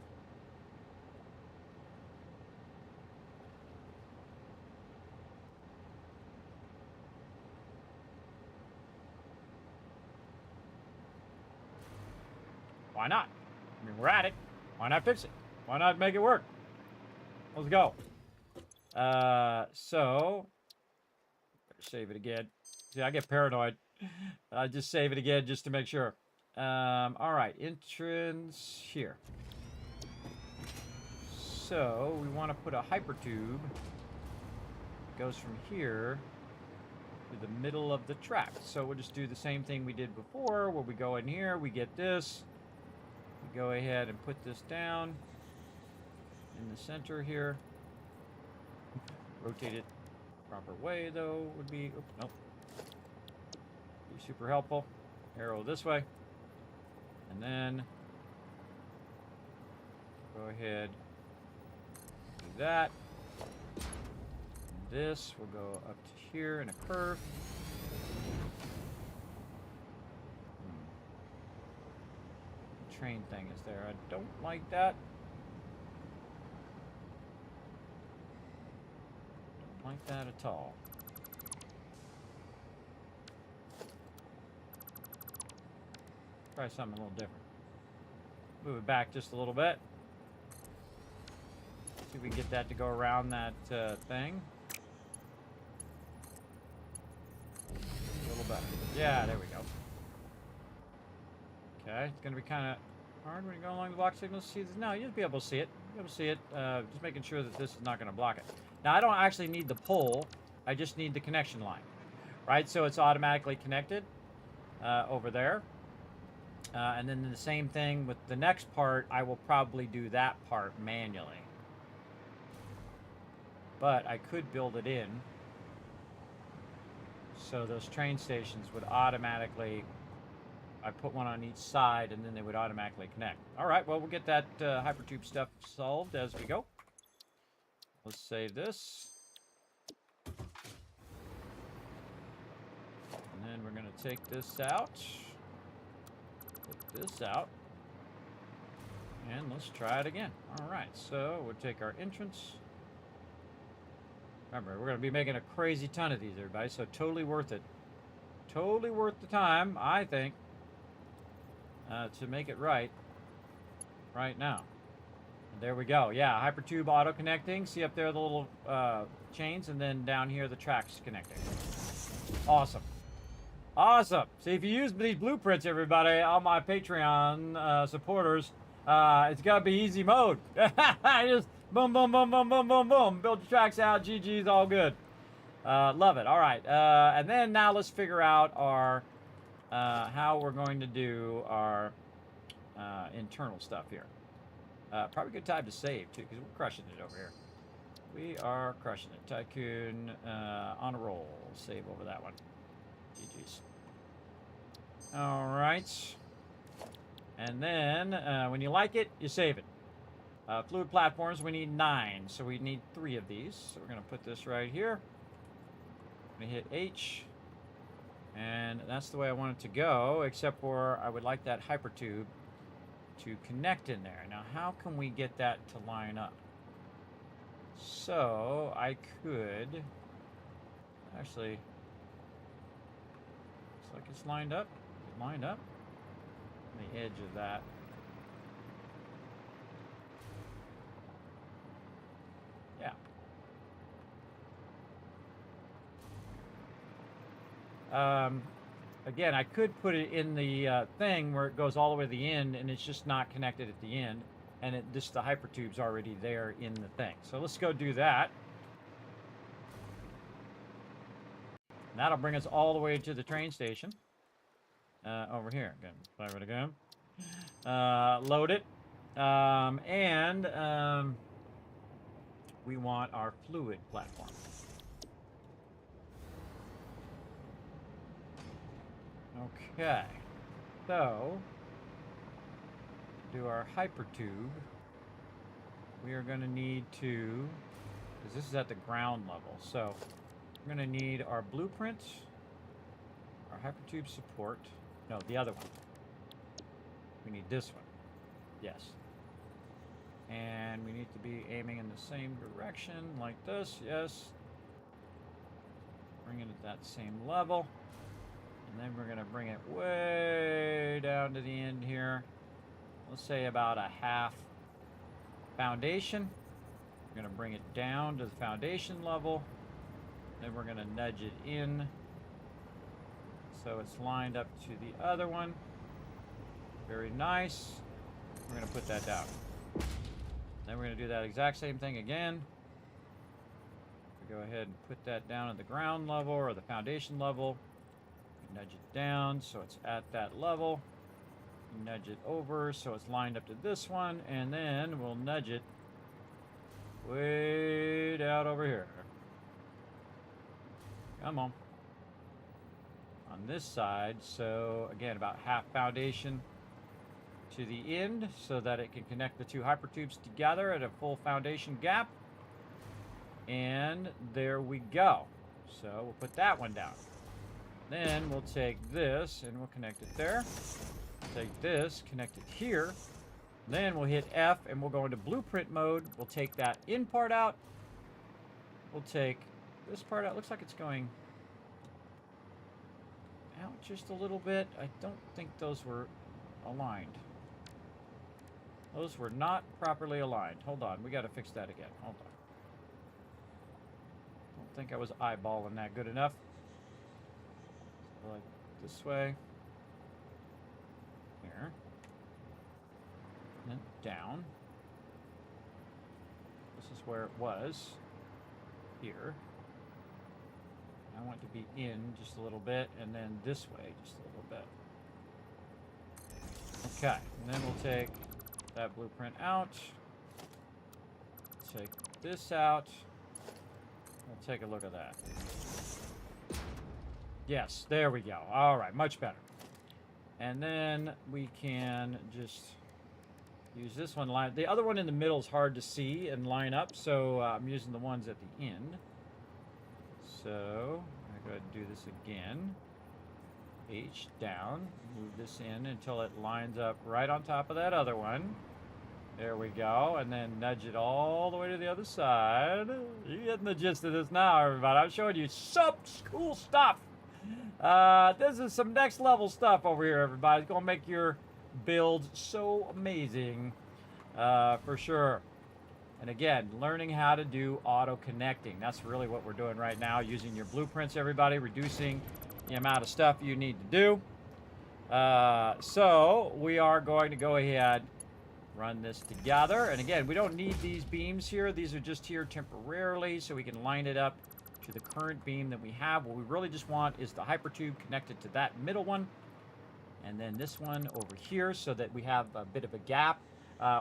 Why not? I mean, we're at it. Why not fix it? Why not make it work? Let's go. So, better save it again. See, I get paranoid. I just save it again just to make sure. All right, entrance here. So, we want to put a hypertube. It goes from here to the middle of the track. So, we'll just do the same thing we did before, where we go in here, we get this. We go ahead and put this down in the center here. Rotate it proper way, though, would be... Oops, nope. Be super helpful. Arrow this way. And then... go ahead. Do that. And this will go up to here in a curve. The train thing is there. I don't like that. Like that at all. Try something a little different. Move it back just a little bit. See if we can get that to go around that thing. A little better. Yeah, there we go. Okay, it's going to be kind of hard when you go along the block signals. See this? No, you'll be able to see it. You'll be able to see it. Just making sure that this is not going to block it. Now, I don't actually need the pole. I just need the connection line, right? So it's automatically connected over there. And then the same thing with the next part. I will probably do that part manually. But I could build it in. So those train stations would automatically... I put one on each side, and then they would automatically connect. All right, well, we'll get that hypertube stuff solved as we go. Let's save this. And then we're going to take this out. Put this out. And let's try it again. All right, so we'll take our entrance. Remember, we're going to be making a crazy ton of these, everybody, so totally worth it. Totally worth the time, I think, to make it right now. And there we go. Yeah, hypertube auto connecting. See up there the little chains, and then down here the tracks connecting. Awesome. Awesome. See, if you use these blueprints, everybody, all my Patreon supporters, it's got to be easy mode. Just boom, boom, boom, boom, boom, boom, boom. Build your tracks out. GG's, all good. Love it. All right. And then now let's figure out our how we're going to do our internal stuff here. Probably a good time to save too, because we're crushing it over here. We are crushing it. Tycoon on a roll. Save over that one. GG's. All right. And then when you like it, you save it. Fluid platforms, we need 9, so we need 3 of these. So we're going to put this right here. I'm going to hit H. And that's the way I want it to go, except for I would like that hypertube to connect in there. Now, how can we get that to line up? So I could actually, looks like it's lined up. It lined up on the edge of that. Yeah. Again, I could put it in the thing where it goes all the way to the end, and it's just not connected at the end. And just the hypertube's already there in the thing. So let's go do that. And that'll bring us all the way to the train station. Over here. Again, play it again. Load it. We want our fluid platform. Okay. So do our hypertube, we are going to need to, because this is at the ground level, so we're going to need our blueprint, our hypertube support, no, the other one. We need this one, yes. And we need to be aiming in the same direction, like this, yes. Bring it at that same level. And then we're going to bring it way down to the end here. Let's say about a half foundation. We're going to bring it down to the foundation level. Then we're going to nudge it in so it's lined up to the other one. Very nice. We're going to put that down. Then we're going to do that exact same thing again. We go ahead and put that down at the ground level or the foundation level. We nudge it down so it's at that level. Nudge it over so it's lined up to this one, and then we'll nudge it way down over here. Come on. On this side, so again, about half foundation to the end so that it can connect the two hypertubes together at a full foundation gap. And there we go. So we'll put that one down. Then we'll take this and we'll connect it there. Take this, connect it here. Then we'll hit F and we'll go into blueprint mode. We'll take that in part out. We'll take this part out. Looks like it's going out just a little bit. I don't think those were aligned. Those were not properly aligned. Hold on, we got to fix that again. Hold on. Don't think I was eyeballing that good enough. So like this way. Here. And then down. This is where it was. Here. I want it to be in just a little bit, and then this way just a little bit. Okay, and then we'll take that blueprint out. Take this out. We'll take a look at that. Yes, there we go. All right, much better. And then we can just use this one line. The other one in the middle is hard to see and line up, so I'm using the ones at the end. So I'm going to go ahead and do this again. H down, move this in until it lines up right on top of that other one. There we go, and then nudge it all the way to the other side. You're getting the gist of this now, everybody. I'm showing you some cool stuff. This is some next level stuff over here, everybody. It's gonna make your build so amazing, for sure. And again, learning how to do auto connecting. That's really what we're doing right now, using your blueprints, everybody, reducing the amount of stuff you need to do. So we are going to go ahead, run this together. And again, we don't need these beams here. These are just here temporarily so we can line it up to the current beam that we have. What we really just want is the hypertube connected to that middle one, and then this one over here, so that we have a bit of a gap.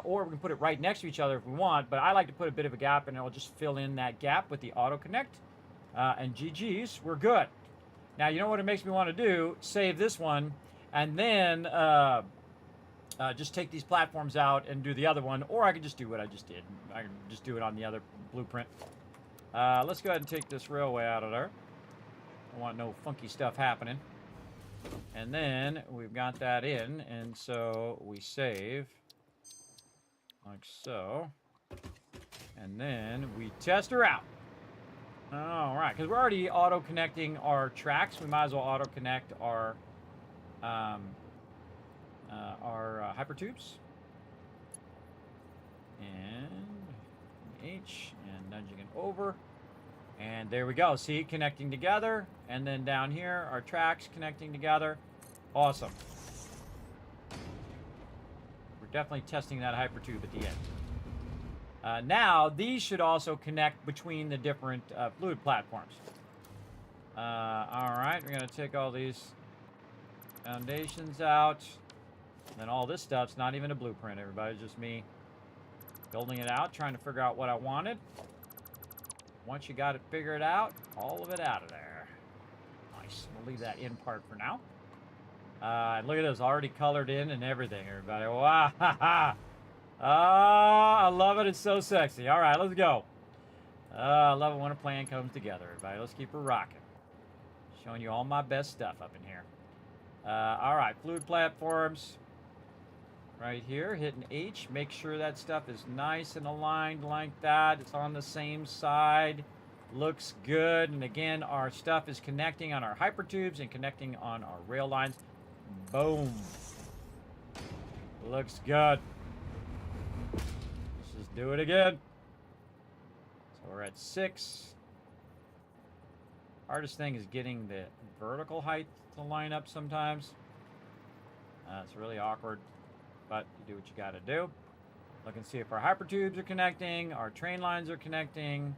Or we can put it right next to each other if we want, but I like to put a bit of a gap, and it'll just fill in that gap with the auto connect. And GG's, we're good. Now, you know what it makes me want to do? Save this one, and then just take these platforms out and do the other one, or I could just do what I just did. I can just do it on the other blueprint. Let's go ahead and take this railway out of there. I want no funky stuff happening. And then we've got that in, and so we save like so. And then we test her out. All right, because we're already auto-connecting our tracks. We might as well auto-connect our hypertubes. And H, and nudging it over. And there we go. See, connecting together. And then down here, our tracks connecting together. Awesome. We're definitely testing that hypertube at the end. Now, these should also connect between the different fluid platforms. All right, we're going to take all these foundations out. And then all this stuff's not even a blueprint, everybody. It's just me building it out, trying to figure out what I wanted. Once you got it figured out, all of it out of there. Nice. We'll leave that in part for now. Look at this, already colored in and everything, everybody. Wow. Oh, I love it. It's so sexy. All right, let's go. I love it when a plan comes together, everybody. Let's keep her rocking. Showing you all my best stuff up in here. All right, fluid platforms. Right here, hitting H. Make sure that stuff is nice and aligned like that. It's on the same side. Looks good. And again, our stuff is connecting on our hypertubes and connecting on our rail lines. Boom. Looks good. Let's just do it again. So we're at 6. Hardest thing is getting the vertical height to line up sometimes. It's really awkward. But you do what you got to do. Look and see if our hypertubes are connecting, our train lines are connecting.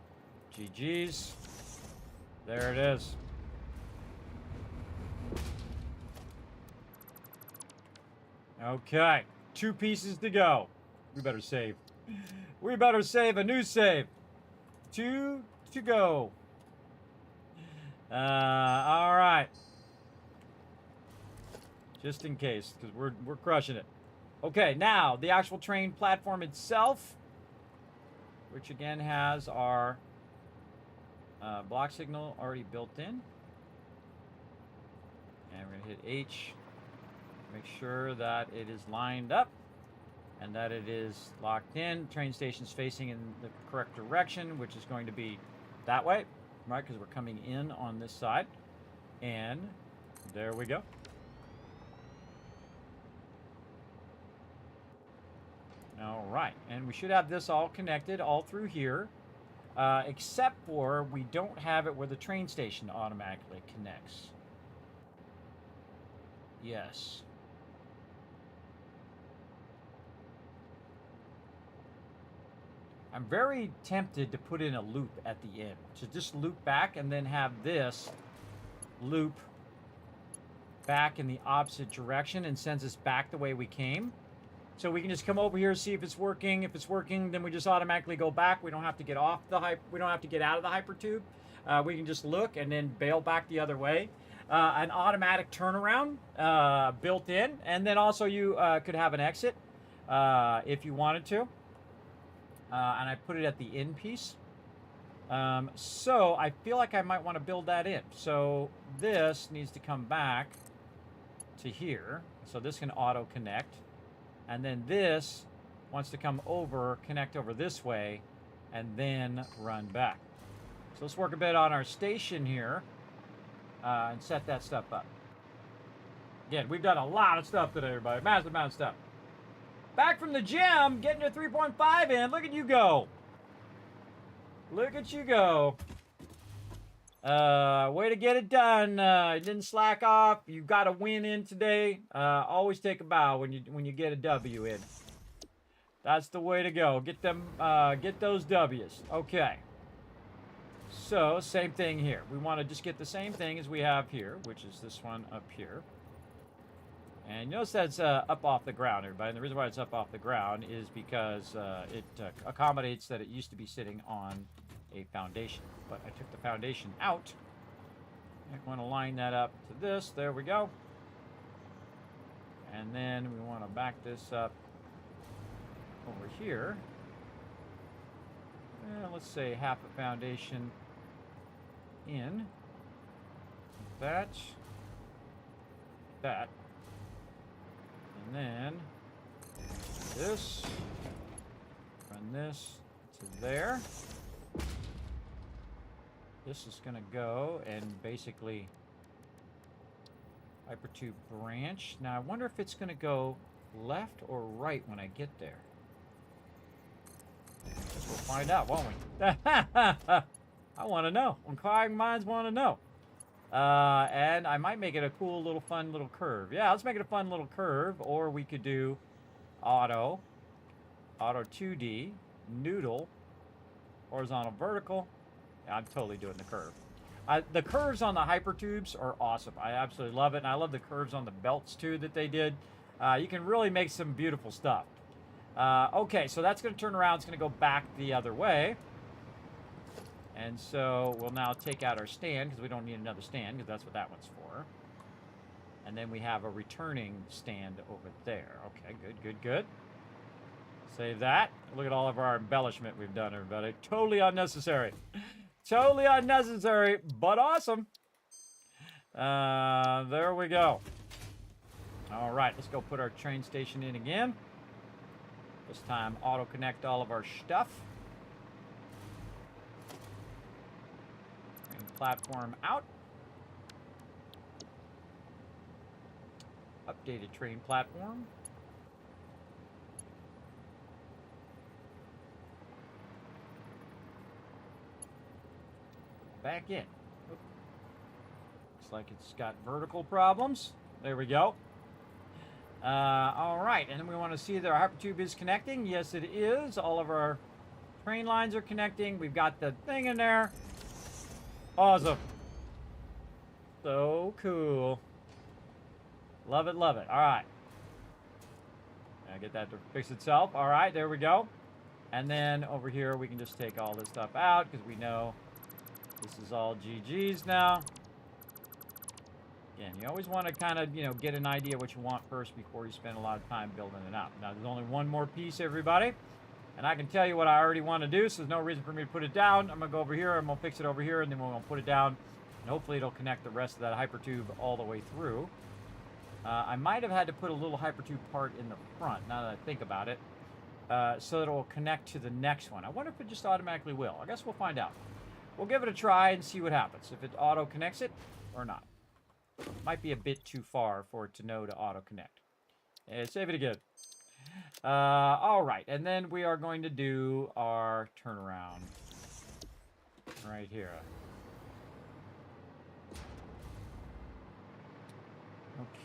GG's. There it is. Okay, 2 pieces to go. We better save. We better save a new save. 2 to go. All right. Just in case, because we're crushing it. Okay, now the actual train platform itself, which again has our block signal already built in. And we're going to hit H. Make sure that it is lined up and that it is locked in. Train station's facing in the correct direction, which is going to be that way, right? Because we're coming in on this side. And there we go. All right, and we should have this all connected all through here, except for we don't have it where the train station automatically connects. Yes. I'm very tempted to put in a loop at the end. So just loop back and then have this loop back in the opposite direction and sends us back the way we came. So we can just come over here, see if it's working. If it's working, then we just automatically go back. We don't have to get off the we don't have to get out of the hypertube. We can just look and then bail back the other way. An automatic turnaround built in, and then also you could have an exit if you wanted to. And I put it at the end piece. So I feel like I might want to build that in. So this needs to come back to here. So this can auto connect. And then this wants to come over, connect over this way, and then run back. So let's work a bit on our station here and set that stuff up. Again, we've done a lot of stuff today, everybody. Massive amount of stuff. Back from the gym, getting your 3.5 in. Look at you go. Look at you go. Way to get it done. You didn't slack off. You got a win in today. Always take a bow when you get a W in. That's the way to go. Get them. Get those W's. Okay. So, same thing here. We want to just get the same thing as we have here, which is this one up here. And notice that's up off the ground, everybody. And the reason why it's up off the ground is because it accommodates that it used to be sitting on a foundation. But I took the foundation out. I want to line that up to this. There we go. And then we want to back this up over here. Let's say half a foundation in. That. That. And then this. Run this to there. This is going to go and basically hypertube branch. Now I wonder if it's going to go left or right when I get there. Guess we'll find out, won't we? I want to know. Inquiring minds want to know. And I might make it a cool little fun little curve. Yeah, let's make it a fun little curve. Or we could do auto 2D, noodle, horizontal, vertical. Yeah, I'm totally doing the curve. The curves on the hypertubes are awesome. I absolutely love it. And I love the curves on the belts, too, that they did. You can really make some beautiful stuff. Okay, so that's going to turn around. It's going to go back the other way. And so we'll now take out our stand, because we don't need another stand, because that's what that one's for. And then we have a returning stand over there. Okay, good, good, good. Save that. Look at all of our embellishment we've done, everybody. Totally unnecessary. Totally unnecessary, but awesome. There we go. All right, let's go put our train station in again. This time, auto-connect all of our stuff. Train platform out. Updated train platform. Back in. Oop. Looks like it's got vertical problems. There we go. All right, and then we want to see that our hypertube is connecting. Yes, it is. All of our train lines are connecting. We've got the thing in there. Awesome. So cool. Love it, love it. All right. Now get that to fix itself. All right, there we go. And then over here, we can just take all this stuff out because we know this is all GG's now. Again, you always want to kind of, get an idea what you want first before you spend a lot of time building it out. Now, there's only one more piece, everybody. And I can tell you what I already want to do, so there's no reason for me to put it down. I'm going to go over here, I'm going to fix it over here, and then we're going to put it down. And hopefully it'll connect the rest of that hypertube all the way through. I might have had to put a little hypertube part in the front, now that I think about it, so that it will connect to the next one. I wonder if it just automatically will. I guess we'll find out. We'll give it a try and see what happens, if it auto-connects it or not. Might be a bit too far for it to know to auto-connect. Save it again. All right, and then we are going to do our turnaround right here.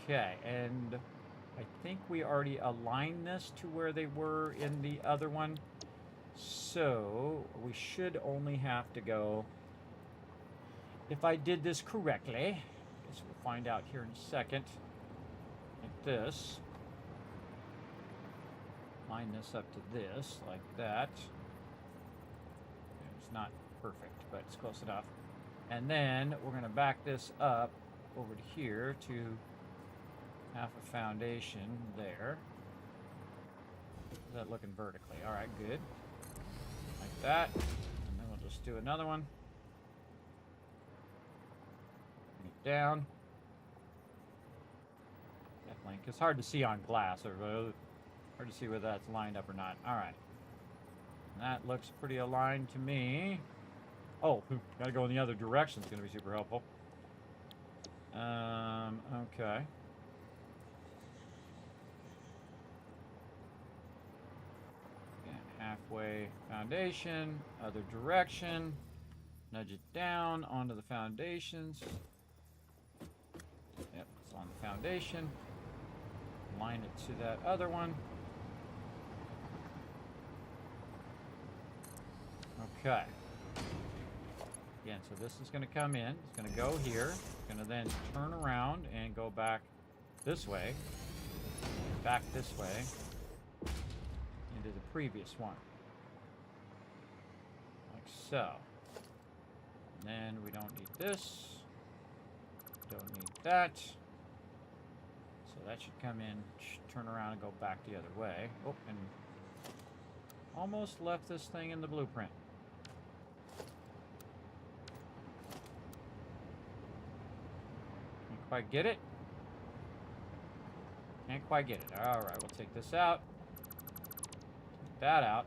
Okay, and I think we already aligned this to where they were in the other one. So we should only have to go, if I did this correctly, I guess we'll find out here in a second, like this. Line this up to this, like that. It's not perfect, but it's close enough. And then we're going to back this up over to here to half a foundation there. Is that looking vertically? All right, good. Like that. And then we'll just do another one. Bring it down. Definitely, because it's hard to see on glass. Hard to see whether that's lined up or not. All right. And that looks pretty aligned to me. Oh, gotta go in the other direction. It's gonna be super helpful. Okay. Halfway foundation, other direction. Nudge it down onto the foundations. Yep, it's on the foundation. Line it to that other one. Okay. Again, so this is going to come in. It's going to go here. It's going to then turn around and go back this way. Back this way. Into the previous one. Like so. And then we don't need this. Don't need that. So that should come in, turn around and go back the other way. Oh, and almost left this thing in the blueprint. Can't quite get it. Can't quite get it. All right, we'll take this out. Take that out.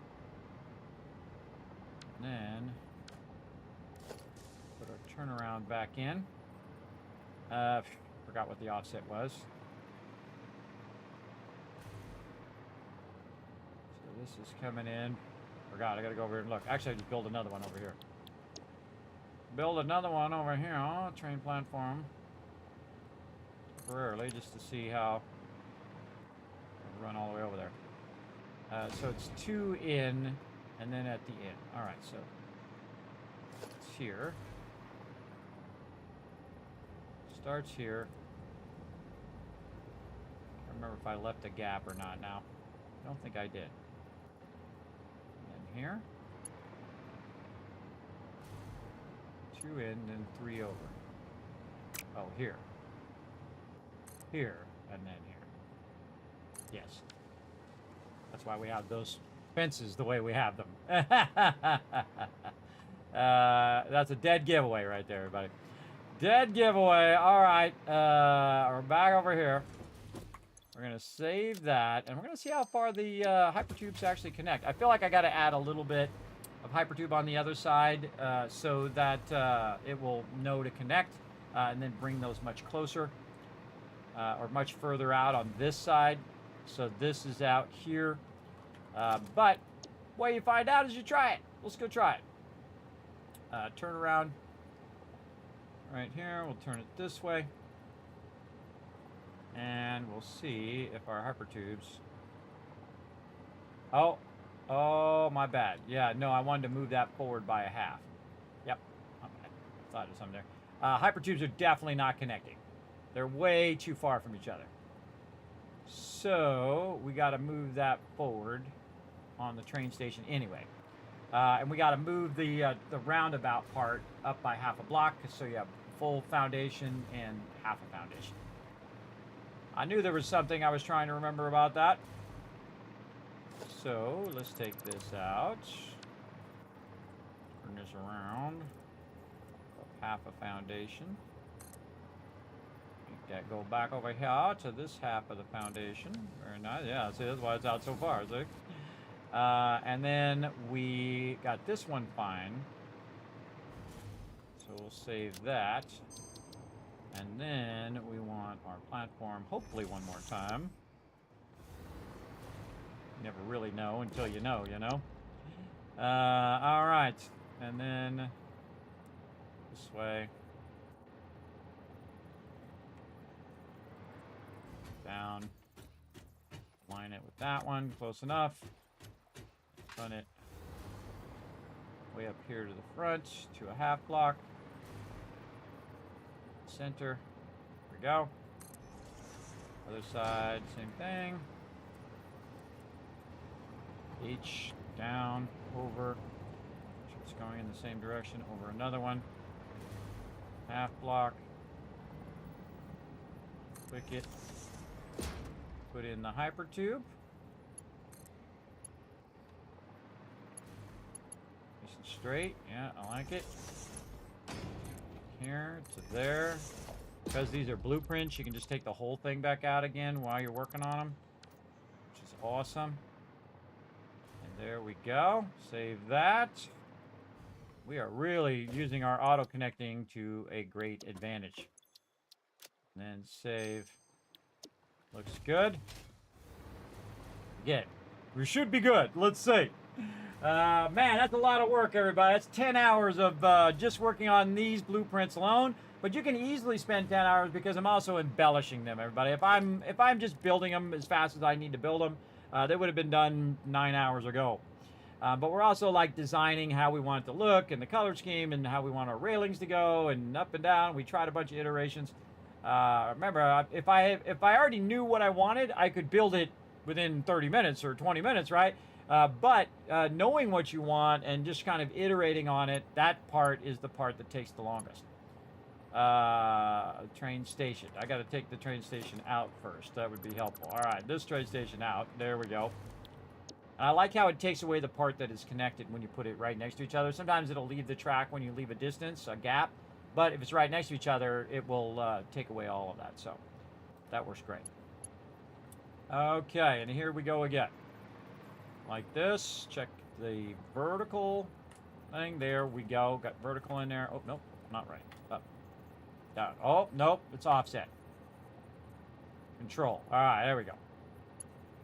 And then put our turnaround back in. Forgot what the offset was. So this is coming in. Forgot, I gotta go over here and look. Actually, I just build another one over here. Build another one over here. Oh, train platform. Temporarily, just to see how. Run all the way over there. So it's 2 in, and then at the end. All right, so it's here. Starts here. I don't remember if I left a gap or not now. I don't think I did. And then here. 2 in and 3 over. Oh, here. Here, and then here. Yes. That's why we have those fences the way we have them. That's a dead giveaway right there, everybody. Dead giveaway. All right. We're back over here. We're going to save that, and we're going to see how far the hypertubes actually connect. I feel like I got to add a little bit of hypertube on the other side so that it will know to connect and then bring those much closer or much further out on this side. So this is out here. But way you find out is you try it. Let's go try it. Turn around right here. We'll turn it this way. And we'll see if our hypertubes... Oh, my bad. Yeah, no, I wanted to move that forward by a half. Yep. Okay. I thought it was something there. Hypertubes are definitely not connecting. They're way too far from each other. So we got to move that forward on the train station anyway. And we got to move the roundabout part up by half a block so you have full foundation and half a foundation. I knew there was something I was trying to remember about that. So let's take this out. Turn this around. Half a foundation. Make that go back over here to this half of the foundation. Very nice. Yeah, see, that's why it's out so far, see? And then we got this one fine. So we'll save that. And then we want our platform, hopefully one more time. You never really know until you know, you know? All right. And then this way. Down. Line it with that one. Close enough. Run it way up here to the front to a half block. Center. There we go. Other side, same thing. H down, over. It's going in the same direction. Over another one. Half block. Click it. Put in the hypertube. Nice and straight. Yeah, I like it. Here to there. Because these are blueprints, you can just take the whole thing back out again while you're working on them, which is awesome. And there we go. Save that. We are really using our auto connecting to a great advantage. And then save. Looks good. Again, we should be good. Let's see. Man, that's a lot of work, everybody. That's 10 hours of just working on these blueprints alone. But you can easily spend 10 hours because I'm also embellishing them, everybody. If I'm just building them as fast as I need to build them, they would have been done 9 hours ago. But we're also like designing how we want it to look and the color scheme and how we want our railings to go and up and down. We tried a bunch of iterations. Remember, if I already knew what I wanted, I could build it within 30 minutes or 20 minutes, right? But knowing what you want and just kind of iterating on it, that part is the part that takes the longest. Train station. I got to take the train station out first. That would be helpful. All right, this train station out. There we go. And I like how it takes away the part that is connected when you put it right next to each other. Sometimes it'll leave the track when you leave a distance, a gap. But if it's right next to each other, it will take away all of that. So that works great. Okay, and here we go again. Like this. Check the vertical thing. There we go. Got vertical in there. Oh, nope, not right. Up. Down. Oh, nope, it's offset. Control. All right, there we go.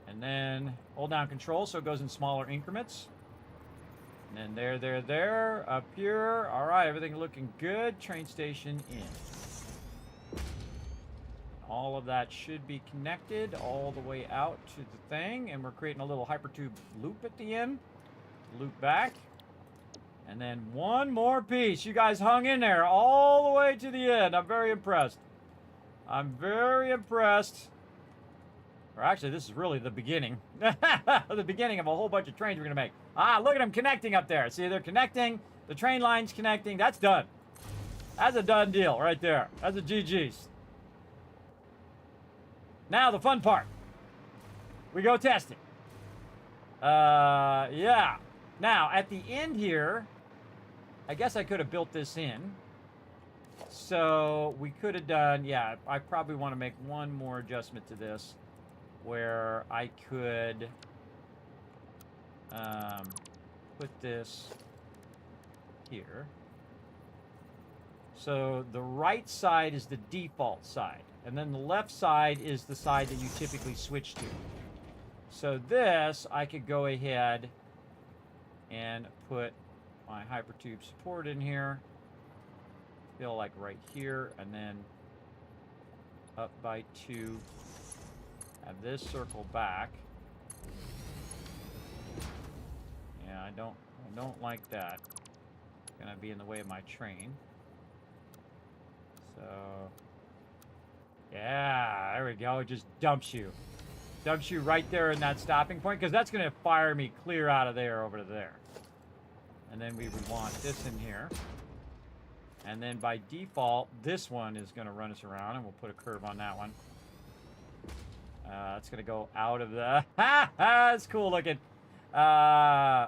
And then hold down control so it goes in smaller increments. And then there, up here. All right, everything looking good. Train station in. All of that should be connected all the way out to the thing. And we're creating a little hypertube loop at the end. Loop back. And then one more piece. You guys hung in there all the way to the end. I'm very impressed. I'm very impressed. Or actually, this is really the beginning. The beginning of a whole bunch of trains we're going to make. Ah, look at them connecting up there. See, they're connecting. The train line's connecting. That's done. That's a done deal right there. That's a GG's. Now, the fun part. We go testing. Yeah. Now, at the end here, I guess I could have built this in. So, we could have done, yeah, I probably want to make one more adjustment to this. Where I could put this here. So the right side is the default side. And then the left side is the side that you typically switch to. So this, I could go ahead and put my hypertube support in here. Feel like right here. And then up by 2. Have this circle back. Yeah, I don't like that. It's gonna be in the way of my train. So yeah, there we go. It just dumps you. Dumps you right there in that stopping point, because that's gonna fire me clear out of there over to there. And then we would want this in here. And then by default, this one is gonna run us around, and we'll put a curve on that one. It's going to go out of the... That's cool looking. Oh,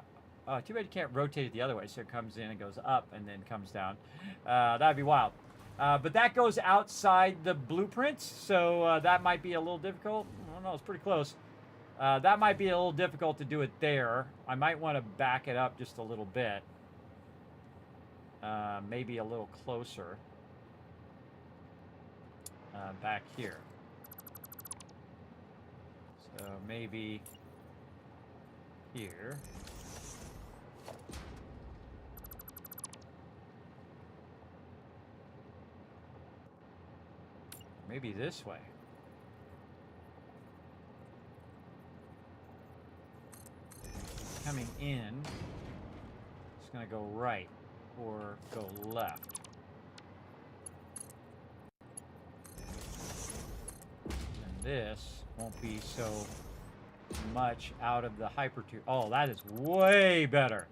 too bad you can't rotate it the other way. So it comes in and goes up and then comes down. That'd be wild. But that goes outside the blueprints. So that might be a little difficult. I don't know. It's pretty close. That might be a little difficult to do it there. I might want to back it up just a little bit. Maybe a little closer. Back here. So maybe here. Maybe this way. Coming in, it's going to go right or go left. And this won't be so much out of the hypertube. Oh, that is way better.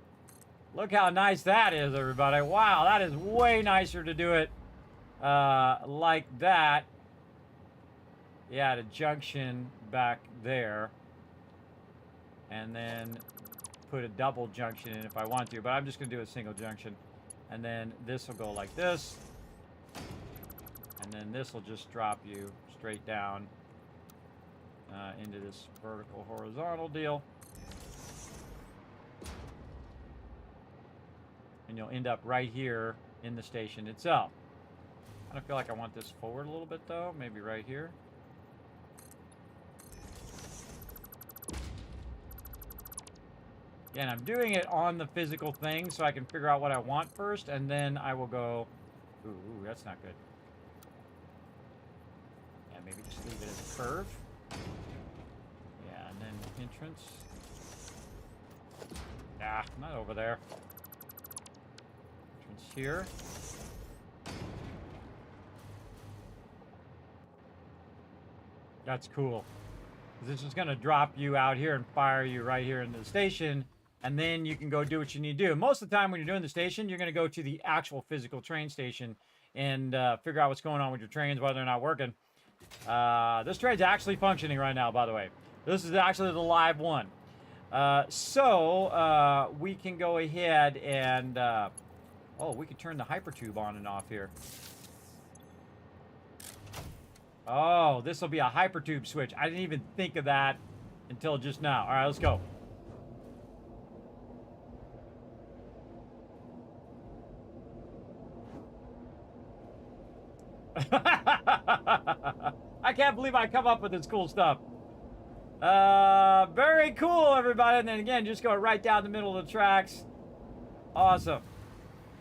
Look how nice that is, everybody. Wow, that is way nicer to do it like that. Yeah, the junction back there. And then put a double junction in if I want to, but I'm just going to do a single junction. And then this will go like this. And then this will just drop you straight down into this vertical horizontal deal. And you'll end up right here in the station itself. I don't feel like I want this forward a little bit though. Maybe right here. Again, I'm doing it on the physical thing so I can figure out what I want first, and then I will go, ooh, that's not good. Yeah, maybe just leave it as a curve. Yeah, and then entrance. Nah, not over there. Entrance here. That's cool. This is going to drop you out here and fire you right here into the station, and then you can go do what you need to do. Most of the time when you're doing the station, you're going to go to the actual physical train station and figure out what's going on with your trains, whether they're not working. This train's actually functioning right now, by the way. This is actually the live one. So we can go ahead and... oh, we can turn the hypertube on and off here. Oh, this will be a hypertube switch. I didn't even think of that until just now. All right, let's go. I can't believe I come up with this cool stuff. Very cool, everybody. And then again, just go right down the middle of the tracks. Awesome.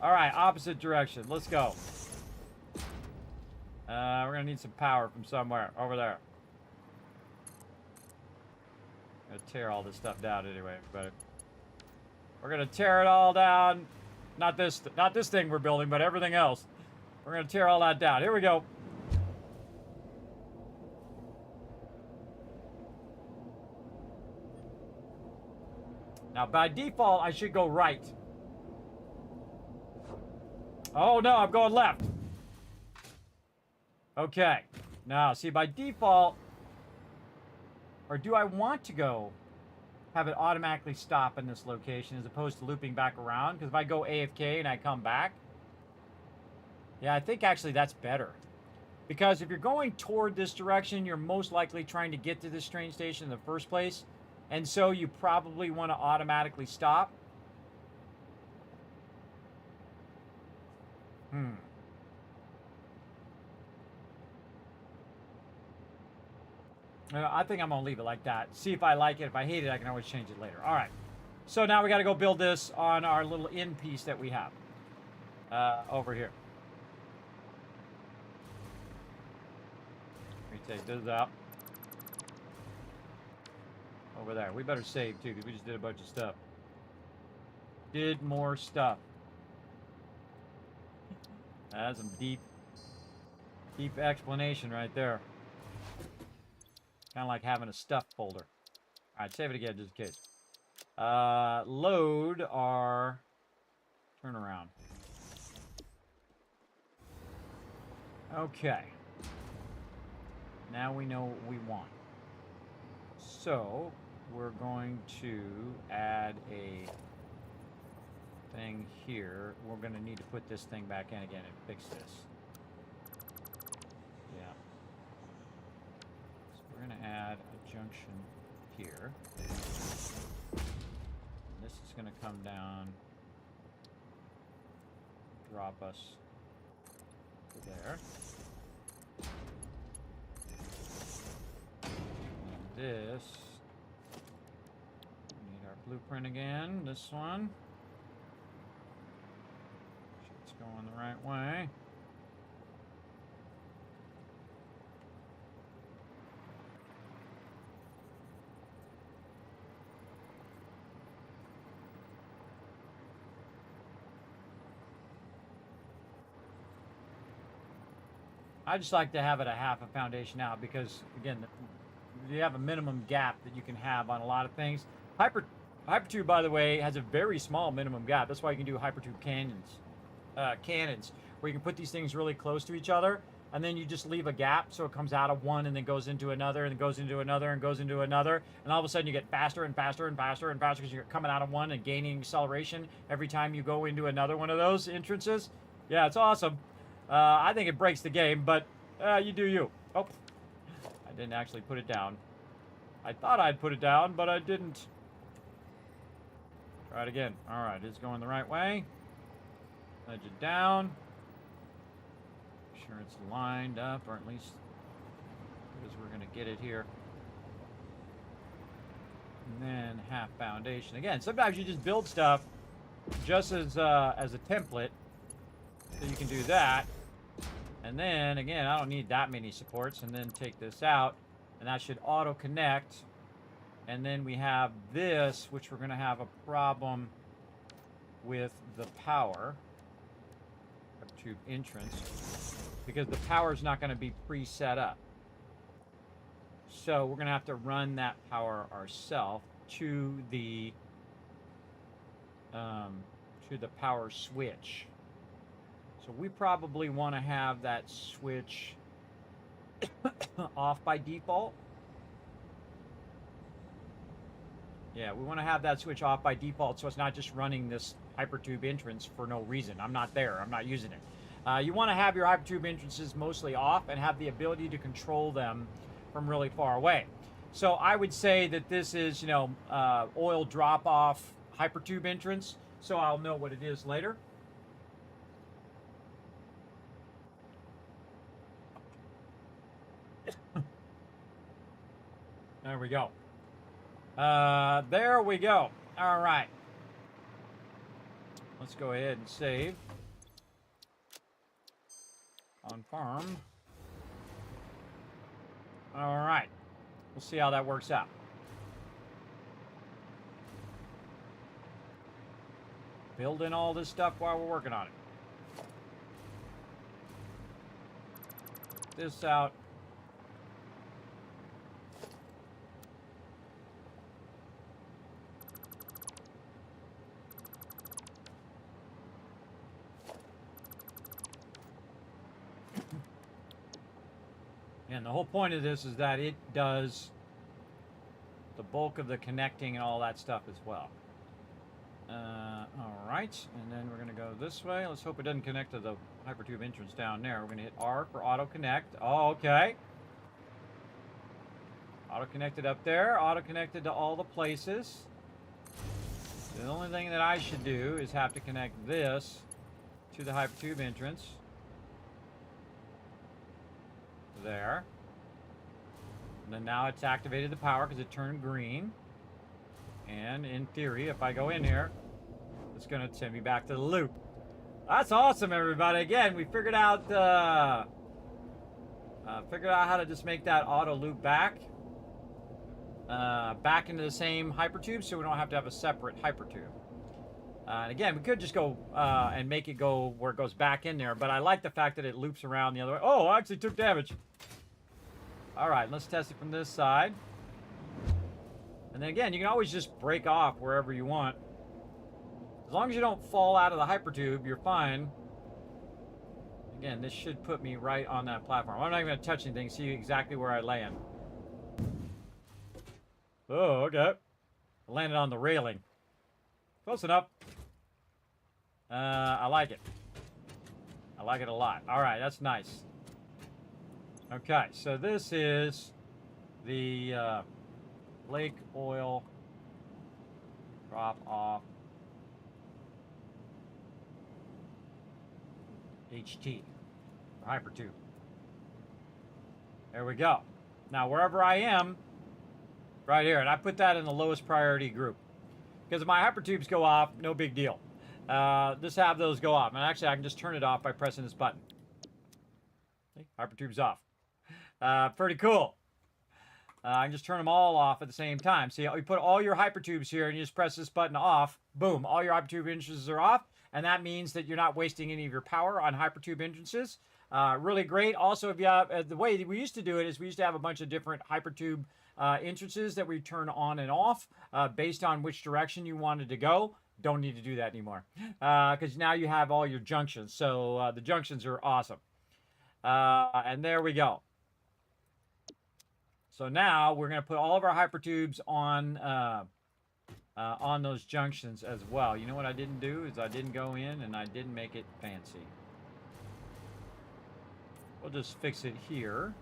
All right, opposite direction. Let's go. We're gonna need some power from somewhere over there. I'm gonna tear all this stuff down anyway, everybody. We're gonna tear it all down. Not this thing we're building, but everything else. We're gonna tear all that down. Here we go. Now, by default, I should go right. Oh no, I'm going left. Okay. Now, see, by default, or do I want to go have it automatically stop in this location as opposed to looping back around? Because if I go AFK and I come back, yeah, I think actually that's better. Because if you're going toward this direction, you're most likely trying to get to this train station in the first place. And so you probably want to automatically stop. I think I'm going to leave it like that. See if I like it. If I hate it, I can always change it later. All right. So now we got to go build this on our little end piece that we have over here. Let me take this out. Over there. We better save, too, because we just did a bunch of stuff. Did more stuff. That's some deep explanation right there. Kind of like having a stuff folder. All right, save it again just in case. Load our turnaround. Okay. Now we know what we want. So we're going to add a thing here. We're going to need to put this thing back in again and fix this. Yeah. So we're going to add a junction here. And this is going to come down, drop us to there. And this, we need our blueprint again, this one. It's going the right way. I just like to have it a half a foundation out because, again, you have a minimum gap that you can have on a lot of things. Hypertube, by the way, has a very small minimum gap. That's why you can do hypertube cannons, where you can put these things really close to each other, and then you just leave a gap so it comes out of one and then goes into another and goes into another and goes into another, and all of a sudden you get faster and faster and faster and faster because you're coming out of one and gaining acceleration every time you go into another one of those entrances. Yeah, it's awesome. I think it breaks the game, but you do you. Oh, I didn't actually put it down. I thought I'd put it down, but I didn't. Try it again. All right, it's going the right way. Nudge it down. Make sure it's lined up, or at least because we're going to get it here. And then half foundation. Again, sometimes you just build stuff just as a template, so you can do that. And then, again, I don't need that many supports. And then take this out. And that should auto-connect And then we have this, which we're going to have a problem with the power tube entrance, because the power is not going to be pre-set up. So we're going to have to run that power ourselves to the power switch. So we probably want to have that switch off by default. Yeah, we want to have that switch off by default, so it's not just running this hypertube entrance for no reason. I'm not there. I'm not using it. You want to have your hypertube entrances mostly off and have the ability to control them from really far away. So I would say that this is, you know, oil drop-off hypertube entrance, so I'll know what it is later. There we go. There we go. All right. Let's go ahead and save. On farm. All right. We'll see how that works out. Building all this stuff while we're working on it. This out. And the whole point of this is that it does the bulk of the connecting and all that stuff as well. All right, and then we're going to go this way. Let's hope it doesn't connect to the hypertube entrance down there. We're going to hit R for auto connect. Oh, okay. Auto connected up there. Auto connected to all the places. The only thing that I should do is have to connect this to the hypertube entrance. There. And then now it's activated the power because it turned green. And in theory, if I go in here, it's going to send me back to the loop. That's awesome, everybody. Again, we figured out how to just make that auto loop back into the same hypertube, so we don't have to have a separate hypertube. And again, we could just go and make it go where it goes back in there, but I like the fact that it loops around the other way. Oh, I actually took damage. All right, let's test it from this side. And then again, you can always just break off wherever you want. As long as you don't fall out of the hypertube, you're fine. Again, this should put me right on that platform. I'm not even going to touch anything, see exactly where I land. Oh, okay. I landed on the railing. Close enough. I like it. I like it a lot. All right, that's nice. Okay, so this is the lake oil drop off HT, or hypertube. There we go. Now, wherever I am, right here, and I put that in the lowest priority group. Because if my hypertubes go off, no big deal. Just have those go off. And actually, I can just turn it off by pressing this button. See? Hypertube's off. Pretty cool. I can just turn them all off at the same time. See, you put all your hypertubes here and you just press this button off. Boom, all your hypertube entrances are off. And that means that you're not wasting any of your power on hypertube entrances. Really great. Also, if you have, the way we used to do it is we used to have a bunch of different hypertube entrances that we turn on and off based on which direction you wanted to go. Don't need to do that anymore because now you have all your junctions. So the junctions are awesome. And there we go. So now we're going to put all of our hypertubes on those junctions as well. You know what I didn't do is I didn't go in and I didn't make it fancy. We'll just fix it here.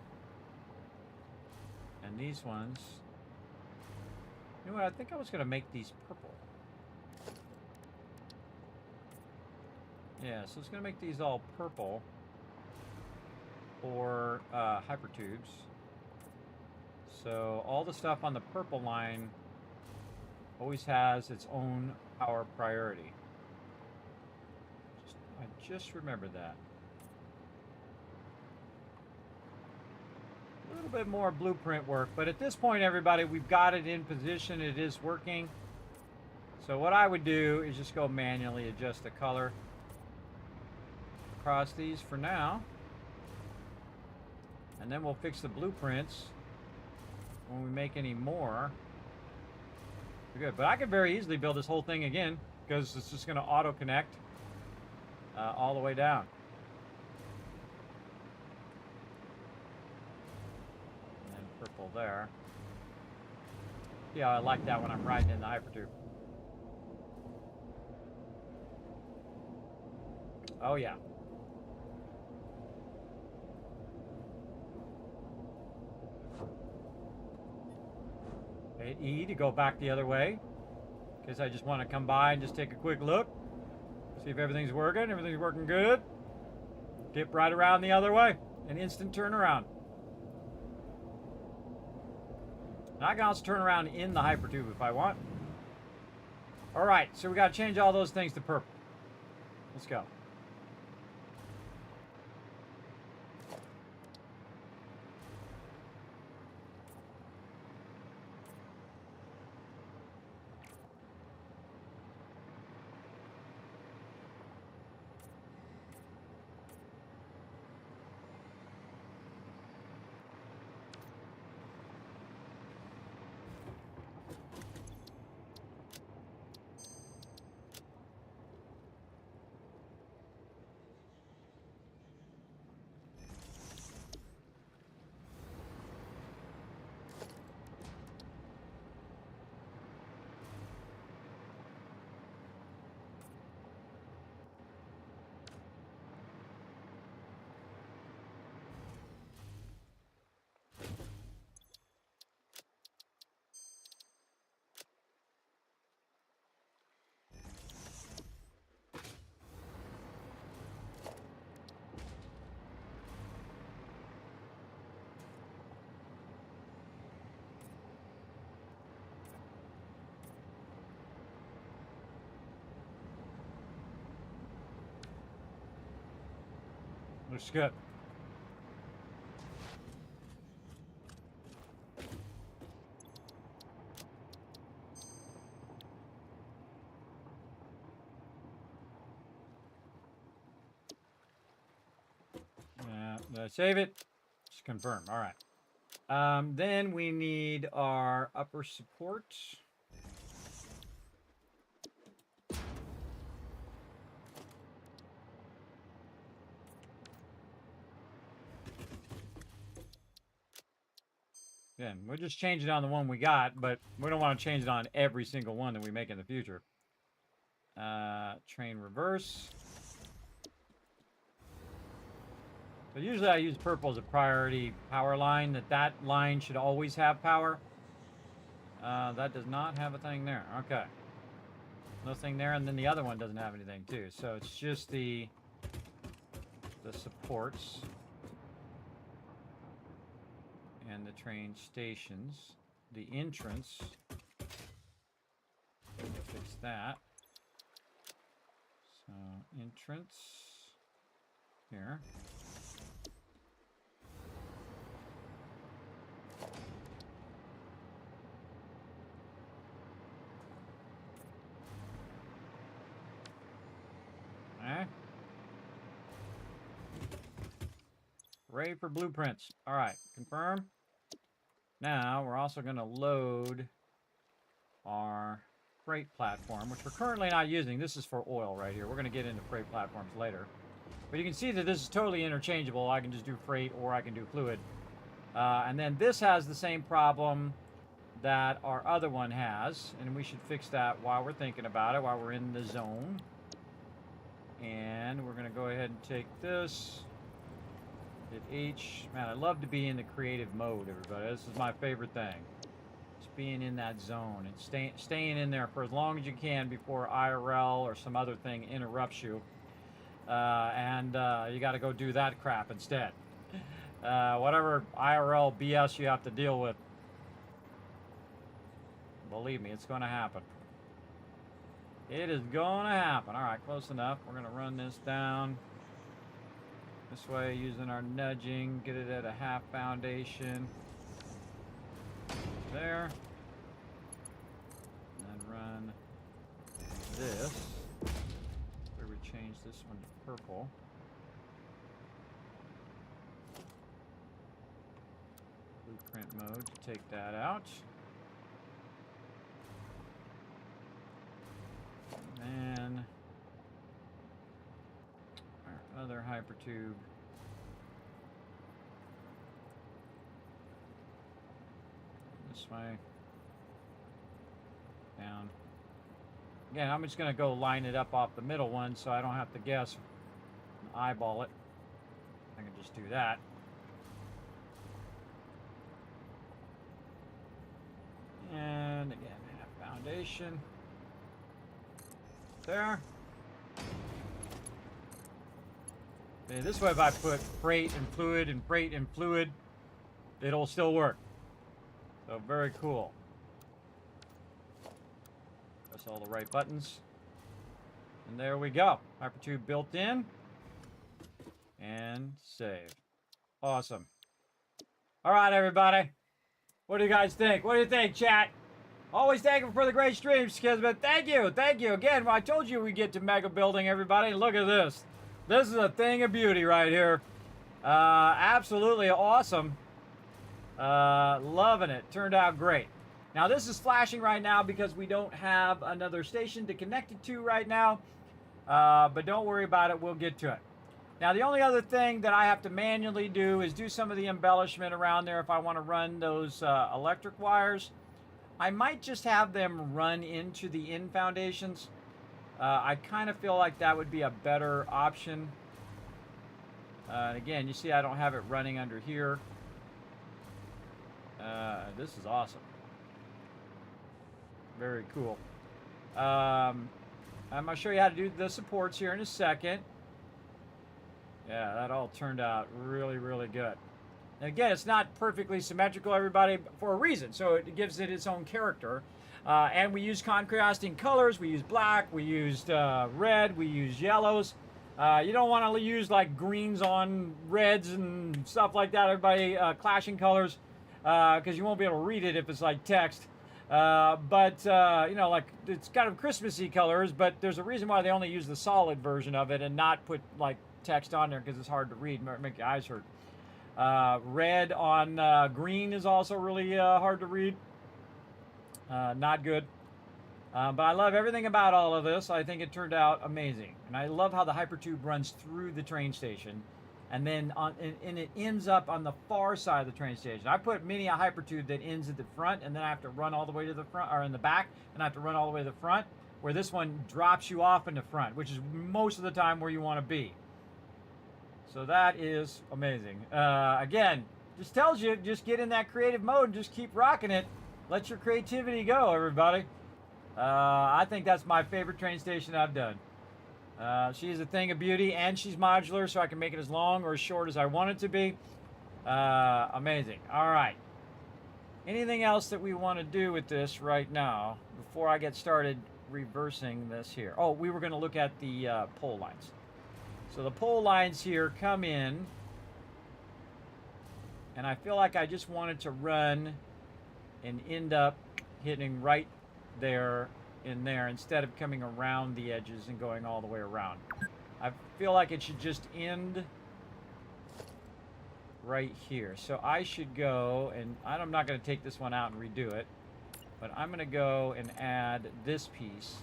And these ones, you know what, I think I was going to make these purple. Yeah, so it's going to make these all purple for hypertubes. So all the stuff on the purple line always has its own power priority. I just remembered that. A little bit more blueprint work, but at this point, everybody, we've got it in position. It is working. So what I would do is just go manually adjust the color across these for now. And then we'll fix the blueprints when we make any more. We're good. But I could very easily build this whole thing again because it's just going to auto connect all the way down. And then purple there. Yeah, I like that when I'm riding in the hypertube. Oh yeah. Hit E to go back the other way. In case I just want to come by and just take a quick look. See if everything's working. Everything's working good. Dip right around the other way. An instant turnaround. And I can also turn around in the hypertube if I want. Alright, so we got to change all those things to purple. Let's go. Looks good. Did I save it? Just confirm. All right. Then we need our upper support. Again, we'll just change it on the one we got, but we don't want to change it on every single one that we make in the future. Train reverse. So usually I use purple as a priority power line, that line should always have power. That does not have a thing there. Okay. No thing there, and then the other one doesn't have anything too. So it's just the supports. And the train stations, the entrance, fix that. So entrance here. Okay. Ready for blueprints. All right, confirm. Now, we're also going to load our freight platform, which we're currently not using. This is for oil right here. We're going to get into freight platforms later. But you can see that this is totally interchangeable. I can just do freight or I can do fluid. And then this has the same problem that our other one has. And we should fix that while we're thinking about it, while we're in the zone. And we're going to go ahead and take this. Hit H. Man, I love to be in the creative mode, everybody. This is my favorite thing. Just being in that zone and staying in there for as long as you can before IRL or some other thing interrupts you. And you got to go do that crap instead. Whatever IRL BS you have to deal with. Believe me, it's going to happen. It is going to happen. All right, close enough. We're going to run this down. This way, using our nudging, get it at a half foundation. There. And then run this. Where we change this one to purple. Blueprint mode to take that out. And then our other hypertube. This way. Down. Again, I'm just going to go line it up off the middle one so I don't have to guess and eyeball it. I can just do that. And again, half foundation. There. Okay, this way, if I put freight and fluid, it'll still work. So very cool. Press all the right buttons. And there we go. Hypertube built in. And save. Awesome. All right, everybody. What do you guys think? What do you think, chat? Always thank you for the great streams, Kismet. Thank you. Thank you. Again, I told you we get to mega building, everybody. Look at this. This is a thing of beauty right here. Absolutely awesome. Loving it. Turned out great. Now, this is flashing right now because we don't have another station to connect it to right now. But don't worry about it. We'll get to it. Now, the only other thing that I have to manually do is do some of the embellishment around there if I want to run those electric wires. I might just have them run into the in foundations. I kind of feel like that would be a better option. Again, you see I don't have it running under here. This is awesome. Very cool. I'm going to show you how to do the supports here in a second. Yeah, that all turned out really, really good. And again, it's not perfectly symmetrical, everybody, for a reason. So it gives it its own character. And we use contrasting colors. We use black. We used red. We use yellows. You don't want to use like greens on reds and stuff like that, everybody, clashing colors, because you won't be able to read it if it's like text. You know, like it's kind of Christmassy colors, but there's a reason why they only use the solid version of it and not put like text on there because it's hard to read, make your eyes hurt. Red on green is also really hard to read. Not good. But I love everything about all of this. I think it turned out amazing. And I love how the hypertube runs through the train station. And then and it ends up on the far side of the train station. I put many a hypertube that ends at the front, and then I have to run all the way to the front, or in the back, and I have to run all the way to the front, where this one drops you off in the front, which is most of the time where you want to be. So that is amazing. Again, just tells you, just get in that creative mode and just keep rocking it. Let your creativity go, everybody. I think that's my favorite train station I've done. She's a thing of beauty, and she's modular, so I can make it as long or as short as I want it to be. Amazing. All right. Anything else that we want to do with this right now before I get started reversing this here? Oh, we were going to look at the pole lines. So the pole lines here come in, and I feel like I just wanted to run and end up hitting right there in there instead of coming around the edges and going all the way around. I feel like it should just end right here. So I should go, and I'm not going to take this one out and redo it, but I'm going to go and add this piece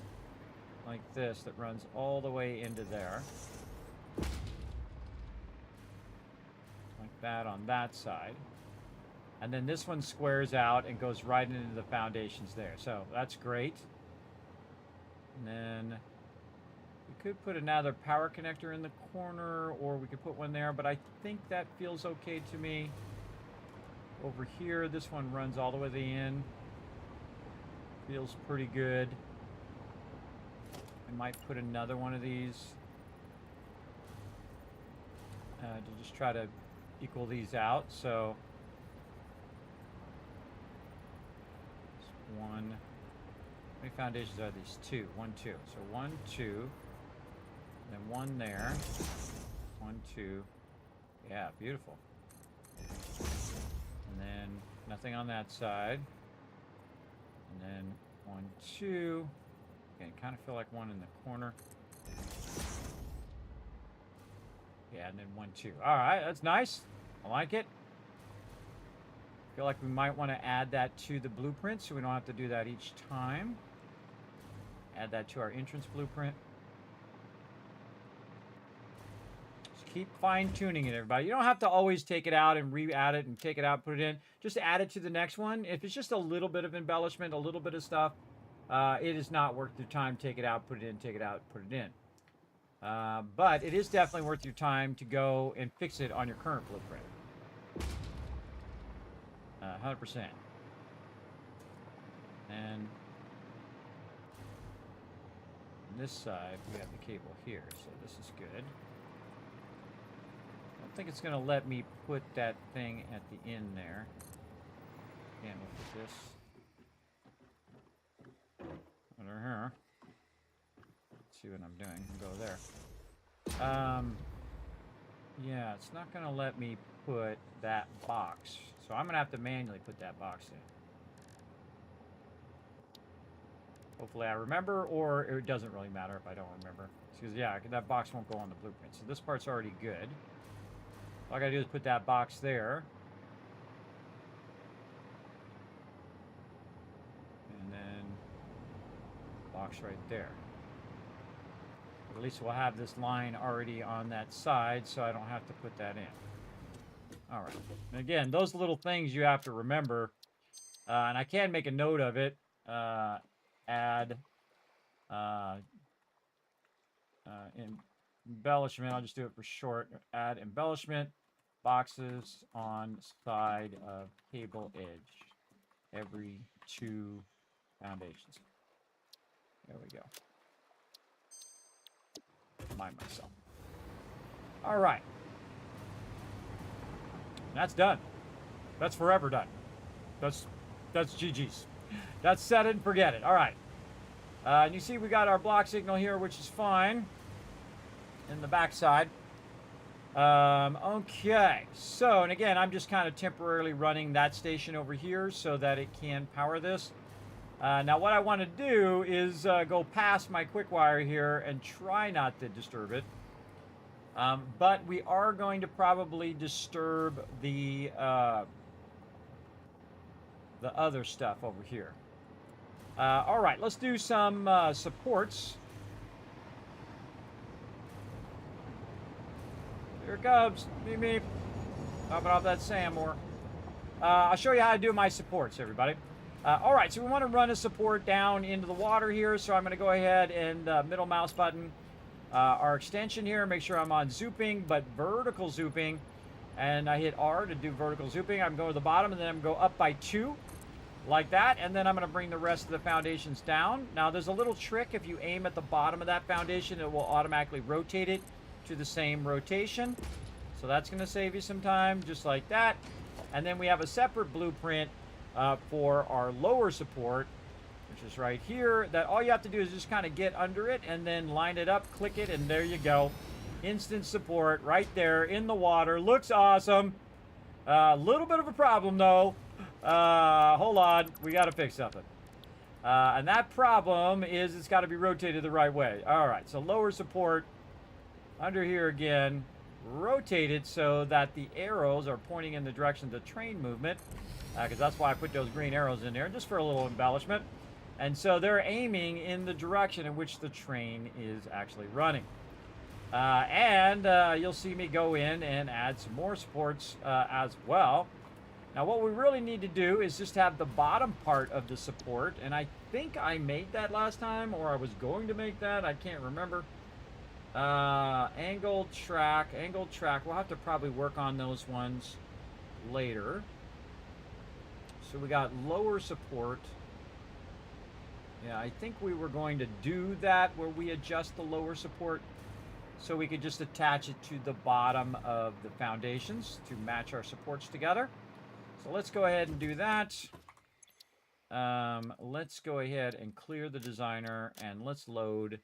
like this that runs all the way into there. Like that on that side. And then this one squares out and goes right into the foundations there. So that's great. And then we could put another power connector in the corner, or we could put one there, but I think that feels okay to me. Over here, this one runs all the way to the end. Feels pretty good. I might put another one of these to just try to equal these out. So one. How many foundations are these? Two. 1, 2. So 1, 2. Then one there. 1, 2. Yeah, beautiful. And then nothing on that side. And then 1, 2. Okay, kind of feel like one in the corner. Yeah, and then 1, 2. All right, that's nice. I like it. Feel like we might want to add that to the blueprint so we don't have to do that each time. Add that to our entrance blueprint. Just keep fine-tuning it, everybody. You don't have to always take it out and re-add it and take it out, put it in. Just add it to the next one. If it's just a little bit of embellishment, a little bit of stuff, it is not worth your time. Take it out, put it in, take it out, put it in. But it is definitely worth your time to go and fix it on your current blueprint. 100%. And on this side, we have the cable here, so this is good. I don't think it's going to let me put that thing at the end there. Again, we'll put this under here. Let's see what I'm doing. Go there. Yeah, it's not going to let me put that box. So I'm going to have to manually put that box in. Hopefully I remember, or it doesn't really matter if I don't remember. Because, yeah, that box won't go on the blueprint. So this part's already good. All I got to do is put that box there. And then box right there. At least we'll have this line already on that side, so I don't have to put that in. All right. And again, those little things you have to remember, and I can make a note of it. Add embellishment. I'll just do it for short. Add embellishment boxes on side of cable edge. Every 2 foundations. There we go. Mind myself. All right. That's done. That's forever done. That's GG's. That's set it and forget it. All right. And you see we got our block signal here, which is fine. In the back side. Okay. So, and again, I'm just kind of temporarily running that station over here so that it can power this. Now, what I want to do is go past my quick wire here and try not to disturb it. But we are going to probably disturb the other stuff over here. All right, let's do some supports. Here it comes. Meep, meep. Popping off that sand more. I'll show you how to do my supports, everybody. All right, so we want to run a support down into the water here. So I'm going to go ahead and middle mouse button our extension here. Make sure I'm on zooping, but vertical zooping. And I hit R to do vertical zooping. I'm going to the bottom, and then I'm going to go up by 2. Like that, and then I'm going to bring the rest of the foundations down. Now, there's a little trick. If you aim at the bottom of that foundation, it will automatically rotate it to the same rotation. So that's going to save you some time, just like that. And then we have a separate blueprint for our lower support, which is right here, that all you have to do is just kind of get under it and then line it up, click it, and there you go. Instant support right there in the water. Looks awesome. A little bit of a problem, though. Hold on, we got to fix something. And that problem is it's got to be rotated the right way. All right, so lower support under here again, rotate it so that the arrows are pointing in the direction of the train movement, because that's why I put those green arrows in there, just for a little embellishment. And so they're aiming in the direction in which the train is actually running. And you'll see me go in and add some more supports as well. Now, what we really need to do is just have the bottom part of the support, and I think I made that last time, or I was going to make that. I can't remember. Angled track. We'll have to probably work on those ones later. So we got lower support. Yeah, I think we were going to do that where we adjust the lower support so we could just attach it to the bottom of the foundations to match our supports together. So let's go ahead and do that. Let's go ahead and clear the designer, and let's load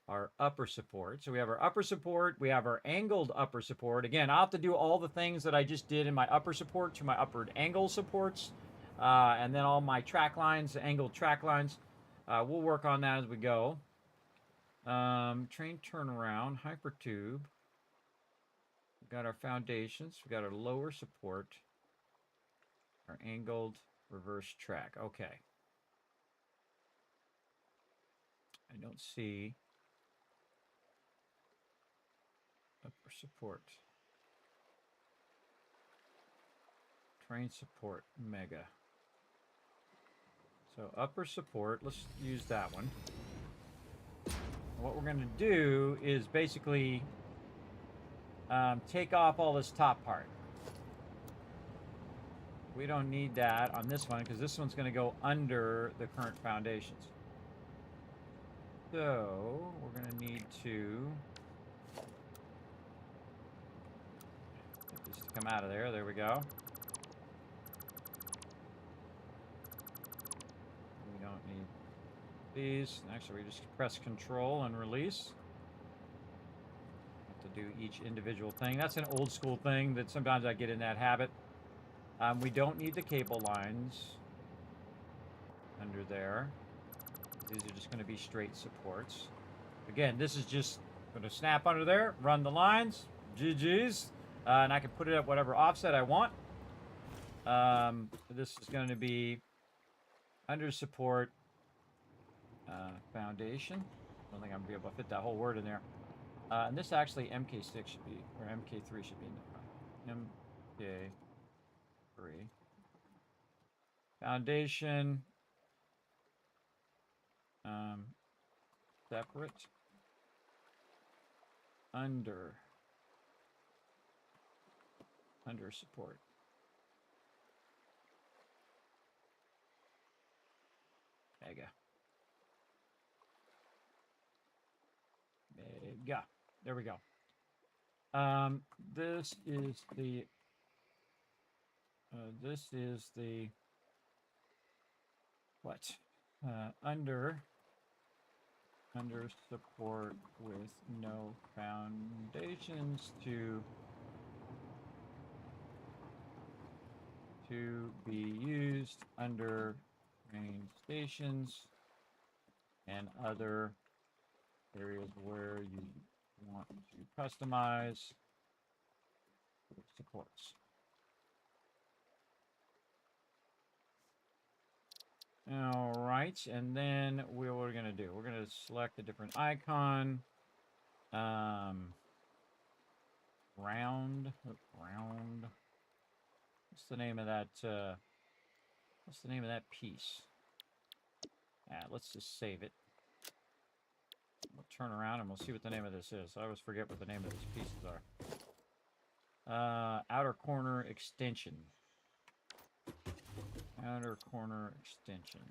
our upper support. So we have our upper support, we have our angled upper support. Again, I'll have to do all the things that I just did in my upper support to my upper angle supports, and then all my track lines, angled track lines. We'll work on that as we go. Train turnaround, hypertube. We've got our foundations, we've got our lower support, our angled reverse track. Okay. I don't see upper support. Train support, mega. So upper support, let's use that one. What we're going to do is basically take off all this top part. We don't need that on this one because this one's going to go under the current foundations. So we're going to need to get these to come out of there. There we go. We don't need these. Actually, we just press Control and release. Have to do each individual thing. That's an old school thing that sometimes I get in that habit. We don't need the cable lines under there. These are just going to be straight supports. Again, this is just going to snap under there, run the lines, GG's, and I can put it at whatever offset I want. This is going to be under support foundation. I don't think I'm going to be able to fit that whole word in there. And this actually MK6 should be, or MK3 should be in the MK3. Foundation. Separate. Under support. Mega. Mega. There we go. This is the what? Under support with no foundations to be used under main stations and other areas where you want to customize supports. All right, and then what we're going to do, we're going to select a different icon. Round. What's the name of that? What's the name of that piece? Let's just save it. We'll turn around and we'll see what the name of this is. I always forget what the name of these pieces are. Outer corner extension. Outer corner extension.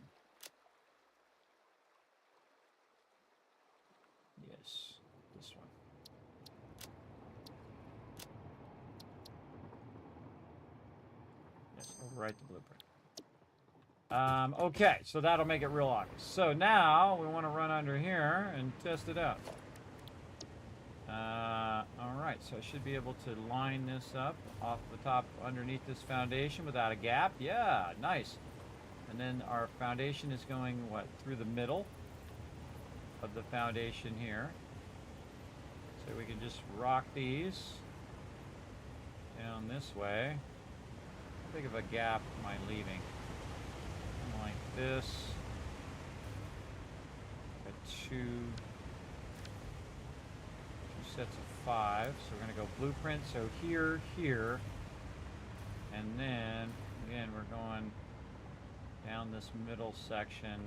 Yes, this one. Yes, overwrite the blueprint. Okay, so that'll make it real obvious. So now we want to run under here and test it out. Alright, so I should be able to line this up off the top underneath this foundation without a gap. Yeah, nice. And then our foundation is going, what, through the middle of the foundation here. So we can just rock these down this way. How big of a gap am I leaving? Like this. Got two sets of 5, so we're going to go blueprint, so here, and then again we're going down this middle section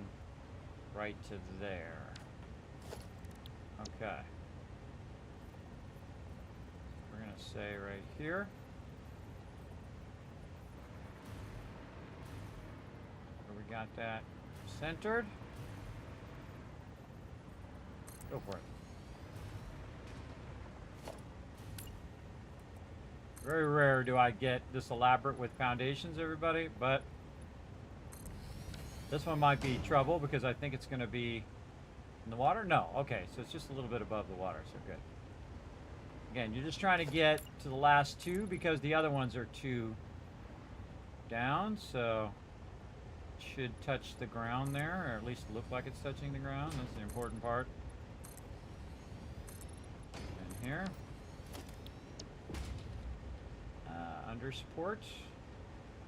right to there. Okay, we're going to say right here, where we got that centered. Go for it. Very rare do I get this elaborate with foundations, everybody, but this one might be trouble because I think it's going to be In the water? No. Okay, so it's just a little bit above the water, so good. Again, you're just trying to get to the last two because the other ones are two down, so it should touch the ground there, or at least look like it's touching the ground. That's the important part. And here. Under support.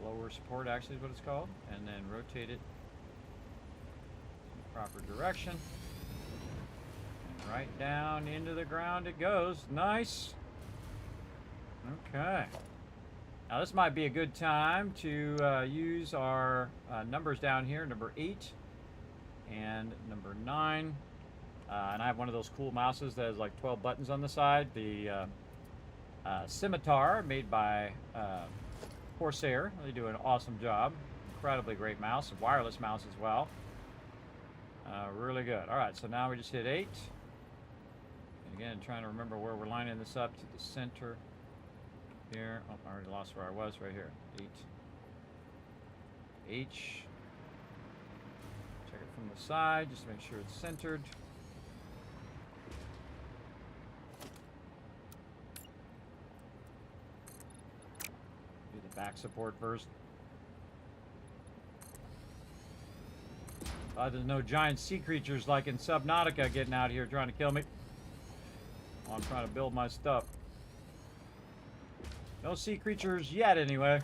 Lower support actually is what it's called. And then rotate it in the proper direction. And right down into the ground it goes. Nice. Okay. Now this might be a good time to use our numbers down here, number 8 and number 9. And I have one of those cool mouses that has like 12 buttons on the side. The Scimitar, made by Corsair. They do an awesome job. Incredibly great mouse. A wireless mouse as well. Really good. Alright, so now we just hit 8. And again, trying to remember where we're lining this up to the center here. Oh, I already lost where I was. Right here. 8. H. Check it from the side just to make sure it's centered. Back support first. There's no giant sea creatures like in Subnautica getting out here trying to kill me while I'm trying to build my stuff. No sea creatures yet, anyway.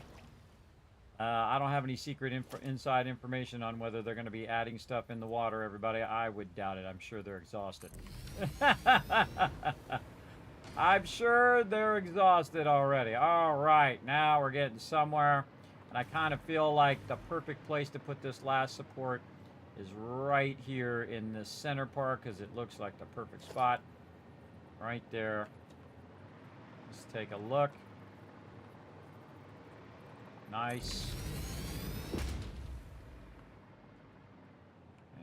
I don't have any secret inside information on whether they're going to be adding stuff in the water, everybody. I would doubt it. I'm sure they're exhausted. I'm sure they're exhausted already. All right, now we're getting somewhere. And I kind of feel like the perfect place to put this last support is right here in the center part because it looks like the perfect spot. Right there. Let's take a look. Nice.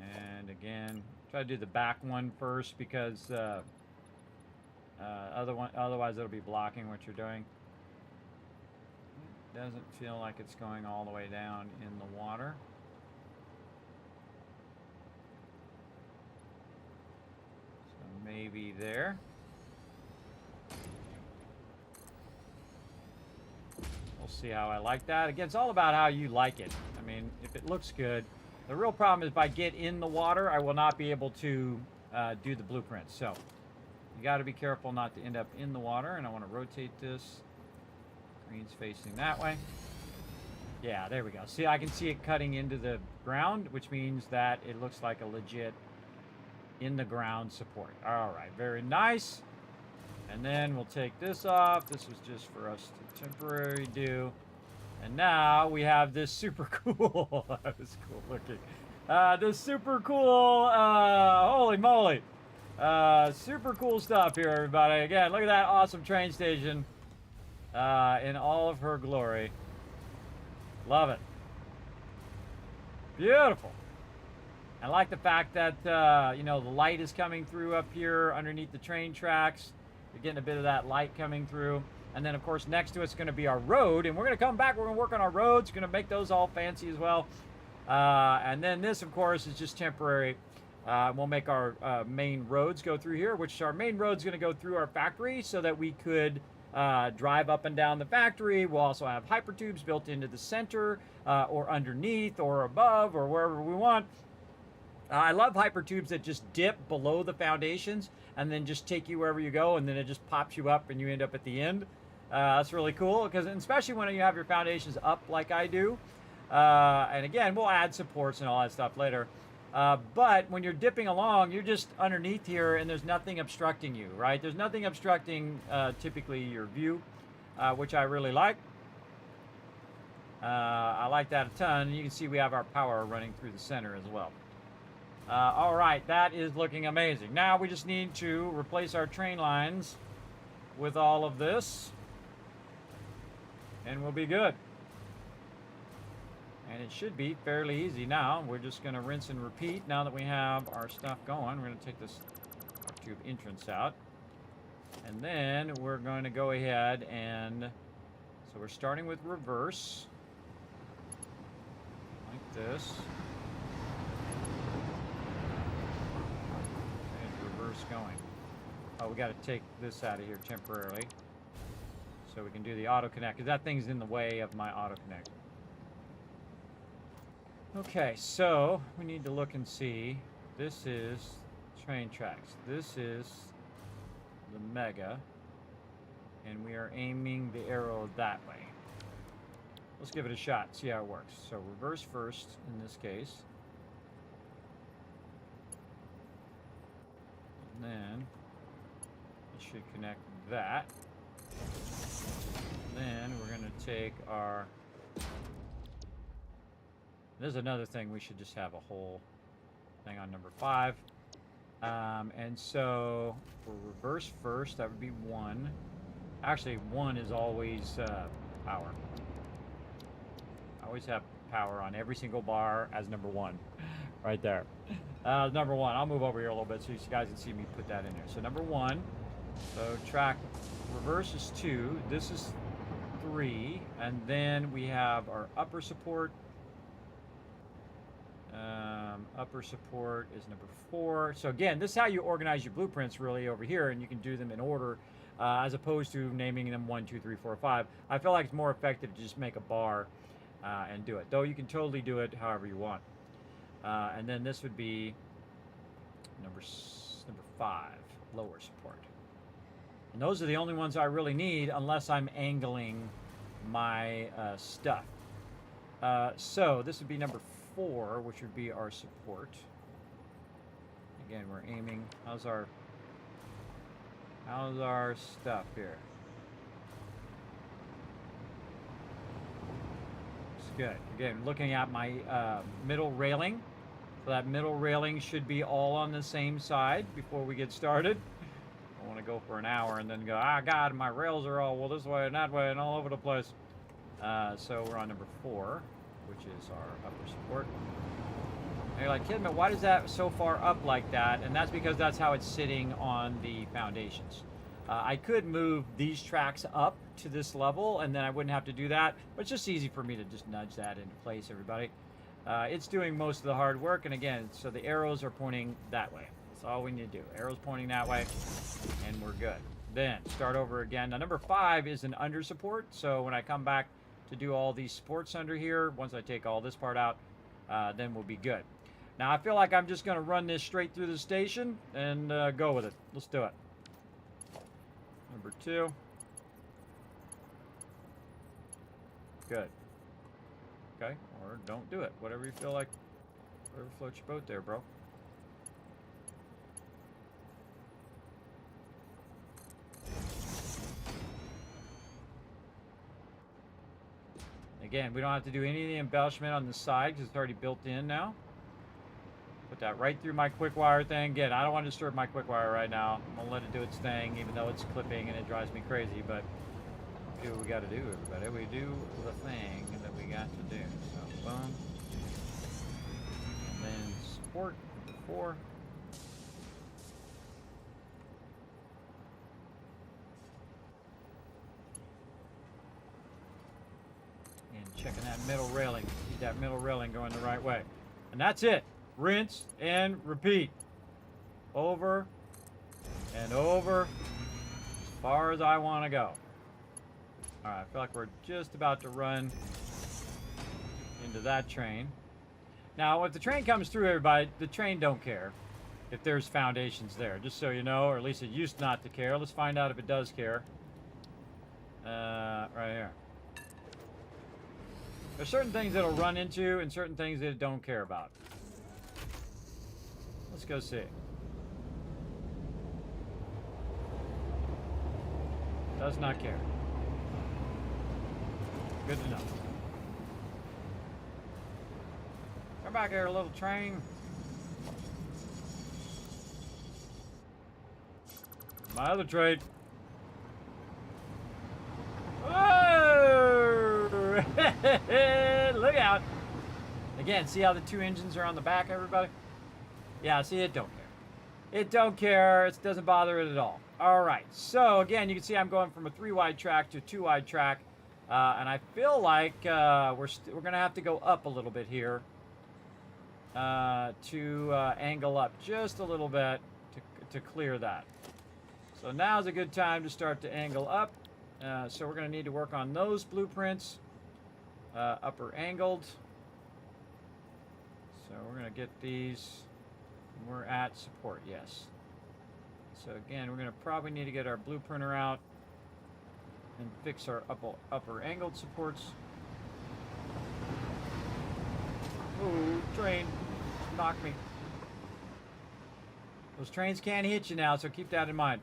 And again, try to do the back one first because otherwise it'll be blocking what you're doing. It doesn't feel like it's going all the way down in the water. So maybe there. We'll see how I like that. Again, it's all about how you like it. I mean, if it looks good. The real problem is if I get in the water, I will not be able to do the blueprint. So you got to be careful not to end up in the water. And I want to rotate this. Green's facing that way. Yeah, there we go. See, I can see it cutting into the ground, which means that it looks like a legit in the ground support. All right, very nice. And then we'll take this off. This was just for us to temporarily do. And now we have this super cool. That was cool looking. This super cool. Holy moly. Super cool stuff here, everybody. Again, look at that awesome train station in all of her glory. Love it. Beautiful. I like the fact that, you know, the light is coming through up here underneath the train tracks. You're getting a bit of that light coming through. And then, of course, next to it's going to be our road. And we're going to come back. We're going to work on our roads. Going to make those all fancy as well. And then this, of course, is just temporary. We'll make our main roads go through here, which our main road's going to go through our factory so that we could drive up and down the factory. We'll also have hypertubes built into the center or underneath or above or wherever we want. I love hypertubes that just dip below the foundations and then just take you wherever you go, and then it just pops you up and you end up at the end. That's really cool, because especially when you have your foundations up like I do. And again, we'll add supports and all that stuff later. But when you're dipping along, you're just underneath here and there's nothing obstructing you, right? There's nothing obstructing typically your view, which I really like. I like that a ton. And you can see we have our power running through the center as well. All right, that is looking amazing. Now we just need to replace our train lines with all of this, and we'll be good. And it should be fairly easy now. We're just going to rinse and repeat now that we have our stuff going. We're going to take this tube entrance out, and then we're going to go ahead and, so we're starting with reverse, like this. this going? Oh, we got to take this out of here temporarily. So we can do the auto connect, because that thing's in the way of my auto connect. Okay, so we need to look and see. This is train tracks. This is the Mega. And we are aiming the arrow that way. Let's give it a shot, see how it works. So reverse first in this case. And then it should connect that. Then we're going to take our... There's another thing, we should just have a whole thing on number 5. And so for reverse first, that would be 1. Actually, 1 is always power. I always have power on every single bar as number 1. Right there. Number 1. I'll move over here a little bit so you guys can see me put that in there. So number 1. So track reverse is 2. This is 3. And then we have our upper support. Upper support is number 4. So again, this is how you organize your blueprints really over here, and you can do them in order as opposed to naming them 1, 2, 3, 4, 5. I feel like it's more effective to just make a bar and do it. Though you can totally do it however you want. And then this would be number 5, lower support. And those are the only ones I really need unless I'm angling my stuff. So this would be number 4, which would be our support. Again, we're aiming. How's our stuff here? It's good. Again, looking at my middle railing. So that middle railing should be all on the same side before we get started. I want to go for an hour and then go, ah, God, my rails are all, well, this way and that way and all over the place. So we're on number 4, which is our upper support. And you're like, Kismet, why is that so far up like that? And that's because that's how it's sitting on the foundations. I could move these tracks up to this level and then I wouldn't have to do that, but it's just easy for me to just nudge that into place, everybody. It's doing most of the hard work, and again, so the arrows are pointing that way. That's all we need to do. Arrows pointing that way, and we're good. Then start over again. Now number 5 is an under support, so when I come back to do all these supports under here, once I take all this part out, then we'll be good. Now I feel like I'm just going to run this straight through the station and go with it. Let's do it. Number 2. Good. Okay, or don't do it. Whatever you feel like. Whatever floats your boat there, bro. Again, we don't have to do any of the embellishment on the side because it's already built in now. Put that right through my quick wire thing. Again, I don't want to disturb my quick wire right now. I'm going to let it do its thing, even though it's clipping and it drives me crazy. But do what we got to do, everybody. We do the thing that we got to do. So, boom. And then support number 4. And checking that middle railing. Keep that middle railing going the right way. And that's it. Rinse and repeat. Over and over as far as I want to go. Alright, I feel like we're just about to run into that train. Now, if the train comes through, everybody, the train don't care if there's foundations there. Just so you know, or at least it used not to care. Let's find out if it does care. Right here. There's certain things it'll run into and certain things that it don't care about. Let's go see. Does not care. Good to know. Come back here, little train. My other train. Whoa! Look out. Again, see how the 2 engines are on the back, everybody? Yeah, see, it don't care. It don't care. It doesn't bother it at all. All right. So, again, you can see I'm going from a 3-wide track to a 2-wide track. And I feel like we're going to have to go up a little bit here to angle up just a little bit to clear that. So now's a good time to start to angle up. So we're going to need to work on those blueprints. Upper angled. So we're going to get these. We're at support, yes. So again, we're going to probably need to get our blueprinter out and fix our upper angled supports. Ooh, train. Knock me. Those trains can't hit you now, so keep that in mind.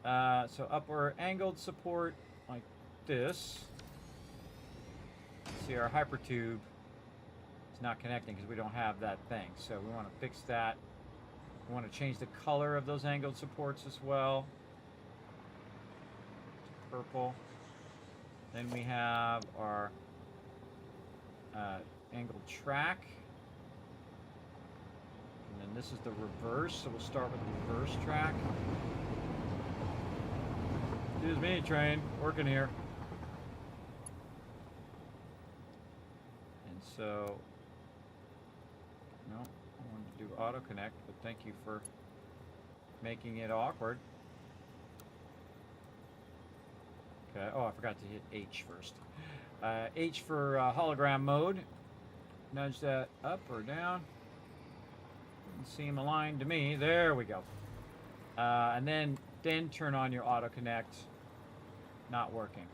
So upper angled support like this. See, our hypertube is not connecting because we don't have that thing. So we want to fix that. We want to change the color of those angled supports as well. Purple. Then we have our angled track. And then this is the reverse, so we'll start with the reverse track. Excuse me, train, working here. And so, no, I wanted to do auto connect, but thank you for making it awkward. Okay, oh, I forgot to hit H first. H for hologram mode. Nudge that up or down. Doesn't seem aligned to me. There we go. And then turn on your auto connect. Not working.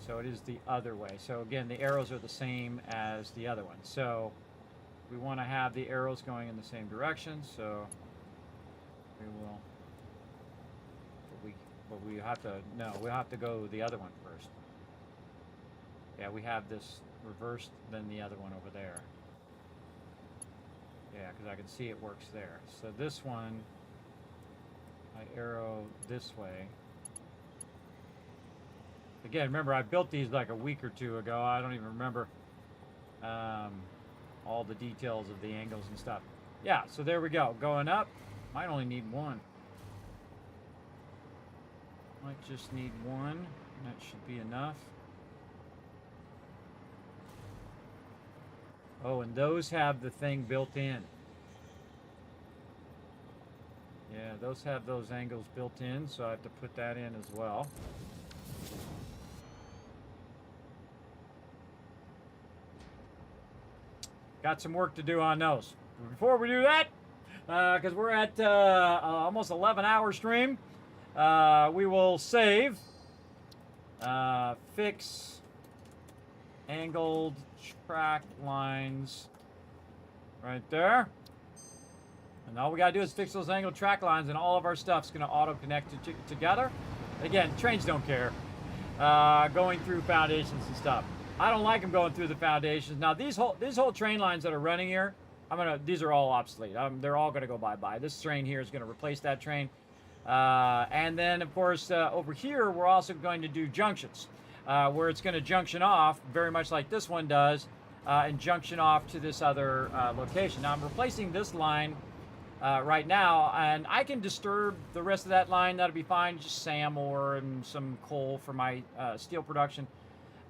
So it is the other way. So again, the arrows are the same as the other one. So we want to have the arrows going in the same direction. So we will. But we have to, no, we'll have to go the other one first. Yeah, we have this reversed, then the other one over there. Yeah, because I can see it works there. So this one, I arrow this way. Again, remember, I built these like a week or two ago. I don't even remember all the details of the angles and stuff. Yeah, so there we go. Going up, might only need one. Might just need one. That should be enough. Oh, and those have the thing built in. Yeah, those have those angles built in, so I have to put that in as well. Got some work to do on those. Before we do that, because we're at almost 11-hour stream, we will save, fix, angled track lines right there. And all we gotta do is fix those angled track lines, and all of our stuff's gonna auto connect together. Again, trains don't care. Going through foundations and stuff. I don't like them going through the foundations. Now these whole train lines that are running here, these are all obsolete. They're all gonna go bye-bye. This train here is gonna replace that train. And then, of course, over here, we're also going to do junctions, where it's going to junction off, very much like this one does, and junction off to this other location. Now, I'm replacing this line right now, and I can disturb the rest of that line. That'll be fine, just SAM ore and some coal for my steel production,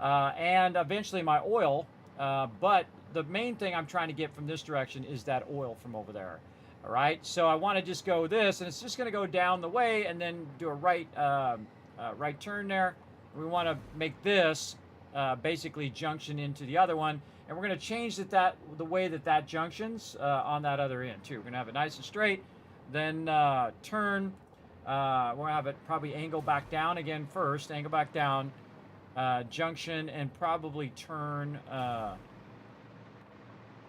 and eventually my oil. But the main thing I'm trying to get from this direction is that oil from over there. All right, so I want to just go this, and it's just going to go down the way and then do a right turn there. We want to make this basically junction into the other one, and we're going to change the way that junctions on that other end too. We're going to have it nice and straight, then turn. We're going to have it probably angle back down again first, angle back down, junction, and probably turn.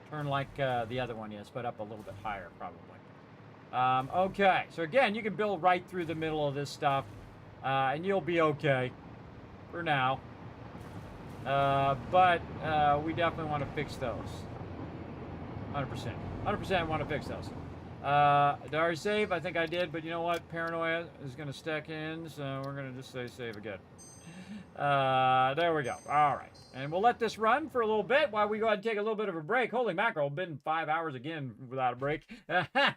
Turn like the other one is, but up a little bit higher, probably. Okay, so again, you can build right through the middle of this stuff, and you'll be okay for now. But we definitely want to fix those. 100%. 100% want to fix those. Did I already save? I think I did, but you know what? Paranoia is going to stack in, so we're going to just say save again. There we go. All right. And we'll let this run for a little bit while we go ahead and take a little bit of a break. Holy mackerel, been 5 hours again without a break.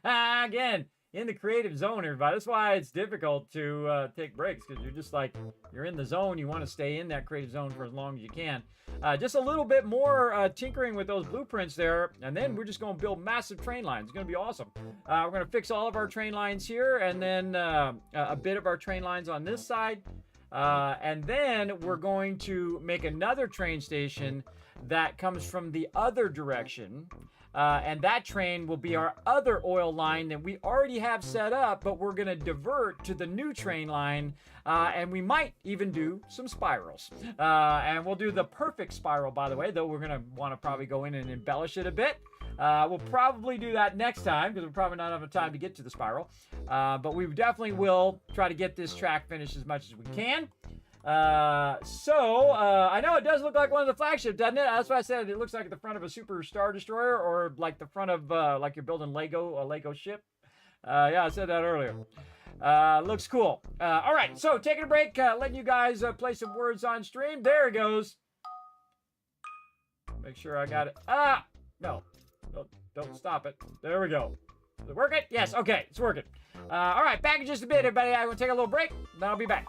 Again, in the creative zone, everybody. That's why it's difficult to take breaks, because you're just like, you're in the zone. You want to stay in that creative zone for as long as you can. Just a little bit more tinkering with those blueprints there, and then we're just going to build massive train lines. It's going to be awesome. We're going to fix all of our train lines here, and then a bit of our train lines on this side. And then we're going to make another train station that comes from the other direction. And that train will be our other oil line that we already have set up, but we're going to divert to the new train line. And we might even do some spirals. And we'll do the perfect spiral, by the way, though we're going to want to probably go in and embellish it a bit. We'll probably do that next time, because we're probably not having time to get to the spiral. But we definitely will try to get this track finished as much as we can. I know it does look like one of the flagships, doesn't it? That's why I said it looks like the front of a Super Star Destroyer, or like the front of like you're building a Lego ship. Yeah, I said that earlier. Looks cool. All right, so taking a break, letting you guys play some words on stream. There it goes. Make sure I got it. No, don't stop it. There we go. Is it working? Yes. Okay, it's working. All right, back in just a bit, everybody. I'm gonna take a little break. Then I'll be back.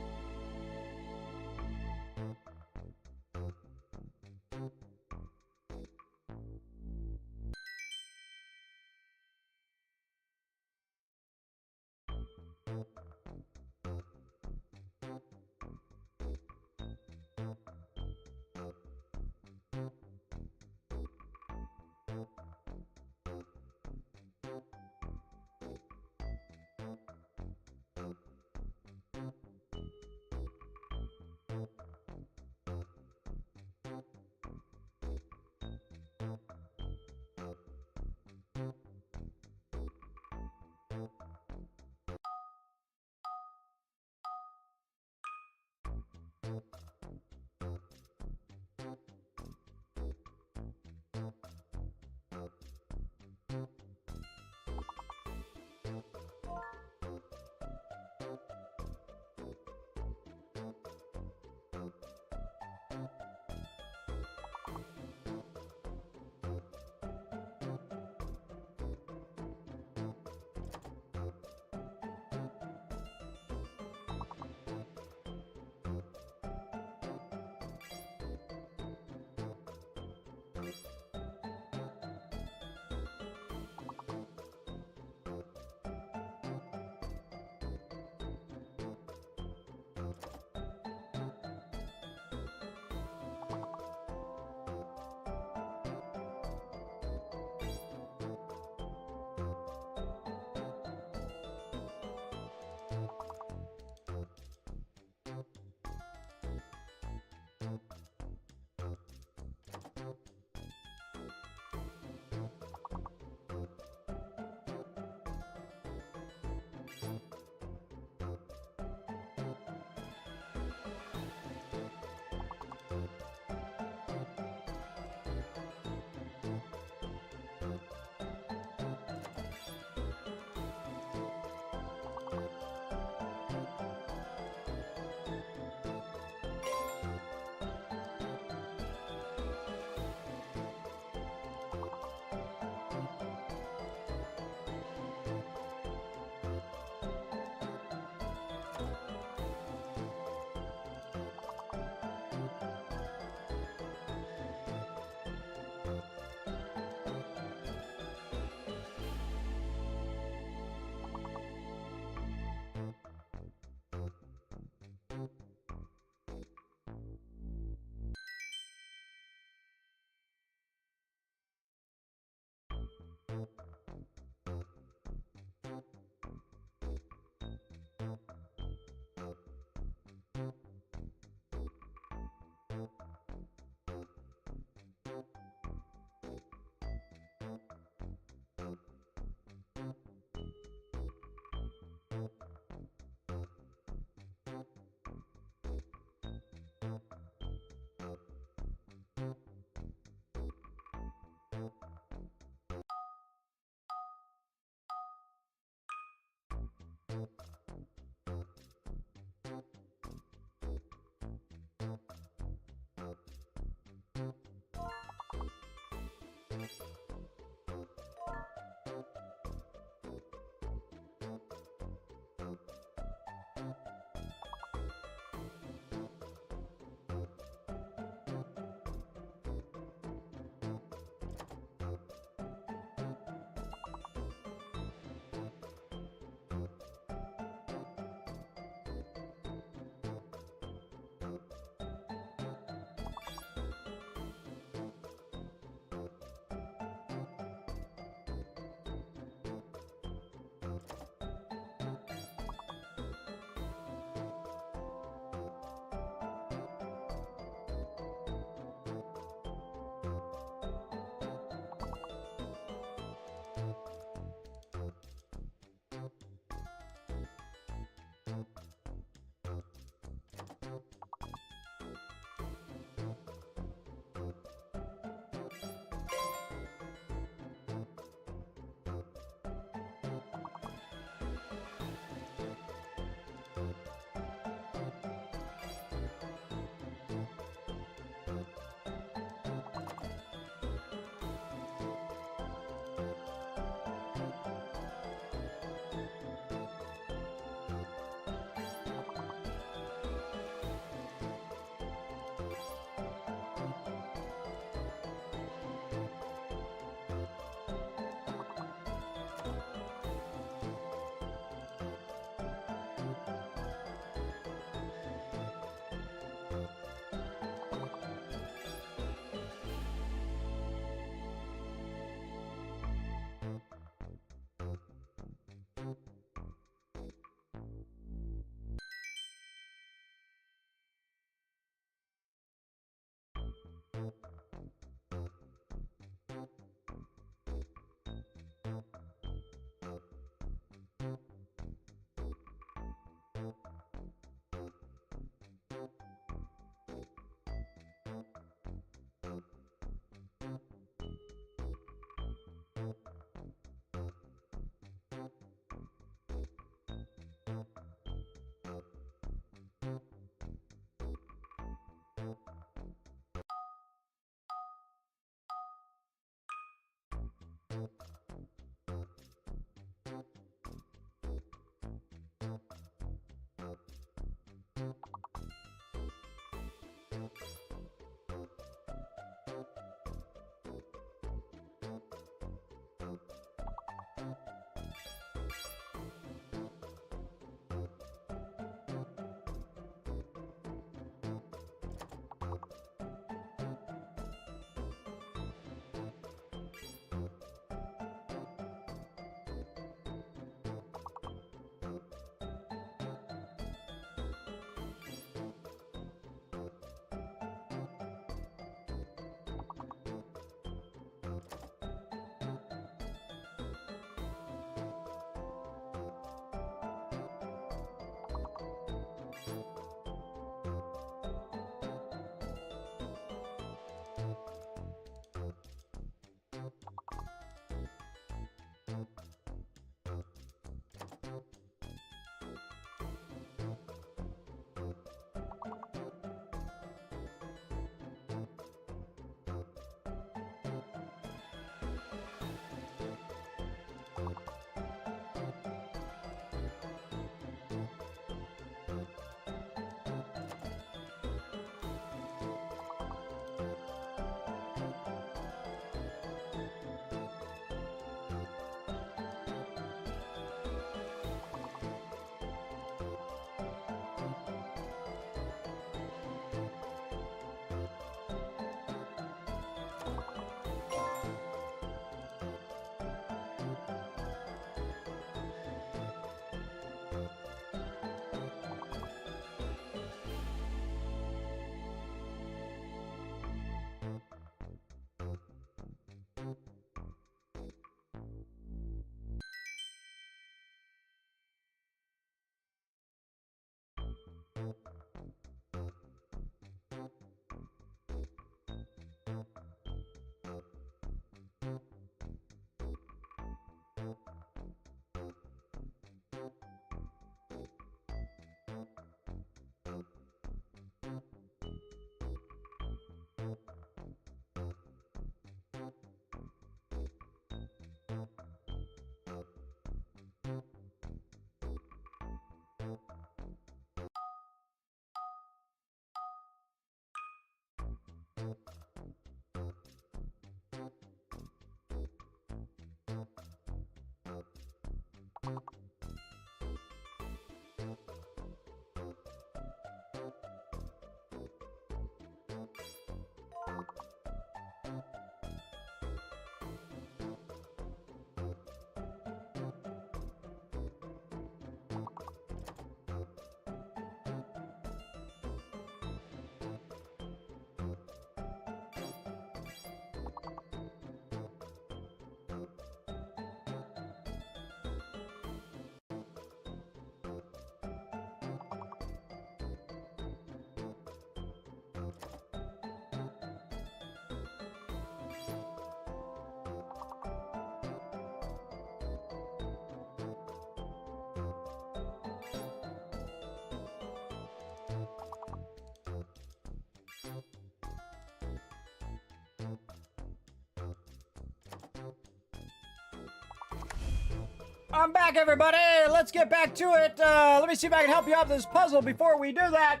I'm back, everybody. Let's get back to it. Let me see if I can help you out with this puzzle. Before we do that,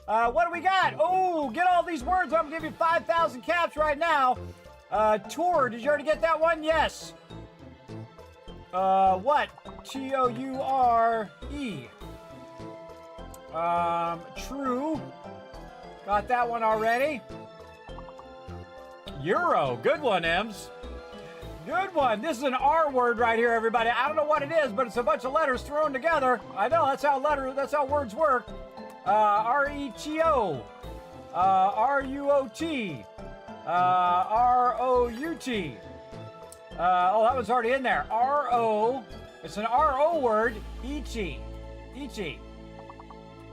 what do we got? Oh, get all these words. I'm gonna give you 5,000 caps right now. Tour. Did you already get that one? Yes. What? T-O-U-R-E. True. Got that one already. Euro. Good one, Ems. Good one. This is an R word right here, everybody. I don't know what it is, but it's a bunch of letters thrown together. I know that's how words work. R-E-T-O, R-U-O-T, R-O-U-T. Oh, that was already in there. R-O. It's an R-O word. E-T. E-T.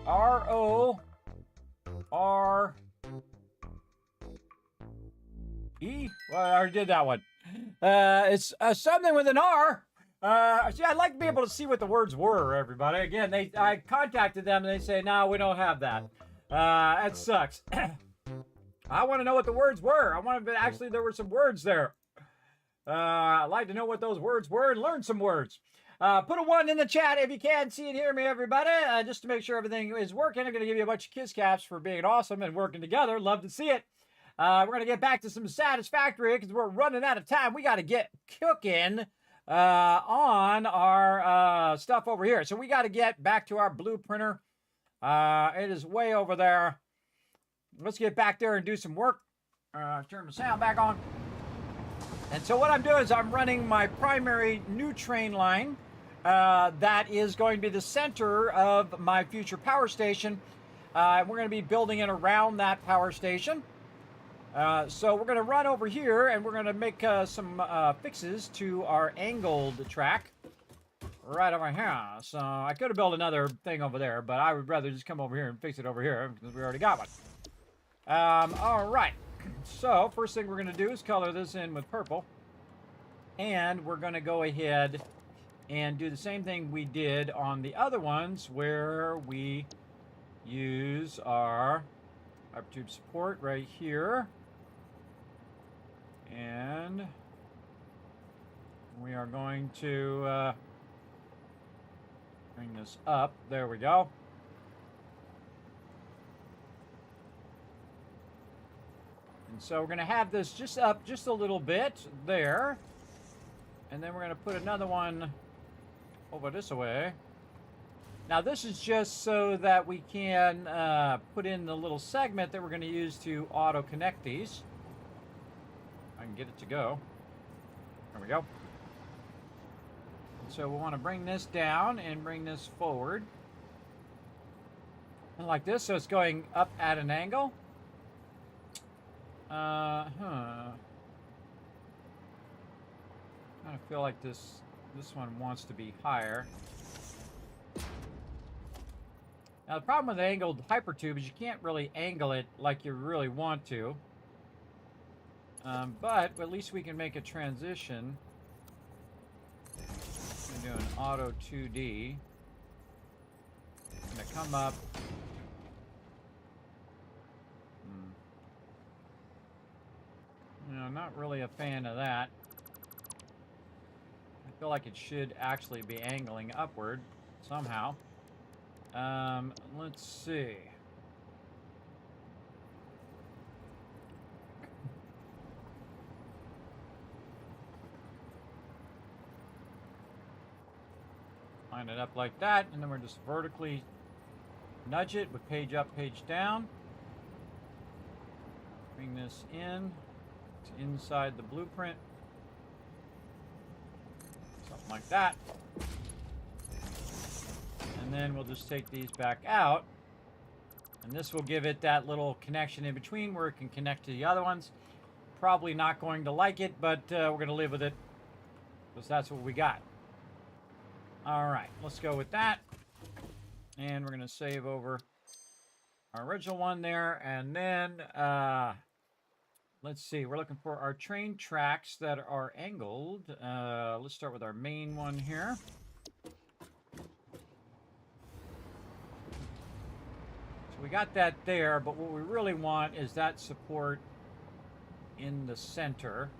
R-O-R-E. Well, I already did that one. It's something with an R. See, I'd like to be able to see what the words were, everybody. Again, I contacted them and they say, no, we don't have that. That sucks. I want to know what the words were. I want to, actually, there were some words there. I'd like to know what those words were and learn some words. Put a 1 in the chat if you can see and hear me, everybody, just to make sure everything is working. I'm going to give you a bunch of kiss caps for being awesome and working together. Love to see it. We're going to get back to some Satisfactory because we're running out of time. We got to get cooking on our stuff over here. So we got to get back to our blue printer. It is way over there. Let's get back there and do some work. Turn the sound back on. And so what I'm doing is I'm running my primary new train line that is going to be the center of my future power station. We're going to be building it around that power station. So we're going to run over here and we're going to make some fixes to our angled track right over here. So I could have built another thing over there, but I would rather just come over here and fix it over here because we already got one. All right. So first thing we're going to do is color this in with purple. And we're going to go ahead and do the same thing we did on the other ones where we use our pipe tube support right here. And we are going to bring this up. There we go. And so we're going to have this just up just a little bit there. And then we're going to put another one over this way. Now this is just so that we can put in the little segment that we're going to use to auto connect these. I can get it to go. There we go. And so we want to bring this down and bring this forward. And like this, so it's going up at an angle. I kind of feel like this one wants to be higher. Now the problem with the angled hypertube is you can't really angle it like you really want to. But at least we can make a transition. I'm doing auto 2D. I'm gonna come up. You know, not really a fan of that. I feel like it should actually be angling upward somehow. Let's see. Line it up like that, and then we're just vertically nudge it with page up, page down. Bring this in. It's inside the blueprint. Something like that. And then we'll just take these back out. And this will give it that little connection in between where it can connect to the other ones. Probably not going to like it, but we're going to live with it. Because that's what we got. Alright, let's go with that. And we're going to save over our original one there. And then, let's see. We're looking for our train tracks that are angled. Let's start with our main one here. We got that there, but what we really want is that support in the center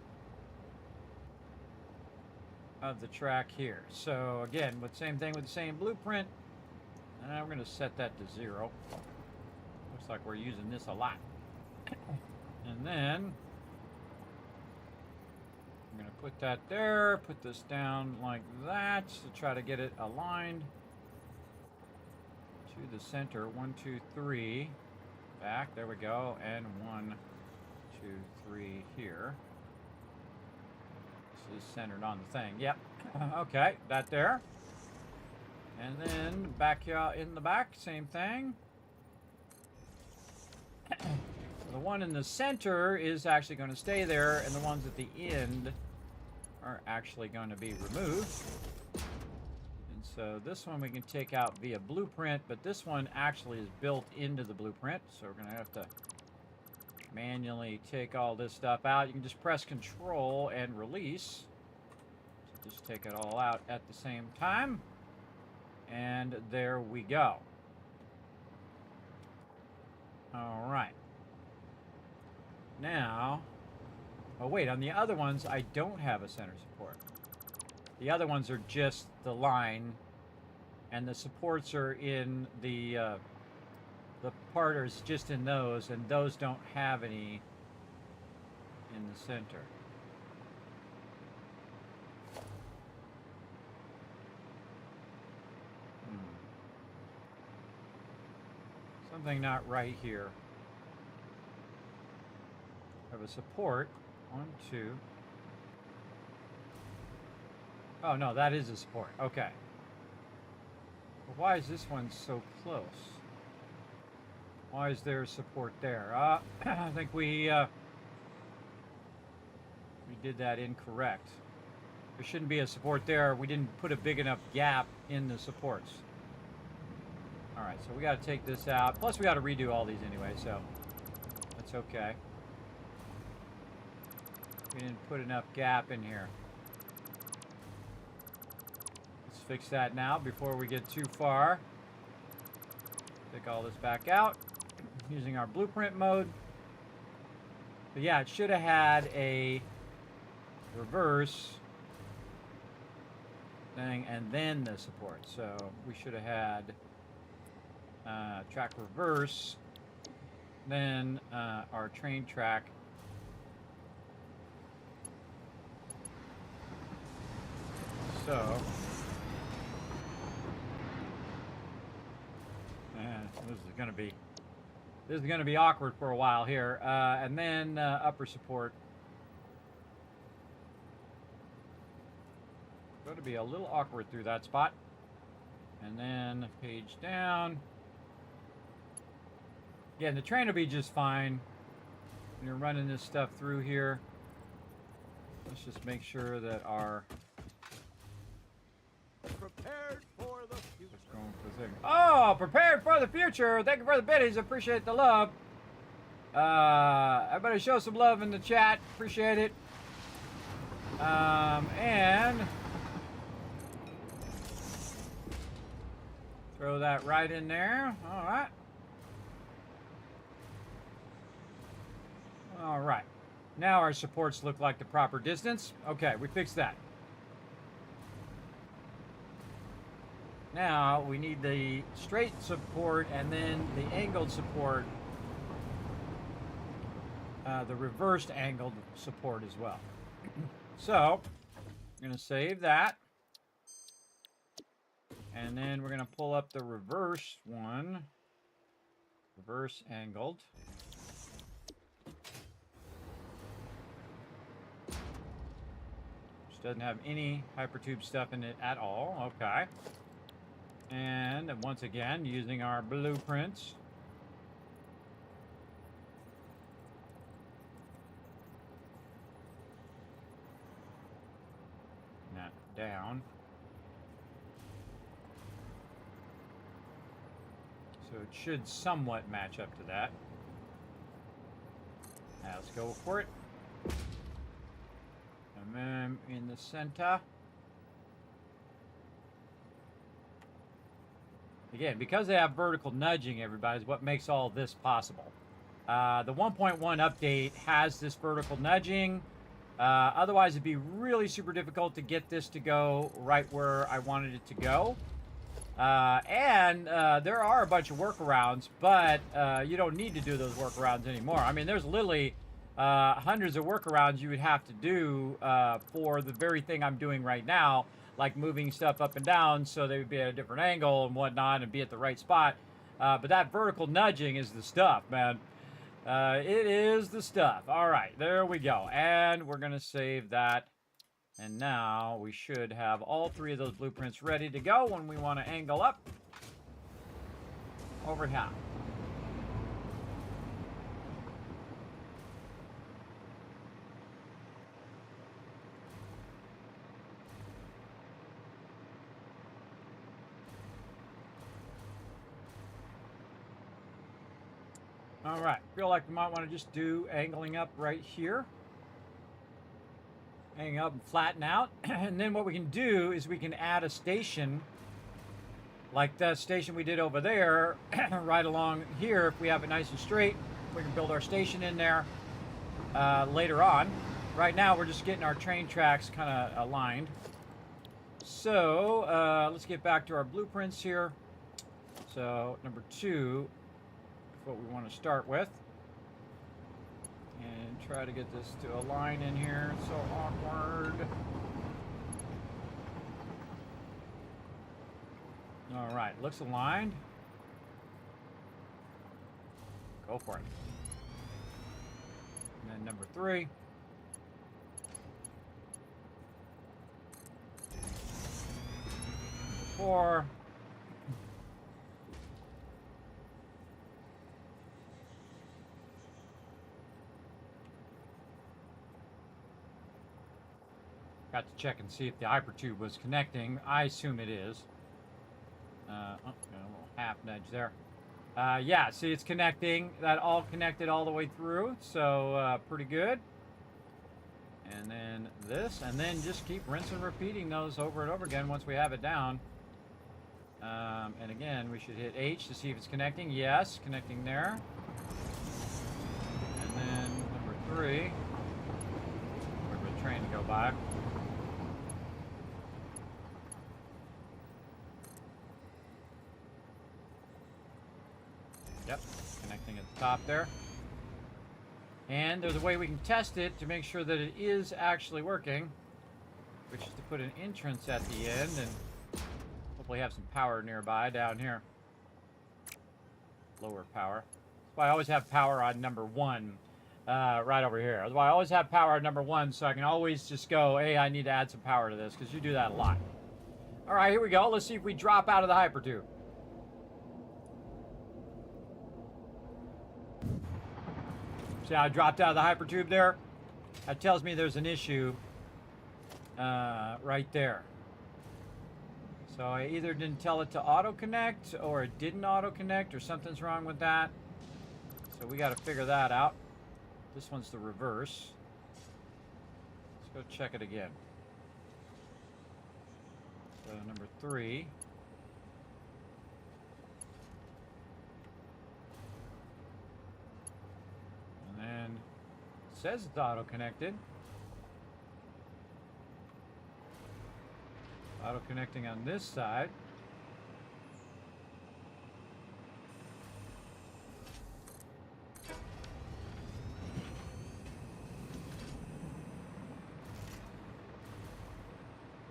of the track here. So again, with same thing with the same blueprint, we're going to set that to 0. Looks like we're using this a lot. And then I'm going to put that there, put this down like that to try to get it aligned to the center. 1, 2, 3 back, there we go, and 1, 2, 3 here. This is centered on the thing. Yep. Okay, that there. And then back here in the back, same thing. The one in the center is actually going to stay there, and the ones at the end are actually going to be removed. So this one we can take out via blueprint, but this one actually is built into the blueprint. So we're going to have to manually take all this stuff out. You can just press Control and release. So just take it all out at the same time. And there we go. All right. Now, oh wait, on the other ones I don't have a center support. The other ones are just the line, and the supports are in the parters just in those, and those don't have any in the center. Something not right here. I have a support. 1, 2. Oh, no, that is a support. Okay. But why is this one so close? Why is there support there? I think we did that incorrect. There shouldn't be a support there. We didn't put a big enough gap in the supports. All right, so we got to take this out. Plus, we got to redo all these anyway, so that's okay. We didn't put enough gap in here. Fix that now before we get too far. Take all this back out using our blueprint mode. But yeah, it should have had a reverse thing and then the support. So we should have had track reverse, then our train track. So this is gonna be awkward for a while here, and then upper support. Going to be a little awkward through that spot, and then page down. Again, the train will be just fine when you're running this stuff through here. Let's just make sure that our prepared for the future. Oh, prepared for the future. Thank you for the biddies. Appreciate the love. Everybody show some love in the chat. Appreciate it. And throw that right in there. All right. All right. Now our supports look like the proper distance. Okay, we fixed that. Now we need the straight support and then the angled support, the reversed angled support as well. So I'm going to save that. And then we're going to pull up the reverse one. Reverse angled. Which doesn't have any hypertube stuff in it at all. Okay. And once again, using our blueprints. That down. So it should somewhat match up to that. Now let's go for it. And then in the center. Again, because they have vertical nudging, everybody, is what makes all this possible. The 1.1 update has this vertical nudging. Otherwise, it'd be really super difficult to get this to go right where I wanted it to go. And there are a bunch of workarounds, but you don't need to do those workarounds anymore. I mean, there's literally hundreds of workarounds you would have to do for the very thing I'm doing right now, like moving stuff up and down so they would be at a different angle and whatnot and be at the right spot. But that vertical nudging is the stuff, man. It is the stuff. All right, there we go. And we're going to save that. And now we should have all three of those blueprints ready to go when we want to angle up over here. All right, feel like we might want to just do angling up right here. Hang up and flatten out. And then what we can do is we can add a station like the station we did over there right along here. If we have it nice and straight, we can build our station in there later on. Right now we're just getting our train tracks kind of aligned. So let's get back to our blueprints here. So number 2 is what we want to start with. And try to get this to align in here. It's so awkward. All right, looks aligned. Go for it. And then number 3. Number 4. Got to check and see if the hypertube was connecting. I assume it is. A little half nudge there. Yeah, see it's connecting. That all connected all the way through. So pretty good. And then this. And then just keep rinsing and repeating those over and over again once we have it down. And again, we should hit H to see if it's connecting. Yes, connecting there. And then number 3. Wait for the train to go by. Yep, connecting at the top there. And there's a way we can test it to make sure that it is actually working, which is to put an entrance at the end and hopefully have some power nearby down here. Lower power. That's why I always have power on number 1 right over here. That's why I always have power on number 1, so I can always just go, hey, I need to add some power to this, because you do that a lot. All right, here we go. Let's see if we drop out of the hypertube. See how I dropped out of the hypertube there? That tells me there's an issue right there. So I either didn't tell it to auto-connect or it didn't auto-connect or something's wrong with that. So we got to figure that out. This one's the reverse. Let's go check it again. So number 3. And it says it's auto-connected. Auto-connecting on this side.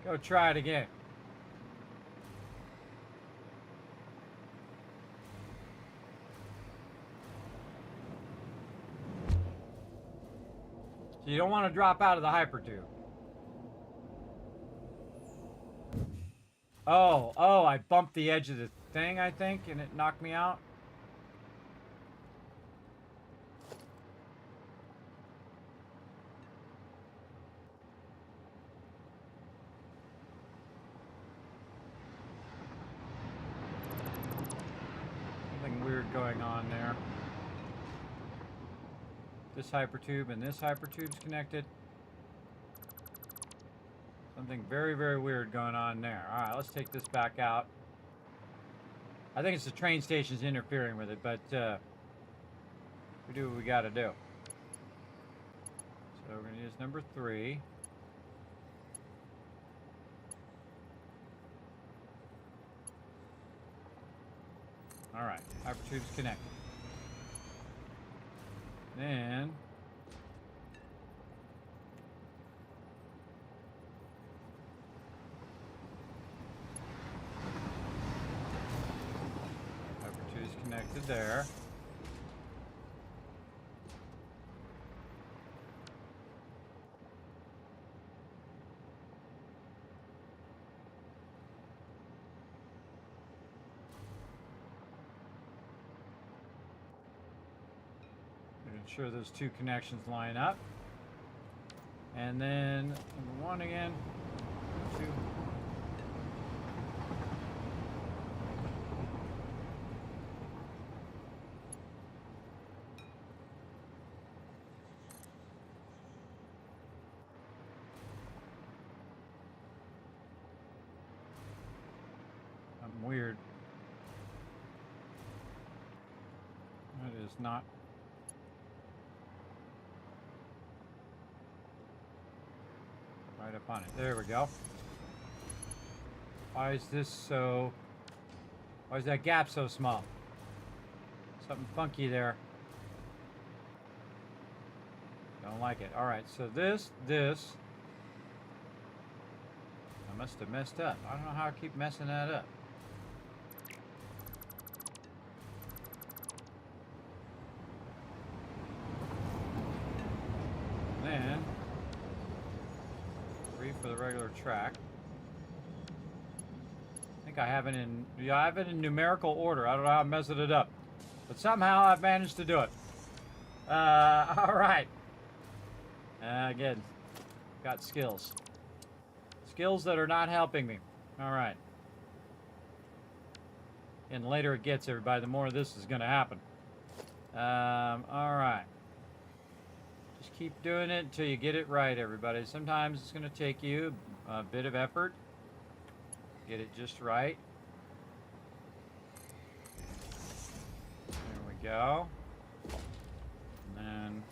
Go try it again. So you don't want to drop out of the hypertube. Oh, I bumped the edge of the thing, I think, and it knocked me out. Something weird going on there. This hypertube and this hypertube's connected. Something very, very weird going on there. All right, let's take this back out. I think it's the train station's interfering with it, but we do what we got to do. So we're going to use number 3. All right, hypertube's connected. Then hypertube's connected there. Ensure those 2 connections line up. And then number 1 again. 2. Something weird. That is not. Right up on it. There we go. Why is this so... Why is that gap so small? Something funky there. Don't like it. Alright, so this... I must have messed up. I don't know how I keep messing that up. Then... for the regular track. I think I have it in numerical order. I don't know how I'm messing it up, but somehow I've managed to do it. All right. Again, got skills that are not helping me. All right. And the later it gets, everybody, the more of this is going to happen. All right. Just keep doing it until you get it right, everybody. Sometimes it's going to take you a bit of effort. Get it just right. There we go. And then...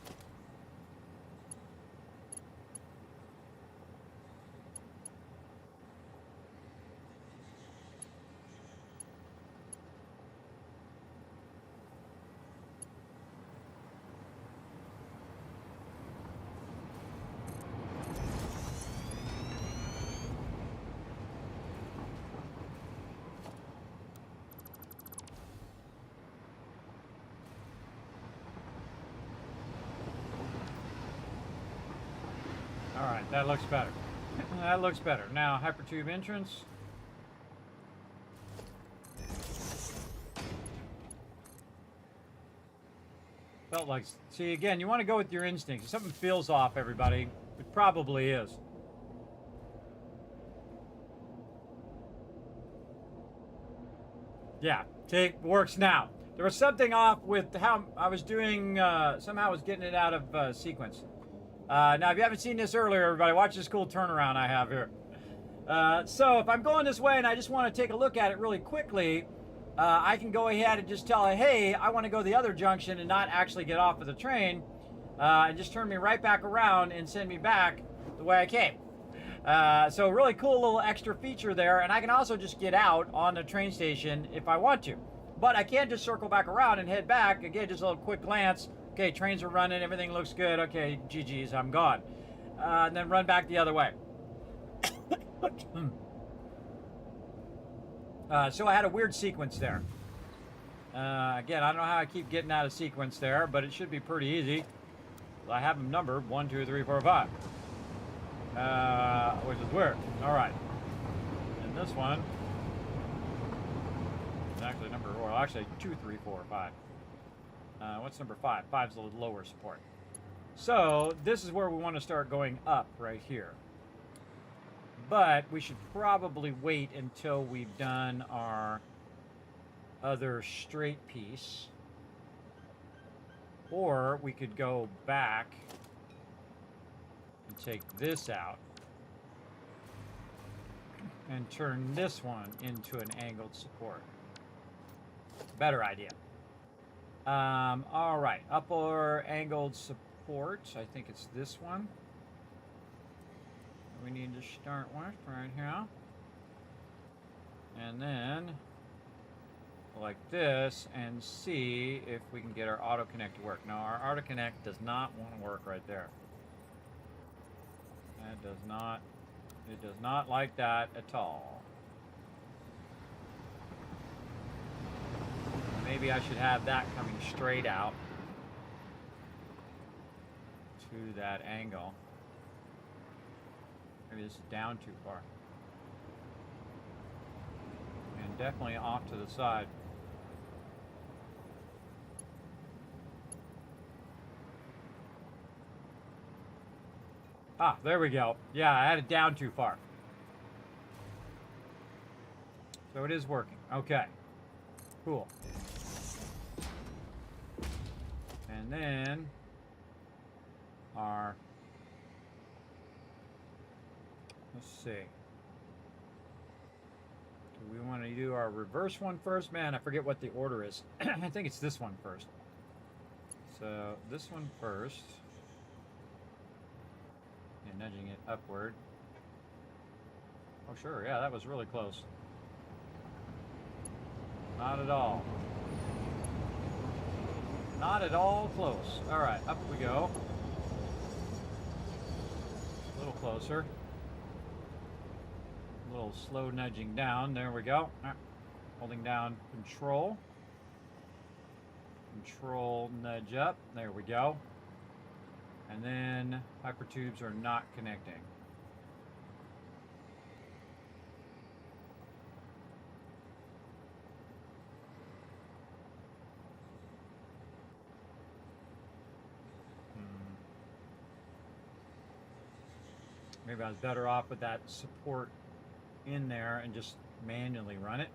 Alright, that looks better. That looks better. Now, hypertube entrance. Felt like... See, again, you want to go with your instincts. If something feels off, everybody, it probably is. Yeah, works now. There was something off with how I was doing, somehow I was getting it out of sequence. Now, if you haven't seen this earlier, everybody, watch this cool turnaround I have here. So if I'm going this way and I just want to take a look at it really quickly, I can go ahead and just tell it, hey, I want to go the other junction and not actually get off of the train, and just turn me right back around and send me back the way I came. So really cool little extra feature there, and I can also just get out on the train station if I want to. But I can't just circle back around and head back. Again, just a little quick glance. Okay, trains are running, everything looks good. Okay, GG's, I'm gone. And then run back the other way. So I had a weird sequence there. Again, I don't know how I keep getting out of sequence there, but it should be pretty easy. I have them numbered 1, 2, 3, 4, 5. Which is weird. All right. And this one is actually number, well, actually 2, 3, 4, 5. What's number 5? 5's a little lower support. So this is where we want to start going up right here. But we should probably wait until we've done our other straight piece. Or we could go back and take this out and turn this one into an angled support. Better idea. All right, upper angled support. I think it's this one. We need to start with right here. And then like this and see if we can get our auto connect to work. Now our auto connect does not want to work right there. That does not, it does not like that at all. Maybe I should have that coming straight out to that angle. Maybe this is down too far. And definitely off to the side. Ah, there we go. Yeah, I had it down too far. So it is working. Okay. Cool. And then our, let's see. Do we want to do our reverse one first? Man, I forget what the order is. I think it's this one first. So this one first. And nudging it upward. Oh, sure. Yeah, that was really close. Not at all. Not at all close. All right, up we go. A little closer. A little slow nudging down. There we go. Holding down control. Control nudge up. There we go. And then hypertubes are not connecting. Maybe I was better off with that support in there and just manually run it.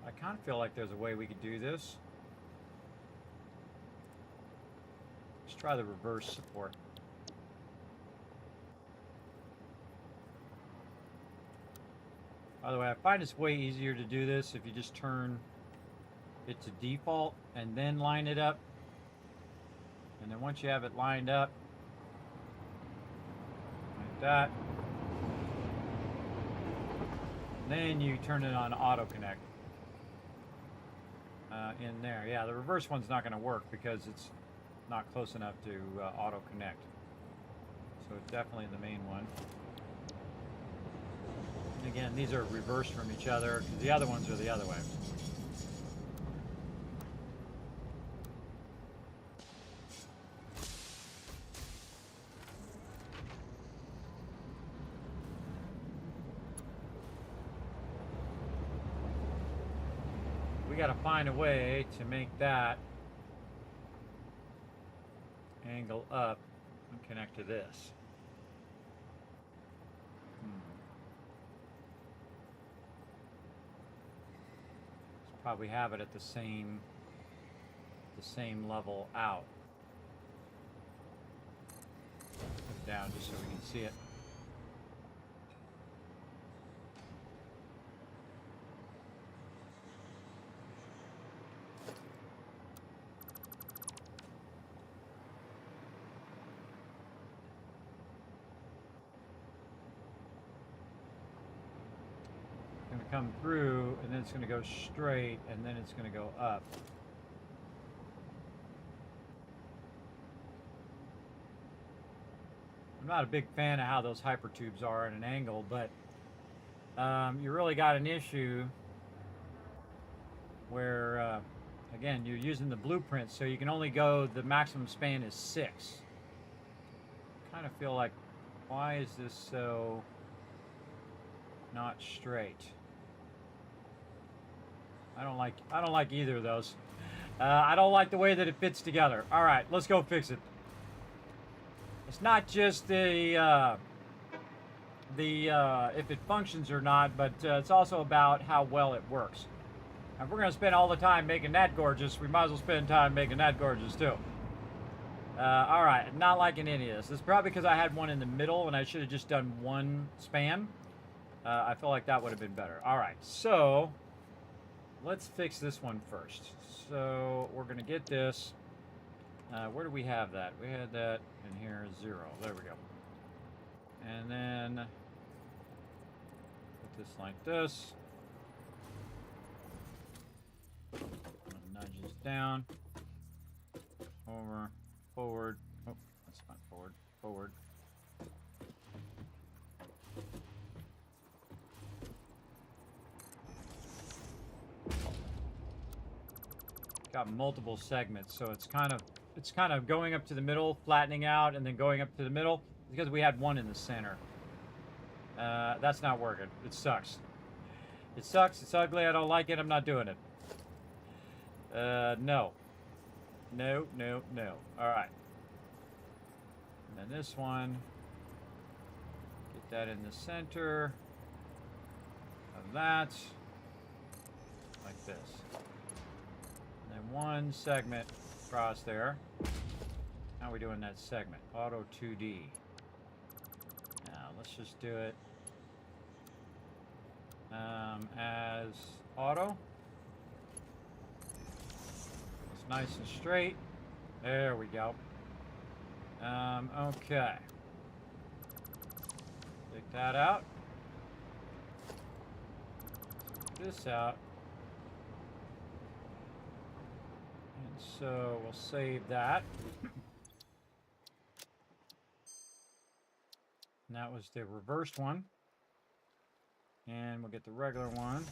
I kind of feel like there's a way we could do this. Let's try the reverse support. By the way, I find it's way easier to do this if you just turn it to default and then line it up. And then once you have it lined up, like that, then you turn it on auto connect in there. Yeah, the reverse one's not going to work because it's not close enough to auto connect. So it's definitely the main one. Again, these are reversed from each other because the other ones are the other way. We got to find a way to make that angle up and connect to this. Let's probably have it at the same level out. Put it down just so we can see it. Come through, and then it's going to go straight, and then it's going to go up. I'm not a big fan of how those hypertubes are at an angle, but you really got an issue where Again, you're using the blueprint, so you can only go, the maximum span is 6. Kind of feel like, why is this so not straight? I don't like either of those. I don't like the way that it fits together. All right, let's go fix it. It's not just the if it functions or not, but it's also about how well it works. If we're gonna spend all the time making that gorgeous, we might as well spend time making that gorgeous too. All right, not liking any of this. It's probably because I had one in the middle and I should have just done one span. I feel like that would have been better. All right, so let's fix this one first. So we're gonna get this. Where do we have that? We had that in here, 0. There we go. And then put this like this. Nudge this down. Over. Forward. Oh, that's not forward. Forward. Got multiple segments, so it's kind of going up to the middle, flattening out, and then going up to the middle because we had one in the center. That's not working. It sucks. It sucks. It's ugly. I don't like it. I'm not doing it. No. No, no, no. All right. And then this one. Get that in the center of that. Like this. And then one segment across there. How are we doing that segment? Auto 2D. Now, let's just do it as auto. It's nice and straight. There we go. Okay. Take that out. Take this out. And so we'll save that. And that was the reversed one. And we'll get the regular one.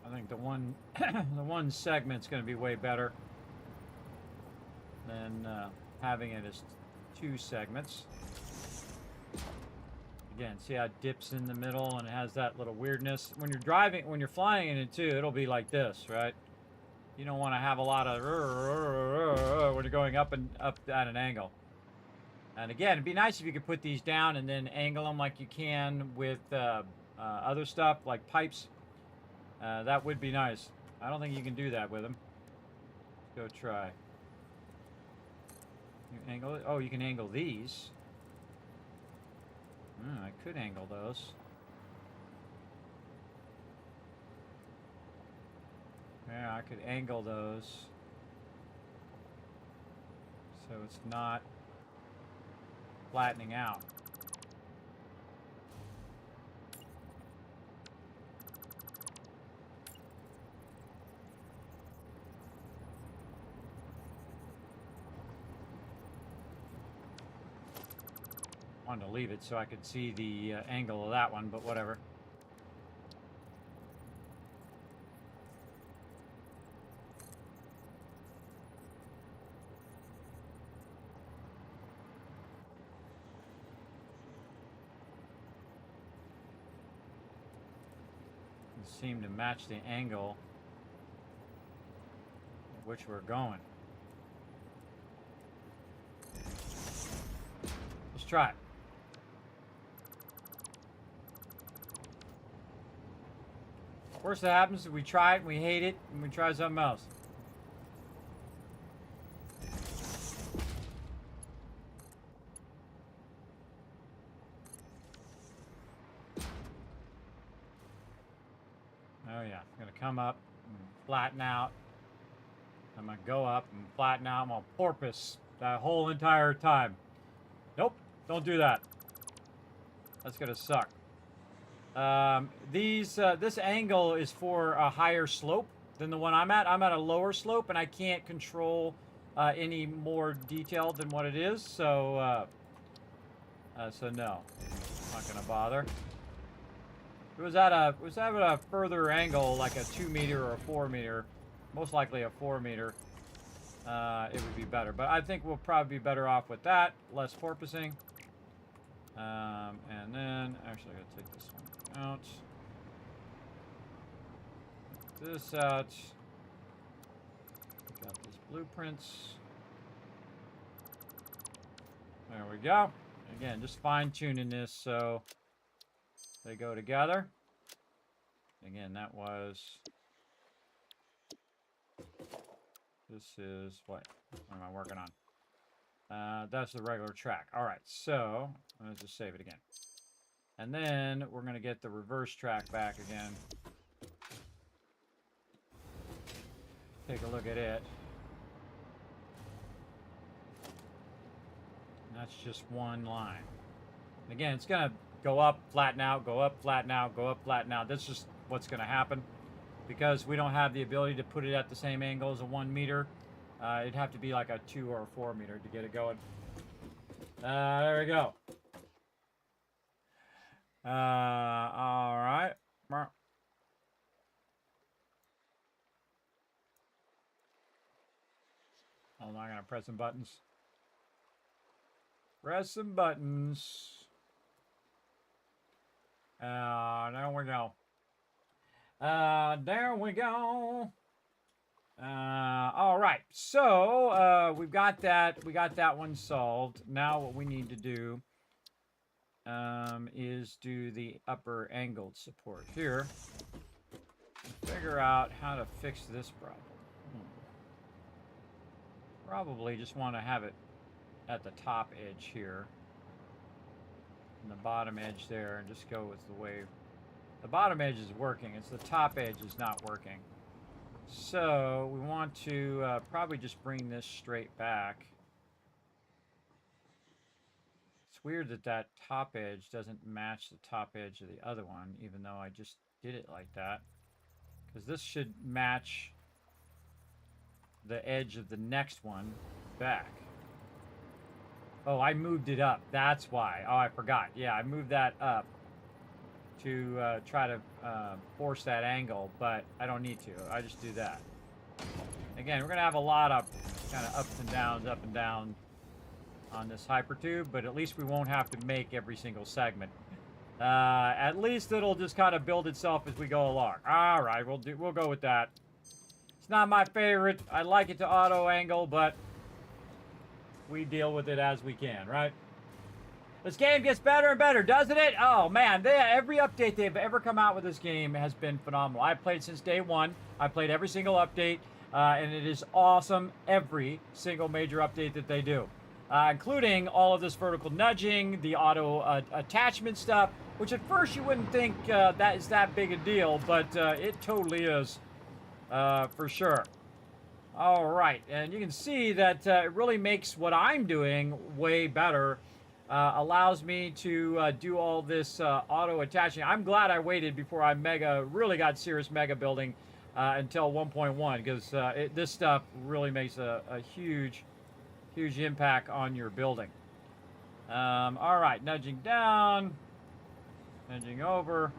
I think the one segment's going to be way better than having it as 2 segments. Again, see how it dips in the middle and it has that little weirdness. When you're flying in it too, it'll be like this, right? You don't want to have a lot of when you're going up at an angle. And again, it'd be nice if you could put these down and then angle them like you can with other stuff like pipes. That would be nice. I don't think you can do that with them. Let's go try. You angle it? Oh, you can angle these. I could angle those. Yeah, I could angle those. So it's not flattening out. Wanted to leave it so I could see the angle of that one, but whatever. It seemed to match the angle at which we're going. Let's try it. Worst that happens is we try it and we hate it and we try something else. Oh yeah, I'm gonna come up and flatten out I'm going to go up and flatten out. I'm going to porpoise that whole entire time. Nope, don't do that. That's going to suck. This angle is for a higher slope than the one I'm at. I'm at a lower slope, and I can't control any more detail than what it is. So no, I'm not gonna bother. If it was at a further angle, like a 2 meter or a 4 meter, most likely a 4 meter, it would be better. But I think we'll probably be better off with that, less porpoising. And then actually, I gotta take this one out. Take this out. Got these blueprints. There we go. Again, just fine-tuning this so they go together. Again, that was... This is... What am I working on? That's the regular track. All right, so let's just save it again. And then we're going to get the reverse track back again. Take a look at it. And that's just one line. And again, it's going to go up, flatten out, go up, flatten out, go up, flatten out. That's just what's going to happen. Because we don't have the ability to put it at the same angle as a 1 meter. It'd have to be like a 2 or a 4 meter to get it going. There we go. All right. Hold on, I'm gonna press some buttons. Press some buttons. There we go. There we go. All right, so we got that one solved. Now what we need to do is do the upper angled support here. Figure out how to fix this problem. Probably just want to have it at the top edge here, and the bottom edge there, and just go with the way the bottom edge is working. It's the top edge is not working. So we want to probably just bring this straight back. It's weird that that top edge doesn't match the top edge of the other one, even though I just did it like that. Because this should match the edge of the next one back. Oh, I moved it up. That's why. Oh, I forgot. Yeah, I moved that up to try to force that angle, but I don't need to. I just do that. Again, we're going to have a lot of kind of ups and downs, up and down on this hypertube, but at least we won't have to make every single segment. At least it'll just kind of build itself as we go along. All right, we'll go with that. It's not my favorite. I like it to auto angle, but we deal with it as we can, right? This game gets better and better, doesn't it? Oh, man. Every update they've ever come out with this game has been phenomenal. I've played since day one. I played every single update, and it is awesome, every single major update that they do, including all of this vertical nudging, the auto attachment stuff, which at first you wouldn't think that is that big a deal, but it totally is for sure. All right, and you can see that it really makes what I'm doing way better. Allows me to do all this auto attaching. I'm glad I waited before I really got serious mega building until 1.1, because this stuff really makes a huge impact on your building. All right, nudging down, nudging over,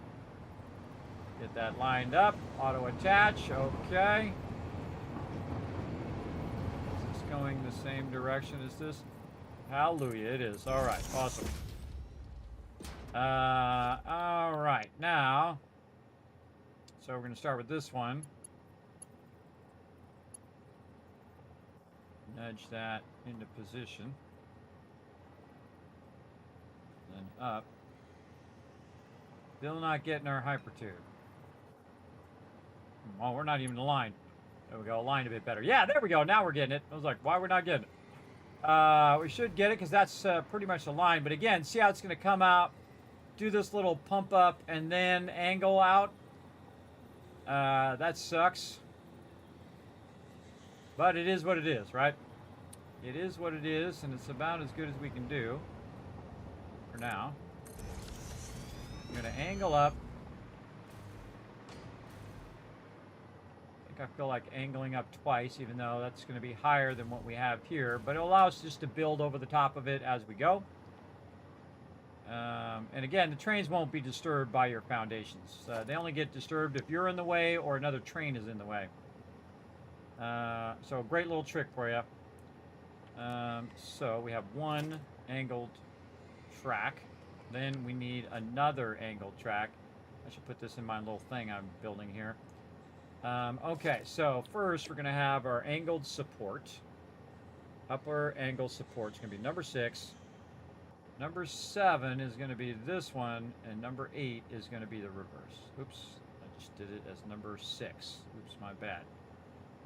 get that lined up, auto attach, okay. Is this going the same direction as this? Hallelujah, it is. All right, awesome. All right, now, so we're going to start with this one. Nudge that into position. Then up. Still not getting our hypertube. Oh, we're not even aligned. There we go, aligned a bit better. Yeah, there we go, now we're getting it. I was like, why we're not getting it? We should get it because that's pretty much the line. But again, see how it's going to come out, do this little pump up, and then angle out. That sucks. But it is what it is, right? It is what it is, and it's about as good as we can do for now. I'm going to angle up. I think I feel like angling up twice, even though that's going to be higher than what we have here. But it'll allow us just to build over the top of it as we go. And again, the trains won't be disturbed by your foundations. They only get disturbed if you're in the way or another train is in the way. So a great little trick for you. So we have one angled track. Then we need another angled track. I should put this in my little thing I'm building here. Okay, so first we're going to have our angled support. Upper angled support is going to be number 6. Number 7 is going to be this one, and number 8 is going to be the reverse. Oops, I just did it as number 6. Oops, my bad.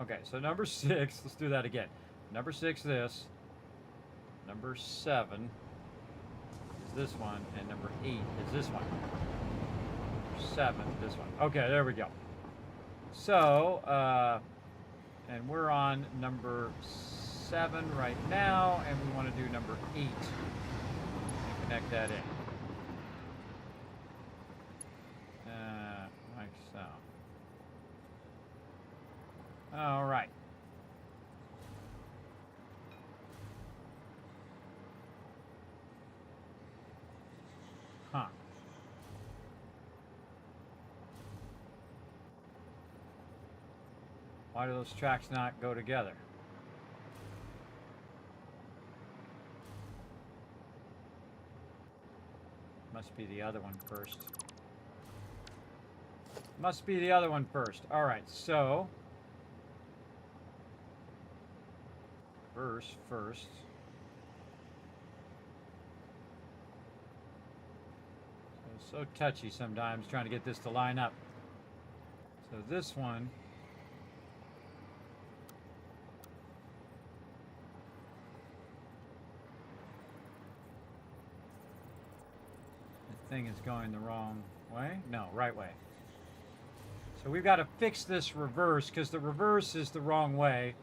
Okay, so number 6, let's do that again. Number 6 this, number 7 is this one, and number 8 is this one. Number 7, this one. Okay, there we go. So, and we're on number 7 right now, and we want to do number 8. Connect that in. Like so. All right. Huh. Why do those tracks not go together? Must be the other one first. Must be the other one first. All right, so verse first. So touchy sometimes trying to get this to line up. So this one thing is going the wrong way? No, right way. So we've got to fix this reverse because the reverse is the wrong way.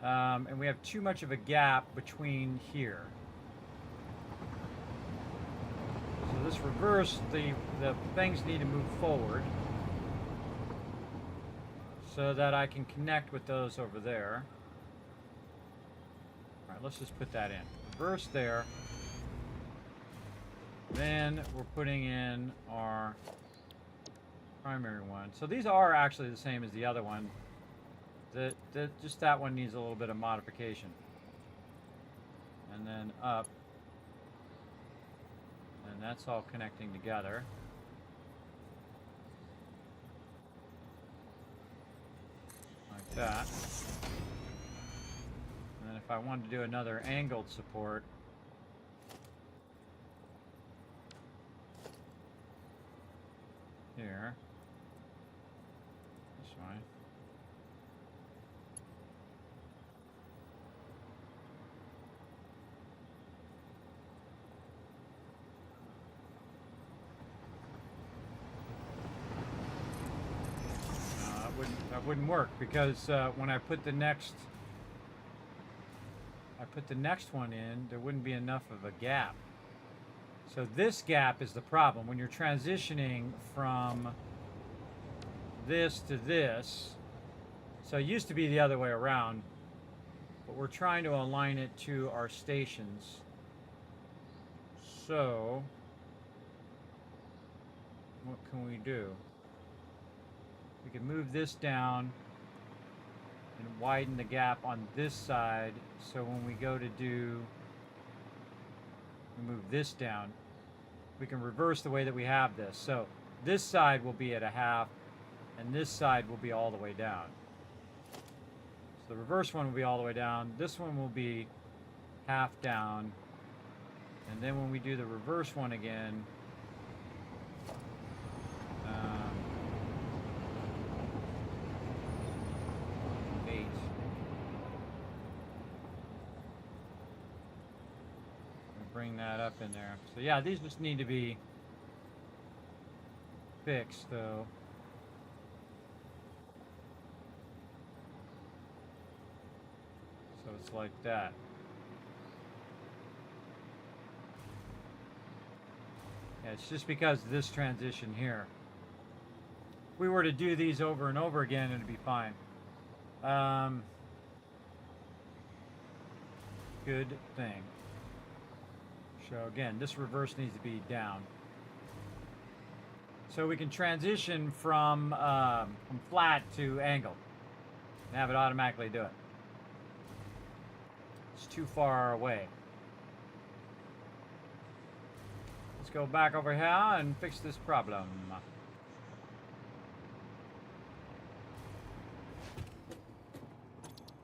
And we have too much of a gap between here. So this reverse, the things need to move forward so that I can connect with those over there. All right, let's just put that in. Reverse there. Then we're putting in our primary one. So these are actually the same as the other one. Just that one needs a little bit of modification. And then up. And that's all connecting together. Like that. And then if I wanted to do another angled support, here, this way. That wouldn't work because when I put the next one in, there wouldn't be enough of a gap. So this gap is the problem. When you're transitioning from this to this, so it used to be the other way around, but we're trying to align it to our stations. So, what can we do? We can move this down and widen the gap on this side, so when we go to do, we move this down, we can reverse the way that we have this. So this side will be at a half, and this side will be all the way down. So the reverse one will be all the way down. This one will be half down. And then when we do the reverse one again, 8. Bring that up in there. So yeah, these just need to be fixed though. So it's like that. Yeah, it's just because of this transition here. If we were to do these over and over again, it'd be fine. Good thing. So again, this reverse needs to be down. So we can transition from flat to angled and have it automatically do it. It's too far away. Let's go back over here and fix this problem.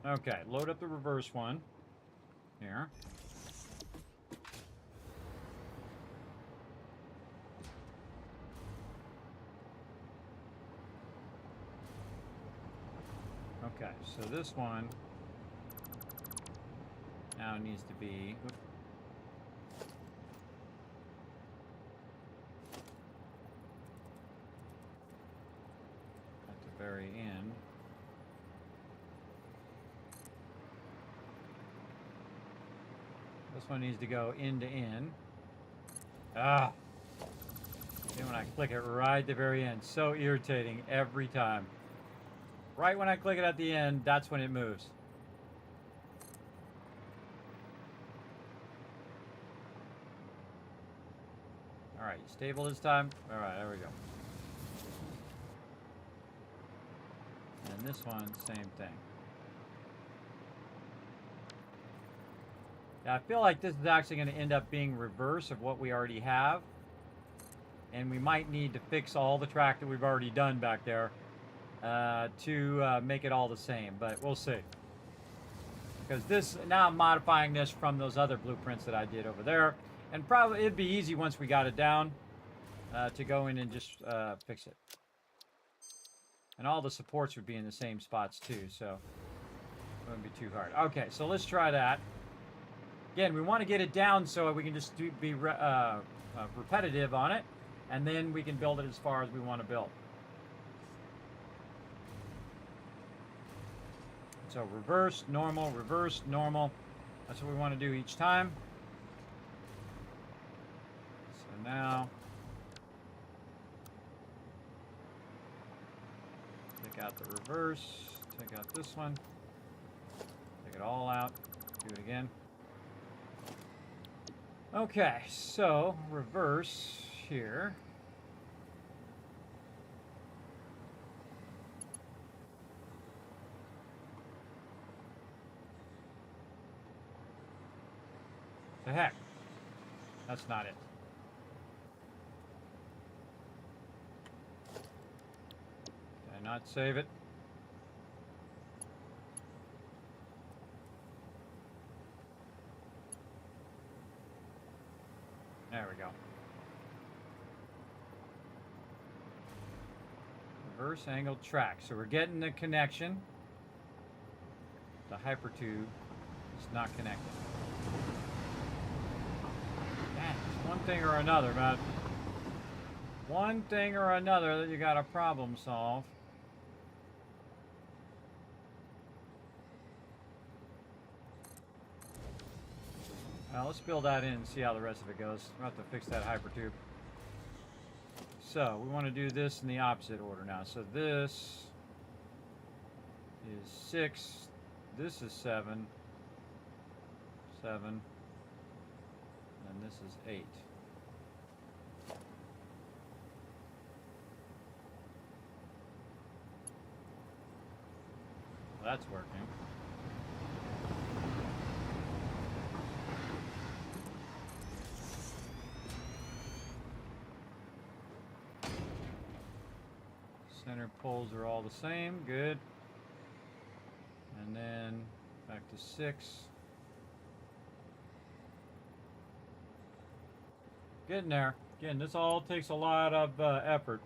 Okay, load up the reverse one. Here. Okay, so this one now needs to be at the very end. This one needs to go end to end. Ah! And when I click it right at the very end, so irritating every time. Right when I click it at the end, that's when it moves. Alright, stable this time? Alright, there we go. And this one, same thing. Now, I feel like this is actually going to end up being reverse of what we already have. And we might need to fix all the track that we've already done back there to make it all the same. But we'll see. Because this, now I'm modifying this from those other blueprints that I did over there. And probably it'd be easy once we got it down to go in and just fix it. And all the supports would be in the same spots too. So it wouldn't be too hard. Okay, so let's try that. Again, we want to get it down so we can just be repetitive on it, and then we can build it as far as we want to build. So reverse, normal, reverse, normal. That's what we want to do each time. So now, take out the reverse, take out this one, take it all out, do it again. Okay, so reverse here. The heck? That's not it. Did I not save it? There we go. Reverse angled track. So we're getting the connection. The hypertube is not connected. Man, it's one thing or another, man. One thing or another that you got to problem solve. Now let's build that in and see how the rest of it goes. We'll have to fix that hypertube. So we want to do this in the opposite order now. So this is 6. This is 7. 7. And this is 8. Well, that's working. Center poles are all the same, good. And then back to 6. Getting there. Again, this all takes a lot of effort.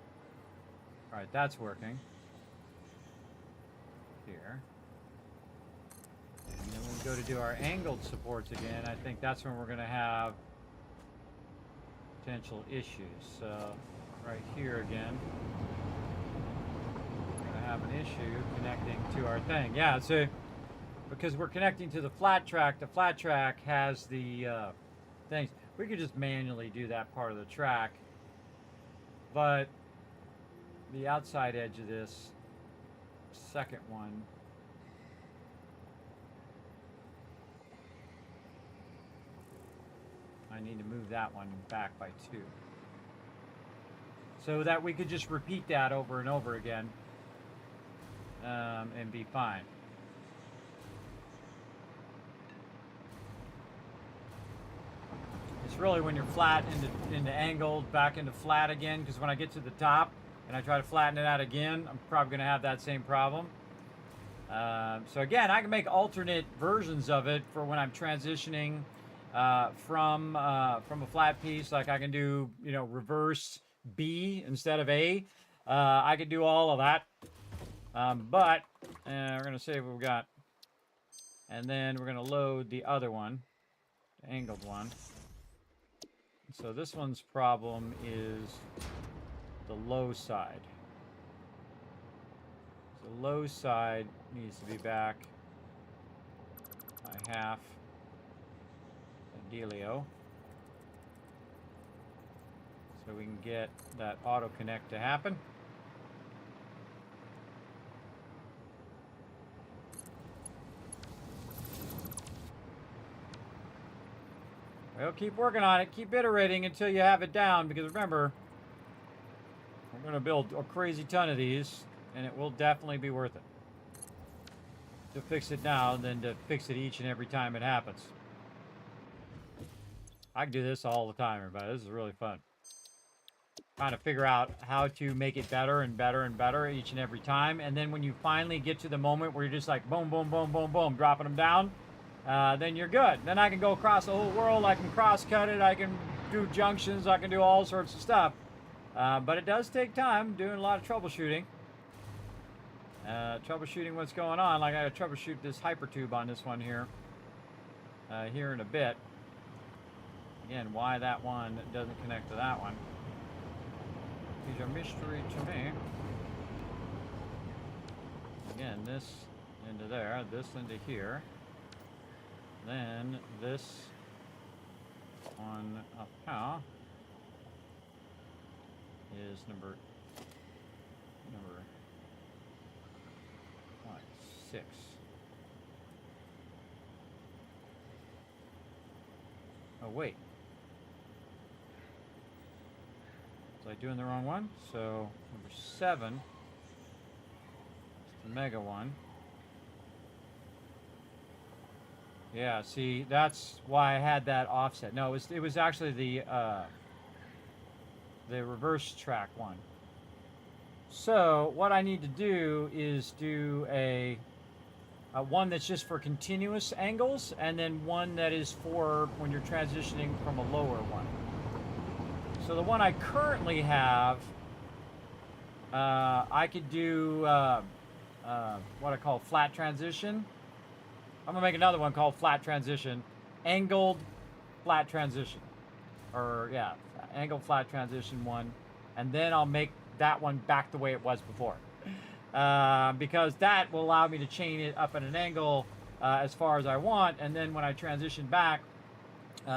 All right, that's working. Here. And then when we go to do our angled supports again, I think that's when we're going to have potential issues. So right here again. Have an issue connecting to our thing. Yeah, so because we're connecting to the flat track has the things. We could just manually do that part of the track, but the outside edge of this second one, I need to move that one back by 2. So that we could just repeat that over and over again and be fine. It's really when you're flat into angled, back into flat again, because when I get to the top and I try to flatten it out again, I'm probably going to have that same problem. So again, I can make alternate versions of it for when I'm transitioning from a flat piece. Like I can do, you know, reverse B instead of A. I could do all of that. But we're going to save what we got. And then we're going to load the other one, the angled one. So this one's problem is the low side. The low side needs to be back by half a dealio. So we can get that auto connect to happen. Well, keep working on it. Keep iterating until you have it down, because remember, we're going to build a crazy ton of these, and it will definitely be worth it to fix it now than to fix it each and every time it happens. I can do this all the time, everybody. This is really fun. Trying to figure out how to make it better and better and better each and every time. And then when you finally get to the moment where you're just like boom, boom, boom, boom, boom, dropping them down, then you're good. Then I can go across the whole world. I can cross cut it. I can do junctions. I can do all sorts of stuff. But it does take time doing a lot of troubleshooting. Troubleshooting what's going on. Like I gotta troubleshoot this hypertube on this one here. Here in a bit. Again, why that one doesn't connect to that one is a mystery to me. Again, this into there, this into here. Then this one up here is number 6. Oh wait, was I doing the wrong one? So number 7 is the mega one. Yeah, see, that's why I had that offset. No, it was actually the reverse track one. So what I need to do is do a one that's just for continuous angles, and then one that is for when you're transitioning from a lower one. So the one I currently have, I could do what I call flat transition. I'm gonna make another one called flat transition, angled flat transition, or yeah, angled flat transition one, and then I'll make that one back the way it was before, because that will allow me to chain it up at an angle as far as I want, and then when I transition back,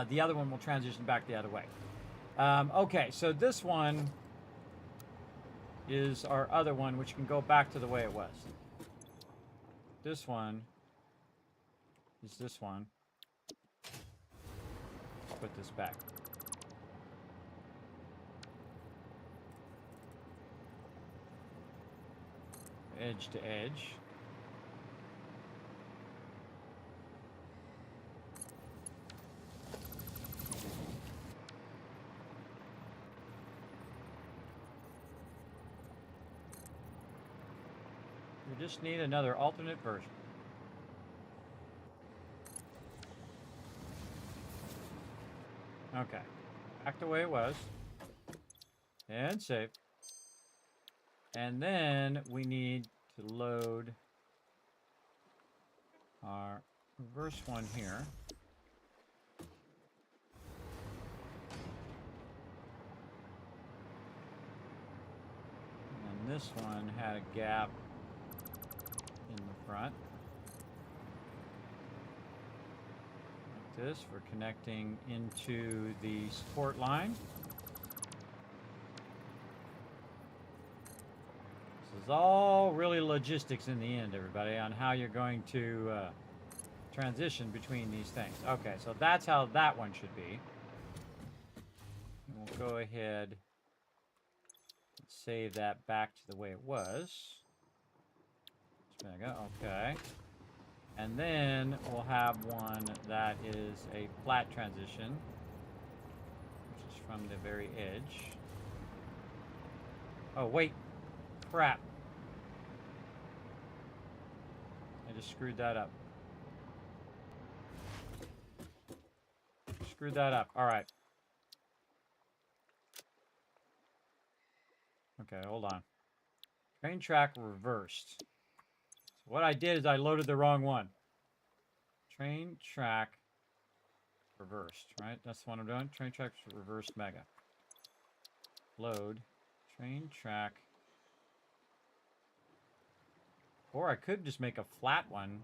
the other one will transition back the other way. Okay, so this one is our other one, which can go back to the way it was. This one is this one. Let's put this back. Edge to edge. We just need another alternate version. Okay, back the way it was, and save. And then we need to load our reverse one here. And this one had a gap in the front. this for connecting into the support line. This is all really logistics in the end, everybody, on how you're going to transition between these things. Okay, so that's how that one should be. And we'll go ahead and save that back to the way it was. Okay. And then we'll have one that is a flat transition, which is from the very edge. Oh, wait. Crap. I just screwed that up. Screwed that up. All right. Okay, hold on. Train track reversed. So what I did is I loaded the wrong one. Train track reversed, right? That's the one I'm doing. Train track reversed mega. Load. Train track. Or I could just make a flat one.